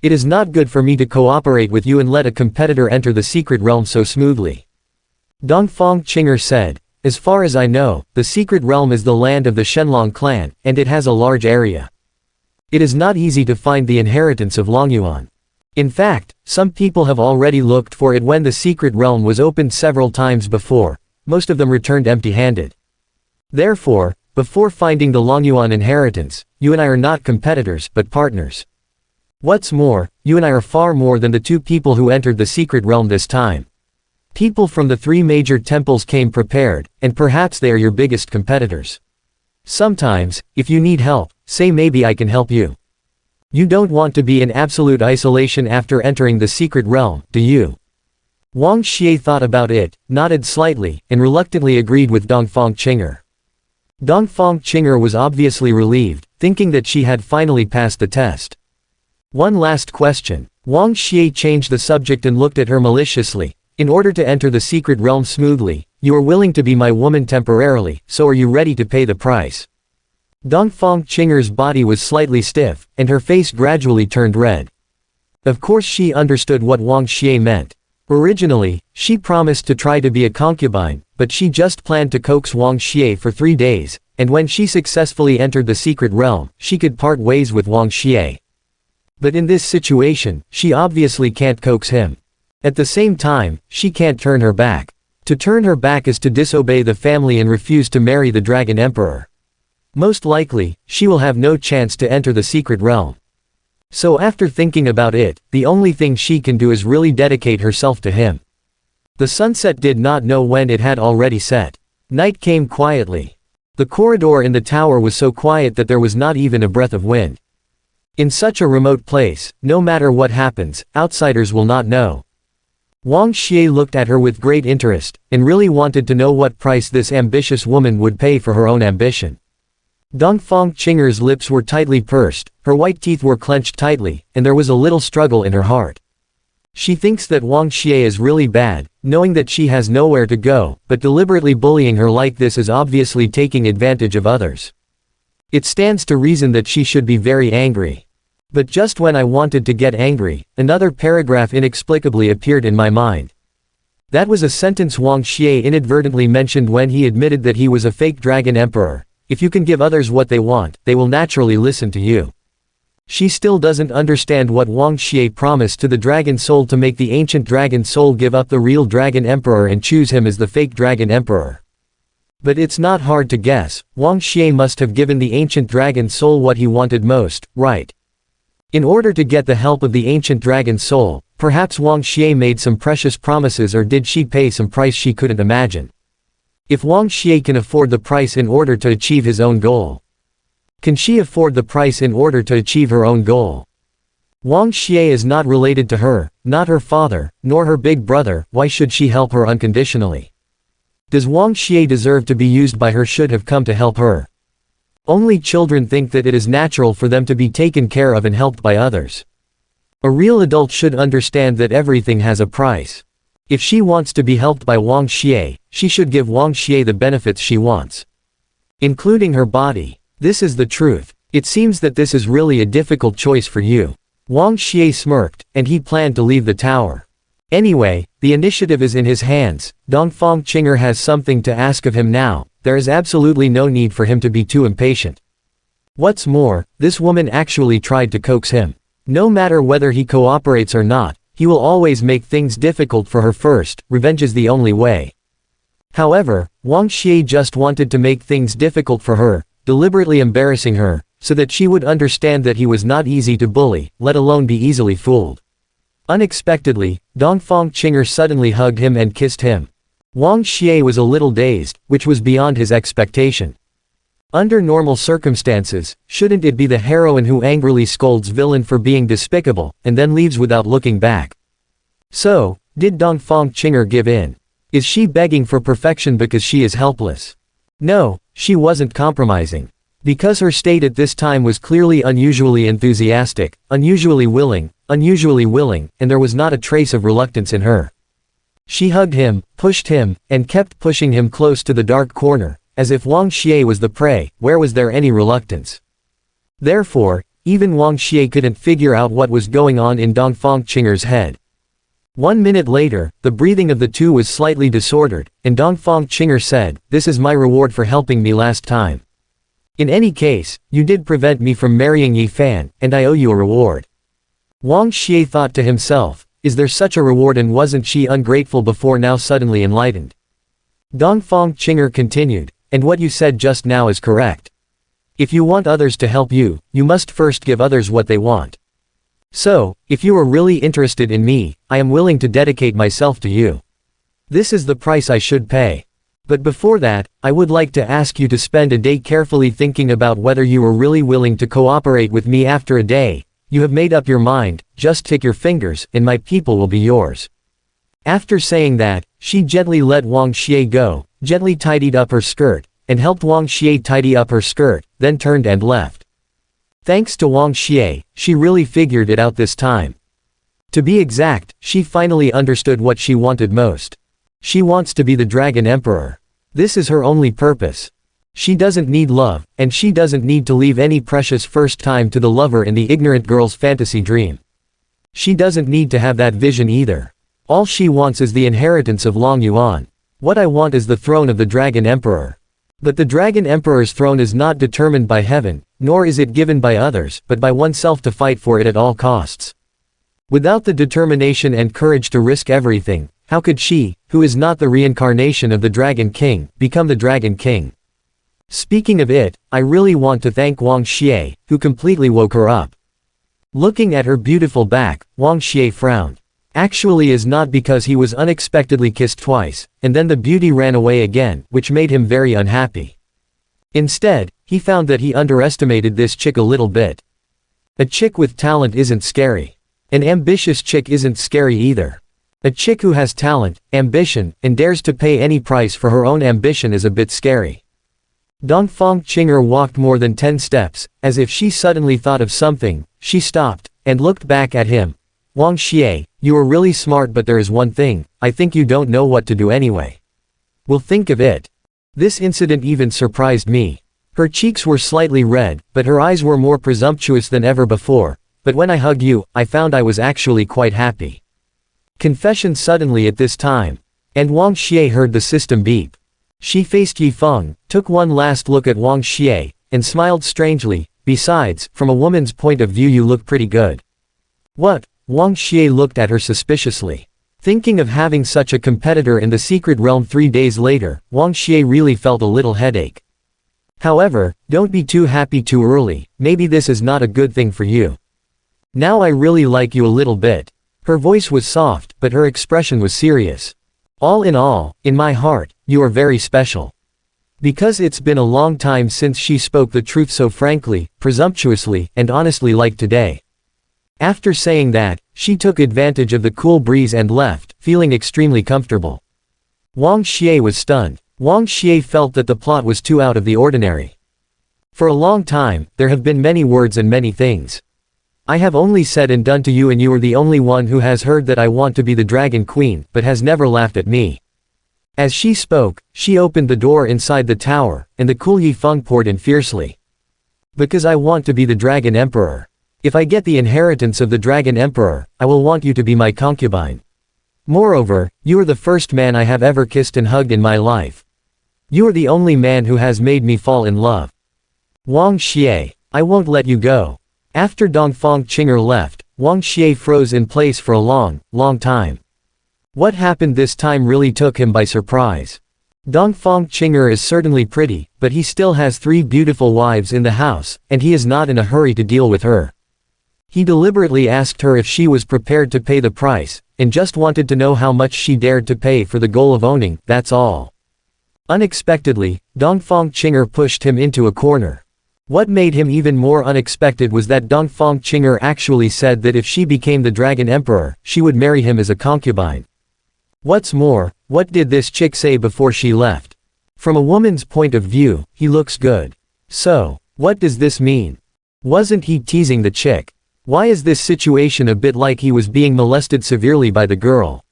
[SPEAKER 1] It is not good for me to cooperate with you and let a competitor enter the secret realm so smoothly. Dongfang Qinger said, as far as I know, the secret realm is the land of the Shenlong clan, and it has a large area. It is not easy to find the inheritance of Longyuan. In fact, some people have already looked for it when the secret realm was opened several times before, most of them returned empty-handed. Therefore, before finding the Longyuan inheritance, you and I are not competitors but partners. What's more, you and I are far more than the 2 people who entered the secret realm this time. People from the 3 major temples came prepared, and perhaps they are your biggest competitors. Sometimes, if you need help, say maybe I can help you. You don't want to be in absolute isolation after entering the secret realm, do you? Wang Xie thought about it, nodded slightly, and reluctantly agreed with Dongfang Qinger. Dongfang Qinger was obviously relieved, thinking that she had finally passed the test. One last question. Wang Xie changed the subject and looked at her maliciously. In order to enter the secret realm smoothly, you are willing to be my woman temporarily, so are you ready to pay the price? Dongfang Qinger's body was slightly stiff, and her face gradually turned red. Of course she understood what Wang Xie meant. Originally, she promised to try to be a concubine, but she just planned to coax Wang Xie for 3 days, and when she successfully entered the secret realm, she could part ways with Wang Xie. But in this situation, she obviously can't coax him. At the same time, she can't turn her back. To turn her back is to disobey the family and refuse to marry the Dragon Emperor. Most likely, she will have no chance to enter the secret realm. So after thinking about it, the only thing she can do is really dedicate herself to him. The sunset did not know when it had already set. Night came quietly. The corridor in the tower was so quiet that there was not even a breath of wind. In such a remote place, no matter what happens, outsiders will not know. Wang Xie looked at her with great interest, and really wanted to know what price this ambitious woman would pay for her own ambition. Dongfang Qinger's lips were tightly pursed, her white teeth were clenched tightly, and there was a little struggle in her heart. She thinks that Wang Xie is really bad, knowing that she has nowhere to go, but deliberately bullying her like this is obviously taking advantage of others. It stands to reason that she should be very angry. But just when I wanted to get angry, another paragraph inexplicably appeared in my mind. That was a sentence Wang Xie inadvertently mentioned when he admitted that he was a fake Dragon Emperor. If you can give others what they want, they will naturally listen to you. She still doesn't understand what Wang Xie promised to the dragon soul to make the ancient dragon soul give up the real dragon emperor and choose him as the fake dragon emperor. But it's not hard to guess, Wang Xie must have given the ancient dragon soul what he wanted most, right? In order to get the help of the ancient dragon soul, perhaps Wang Xie made some precious promises, or did she pay some price she couldn't imagine? If Wang Xie can afford the price in order to achieve his own goal, can she afford the price in order to achieve her own goal? Wang Xie is not related to her, not her father, nor her big brother. Why should she help her unconditionally? Does Wang Xie deserve to be used by her? Should have come to help her? Only children think that it is natural for them to be taken care of and helped by others. A real adult should understand that everything has a price. If she wants to be helped by Wang Xie, she should give Wang Xie the benefits she wants, including her body. This is the truth. It seems that this is really a difficult choice for you. Wang Xie smirked, and he planned to leave the tower. Anyway, the initiative is in his hands. Dongfang Qinger has something to ask of him now. There is absolutely no need for him to be too impatient. What's more, this woman actually tried to coax him. No matter whether he cooperates or not, he will always make things difficult for her first. Revenge is the only way. However, Wang Xie just wanted to make things difficult for her, deliberately embarrassing her, so that she would understand that he was not easy to bully, let alone be easily fooled. Unexpectedly, Dongfang Qinger suddenly hugged him and kissed him. Wang Xie was a little dazed, which was beyond his expectation. Under normal circumstances, shouldn't it be the heroine who angrily scolds villain for being despicable, and then leaves without looking back? So, did Dongfang Qinger give in? Is she begging for perfection because she is helpless? No, she wasn't compromising. Because her state at this time was clearly unusually enthusiastic, unusually willing, and there was not a trace of reluctance in her. She hugged him, pushed him, and kept pushing him close to the dark corner, as if Wang Xie was the prey. Where was there any reluctance? Therefore, even Wang Xie couldn't figure out what was going on in Dongfang Qinger's head. 1 minute later, the breathing of the two was slightly disordered, and Dongfang Qinger said, "This is my reward for helping me last time. In any case, you did prevent me from marrying Yi Fan, and I owe you a reward." Wang Xie thought to himself, is there such a reward, and wasn't she ungrateful before, now suddenly enlightened? Dongfang Qinger continued, and what you said just now is correct. If you want others to help you, you must first give others what they want. So, if you are really interested in me, I am willing to dedicate myself to you. This is the price I should pay. But before that, I would like to ask you to spend a day carefully thinking about whether you are really willing to cooperate with me. After a day, you have made up your mind, just tick your fingers, and my people will be yours. After saying that, she gently let Wang Xie go, gently tidied up her skirt, and helped Wang Xie tidy up her skirt, then turned and left. Thanks to Wang Xie, she really figured it out this time. To be exact, she finally understood what she wanted most. She wants to be the Dragon Emperor. This is her only purpose. She doesn't need love, and she doesn't need to leave any precious first time to the lover in the ignorant girl's fantasy dream. She doesn't need to have that vision either. All she wants is the inheritance of Long Yuan. What I want is the throne of the Dragon Emperor. But the Dragon Emperor's throne is not determined by heaven, nor is it given by others, but by oneself to fight for it at all costs. Without the determination and courage to risk everything, how could she, who is not the reincarnation of the Dragon King, become the Dragon King? Speaking of it, I really want to thank Wang Xie, who completely woke her up. Looking at her beautiful back, Wang Xie frowned. Actually is not because he was unexpectedly kissed twice, and then the beauty ran away again, which made him very unhappy. Instead, he found that he underestimated this chick a little bit. A chick with talent isn't scary. An ambitious chick isn't scary either. A chick who has talent, ambition, and dares to pay any price for her own ambition is a bit scary. Dongfang Qinger walked more than 10 steps, as if she suddenly thought of something. She stopped, and looked back at him. Wang Xie, you are really smart, but there is one thing, I think you don't know what to do anyway. Well, think of it. This incident even surprised me. Her cheeks were slightly red, but her eyes were more presumptuous than ever before. But when I hugged you, I found I was actually quite happy. Confession suddenly at this time. And Wang Xie heard the system beep. She faced Yi Feng, took one last look at Wang Xie, and smiled strangely. besides, from a woman's point of view you look pretty good. What? Wang Xie looked at her suspiciously. Thinking of having such a competitor in the secret realm 3 days later, Wang Xie really felt a little headache. However, don't be too happy too early, maybe this is not a good thing for you. Now I really like you a little bit. Her voice was soft, but her expression was serious. All, in my heart, you are very special. Because it's been a long time since she spoke the truth so frankly, presumptuously, and honestly like today. After saying that, she took advantage of the cool breeze and left, feeling extremely comfortable. Wang Xie was stunned. Wang Xie felt that the plot was too out of the ordinary. For a long time, there have been many words and many things. I have only said and done to you, and you are the only one who has heard that I want to be the Dragon Queen, but has never laughed at me. As she spoke, she opened the door inside the tower, and the cool Yifeng poured in fiercely. Because I want to be the Dragon Emperor. If I get the inheritance of the Dragon Emperor, I will want you to be my concubine. Moreover, you are the first man I have ever kissed and hugged in my life. You are the only man who has made me fall in love. Wang Xie, I won't let you go. After Dongfang Qinger left, Wang Xie froze in place for a long, long time. What happened this time really took him by surprise. Dongfang Qinger is certainly pretty, but he still has 3 beautiful wives in the house, and he is not in a hurry to deal with her. He deliberately asked her if she was prepared to pay the price, and just wanted to know how much she dared to pay for the goal of owning, that's all. Unexpectedly, Dongfang Qinger pushed him into a corner. What made him even more unexpected was that Dongfang Qinger actually said that if she became the Dragon Emperor, she would marry him as a concubine. What's more, what did this chick say before she left? From a woman's point of view, he looks good. So, what does this mean? Wasn't he teasing the chick? Why is this situation a bit like he was being molested severely by the girl?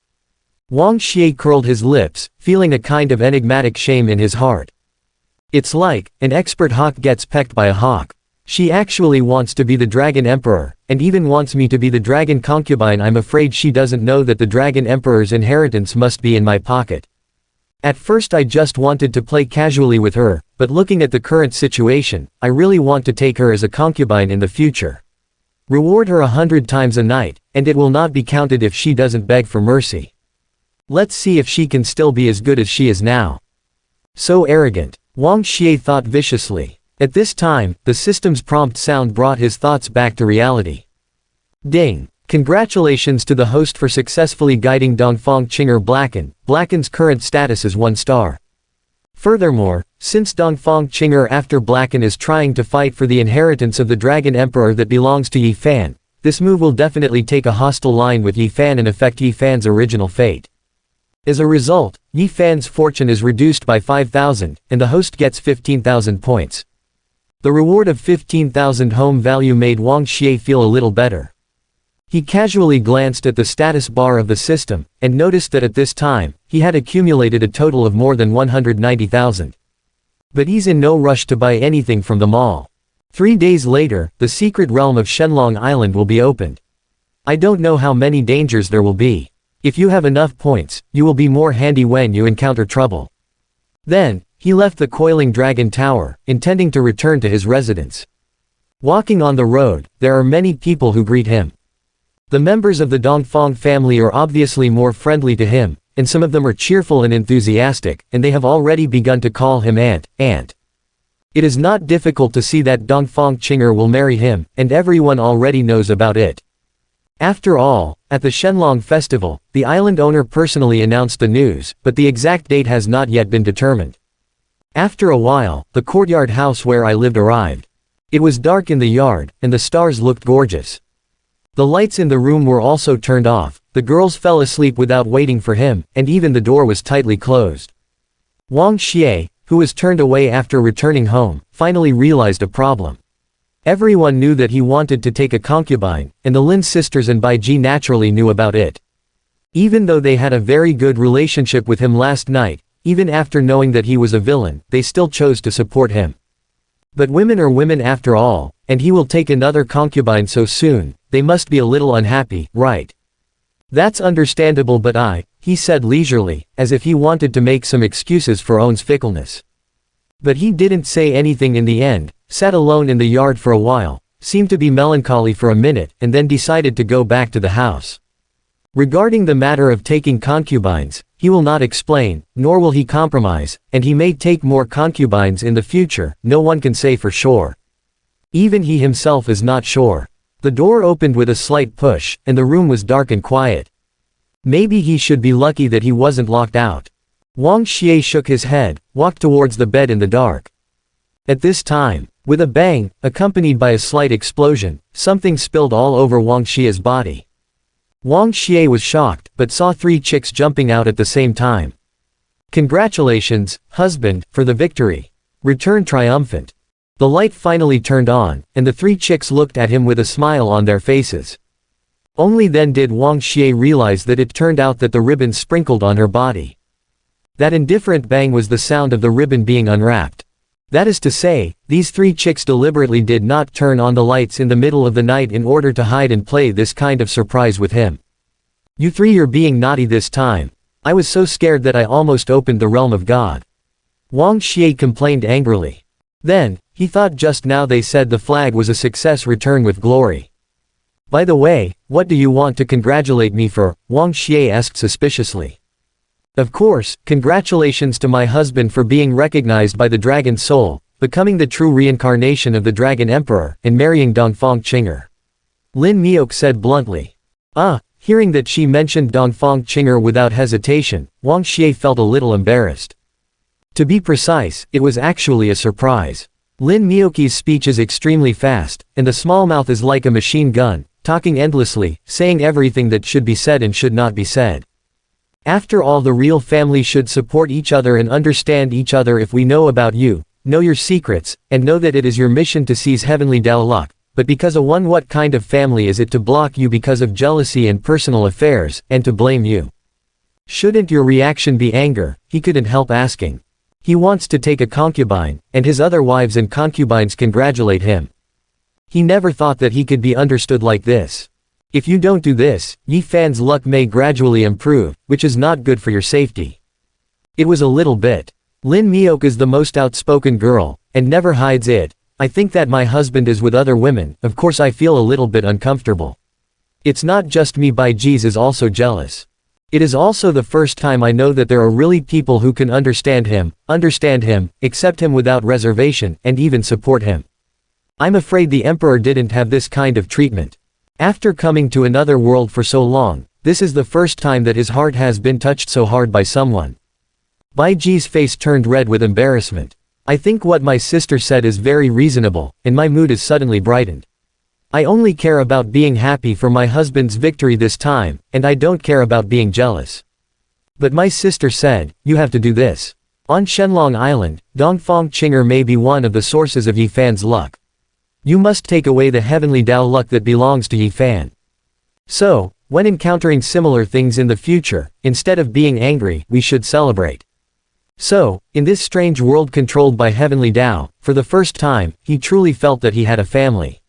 [SPEAKER 1] Wang Xie curled his lips, feeling a kind of enigmatic shame in his heart. It's like, an expert hawk gets pecked by a hawk. She actually wants to be the Dragon Emperor, and even wants me to be the Dragon Concubine. I'm afraid she doesn't know that the Dragon Emperor's inheritance must be in my pocket. At first I just wanted to play casually with her, but looking at the current situation, I really want to take her as a concubine in the future. Reward her 100 times a night, and it will not be counted if she doesn't beg for mercy. Let's see if she can still be as good as she is now. So arrogant. Wang Xie thought viciously. At this time, the system's prompt sound brought his thoughts back to reality. Ding! Congratulations to the host for successfully guiding Dongfang Qinger Blacken. Blacken's current status is 1 star. Furthermore, since Dongfang Qinger after Blacken is trying to fight for the inheritance of the Dragon Emperor that belongs to Yi Fan, this move will definitely take a hostile line with Yi Fan and affect Yi Fan's original fate. As a result, Yi Fan's fortune is reduced by 5,000, and the host gets 15,000 points. The reward of 15,000 home value made Wang Xie feel a little better. He casually glanced at the status bar of the system, and noticed that at this time, he had accumulated a total of more than 190,000. But he's in no rush to buy anything from the mall. 3 days later, the secret realm of Shenlong Island will be opened. I don't know how many dangers there will be. If you have enough points, you will be more handy when you encounter trouble. Then, he left the coiling dragon tower, intending to return to his residence. Walking on the road, there are many people who greet him. The members of the Dongfang family are obviously more friendly to him, and some of them are cheerful and enthusiastic, and they have already begun to call him aunt. It is not difficult to see that Dongfang Qinger will marry him, and everyone already knows about it. After all, at the Shenlong festival, the island owner personally announced the news, but the exact date has not yet been determined. After a while, the courtyard house where I lived arrived. It was dark in the yard, and the stars looked gorgeous. The lights in the room were also turned off, the girls fell asleep without waiting for him, and even the door was tightly closed. Wang Xie, who was turned away after returning home, finally realized a problem. Everyone knew that he wanted to take a concubine, and the Lin sisters and Bai Ji naturally knew about it. Even though they had a very good relationship with him last night, even after knowing that he was a villain, they still chose to support him. But women are women after all, and he will take another concubine so soon, they must be a little unhappy, right? That's understandable, but he said leisurely, as if he wanted to make some excuses for Owen's fickleness. But he didn't say anything in the end, sat alone in the yard for a while, seemed to be melancholy for a minute, and then decided to go back to the house. Regarding the matter of taking concubines, he will not explain, nor will he compromise, and he may take more concubines in the future, no one can say for sure. Even he himself is not sure. The door opened with a slight push, and the room was dark and quiet. Maybe he should be lucky that he wasn't locked out. Wang Xie shook his head, walked towards the bed in the dark. At this time, with a bang, accompanied by a slight explosion, something spilled all over Wang Xie's body. Wang Xie was shocked, but saw 3 chicks jumping out at the same time. "Congratulations, husband, for the victory," returned triumphant. The light finally turned on, and the 3 chicks looked at him with a smile on their faces. Only then did Wang Xie realize that it turned out that the ribbon sprinkled on her body. That indifferent bang was the sound of the ribbon being unwrapped. That is to say, these 3 chicks deliberately did not turn on the lights in the middle of the night in order to hide and play this kind of surprise with him. "You 3 are being naughty this time. I was so scared that I almost opened the realm of God," Wang Xie complained angrily. Then, he thought just now they said the flag was a success, return with glory. "By the way, what do you want to congratulate me for?" Wang Xie asked suspiciously. "Of course, congratulations to my husband for being recognized by the dragon soul, becoming the true reincarnation of the dragon emperor, and marrying Dongfang Qinger," Lin Miok said bluntly. Hearing that she mentioned Dongfang Qinger without hesitation, Wang Xie felt a little embarrassed. To be precise, it was actually a surprise. Lin Miok's speech is extremely fast, and the small mouth is like a machine gun, talking endlessly, saying everything that should be said and should not be said. After all, the real family should support each other and understand each other. If we know about you, know your secrets, and know that it is your mission to seize heavenly Tao luck, but because of one, what kind of family is it to block you because of jealousy and personal affairs, and to blame you? Shouldn't your reaction be anger? He couldn't help asking. He wants to take a concubine, and his other wives and concubines congratulate him. He never thought that he could be understood like this. If you don't do this, Yi Fan's luck may gradually improve, which is not good for your safety. It was a little bit. Lin Miok is the most outspoken girl, and never hides it. I think that my husband is with other women, of course I feel a little bit uncomfortable. It's not just me, Bai Jis is also jealous. It is also the first time I know that there are really people who can understand him, accept him without reservation, and even support him. I'm afraid the emperor didn't have this kind of treatment. After coming to another world for so long, this is the first time that his heart has been touched so hard by someone. Bai Ji's face turned red with embarrassment. I think what my sister said is very reasonable, and my mood is suddenly brightened. I only care about being happy for my husband's victory this time, and I don't care about being jealous. But my sister said, you have to do this. On Shenlong Island, Dongfang Qinger may be one of the sources of Yi Fan's luck. You must take away the heavenly Tao luck that belongs to Yi Fan. So, when encountering similar things in the future, instead of being angry, we should celebrate. So, in this strange world controlled by heavenly Tao, for the first time, he truly felt that he had a family.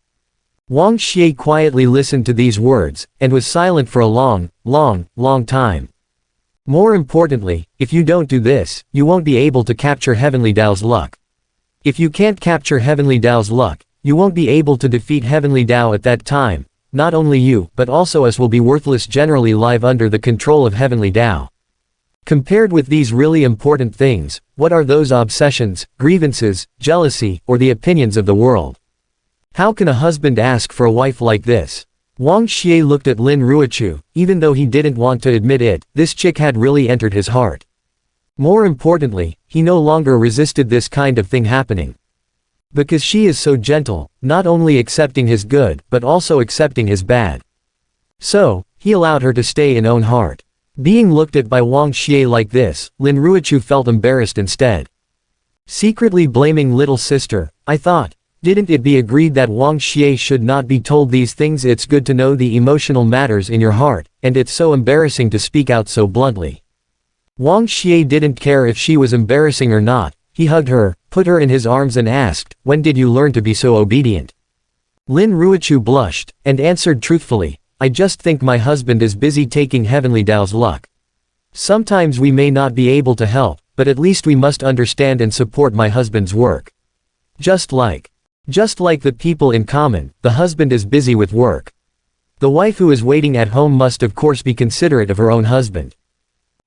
[SPEAKER 1] Wang Xie quietly listened to these words, and was silent for a long time. More importantly, if you don't do this, you won't be able to capture heavenly Tao's luck. If you can't capture heavenly Tao's luck, you won't be able to defeat heavenly Tao at that time. Not only you, but also us will be worthless, generally live under the control of heavenly Tao. Compared with these really important things, what are those obsessions, grievances, jealousy, or the opinions of the world? How can a husband ask for a wife like this? Wang Xie looked at Lin Ruochu. Even though he didn't want to admit it, this chick had really entered his heart. More importantly, he no longer resisted this kind of thing happening. Because she is so gentle, not only accepting his good, but also accepting his bad. So, he allowed her to stay in own heart. Being looked at by Wang Xie like this, Lin Ruochu felt embarrassed instead. Secretly blaming little sister, I thought. Didn't it be agreed that Wang Xie should not be told these things? It's good to know the emotional matters in your heart, and it's so embarrassing to speak out so bluntly. Wang Xie didn't care if she was embarrassing or not. He hugged her, put her in his arms and asked, when did you learn to be so obedient? Lin Ruochu blushed, and answered truthfully, I just think my husband is busy taking heavenly Tao's luck. Sometimes we may not be able to help, but at least we must understand and support my husband's work. Just like Just like the people in common, the husband is busy with work. The wife who is waiting at home must of course be considerate of her own husband.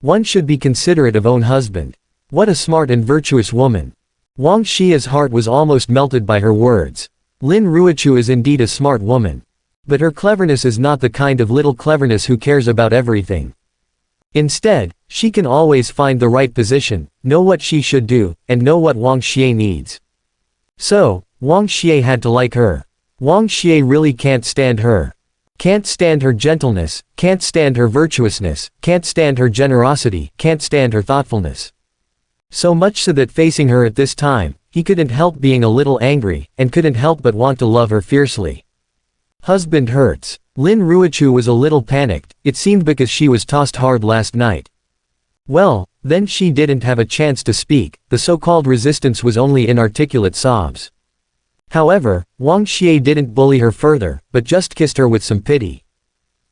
[SPEAKER 1] One should be considerate of own husband. What a smart and virtuous woman. Wang Xie's heart was almost melted by her words. Lin Ruochu is indeed a smart woman. But her cleverness is not the kind of little cleverness who cares about everything. Instead, she can always find the right position, know what she should do, and know what Wang Xie needs. So, Wang Xie had to like her. Wang Xie really can't stand her. Can't stand her gentleness, can't stand her virtuousness, can't stand her generosity, can't stand her thoughtfulness. So much so that facing her at this time, he couldn't help being a little angry, and couldn't help but want to love her fiercely. Husband hurts. Lin Ruochu was a little panicked, it seemed because she was tossed hard last night. Well, then she didn't have a chance to speak, the so-called resistance was only inarticulate sobs. However, Wang Xie didn't bully her further, but just kissed her with some pity.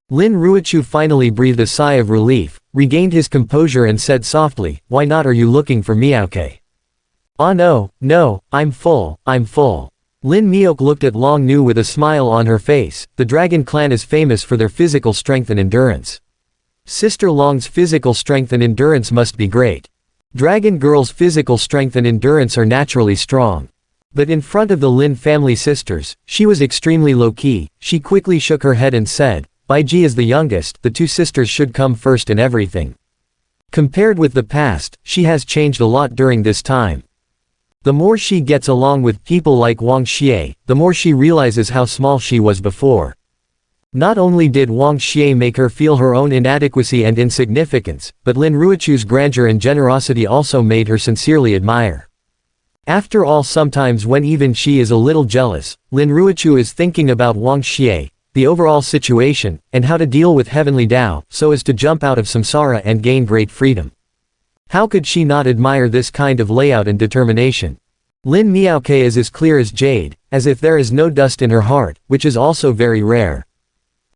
[SPEAKER 1] Lin Ruochu finally breathed a sigh of relief, regained his composure and said softly, "Why not, are you looking for Miaoke?" "Ah no, I'm full. Lin Miaoke looked at Long Nu with a smile on her face. The Dragon clan is famous for their physical strength and endurance. Sister Long's physical strength and endurance must be great. Dragon girl's physical strength and endurance are naturally strong. But in front of the Lin family sisters, she was extremely low-key. She quickly shook her head and said, "Bai Ji is the youngest, the two sisters should come first in everything. Compared with the past, she has changed a lot during this time. The more she gets along with people like Wang Xie, the more she realizes how small she was before." Not only did Wang Xie make her feel her own inadequacy and insignificance, but Lin Ruochu's grandeur and generosity also made her sincerely admire. After all, sometimes when even she is a little jealous, Lin Ruochu is thinking about Wang Xie, the overall situation, and how to deal with heavenly Tao, so as to jump out of samsara and gain great freedom. How could she not admire this kind of layout and determination? Lin Miaoke is as clear as jade, as if there is no dust in her heart, which is also very rare.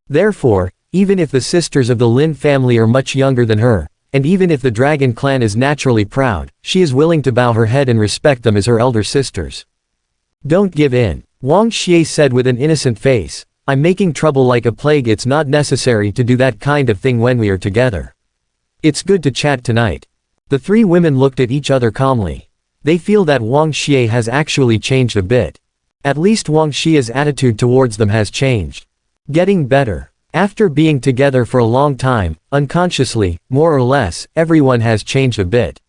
[SPEAKER 1] Therefore, even if the sisters of the Lin family are much younger than her, and even if the Dragon clan is naturally proud, she is willing to bow her head and respect them as her elder sisters. "Don't give in," Wang Xie said with an innocent face. "I'm making trouble like a plague. It's not necessary to do that kind of thing when we are together. It's good to chat tonight." The three women looked at each other calmly. They feel that Wang Xie has actually changed a bit. At least Wang Xie's attitude towards them has changed. Getting better. After being together for a long time, unconsciously, more or less, everyone has changed a bit.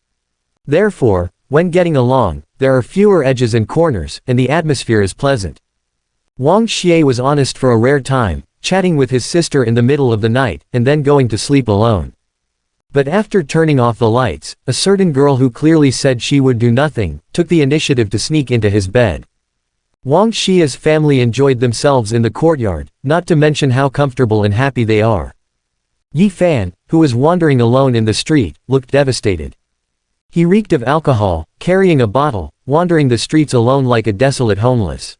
[SPEAKER 1] Therefore, when getting along, there are fewer edges and corners, and the atmosphere is pleasant. Wang Xie was honest for a rare time, chatting with his sister in the middle of the night, and then going to sleep alone. But after turning off the lights, a certain girl who clearly said she would do nothing, took the initiative to sneak into his bed. Wang Xie's family enjoyed themselves in the courtyard, not to mention how comfortable and happy they are. Yi Fan, who was wandering alone in the street, looked devastated. He reeked of alcohol, carrying a bottle, wandering the streets alone like a desolate homeless.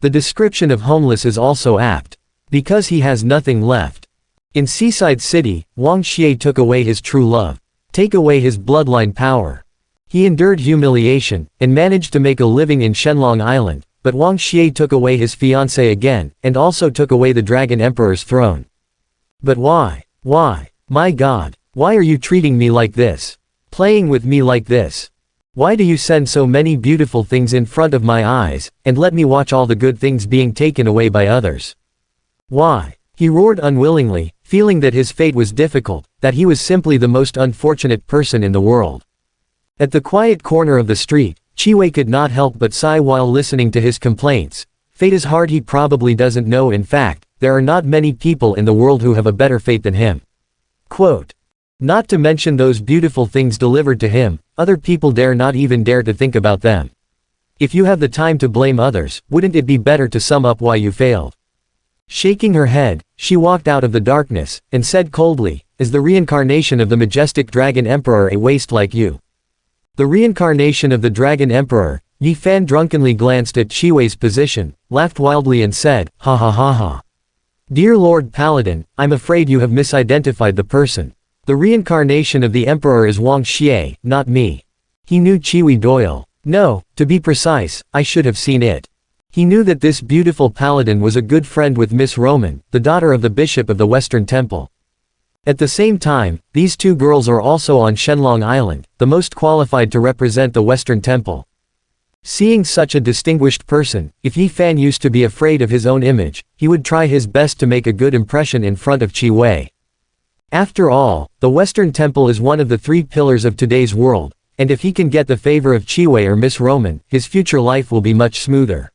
[SPEAKER 1] The description of homeless is also apt. Because he has nothing left. In Seaside City, Wang Xie took away his true love. Take away his bloodline power. He endured humiliation, and managed to make a living in Shenlong Island, but Wang Xie took away his fiancée again, and also took away the Dragon Emperor's throne. But why? Why? My God, why are you treating me like this? Playing with me like this? Why do you send so many beautiful things in front of my eyes, and let me watch all the good things being taken away by others? Why? He roared unwillingly, feeling that his fate was difficult, that he was simply the most unfortunate person in the world. At the quiet corner of the street, Chiwei could not help but sigh while listening to his complaints. Fate is hard. He probably doesn't know. In fact, there are not many people in the world who have a better fate than him. Quote. Not to mention those beautiful things delivered to him, other people dare not even dare to think about them. If you have the time to blame others, wouldn't it be better to sum up why you failed? Shaking her head, she walked out of the darkness, and said coldly, "Is the reincarnation of the majestic Dragon Emperor a waste like you?" The reincarnation of the Dragon Emperor. Yi Fan drunkenly glanced at Chiwei's position, laughed wildly and said, "Ha ha ha ha. Dear Lord Paladin, I'm afraid you have misidentified the person. The reincarnation of the Emperor is Wang Xie, not me." He knew Chiwei Doyle. No, to be precise, I should have seen it. He knew that this beautiful paladin was a good friend with Miss Roman, the daughter of the bishop of the Western Temple. At the same time, these two girls are also on Shenlong Island, the most qualified to represent the Western Temple. Seeing such a distinguished person, if Yi Fan used to be afraid of his own image, he would try his best to make a good impression in front of Qi Wei. After all, the Western Temple is one of the three pillars of today's world, and if he can get the favor of Qi Wei or Miss Roman, his future life will be much smoother.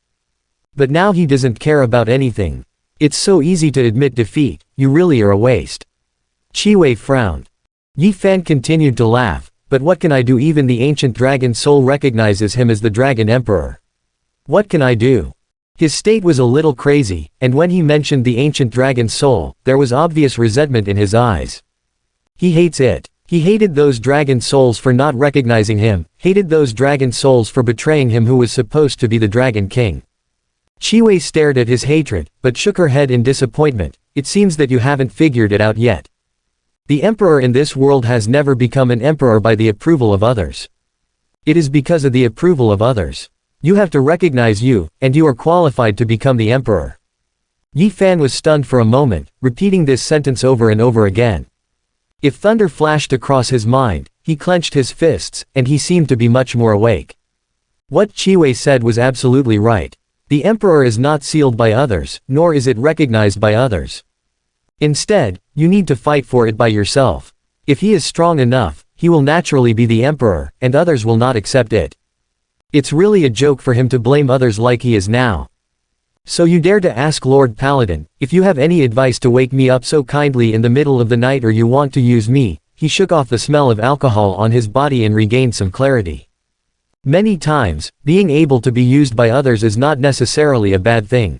[SPEAKER 1] But now he doesn't care about anything. It's so easy to admit defeat, you really are a waste. Qi Wei frowned. Yi Fan continued to laugh, but what can I do? Even the ancient dragon soul recognizes him as the Dragon Emperor. What can I do? His state was a little crazy, and when he mentioned the ancient dragon soul, there was obvious resentment in his eyes. He hates it. He hated those dragon souls for not recognizing him, hated those dragon souls for betraying him who was supposed to be the Dragon King. Qi Wei stared at his hatred, but shook her head in disappointment. It seems that you haven't figured it out yet. The emperor in this world has never become an emperor by the approval of others. It is because of the approval of others. You have to recognize you, and you are qualified to become the emperor. Yi Fan was stunned for a moment, repeating this sentence over and over again. If thunder flashed across his mind, he clenched his fists, and he seemed to be much more awake. What Qi Wei said was absolutely right. The emperor is not sealed by others, nor is it recognized by others. Instead, you need to fight for it by yourself. If he is strong enough, he will naturally be the emperor, and others will not accept it. It's really a joke for him to blame others like he is now. So you dare to ask Lord Paladin, if you have any advice to wake me up so kindly in the middle of the night, or you want to use me? He shook off the smell of alcohol on his body and regained some clarity. Many times, being able to be used by others is not necessarily a bad thing.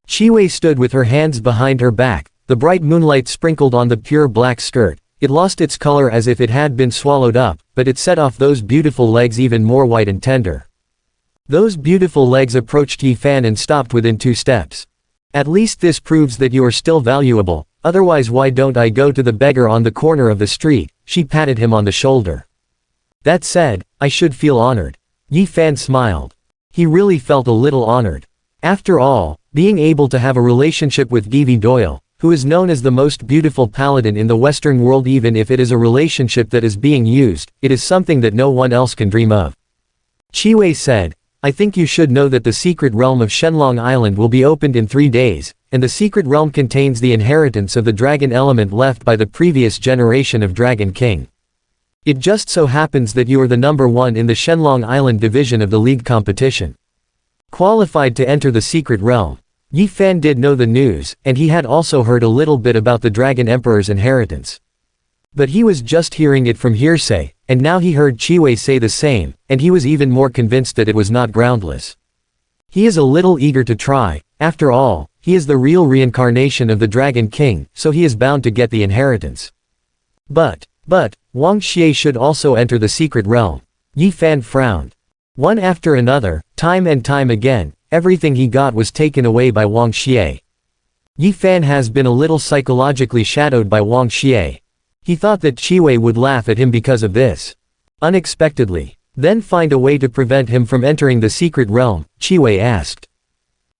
[SPEAKER 1] Qi Wei stood with her hands behind her back. The bright moonlight sprinkled on the pure black skirt. It lost its color as if it had been swallowed up, but it set off those beautiful legs even more white and tender. Those beautiful legs approached Yi Fan and stopped within 2 steps. At least this proves that you are still valuable, otherwise why don't I go to the beggar on the corner of the street? She patted him on the shoulder. That said, I should feel honored. Yi Fan smiled. He really felt a little honored. After all, being able to have a relationship with Givi Doyle, who is known as the most beautiful paladin in the Western world, even if it is a relationship that is being used, it is something that no one else can dream of. Qi Wei said, I think you should know that the secret realm of Shenlong Island will be opened in 3 days, and the secret realm contains the inheritance of the dragon element left by the previous generation of Dragon King. It just so happens that you are the number 1 in the Shenlong Island division of the league competition. Qualified to enter the secret realm. Yi Fan did know the news, and he had also heard a little bit about the Dragon Emperor's inheritance. But he was just hearing it from hearsay, and now he heard Qi Wei say the same, and he was even more convinced that it was not groundless. He is a little eager to try. After all, he is the real reincarnation of the Dragon King, so he is bound to get the inheritance. But, Wang Xie should also enter the secret realm. Yi Fan frowned. One after another, time and time again, everything he got was taken away by Wang Xie. Yi Fan has been a little psychologically shadowed by Wang Xie. He thought that Qi Wei would laugh at him because of this. Unexpectedly, then find a way to prevent him from entering the secret realm, Qi Wei asked.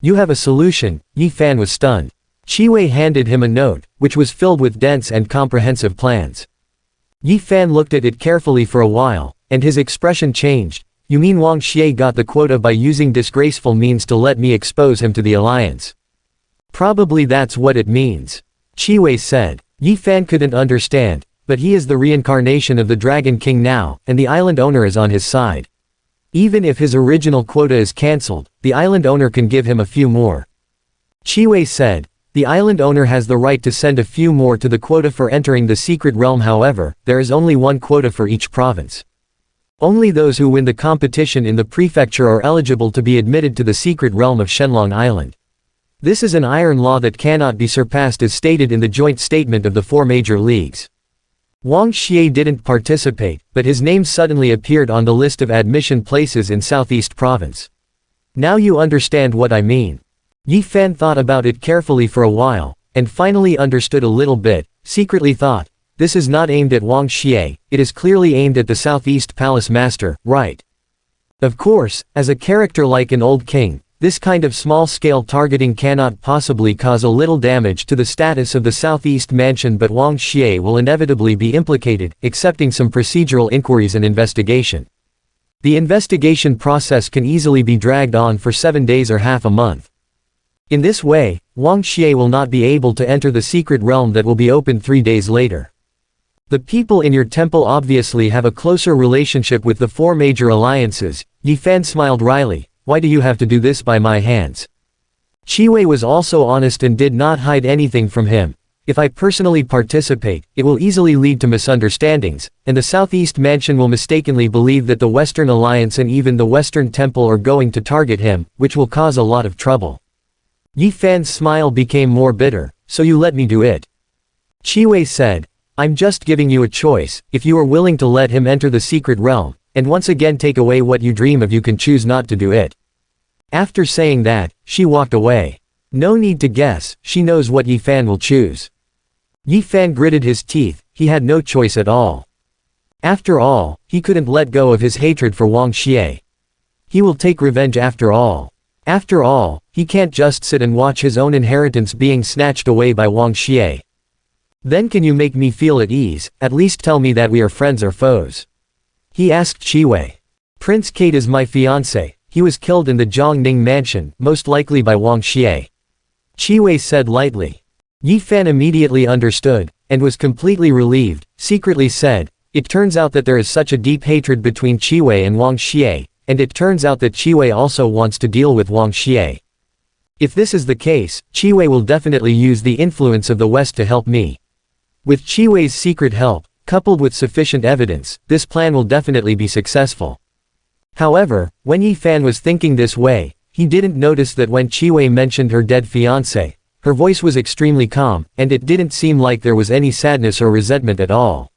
[SPEAKER 1] You have a solution? Yi Fan was stunned. Qi Wei handed him a note, which was filled with dense and comprehensive plans. Yi Fan looked at it carefully for a while, and his expression changed. You mean Wang Xie got the quota by using disgraceful means to let me expose him to the alliance? Probably that's what it means. Qi Wei said. Yi Fan couldn't understand, but he is the reincarnation of the Dragon King now, and the island owner is on his side. Even if his original quota is cancelled, the island owner can give him a few more. Qi Wei said. The island owner has the right to send a few more to the quota for entering the secret realm. However, there is only 1 quota for each province. Only those who win the competition in the prefecture are eligible to be admitted to the secret realm of Shenlong Island. This is an iron law that cannot be surpassed, as stated in the joint statement of the 4 major leagues. Wang Xie didn't participate, but his name suddenly appeared on the list of admission places in Southeast Province. Now you understand what I mean. Yi Fan thought about it carefully for a while, and finally understood a little bit, secretly thought, this is not aimed at Wang Xie, it is clearly aimed at the Southeast Palace Master, right? Of course, as a character like an old king, this kind of small-scale targeting cannot possibly cause a little damage to the status of the Southeast Mansion, but Wang Xie will inevitably be implicated, accepting some procedural inquiries and investigation. The investigation process can easily be dragged on for 7 days or half a month. In this way, Wang Xie will not be able to enter the secret realm that will be opened 3 days later. The people in your temple obviously have a closer relationship with the 4 major alliances. Yi Fan smiled wryly. Why do you have to do this by my hands? Qi was also honest and did not hide anything from him. If I personally participate, it will easily lead to misunderstandings, and the Southeast Mansion will mistakenly believe that the Western Alliance and even the Western Temple are going to target him, which will cause a lot of trouble. Yi Fan's smile became more bitter. So you let me do it? Qi said. I'm just giving you a choice. If you are willing to let him enter the secret realm, and once again take away what you dream of, you can choose not to do it. After saying that, she walked away. No need to guess, she knows what Yi Fan will choose. Yi Fan gritted his teeth, he had no choice at all. After all, he couldn't let go of his hatred for Wang Xie. He will take revenge after all. After all, he can't just sit and watch his own inheritance being snatched away by Wang Xie. Then can you make me feel at ease, at least tell me that we are friends or foes? He asked Qi. Prince Kate is my fiancé. He was killed in the Zhongning mansion, most likely by Wang Xie. Qi said lightly. Yi Fan immediately understood, and was completely relieved, secretly said, it turns out that there is such a deep hatred between Qi and Wang Xie, and it turns out that Qi also wants to deal with Wang Xie. If this is the case, Qi will definitely use the influence of the West to help me. With Qi's secret help, coupled with sufficient evidence, this plan will definitely be successful. However, when Yi Fan was thinking this way, he didn't notice that when Qi mentioned her dead fiancé, her voice was extremely calm, and it didn't seem like there was any sadness or resentment at all.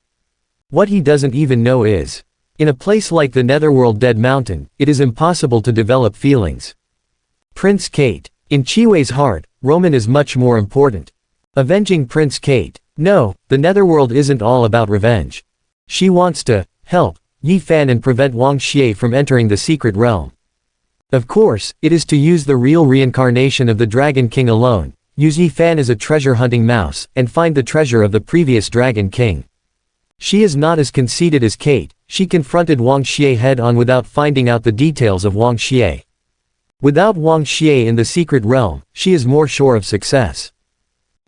[SPEAKER 1] What he doesn't even know is, in a place like the Netherworld Dead Mountain, it is impossible to develop feelings. Prince Kate. In Qi's heart, Roman is much more important. Avenging Prince Kate. No, the Netherworld isn't all about revenge. She wants to help Yi Fan and prevent Wang Xie from entering the secret realm. Of course, it is to use the real reincarnation of the Dragon King alone, use Yi Fan as a treasure-hunting mouse, and find the treasure of the previous Dragon King. She is not as conceited as Kate. She confronted Wang Xie head-on without finding out the details of Wang Xie. Without Wang Xie in the secret realm, she is more sure of success.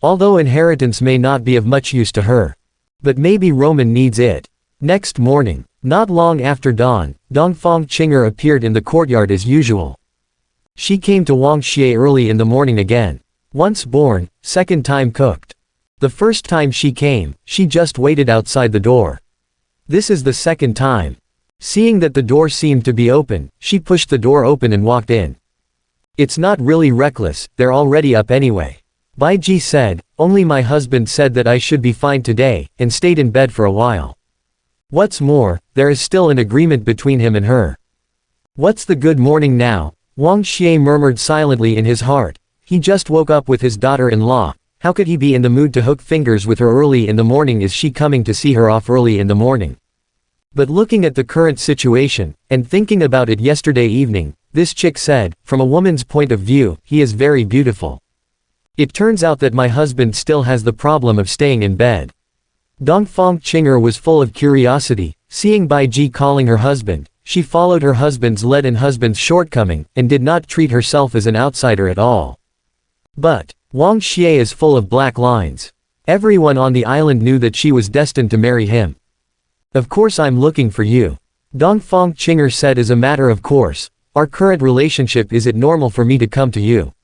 [SPEAKER 1] Although inheritance may not be of much use to her. But maybe Roman needs it. Next morning, not long after dawn, Dongfang Qinger appeared in the courtyard as usual. She came to Wang Xie early in the morning again. Once born, second time cooked. The first time she came, she just waited outside the door. This is the second time. Seeing that the door seemed to be open, she pushed the door open and walked in. It's not really reckless, they're already up anyway. Baiji said, only my husband said that I should be fine today, and stayed in bed for a while. What's more, there is still an agreement between him and her. What's the good morning now? Wang Xie murmured silently in his heart. He just woke up with his daughter-in-law. How could he be in the mood to hook fingers with her early in the morning? Is she coming to see her off early in the morning? But looking at the current situation, and thinking about it yesterday evening, this chick said, from a woman's point of view, he is very beautiful. It turns out that my husband still has the problem of staying in bed. Dongfang Qinger was full of curiosity. Seeing Baiji calling her husband, she followed her husband's lead and husband's shortcoming, and did not treat herself as an outsider at all. But Wang Xie is full of black lines. Everyone on the island knew that she was destined to marry him. Of course I'm looking for you. Dongfang Qinger said as a matter of course. Our current relationship, is it normal for me to come to you?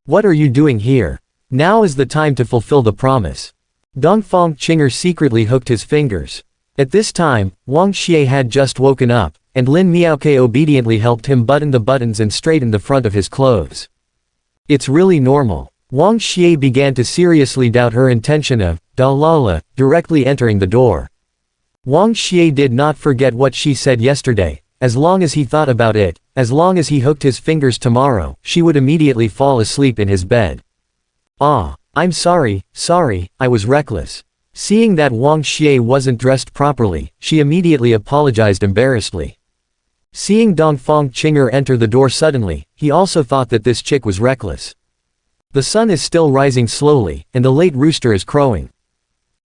[SPEAKER 1] What are you doing here? Now is the time to fulfill the promise. Dongfang Qinger secretly hooked his fingers. At this time, Wang Xie had just woken up, and Lin Miaoke obediently helped him button the buttons and straighten the front of his clothes. It's really normal. Wang Xie began to seriously doubt her intention of, Dalala, directly entering the door. Wang Xie did not forget what she said yesterday. As long as he thought about it, as long as he hooked his fingers tomorrow, she would immediately fall asleep in his bed. Ah, I'm sorry, I was reckless. Seeing that Wang Xie wasn't dressed properly, she immediately apologized embarrassedly. Seeing Dongfang Qinger enter the door suddenly, he also thought that this chick was reckless. The sun is still rising slowly, and the late rooster is crowing.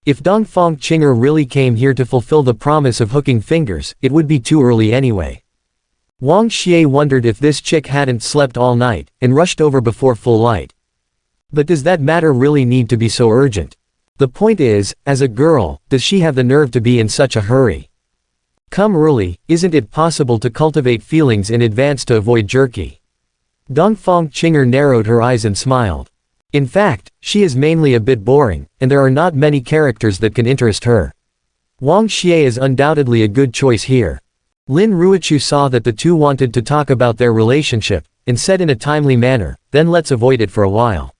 [SPEAKER 1] If Dongfang Qinger really came here to fulfill the promise of hooking fingers, it would be too early anyway. Wang Xie wondered if this chick hadn't slept all night, and rushed over before full light. But does that matter really need to be so urgent? The point is, as a girl, does she have the nerve to be in such a hurry? Come early, isn't it possible to cultivate feelings in advance to avoid jerky? Dongfang Qinger narrowed her eyes and smiled. In fact, she is mainly a bit boring, and there are not many characters that can interest her. Wang Xie is undoubtedly a good choice here. Lin Ruochu saw that the two wanted to talk about their relationship, and said in a timely manner, then let's avoid it for a while.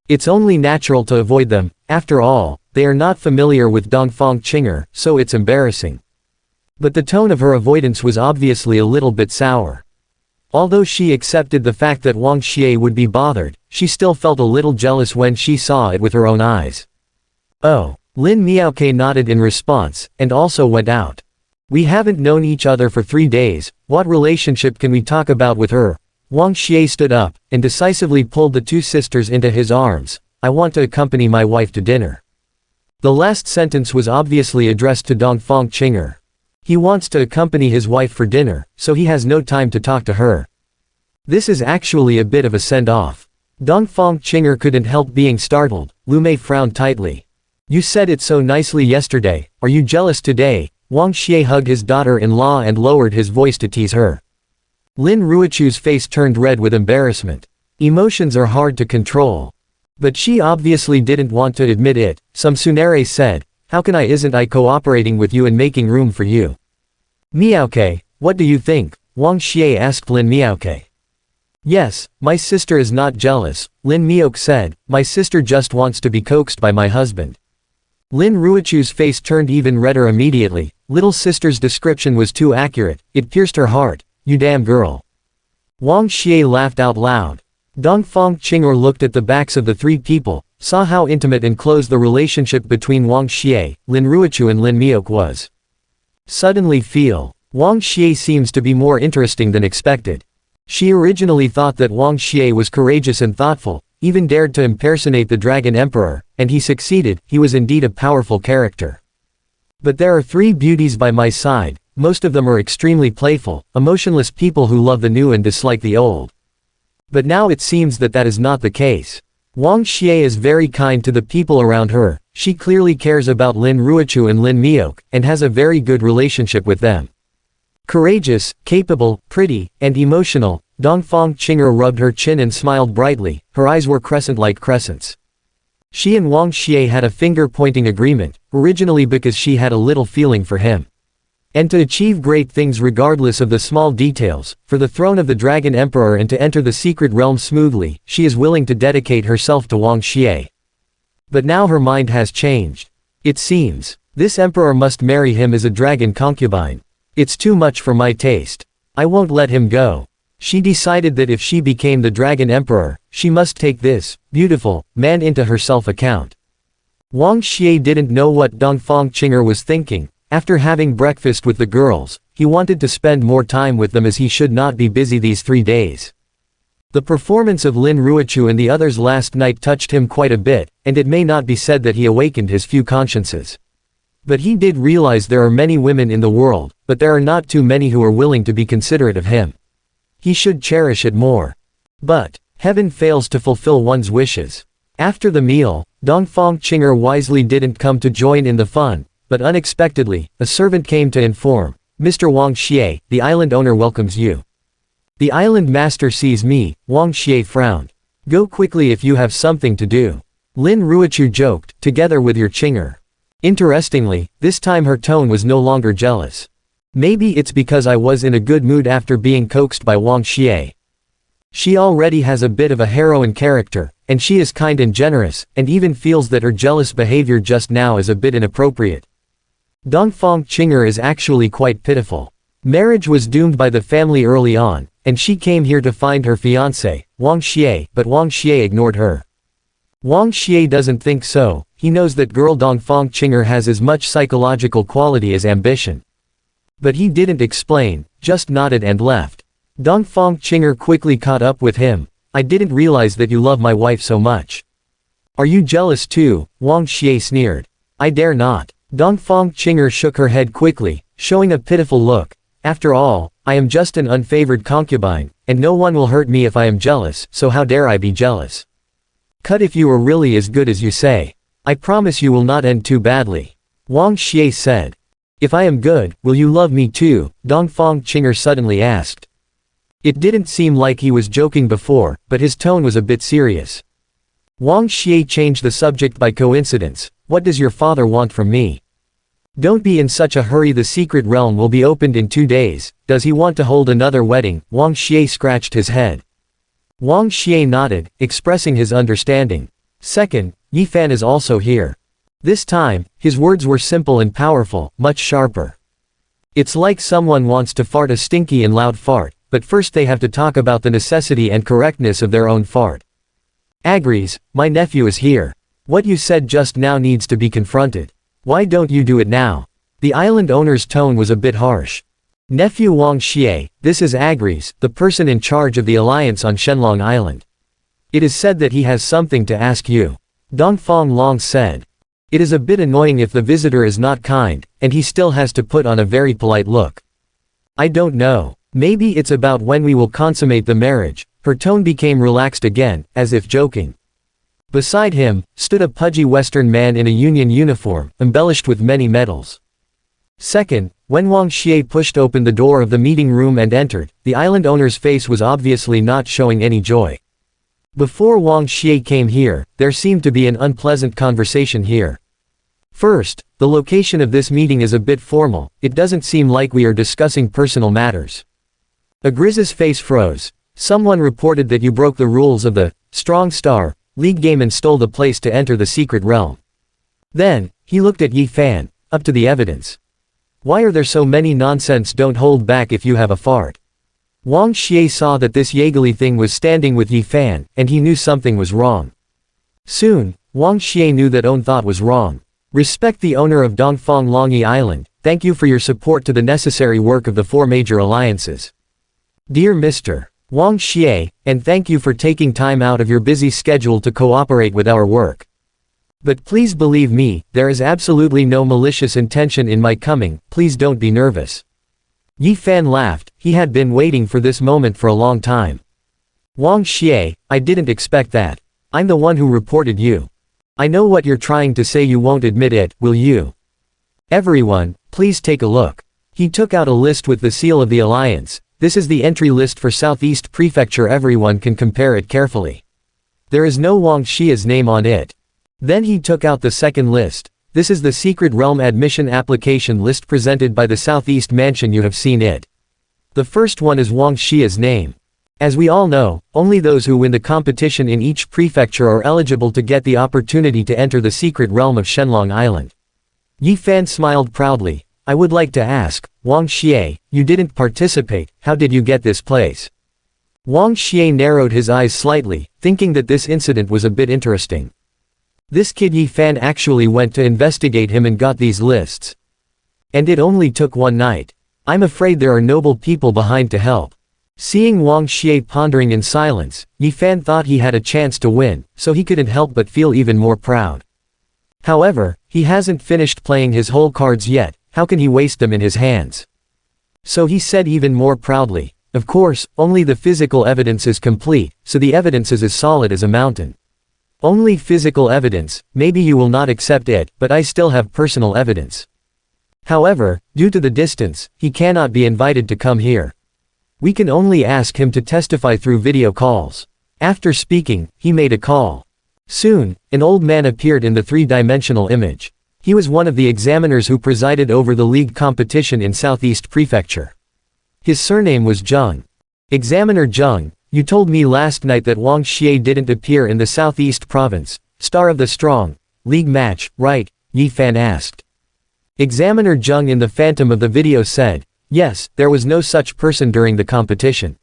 [SPEAKER 1] It's only natural to avoid them, after all, they are not familiar with Dongfang Qinger, so it's embarrassing. But the tone of her avoidance was obviously a little bit sour. Although she accepted the fact that Wang Xie would be bothered, she still felt a little jealous when she saw it with her own eyes. Oh. Lin Miaoke nodded in response, and also went out. We haven't known each other for 3 days, what relationship can we talk about with her? Wang Xie stood up, and decisively pulled the two sisters into his arms. I want to accompany my wife to dinner. The last sentence was obviously addressed to Dongfang Qinger. He wants to accompany his wife for dinner, so he has no time to talk to her. This is actually a bit of a send-off. Dongfang Qinger couldn't help being startled. Lu Mei frowned tightly. You said it so nicely yesterday, are you jealous today? Wang Xie hugged his daughter-in-law and lowered his voice to tease her. Lin Ruochu's face turned red with embarrassment. Emotions are hard to control. But she obviously didn't want to admit it. Some Tsunere said, how can isn't I cooperating with you and making room for you? Miaoke, what do you think? Wang Xie asked Lin Miaoke. Yes, my sister is not jealous, Lin Miaoke said, my sister just wants to be coaxed by my husband. Lin Ruochu's face turned even redder immediately. Little sister's description was too accurate, it pierced her heart. You damn girl. Wang Xie laughed out loud. Dongfang Qinger looked at the backs of the three people, saw how intimate and close the relationship between Wang Xie, Lin Ruochu and Lin Miaoke was. Suddenly Wang Xie seems to be more interesting than expected. She originally thought that Wang Xie was courageous and thoughtful, even dared to impersonate the Dragon Emperor, and he succeeded. He was indeed a powerful character. But there are 3 beauties by my side. Most of them are extremely playful, emotionless people who love the new and dislike the old. But now it seems that that is not the case. Wang Xie is very kind to the people around her, she clearly cares about Lin Ruochu and Lin Miaoke, and has a very good relationship with them. Courageous, capable, pretty, and emotional, Dongfang Qinger rubbed her chin and smiled brightly, her eyes were crescent-like crescents. She and Wang Xie had a finger-pointing agreement, originally because she had a little feeling for him. And to achieve great things regardless of the small details, for the throne of the Dragon Emperor and to enter the secret realm smoothly, she is willing to dedicate herself to Wang Xie. But now her mind has changed. It seems, this emperor must marry him as a dragon concubine. It's too much for my taste. I won't let him go. She decided that if she became the Dragon Emperor, she must take this beautiful man into her self-account. Wang Xie didn't know what Dongfang Qinger was thinking. After having breakfast with the girls, he wanted to spend more time with them as he should not be busy these 3 days. The performance of Lin Ruochu and the others last night touched him quite a bit, and it may not be said that he awakened his few consciences. But he did realize there are many women in the world, but there are not too many who are willing to be considerate of him. He should cherish it more. But heaven fails to fulfill one's wishes. After the meal, Dongfang Qinger wisely didn't come to join in the fun. But unexpectedly, a servant came to inform, Mr. Wang Xie, the island owner welcomes you. The island master sees me, Wang Xie frowned. Go quickly if you have something to do. Lin Ruochu joked, together with your Qinger. Interestingly, this time her tone was no longer jealous. Maybe it's because I was in a good mood after being coaxed by Wang Xie. She already has a bit of a heroine character, and she is kind and generous, and even feels that her jealous behavior just now is a bit inappropriate. Dongfang Qinger is actually quite pitiful. Marriage was doomed by the family early on, and she came here to find her fiancé, Wang Xie, but Wang Xie ignored her. Wang Xie doesn't think so, he knows that girl Dongfang Qinger has as much psychological quality as ambition. But he didn't explain, just nodded and left. Dongfang Qinger quickly caught up with him. I didn't realize that you love my wife so much. Are you jealous too? Wang Xie sneered. I dare not. Dongfang Qinger shook her head quickly, showing a pitiful look. After all, I am just an unfavored concubine, and no one will hurt me if I am jealous, so how dare I be jealous? Cut if you are really as good as you say. I promise you will not end too badly. Wang Xie said. If I am good, will you love me too? Dongfang Qinger suddenly asked. It didn't seem like he was joking before, but his tone was a bit serious. Wang Xie changed the subject by coincidence. What does your father want from me? Don't be in such a hurry, the secret realm will be opened in 2 days. Does he want to hold another wedding? Wang Xie scratched his head. Wang Xie nodded, expressing his understanding. Second, Yi Fan is also here. This time, his words were simple and powerful, much sharper. It's like someone wants to fart a stinky and loud fart, but first they have to talk about the necessity and correctness of their own fart. Agrees, my nephew is here. What you said just now needs to be confronted. Why don't you do it now? The island owner's tone was a bit harsh. Nephew Wang Xie, this is Agrees, the person in charge of the alliance on Shenlong Island. It is said that he has something to ask you. Dongfang Long said. It is a bit annoying if the visitor is not kind, and he still has to put on a very polite look. I don't know. Maybe it's about when we will consummate the marriage. Her tone became relaxed again, as if joking. Beside him, stood a pudgy Western man in a union uniform, embellished with many medals. Second, when Wang Xie pushed open the door of the meeting room and entered, the island owner's face was obviously not showing any joy. Before Wang Xie came here, there seemed to be an unpleasant conversation here. First, the location of this meeting is a bit formal, it doesn't seem like we are discussing personal matters. Agriz's face froze. Someone reported that you broke the rules of the Strong Star League game and stole the place to enter the secret realm. Then, he looked at Yi Fan, up to the evidence. Why are there so many nonsense? Don't hold back if you have a fart. Wang Xie saw that this Yegali thing was standing with Yi Fan, and he knew something was wrong. Soon, Wang Xie knew that own thought was wrong. Respect the owner of Dongfang Longi Island, thank you for your support to the necessary work of the 4 major alliances. Dear Mr. Wang Xie, and thank you for taking time out of your busy schedule to cooperate with our work. But please believe me, there is absolutely no malicious intention in my coming, please don't be nervous. Yi Fan laughed, he had been waiting for this moment for a long time. Wang Xie, I didn't expect that. I'm the one who reported you. I know what you're trying to say, you won't admit it, will you? Everyone, please take a look. He took out a list with the seal of the alliance. This is the entry list for Southeast Prefecture, everyone can compare it carefully. There is no Wang Xie's name on it. Then he took out the second list. This is the Secret Realm Admission Application list presented by the Southeast Mansion, you have seen it. The first one is Wang Xie's name. As we all know, only those who win the competition in each prefecture are eligible to get the opportunity to enter the secret realm of Shenlong Island. Yi Fan smiled proudly. I would like to ask, Wang Xie, you didn't participate, how did you get this place? Wang Xie narrowed his eyes slightly, thinking that this incident was a bit interesting. This kid Yi Fan actually went to investigate him and got these lists. And it only took one night. I'm afraid there are noble people behind to help. Seeing Wang Xie pondering in silence, Yi Fan thought he had a chance to win, so he couldn't help but feel even more proud. However, he hasn't finished playing his whole cards yet, how can he waste them in his hands? So he said even more proudly, of course, only the physical evidence is complete, so the evidence is as solid as a mountain. Only physical evidence, maybe you will not accept it, but I still have personal evidence. However, due to the distance, he cannot be invited to come here. We can only ask him to testify through video calls. After speaking, he made a call. Soon, an old man appeared in the 3-dimensional image. He was one of the examiners who presided over the league competition in Southeast Prefecture. His surname was Zheng. Examiner Zheng, you told me last night that Wang Xie didn't appear in the Southeast Province, Star of the Strong, League match, right? Yi Fan asked. Examiner Zheng in the phantom of the video said, yes, there was no such person during the competition.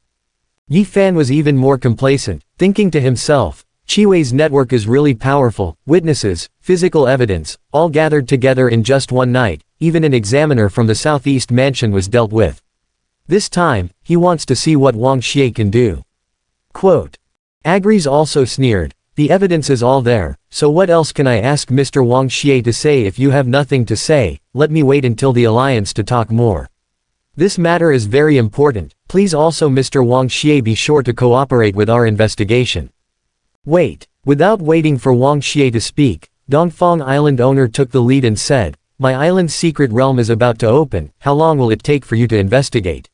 [SPEAKER 1] Yi Fan was even more complacent, thinking to himself, Chiwei's network is really powerful, witnesses, physical evidence, all gathered together in just one night. even an examiner from the Southeast Mansion was dealt with. This time, he wants to see what Wang Xie can do. Quote. Agrees also sneered, the evidence is all there, so what else can I ask Mr. Wang Xie to say? If you have nothing to say, let me wait until the alliance to talk more. This matter is very important, please also Mr. Wang Xie be sure to cooperate with our investigation. Wait. Without waiting for Wang Xie to speak, Dongfang Island owner took the lead and said, my island's secret realm is about to open, how long will it take for you to investigate?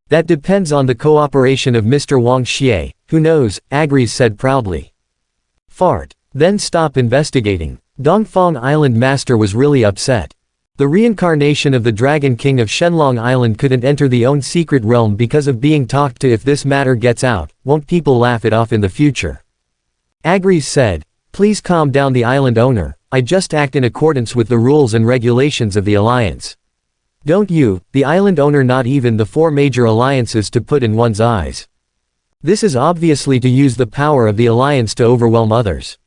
[SPEAKER 1] That depends on the cooperation of Mr. Wang Xie, who knows, Agrees said proudly. Fart. Then stop investigating. Dongfang Island master was really upset. The reincarnation of the Dragon King of Shenlong Island couldn't enter the own secret realm because of being talked to. If this matter gets out, won't people laugh it off in the future? Agrees said, please calm down the island owner, I just act in accordance with the rules and regulations of the alliance. Don't you, the island owner, not even the 4 major alliances to put in one's eyes. This is obviously to use the power of the alliance to overwhelm others.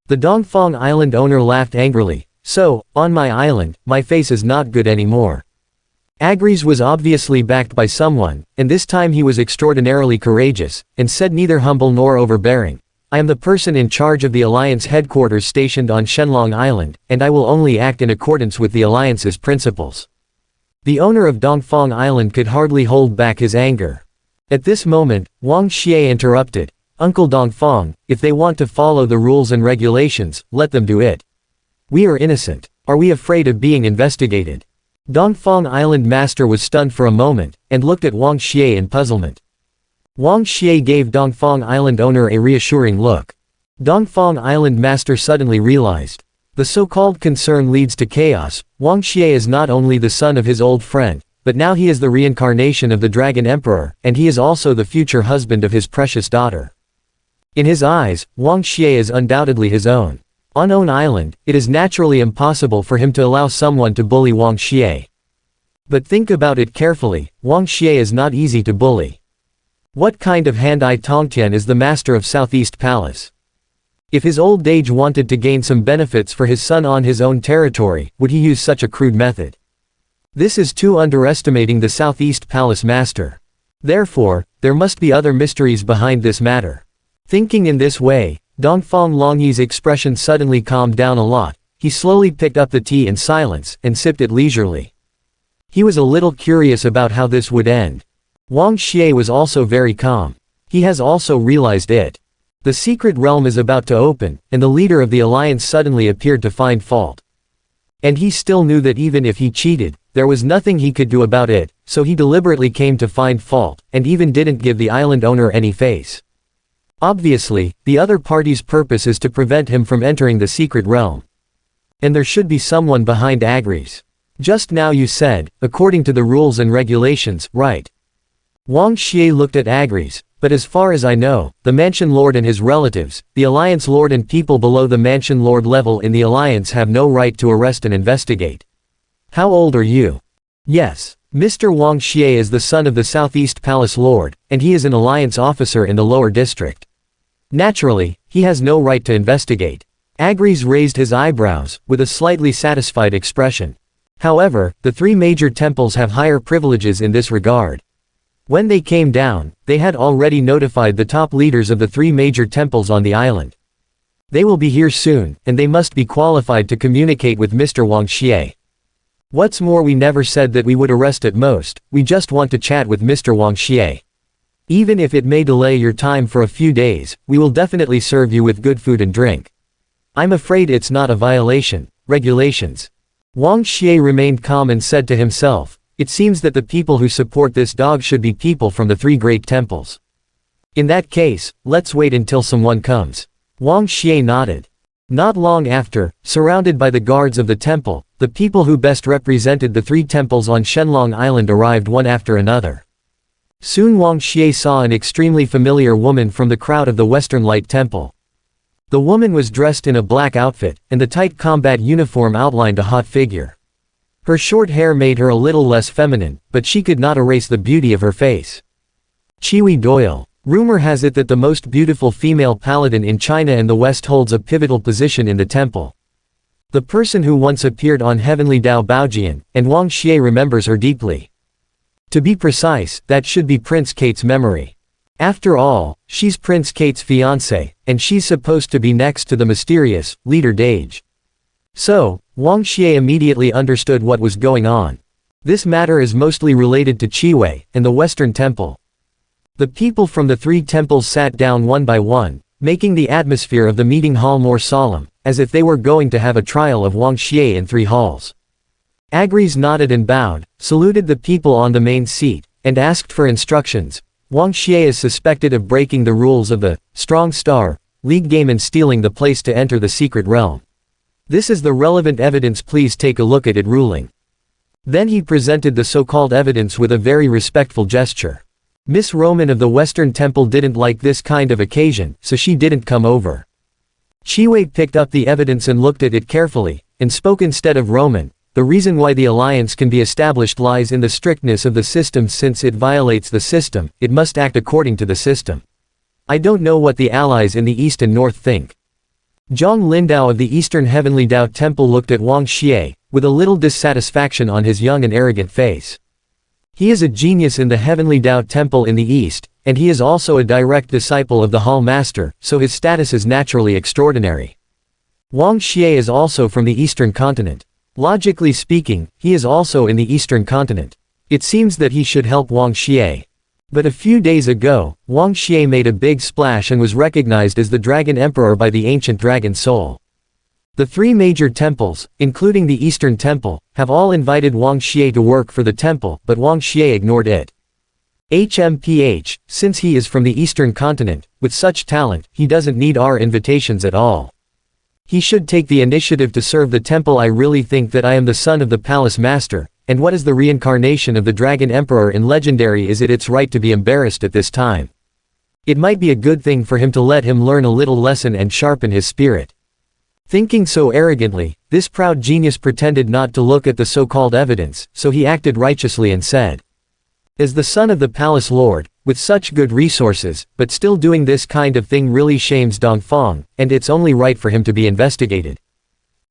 [SPEAKER 1] The Dongfang Island owner laughed angrily, so, on my island, my face is not good anymore. Agrees was obviously backed by someone, and this time he was extraordinarily courageous, and said neither humble nor overbearing. I am the person in charge of the Alliance headquarters stationed on Shenlong Island, and I will only act in accordance with the Alliance's principles. The owner of Dongfang Island could hardly hold back his anger. At this moment, Wang Xie interrupted, Uncle Dongfang, if they want to follow the rules and regulations, let them do it. We are innocent. Are we afraid of being investigated? Dongfang Island master was stunned for a moment, and looked at Wang Xie in puzzlement. Wang Xie gave Dongfang Island owner a reassuring look. Dongfang Island master suddenly realized. The so-called concern leads to chaos. Wang Xie is not only the son of his old friend, but now he is the reincarnation of the Dragon Emperor, and he is also the future husband of his precious daughter. In his eyes, Wang Xie is undoubtedly his own. On own island, it is naturally impossible for him to allow someone to bully Wang Xie. But think about it carefully, Wang Xie is not easy to bully. What kind of Handai Tongtian is the master of Southeast Palace? If his old age wanted to gain some benefits for his son on his own territory, would he use such a crude method? This is too underestimating the Southeast Palace master. Therefore, there must be other mysteries behind this matter. Thinking in this way, Dongfang Longyi's expression suddenly calmed down a lot. He slowly picked up the tea in silence, and sipped it leisurely. He was a little curious about how this would end. Wang Xie was also very calm. He has also realized it. The secret realm is about to open, and the leader of the alliance suddenly appeared to find fault. And he still knew that even if he cheated, there was nothing he could do about it, so he deliberately came to find fault, and even didn't give the island owner any face. Obviously, the other party's purpose is to prevent him from entering the secret realm. And there should be someone behind Agrees. Just now you said, according to the rules and regulations, right? Wang Xie looked at Agrees, but as far as I know, the Mansion Lord and his relatives, the Alliance Lord and people below the Mansion Lord level in the Alliance have no right to arrest and investigate. How old are you? Yes. Mr. Wang Xie is the son of the Southeast Palace Lord, and he is an Alliance officer in the lower district. Naturally, he has no right to investigate. Agrees raised his eyebrows, with a slightly satisfied expression. However, the 3 major temples have higher privileges in this regard. When they came down, they had already notified the top leaders of the 3 major temples on the island. They will be here soon, and they must be qualified to communicate with Mr. Wang Xie. What's more, we never said that we would arrest at most, we just want to chat with Mr. Wang Xie. Even if it may delay your time for a few days, we will definitely serve you with good food and drink. I'm afraid it's not a violation. Regulations. Wang Xie remained calm and said to himself, it seems that the people who support this dog should be people from the 3 great temples. In that case, let's wait until someone comes. Wang Xie nodded. Not long after, surrounded by the guards of the temple, the people who best represented the 3 temples on Shenlong Island arrived one after another. Soon Wang Xie saw an extremely familiar woman from the crowd of the Western Light Temple. The woman was dressed in a black outfit, and the tight combat uniform outlined a hot figure. Her short hair made her a little less feminine, but she could not erase the beauty of her face. Chiwi Doyle. Rumor has it that the most beautiful female paladin in China and the West holds a pivotal position in the temple. The person who once appeared on Heavenly Dao Baojian, and Wang Xie remembers her deeply. To be precise, that should be Prince Kate's memory. After all, she's Prince Kate's fiancé, and she's supposed to be next to the mysterious leader Dage. So, Wang Xie immediately understood what was going on. This matter is mostly related to Qiwei and the Western Temple. The people from the three temples sat down one by one, making the atmosphere of the meeting hall more solemn, as if they were going to have a trial of Wang Xie in 3 halls. Agris nodded and bowed, saluted the people on the main seat, and asked for instructions. Wang Xie is suspected of breaking the rules of the Strong Star League game and stealing the place to enter the secret realm. This is the relevant evidence, please take a look at it ruling. Then he presented the so-called evidence with a very respectful gesture. Miss Roman of the Western Temple didn't like this kind of occasion, so she didn't come over. Qiwei picked up the evidence and looked at it carefully, and spoke instead of Roman. The reason why the alliance can be established lies in the strictness of the system. Since it violates the system, it must act according to the system. I don't know what the allies in the East and North think. Zhang Lindao of the Eastern Heavenly Dao Temple looked at Wang Xie, with a little dissatisfaction on his young and arrogant face. He is a genius in the Heavenly Dao Temple in the East, and he is also a direct disciple of the Hall Master, so his status is naturally extraordinary. Wang Xie is also from the Eastern continent. Logically speaking, he is also in the Eastern continent. It seems that he should help Wang Xie. But a few days ago, Wang Xie made a big splash and was recognized as the Dragon Emperor by the ancient Dragon Soul. The 3 major temples, including the Eastern Temple, have all invited Wang Xie to work for the temple, but Wang Xie ignored it. Since he is from the Eastern continent, with such talent, he doesn't need our invitations at all. He should take the initiative to serve the temple. I really think that I am the son of the Palace Master, and what is the reincarnation of the Dragon Emperor in Legendary? Is it its right to be embarrassed at this time? It might be a good thing for him to let him learn a little lesson and sharpen his spirit. Thinking so arrogantly, this proud genius pretended not to look at the so-called evidence, so he acted righteously and said, "As the son of the palace lord, with such good resources, but still doing this kind of thing really shames Dongfang, and it's only right for him to be investigated."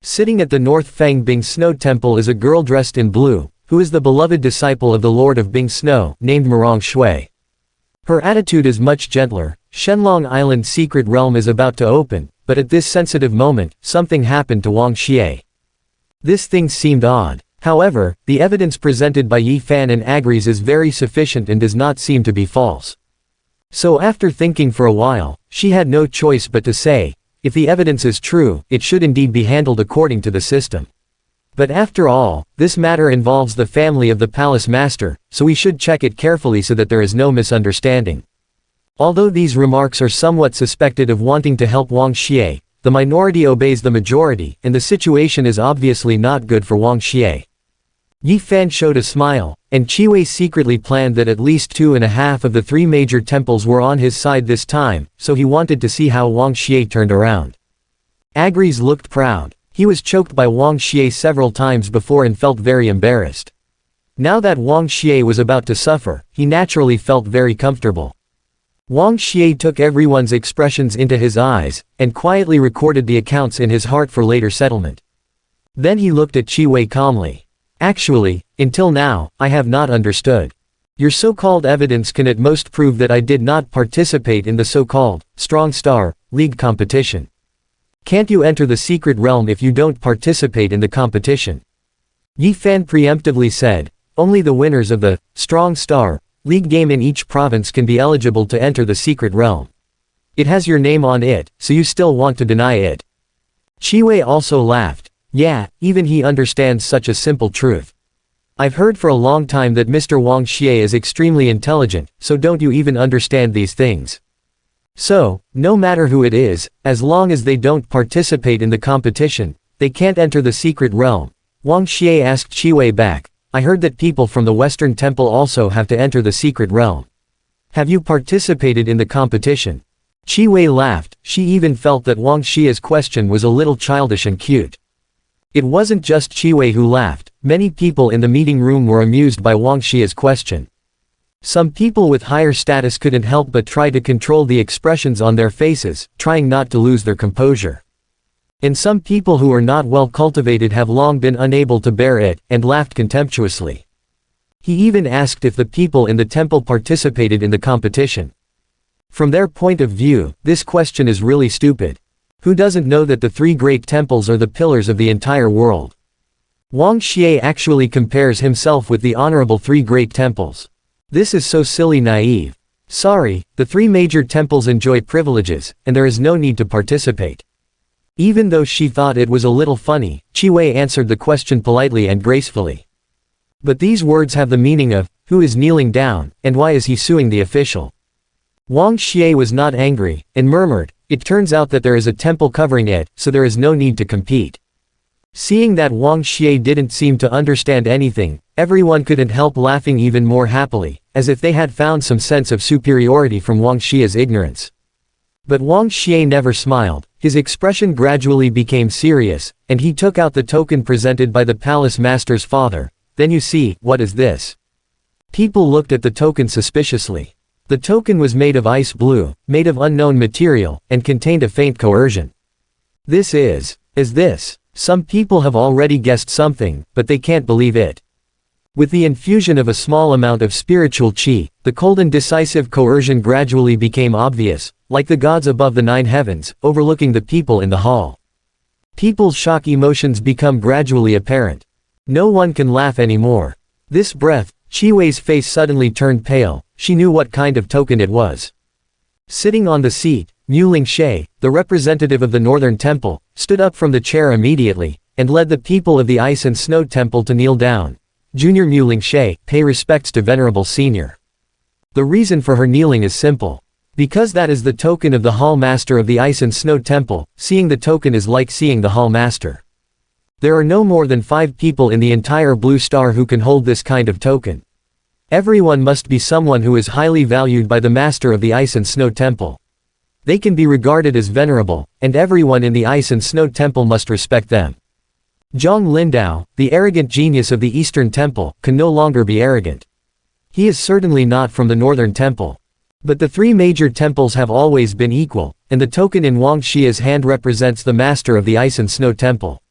[SPEAKER 1] Sitting at the North Fang Bing Snow Temple is a girl dressed in blue, who is the beloved disciple of the Lord of Bing Snow, named Mirong Shui. Her attitude is much gentler. Shenlong Island's secret realm is about to open, but at this sensitive moment, something happened to Wang Xie. This thing seemed odd. However, the evidence presented by Yi Fan and Agris is very sufficient and does not seem to be false. So after thinking for a while, she had no choice but to say, if the evidence is true, it should indeed be handled according to the system. But after all, this matter involves the family of the palace master, so we should check it carefully so that there is no misunderstanding. Although these remarks are somewhat suspected of wanting to help Wang Xie, the minority obeys the majority, and the situation is obviously not good for Wang Xie. Yi Fan showed a smile, and Qiwei secretly planned that at least 2.5 of the 3 major temples were on his side this time, so he wanted to see how Wang Xie turned around. Agris looked proud. He was choked by Wang Xie several times before and felt very embarrassed. Now that Wang Xie was about to suffer, he naturally felt very comfortable. Wang Xie took everyone's expressions into his eyes, and quietly recorded the accounts in his heart for later settlement. Then he looked at Qiwei calmly. Actually, until now, I have not understood. Your so-called evidence can at most prove that I did not participate in the so-called Strong Star League competition. Can't you enter the secret realm if you don't participate in the competition? Yi Fan preemptively said, only the winners of the Strong Star League game in each province can be eligible to enter the secret realm. It has your name on it, so you still want to deny it. Qiwei also laughed. Yeah, even he understands such a simple truth. I've heard for a long time that Mr. Wang Xie is extremely intelligent, so don't you even understand these things? So, no matter who it is, as long as they don't participate in the competition, they can't enter the secret realm. Wang Xie asked Qiwei back. I heard that people from the Western Temple also have to enter the secret realm. Have you participated in the competition? Qiwei laughed. She even felt that Wang Xie's question was a little childish and cute. It wasn't just Qiwei who laughed. Many people in the meeting room were amused by Wang Xie's question. Some people with higher status couldn't help but try to control the expressions on their faces, trying not to lose their composure. And some people who are not well cultivated have long been unable to bear it, and laughed contemptuously. He even asked if the people in the temple participated in the competition. From their point of view, this question is really stupid. Who doesn't know that the three great temples are the pillars of the entire world? Wang Xie actually compares himself with the honorable three great temples. This is so silly naive. Sorry, the three major temples enjoy privileges, and there is no need to participate. Even though she thought it was a little funny, Qi Wei answered the question politely and gracefully. But these words have the meaning of, who is kneeling down, and why is he suing the official? Wang Xie was not angry, and murmured, it turns out that there is a temple covering it, so there is no need to compete. Seeing that Wang Xie didn't seem to understand anything, everyone couldn't help laughing even more happily, as if they had found some sense of superiority from Wang Xie's ignorance. But Wang Xie never smiled, his expression gradually became serious, and he took out the token presented by the palace master's father. Then you see, what is this? People looked at the token suspiciously. The token was made of ice blue, made of unknown material, and contained a faint coercion. This is this? Some people have already guessed something, but they can't believe it. With the infusion of a small amount of spiritual qi, the cold and decisive coercion gradually became obvious, like the gods above the 9 heavens, overlooking the people in the hall. People's shock emotions become gradually apparent. No one can laugh anymore. This breath, Qi Wei's face suddenly turned pale, she knew what kind of token it was. Sitting on the seat, Mu Lingxie, the representative of the Northern Temple, stood up from the chair immediately, and led the people of the Ice and Snow Temple to kneel down. Junior Mu Lingxie, pay respects to Venerable Senior. The reason for her kneeling is simple. Because that is the token of the Hall Master of the Ice and Snow Temple, seeing the token is like seeing the Hall Master. There are no more than 5 people in the entire Blue Star who can hold this kind of token. Everyone must be someone who is highly valued by the Master of the Ice and Snow Temple. They can be regarded as venerable, and everyone in the Ice and Snow Temple must respect them. Zhang Lindao, the arrogant genius of the Eastern Temple, can no longer be arrogant. He is certainly not from the Northern Temple. But the 3 major temples have always been equal, and the token in Wang Xie's hand represents the Master of the Ice and Snow Temple.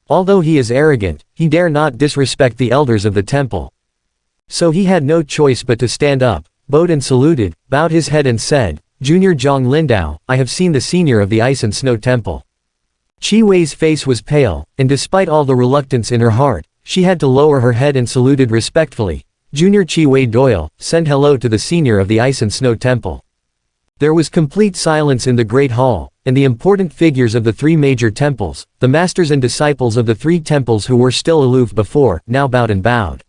[SPEAKER 1] Although he is arrogant, he dare not disrespect the elders of the temple. So he had no choice but to stand up, bowed and saluted, bowed his head and said, Junior Zhang Lindao, I have seen the senior of the Ice and Snow Temple. Qi Wei's face was pale, and despite all the reluctance in her heart, she had to lower her head and saluted respectfully. Junior Qi Wei Doyle, send hello to the senior of the Ice and Snow Temple. There was complete silence in the Great Hall, and the important figures of the 3 major temples, the masters and disciples of the 3 temples who were still aloof before, now bowed and bowed.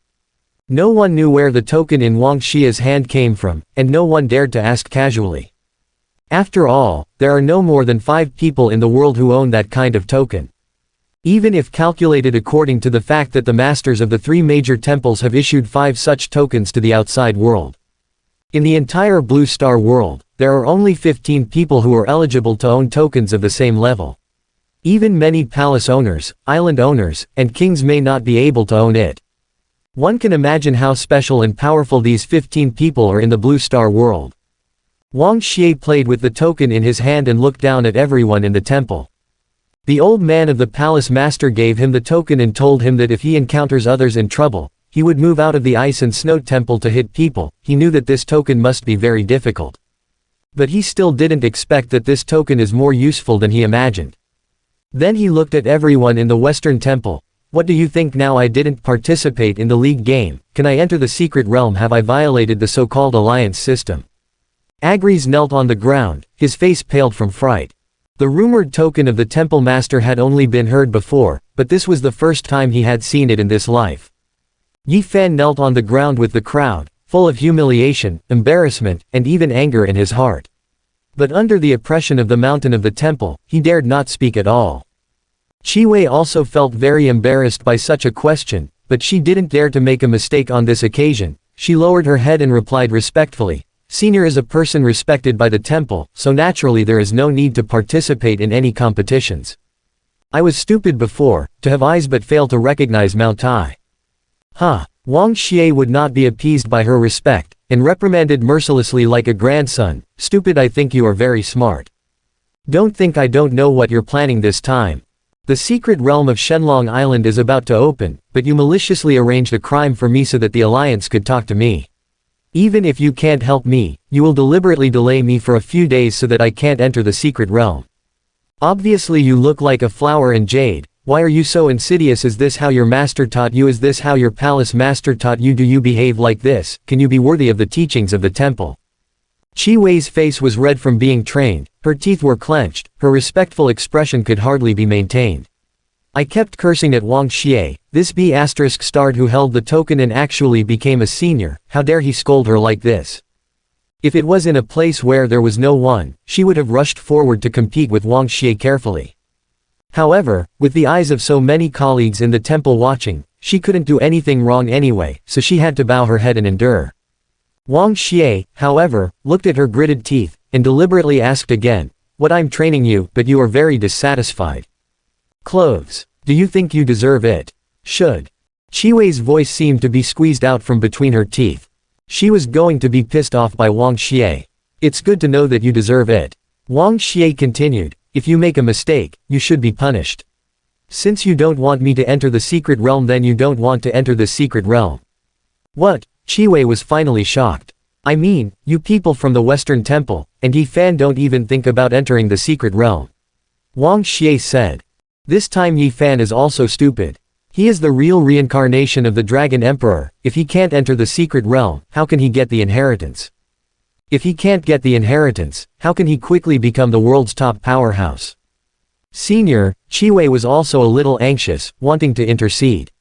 [SPEAKER 1] No one knew where the token in Wang Xie's hand came from, and no one dared to ask casually. After all, there are no more than 5 people in the world who own that kind of token. Even if calculated according to the fact that the masters of the 3 major temples have issued 5 such tokens to the outside world. In the entire Blue Star world, there are only 15 people who are eligible to own tokens of the same level. Even many palace owners, island owners, and kings may not be able to own it. One can imagine how special and powerful these 15 people are in the Blue Star world. Wang Xie played with the token in his hand and looked down at everyone in the temple. The old man of the palace master gave him the token and told him that if he encounters others in trouble, he would move out of the Ice and Snow Temple to hit people. He knew that this token must be very difficult. But he still didn't expect that this token is more useful than he imagined. Then he looked at everyone in the Western Temple. What do you think now? I didn't participate in the league game, can I enter the secret realm? Have I violated the so-called alliance system? Agris knelt on the ground, his face paled from fright. The rumored token of the temple master had only been heard before, but this was the first time he had seen it in this life. Yi Fan knelt on the ground with the crowd, full of humiliation, embarrassment, and even anger in his heart. But under the oppression of the mountain of the temple, he dared not speak at all. Qi Wei also felt very embarrassed by such a question, but she didn't dare to make a mistake on this occasion. She lowered her head and replied respectfully, Senior is a person respected by the temple, so naturally there is no need to participate in any competitions. I was stupid before, to have eyes but fail to recognize Mount Tai. Wang Xie would not be appeased by her respect, and reprimanded mercilessly like a grandson, Stupid, I think you are very smart. Don't think I don't know what you're planning this time. The secret realm of Shenlong Island is about to open, but you maliciously arranged a crime for me so that the Alliance could talk to me. Even if you can't help me, you will deliberately delay me for a few days so that I can't enter the secret realm. Obviously you look like a flower in jade. Why are you so insidious? Is this how your master taught you? Is this how your palace master taught you? Do you behave like this? Can you be worthy of the teachings of the temple? Qi Wei's face was red from being trained, her teeth were clenched, her respectful expression could hardly be maintained. I kept cursing at Wang Xie, this B***** who held the token and actually became a senior, how dare he scold her like this? If it was in a place where there was no one, she would have rushed forward to compete with Wang Xie carefully. However, with the eyes of so many colleagues in the temple watching, she couldn't do anything wrong anyway, so she had to bow her head and endure. Wang Xie, however, looked at her gritted teeth, and deliberately asked again, "What? I'm training you, but you are very dissatisfied. Clothes. Do you think you deserve it? Should." Qi Wei's voice seemed to be squeezed out from between her teeth. She was going to be pissed off by Wang Xie. "It's good to know that you deserve it." Wang Xie continued, "If you make a mistake, you should be punished. Since you don't want me to enter the secret realm, then you don't want to enter the secret realm." "What?" Qi Wei was finally shocked. "I mean, you people from the Western Temple, and Yi Fan don't even think about entering the secret realm." Wang Xie said. "This time Yi Fan is also stupid. He is the real reincarnation of the Dragon Emperor. If he can't enter the secret realm, how can he get the inheritance? If he can't get the inheritance, how can he quickly become the world's top powerhouse?" Senior, Qi Wei was also a little anxious, wanting to intercede.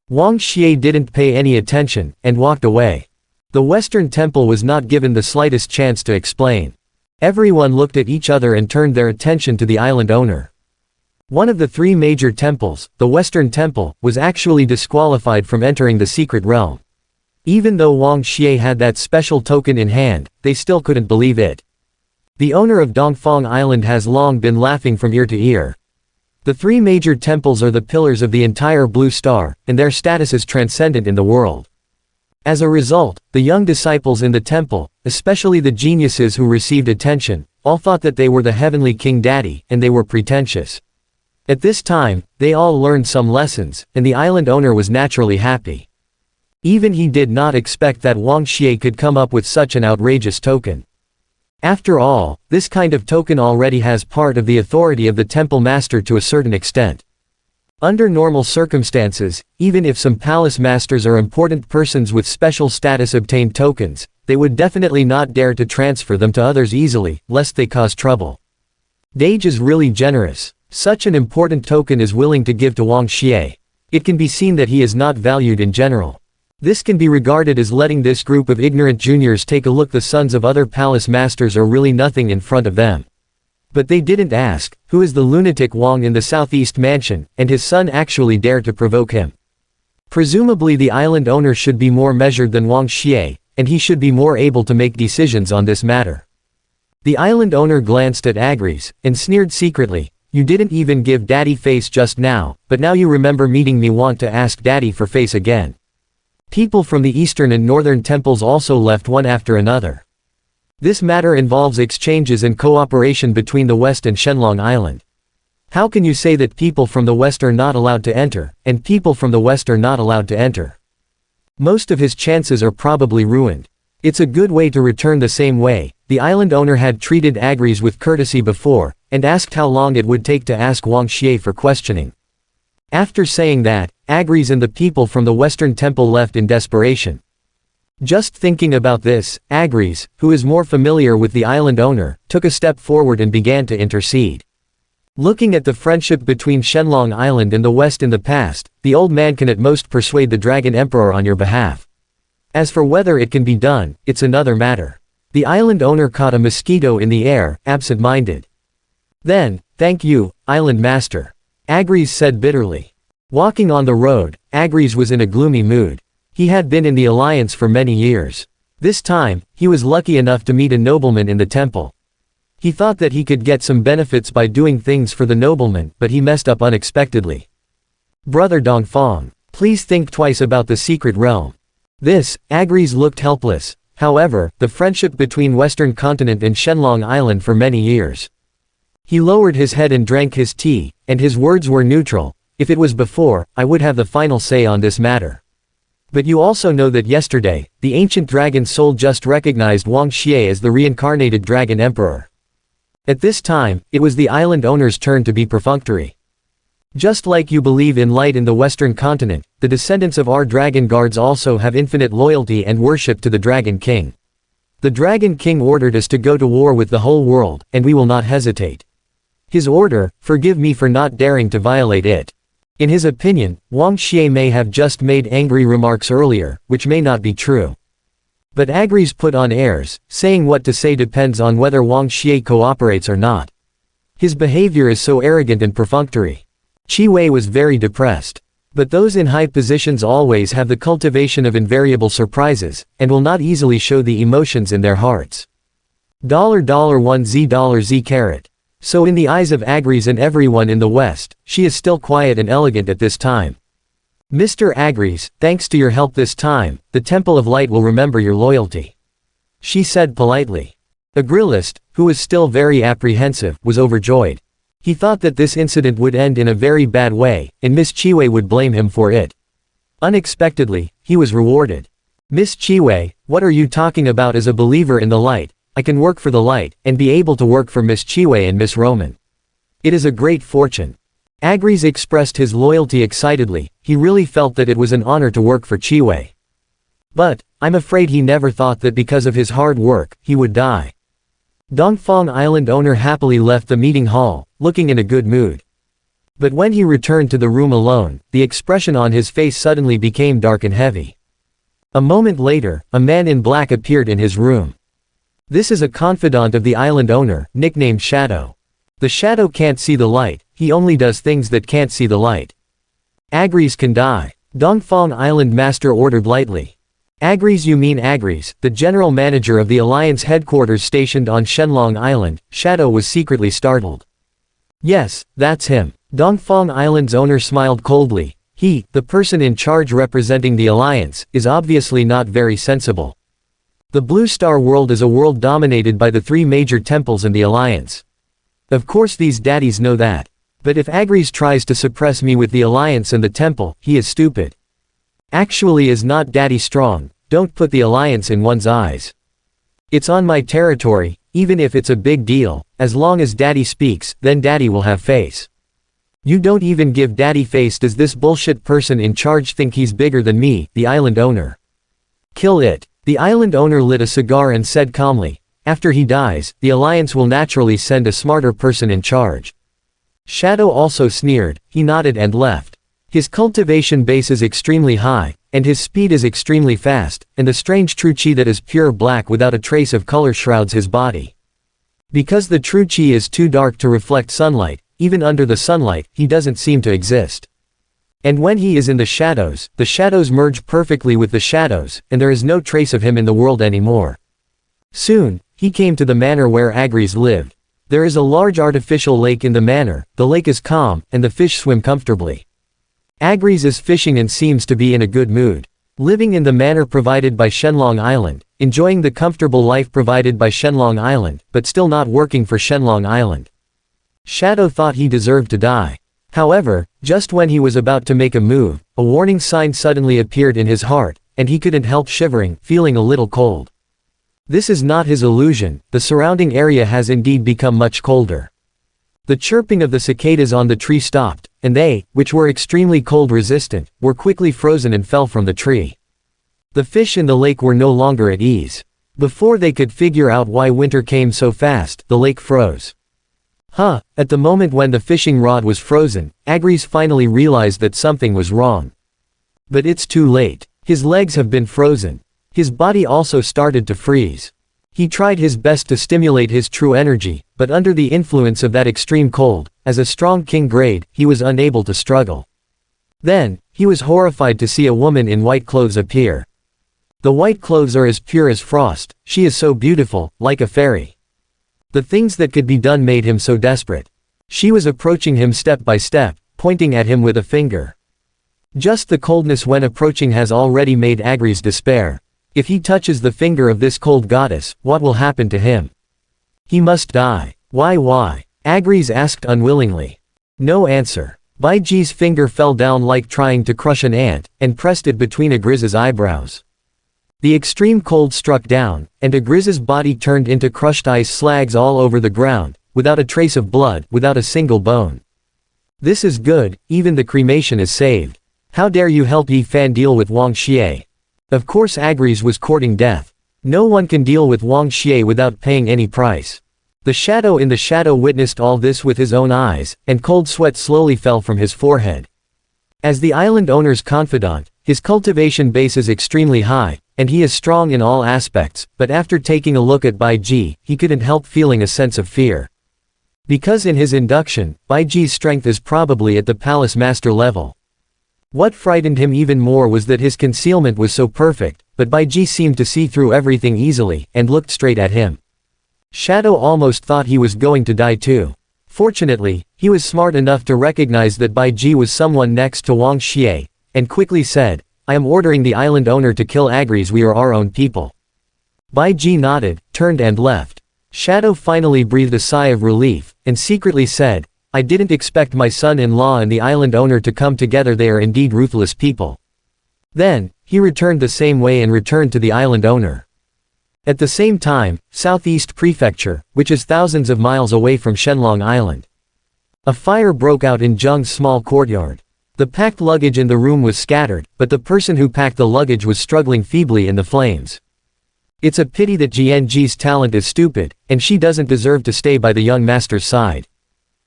[SPEAKER 1] Wang Xie didn't pay any attention, and walked away. The Western Temple was not given the slightest chance to explain. Everyone looked at each other and turned their attention to the island owner. One of the three major temples, the Western Temple, was actually disqualified from entering the secret realm. Even though Wang Xie had that special token in hand, they still couldn't believe it. The owner of Dongfang Island has long been laughing from ear to ear. The three major temples are the pillars of the entire Blue Star, and their status is transcendent in the world. As a result, the young disciples in the temple, especially the geniuses who received attention, all thought that they were the heavenly king daddy, and they were pretentious. At this time, they all learned some lessons, and the island owner was naturally happy. Even he did not expect that Wang Xie could come up with such an outrageous token. After all, this kind of token already has part of the authority of the temple master to a certain extent. Under normal circumstances, even if some palace masters or important persons with special status obtained tokens, they would definitely not dare to transfer them to others easily, lest they cause trouble. Dage is really generous. Such an important token is willing to give to Wang Xie. It can be seen that he is not valued in general. This can be regarded as letting this group of ignorant juniors take a look. The sons of other palace masters are really nothing in front of them. But they didn't ask, who is the lunatic Wang in the southeast mansion, and his son actually dared to provoke him. Presumably the island owner should be more measured than Wang Xie, and he should be more able to make decisions on this matter. The island owner glanced at Agris, and sneered secretly, "You didn't even give daddy face just now, but now you remember meeting me want to ask daddy for face again." People from the eastern and northern temples also left one after another. This matter involves exchanges and cooperation between the West and Shenlong Island. How can you say that people from the West are not allowed to enter, and people from the West are not allowed to enter? Most of his chances are probably ruined. It's a good way to return the same way. The island owner had treated Agris with courtesy before, and asked how long it would take to ask Wang Xie for questioning. After saying that, Agris and the people from the Western Temple left in desperation. Just thinking about this, Agris, who is more familiar with the island owner, took a step forward and began to intercede. Looking at the friendship between Shenlong Island and the West in the past, the old man can at most persuade the Dragon Emperor on your behalf. As for whether it can be done, it's another matter. The island owner caught a mosquito in the air, absent-minded. Then, "Thank you, island master," Agris said bitterly. Walking on the road, Agris was in a gloomy mood. He had been in the alliance for many years. This time, he was lucky enough to meet a nobleman in the temple. He thought that he could get some benefits by doing things for the nobleman, but he messed up unexpectedly. "Brother Dongfang, please think twice about the secret realm." This, Agris looked helpless. However, the friendship between Western Continent and Shenlong Island for many years. He lowered his head and drank his tea, and his words were neutral. If it was before, I would have the final say on this matter. But you also know that yesterday, the ancient dragon soul just recognized Wang Xie as the reincarnated dragon emperor. At this time, it was the island owner's turn to be perfunctory. Just like you believe in light in the Western continent, the descendants of our dragon guards also have infinite loyalty and worship to the Dragon King. The Dragon King ordered us to go to war with the whole world, and we will not hesitate. His order, forgive me for not daring to violate it. In his opinion, Wang Xie may have just made angry remarks earlier, which may not be true. But Agris put on airs, saying what to say depends on whether Wang Xie cooperates or not. His behavior is so arrogant and perfunctory. Qi Wei was very depressed. But those in high positions always have the cultivation of invariable surprises, and will not easily show the emotions in their hearts. $1Z carat. So in the eyes of Agris and everyone in the West, she is still quiet and elegant at this time. Mr. Agris, thanks to your help this time, the Temple of Light will remember your loyalty. She said politely. Agrilist, who was still very apprehensive, was overjoyed. He thought that this incident would end in a very bad way, and Miss Qi Wei would blame him for it. Unexpectedly, he was rewarded. Miss Qi Wei, what are you talking about? As a believer in the light, I can work for the light, and be able to work for Miss Qi Wei and Miss Roman. It is a great fortune. Agris expressed his loyalty excitedly. He really felt that it was an honor to work for Qi Wei. But, I'm afraid he never thought that because of his hard work, he would die. Dongfang Island owner happily left the meeting hall, looking in a good mood. But when he returned to the room alone, the expression on his face suddenly became dark and heavy. A moment later, a man in black appeared in his room. This is a confidant of the island owner, nicknamed Shadow. The shadow can't see the light, he only does things that can't see the light. Agris can die. Dongfang Island master ordered lightly. Agris, you mean Agris, the general manager of the Alliance headquarters stationed on Shenlong Island? Shadow was secretly startled. Yes, that's him. Dongfang Island's owner smiled coldly. He, the person in charge representing the Alliance, is obviously not very sensible. The Blue Star world is a world dominated by the three major temples in the Alliance. Of course these daddies know that. But if Agris tries to suppress me with the Alliance and the temple, he is stupid. Actually is not daddy strong, don't put the Alliance in one's eyes. It's on my territory, even if it's a big deal, as long as daddy speaks, then daddy will have face. You don't even give daddy face. Does this bullshit person in charge think he's bigger than me, the island owner? Kill it. The island owner lit a cigar and said calmly, after he dies, the Alliance will naturally send a smarter person in charge. Shadow also sneered, he nodded and left. His cultivation base is extremely high, and his speed is extremely fast, and the strange true qi that is pure black without a trace of color shrouds his body. Because the true qi is too dark to reflect sunlight, even under the sunlight, he doesn't seem to exist. And when he is in the shadows merge perfectly with the shadows, and there is no trace of him in the world anymore. Soon, he came to the manor where Agris lived. There is a large artificial lake in the manor, the lake is calm, and the fish swim comfortably. Agris is fishing and seems to be in a good mood. Living in the manor provided by Shenlong Island, enjoying the comfortable life provided by Shenlong Island, but still not working for Shenlong Island. Shadow thought he deserved to die. However, just when he was about to make a move, a warning sign suddenly appeared in his heart, and he couldn't help shivering, feeling a little cold. This is not his illusion, the surrounding area has indeed become much colder. The chirping of the cicadas on the tree stopped, and they, which were extremely cold resistant, were quickly frozen and fell from the tree. The fish in the lake were no longer at ease. Before they could figure out why winter came so fast, the lake froze. At the moment when the fishing rod was frozen, Agris finally realized that something was wrong. But it's too late. His legs have been frozen. His body also started to freeze. He tried his best to stimulate his true energy, but under the influence of that extreme cold, as a strong king grade, he was unable to struggle. Then, he was horrified to see a woman in white clothes appear. The white clothes are as pure as frost, she is so beautiful, like a fairy. The things that could be done made him so desperate. She was approaching him step by step, pointing at him with a finger. Just the coldness when approaching has already made Agris despair. If he touches the finger of this cold goddess, what will happen to him? He must die. Why? Agris asked unwillingly. No answer. Bai Ji's finger fell down like trying to crush an ant, and pressed it between Agris's eyebrows. The extreme cold struck down, and Agris's body turned into crushed ice slags all over the ground, without a trace of blood, without a single bone. This is good, even the cremation is saved. How dare you help Yi Fan deal with Wang Xie? Of course Agris was courting death. No one can deal with Wang Xie without paying any price. The shadow in the shadow witnessed all this with his own eyes, and cold sweat slowly fell from his forehead. As the island owner's confidant, his cultivation base is extremely high, and he is strong in all aspects, but after taking a look at Bai Ji, he couldn't help feeling a sense of fear. Because in his induction, Bai Ji's strength is probably at the palace master level. What frightened him even more was that his concealment was so perfect, but Bai Ji seemed to see through everything easily, and looked straight at him. Shadow almost thought he was going to die too. Fortunately, he was smart enough to recognize that Bai Ji was someone next to Wang Xie, and quickly said, I am ordering the island owner to kill Agris, we are our own people. Bai Ji nodded, turned and left. Shadow finally breathed a sigh of relief, and secretly said, I didn't expect my son-in-law and the island owner to come together, they are indeed ruthless people. Then, he returned the same way and returned to the island owner. At the same time, Southeast Prefecture, which is thousands of miles away from Shenlong Island. A fire broke out in Zheng's small courtyard. The packed luggage in the room was scattered, but the person who packed the luggage was struggling feebly in the flames. It's a pity that Jianji's talent is stupid, and she doesn't deserve to stay by the young master's side.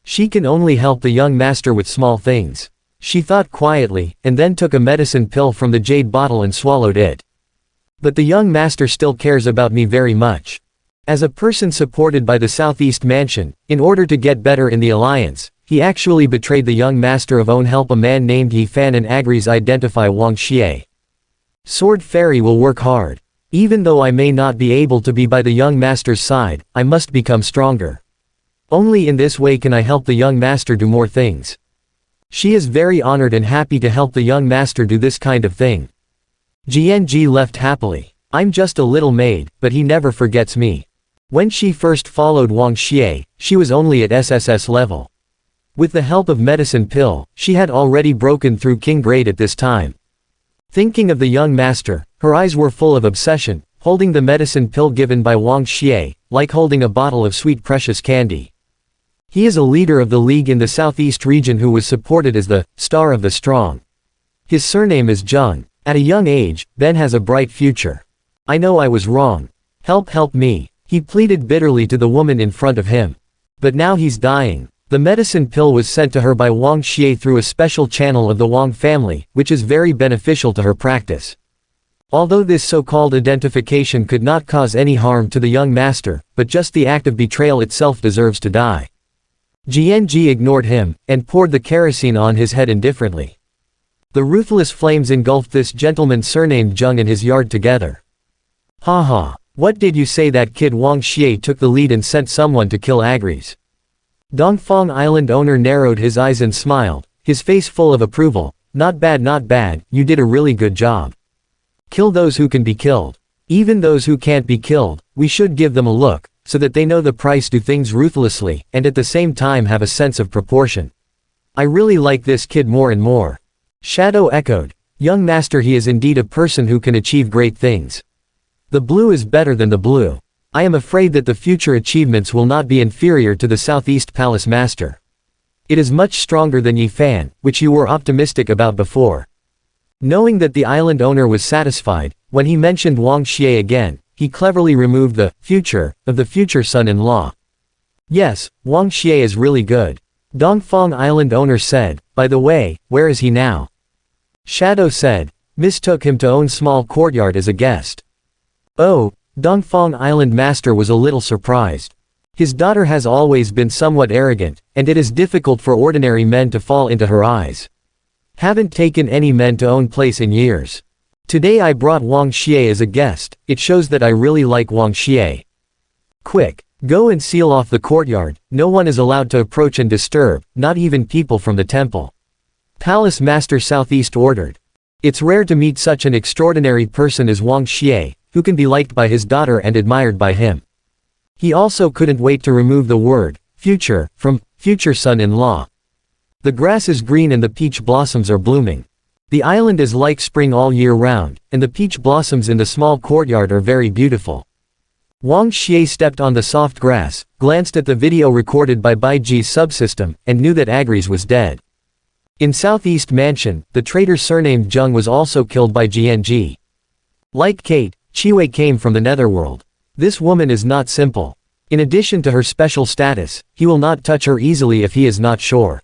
[SPEAKER 1] She can only help the young master with small things. She thought quietly, and then took a medicine pill from the jade bottle and swallowed it. But the young master still cares about me very much. As a person supported by the Southeast Mansion, in order to get better in the alliance, he actually betrayed the young master of own help a man named Yi Fan and Agris identify Wang Xie. Sword Fairy will work hard. Even though I may not be able to be by the young master's side, I must become stronger. Only in this way can I help the young master do more things. She is very honored and happy to help the young master do this kind of thing. Jianji left happily. I'm just a little maid, but he never forgets me. When she first followed Wang Xie, she was only at SSS level. With the help of medicine pill, she had already broken through king grade at this time. Thinking of the young master, her eyes were full of obsession, holding the medicine pill given by Wang Xie, like holding a bottle of sweet precious candy. He is a leader of the league in the southeast region who was supported as the Star of the Strong. His surname is Zheng. At a young age, Ben has a bright future. I know I was wrong. Help me, he pleaded bitterly to the woman in front of him. But now he's dying. The medicine pill was sent to her by Wang Xie through a special channel of the Wang family, which is very beneficial to her practice. Although this so-called identification could not cause any harm to the young master, but just the act of betrayal itself deserves to die. Jianji ignored him, and poured the kerosene on his head indifferently. The ruthless flames engulfed this gentleman surnamed Zheng and his yard together. Ha, what did you say? That kid Wang Xie took the lead and sent someone to kill Agris. Dongfang Island owner narrowed his eyes and smiled, his face full of approval. Not bad, you did a really good job. Kill those who can be killed. Even those who can't be killed, we should give them a look, so that they know the price, do things ruthlessly, and at the same time have a sense of proportion. I really like this kid more and more. Shadow echoed. Young master, he is indeed a person who can achieve great things. The blue is better than the blue. I am afraid that the future achievements will not be inferior to the Southeast Palace Master. It is much stronger than Yi Fan, which you were optimistic about before. Knowing that the island owner was satisfied, when he mentioned Wang Xie again, he cleverly removed the future of the future son-in-law. Yes, Wang Xie is really good. Dongfang Island owner said, by the way, where is he now? Shadow said, mistook him to own small courtyard as a guest. Oh, Dongfang Island master was a little surprised. His daughter has always been somewhat arrogant, and it is difficult for ordinary men to fall into her eyes. Haven't taken any men to own place in years. Today I brought Wang Xie as a guest, it shows that I really like Wang Xie. Quick, go and seal off the courtyard, no one is allowed to approach and disturb, not even people from the temple. Palace Master Southeast ordered. It's rare to meet such an extraordinary person as Wang Xie, who can be liked by his daughter and admired by him. He also couldn't wait to remove the word Future, from future son-in-law. The grass is green and the peach blossoms are blooming. The island is like spring all year round, and the peach blossoms in the small courtyard are very beautiful. Wang Xie stepped on the soft grass, glanced at the video recorded by Baiji's subsystem, and knew that Agres was dead. In Southeast Mansion, the traitor surnamed Zheng was also killed by Jianji. Like Kate, Chiwei came from the netherworld. This woman is not simple. In addition to her special status, he will not touch her easily if he is not sure.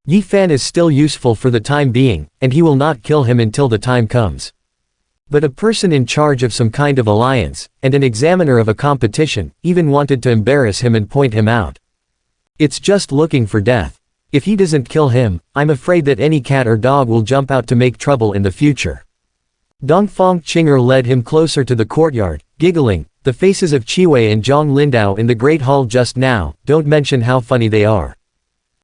[SPEAKER 1] Yi Fan is still useful for the time being, and he will not kill him until the time comes. But a person in charge of some kind of alliance, and an examiner of a competition, even wanted to embarrass him and point him out. It's just looking for death. If he doesn't kill him, I'm afraid that any cat or dog will jump out to make trouble in the future. Dongfang Qinger led him closer to the courtyard, giggling. The faces of Chiwei and Zhang Lindao in the Great Hall just now, don't mention how funny they are.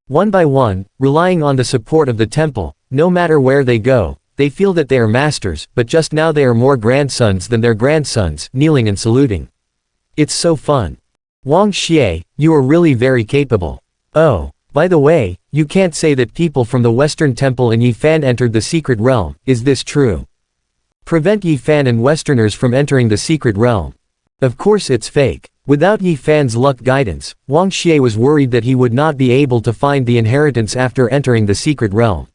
[SPEAKER 1] One by one, relying on the support of the temple, no matter where they go, they feel that they are masters, but just now they are more grandsons than their grandsons, kneeling and saluting. It's so fun. Wang Xie, you are really very capable. Oh, by the way, you can't say that people from the Western Temple and Yi Fan entered the secret realm, is this true? Prevent Yi Fan and Westerners from entering the secret realm. Of course it's fake. Without Yi Fan's luck guidance, Wang Xie was worried that he would not be able to find the inheritance after entering the secret realm.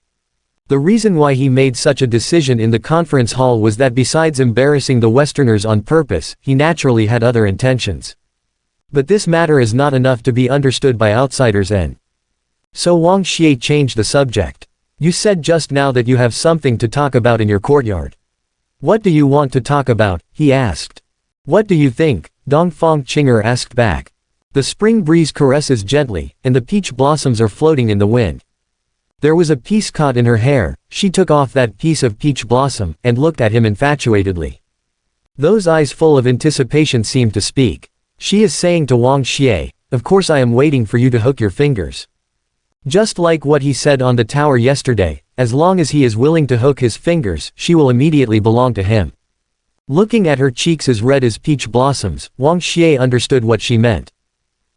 [SPEAKER 1] The reason why he made such a decision in the conference hall was that besides embarrassing the Westerners on purpose, he naturally had other intentions. But this matter is not enough to be understood by outsiders and. So Wang Xie changed the subject. You said just now that you have something to talk about in your courtyard. What do you want to talk about? He asked. What do you think? Dongfang Qinger asked back. The spring breeze caresses gently, and the peach blossoms are floating in the wind. There was a piece caught in her hair. She took off that piece of peach blossom, and looked at him infatuatedly. Those eyes full of anticipation seemed to speak. She is saying to Wang Xie, of course I am waiting for you to hook your fingers. Just like what he said on the tower yesterday, as long as he is willing to hook his fingers, she will immediately belong to him. Looking at her cheeks as red as peach blossoms, Wang Xie understood what she meant.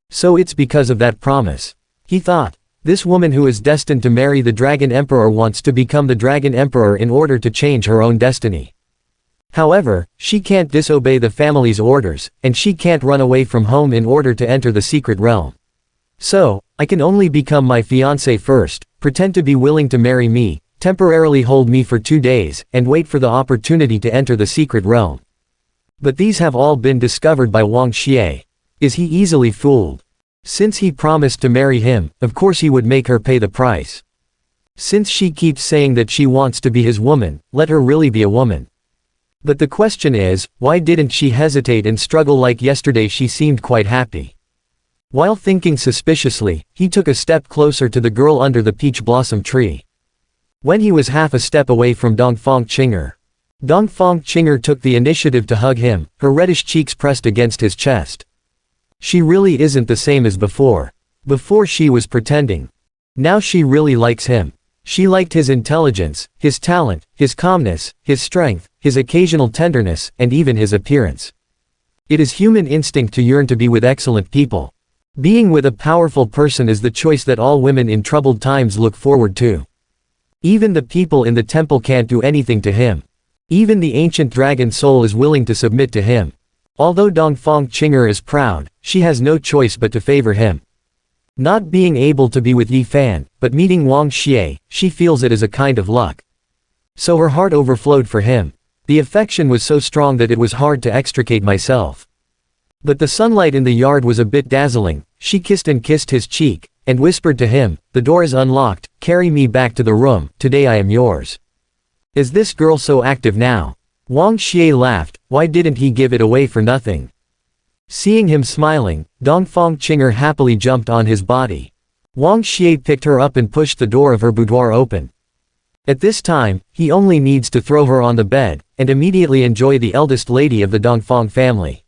[SPEAKER 1] So it's because of that promise. He thought, this woman who is destined to marry the Dragon Emperor wants to become the Dragon Emperor in order to change her own destiny. However, she can't disobey the family's orders, and she can't run away from home in order to enter the secret realm. So, I can only become my fiancé first, pretend to be willing to marry me, temporarily hold me for 2 days, and wait for the opportunity to enter the secret realm. But these have all been discovered by Wang Xie. Is he easily fooled? Since he promised to marry him, of course he would make her pay the price. Since she keeps saying that she wants to be his woman, let her really be a woman. But the question is, why didn't she hesitate and struggle like yesterday? She seemed quite happy. While thinking suspiciously, he took a step closer to the girl under the peach blossom tree. When he was half a step away from Dongfang Qinger, Dongfang Qinger took the initiative to hug him, her reddish cheeks pressed against his chest. She really isn't the same as before. Before she was pretending. Now she really likes him. She liked his intelligence, his talent, his calmness, his strength, his occasional tenderness, and even his appearance. It is human instinct to yearn to be with excellent people. Being with a powerful person is the choice that all women in troubled times look forward to. Even the people in the temple can't do anything to him. Even the ancient dragon soul is willing to submit to him. Although Dongfang Qinger is proud, she has no choice but to favor him. Not being able to be with Yi Fan, but meeting Wang Xie, she feels it is a kind of luck. So her heart overflowed for him. The affection was so strong that it was hard to extricate myself. But the sunlight in the yard was a bit dazzling. She kissed his cheek, and whispered to him, the door is unlocked, carry me back to the room, today I am yours. Is this girl so active now? Wang Xie laughed, why didn't he give it away for nothing? Seeing him smiling, Dongfang Qinger happily jumped on his body. Wang Xie picked her up and pushed the door of her boudoir open. At this time, he only needs to throw her on the bed, and immediately enjoy the eldest lady of the Dongfang family.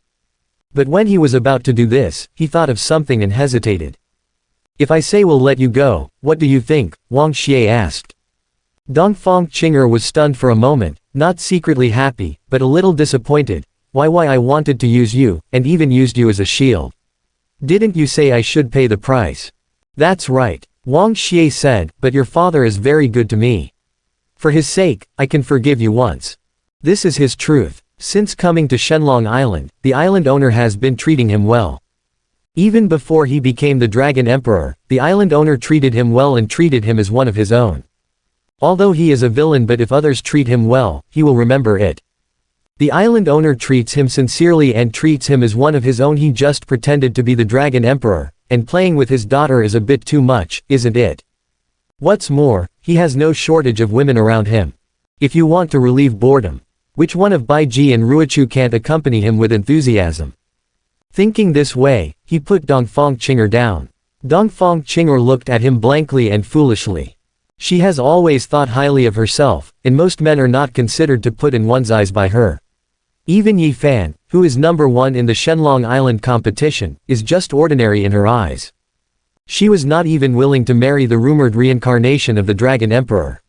[SPEAKER 1] But when he was about to do this, he thought of something and hesitated. If I say we'll let you go, what do you think? Wang Xie asked. Dongfang Qinger was stunned for a moment, not secretly happy, but a little disappointed. Why I wanted to use you, and even used you as a shield. Didn't you say I should pay the price? That's right, Wang Xie said, but your father is very good to me. For his sake, I can forgive you once. This is his truth. Since coming to Shenlong Island, the island owner has been treating him well. Even before he became the Dragon Emperor, the island owner treated him well and treated him as one of his own. Although he is a villain, but if others treat him well, he will remember it. The island owner treats him sincerely and treats him as one of his own. He just pretended to be the Dragon Emperor, and playing with his daughter is a bit too much, isn't it? What's more, he has no shortage of women around him. If you want to relieve boredom, which one of Baiji and Ruochu can't accompany him with enthusiasm? Thinking this way, he put Dongfang Qinger down. Dongfang Qinger looked at him blankly and foolishly. She has always thought highly of herself, and most men are not considered to put in one's eyes by her. Even Yi Fan, who is number one in the Shenlong Island competition, is just ordinary in her eyes. She was not even willing to marry the rumored reincarnation of the Dragon Emperor.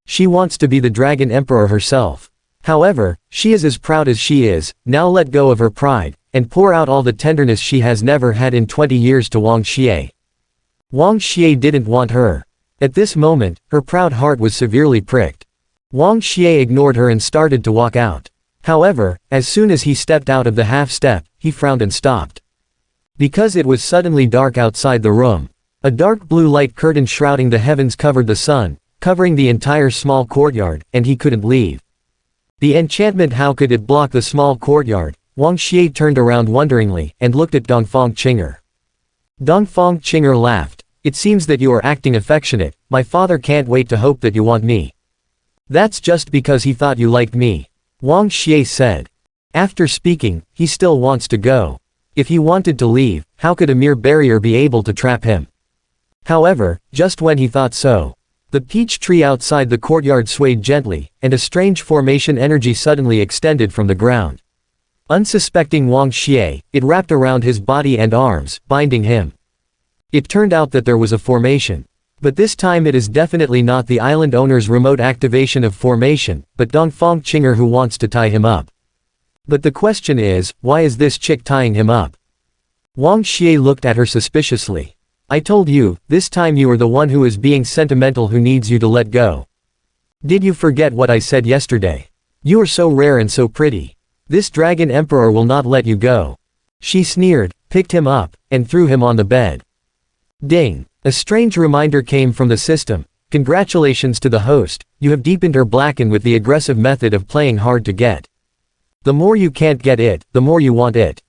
[SPEAKER 1] She wants to be the Dragon Emperor herself. However, she is as proud as she is. Now let go of her pride, and pour out all the tenderness she has never had in 20 years to Wang Xie. Wang Xie didn't want her. At this moment, her proud heart was severely pricked. Wang Xie ignored her and started to walk out. However, as soon as he stepped out of the half-step, he frowned and stopped. Because it was suddenly dark outside the room. A dark blue light curtain shrouding the heavens covered the sun, covering the entire small courtyard, and he couldn't leave. The enchantment, how could it block the small courtyard? Wang Xie turned around wonderingly, and looked at Dongfang Qinger. Dongfang Qinger laughed. It seems that you are acting affectionate. My father can't wait to hope that you want me. That's just because he thought you liked me, Wang Xie said. After speaking, he still wants to go. If he wanted to leave, how could a mere barrier be able to trap him? However, just when he thought so, the peach tree outside the courtyard swayed gently, and a strange formation energy suddenly extended from the ground. Unsuspecting Wang Xie, it wrapped around his body and arms, binding him. It turned out that there was a formation. But this time it is definitely not the island owner's remote activation of formation, but Dongfang Qinger who wants to tie him up. But the question is, why is this chick tying him up? Wang Xie looked at her suspiciously. I told you, this time you are the one who is being sentimental, who needs you to let go. Did you forget what I said yesterday? You are so rare and so pretty. This Dragon Emperor will not let you go. She sneered, picked him up, and threw him on the bed. Ding! A strange reminder came from the system. Congratulations to the host, you have deepened her Blacken with the aggressive method of playing hard to get. The more you can't get it, the more you want it.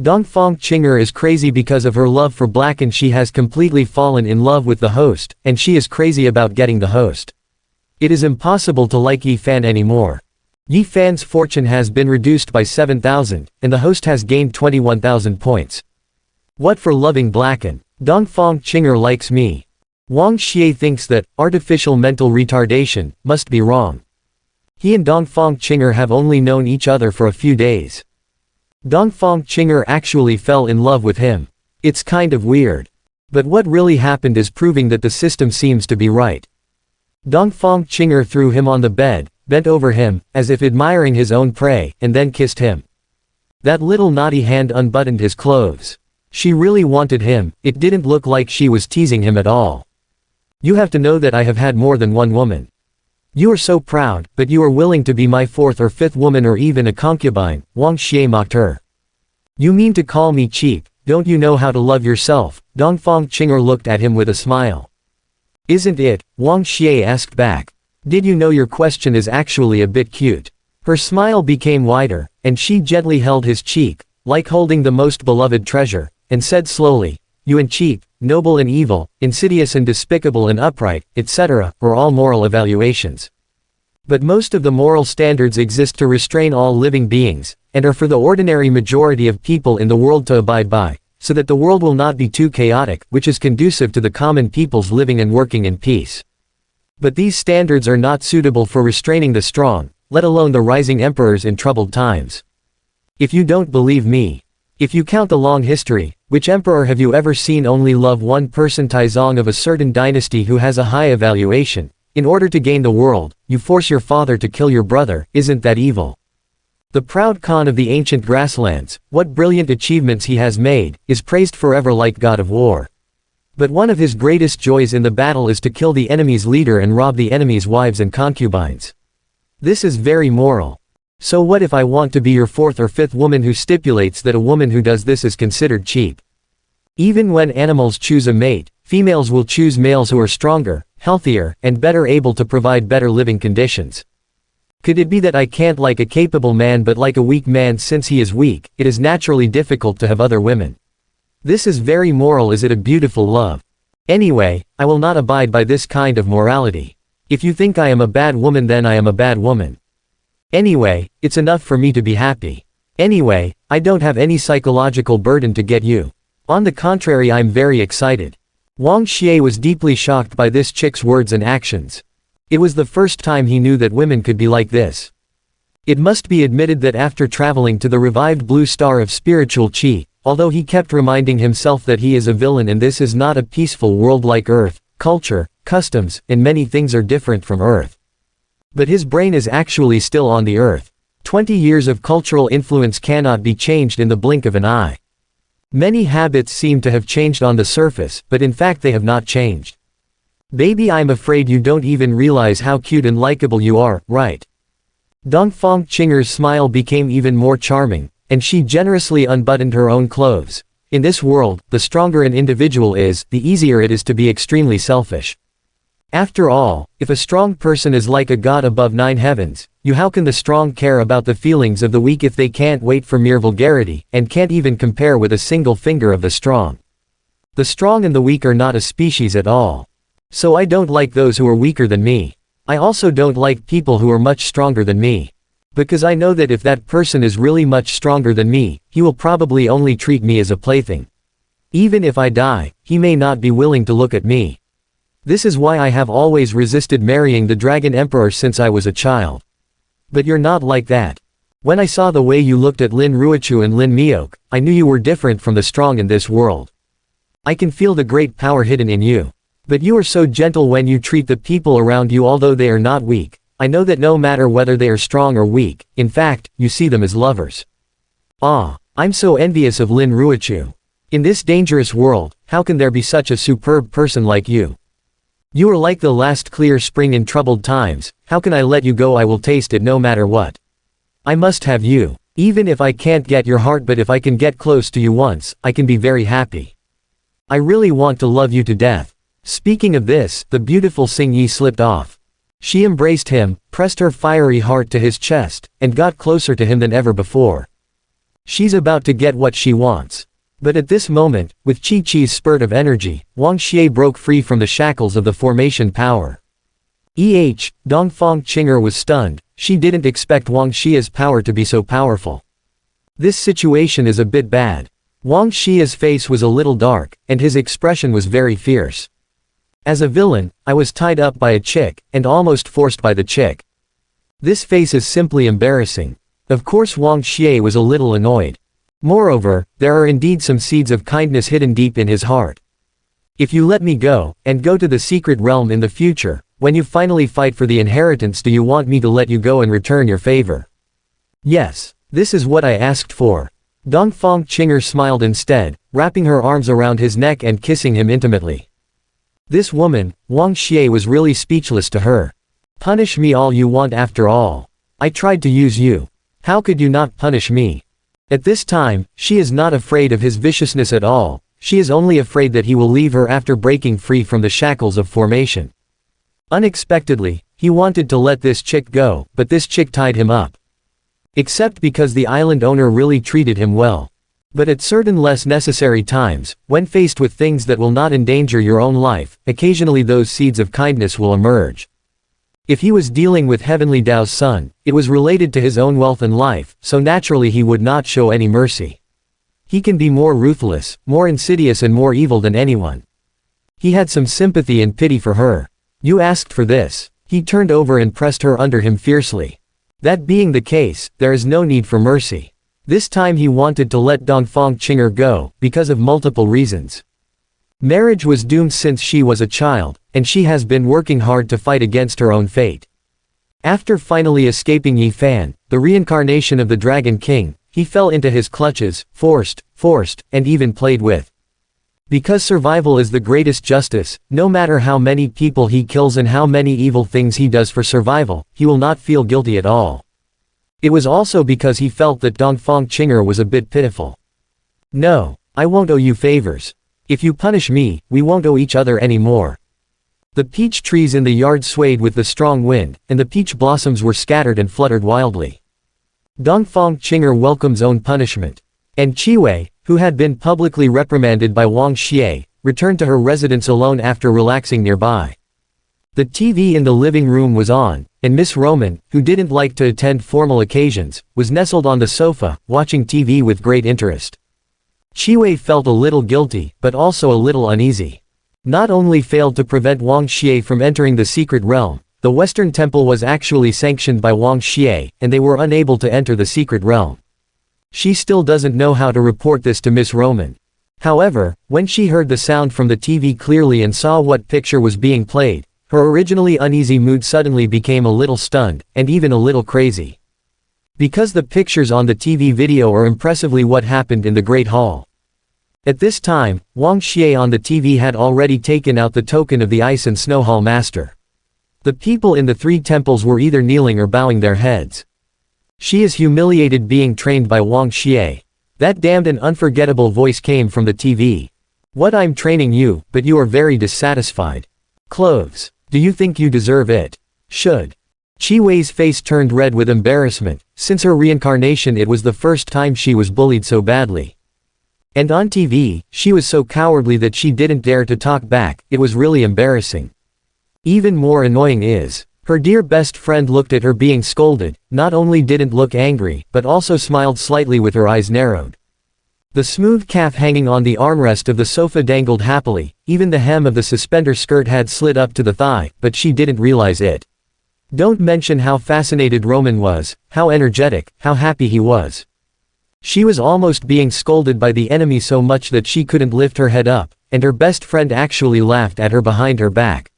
[SPEAKER 1] Dongfang Qinger is crazy because of her love for Blacken. She has completely fallen in love with the host, and she is crazy about getting the host. It is impossible to like Yi Fan anymore. Yi Fan's fortune has been reduced by 7,000, and the host has gained 21,000 points. What for loving Blacken? Dongfang Qinger likes me. Wang Xie thinks that artificial mental retardation must be wrong. He and Dongfang Qinger have only known each other for a few days. Dongfang Qinger actually fell in love with him. It's kind of weird. But what really happened is proving that the system seems to be right. Dongfang Qinger threw him on the bed, bent over him, as if admiring his own prey, and then kissed him. That little naughty hand unbuttoned his clothes. She really wanted him. It didn't look like she was teasing him at all. You have to know that I have had more than one woman. You are so proud, but you are willing to be my fourth or fifth woman or even a concubine, Wang Xie mocked her. You mean to call me cheap? Don't you know how to love yourself? Dongfang Qinger looked at him with a smile. Isn't it? Wang Xie asked back. Did you know your question is actually a bit cute? Her smile became wider, and she gently held his cheek, like holding the most beloved treasure, and said slowly, you and cheap, noble and evil, insidious and despicable and upright, etc., are all moral evaluations. But most of the moral standards exist to restrain all living beings, and are for the ordinary majority of people in the world to abide by, so that the world will not be too chaotic, which is conducive to the common peoples living and working in peace. But these standards are not suitable for restraining the strong, let alone the rising emperors in troubled times. If you don't believe me, if you count the long history, which emperor have you ever seen only love one person? Taizong of a certain dynasty who has a high evaluation. In order to gain the world, you force your father to kill your brother. Isn't that evil? The proud Khan of the ancient grasslands, what brilliant achievements he has made, is praised forever like god of war. But one of his greatest joys in the battle is to kill the enemy's leader and rob the enemy's wives and concubines. This is very moral. So what if I want to be your fourth or fifth woman who stipulates that a woman who does this is considered cheap? Even when animals choose a mate, females will choose males who are stronger, healthier, and better able to provide better living conditions. Could it be that I can't like a capable man but like a weak man? Since he is weak, it is naturally difficult to have other women. This is very moral. Is it a beautiful love? Anyway, I will not abide by this kind of morality. If you think I am a bad woman, then I am a bad woman. Anyway, it's enough for me to be happy. Anyway, I don't have any psychological burden to get you. On the contrary, I'm very excited. Wang Xie was deeply shocked by this chick's words and actions. It was the first time he knew that women could be like this. It must be admitted that after traveling to the revived blue star of spiritual chi, although he kept reminding himself that he is a villain and this is not a peaceful world like Earth, culture, customs, and many things are different from Earth. But his brain is actually still on the Earth. 20 years of cultural influence cannot be changed in the blink of an eye. Many habits seem to have changed on the surface, but in fact they have not changed. Baby, I'm afraid you don't even realize how cute and likable you are, right? Dongfang Qinger's smile became even more charming, and she generously unbuttoned her own clothes. In this world, the stronger an individual is, the easier it is to be extremely selfish. After all, if a strong person is like a god above 9 heavens, how can the strong care about the feelings of the weak if they can't wait for mere vulgarity, and can't even compare with a single finger of the strong? The strong and the weak are not a species at all. So I don't like those who are weaker than me. I also don't like people who are much stronger than me. Because I know that if that person is really much stronger than me, he will probably only treat me as a plaything. Even if I die, he may not be willing to look at me. This is why I have always resisted marrying the Dragon Emperor since I was a child. But you're not like that. When I saw the way you looked at Lin Ruochu and Lin Miok, I knew you were different from the strong in this world. I can feel the great power hidden in you. But you are so gentle when you treat the people around you, although they are not weak. I know that no matter whether they are strong or weak, in fact, you see them as lovers. Ah, I'm so envious of Lin Ruochu. In this dangerous world, how can there be such a superb person like you? You are like the last clear spring in troubled times. How can I let you go? I will taste it no matter what. I must have you. Even if I can't get your heart, but if I can get close to you once, I can be very happy. I really want to love you to death. Speaking of this, the beautiful Xing Yi slipped off. She embraced him, pressed her fiery heart to his chest, and got closer to him than ever before. She's about to get what she wants. But at this moment, with Chi-Chi's spurt of energy, Wang Xie broke free from the shackles of the formation power. Dongfang Qinger was stunned. She didn't expect Wang Xie's power to be so powerful. This situation is a bit bad. Wang Xie's face was a little dark, and his expression was very fierce. As a villain, I was tied up by a chick, and almost forced by the chick. This face is simply embarrassing. Of course Wang Xie was a little annoyed. Moreover, there are indeed some seeds of kindness hidden deep in his heart. If you let me go, and go to the secret realm in the future, when you finally fight for the inheritance, do you want me to let you go and return your favor? Yes, this is what I asked for. Dongfang Qinger smiled instead, wrapping her arms around his neck and kissing him intimately. This woman, Wang Xie, was really speechless to her. Punish me all you want, after all. I tried to use you. How could you not punish me? At this time, she is not afraid of his viciousness at all. She is only afraid that he will leave her after breaking free from the shackles of formation. Unexpectedly, he wanted to let this chick go, but this chick tied him up. Except because the island owner really treated him well. But at certain less necessary times, when faced with things that will not endanger your own life, occasionally those seeds of kindness will emerge. If he was dealing with Heavenly Tao's son, it was related to his own wealth and life, so naturally he would not show any mercy. He can be more ruthless, more insidious and more evil than anyone. He had some sympathy and pity for her. You asked for this. He turned over and pressed her under him fiercely. That being the case, there is no need for mercy. This time he wanted to let Dongfang Qinger go, because of multiple reasons. Marriage was doomed since she was a child, and she has been working hard to fight against her own fate. After finally escaping Yi Fan, the reincarnation of the Dragon King, he fell into his clutches, forced, and even played with. Because survival is the greatest justice, no matter how many people he kills and how many evil things he does for survival, he will not feel guilty at all. It was also because he felt that Dongfang Qing'er was a bit pitiful. No, I won't owe you favors. If you punish me, we won't owe each other anymore. The peach trees in the yard swayed with the strong wind, and the peach blossoms were scattered and fluttered wildly. Dongfang Qing'er welcomes own punishment. And Qiwei, who had been publicly reprimanded by Wang Xie, returned to her residence alone after relaxing nearby. The TV in the living room was on, and Miss Roman, who didn't like to attend formal occasions, was nestled on the sofa, watching TV with great interest. Qiwei felt a little guilty, but also a little uneasy. Not only failed to prevent Wang Xie from entering the secret realm, the Western Temple was actually sanctioned by Wang Xie, and they were unable to enter the secret realm. She still doesn't know how to report this to Miss Roman. However, when she heard the sound from the TV clearly and saw what picture was being played, her originally uneasy mood suddenly became a little stunned, and even a little crazy. Because the pictures on the TV video are impressively what happened in the Great Hall. At this time, Wang Xie on the TV had already taken out the token of the Ice and Snow Hall Master. The people in the three temples were either kneeling or bowing their heads. She is humiliated being trained by Wang Xie. That damned and unforgettable voice came from the TV. What, I'm training you, but you are very dissatisfied. Clothes. Do you think you deserve it? Should. Qiwei's face turned red with embarrassment. Since her reincarnation it was the first time she was bullied so badly. And on TV, she was so cowardly that she didn't dare to talk back. It was really embarrassing. Even more annoying is, her dear best friend looked at her being scolded, not only didn't look angry, but also smiled slightly with her eyes narrowed. The smooth calf hanging on the armrest of the sofa dangled happily, even the hem of the suspender skirt had slid up to the thigh, but she didn't realize it. Don't mention how fascinated Roman was, how energetic, how happy he was. She was almost being scolded by the enemy so much that she couldn't lift her head up, and her best friend actually laughed at her behind her back.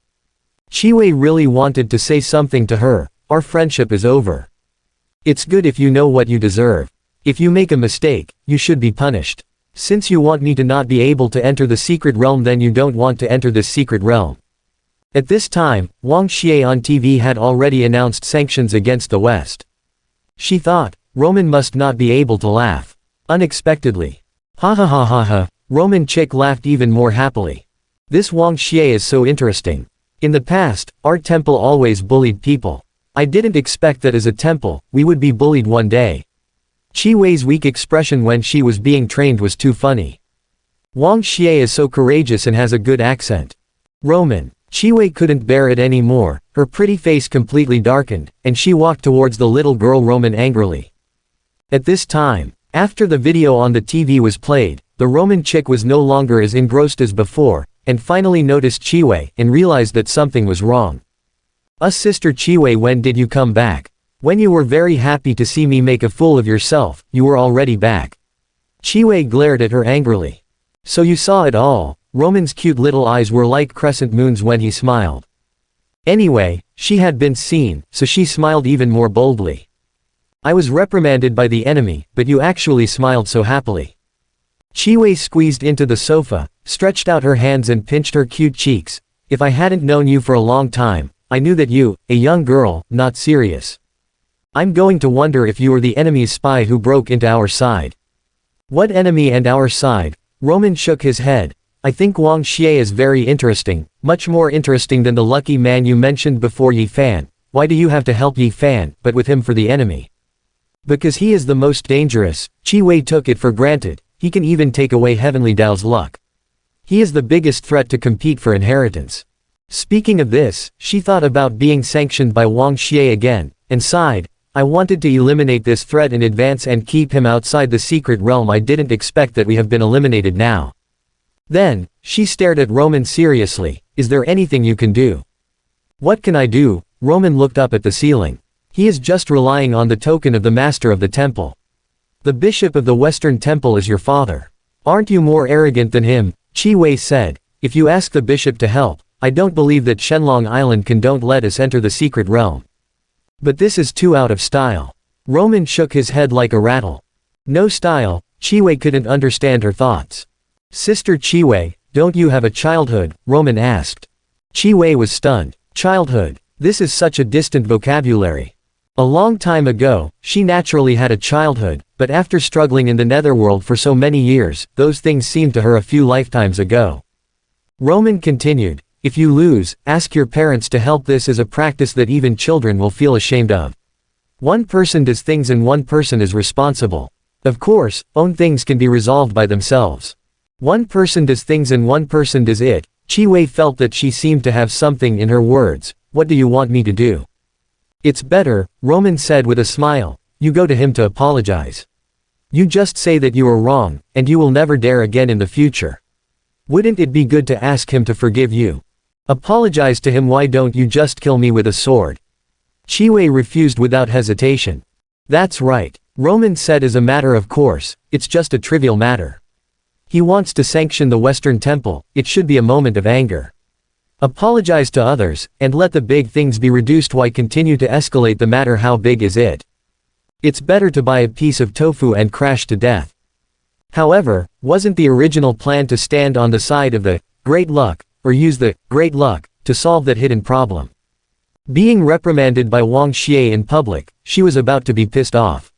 [SPEAKER 1] Qiwei really wanted to say something to her. Our friendship is over. It's good if you know what you deserve. If you make a mistake, you should be punished. Since you want me to not be able to enter the secret realm, then you don't want to enter this secret realm. At this time, Wang Xie on TV had already announced sanctions against the West. She thought, Roman must not be able to laugh. Unexpectedly. Ha ha ha ha ha, Roman chick laughed even more happily. This Wang Xie is so interesting. In the past, our temple always bullied people. I didn't expect that as a temple, we would be bullied one day. Qiwei's weak expression when she was being trained was too funny. Wang Xie is so courageous and has a good accent. Roman. Qiwei couldn't bear it anymore, her pretty face completely darkened, and she walked towards the little girl Roman angrily. At this time, after the video on the TV was played, the Roman chick was no longer as engrossed as before, and finally noticed Qiwei, and realized that something was wrong. Sister Qiwei, when did you come back? When you were very happy to see me make a fool of yourself, you were already back. Qiwei glared at her angrily. So you saw it all. Roman's cute little eyes were like crescent moons when he smiled. Anyway, she had been seen, so she smiled even more boldly. I was reprimanded by the enemy, but you actually smiled so happily. Qiwei squeezed into the sofa, stretched out her hands and pinched her cute cheeks. If I hadn't known you for a long time, I knew that you, a young girl, not serious. I'm going to wonder if you were the enemy's spy who broke into our side. What enemy and our side? Roman shook his head. I think Wang Xie is very interesting, much more interesting than the lucky man you mentioned before, Yi Fan. Why do you have to help Yi Fan, but with him for the enemy? Because he is the most dangerous. Qiwei took it for granted. He can even take away Heavenly Dao's luck. He is the biggest threat to compete for inheritance. Speaking of this, she thought about being sanctioned by Wang Xie again, and sighed. I wanted to eliminate this threat in advance and keep him outside the secret realm. I didn't expect that we have been eliminated now. Then, she stared at Roman seriously. Is there anything you can do? What can I do? Roman looked up at the ceiling. He is just relying on the token of the master of the temple. The bishop of the Western Temple is your father. Aren't you more arrogant than him? Qiwei said. If you ask the bishop to help, I don't believe that Shenlong Island can don't let us enter the secret realm. But this is too out of style. Roman shook his head like a rattle. No style. Qi couldn't understand her thoughts. Sister Qi, don't you have a childhood? Roman asked. Qi was stunned. Childhood. This is such a distant vocabulary. A long time ago, she naturally had a childhood, but after struggling in the netherworld for so many years, those things seemed to her a few lifetimes ago. Roman continued, if you lose, ask your parents to help. This is a practice that even children will feel ashamed of. One person does things and one person is responsible. Of course, own things can be resolved by themselves. One person does things and one person does it. Qi felt that she seemed to have something in her words. What do you want me to do? It's better, Roman said with a smile, you go to him to apologize. You just say that you are wrong, and you will never dare again in the future. Wouldn't it be good to ask him to forgive you? Apologize to him. Why don't you just kill me with a sword? Qi refused without hesitation. That's right, Roman said as a matter of course, it's just a trivial matter. He wants to sanction the Western Temple, it should be a moment of anger. Apologize to others, and let the big things be reduced. Why continue to escalate the matter? How big is it? It's better to buy a piece of tofu and crash to death. However, wasn't the original plan to stand on the side of the great luck, or use the great luck, to solve that hidden problem? Being reprimanded by Wang Xie in public, she was about to be pissed off.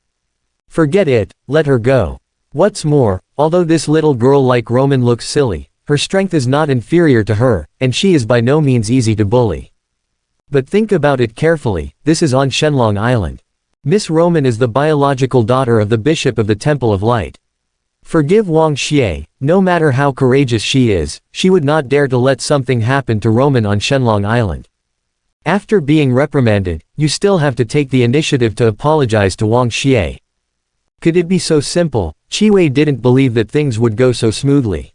[SPEAKER 1] Forget it, let her go. What's more, although this little girl like Roman looks silly, her strength is not inferior to her, and she is by no means easy to bully. But think about it carefully, this is on Shenlong Island. Miss Roman is the biological daughter of the Bishop of the Temple of Light. Forgive Wang Xie, no matter how courageous she is, she would not dare to let something happen to Roman on Shenlong Island. After being reprimanded, you still have to take the initiative to apologize to Wang Xie. Could it be so simple? Qi didn't believe that things would go so smoothly.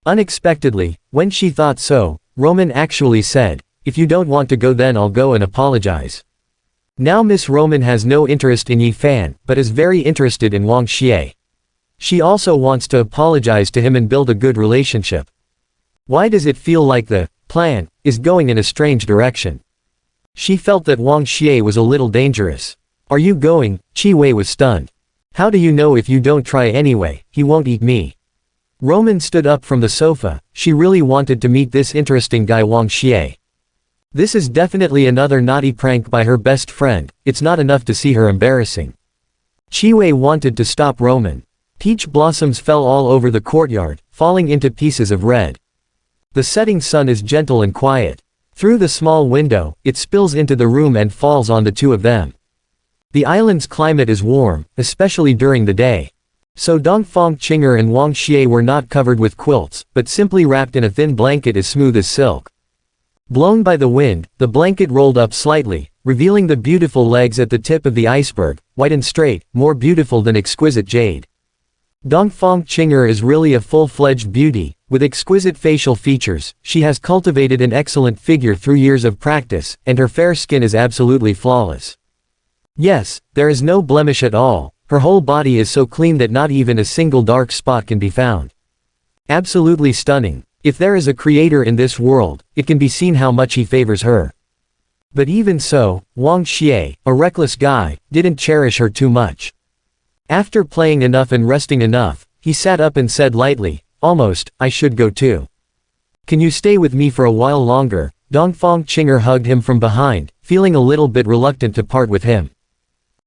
[SPEAKER 1] Unexpectedly, when she thought so, Roman actually said, if you don't want to go then I'll go and apologize. Now Miss Roman has no interest in Yi Fan, but is very interested in Wang Xie. She also wants to apologize to him and build a good relationship. Why does it feel like the plan is going in a strange direction? She felt that Wang Xie was a little dangerous. Are you going? Qi was stunned. How do you know? If you don't try anyway, he won't eat me. Roman stood up from the sofa. She really wanted to meet this interesting guy Wang Xie. This is definitely another naughty prank by her best friend, it's not enough to see her embarrassing. Qi wanted to stop Roman. Peach blossoms fell all over the courtyard, falling into pieces of red. The setting sun is gentle and quiet. Through the small window, it spills into the room and falls on the two of them. The island's climate is warm, especially during the day. So Dongfang Qinger and Wang Xie were not covered with quilts, but simply wrapped in a thin blanket as smooth as silk. Blown by the wind, the blanket rolled up slightly, revealing the beautiful legs at the tip of the iceberg, white and straight, more beautiful than exquisite jade. Dongfang Qinger is really a full-fledged beauty, with exquisite facial features. She has cultivated an excellent figure through years of practice, and her fair skin is absolutely flawless. Yes, there is no blemish at all. Her whole body is so clean that not even a single dark spot can be found. Absolutely stunning. If there is a creator in this world, it can be seen how much he favors her. But even so, Wang Xie, a reckless guy, didn't cherish her too much. After playing enough and resting enough, he sat up and said lightly, almost, I should go too. Can you stay with me for a while longer? Dongfang Qinger hugged him from behind, feeling a little bit reluctant to part with him.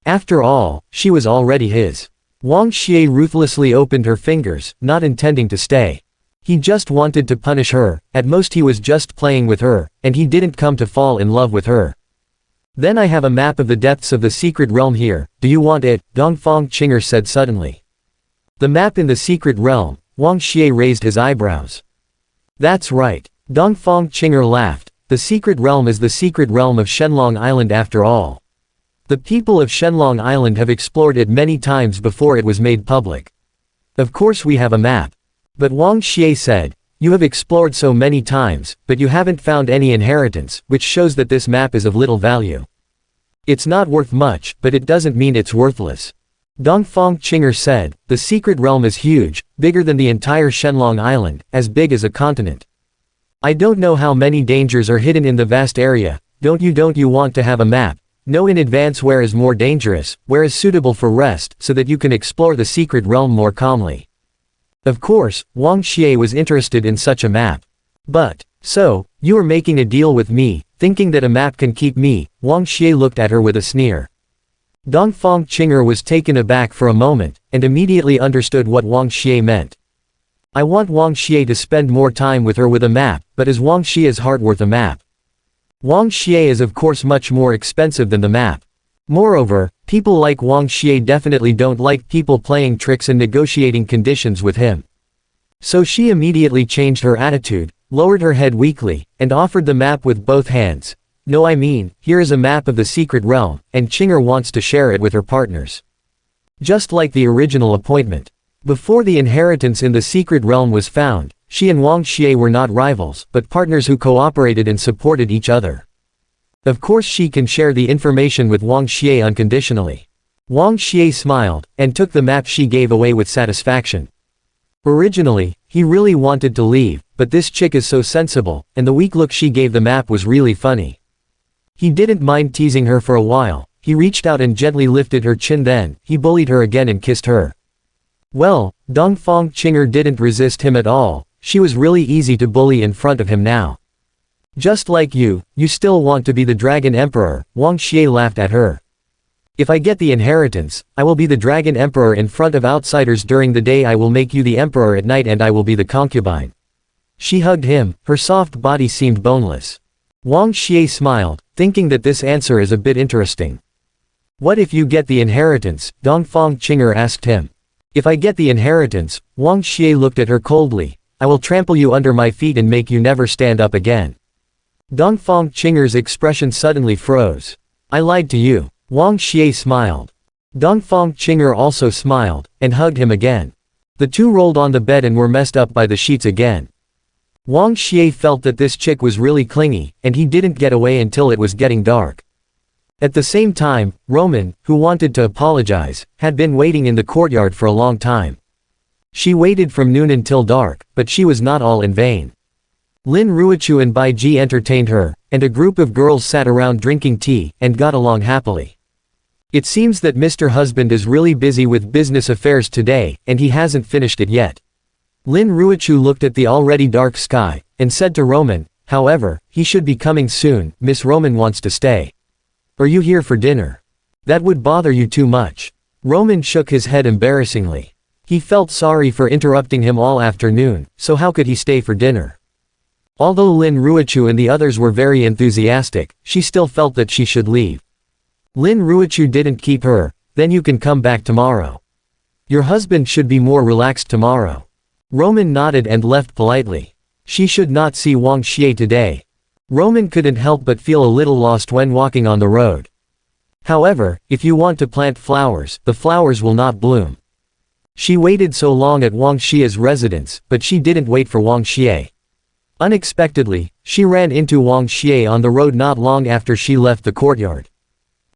[SPEAKER 1] After all, she was already his. Wang Xie ruthlessly opened her fingers, not intending to stay. He just wanted to punish her, at most he was just playing with her, and he didn't come to fall in love with her. Then I have a map of the depths of the secret realm here, do you want it? Dongfang Qinger said suddenly. The map in the secret realm? Wang Xie raised his eyebrows. That's right. Dongfang Qinger laughed. The secret realm is the secret realm of Shenlong Island after all. The people of Shenlong Island have explored it many times before it was made public. Of course we have a map. But Wang Xie said, you have explored so many times, but you haven't found any inheritance, which shows that this map is of little value. It's not worth much, but it doesn't mean it's worthless. Dongfang Qinger said, the secret realm is huge, bigger than the entire Shenlong Island, as big as a continent. I don't know how many dangers are hidden in the vast area. Don't you want to have a map? Know in advance where is more dangerous, where is suitable for rest, so that you can explore the secret realm more calmly. Of course, Wang Xie was interested in such a map. But, so, you are making a deal with me, thinking that a map can keep me? Wang Xie looked at her with a sneer. Dongfang Qinger was taken aback for a moment, and immediately understood what Wang Xie meant. I want Wang Xie to spend more time with her with a map, but is Wang Xie's heart worth a map? Wang Xie is of course much more expensive than the map. Moreover, people like Wang Xie definitely don't like people playing tricks and negotiating conditions with him. So she immediately changed her attitude, lowered her head weakly, and offered the map with both hands. No, I mean, here is a map of the secret realm, and Qinger wants to share it with her partners. Just like the original appointment. Before the inheritance in the secret realm was found, she and Wang Xie were not rivals, but partners who cooperated and supported each other. Of course she can share the information with Wang Xie unconditionally. Wang Xie smiled, and took the map she gave away with satisfaction. Originally, he really wanted to leave, but this chick is so sensible, and the weak look she gave the map was really funny. He didn't mind teasing her for a while. He reached out and gently lifted her chin, then he bullied her again and kissed her. Well, Dongfang Qinger didn't resist him at all. She was really easy to bully in front of him now. Just like you still want to be the Dragon Emperor, Wang Xie laughed at her. If I get the inheritance, I will be the Dragon Emperor in front of outsiders during the day. I will make you the Emperor at night, and I will be the concubine. She hugged him, her soft body seemed boneless. Wang Xie smiled, thinking that this answer is a bit interesting. What if you get the inheritance? Dongfang Qinger asked him. If I get the inheritance, Wang Xie looked at her coldly, I will trample you under my feet and make you never stand up again. Dongfang Qinger's expression suddenly froze. I lied to you. Wang Xie smiled. Dongfang Qinger also smiled, and hugged him again. The two rolled on the bed and were messed up by the sheets again. Wang Xie felt that this chick was really clingy, and he didn't get away until it was getting dark. At the same time, Roman, who wanted to apologize, had been waiting in the courtyard for a long time. She waited from noon until dark, but she was not all in vain. Lin Ruochu and Bai Ji entertained her, and a group of girls sat around drinking tea, and got along happily. It seems that Mr. Husband is really busy with business affairs today, and he hasn't finished it yet. Lin Ruochu looked at the already dark sky, and said to Roman, however, he should be coming soon. Miss Roman wants to stay. Are you here for dinner? That would bother you too much. Roman shook his head embarrassingly. He felt sorry for interrupting him all afternoon, so how could he stay for dinner? Although Lin Ruochu and the others were very enthusiastic, she still felt that she should leave. Lin Ruochu didn't keep her. Then you can come back tomorrow. Your husband should be more relaxed tomorrow. Roman nodded and left politely. She should not see Wang Xie today. Roman couldn't help but feel a little lost when walking on the road. However, if you want to plant flowers, the flowers will not bloom. She waited so long at Wang Xie's residence, but she didn't wait for Wang Xie. Unexpectedly, she ran into Wang Xie on the road not long after she left the courtyard.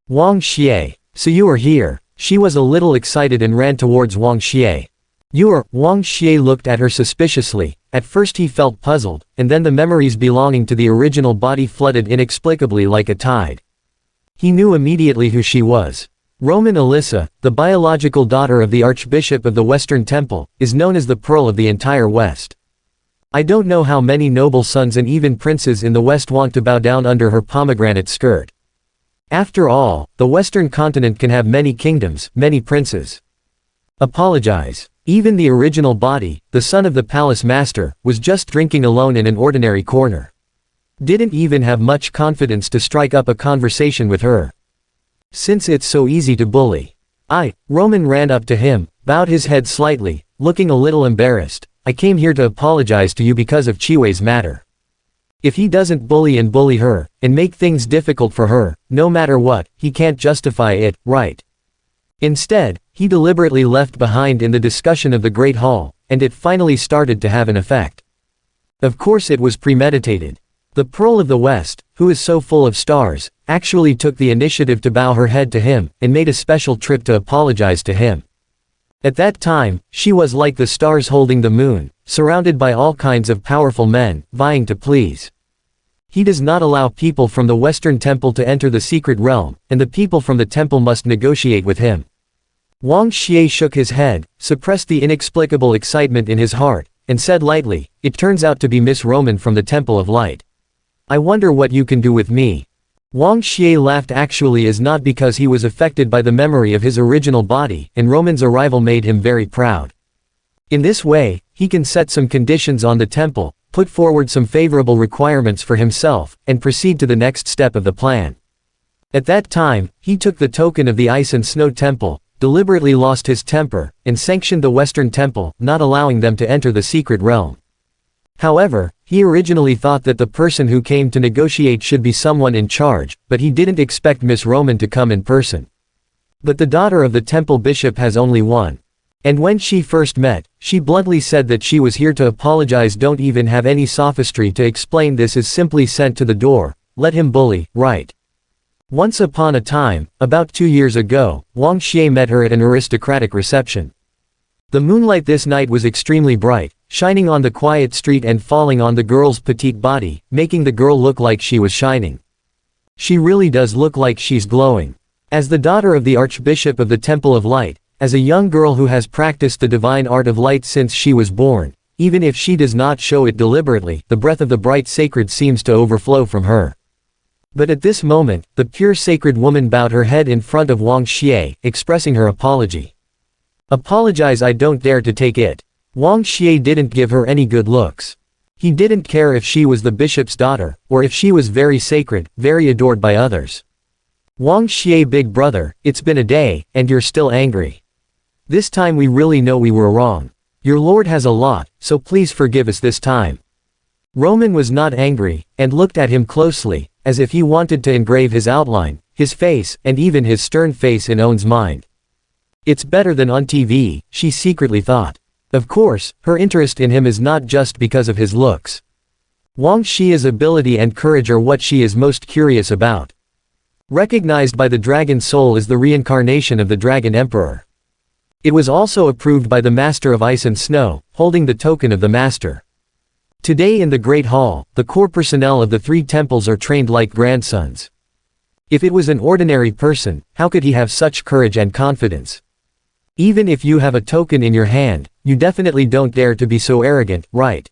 [SPEAKER 1] Wang Xie, so you are here. She was a little excited and ran towards Wang Xie. You are. Wang Xie looked at her suspiciously. At first he felt puzzled, and then the memories belonging to the original body flooded inexplicably like a tide. He knew immediately who she was. Roman Alyssa, the biological daughter of the Archbishop of the Western Temple, is known as the Pearl of the entire West. I don't know how many noble sons and even princes in the West want to bow down under her pomegranate skirt. After all, the Western continent can have many kingdoms, many princes. Apologize. Even the original body, the son of the palace master, was just drinking alone in an ordinary corner. Didn't even have much confidence to strike up a conversation with her. Since it's so easy to bully. Roman ran up to him, bowed his head slightly, looking a little embarrassed. I came here to apologize to you because of Chiwei's matter. If he doesn't bully her, and make things difficult for her, no matter what, he can't justify it, right? Instead, he deliberately left behind in the discussion of the Great Hall, and it finally started to have an effect. Of course it was premeditated. The Pearl of the West, who is so full of stars, actually took the initiative to bow her head to him, and made a special trip to apologize to him. At that time, she was like the stars holding the moon, surrounded by all kinds of powerful men, vying to please. He does not allow people from the Western Temple to enter the secret realm, and the people from the temple must negotiate with him. Wang Xie shook his head, suppressed the inexplicable excitement in his heart, and said lightly, "It turns out to be Miss Roman from the Temple of Light. I wonder what you can do with me." Wang Xie laughed. Actually is not because he was affected by the memory of his original body, and Roman's arrival made him very proud. In this way, he can set some conditions on the temple, put forward some favorable requirements for himself, and proceed to the next step of the plan. At that time, he took the token of the Ice and Snow Temple, deliberately lost his temper, and sanctioned the Western Temple, not allowing them to enter the secret realm. However, he originally thought that the person who came to negotiate should be someone in charge, but he didn't expect Miss Roman to come in person. But the daughter of the temple bishop has only one. And when she first met, she bluntly said that she was here to apologize. Don't even have any sophistry to explain this, is simply sent to the door. Let him bully, right? Once upon a time, about 2 years ago, Wang Xie met her at an aristocratic reception. The moonlight this night was extremely bright, shining on the quiet street and falling on the girl's petite body, making the girl look like she was shining. She really does look like she's glowing. As the daughter of the Archbishop of the Temple of Light, as a young girl who has practiced the divine art of light since she was born, even if she does not show it deliberately, the breath of the bright sacred seems to overflow from her. But at this moment, the pure sacred woman bowed her head in front of Wang Xie, expressing her apology. "Apologize, I don't dare to take it." Wang Xie didn't give her any good looks. He didn't care if she was the bishop's daughter, or if she was very sacred, very adored by others. "Wang Xie, big brother, it's been a day, and you're still angry. This time we really know we were wrong. Your lord has a lot, so please forgive us this time." Roman was not angry, and looked at him closely, as if he wanted to engrave his outline, his face, and even his stern face in Owen's mind. It's better than on TV, she secretly thought. Of course, her interest in him is not just because of his looks. Wang Xie's ability and courage are what she is most curious about. Recognized by the dragon soul as the reincarnation of the Dragon Emperor. It was also approved by the Master of Ice and Snow, holding the token of the Master. Today in the Great Hall, the core personnel of the 3 temples are trained like grandsons. If it was an ordinary person, how could he have such courage and confidence? Even if you have a token in your hand, you definitely don't dare to be so arrogant, right?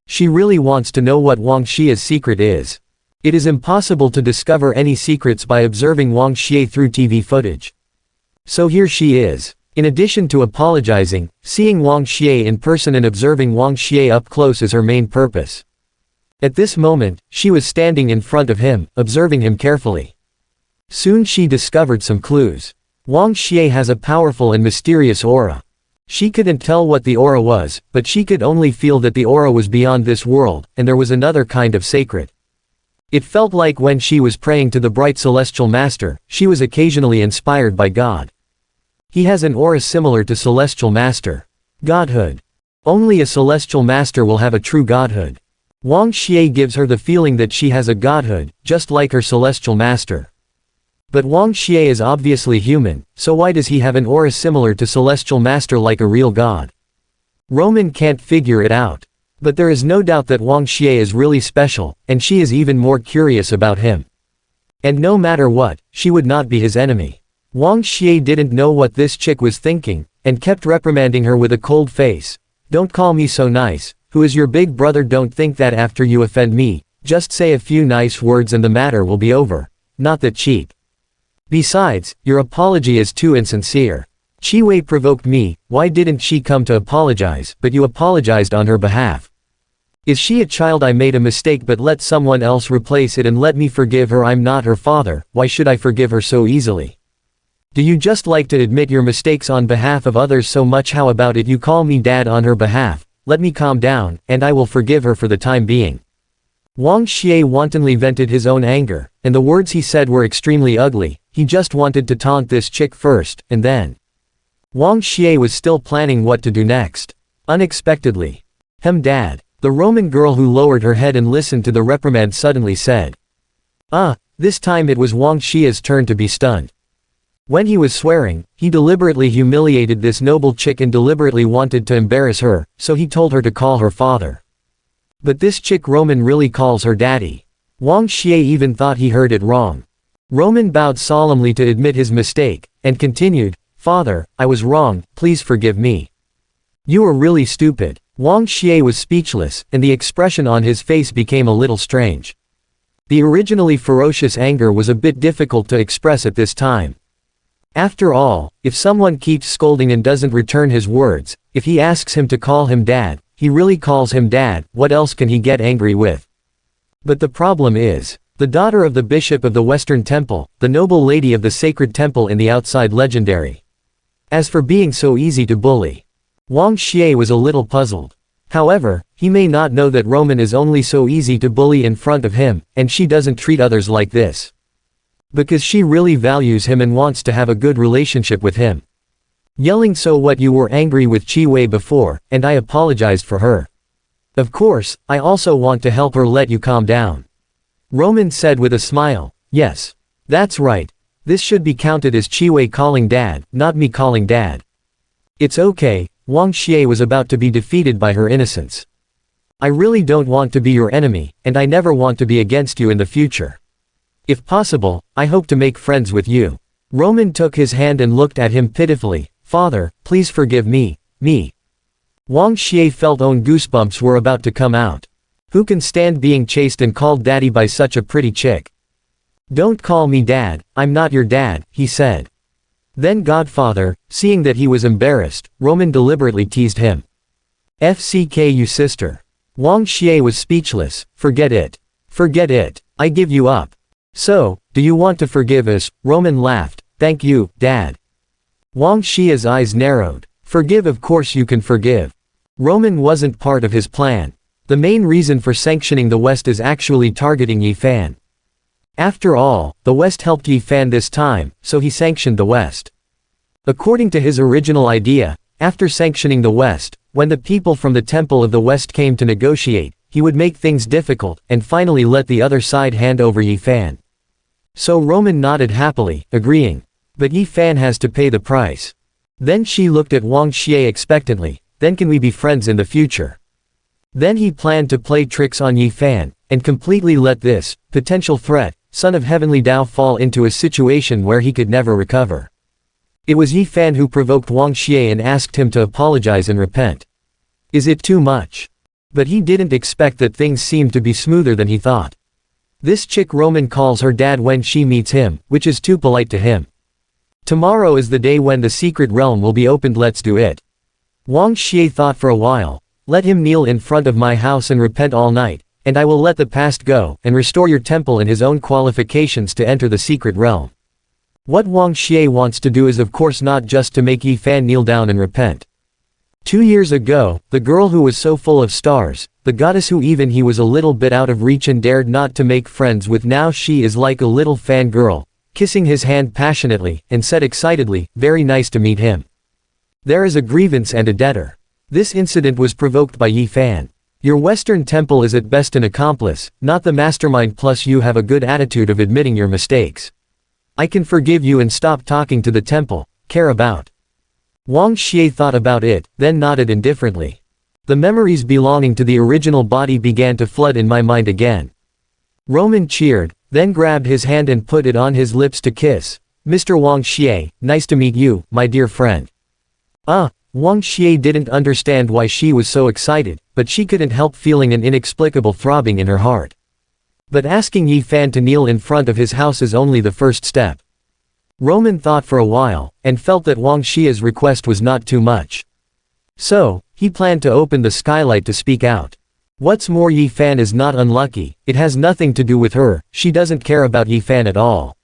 [SPEAKER 1] She really wants to know what Wang Xie's secret is. It is impossible to discover any secrets by observing Wang Xie through TV footage. So here she is. In addition to apologizing, seeing Wang Xie in person and observing Wang Xie up close is her main purpose. At this moment, she was standing in front of him, observing him carefully. Soon she discovered some clues. Wang Xie has a powerful and mysterious aura. She couldn't tell what the aura was, but she could only feel that the aura was beyond this world, and there was another kind of sacred. It felt like when she was praying to the bright celestial master, she was occasionally inspired by God. He has an aura similar to celestial master. Godhood. Only a celestial master will have a true godhood. Wang Xie gives her the feeling that she has a godhood, just like her celestial master. But Wang Xie is obviously human, so why does he have an aura similar to celestial master like a real god? Roman can't figure it out. But there is no doubt that Wang Xie is really special, and she is even more curious about him. And no matter what, she would not be his enemy. Wang Xie didn't know what this chick was thinking, and kept reprimanding her with a cold face. "Don't call me so nice, who is your big brother? Don't think that after you offend me, just say a few nice words and the matter will be over. Not that cheap. Besides, your apology is too insincere. Chi Wei provoked me, why didn't she come to apologize, but you apologized on her behalf? Is she a child? I made a mistake but let someone else replace it and let me forgive her. I'm not her father, why should I forgive her so easily? Do you just like to admit your mistakes on behalf of others so much? How about it you call me dad on her behalf, let me calm down, and I will forgive her for the time being." Wang Xie wantonly vented his own anger, and the words he said were extremely ugly. He just wanted to taunt this chick first, and then. Wang Xie was still planning what to do next. Unexpectedly. Dad." The Roman girl who lowered her head and listened to the reprimand suddenly said. This time it was Wang Xie's turn to be stunned. When he was swearing, he deliberately humiliated this noble chick and deliberately wanted to embarrass her, so he told her to call her father. But this chick Roman really calls her daddy. Wang Xie even thought he heard it wrong. Roman bowed solemnly to admit his mistake, and continued, "Father, I was wrong, please forgive me." "You were really stupid." Wang Xie was speechless, and the expression on his face became a little strange. The originally ferocious anger was a bit difficult to express at this time. After all, if someone keeps scolding and doesn't return his words, if he asks him to call him dad, he really calls him dad, what else can he get angry with? But the problem is, the daughter of the bishop of the Western Temple, the noble lady of the sacred temple in the outside legendary. As for being so easy to bully, Wang Xie was a little puzzled. However, he may not know that Roman is only so easy to bully in front of him, and she doesn't treat others like this. Because she really values him and wants to have a good relationship with him. Yelling, "So what, you were angry with Qi Wei before, and I apologized for her. Of course, I also want to help her, let you calm down." Roman said with a smile, "Yes. That's right. This should be counted as Qi Wei calling dad, not me calling dad." "It's okay." Wang Xie was about to be defeated by her innocence. "I really don't want to be your enemy, and I never want to be against you in the future. If possible, I hope to make friends with you." Roman took his hand and looked at him pitifully. "Father, please forgive me, me." Wang Xie felt own goosebumps were about to come out. Who can stand being chased and called daddy by such a pretty chick? "Don't call me dad, I'm not your dad," he said. Then Godfather, seeing that he was embarrassed, Roman deliberately teased him. "FCK, sister." Wang Xie was speechless. "Forget it. Forget it. I give you up." "So, do you want to forgive us?" Roman laughed. "Thank you, Dad." Wang Xie's eyes narrowed. "Forgive, of course you can forgive." Roman wasn't part of his plan. The main reason for sanctioning the West is actually targeting Yi Fan. After all, the West helped Yi Fan this time, so he sanctioned the West. According to his original idea, after sanctioning the West, when the people from the Temple of the West came to negotiate, he would make things difficult, and finally let the other side hand over Yi Fan. So Roman nodded happily, agreeing. But Yi Fan has to pay the price. Then she looked at Wang Xie expectantly. "Then can we be friends in the future?" Then he planned to play tricks on Yi Fan, and completely let this potential threat, son of heavenly Tao, fall into a situation where he could never recover. It was Yi Fan who provoked Wang Xie and asked him to apologize and repent. Is it too much? But he didn't expect that things seemed to be smoother than he thought. This chick Roman calls her dad when she meets him, which is too polite to him. Tomorrow is the day when the secret realm will be opened, let's do it. Wang Xie thought for a while. Let him kneel in front of my house and repent all night, and I will let the past go, and restore your temple in his own qualifications to enter the secret realm. What Wang Xie wants to do is of course not just to make Yi Fan kneel down and repent. 2 years ago, the girl who was so full of stars, the goddess who even he was a little bit out of reach and dared not to make friends with, now she is like a little fangirl, kissing his hand passionately, and said excitedly, "Very nice to meet him. There is a grievance and a debtor." This incident was provoked by Yi Fan. Your Western Temple is at best an accomplice, not the mastermind, plus you have a good attitude of admitting your mistakes. I can forgive you and stop talking to the temple, care about. Wang Xie thought about it, then nodded indifferently. The memories belonging to the original body began to flood in my mind again. Roman cheered, then grabbed his hand and put it on his lips to kiss. "Mr. Wang Xie, nice to meet you, my dear friend." Wang Xie didn't understand why she was so excited, but she couldn't help feeling an inexplicable throbbing in her heart. But asking Yi Fan to kneel in front of his house is only the first step. Roman thought for a while, and felt that Wang Xie's request was not too much. So, he planned to open the skylight to speak out. What's more, Yi Fan is not unlucky, it has nothing to do with her, she doesn't care about Yi Fan at all.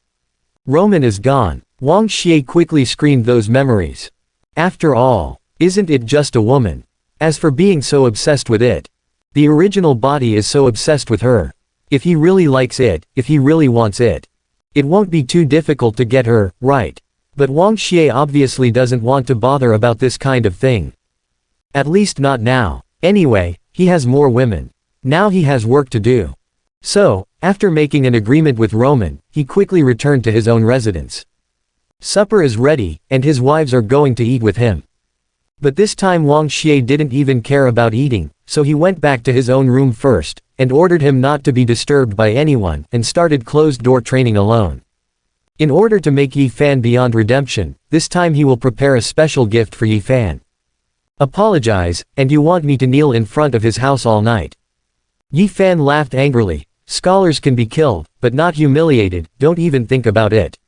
[SPEAKER 1] Roman is gone. Wang Xie quickly screened those memories. After all, isn't it just a woman? As for being so obsessed with it, the original body is so obsessed with her. If he really likes it, if he really wants it, it won't be too difficult to get her, right? But Wang Xie obviously doesn't want to bother about this kind of thing. At least not now. Anyway, he has more women. Now he has work to do. So, after making an agreement with Roman, he quickly returned to his own residence. Supper is ready, and his wives are going to eat with him. But this time Wang Xie didn't even care about eating, so he went back to his own room first, and ordered him not to be disturbed by anyone, and started closed-door training alone. In order to make Yi Fan beyond redemption, this time he will prepare a special gift for Yi Fan. Apologize, and you want me to kneel in front of his house all night. Yi Fan laughed angrily. Scholars can be killed, but not humiliated, don't even think about it.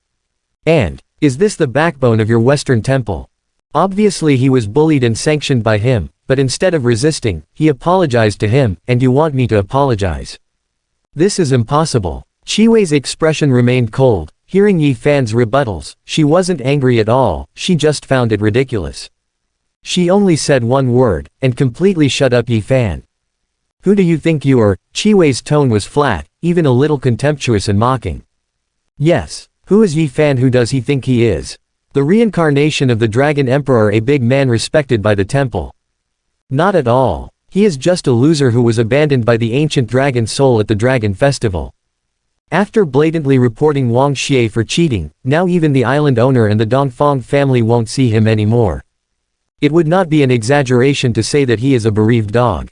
[SPEAKER 1] And, is this the backbone of your Western temple? Obviously he was bullied and sanctioned by him, but instead of resisting, he apologized to him, and you want me to apologize? This is impossible. Qi Wei's expression remained cold. Hearing Yi Fan's rebuttals, she wasn't angry at all, she just found it ridiculous. She only said one word, and completely shut up Yi Fan. Who do you think you are? Qi Wei's tone was flat, even a little contemptuous and mocking. Yes, who is Yi Fan? Who does he think he is? The reincarnation of the Dragon Emperor, a big man respected by the temple. Not at all. He is just a loser who was abandoned by the ancient dragon soul at the Dragon Festival. After blatantly reporting Wang Xie for cheating, now even the island owner and the Dongfang family won't see him anymore. It would not be an exaggeration to say that he is a bereaved dog.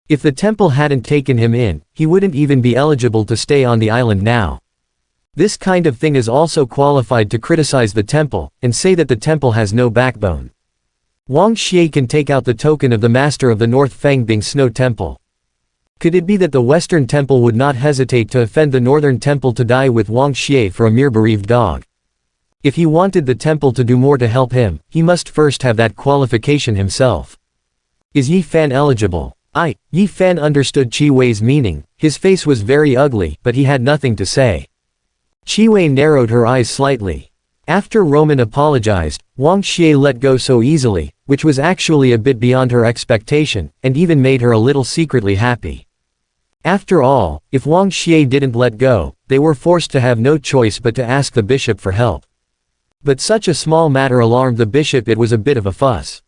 [SPEAKER 1] If the temple hadn't taken him in, he wouldn't even be eligible to stay on the island now. This kind of thing is also qualified to criticize the temple, and say that the temple has no backbone. Wang Xie can take out the token of the master of the North Fangbing Snow Temple. Could it be that the Western Temple would not hesitate to offend the Northern Temple to die with Wang Xie for a mere bereaved dog? If he wanted the temple to do more to help him, he must first have that qualification himself. Is Yi Fan eligible? Yi Fan understood Qi Wei's meaning. His face was very ugly, but he had nothing to say. Qi Wei narrowed her eyes slightly. After Roman apologized, Wang Xie let go so easily, which was actually a bit beyond her expectation, and even made her a little secretly happy. After all, if Wang Xie didn't let go, they were forced to have no choice but to ask the bishop for help. But such a small matter alarmed the bishop, it was a bit of a fuss.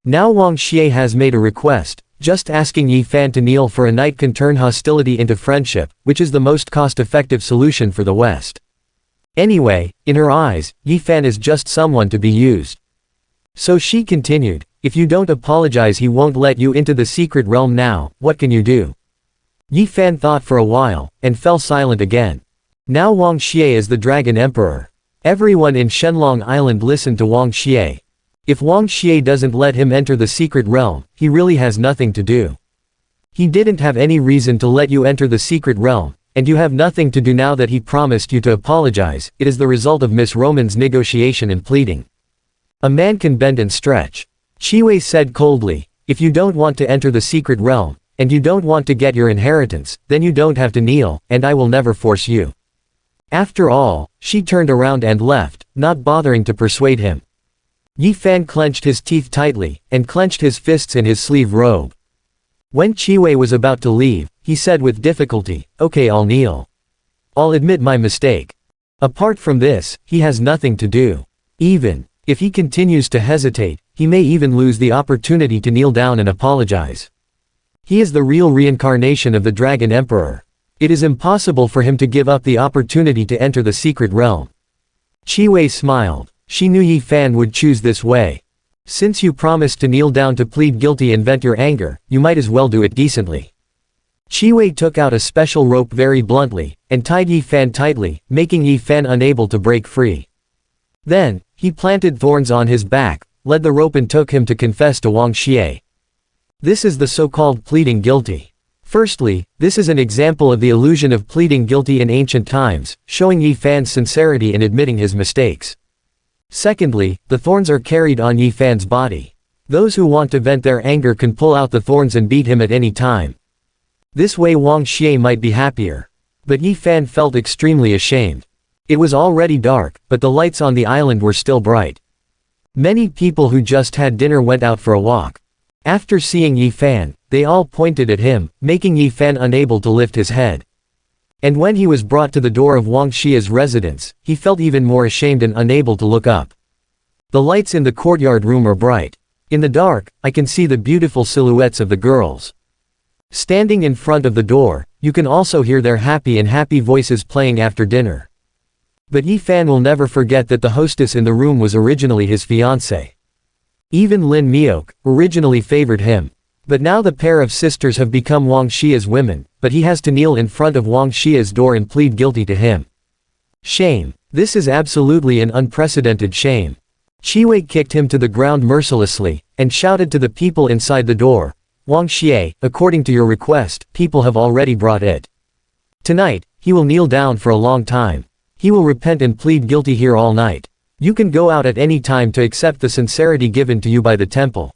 [SPEAKER 1] Now Wang Xie has made a request. Just asking Yi Fan to kneel for a night can turn hostility into friendship, which is the most cost-effective solution for the West. Anyway, in her eyes, Yi Fan is just someone to be used. So she continued, if you don't apologize he won't let you into the secret realm now, what can you do? Yi Fan thought for a while, and fell silent again. Now Wang Xie is the Dragon Emperor. Everyone in Shenlong Island listened to Wang Xie. If Wang Xie doesn't let him enter the secret realm, he really has nothing to do. He didn't have any reason to let you enter the secret realm, and you have nothing to do now that he promised you to apologize. It is the result of Miss Roman's negotiation and pleading. A man can bend and stretch. Qi Wei said coldly, if you don't want to enter the secret realm, and you don't want to get your inheritance, then you don't have to kneel, and I will never force you. After all, she turned around and left, not bothering to persuade him. Yi Fan clenched his teeth tightly, and clenched his fists in his sleeve robe. When Qi Wei was about to leave, he said with difficulty, okay, I'll kneel. I'll admit my mistake. Apart from this, he has nothing to do. Even if he continues to hesitate, he may even lose the opportunity to kneel down and apologize. He is the real reincarnation of the Dragon Emperor. It is impossible for him to give up the opportunity to enter the secret realm. Qi Wei smiled. She knew Yi Fan would choose this way. Since you promised to kneel down to plead guilty and vent your anger, you might as well do it decently. Qi Wei took out a special rope very bluntly, and tied Yi Fan tightly, making Yi Fan unable to break free. Then, he planted thorns on his back, led the rope and took him to confess to Wang Xie. This is the so-called pleading guilty. Firstly, this is an example of the illusion of pleading guilty in ancient times, showing Yi Fan's sincerity in admitting his mistakes. Secondly, the thorns are carried on Yi Fan's body. Those who want to vent their anger can pull out the thorns and beat him at any time. This way Wang Xie might be happier. But Yi Fan felt extremely ashamed. It was already dark, but the lights on the island were still bright. Many people who just had dinner went out for a walk. After seeing Yi Fan, they all pointed at him, making Yi Fan unable to lift his head. And when he was brought to the door of Wang Xie's residence, he felt even more ashamed and unable to look up. The lights in the courtyard room are bright. In the dark, I can see the beautiful silhouettes of the girls. Standing in front of the door, you can also hear their happy voices playing after dinner. But Yi Fan will never forget that the hostess in the room was originally his fiancée. Even Lin Miok originally favored him. But now the pair of sisters have become Wang Xie's women, but he has to kneel in front of Wang Xie's door and plead guilty to him. Shame. This is absolutely an unprecedented shame. Qi kicked him to the ground mercilessly, and shouted to the people inside the door, Wang Xie, according to your request, people have already brought it. Tonight, he will kneel down for a long time. He will repent and plead guilty here all night. You can go out at any time to accept the sincerity given to you by the temple.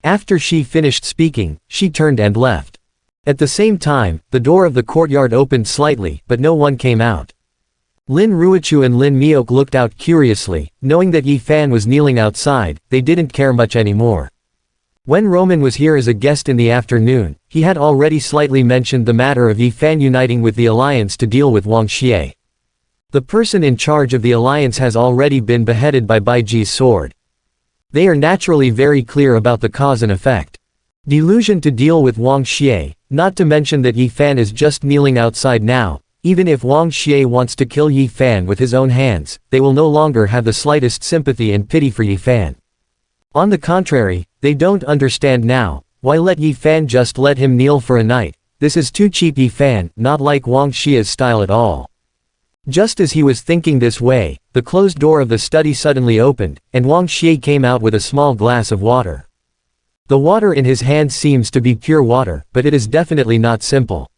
[SPEAKER 1] After she finished speaking, she turned and left. At the same time, the door of the courtyard opened slightly, but no one came out. Lin Ruochu and Lin Miok looked out curiously, knowing that Yi Fan was kneeling outside. They didn't care much anymore. When Roman was here as a guest in the afternoon, he had already slightly mentioned the matter of Yi Fan uniting with the alliance to deal with Wang Xie. The person in charge of the alliance has already been beheaded by Baiji's sword. They are naturally very clear about the cause and effect. Delusion to deal with Wang Xie, not to mention that Yi Fan is just kneeling outside now. Even if Wang Xie wants to kill Yi Fan with his own hands, they will no longer have the slightest sympathy and pity for Yi Fan. On the contrary, they don't understand now, why let Yi Fan just let him kneel for a night. This is too cheap. Yi Fan, not like Wang Xie's style at all. Just as he was thinking this way, the closed door of the study suddenly opened, and Wang Xie came out with a small glass of water. The water in his hand seems to be pure water, but it is definitely not simple.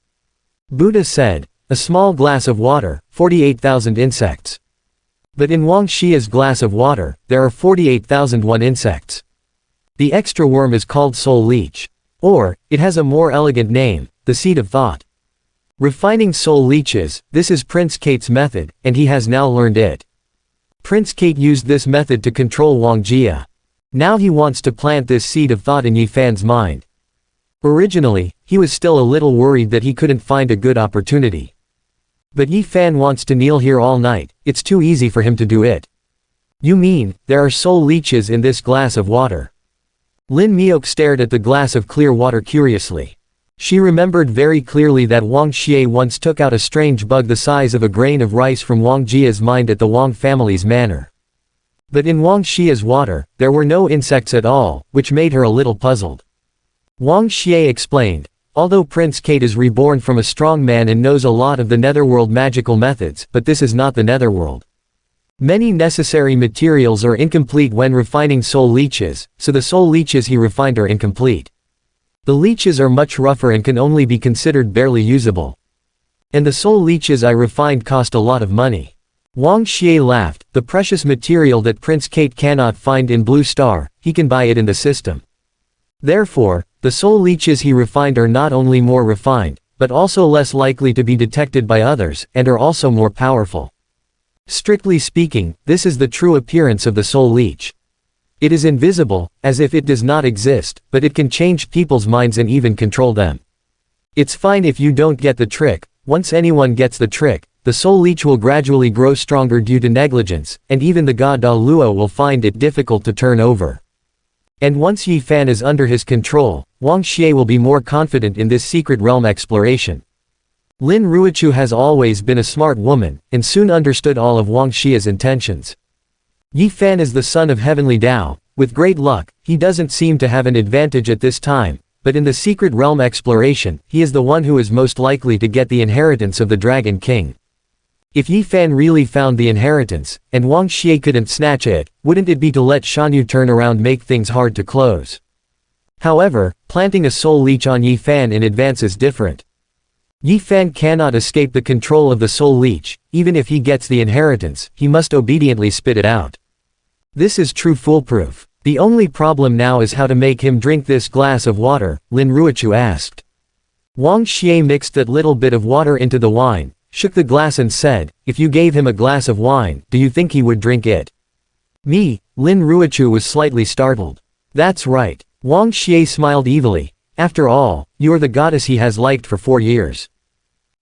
[SPEAKER 1] Buddha said, a small glass of water, 48,000 insects. But in Wang Xie's glass of water, there are 48,001 insects. The extra worm is called soul leech. Or, it has a more elegant name, the seed of thought. Refining soul leeches, this is Prince Kate's method, and he has now learned it. Prince Kate used this method to control Wang Xie. Now he wants to plant this seed of thought in Yi Fan's mind. Originally, he was still a little worried that he couldn't find a good opportunity. But Yi Fan wants to kneel here all night, it's too easy for him to do it. You mean, there are soul leeches in this glass of water? Lin Miok stared at the glass of clear water curiously. She remembered very clearly that Wang Xie once took out a strange bug the size of a grain of rice from Wang Jie's mind at the Wang family's manor. But in Wang Xie's water, there were no insects at all, which made her a little puzzled. Wang Xie explained, although Prince Kate is reborn from a strong man and knows a lot of the netherworld magical methods, but this is not the netherworld. Many necessary materials are incomplete when refining soul leeches, so the soul leeches he refined are incomplete. The leeches are much rougher and can only be considered barely usable. And the soul leeches I refined cost a lot of money. Wang Xie laughed, the precious material that Prince Kate cannot find in Blue Star, he can buy it in the system. Therefore, the soul leeches he refined are not only more refined, but also less likely to be detected by others, and are also more powerful. Strictly speaking, this is the true appearance of the soul leech. It is invisible, as if it does not exist, but it can change people's minds and even control them. It's fine if you don't get the trick. Once anyone gets the trick, the soul leech will gradually grow stronger due to negligence, and even the god Da Luo will find it difficult to turn over. And once Yi Fan is under his control, Wang Xie will be more confident in this secret realm exploration. Lin Ruochu has always been a smart woman, and soon understood all of Wang Xie's intentions. Yi Fan is the son of heavenly Tao. With great luck, he doesn't seem to have an advantage at this time, but in the secret realm exploration, he is the one who is most likely to get the inheritance of the Dragon King. If Yi Fan really found the inheritance, and Wang Xie couldn't snatch it, wouldn't it be to let Shanyu turn around make things hard to close? However, planting a soul leech on Yi Fan in advance is different. Yi Fan cannot escape the control of the soul leech. Even if he gets the inheritance, he must obediently spit it out. This is true foolproof. The only problem now is how to make him drink this glass of water, Lin Ruochu asked. Wang Xie mixed that little bit of water into the wine, shook the glass and said, if you gave him a glass of wine, do you think he would drink it? Me? Lin Ruochu was slightly startled. That's right. Wang Xie smiled evilly. After all, you are the goddess he has liked for 4 years.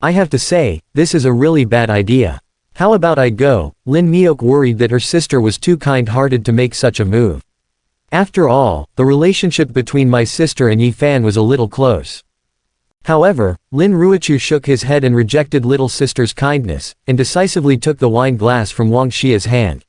[SPEAKER 1] I have to say, this is a really bad idea. How about I go? Lin Miok worried that her sister was too kind-hearted to make such a move. After all, the relationship between my sister and Yi Fan was a little close. However, Lin Ruochu shook his head and rejected little sister's kindness, and decisively took the wine glass from Wang Xie's hand.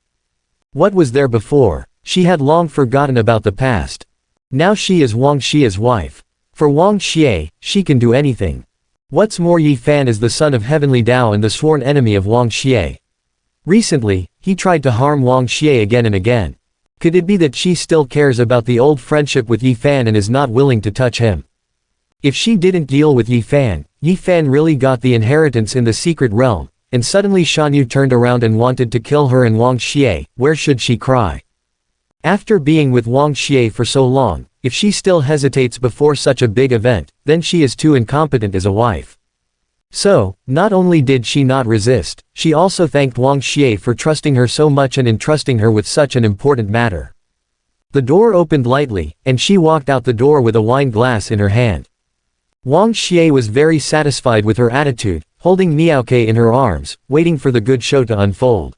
[SPEAKER 1] What was there before? She had long forgotten about the past. Now she is Wang Xie's wife. For Wang Xie, she can do anything. What's more, Yi Fan is the son of Heavenly Dao and the sworn enemy of Wang Xie. Recently, he tried to harm Wang Xie again and again. Could it be that she still cares about the old friendship with Yi Fan and is not willing to touch him? If she didn't deal with Yi Fan really got the inheritance in the secret realm, and suddenly Shan Yu turned around and wanted to kill her and Wang Xie, where should she cry? After being with Wang Xie for so long, if she still hesitates before such a big event, then she is too incompetent as a wife. So, not only did she not resist, she also thanked Wang Xie for trusting her so much and entrusting her with such an important matter. The door opened lightly, and she walked out the door with a wine glass in her hand. Wang Xie was very satisfied with her attitude, holding Miaoke in her arms, waiting for the good show to unfold.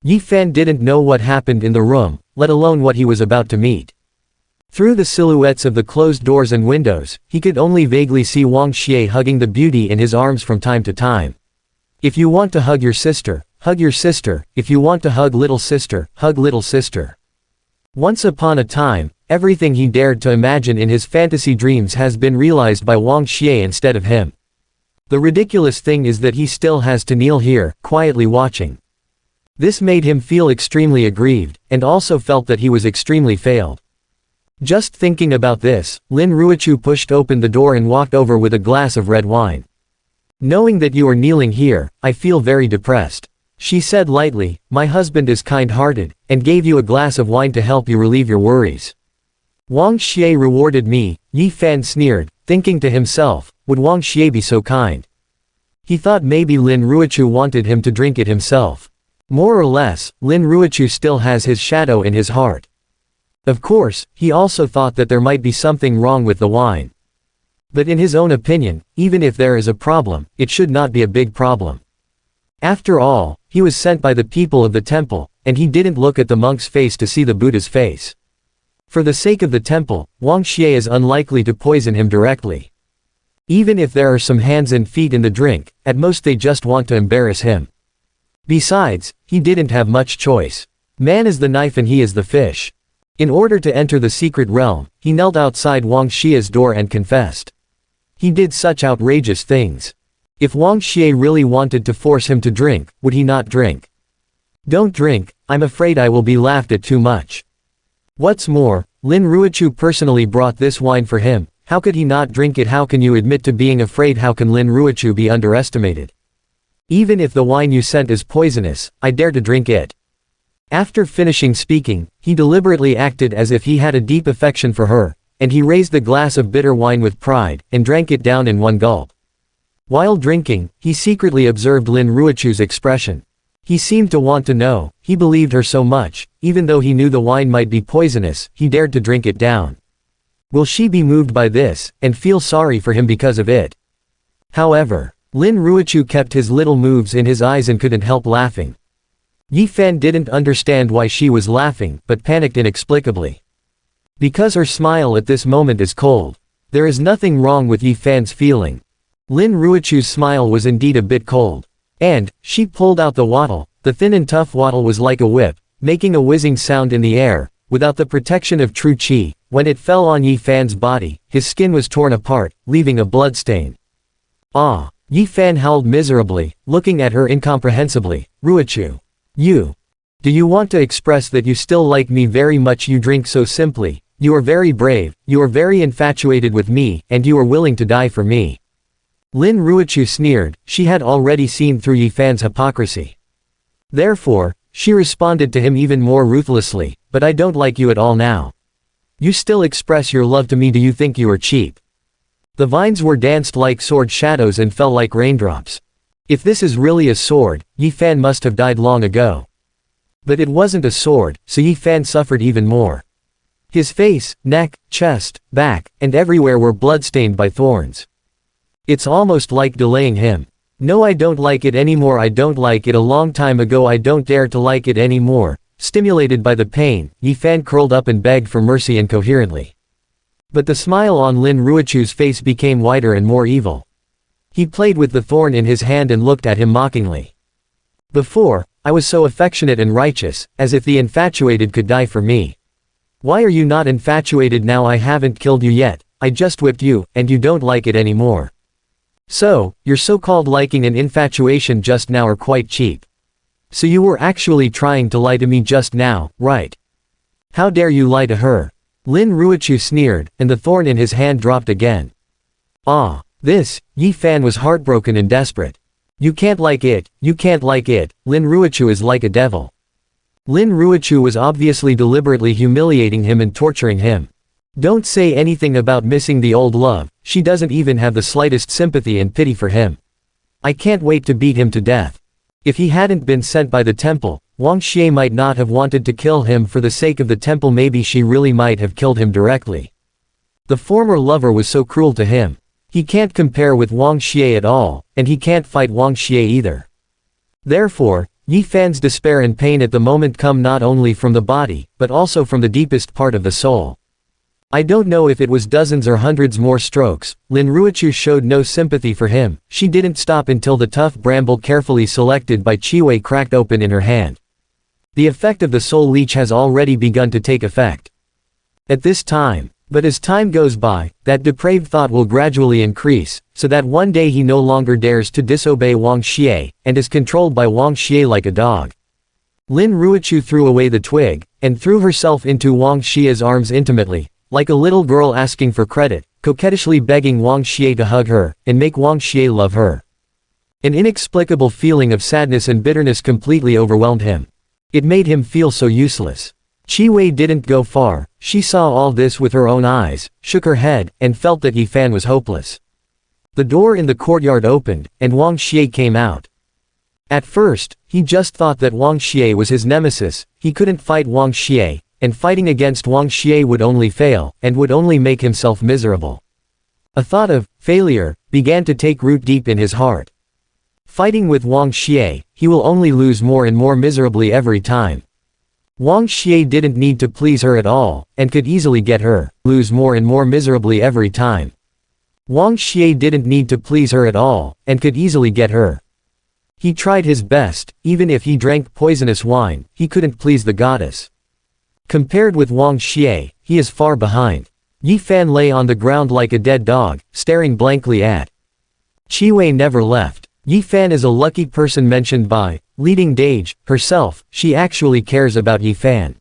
[SPEAKER 1] Yi Fan didn't know what happened in the room, let alone what he was about to meet. Through the silhouettes of the closed doors and windows, he could only vaguely see Wang Xie hugging the beauty in his arms from time to time. If you want to hug your sister, hug your sister. If you want to hug little sister, hug little sister. Once upon a time, everything he dared to imagine in his fantasy dreams has been realized by Wang Xie instead of him. The ridiculous thing is that he still has to kneel here, quietly watching. This made him feel extremely aggrieved, and also felt that he was extremely failed. Just thinking about this, Lin Ruochu pushed open the door and walked over with a glass of red wine. Knowing that you are kneeling here, I feel very depressed. She said lightly, my husband is kind-hearted, and gave you a glass of wine to help you relieve your worries. Wang Xie rewarded me, Yi Fan sneered, thinking to himself, would Wang Xie be so kind? He thought maybe Lin Ruochu wanted him to drink it himself. More or less, Lin Ruochu still has his shadow in his heart. Of course, he also thought that there might be something wrong with the wine. But in his own opinion, even if there is a problem, it should not be a big problem. After all, he was sent by the people of the temple, and he didn't look at the monk's face to see the Buddha's face. For the sake of the temple, Wang Xie is unlikely to poison him directly. Even if there are some hands and feet in the drink, at most they just want to embarrass him. Besides, he didn't have much choice. Man is the knife and he is the fish. In order to enter the secret realm, he knelt outside Wang Xie's door and confessed. He did such outrageous things. If Wang Xie really wanted to force him to drink, would he not drink? Don't drink, I'm afraid I will be laughed at too much. What's more, Lin Ruochu personally brought this wine for him, how could he not drink it? How can you admit to being afraid? How can Lin Ruochu be underestimated? Even if the wine you sent is poisonous, I dare to drink it. After finishing speaking, he deliberately acted as if he had a deep affection for her, and he raised the glass of bitter wine with pride, and drank it down in one gulp. While drinking, he secretly observed Lin Ruochu's expression. He seemed to want to know, he believed her so much, even though he knew the wine might be poisonous, he dared to drink it down. Will she be moved by this, and feel sorry for him because of it? However, Lin Ruochu kept his little moves in his eyes and couldn't help laughing. Yi Fan didn't understand why she was laughing, but panicked inexplicably. Because her smile at this moment is cold. There is nothing wrong with Yi Fan's feeling. Lin Ruochu's smile was indeed a bit cold. And, she pulled out the wattle. The thin and tough wattle was like a whip, making a whizzing sound in the air. Without the protection of true qi, when it fell on Yi Fan's body, his skin was torn apart, leaving a bloodstain. Ah! Yi Fan howled miserably, looking at her incomprehensibly. Ruochu. Do you want to express that you still like me very much? You drink so simply, you are very brave, you are very infatuated with me, and you are willing to die for me. Lin Ruochu sneered, she had already seen through Yi Fan's hypocrisy. Therefore, she responded to him even more ruthlessly, but I don't like you at all now. You still express your love to me. Do you think you are cheap? The vines were danced like sword shadows and fell like raindrops. If this is really a sword, Yi Fan must have died long ago. But it wasn't a sword, so Yi Fan suffered even more. His face, neck, chest, back, and everywhere were bloodstained by thorns. It's almost like delaying him. No, I don't like it anymore. I don't like it a long time ago. I don't dare to like it anymore. Stimulated by the pain, Yi Fan curled up and begged for mercy incoherently. But the smile on Lin Ruochu's face became wider and more evil. He played with the thorn in his hand and looked at him mockingly. Before, I was so affectionate and righteous, as if the infatuated could die for me. Why are you not infatuated now? I haven't killed you yet, I just whipped you, and you don't like it anymore. So, your so-called liking and infatuation just now are quite cheap. So you were actually trying to lie to me just now, right? How dare you lie to her? Lin Ruochu sneered, and the thorn in his hand dropped again. Ah, this, Yi Fan was heartbroken and desperate. You can't like it, you can't like it, Lin Ruochu is like a devil. Lin Ruochu was obviously deliberately humiliating him and torturing him. Don't say anything about missing the old love, she doesn't even have the slightest sympathy and pity for him. I can't wait to beat him to death. If he hadn't been sent by the temple, Wang Xie might not have wanted to kill him for the sake of the temple. Maybe she really might have killed him directly. The former lover was so cruel to him. He can't compare with Wang Xie at all, and he can't fight Wang Xie either. Therefore, Yi Fan's despair and pain at the moment come not only from the body, but also from the deepest part of the soul. I don't know if it was dozens or hundreds more strokes, Lin Ruochu showed no sympathy for him. She didn't stop until the tough bramble carefully selected by Chiwei cracked open in her hand. The effect of the soul leech has already begun to take effect. At this time, but as time goes by, that depraved thought will gradually increase, so that one day he no longer dares to disobey Wang Xie, and is controlled by Wang Xie like a dog. Lin Ruochu threw away the twig, and threw herself into Wang Xie's arms intimately, like a little girl asking for credit, coquettishly begging Wang Xie to hug her, and make Wang Xie love her. An inexplicable feeling of sadness and bitterness completely overwhelmed him. It made him feel so useless. Qi Wei didn't go far, she saw all this with her own eyes, shook her head, and felt that Yi Fan was hopeless. The door in the courtyard opened, and Wang Xie came out. At first, he just thought that Wang Xie was his nemesis. He couldn't fight Wang Xie, and fighting against Wang Xie would only fail, and would only make himself miserable. A thought of failure began to take root deep in his heart. Fighting with Wang Xie, he will only lose more and more miserably every time. Wang Xie didn't need to please her at all, and could easily get her, lose more and more miserably every time. Wang Xie didn't need to please her at all, and could easily get her. He tried his best, even if he drank poisonous wine, he couldn't please the goddess. Compared with Wang Xie, he is far behind. Yi Fan lay on the ground like a dead dog, staring blankly at. Qi Wei never left. Yi Fan is a lucky person mentioned by leading Dage herself. She actually cares about Yi Fan.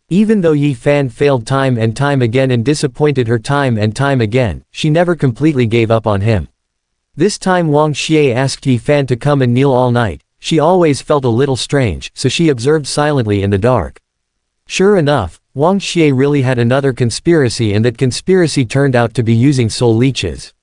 [SPEAKER 1] Even though Yi Fan failed time and time again and disappointed her time and time again, she never completely gave up on him. This time Wang Xie asked Yi Fan to come and kneel all night. She always felt a little strange, so she observed silently in the dark. Sure enough, Wang Xie really had another conspiracy, and that conspiracy turned out to be using soul leeches.